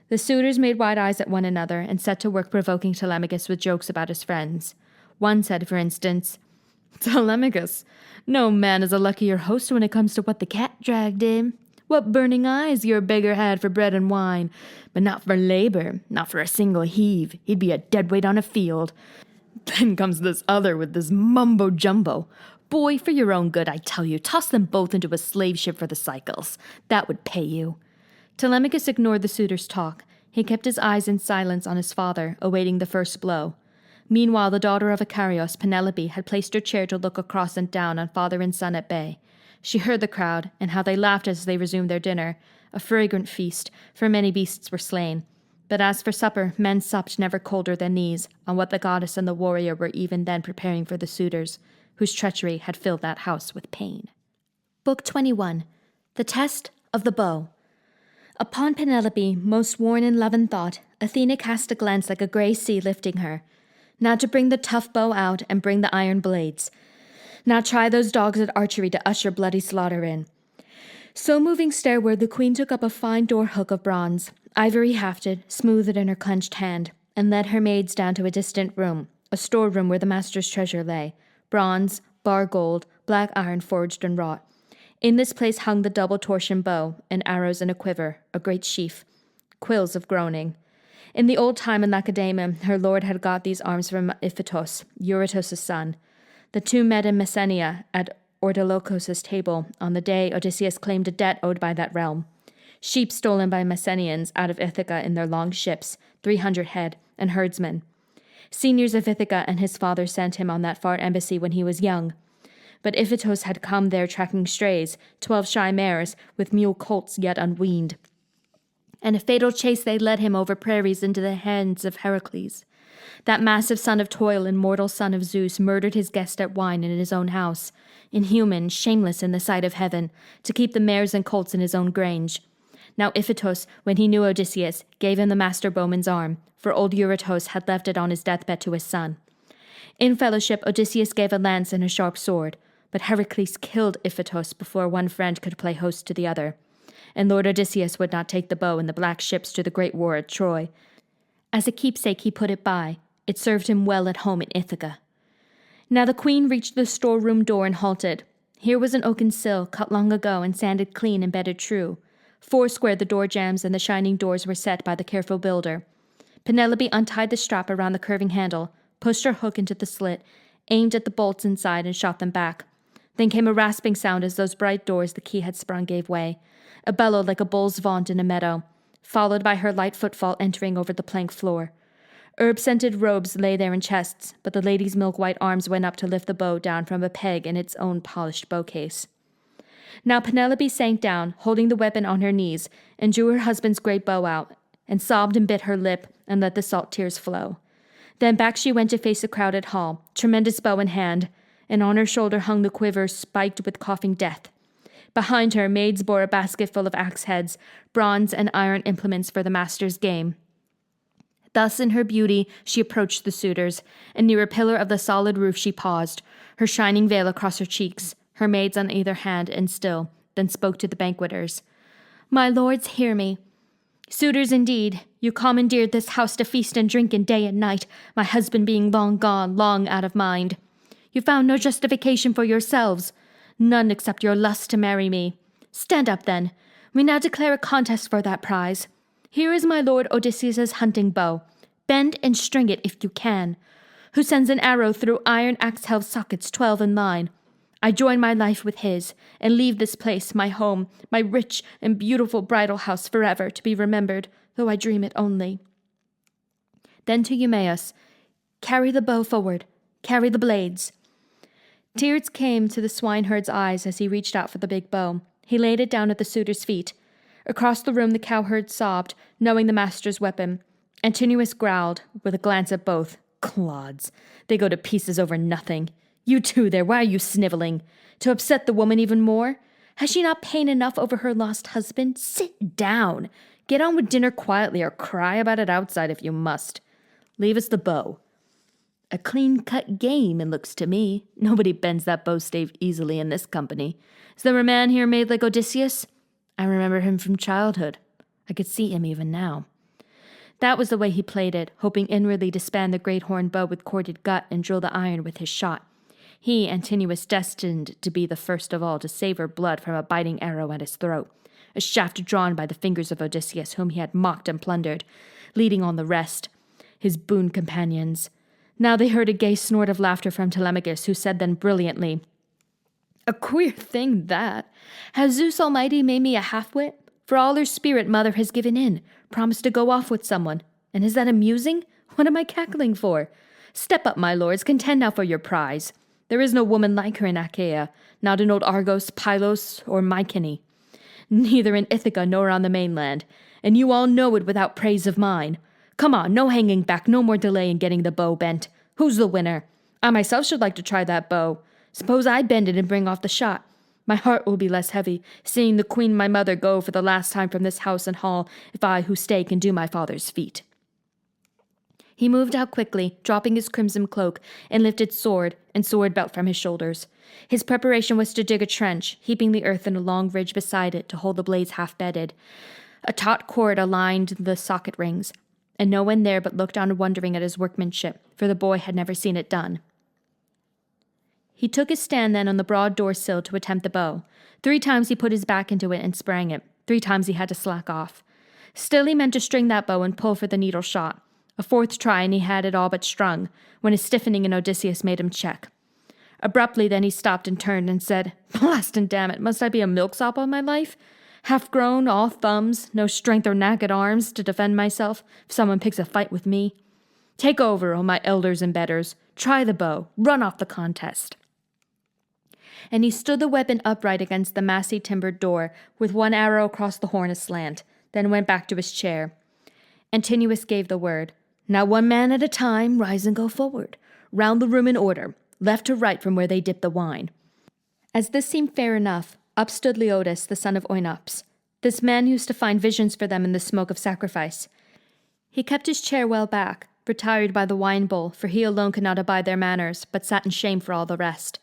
The suitors made wide eyes at one another and set to work provoking Telemachus with jokes about his friends. One said, for instance, Telemachus, no man is a luckier host when it comes to what the cat dragged in. What burning eyes your beggar had for bread and wine, but not for labor, not for a single heave. He'd be a deadweight on a field. Then comes this other with this mumbo-jumbo. Boy, for your own good, I tell you, toss them both into a slave ship for the cycles. That would pay you. Telemachus ignored the suitor's talk. He kept his eyes in silence on his father, awaiting the first blow. Meanwhile, the daughter of Icarius, Penelope, had placed her chair to look across and down on father and son at bay. She heard the crowd, and how they laughed as they resumed their dinner, a fragrant feast, for many beasts were slain. But as for supper, men supped never colder than these, on what the goddess and the warrior were even then preparing for the suitors, whose treachery had filled that house with pain. Book 21. The Test of the Bow. Upon Penelope, most worn in love and thought, Athena cast a glance like a grey sea lifting her. Now to bring the tough bow out and bring the iron blades. Now try those dogs at archery to usher bloody slaughter in. So moving stairward, the queen took up a fine door hook of bronze, ivory hafted, smoothed in her clenched hand, and led her maids down to a distant room, a storeroom where the master's treasure lay, bronze, bar gold, black iron forged and wrought. In this place hung the double torsion bow, and arrows in a quiver, a great sheaf, quills of groaning. In the old time in Lacedaemon, her lord had got these arms from Iphitos, Eurytos' son. The two met in Messenia at Ortholocos' table on the day Odysseus claimed a debt owed by that realm. Sheep stolen by Messenians out of Ithaca in their long ships, 300 head, and herdsmen. Seniors of Ithaca and his father sent him on that far embassy when he was young. But Iphitos had come there tracking strays, 12 shy mares, with mule colts yet unweaned. And a fatal chase they led him over prairies into the hands of Heracles. That massive son of toil and mortal son of Zeus murdered his guest at wine in his own house, inhuman, shameless in the sight of heaven, to keep the mares and colts in his own grange. Now Iphitos, when he knew Odysseus, gave him the master bowman's arm, for old Eurytos had left it on his deathbed to his son. In fellowship, Odysseus gave a lance and a sharp sword, but Heracles killed Iphitos before one friend could play host to the other. And Lord Odysseus would not take the bow and the black ships to the great war at Troy. As a keepsake he put it by. It served him well at home in Ithaca. Now the queen reached the storeroom door and halted. Here was an oaken sill, cut long ago and sanded clean and bedded true. Foursquare the door jambs and the shining doors were set by the careful builder. Penelope untied the strap around the curving handle, pushed her hook into the slit, aimed at the bolts inside and shot them back. Then came a rasping sound as those bright doors the key had sprung gave way, a bellow like a bull's vaunt in a meadow, followed by her light footfall entering over the plank floor. Herb-scented robes lay there in chests, but the lady's milk-white arms went up to lift the bow down from a peg in its own polished bow-case. Now Penelope sank down, holding the weapon on her knees, and drew her husband's great bow out, and sobbed and bit her lip, and let the salt tears flow. Then back she went to face the crowded hall, tremendous bow in hand, and on her shoulder hung the quiver spiked with coughing death. Behind her, maids bore a basket full of axe heads, bronze and iron implements for the master's game. Thus in her beauty she approached the suitors, and near a pillar of the solid roof she paused, her shining veil across her cheeks, her maids on either hand and still, then spoke to the banqueters. My lords, hear me. Suitors indeed, you commandeered this house to feast and drink in day and night, my husband being long gone, long out of mind. You found no justification for yourselves, none except your lust to marry me. Stand up then. We now declare a contest for that prize. Here is my lord Odysseus' hunting bow. Bend and string it if you can. Who sends an arrow through iron axe-helve sockets 12 in line. I join my life with his, and leave this place, my home, my rich and beautiful bridal house forever to be remembered, though I dream it only. Then to Eumaeus, "Carry the bow forward. Carry the blades." Tears came to the swineherd's eyes as he reached out for the big bow. He laid it down at the suitor's feet. Across the room the cowherd sobbed, knowing the master's weapon. Antinous growled, with a glance at both. "Clods. They go to pieces over nothing. You two there, why are you sniveling? To upset the woman even more? Has she not pain enough over her lost husband? Sit down. Get on with dinner quietly or cry about it outside if you must. Leave us the bow." A clean-cut game, it looks to me. Nobody bends that bow stave easily in this company. Is there a man here made like Odysseus? I remember him from childhood. I could see him even now. That was the way he played it, hoping inwardly to span the great horn bow with corded gut and drill the iron with his shot. He, Antinous, destined to be the first of all to savor blood from a biting arrow at his throat, a shaft drawn by the fingers of Odysseus, whom he had mocked and plundered, leading on the rest, his boon companions. Now they heard a gay snort of laughter from Telemachus, who said then brilliantly, "A queer thing that. Has Zeus Almighty made me a half-wit? For all her spirit mother has given in, promised to go off with someone. And is that amusing? What am I cackling for? Step up, my lords, contend now for your prize. There is no woman like her in Achaea, not in old Argos, Pylos, or Mycenae. Neither in Ithaca nor on the mainland, and you all know it without praise of mine. Come on, no hanging back, no more delay in getting the bow bent. Who's the winner? I myself should like to try that bow. Suppose I bend it and bring off the shot. My heart will be less heavy, seeing the queen my mother go for the last time from this house and hall, if I who stay can do my father's feat." He moved out quickly, dropping his crimson cloak, and lifted sword and sword belt from his shoulders. His preparation was to dig a trench, heaping the earth in a long ridge beside it to hold the blades half-bedded. A taut cord aligned the socket rings, and no one there but looked on wondering at his workmanship, for the boy had never seen it done. He took his stand then on the broad door sill to attempt the bow. 3 times he put his back into it and sprang it. 3 times he had to slack off. Still he meant to string that bow and pull for the needle shot. A 4th try and he had it all but strung, when a stiffening in Odysseus made him check. Abruptly then he stopped and turned and said, "Blast and damn it, must I be a milksop all my life? Half-grown, all thumbs, no strength or knack at arms to defend myself if someone picks a fight with me. Take over, O my elders and betters. Try the bow. Run off the contest." And he stood the weapon upright against the massy timbered door, with one arrow across the horn aslant, then went back to his chair. Antinous gave the word. "Now 1 man at a time, rise and go forward. Round the room in order, left to right from where they dip the wine." As this seemed fair enough, up stood Leotus, the son of Oenops. This man used to find visions for them in the smoke of sacrifice. He kept his chair well back, retired by the wine bowl, for he alone could not abide their manners, but sat in shame for all the rest.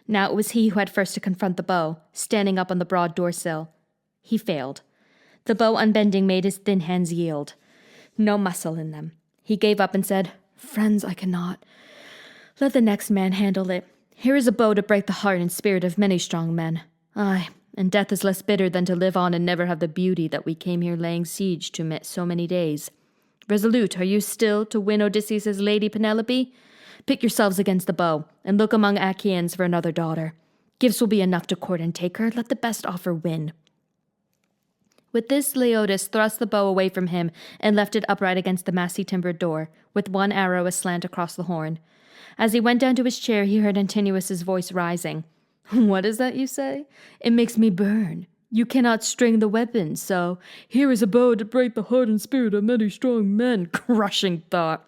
Now it was he who had first to confront the bow, standing up on the broad door-sill. He failed. The bow unbending made his thin hands yield. No muscle in them. He gave up and said, "Friends, I cannot. Let the next man handle it. Here is a bow to break the heart and spirit of many strong men. Aye, and death is less bitter than to live on and never have the beauty that we came here laying siege to so many days. Resolute, are you still to win Odysseus' lady Penelope? Pick yourselves against the bow, and look among Achaeans for another daughter. Gifts will be enough to court and take her. Let the best offer win." With this, Leotus thrust the bow away from him and left it upright against the massy timbered door, with 1 arrow aslant across the horn. As he went down to his chair, he heard Antinous' voice rising. "What is that you say? It makes me burn. You cannot string the weapon, so here is a bow to break the heart and spirit of many strong men." Crushing thought.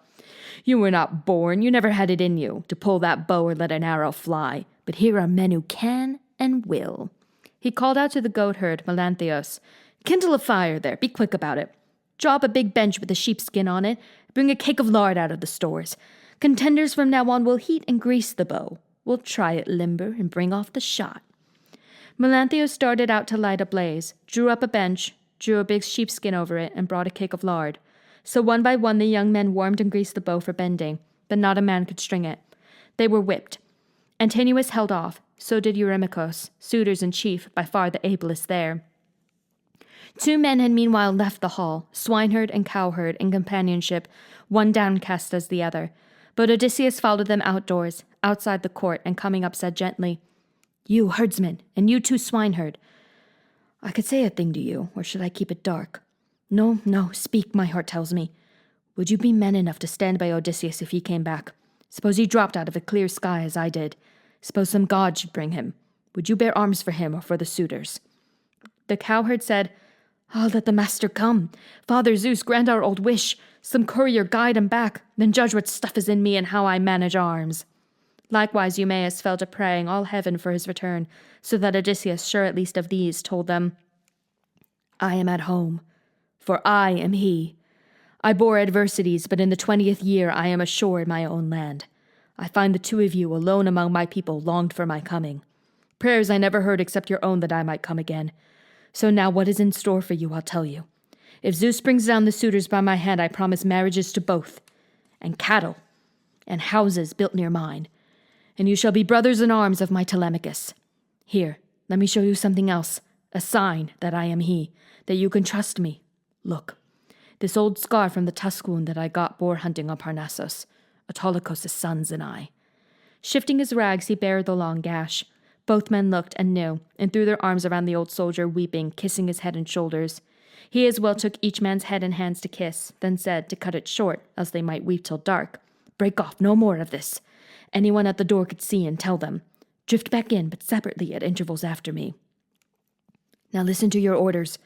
You were not born, you never had it in you, to pull that bow or let an arrow fly. But here are men who can and will. He called out to the goatherd, Melanthius, "Kindle a fire there, be quick about it. Draw up a big bench with a sheepskin on it. Bring a cake of lard out of the stores. Contenders from now on will heat and grease the bow. We'll try it limber and bring off the shot." Melanthius started out to light a blaze, drew up a bench, drew a big sheepskin over it, and brought a cake of lard. So 1 by 1 the young men warmed and greased the bow for bending, but not a man could string it. They were whipped. Antinous held off, so did Eurymachus, suitors in chief, by far the ablest there. 2 men had meanwhile left the hall, swineherd and cowherd in companionship, one downcast as the other. But Odysseus followed them outdoors, outside the court, and coming up said gently, "You, herdsman, and you too, swineherd. I could say a thing to you, or should I keep it dark? No, speak, my heart tells me. Would you be men enough to stand by Odysseus if he came back? Suppose he dropped out of a clear sky as I did. Suppose some god should bring him. Would you bear arms for him or for the suitors?" The cowherd said, "Let the master come. Father Zeus, grant our old wish. Some courier guide him back, then judge what stuff is in me and how I manage arms." Likewise Eumaeus fell to praying all heaven for his return, so that Odysseus, sure at least of these, told them, "I am at home, for I am he. I bore adversities, but in the 20th year I am ashore in my own land. I find the two of you alone among my people longed for my coming. Prayers I never heard except your own that I might come again. So now what is in store for you I'll tell you. If Zeus brings down the suitors by my hand, I promise marriages to both, and cattle, and houses built near mine. And you shall be brothers in arms of my Telemachus. Here, let me show you something else, a sign that I am he, that you can trust me. Look, this old scar from the tusk wound that I got boar hunting on Parnassus, Autolycus' sons and I." Shifting his rags, he bared the long gash. Both men looked and knew, and threw their arms around the old soldier, weeping, kissing his head and shoulders. He as well took each man's head and hands to kiss, then said, to cut it short, else they might weep till dark, "Break off, no more of this. Anyone at the door could see and tell them. Drift back in, but separately at intervals after me. Now listen to your orders.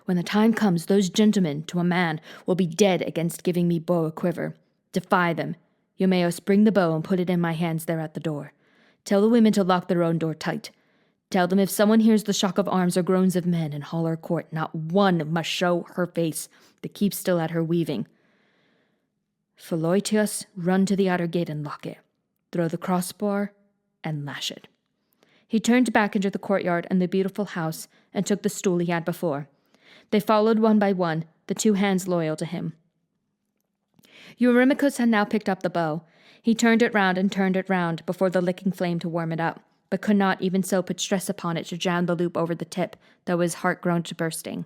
When the time comes, those gentlemen, to a man, will be dead against giving me bow a quiver. Defy them. Eumaeus, bring the bow and put it in my hands there at the door. Tell the women to lock their own door tight. Tell them if someone hears the shock of arms or groans of men in hall or court, not one must show her face, but keep still at her weaving. Philoetius, run to the outer gate and lock it. Throw the crossbar and lash it." He turned back into the courtyard and the beautiful house and took the stool he had before. They followed one by one, the two hands loyal to him. Eurymachus had now picked up the bow. He turned it round before the licking flame to warm it up, but could not even so put stress upon it to jam the loop over the tip, though his heart groaned to bursting.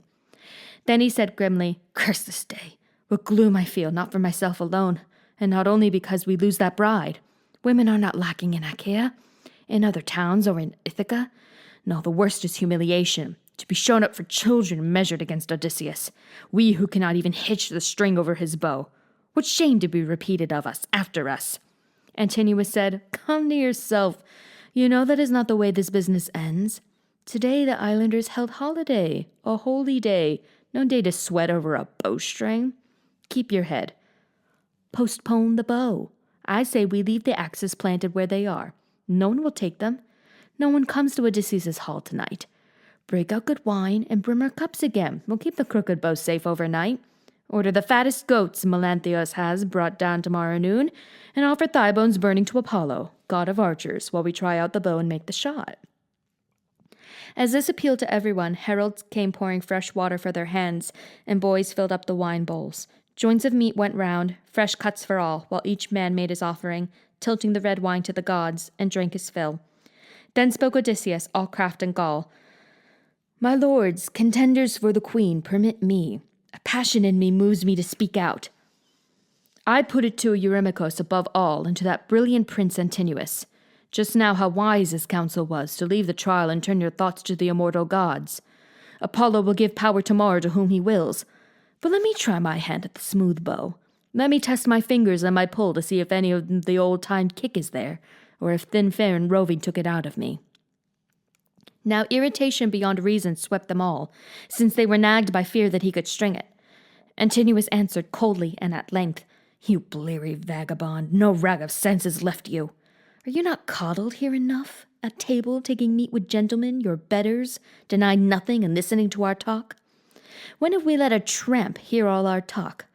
Then he said grimly, "Curse this day! What gloom I feel, not for myself alone, and not only because we lose that bride. Women are not lacking in Achaea, in other towns, or in Ithaca. No, the worst is humiliation, to be shown up for children measured against Odysseus, we who cannot even hitch the string over his bow. What shame to be repeated of us, after us." Antinous said, "Come to yourself. You know that is not the way this business ends. Today the islanders held holiday, a holy day, no day to sweat over a bowstring. Keep your head. Postpone the bow. I say we leave the axes planted where they are. No one will take them. No one comes to Odysseus' hall tonight. Break out good wine and brim our cups again. We'll keep the crooked bow safe overnight. Order the fattest goats Melanthius has brought down tomorrow noon, and offer thigh bones burning to Apollo, god of archers, while we try out the bow and make the shot." As this appealed to everyone, heralds came pouring fresh water for their hands, and boys filled up the wine bowls. Joints of meat went round, fresh cuts for all, while each man made his offering, tilting the red wine to the gods, and drank his fill. Then spoke Odysseus, all craft and gall. "My lords, contenders for the queen, permit me. A passion in me moves me to speak out. I put it to Eurymachus above all, and to that brilliant prince Antinous. Just now how wise his counsel was, to leave the trial and turn your thoughts to the immortal gods. Apollo will give power tomorrow to whom he wills. But let me try my hand at the smooth bow. Let me test my fingers and my pull to see if any of the old-time kick is there, or if thin fair and roving took it out of me." Now irritation beyond reason swept them all, since they were nagged by fear that he could string it. Antinous answered coldly and at length, "You bleary vagabond, no rag of sense is left you. Are you not coddled here enough? At table, taking meat with gentlemen, your betters, denied nothing and listening to our talk? When have we let a tramp hear all our talk?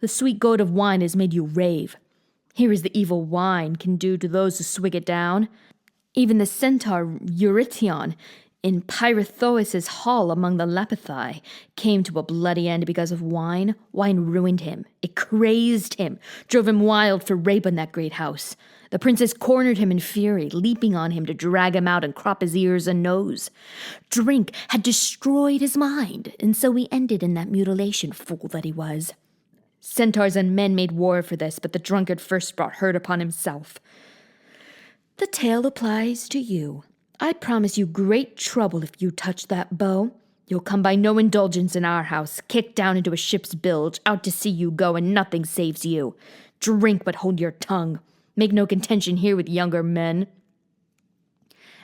The sweet goad of wine has made you rave. Here is the evil wine can do to those who swig it down. Even the centaur Eurytion, in Pirithous' hall among the Lapithae, came to a bloody end because of wine. Wine ruined him. It crazed him, drove him wild for rape in that great house. The princess cornered him in fury, leaping on him to drag him out and crop his ears and nose. Drink had destroyed his mind, and so he ended in that mutilation, fool that he was. Centaurs and men made war for this, but the drunkard first brought hurt upon himself. The tale applies to you. I promise you great trouble if you touch that bow. You'll come by no indulgence in our house, kicked down into a ship's bilge, out to sea you go, and nothing saves you. Drink, but hold your tongue. Make no contention here with younger men."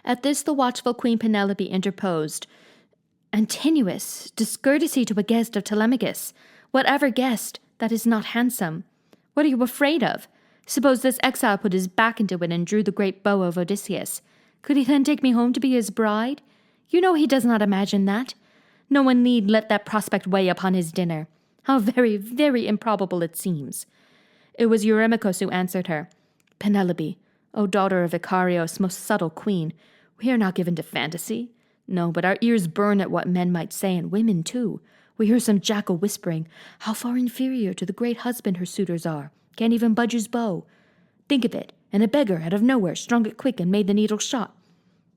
At this the watchful Queen Penelope interposed. "Antinous, discourtesy to a guest of Telemachus. Whatever guest, that is not handsome. What are you afraid of? Suppose this exile put his back into it and drew the great bow of Odysseus. Could he then take me home to be his bride? You know he does not imagine that. No one need let that prospect weigh upon his dinner. How very, very improbable it seems." It was Eurymachus who answered her. "Penelope, O daughter of Icarios, most subtle queen, we are not given to fantasy. No, but our ears burn at what men might say, and women too. We hear some jackal whispering, how far inferior to the great husband her suitors are. Can't even budge his bow. Think of it, and a beggar out of nowhere strung it quick and made the needle shot.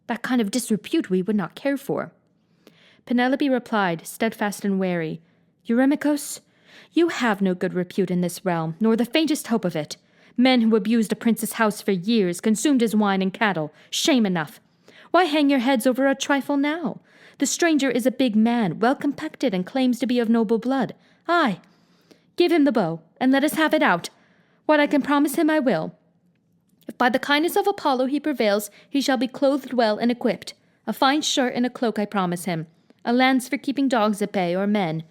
That kind of disrepute we would not care for." Penelope replied, steadfast and wary, "Eurymachus, you have no good repute in this realm, nor the faintest hope of it. Men who abused a prince's house for years, consumed his wine and cattle. Shame enough. Why hang your heads over a trifle now? The stranger is a big man, well compacted, and claims to be of noble blood. Aye, give him the bow, and let us have it out. What I can promise him I will. If by the kindness of Apollo he prevails, he shall be clothed well and equipped. A fine shirt and a cloak I promise him. A lance for keeping dogs at bay or men.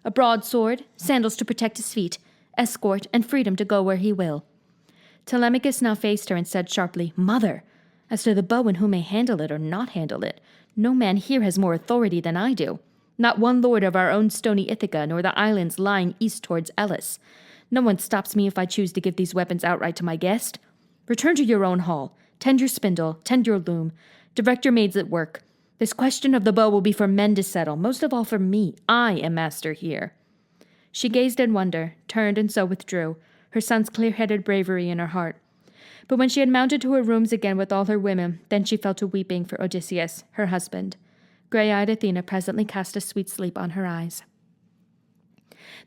A broadsword, sandals to protect his feet, escort, and freedom to go where he will." Telemachus now faced her and said sharply, "Mother, as to the bow and who may handle it or not handle it, no man here has more authority than I do. Not one lord of our own stony Ithaca, nor the islands lying east towards Elis. No one stops me if I choose to give these weapons outright to my guest. Return to your own hall. Tend your spindle, tend your loom. Direct your maids at work. This question of the bow will be for men to settle, most of all for me. I am master here." She gazed in wonder, turned and so withdrew, her son's clear-headed bravery in her heart. But when she had mounted to her rooms again with all her women, then she fell to weeping for Odysseus, her husband. Grey-eyed Athena presently cast a sweet sleep on her eyes.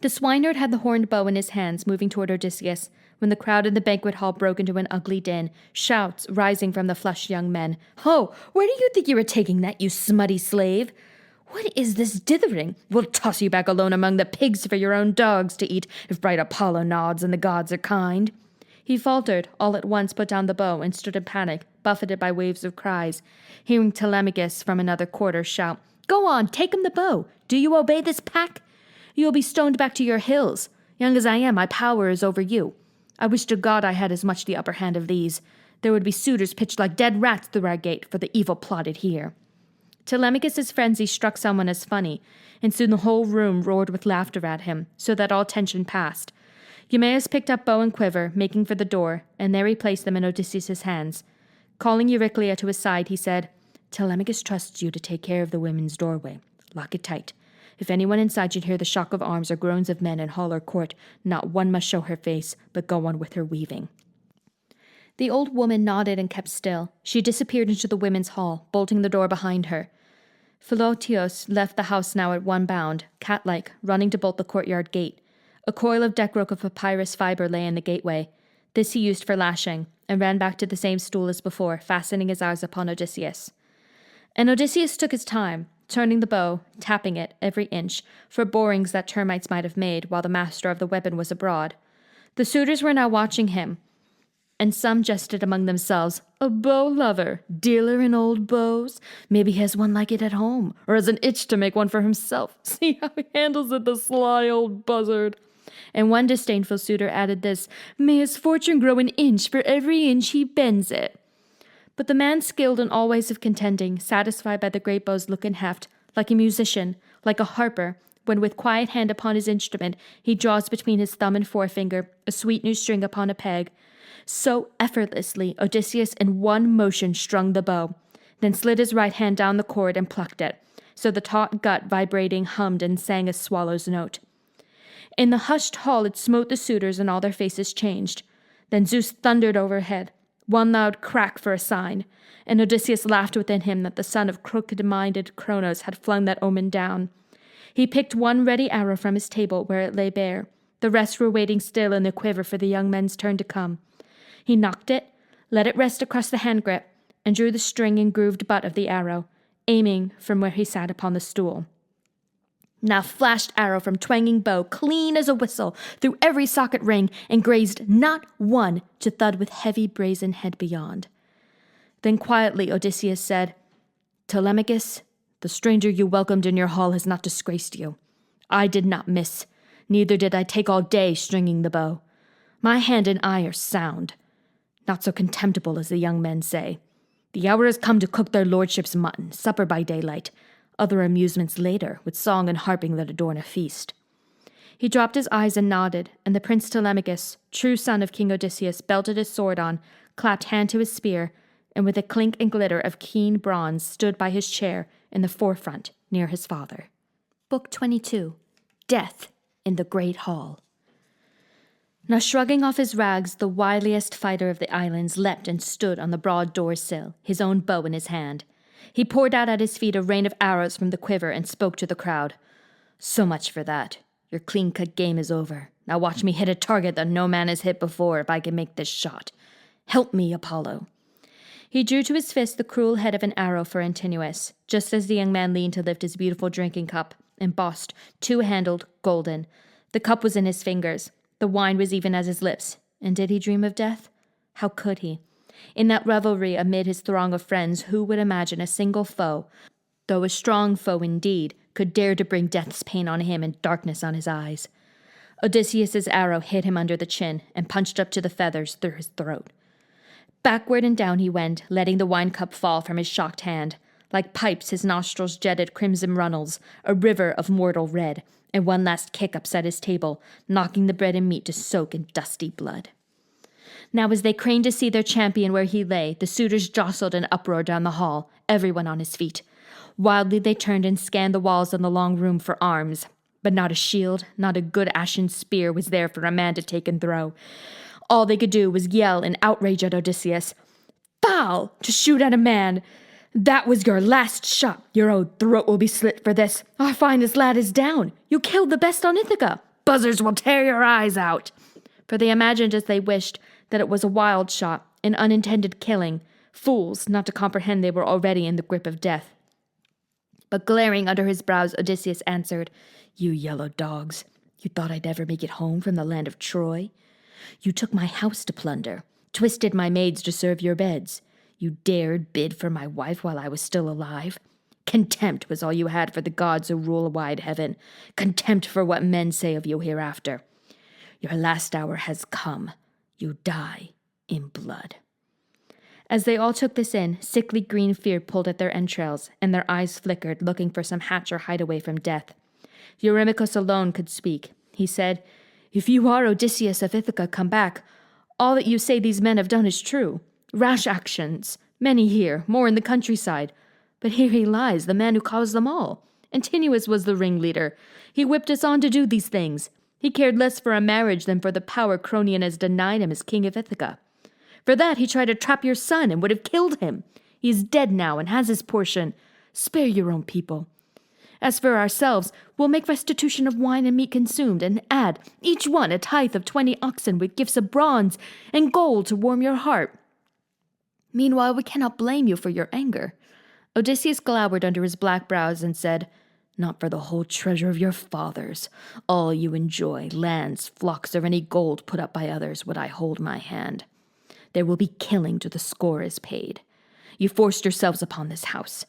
The swineherd had the horned bow in his hands, moving toward Odysseus, when the crowd in the banquet hall broke into an ugly din, shouts rising from the flushed young men. "Ho! Where do you think you are taking that, you smutty slave? What is this dithering? We'll toss you back alone among the pigs for your own dogs to eat, if bright Apollo nods and the gods are kind." He faltered, all at once put down the bow, and stood in panic, buffeted by waves of cries, hearing Telemachus from another quarter shout, "Go on, take him the bow! Do you obey this pack? You will be stoned back to your hills. Young as I am, my power is over you. I wish to God I had as much the upper hand of these. There would be suitors pitched like dead rats through our gate for the evil plotted here." Telemachus's frenzy struck someone as funny, and soon the whole room roared with laughter at him, so that all tension passed. Eumaeus picked up bow and quiver, making for the door, and there he placed them in Odysseus' hands. Calling Euryclea to his side, he said, "Telemachus trusts you to take care of the women's doorway. Lock it tight. If anyone inside should hear the shock of arms or groans of men in hall or court, not one must show her face, but go on with her weaving." The old woman nodded and kept still. She disappeared into the women's hall, bolting the door behind her. Philoetios left the house now at one bound, cat-like, running to bolt the courtyard gate. A coil of deck-rope of papyrus fiber lay in the gateway. This he used for lashing, and ran back to the same stool as before, fastening his eyes upon Odysseus. And Odysseus took his time, turning the bow, tapping it, every inch, for borings that termites might have made while the master of the weapon was abroad. The suitors were now watching him, and some jested among themselves, "A bow lover, dealer in old bows. Maybe he has one like it at home, or has an itch to make one for himself. See how he handles it, the sly old buzzard." And one disdainful suitor added this, "May his fortune grow an inch for every inch he bends it." But the man skilled in all ways of contending, satisfied by the great bow's look and heft, like a musician, like a harper, when with quiet hand upon his instrument he draws between his thumb and forefinger a sweet new string upon a peg, so effortlessly Odysseus in one motion strung the bow, then slid his right hand down the cord and plucked it, so the taut gut vibrating hummed and sang a swallow's note. In the hushed hall it smote the suitors, and all their faces changed. Then Zeus thundered overhead, one loud crack for a sign, and Odysseus laughed within him that the son of crooked-minded Cronos had flung that omen down. He picked one ready arrow from his table where it lay bare. The rest were waiting still in the quiver for the young men's turn to come. He knocked it, let it rest across the hand grip, and drew the string and grooved butt of the arrow, aiming from where he sat upon the stool. Now flashed arrow from twanging bow, clean as a whistle, through every socket ring, and grazed not one to thud with heavy brazen head beyond. Then quietly Odysseus said, Telemachus, the stranger you welcomed in your hall has not disgraced you. I did not miss, neither did I take all day stringing the bow. My hand and eye are sound, not so contemptible as the young men say. The hour has come to cook their lordships' mutton, supper by daylight, other amusements later, with song and harping that adorn a feast. He dropped his eyes and nodded, and the Prince Telemachus, true son of King Odysseus, belted his sword on, clapped hand to his spear, and with a clink and glitter of keen bronze stood by his chair in the forefront near his father. Book 22. Death in the Great Hall. Now shrugging off his rags, the wiliest fighter of the islands leapt and stood on the broad door-sill, his own bow in his hand. He poured out at his feet a rain of arrows from the quiver and spoke to the crowd. So much for that. Your clean-cut game is over. Now watch me hit a target that no man has hit before if I can make this shot. Help me, Apollo. He drew to his fist the cruel head of an arrow for Antinous, just as the young man leaned to lift his beautiful drinking cup, embossed, two-handled, golden. The cup was in his fingers. The wine was even as his lips. And did he dream of death? How could he? In that revelry amid his throng of friends, who would imagine a single foe, though a strong foe indeed, could dare to bring death's pain on him and darkness on his eyes? Odysseus's arrow hit him under the chin and punched up to the feathers through his throat. Backward and down he went, letting the wine cup fall from his shocked hand. Like pipes his nostrils jetted crimson runnels, a river of mortal red, and one last kick upset his table, knocking the bread and meat to soak in dusty blood. Now as they craned to see their champion where he lay, the suitors jostled in uproar down the hall, everyone on his feet. Wildly they turned and scanned the walls in the long room for arms, but not a shield, not a good ashen spear was there for a man to take and throw. All they could do was yell in outrage at Odysseus. Foul! To shoot at a man! That was your last shot. Your old throat will be slit for this. Our finest lad is down. You killed the best on Ithaca. Buzzards will tear your eyes out. For they imagined as they wished that it was a wild shot, an unintended killing, fools not to comprehend they were already in the grip of death. But glaring under his brows, Odysseus answered, You yellow dogs, you thought I'd ever make it home from the land of Troy? You took my house to plunder, twisted my maids to serve your beds. You dared bid for my wife while I was still alive. Contempt was all you had for the gods who rule wide heaven, contempt for what men say of you hereafter. Your last hour has come. You die in blood. As they all took this in, sickly green fear pulled at their entrails, and their eyes flickered, looking for some hatch or hideaway from death. Eurymachus alone could speak. He said, If you are Odysseus of Ithaca, come back. All that you say these men have done is true. Rash actions, many here, more in the countryside. But here he lies, the man who caused them all. Antinous was the ringleader. He whipped us on to do these things. He cared less for a marriage than for the power Cronion has denied him as king of Ithaca. For that he tried to trap your son and would have killed him. He is dead now and has his portion. Spare your own people. As for ourselves, we'll make restitution of wine and meat consumed, and add, each one, a tithe of 20 oxen with gifts of bronze and gold to warm your heart. Meanwhile, we cannot blame you for your anger. Odysseus glowered under his black brows and said, Not for the whole treasure of your fathers, all you enjoy, lands, flocks, or any gold put up by others, would I hold my hand. There will be killing till the score is paid. You forced yourselves upon this house.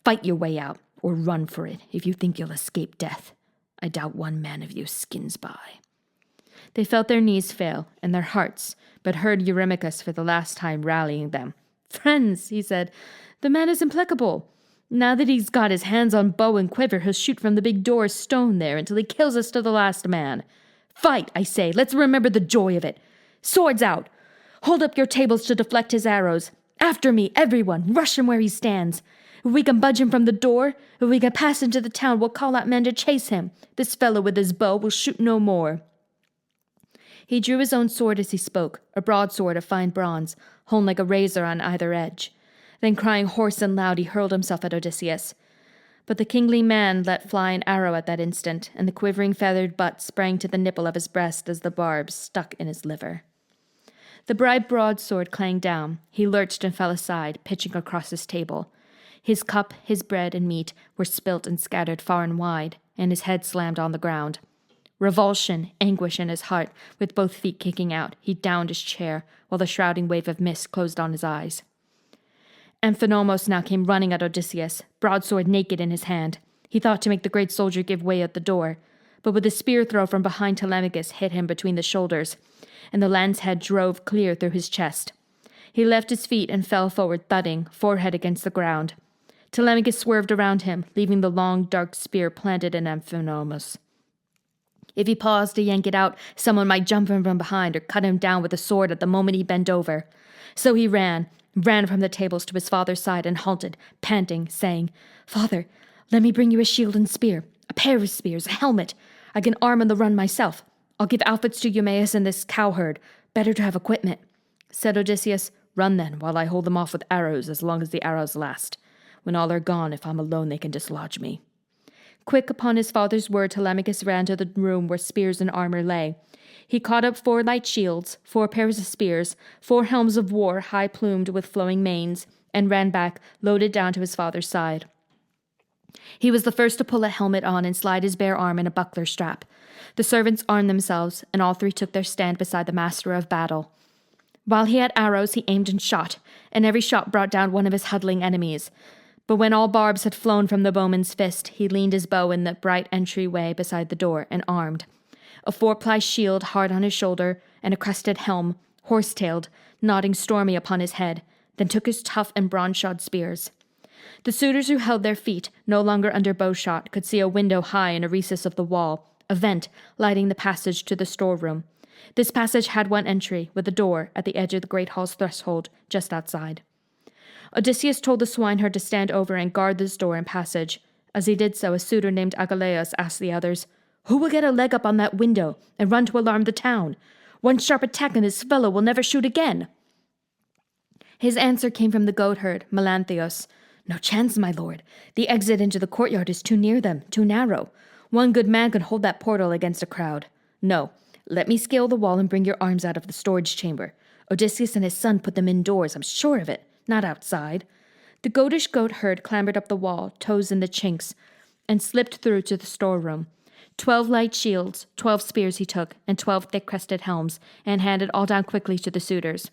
Fight your way out, or run for it, if you think you'll escape death. I doubt one man of you skins by. They felt their knees fail, and their hearts, but heard Eurymachus for the last time rallying them. Friends, he said, the man is implacable. Now that he's got his hands on bow and quiver, he'll shoot from the big door stone there until he kills us to the last man. Fight, I say, let's remember the joy of it. Swords out! Hold up your tables to deflect his arrows. After me, everyone, rush him where he stands. If we can budge him from the door, if we can pass into the town, we'll call out men to chase him. This fellow with his bow will shoot no more. He drew his own sword as he spoke, a broadsword of fine bronze, honed like a razor on either edge. Then crying hoarse and loud, he hurled himself at Odysseus. But the kingly man let fly an arrow at that instant, and the quivering feathered butt sprang to the nipple of his breast as the barb stuck in his liver. The bright broadsword clanged down. He lurched and fell aside, pitching across his table. His cup, his bread, and meat were spilt and scattered far and wide, and his head slammed on the ground. Revulsion, anguish in his heart, with both feet kicking out, he downed his chair, while the shrouding wave of mist closed on his eyes. Amphinomos now came running at Odysseus, broadsword naked in his hand. He thought to make the great soldier give way at the door, but with a spear throw from behind Telemachus hit him between the shoulders, and the lance head drove clear through his chest. He left his feet and fell forward, thudding, forehead against the ground. Telemachus swerved around him, leaving the long, dark spear planted in Amphinomos. If he paused to yank it out, someone might jump him from behind or cut him down with a sword at the moment he bent over. So he ran from the tables to his father's side and halted, panting, saying, "Father, let me bring you a shield and spear, a pair of spears, a helmet. I can arm on the run myself. I'll give outfits to Eumaeus and this cowherd. Better to have equipment." Said Odysseus, "Run then, while I hold them off with arrows as long as the arrows last. When all are gone, if I'm alone, they can dislodge me." Quick upon his father's word, Telemachus ran to the room where spears and armor lay. He caught up 4 light shields, 4 pairs of spears, 4 helms of war high-plumed with flowing manes, and ran back, loaded down to his father's side. He was the first to pull a helmet on and slide his bare arm in a buckler strap. The servants armed themselves, and all 3 took their stand beside the master of battle. While he had arrows, he aimed and shot, and every shot brought down one of his huddling enemies. But when all barbs had flown from the bowman's fist, he leaned his bow in the bright entryway beside the door and armed. A 4-ply shield hard on his shoulder, and a crested helm, horse-tailed, nodding stormy upon his head, then took his tough and bronze-shod spears. The suitors who held their feet, no longer under bowshot, could see a window high in a recess of the wall, a vent lighting the passage to the storeroom. This passage had one entry, with a door at the edge of the great hall's threshold, just outside. Odysseus told the swineherd to stand over and guard this door and passage. As he did so, a suitor named Agelaus asked the others, "Who will get a leg up on that window and run to alarm the town? One sharp attack and this fellow will never shoot again." His answer came from the goatherd, Melanthius. "No chance, my lord. The exit into the courtyard is too near them, too narrow. One good man could hold that portal against a crowd. No, let me scale the wall and bring your arms out of the storage chamber. Odysseus and his son put them indoors, I'm sure of it, not outside." The goatish goatherd clambered up the wall, toes in the chinks, and slipped through to the storeroom. 12 light shields, 12 spears he took, and 12 thick-crested helms, and handed all down quickly to the suitors.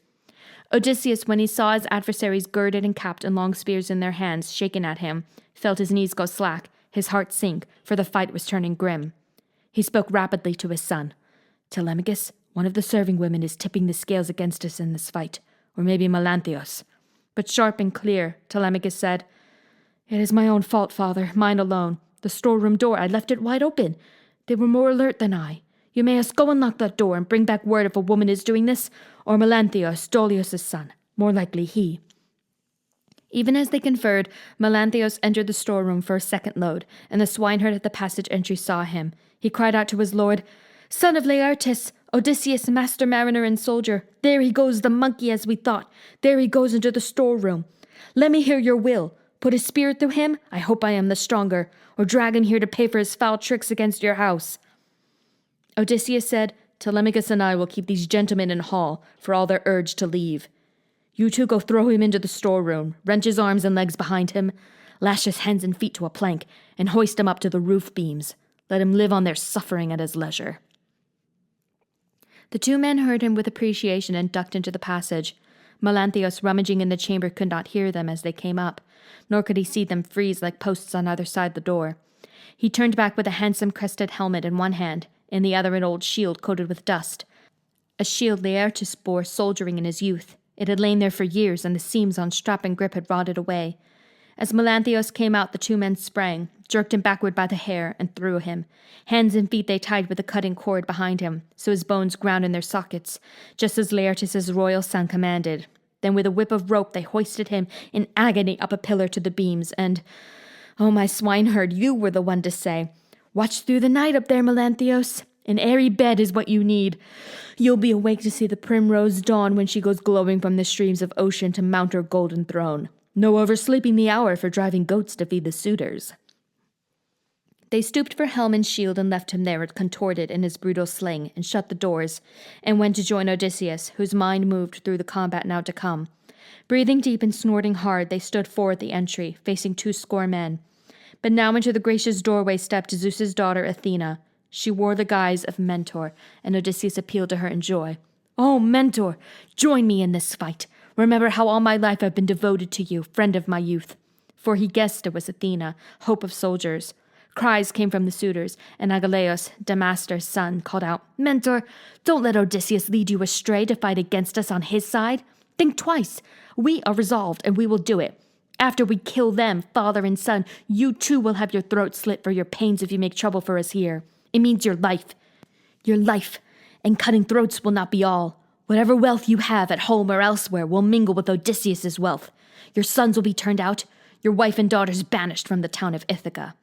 Odysseus, when he saw his adversaries girded and capped and long spears in their hands, shaken at him, felt his knees go slack, his heart sink, for the fight was turning grim. He spoke rapidly to his son. "Telemachus, one of the serving women is tipping the scales against us in this fight, or maybe Melanthius." But sharp and clear, Telemachus said, "It is my own fault, father, mine alone. The storeroom door, I left it wide open. They were more alert than I. Eumaeus, go and lock that door and bring back word if a woman is doing this, or Melanthius, Dolius' son. More likely he." Even as they conferred, Melanthius entered the storeroom for a second load, and the swineherd at the passage entry saw him. He cried out to his lord, "Son of Laertes, Odysseus, master mariner and soldier, there he goes, the monkey as we thought. There he goes into the storeroom. Let me hear your will. Put a spear through him, I hope I am the stronger, or drag him here to pay for his foul tricks against your house." Odysseus said, "Telemachus and I will keep these gentlemen in hall, for all their urge to leave. You two go throw him into the storeroom, wrench his arms and legs behind him, lash his hands and feet to a plank, and hoist him up to the roof beams. Let him live on their suffering at his leisure." The 2 men heard him with appreciation and ducked into the passage. Melanthius, rummaging in the chamber, could not hear them as they came up, nor could he see them freeze like posts on either side the door. He turned back with a handsome crested helmet in one hand, in the other an old shield coated with dust. A shield Laertes bore soldiering in his youth. It had lain there for years, and the seams on strap and grip had rotted away. As Melanthius came out, the 2 men sprang, jerked him backward by the hair, and threw him. Hands and feet they tied with a cutting cord behind him, so his bones ground in their sockets, just as Laertes' royal son commanded. Then with a whip of rope they hoisted him in agony up a pillar to the beams, and, "Oh, my swineherd, you were the one to say, 'Watch through the night up there, Melanthius. An airy bed is what you need. You'll be awake to see the primrose dawn when she goes glowing from the streams of ocean to mount her golden throne. No oversleeping the hour for driving goats to feed the suitors.'" They stooped for helm and shield and left him there contorted in his brutal sling, and shut the doors, and went to join Odysseus, whose mind moved through the combat now to come. Breathing deep and snorting hard, they stood forth at the entry, facing 20 men. But now into the gracious doorway stepped Zeus's daughter Athena. She wore the guise of Mentor, and Odysseus appealed to her in joy. "Oh, Mentor, join me in this fight. Remember how all my life I've been devoted to you, friend of my youth." For he guessed it was Athena, hope of soldiers. Cries came from the suitors, and Agelaus, Damastor's son, called out, "Mentor, don't let Odysseus lead you astray to fight against us on his side. Think twice. We are resolved, and we will do it. After we kill them, father and son, you too will have your throat slit for your pains if you make trouble for us here. It means your life. Your life, and cutting throats will not be all. Whatever wealth you have at home or elsewhere will mingle with Odysseus' wealth. Your sons will be turned out, your wife and daughters banished from the town of Ithaca."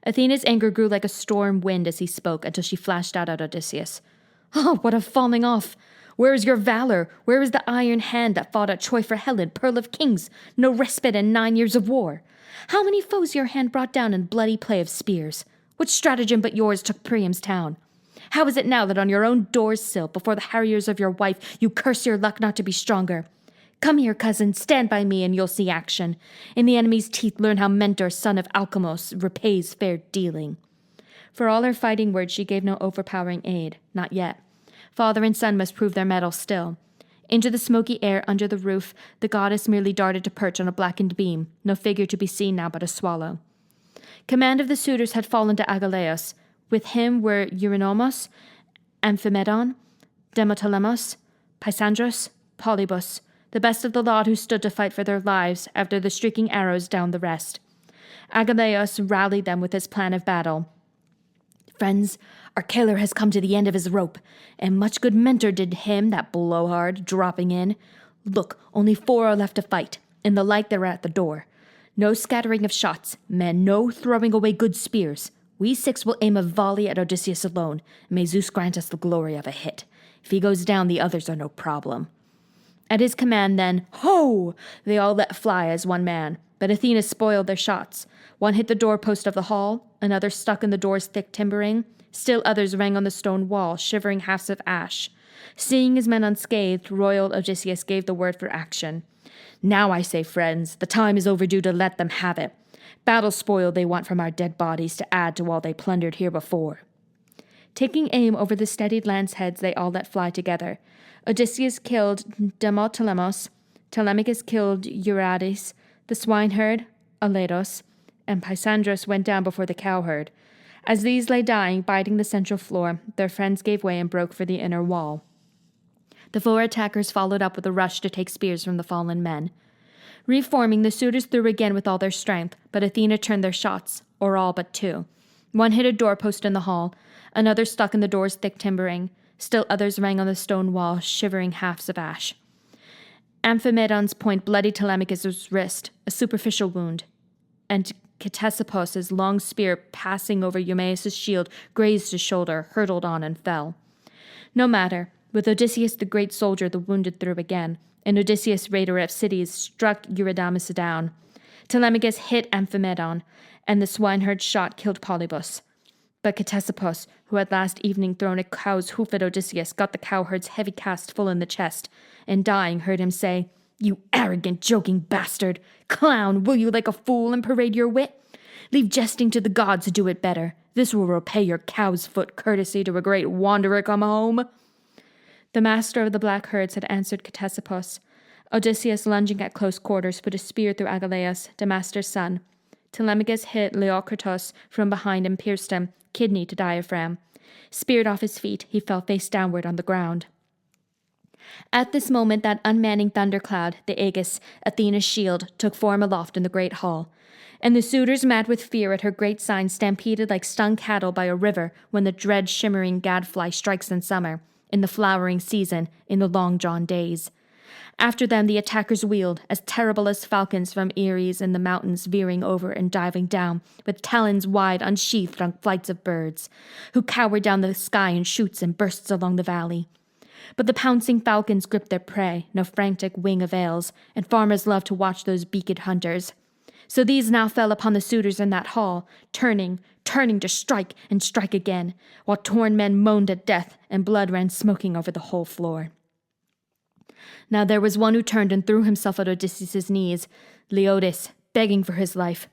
Athena's anger grew like a storm wind as he spoke until she flashed out at Odysseus. "Oh, what a falling off! Where is your valor? Where is the iron hand that fought at Troy for Helen, pearl of kings? No respite in 9 years of war. How many foes your hand brought down in bloody play of spears? What stratagem but yours took Priam's town? How is it now that on your own door's sill, before the harriers of your wife, you curse your luck not to be stronger? Come here, cousin, stand by me, and you'll see action. In the enemy's teeth learn how Mentor, son of Alcamos, repays fair dealing." For all her fighting words, she gave no overpowering aid, not yet. Father and son must prove their mettle still. Into the smoky air under the roof, the goddess merely darted to perch on a blackened beam, no figure to be seen now but a swallow. Command of the suitors had fallen to Agelaus. With him were Eurynomos, Amphimedon, Demotolemos, Pysandros, Polybus, the best of the lot who stood to fight for their lives after the streaking arrows downed the rest. Agelaus rallied them with his plan of battle. "Friends, our killer has come to the end of his rope, and much good Mentor did him, that blowhard, dropping in. Look, only 4 are left to fight. In the light they're at the door. No scattering of shots, men, no throwing away good spears. We 6 will aim a volley at Odysseus alone. May Zeus grant us the glory of a hit. If he goes down, the others are no problem." At his command, then, "Ho!" they all let fly as one man. But Athena spoiled their shots. One hit the doorpost of the hall, another stuck in the door's thick timbering. Still others rang on the stone wall, shivering halves of ash. Seeing his men unscathed, royal Odysseus gave the word for action. "Now I say, friends, the time is overdue to let them have it. Battle spoil they want from our dead bodies to add to all they plundered here before." Taking aim over the steadied lance heads, they all let fly together. Odysseus killed Demotolemos, Telemachus killed Euryades, the swineherd, Aletos, and Pysandros went down before the cowherd. As these lay dying, biting the central floor, their friends gave way and broke for the inner wall. The 4 attackers followed up with a rush to take spears from the fallen men. Reforming, the suitors threw again with all their strength, but Athena turned their shots, or all but 2. One hit a doorpost in the hall, another stuck in the door's thick timbering. Still others rang on the stone wall, shivering halves of ash. Amphimedon's point bloodied Telemachus' wrist, a superficial wound, and Ctesippus' long spear passing over Eumaeus' shield grazed his shoulder, hurtled on and fell. No matter. With Odysseus the great soldier, the wounded threw again, and Odysseus, raider of cities, struck Eurydamas down. Telemachus hit Amphimedon, and the swineherd's shot killed Polybus. But Ctesippus, who had last evening thrown a cow's hoof at Odysseus, got the cowherd's heavy cast full in the chest, and dying heard him say, "You arrogant, joking bastard! Clown, will you like a fool and parade your wit? Leave jesting to the gods to do it better. This will repay your cow's foot courtesy to a great wanderer come home." The master of the black herds had answered Ctesippus. Odysseus, lunging at close quarters, put a spear through Agelaus, Damastor's son. Telemachus hit Leocritus from behind and pierced him, kidney to diaphragm. Speared off his feet, he fell face downward on the ground. At this moment, that unmanning thundercloud, the Aegis, Athena's shield, took form aloft in the great hall. And the suitors, mad with fear at her great sign, stampeded like stung cattle by a river when the dread shimmering gadfly strikes in summer, in the flowering season, in the long-drawn days. After them the attackers wheeled, as terrible as falcons from eyries in the mountains, veering over and diving down, with talons wide unsheathed on flights of birds, who cowered down the sky in shoots and bursts along the valley. But the pouncing falcons gripped their prey, no frantic wing avails, and farmers love to watch those beaked hunters. So these now fell upon the suitors in that hall, turning to strike and strike again, while torn men moaned at death, and blood ran smoking over the whole floor. Now there was one who turned and threw himself at Odysseus' knees, Leodes, begging for his life.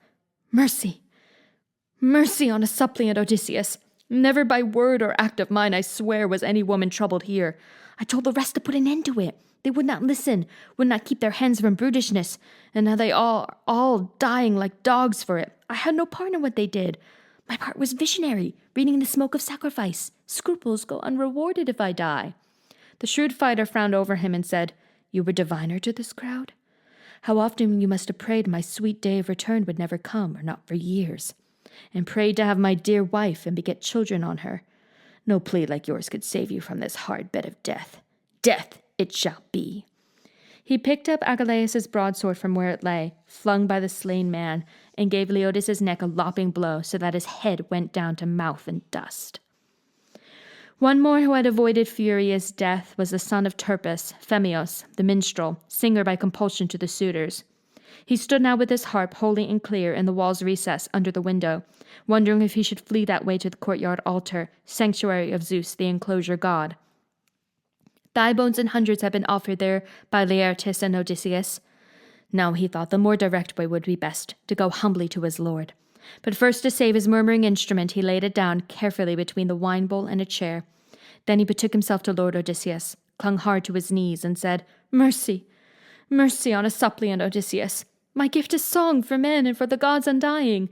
"Mercy! Mercy on a suppliant, Odysseus. Never by word or act of mine, I swear, was any woman troubled here. I told the rest to put an end to it. They would not listen, would not keep their hands from brutishness, and now they all dying like dogs for it. I had no part in what they did. My part was visionary, reading the smoke of sacrifice. Scruples go unrewarded if I die. The shrewd fighter frowned over him and said, You were diviner to this crowd? How often you must have prayed my sweet day of return would never come, or not for years, and prayed to have my dear wife and beget children on her. No plea like yours could save you from this hard bed of death. Death it shall be. He picked up Agelaus's broadsword from where it lay, flung by the slain man, and gave Leodis' neck a lopping blow so that his head went down to mouth and dust. One more who had avoided furious death was the son of Turpus, Phemios, the minstrel, singer by compulsion to the suitors. He stood now with his harp holy and clear in the wall's recess under the window, wondering if he should flee that way to the courtyard altar, sanctuary of Zeus, the enclosure god. Thigh bones in hundreds had been offered there by Laertes and Odysseus. Now he thought the more direct way would be best, to go humbly to his lord. But first, to save his murmuring instrument, he laid it down carefully between the wine bowl and a chair. Then he betook himself to Lord Odysseus, clung hard to his knees, and said, Mercy, mercy on a suppliant, Odysseus. My gift is song for men and for the gods undying.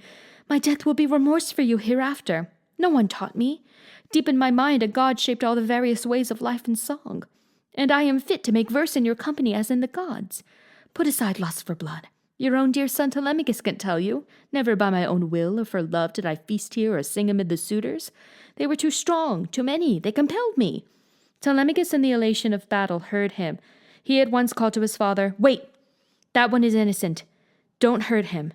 My death will be remorse for you hereafter. No one taught me. Deep in my mind a god shaped all the various ways of life and song. And I am fit to make verse in your company as in the gods. Put aside lust for blood. Your own dear son Telemachus can tell you. Never by my own will or for love did I feast here or sing amid the suitors. They were too strong, too many. They compelled me. Telemachus in the elation of battle heard him. He at once called to his father, Wait! That one is innocent. Don't hurt him.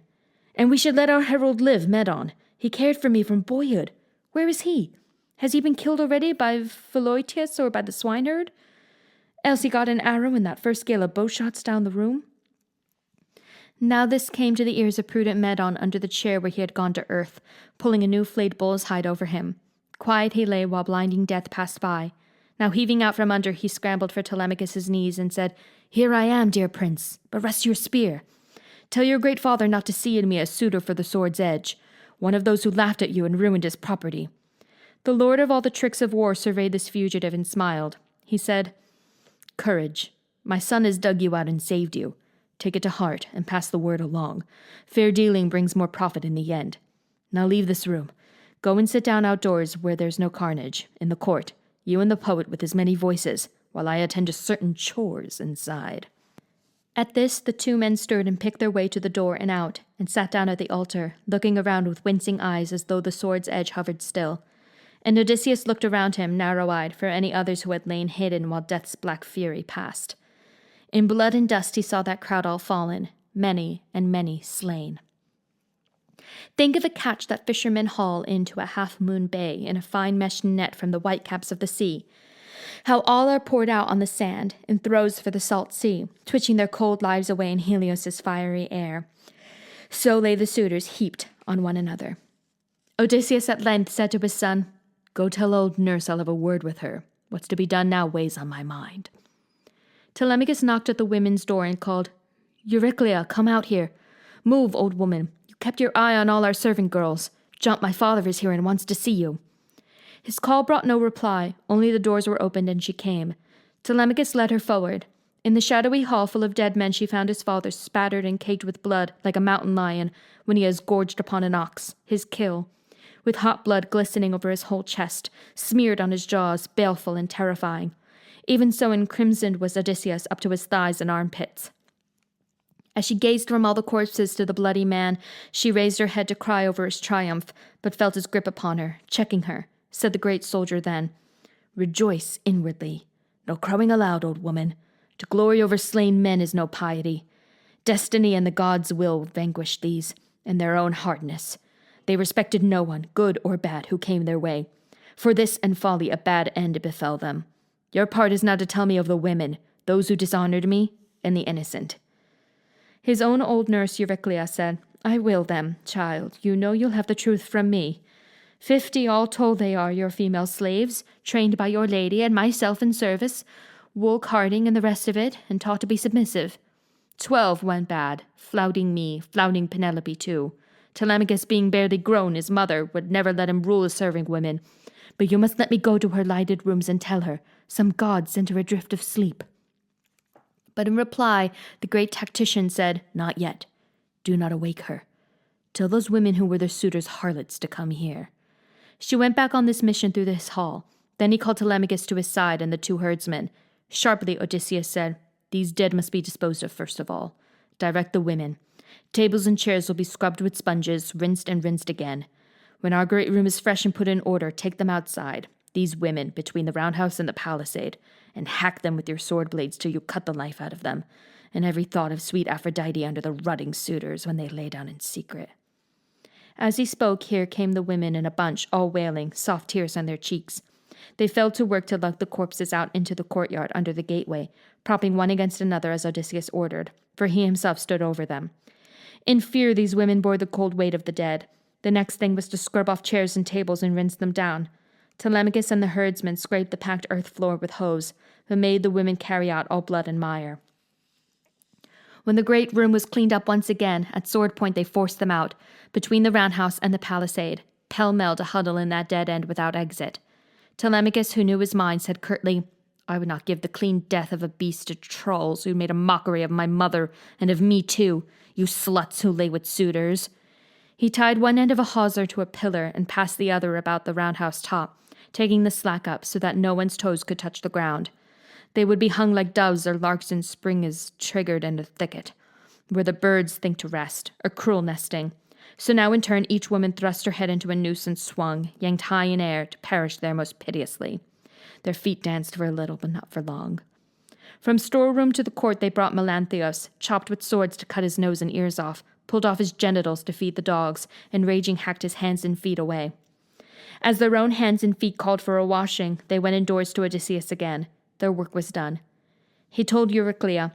And we should let our herald live, Medon. He cared for me from boyhood. Where is he? Has he been killed already by Philœtius or by the swineherd? Else he got an arrow in that first gale of bowshots down the room? Now this came to the ears of prudent Medon under the chair where he had gone to earth, pulling a new flayed bull's hide over him. Quiet he lay while blinding death passed by. Now heaving out from under, he scrambled for Telemachus' knees and said, Here I am, dear prince, but rest your spear. Tell your great father not to see in me a suitor for the sword's edge, one of those who laughed at you and ruined his property. The lord of all the tricks of war surveyed this fugitive and smiled. He said, Courage. My son has dug you out and saved you. Take it to heart and pass the word along. Fair dealing brings more profit in the end. Now leave this room. Go and sit down outdoors where there's no carnage, in the court, you and the poet with his many voices, while I attend to certain chores inside. At this, the two men stirred and picked their way to the door and out, and sat down at the altar, looking around with wincing eyes as though the sword's edge hovered still. And Odysseus looked around him, narrow-eyed, for any others who had lain hidden while death's black fury passed. In blood and dust he saw that crowd all fallen, many and many slain. Think of the catch that fishermen haul into a half-moon bay in a fine meshed net from the whitecaps of the sea. How all are poured out on the sand in throes for the salt sea, twitching their cold lives away in Helios' fiery air. So lay the suitors heaped on one another. Odysseus at length said to his son, Go tell old nurse I'll have a word with her. What's to be done now weighs on my mind. Telemachus knocked at the women's door and called, Euryclea, come out here. Move, old woman. You kept your eye on all our servant girls. Jump, my father is here and wants to see you. His call brought no reply, only the doors were opened and she came. Telemachus led her forward. In the shadowy hall full of dead men she found his father spattered and caked with blood like a mountain lion when he has gorged upon an ox, his kill, with hot blood glistening over his whole chest, smeared on his jaws, baleful and terrifying. Even so encrimsoned was Odysseus up to his thighs and armpits. As she gazed from all the corpses to the bloody man, she raised her head to cry over his triumph, but felt his grip upon her, checking her. Said the great soldier then, Rejoice inwardly. No crowing aloud, old woman. To glory over slain men is no piety. Destiny and the gods' will vanquished these, and their own hardness. They respected no one, good or bad, who came their way. For this and folly a bad end befell them. Your part is now to tell me of the women, those who dishonored me, and the innocent. His own old nurse Euryclea said, I will them, child. You know you'll have the truth from me. 50 all told they are your female slaves, trained by your lady and myself in service, wool carding and the rest of it, and taught to be submissive. 12 went bad, flouting me, flouting Penelope too. Telemachus, being barely grown, his mother would never let him rule the serving women. But you must let me go to her lighted rooms and tell her some god sent her adrift of sleep." But in reply, the great tactician said, "Not yet. Do not awake her. Tell those women who were their suitors harlots to come here." She went back on this mission through this hall. Then he called Telemachus to his side and the two herdsmen. Sharply, Odysseus said, "These dead must be disposed of first of all. Direct the women. Tables and chairs will be scrubbed with sponges, rinsed and rinsed again. When our great room is fresh and put in order, take them outside, these women, between the roundhouse and the palisade, and hack them with your sword blades till you cut the life out of them, and every thought of sweet Aphrodite under the rutting suitors when they lay down in secret." As he spoke, here came the women in a bunch, all wailing, soft tears on their cheeks. They fell to work to lug the corpses out into the courtyard under the gateway, propping one against another as Odysseus ordered, for he himself stood over them. In fear, these women bore the cold weight of the dead. The next thing was to scrub off chairs and tables and rinse them down. Telemachus and the herdsmen scraped the packed earth floor with hose, but made the women carry out all blood and mire. When the great room was cleaned up once again, at sword point they forced them out, between the roundhouse and the palisade, pell-mell to huddle in that dead end without exit. Telemachus, who knew his mind, said curtly, "I would not give the clean death of a beast to trolls who made a mockery of my mother, and of me too, you sluts who lay with suitors." He tied one end of a hawser to a pillar and passed the other about the roundhouse top, taking the slack up so that no one's toes could touch the ground. They would be hung like doves or larks in spring is triggered in a thicket, where the birds think to rest, or cruel nesting. So now in turn each woman thrust her head into a noose and swung, yanked high in air, to perish there most piteously. Their feet danced for a little, but not for long. From storeroom to the court they brought Melanthius, chopped with swords to cut his nose and ears off, pulled off his genitals to feed the dogs, and raging hacked his hands and feet away. As their own hands and feet called for a washing, they went indoors to Odysseus again. Their work was done. He told Euryclea,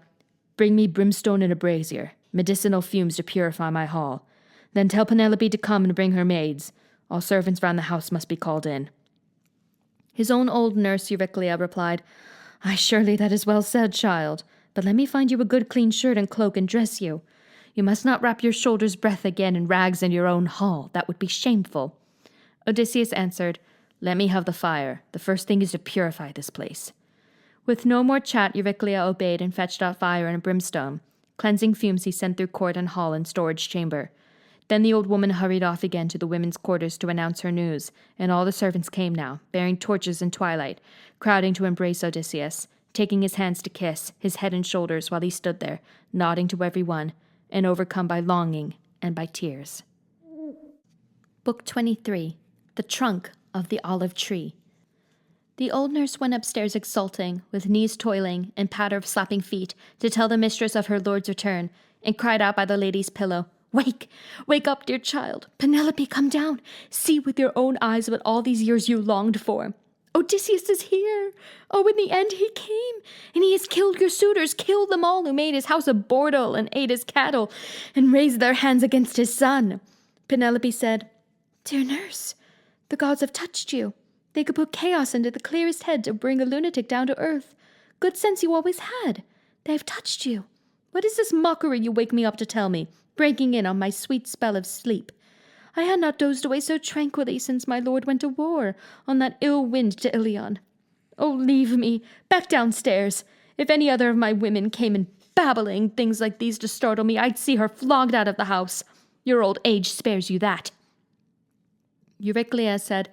"Bring me brimstone and a brazier, medicinal fumes to purify my hall. Then tell Penelope to come and bring her maids. All servants round the house must be called in." His own old nurse, Euryclea, replied, "Ay, surely that is well said, child. But let me find you a good clean shirt and cloak and dress you. You must not wrap your shoulders' breadth again in rags in your own hall. That would be shameful." Odysseus answered, "Let me have the fire. The first thing is to purify this place." With no more chat, Euryclea obeyed and fetched out fire and brimstone. Cleansing fumes he sent through court and hall and storage chamber. Then the old woman hurried off again to the women's quarters to announce her news, and all the servants came now, bearing torches in twilight, crowding to embrace Odysseus, taking his hands to kiss, his head and shoulders while he stood there, nodding to every one, and overcome by longing and by tears. Book 23, The Trunk of the Olive Tree. The old nurse went upstairs exulting, with knees toiling and patter of slapping feet, to tell the mistress of her lord's return, and cried out by the lady's pillow, "Wake! Wake up, dear child! Penelope, come down! See with your own eyes what all these years you longed for! Odysseus is here! Oh, in the end he came, and he has killed your suitors, killed them all who made his house a bordel and ate his cattle, and raised their hands against his son." Penelope said, "Dear nurse, the gods have touched you. They could put chaos into the clearest head to bring a lunatic down to earth. Good sense you always had. They have touched you. What is this mockery you wake me up to tell me, breaking in on my sweet spell of sleep? I had not dozed away so tranquilly since my lord went to war on that ill wind to Ilion. Oh, leave me, back downstairs. If any other of my women came in babbling things like these to startle me, I'd see her flogged out of the house. Your old age spares you that." Euryclea said,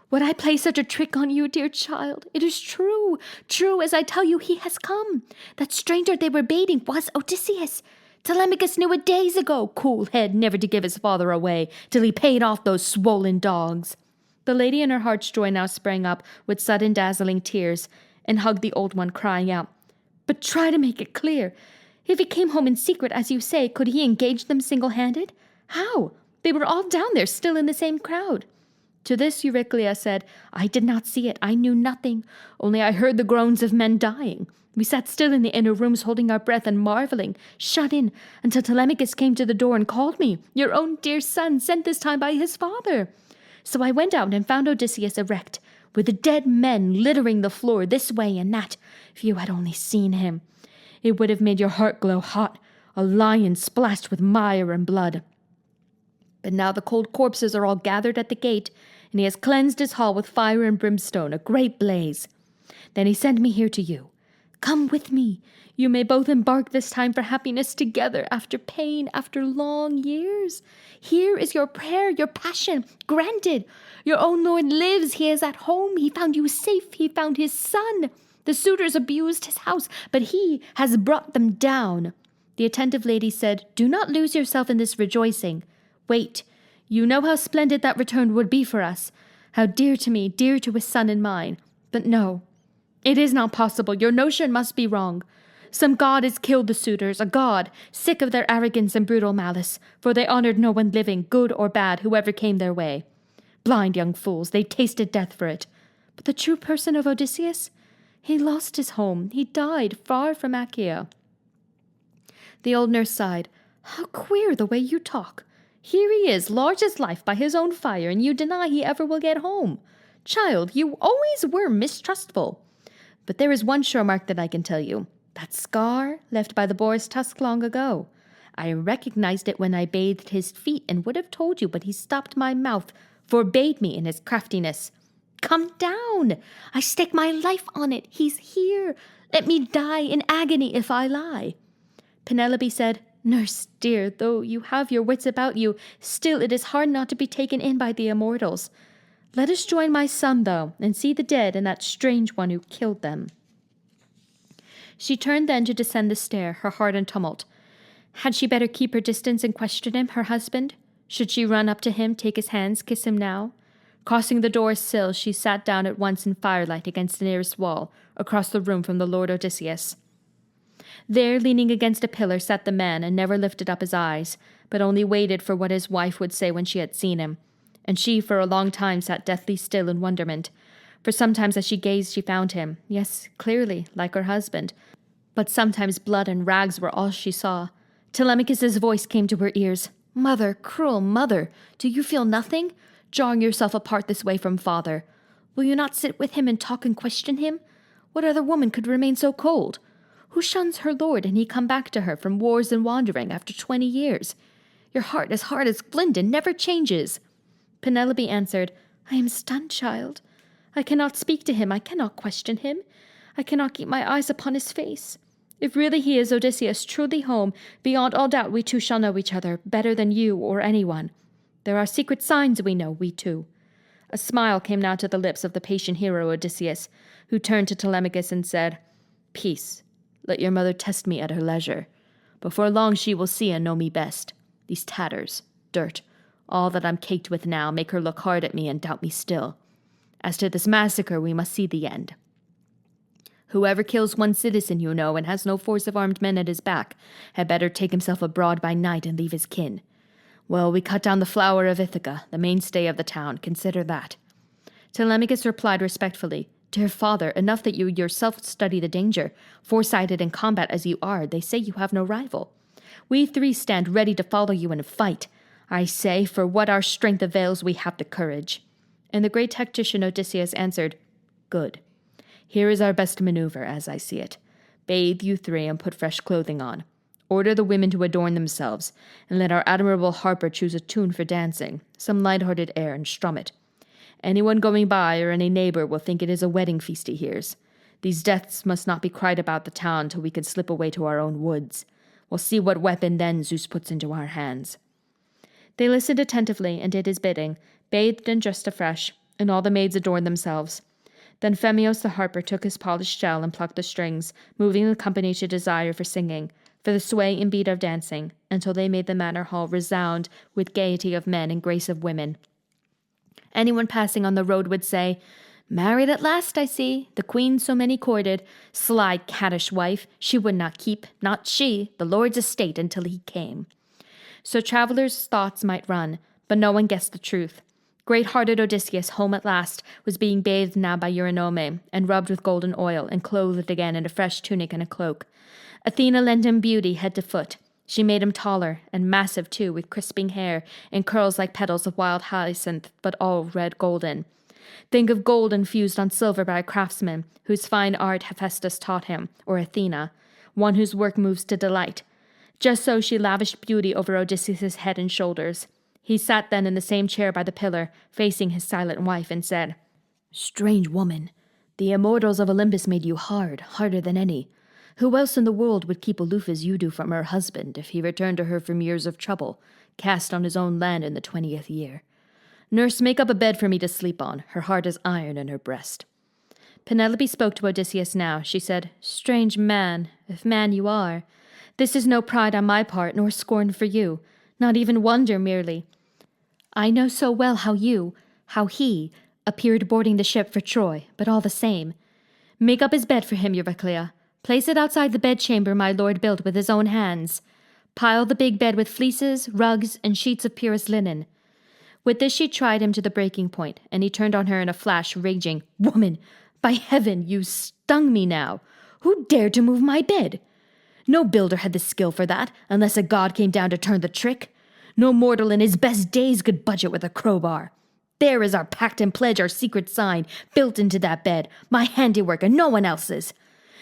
"Would I play such a trick on you, dear child? It is true, true, as I tell you, he has come. That stranger they were baiting was Odysseus. Telemachus knew it days ago, cool head, never to give his father away, till he paid off those swollen dogs." The lady in her heart's joy now sprang up with sudden dazzling tears, and hugged the old one, crying out, "But try to make it clear. If he came home in secret, as you say, could he engage them single-handed? How? They were all down there, still in the same crowd." To this Euryclea said, "I did not see it. I knew nothing. Only I heard the groans of men dying. We sat still in the inner rooms, holding our breath and marveling, shut in, until Telemachus came to the door and called me, your own dear son, sent this time by his father. So I went out and found Odysseus erect, with the dead men littering the floor this way and that. If you had only seen him, it would have made your heart glow hot, a lion splashed with mire and blood. But now the cold corpses are all gathered at the gate, and he has cleansed his hall with fire and brimstone, a great blaze. Then he sent me here to you. Come with me. You may both embark this time for happiness together, after pain, after long years. Here is your prayer, your passion, granted. Your own Lord lives. He is at home. He found you safe. He found his son. The suitors abused his house, but he has brought them down. The attentive lady said, Do not lose yourself in this rejoicing. Wait, you know how splendid that return would be for us, how dear to me, dear to his son and mine. But no, it is not possible. Your notion must be wrong. Some god has killed the suitors, a god, sick of their arrogance and brutal malice, for they honored no one living, good or bad, whoever came their way. Blind young fools, they tasted death for it. But the true person of Odysseus? He lost his home. He died far from Achaea. The old nurse sighed. How queer the way you talk. Here he is, large as life by his own fire, and you deny he ever will get home. Child, you always were mistrustful. But there is one sure mark that I can tell you. That scar left by the boar's tusk long ago. I recognized it when I bathed his feet and would have told you, but he stopped my mouth, forbade me in his craftiness. Come down. I stake my life on it. He's here. Let me die in agony if I lie. Penelope said, Nurse, dear, though you have your wits about you, still it is hard not to be taken in by the immortals. Let us join my son, though, and see the dead and that strange one who killed them. She turned then to descend the stair, her heart in tumult. Had she better keep her distance and question him, her husband? Should she run up to him, take his hands, kiss him now? Crossing the door's sill, she sat down at once in firelight against the nearest wall, across the room from the Lord Odysseus. There, leaning against a pillar, sat the man, and never lifted up his eyes, but only waited for what his wife would say when she had seen him. And she for a long time sat deathly still in wonderment. For sometimes as she gazed she found him, yes, clearly, like her husband, but sometimes blood and rags were all she saw. Telemachus's voice came to her ears. Mother, cruel mother, do you feel nothing? Jarring yourself apart this way from father. Will you not sit with him and talk and question him? What other woman could remain so cold? Who shuns her lord and he come back to her from wars and wandering after 20 years? Your heart as hard as flint and never changes. Penelope answered, I am stunned, child. I cannot speak to him. I cannot question him. I cannot keep my eyes upon his face. If really he is Odysseus, truly home, beyond all doubt we two shall know each other better than you or anyone. There are secret signs we know, we two. A smile came now to the lips of the patient hero Odysseus, who turned to Telemachus and said, Peace. Let your mother test me at her leisure. Before long she will see and know me best. These tatters, dirt, all that I'm caked with now make her look hard at me and doubt me still. As to this massacre, we must see the end. Whoever kills one citizen, you know, and has no force of armed men at his back, had better take himself abroad by night and leave his kin. Well, we cut down the flower of Ithaca, the mainstay of the town. Consider that. Telemachus replied respectfully, Dear father, enough that you yourself study the danger. Foresighted in combat as you are, they say you have no rival. We three stand ready to follow you and fight. I say, for what our strength avails, we have the courage. And the great tactician Odysseus answered, Good. Here is our best maneuver, as I see it. Bathe, you three, and put fresh clothing on. Order the women to adorn themselves, and let our admirable harper choose a tune for dancing, some light-hearted air, and strum it. Anyone going by or any neighbor will think it is a wedding feast he hears. These deaths must not be cried about the town till we can slip away to our own woods. We'll see what weapon then Zeus puts into our hands. They listened attentively and did his bidding, bathed and dressed afresh, and all the maids adorned themselves. Then Phemios the harper took his polished shell and plucked the strings, moving the company to desire for singing, for the sway and beat of dancing, until they made the manor hall resound with gaiety of men and grace of women. Anyone passing on the road would say, Married at last, I see, the queen so many courted, sly caddish wife, she would not keep, not she, the lord's estate until he came. So travelers' thoughts might run, but no one guessed the truth. Great-hearted Odysseus, home at last, was being bathed now by Eurynome, and rubbed with golden oil, and clothed again in a fresh tunic and a cloak. Athena lent him beauty head to foot. She made him taller, and massive too, with crisping hair, and curls like petals of wild hyacinth, but all red golden. Think of gold infused on silver by a craftsman, whose fine art Hephaestus taught him, or Athena, one whose work moves to delight. Just so she lavished beauty over Odysseus' head and shoulders. He sat then in the same chair by the pillar, facing his silent wife, and said, Strange woman, the immortals of Olympus made you harder than any. Who else in the world would keep aloof as you do from her husband if he returned to her from years of trouble, cast on his own land in the 20th year? Nurse, make up a bed for me to sleep on. Her heart is iron in her breast. Penelope spoke to Odysseus now. She said, Strange man, if man you are, this is no pride on my part, nor scorn for you, not even wonder merely. I know so well how he, appeared boarding the ship for Troy, but all the same. Make up his bed for him, Euryclea. Place it outside the bedchamber my lord built with his own hands. Pile the big bed with fleeces, rugs, and sheets of purest linen. With this she tried him to the breaking point, and he turned on her in a flash, raging, Woman, by heaven, you stung me now. Who dared to move my bed? No builder had the skill for that, unless a god came down to turn the trick. No mortal in his best days could budge it with a crowbar. There is our pact and pledge, our secret sign, built into that bed, my handiwork and no one else's.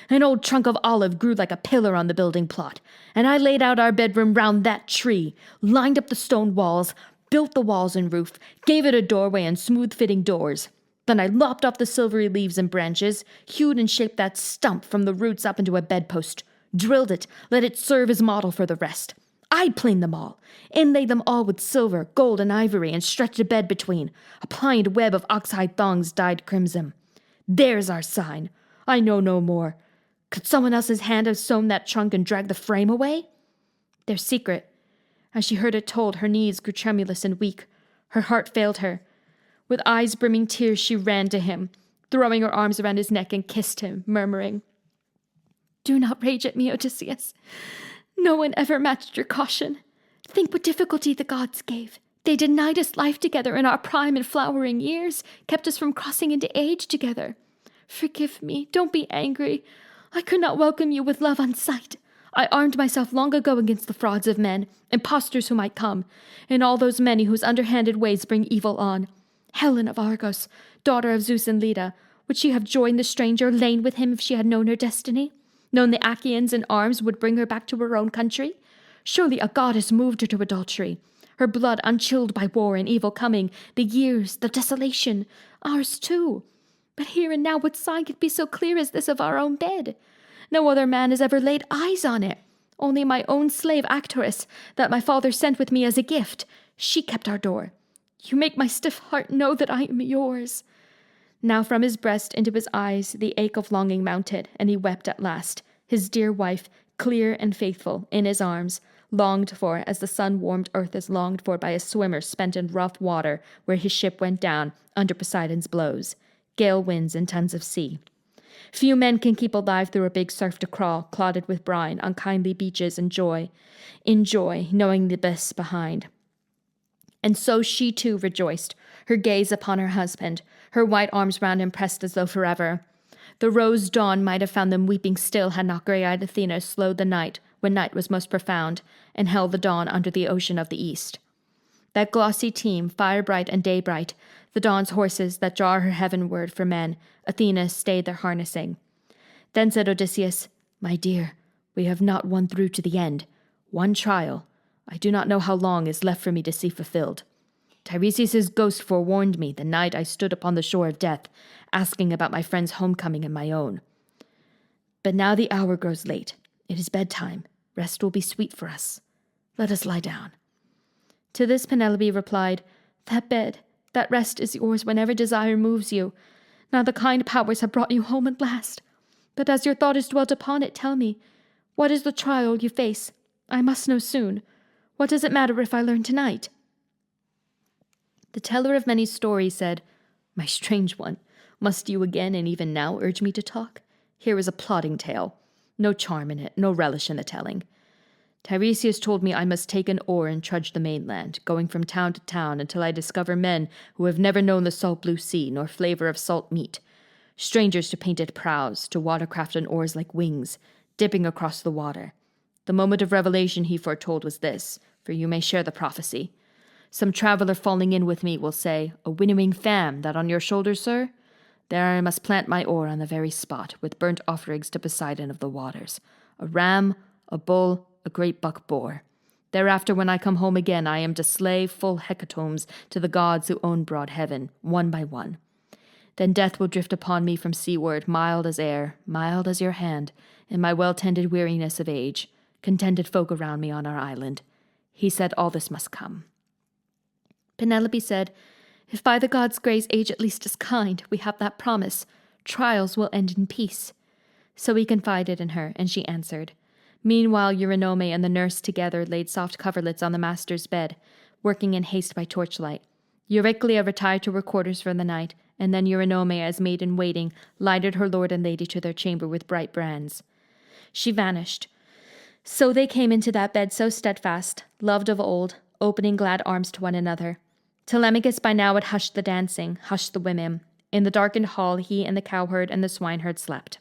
An old trunk of olive grew like a pillar on the building plot, and I laid out our bedroom round that tree, lined up the stone walls, built the walls and roof, gave it a doorway and smooth-fitting doors. Then I lopped off the silvery leaves and branches, hewed and shaped that stump from the roots up into a bedpost, drilled it, let it serve as model for the rest. I planed them all, inlaid them all with silver, gold, and ivory, and stretched a bed between, a pliant web of oxhide thongs dyed crimson. There's our sign. I know no more. Could someone else's hand have sewn that trunk and dragged the frame away? Their secret. As she heard it told, her knees grew tremulous and weak. Her heart failed her. With eyes brimming tears, she ran to him, throwing her arms around his neck and kissed him, murmuring, Do not rage at me, Odysseus. No one ever matched your caution. Think what difficulty the gods gave. They denied us life together in our prime and flowering years, kept us from crossing into age together. Forgive me, don't be angry. I could not welcome you with love on sight. I armed myself long ago against the frauds of men, impostors who might come, and all those many whose underhanded ways bring evil on. Helen of Argos, daughter of Zeus and Leda, would she have joined the stranger, lain with him if she had known her destiny? Known the Achaeans in arms would bring her back to her own country? Surely a goddess moved her to adultery, her blood unchilled by war and evil coming, the years, the desolation, ours too. But here and now what sign could be so clear as this of our own bed? No other man has ever laid eyes on it. Only my own slave Actorus, that my father sent with me as a gift. She kept our door. You make my stiff heart know that I am yours. Now from his breast into his eyes the ache of longing mounted, and he wept at last, his dear wife, clear and faithful, in his arms, longed for as the sun-warmed earth is longed for by a swimmer spent in rough water where his ship went down under Poseidon's blows, gale winds and tons of sea. Few men can keep alive through a big surf to crawl, clotted with brine, on kindly beaches in joy, knowing the abyss behind. And so she too rejoiced, her gaze upon her husband, her white arms round him pressed as though forever. The rose dawn might have found them weeping still had not grey-eyed Athena slowed the night, when night was most profound, and held the dawn under the ocean of the east. That glossy team, fire-bright and day-bright, the dawn's horses that draw her heavenward for men, Athena stayed their harnessing. Then said Odysseus, My dear, we have not won through to the end. One trial. I do not know how long is left for me to see fulfilled. Tiresias' ghost forewarned me the night I stood upon the shore of death, asking about my friend's homecoming and my own. But now the hour grows late. It is bedtime. Rest will be sweet for us. Let us lie down. To this Penelope replied, That bed, that rest is yours whenever desire moves you. Now the kind powers have brought you home at last. But as your thought is dwelt upon it, tell me, what is the trial you face? I must know soon. What does it matter if I learn tonight? The teller of many stories said, My strange one, must you again and even now urge me to talk? Here is a plodding tale. No charm in it, no relish in the telling. Tiresias told me I must take an oar and trudge the mainland, going from town to town until I discover men who have never known the salt blue sea nor flavor of salt meat, strangers to painted prows, to watercraft and oars like wings, dipping across the water. The moment of revelation he foretold was this, for you may share the prophecy. Some traveler falling in with me will say, A winnowing fan, that on your shoulders, sir? There I must plant my oar on the very spot, with burnt offerings to Poseidon of the waters, a ram, a bull, a great buck boar. Thereafter, when I come home again, I am to slay full hecatombs to the gods who own broad heaven, one by one. Then death will drift upon me from seaward, mild as air, mild as your hand, in my well-tended weariness of age, contented folk around me on our island. He said all this must come. Penelope said, "If by the gods' grace age at least is kind, we have that promise. Trials will end in peace." So he confided in her, and she answered. Meanwhile, Eurynome and the nurse together laid soft coverlets on the master's bed, working in haste by torchlight. Euryclea retired to her quarters for the night, and then Eurynome, as maid-in-waiting, lighted her lord and lady to their chamber with bright brands. She vanished. So they came into that bed so steadfast, loved of old, opening glad arms to one another. Telemachus by now had hushed the dancing, hushed the women. In the darkened hall he and the cowherd and the swineherd slept.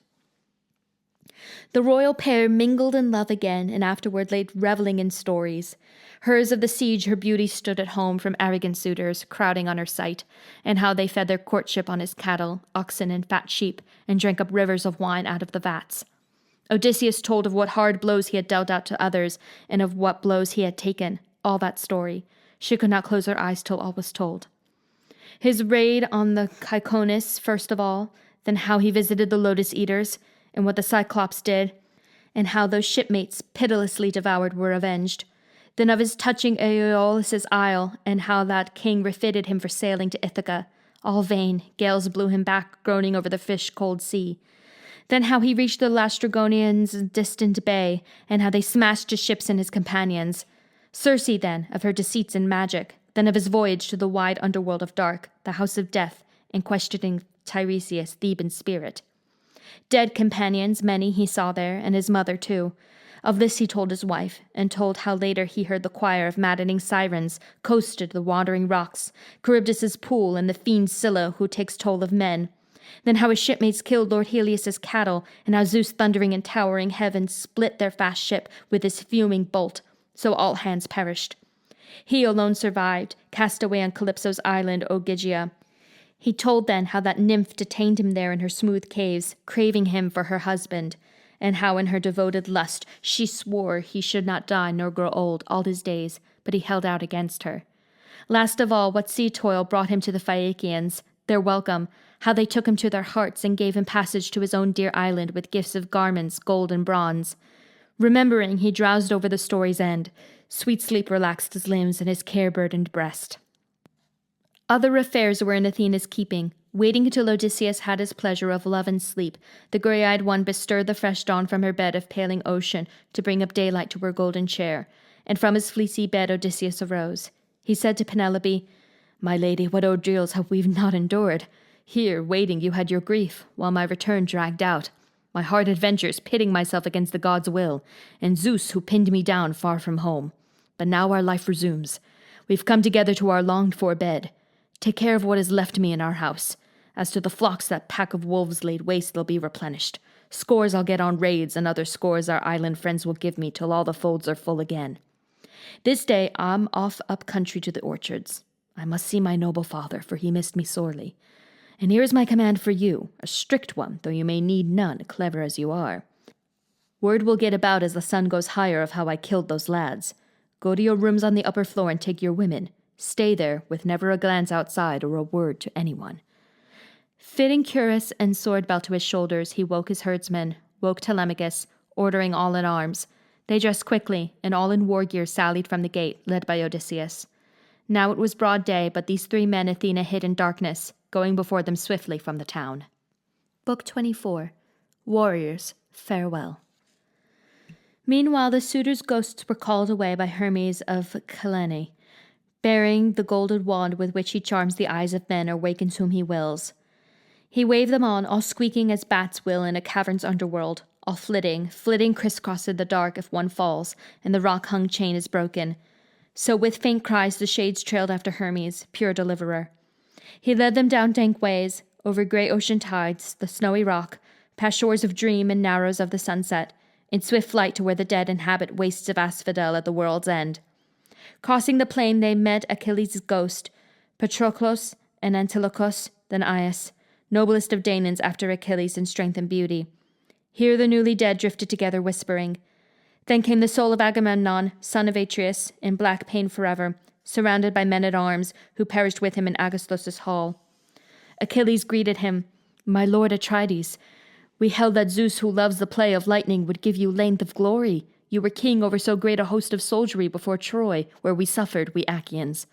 The royal pair mingled in love again, and afterward lay reveling in stories. Hers of the siege her beauty stood at home from arrogant suitors, crowding on her sight, and how they fed their courtship on his cattle, oxen, and fat sheep, and drank up rivers of wine out of the vats. Odysseus told of what hard blows he had dealt out to others, and of what blows he had taken, all that story. She could not close her eyes till all was told. His raid on the Caeconis, first of all, then how he visited the Lotus Eaters, and what the Cyclops did, and how those shipmates pitilessly devoured were avenged. Then of his touching Aeolus' isle, and how that king refitted him for sailing to Ithaca. All vain, gales blew him back, groaning over the fish-cold sea. Then how he reached the Lastrygonians' distant bay, and how they smashed his ships and his companions. Circe, then, of her deceits and magic, then of his voyage to the wide underworld of dark, the house of death, and questioning Tiresias, Theban spirit. Dead companions, many, he saw there, and his mother, too. Of this he told his wife, and told how later he heard the choir of maddening sirens coasted the wandering rocks, Charybdis' pool, and the fiend Scylla who takes toll of men. Then how his shipmates killed Lord Helios' cattle, and how Zeus thundering in towering heaven split their fast ship with his fuming bolt, so all hands perished. He alone survived, cast away on Calypso's island, Ogygia. He told then how that nymph detained him there in her smooth caves, craving him for her husband, and how in her devoted lust she swore he should not die nor grow old all his days, but he held out against her. Last of all, what sea toil brought him to the Phaeacians, their welcome, how they took him to their hearts and gave him passage to his own dear island with gifts of garments, gold and bronze. Remembering, he drowsed over the story's end. Sweet sleep relaxed his limbs and his care-burdened breast. Other affairs were in Athena's keeping. Waiting until Odysseus had his pleasure of love and sleep, the grey-eyed one bestirred the fresh dawn from her bed of paling ocean to bring up daylight to her golden chair, and from his fleecy bed Odysseus arose. He said to Penelope, "My lady, what ordeals have we not endured? Here, waiting, you had your grief, while my return dragged out. My hard adventures, pitting myself against the gods' will, and Zeus who pinned me down far from home. But now our life resumes. We've come together to our longed-for bed. Take care of what is left me in our house. As to the flocks that pack of wolves laid waste, they'll be replenished. Scores I'll get on raids, and other scores our island friends will give me till all the folds are full again. This day I'm off up country to the orchards. I must see my noble father, for he missed me sorely. And here is my command for you, a strict one, though you may need none, clever as you are. Word will get about as the sun goes higher of how I killed those lads. Go to your rooms on the upper floor and take your women. Stay there, with never a glance outside or a word to anyone." Fitting cuirass and sword belt to his shoulders, he woke his herdsmen, woke Telemachus, ordering all in arms. They dressed quickly, and all in war gear sallied from the gate, led by Odysseus. Now it was broad day, but these 3 men Athena hid in darkness, going before them swiftly from the town. Book 24. Warriors, Farewell. Meanwhile the suitors' ghosts were called away by Hermes of Callene, bearing the golden wand with which he charms the eyes of men or wakens whom he wills. He waved them on, all squeaking as bats will in a cavern's underworld, all flitting crisscross in the dark if one falls, and the rock-hung chain is broken. So with faint cries the shades trailed after Hermes, pure deliverer. He led them down dank ways, over grey ocean tides, the snowy rock, past shores of dream and narrows of the sunset, in swift flight to where the dead inhabit wastes of asphodel at the world's end. Crossing the plain they met Achilles' ghost, Patroclus and Antilochus, then Aias, noblest of Danaans after Achilles in strength and beauty. Here the newly dead drifted together whispering. Then came the soul of Agamemnon, son of Atreus, in black pain forever, surrounded by men-at-arms who perished with him in Agasthos' hall. Achilles greeted him, "My lord Atrides, we held that Zeus, who loves the play of lightning, would give you length of glory. You were king over so great a host of soldiery before Troy, where we suffered, we Achaeans.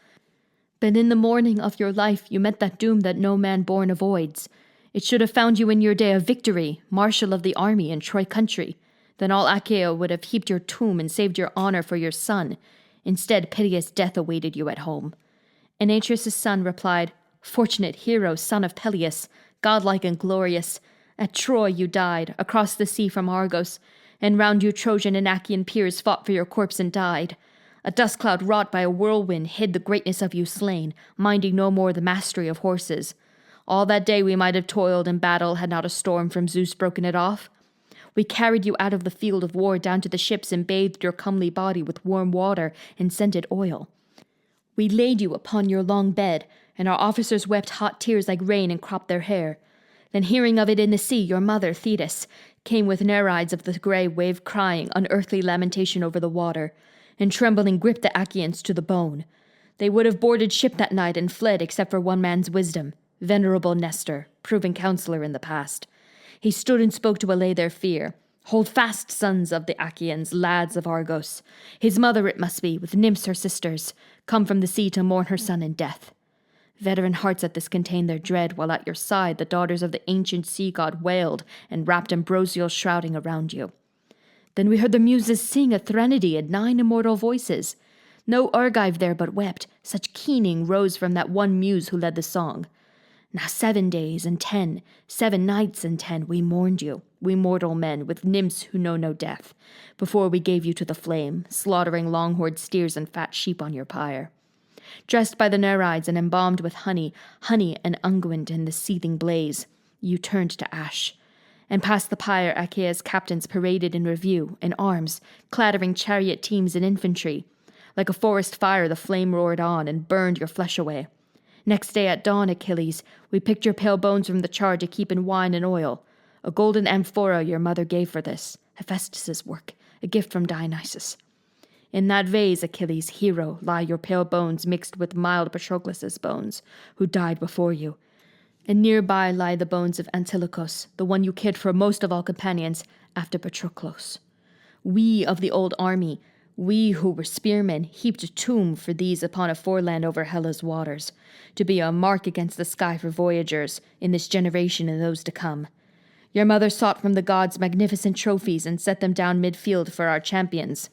But in the morning of your life you met that doom that no man born avoids. It should have found you in your day of victory, marshal of the army in Troy country. Then all Achaea would have heaped your tomb and saved your honor for your son. Instead, piteous death awaited you at home." And Atreus' son replied, "Fortunate hero, son of Peleus, godlike and glorious, at Troy you died, across the sea from Argos, and round you Trojan and Achaean peers fought for your corpse and died. A dust cloud wrought by a whirlwind hid the greatness of you slain, minding no more the mastery of horses. All that day we might have toiled in battle had not a storm from Zeus broken it off. We carried you out of the field of war down to the ships and bathed your comely body with warm water and scented oil. We laid you upon your long bed, and our officers wept hot tears like rain and cropped their hair. Then hearing of it in the sea, your mother, Thetis, came with Nereids of the grey wave crying unearthly lamentation over the water, and trembling gripped the Achaeans to the bone. They would have boarded ship that night and fled except for one man's wisdom, venerable Nestor, proven counselor in the past. He stood and spoke to allay their fear. Hold fast, sons of the Achaeans, lads of Argos. His mother it must be, with nymphs her sisters, come from the sea to mourn her son in death. Veteran hearts at this contained their dread, while at your side the daughters of the ancient sea god wailed and wrapped ambrosial shrouding around you. Then we heard the muses sing a threnody in 9 immortal voices. No Argive there but wept, such keening rose from that one muse who led the song. Now 7 days and 10, 7 nights and 10, we mourned you, we mortal men, with nymphs who know no death, before we gave you to the flame, slaughtering long-horned steers and fat sheep on your pyre. Dressed by the Nereids and embalmed with honey and unguent in the seething blaze, you turned to ash. And past the pyre Achaea's captains paraded in review, in arms, clattering chariot teams and infantry. Like a forest fire the flame roared on and burned your flesh away. Next day at dawn, Achilles, we picked your pale bones from the charr to keep in wine and oil. A golden amphora your mother gave for this, Hephaestus' work, a gift from Dionysus. In that vase, Achilles, hero, lie your pale bones mixed with mild Patroclus' bones, who died before you. And nearby lie the bones of Antilochus, the one you cared for most of all companions after Patroclus. We of the old army, we who were spearmen, heaped a tomb for these upon a foreland over Helle's waters, to be a mark against the sky for voyagers in this generation and those to come. Your mother sought from the gods magnificent trophies and set them down midfield for our champions.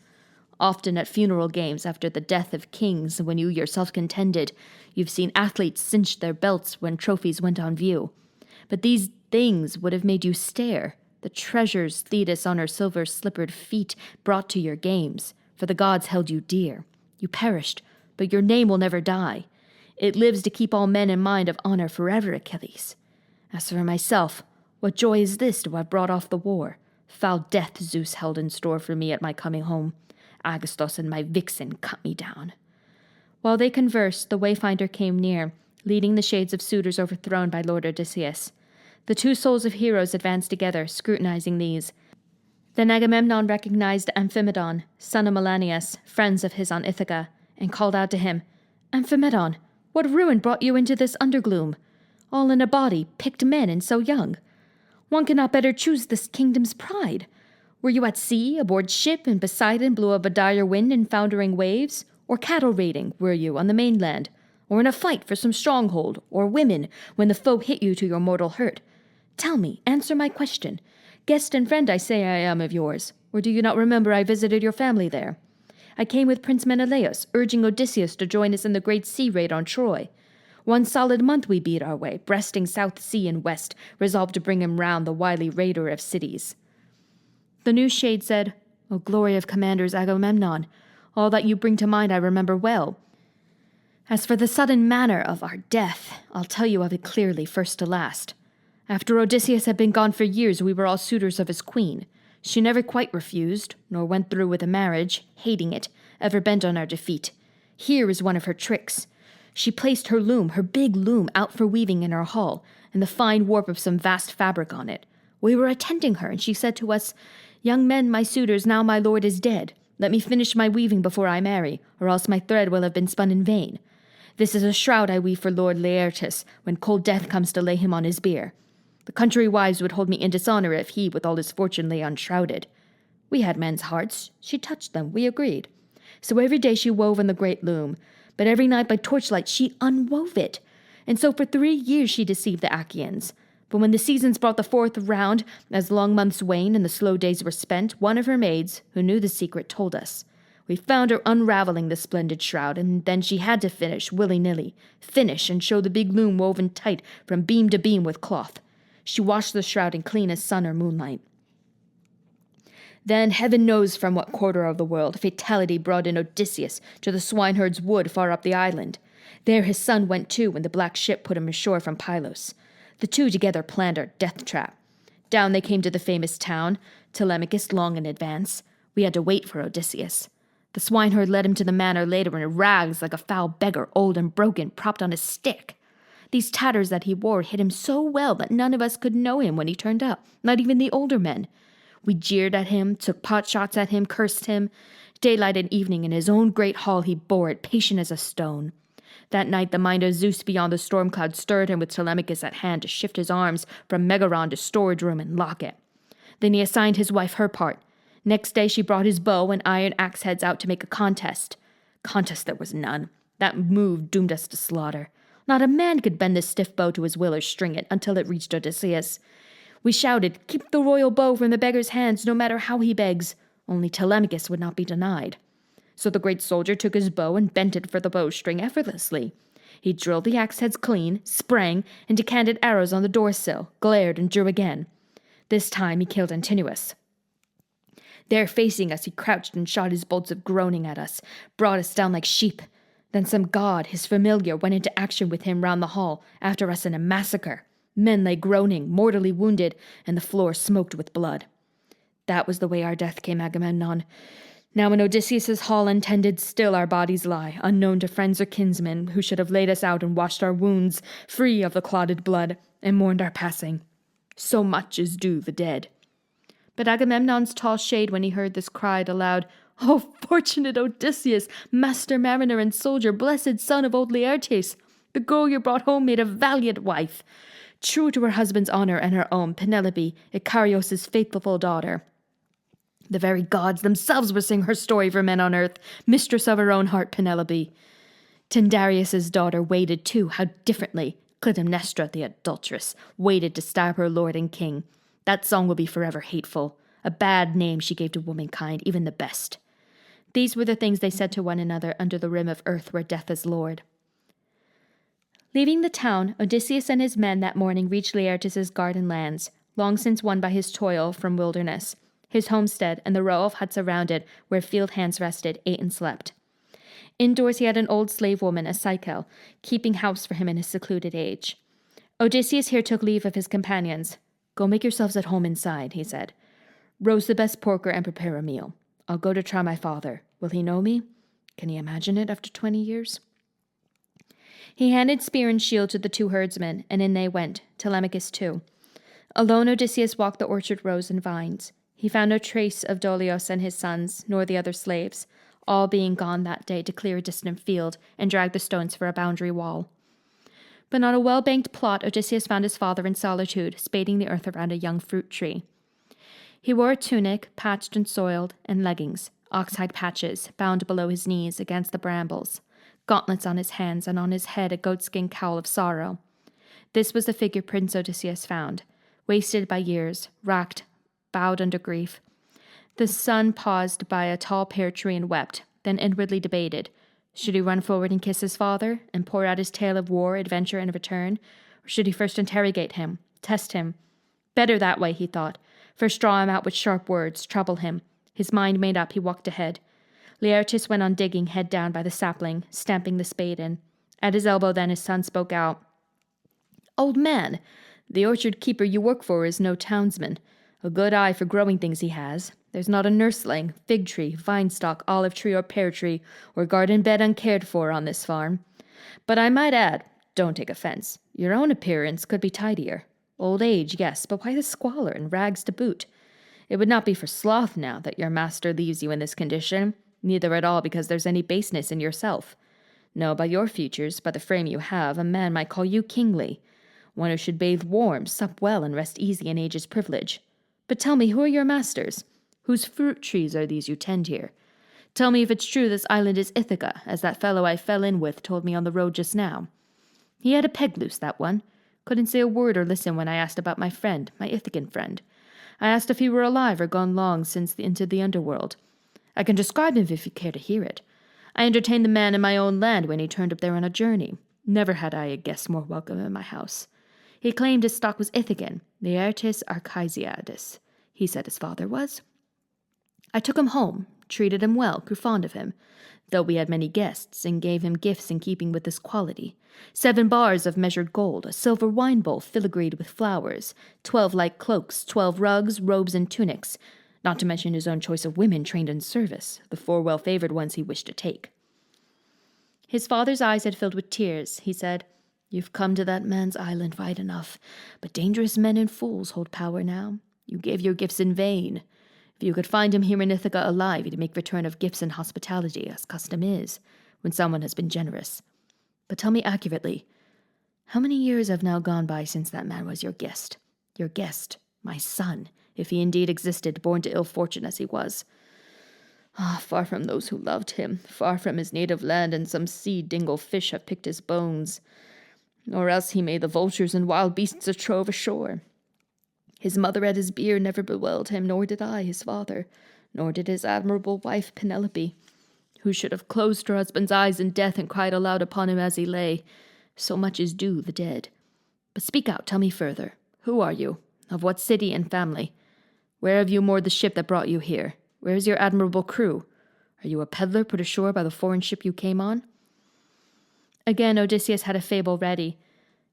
Often at funeral games after the death of kings, when you yourself contended, you've seen athletes cinch their belts when trophies went on view. But these things would have made you stare, the treasures Thetis on her silver-slippered feet brought to your games, for the gods held you dear. You perished, but your name will never die. It lives to keep all men in mind of honor forever, Achilles. As for myself, what joy is this to have brought off the war? Foul death Zeus held in store for me at my coming home. Agasthos and my vixen cut me down. While they conversed, the wayfinder came near, leading the shades of suitors overthrown by Lord Odysseus. The 2 souls of heroes advanced together, scrutinizing these. Then Agamemnon recognized Amphimedon, son of Melanius, friends of his on Ithaca, and called out to him, "Amphimedon, what ruin brought you into this undergloom? All in a body, picked men, and so young. One cannot better choose this kingdom's pride. Were you at sea, aboard ship, and Poseidon blew up a dire wind and foundering waves? Or cattle raiding, were you, on the mainland? Or in a fight for some stronghold, or women, when the foe hit you to your mortal hurt? Tell me, answer my question. Guest and friend I say I am of yours, or do you not remember I visited your family there? I came with Prince Menelaus, urging Odysseus to join us in the great sea raid on Troy. 1 solid month we beat our way, breasting South Sea and West, resolved to bring him round, the wily raider of cities." The new shade said, "O glory of commanders, Agamemnon, all that you bring to mind I remember well. As for the sudden manner of our death, I'll tell you of it clearly, first to last. After Odysseus had been gone for years, we were all suitors of his queen. She never quite refused, nor went through with a marriage, hating it, ever bent on our defeat. Here is one of her tricks. She placed her loom, her big loom, out for weaving in our hall, and the fine warp of some vast fabric on it. We were attending her, and she said to us, Young men, my suitors, now my lord is dead. Let me finish my weaving before I marry, or else my thread will have been spun in vain. This is a shroud I weave for Lord Laertes when cold death comes to lay him on his bier. The country wives would hold me in dishonor if he with all his fortune lay unshrouded. We had men's hearts. She touched them, we agreed. So every day she wove in the great loom, but every night by torchlight she unwove it. And so for 3 years she deceived the Achaeans. But when the seasons brought the fourth round, as long months waned and the slow days were spent, one of her maids, who knew the secret, told us. We found her unraveling the splendid shroud, and then she had to finish, willy-nilly. Finish and show the big loom woven tight from beam to beam with cloth. She washed the shroud in clean as sun or moonlight. Then, heaven knows from what quarter of the world, fatality brought in Odysseus to the swineherd's wood far up the island. There his son went too when the black ship put him ashore from Pylos. The two together planned our death trap. Down they came to the famous town, Telemachus long in advance. We had to wait for Odysseus. The swineherd led him to the manor later in rags like a foul beggar, old and broken, propped on a stick. These tatters that he wore hid him so well that none of us could know him when he turned up, not even the older men. We jeered at him, took pot shots at him, cursed him. Daylight and evening in his own great hall he bore it, patient as a stone. That night the mind of Zeus beyond the storm cloud stirred him with Telemachus at hand to shift his arms from Megaron to storage room and lock it. Then he assigned his wife her part. Next day she brought his bow and iron axe heads out to make a contest. Contest there was none. That move doomed us to slaughter. Not a man could bend the stiff bow to his will or string it until it reached Odysseus. We shouted, "Keep the royal bow from the beggar's hands, no matter how he begs." Only Telemachus would not be denied. So the great soldier took his bow and bent it for the bowstring effortlessly. He drilled the axe heads clean, sprang, and decanted arrows on the doorsill, glared, and drew again. This time he killed Antinous. There facing us he crouched and shot his bolts of groaning at us, brought us down like sheep. Then some god, his familiar, went into action with him round the hall, after us in a massacre. Men lay groaning, mortally wounded, and the floor smoked with blood. That was the way our death came, Agamemnon. Now in Odysseus's hall untended still our bodies lie, unknown to friends or kinsmen, who should have laid us out and washed our wounds, free of the clotted blood, and mourned our passing. So much is due the dead. But Agamemnon's tall shade, when he heard this, cried aloud, "O fortunate Odysseus, master mariner and soldier, blessed son of old Laertes! The girl you brought home made a valiant wife. True to her husband's honor and her own, Penelope, Icarios' faithful daughter. The very gods themselves will sing her story for men on earth, mistress of her own heart, Penelope. Tyndareus' daughter waited too, how differently. Clytemnestra, the adulteress, waited to stab her lord and king. That song will be forever hateful. A bad name she gave to womankind, even the best." These were the things they said to one another under the rim of earth where death is lord. Leaving the town, Odysseus and his men that morning reached Laertes' garden lands, long since won by his toil from wilderness, his homestead, and the row of huts around it where field hands rested, ate, and slept. Indoors he had an old slave woman, a Psyche, keeping house for him in his secluded age. Odysseus here took leave of his companions. "Go make yourselves at home inside," he said. "Roast the best porker and prepare a meal. I'll go to try my father. Will he know me? Can he imagine it after 20 years? He handed spear and shield to the two herdsmen, and in they went, Telemachus too. Alone Odysseus walked the orchard rows and vines. He found no trace of Dolios and his sons, nor the other slaves, all being gone that day to clear a distant field and drag the stones for a boundary wall. But on a well-banked plot Odysseus found his father in solitude, spading the earth around a young fruit tree. He wore a tunic, patched and soiled, and leggings, oxhide patches, bound below his knees against the brambles, gauntlets on his hands, and on his head a goatskin cowl of sorrow. This was the figure Prince Odysseus found, wasted by years, racked, bowed under grief. The son paused by a tall pear tree and wept, then inwardly debated. Should he run forward and kiss his father, and pour out his tale of war, adventure, and return? Or should he first interrogate him, test him? Better that way, he thought. First draw him out with sharp words, trouble him. His mind made up, he walked ahead. Laertes went on digging, head down by the sapling, stamping the spade in. At his elbow then his son spoke out. "Old man, the orchard keeper you work for is no townsman. A good eye for growing things he has. There's not a nursling, fig tree, vine stalk, olive tree, or pear tree, or garden bed uncared for on this farm. But I might add, don't take offense, your own appearance could be tidier. Old age, yes, but why the squalor and rags to boot? It would not be for sloth now that your master leaves you in this condition, neither at all because there's any baseness in yourself. No, by your features, by the frame you have, a man might call you kingly, one who should bathe warm, sup well, and rest easy in age's privilege. But tell me, who are your masters? Whose fruit trees are these you tend here? Tell me if it's true this island is Ithaca, as that fellow I fell in with told me on the road just now. He had a peg loose, that one. Couldn't say a word or listen when I asked about my friend, my Ithacan friend. I asked if he were alive or gone long since into the underworld. I can describe him if you care to hear it. I entertained the man in my own land when he turned up there on a journey. Never had I a guest more welcome in my house. He claimed his stock was Ithacan, Laertes Arceisiadis, he said his father was. I took him home, treated him well, grew fond of him, though we had many guests, and gave him gifts in keeping with this quality. 7 bars of measured gold, a silver wine bowl filigreed with flowers, 12 light cloaks, 12 rugs, robes, and tunics, not to mention his own choice of women trained in service, the 4 well-favored ones he wished to take. His father's eyes had filled with tears. He said, "You've come to that man's island right enough, but dangerous men and fools hold power now. You gave your gifts in vain. If you could find him here in Ithaca alive, he'd make return of gifts and hospitality, as custom is, when someone has been generous. But tell me accurately, how many years have now gone by since that man was your guest? Your guest, my son, if he indeed existed, born to ill fortune as he was. Far from those who loved him, far from his native land, and some sea-dingle fish have picked his bones. Or else he made the vultures and wild beasts a trove ashore. His mother at his bier never bewailed him, nor did I, his father, nor did his admirable wife Penelope, who should have closed her husband's eyes in death and cried aloud upon him as he lay. So much is due the dead. But speak out, tell me further. Who are you? Of what city and family? Where have you moored the ship that brought you here? Where is your admirable crew? Are you a peddler put ashore by the foreign ship you came on?" Again Odysseus had a fable ready.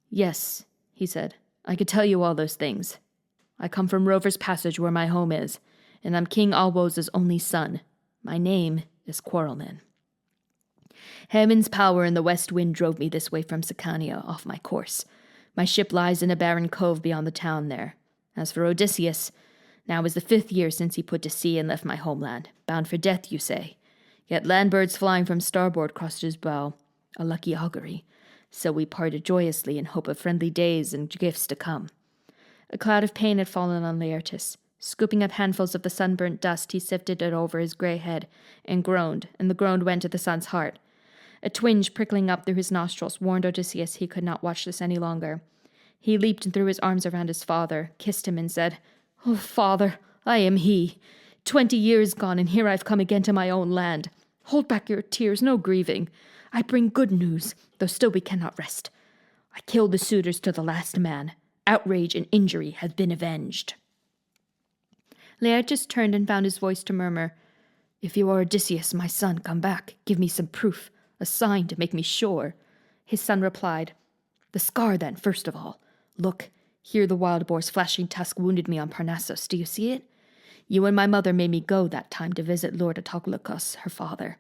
"Yes," he said, "I could tell you all those things. I come from Rover's Passage where my home is, and I'm King Alwos's only son. My name is Quarrelman. Heaven's power and the west wind drove me this way from Sicania off my course. My ship lies in a barren cove beyond the town there. As for Odysseus, now is the 5th year since he put to sea and left my homeland. Bound for death, you say. Yet land birds flying from starboard crossed his bow. A lucky augury. So we parted joyously in hope of friendly days and gifts to come." A cloud of pain had fallen on Laertes. Scooping up handfuls of the sunburnt dust, he sifted it over his grey head and the groan went to the son's heart. A twinge prickling up through his nostrils warned Odysseus he could not watch this any longer. He leaped and threw his arms around his father, kissed him, and said, "Oh, father, I am he. 20 years gone, and here I've come again to my own land. Hold back your tears, no grieving. I bring good news, though still we cannot rest. I killed the suitors to the last man. Outrage and injury have been avenged." Laertes turned and found his voice to murmur, "If you are Odysseus, my son, come back. Give me some proof, a sign to make me sure." His son replied, "The scar, then, first of all. Look, here the wild boar's flashing tusk wounded me on Parnassus. Do you see it? You and my mother made me go that time to visit Lord Autolycus, her father,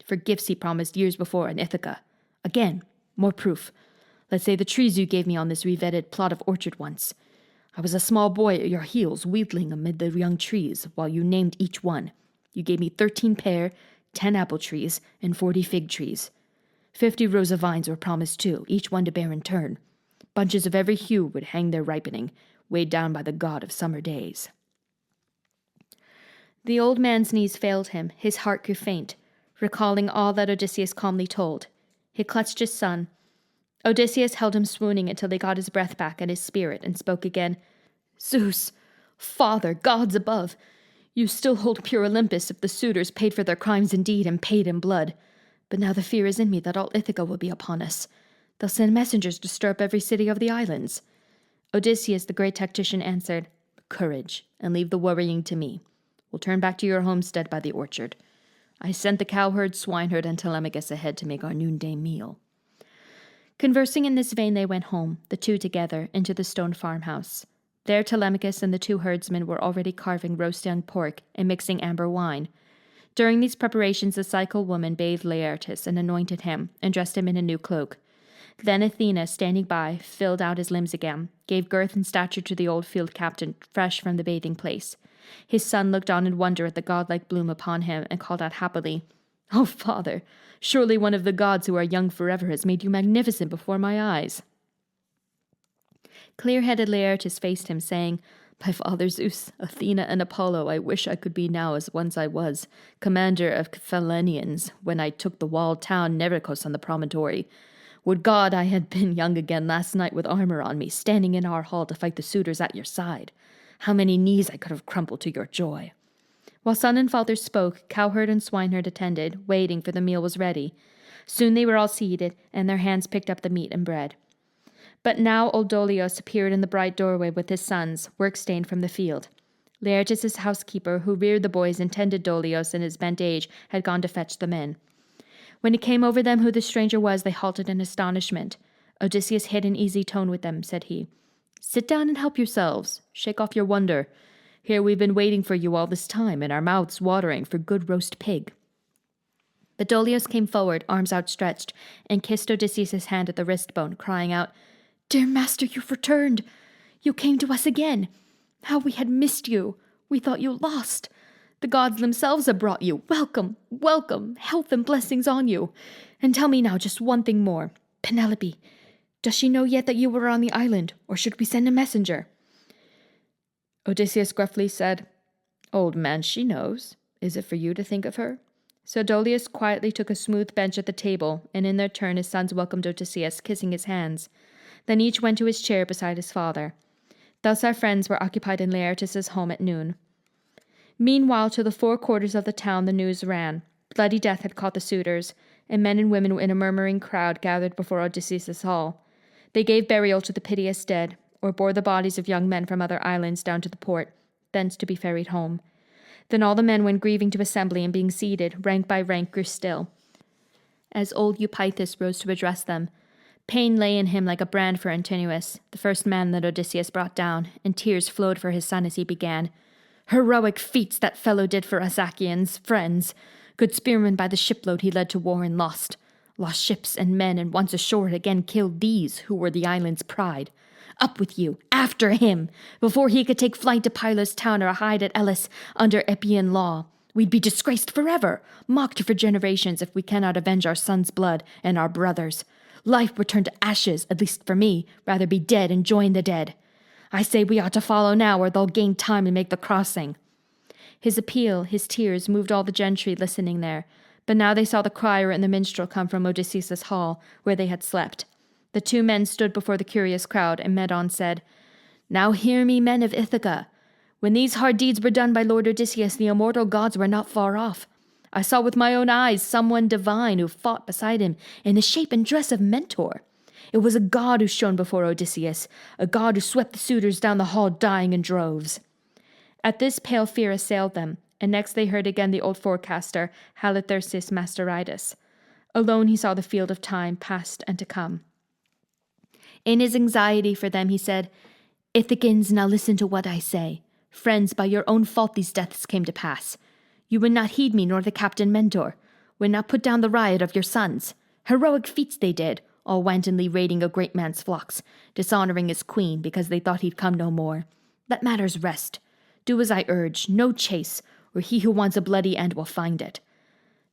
for gifts he promised years before in Ithaca. Again, more proof. Let's say the trees you gave me on this revetted plot of orchard once. I was a small boy at your heels, wheedling amid the young trees, while you named each one. You gave me 13 pear, 10 apple trees, and 40 fig trees. 50 rows of vines were promised too, each one to bear in turn. Bunches of every hue would hang their ripening, weighed down by the god of summer days." The old man's knees failed him, his heart grew faint, recalling all that Odysseus calmly told. He clutched his son. Odysseus held him swooning until he got his breath back and his spirit, and spoke again. "Zeus, Father, gods above, you still hold pure Olympus if the suitors paid for their crimes indeed and paid in blood. But now the fear is in me that all Ithaca will be upon us. They'll send messengers to stir up every city of the islands." Odysseus, the great tactician, answered, "Courage, and leave the worrying to me. We'll turn back to your homestead by the orchard. I sent the cowherd, swineherd, and Telemachus ahead to make our noonday meal." Conversing in this vein, they went home, the two together, into the stone farmhouse. There Telemachus and the 2 herdsmen were already carving roast young pork and mixing amber wine. During these preparations, the cycle woman bathed Laertes and anointed him, and dressed him in a new cloak. Then Athena, standing by, filled out his limbs again, gave girth and stature to the old field captain fresh from the bathing place. His son looked on in wonder at the godlike bloom upon him and called out happily, "Oh, father, surely one of the gods who are young forever has made you magnificent before my eyes." Clear-headed Laertes faced him, saying, "My father Zeus, Athena, and Apollo, I wish I could be now as once I was, commander of Phelenians, when I took the walled town Nericus on the promontory. Would God I had been young again last night with armor on me, standing in our hall to fight the suitors at your side. How many knees I could have crumpled to your joy." While son and father spoke, cowherd and swineherd attended, waiting, for the meal was ready. Soon they were all seated, and their hands picked up the meat and bread. But now old Dolios appeared in the bright doorway with his sons, work-stained from the field. Laertes' housekeeper, who reared the boys and tended Dolios in his bent age, had gone to fetch them in. When it came over them who the stranger was, they halted in astonishment. Odysseus hid an easy tone with them, said he. "Sit down and help yourselves. Shake off your wonder. Here we've been waiting for you all this time, and our mouths watering for good roast pig." But Dolios came forward, arms outstretched, and kissed Odysseus' hand at the wrist bone, crying out, "Dear master, you've returned. You came to us again. How we had missed you. We thought you lost. The gods themselves have brought you. Welcome, welcome, health and blessings on you. And tell me now just one thing more. Penelope, does she know yet that you were on the island, or should we send a messenger?" Odysseus gruffly said, "Old man, she knows. Is it for you to think of her?" So Dolius quietly took a smooth bench at the table, and in their turn his sons welcomed Odysseus, kissing his hands. Then each went to his chair beside his father. Thus our friends were occupied in Laertes' home at noon. Meanwhile, to the 4 quarters of the town the news ran. Bloody death had caught the suitors, and men and women in a murmuring crowd gathered before Odysseus' hall. They gave burial to the piteous dead, or bore the bodies of young men from other islands down to the port, thence to be ferried home. Then all the men went grieving to assembly, and being seated, rank by rank, grew still. As old Eupeithes rose to address them, pain lay in him like a brand for Antinous, the first man that Odysseus brought down, and tears flowed for his son as he began. "Heroic feats that fellow did for us Achaeans, friends. Good spearman by the shipload he led to war and lost. Lost ships and men, and once ashore again killed these, who were the island's pride. Up with you, after him, before he could take flight to Pylos town or hide at Elis under Epeian law. We'd be disgraced forever, mocked for generations if we cannot avenge our son's blood and our brothers'. Life would turn to ashes, at least for me, rather be dead and join the dead. I say we ought to follow now, or they'll gain time and make the crossing." His appeal, his tears, moved all the gentry listening there, but now they saw the crier and the minstrel come from Odysseus' hall, where they had slept. The 2 men stood before the curious crowd, and Medon said, "Now hear me, men of Ithaca. When these hard deeds were done by Lord Odysseus, the immortal gods were not far off. I saw with my own eyes someone divine who fought beside him in the shape and dress of Mentor. It was a god who shone before Odysseus, a god who swept the suitors down the hall dying in droves." At this pale fear assailed them, and next they heard again the old forecaster, Halitherses Masteridas. Alone he saw the field of time, past and to come. In his anxiety for them he said, "Ithacans, now listen to what I say. Friends, by your own fault these deaths came to pass. You would not heed me nor the captain Mentor, would not put down the riot of your sons. Heroic feats they did, all wantonly raiding a great man's flocks, dishonoring his queen because they thought he'd come no more. Let matters rest. Do as I urge, no chase, or he who wants a bloody end will find it."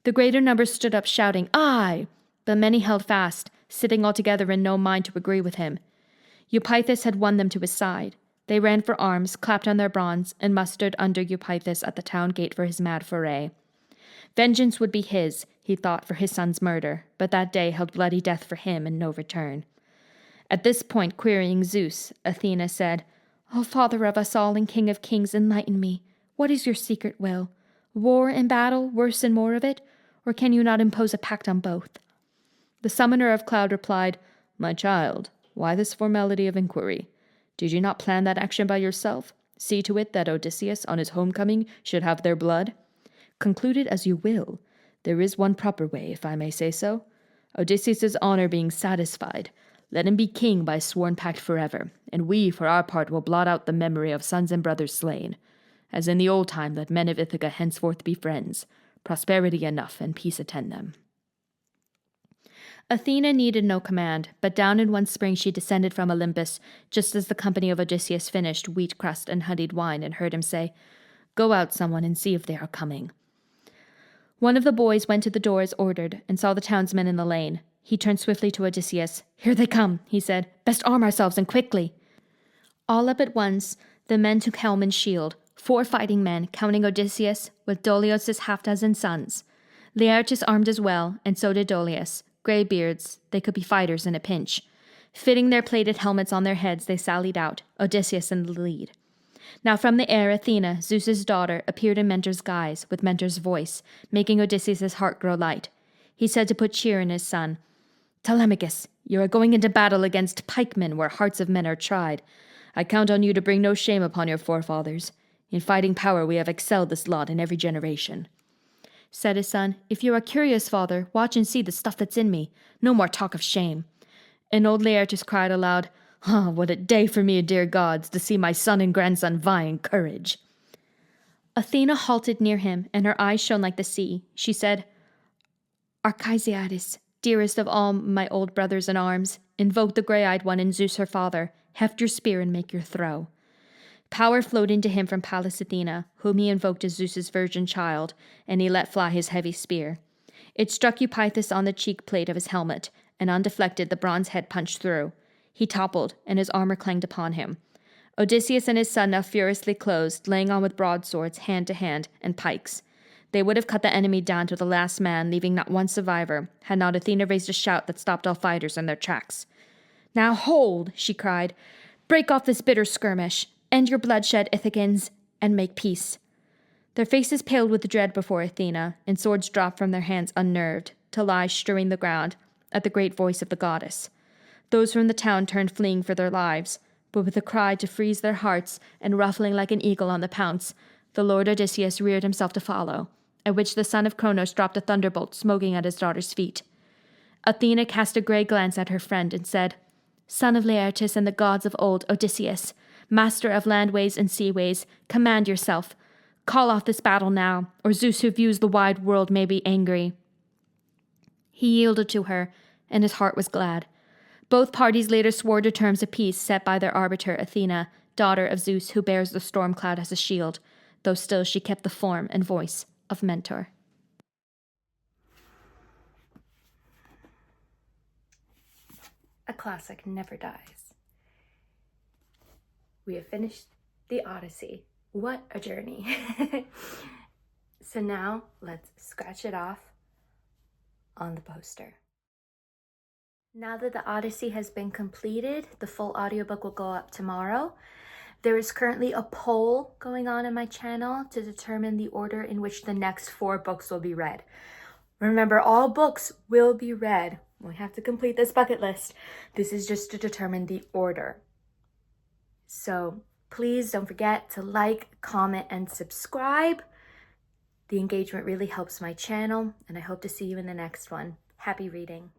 The greater number stood up shouting, "Aye!" but many held fast, sitting all together in no mind to agree with him. Eupeithes had won them to his side. They ran for arms, clapped on their bronze, and mustered under Eupeithes at the town gate for his mad foray. Vengeance would be his, he thought, for his son's murder, but that day held bloody death for him and no return. At this point, querying Zeus, Athena said, "O father of us all and king of kings, enlighten me. What is your secret will? War and battle, worse and more of it? Or can you not impose a pact on both?" The summoner of Cloud replied, "My child, why this formality of inquiry? Did you not plan that action by yourself? See to it that Odysseus, on his homecoming, should have their blood? Conclude it as you will. There is one proper way, if I may say so. Odysseus' honor being satisfied, let him be king by sworn pact forever, and we, for our part, will blot out the memory of sons and brothers slain. As in the old time, let men of Ithaca henceforth be friends. Prosperity enough, and peace attend them." Athena needed no command, but down in one spring she descended from Olympus, just as the company of Odysseus finished wheat crust and honeyed wine, and heard him say, Go out, someone, and see if they are coming." One of the boys went to the door as ordered and saw the townsmen in the lane. He turned swiftly to Odysseus. "Here they come," he said. "Best arm ourselves, and quickly." All up at once, the men took helm and shield, 4 fighting men, counting Odysseus, with Dolios' half-dozen sons. Laertes armed as well, and so did Dolius. Greybeards, they could be fighters in a pinch. Fitting their plated helmets on their heads, they sallied out, Odysseus in the lead. Now from the air, Athena, Zeus's daughter, appeared in Mentor's guise, with Mentor's voice, making Odysseus' heart grow light. He said to put cheer in his son, "Telemachus, you are going into battle against pikemen where hearts of men are tried. I count on you to bring no shame upon your forefathers. In fighting power we have excelled this lot in every generation." Said his son, "If you are curious, father, watch and see the stuff that's in me. No more talk of shame." And old Laertes cried aloud, "Ah, what a day for me, dear gods, to see my son and grandson vie in courage." Athena halted near him, and her eyes shone like the sea. She said, "Archeisiades, dearest of all my old brothers in arms, invoke the grey-eyed one and Zeus her father. Heft your spear and make your throw." Power flowed into him from Pallas Athena, whom he invoked as Zeus's virgin child, and he let fly his heavy spear. It struck Eupeithus on the cheek plate of his helmet, and undeflected the bronze head punched through. He toppled, and his armor clanged upon him. Odysseus and his son now furiously closed, laying on with broadswords, hand to hand, and pikes. They would have cut the enemy down to the last man, leaving not one survivor, had not Athena raised a shout that stopped all fighters in their tracks. "Now hold," she cried. "Break off this bitter skirmish. End your bloodshed, Ithacans, and make peace." Their faces paled with dread before Athena, and swords dropped from their hands unnerved, to lie strewing the ground at the great voice of the goddess. Those from the town turned fleeing for their lives, but with a cry to freeze their hearts, and ruffling like an eagle on the pounce, the lord Odysseus reared himself to follow, at which the son of Cronos dropped a thunderbolt smoking at his daughter's feet. Athena cast a grey glance at her friend and said, "Son of Laertes and the gods of old, Odysseus, master of landways and seaways, command yourself. Call off this battle now, or Zeus who views the wide world may be angry." He yielded to her, and his heart was glad. Both parties later swore to terms of peace set by their arbiter Athena, daughter of Zeus who bears the storm cloud as a shield, though still she kept the form and voice of Mentor. A classic never dies. We have finished the Odyssey. What a journey. So now let's scratch it off on the poster. Now that the Odyssey has been completed, the full audiobook will go up tomorrow. There is currently a poll going on my channel to determine the order in which the next 4 books will be read. Remember, all books will be read. We have to complete this bucket list. This is just to determine the order. So please don't forget to like, comment, and subscribe. The engagement really helps my channel, and I hope to see you in the next one. Happy reading.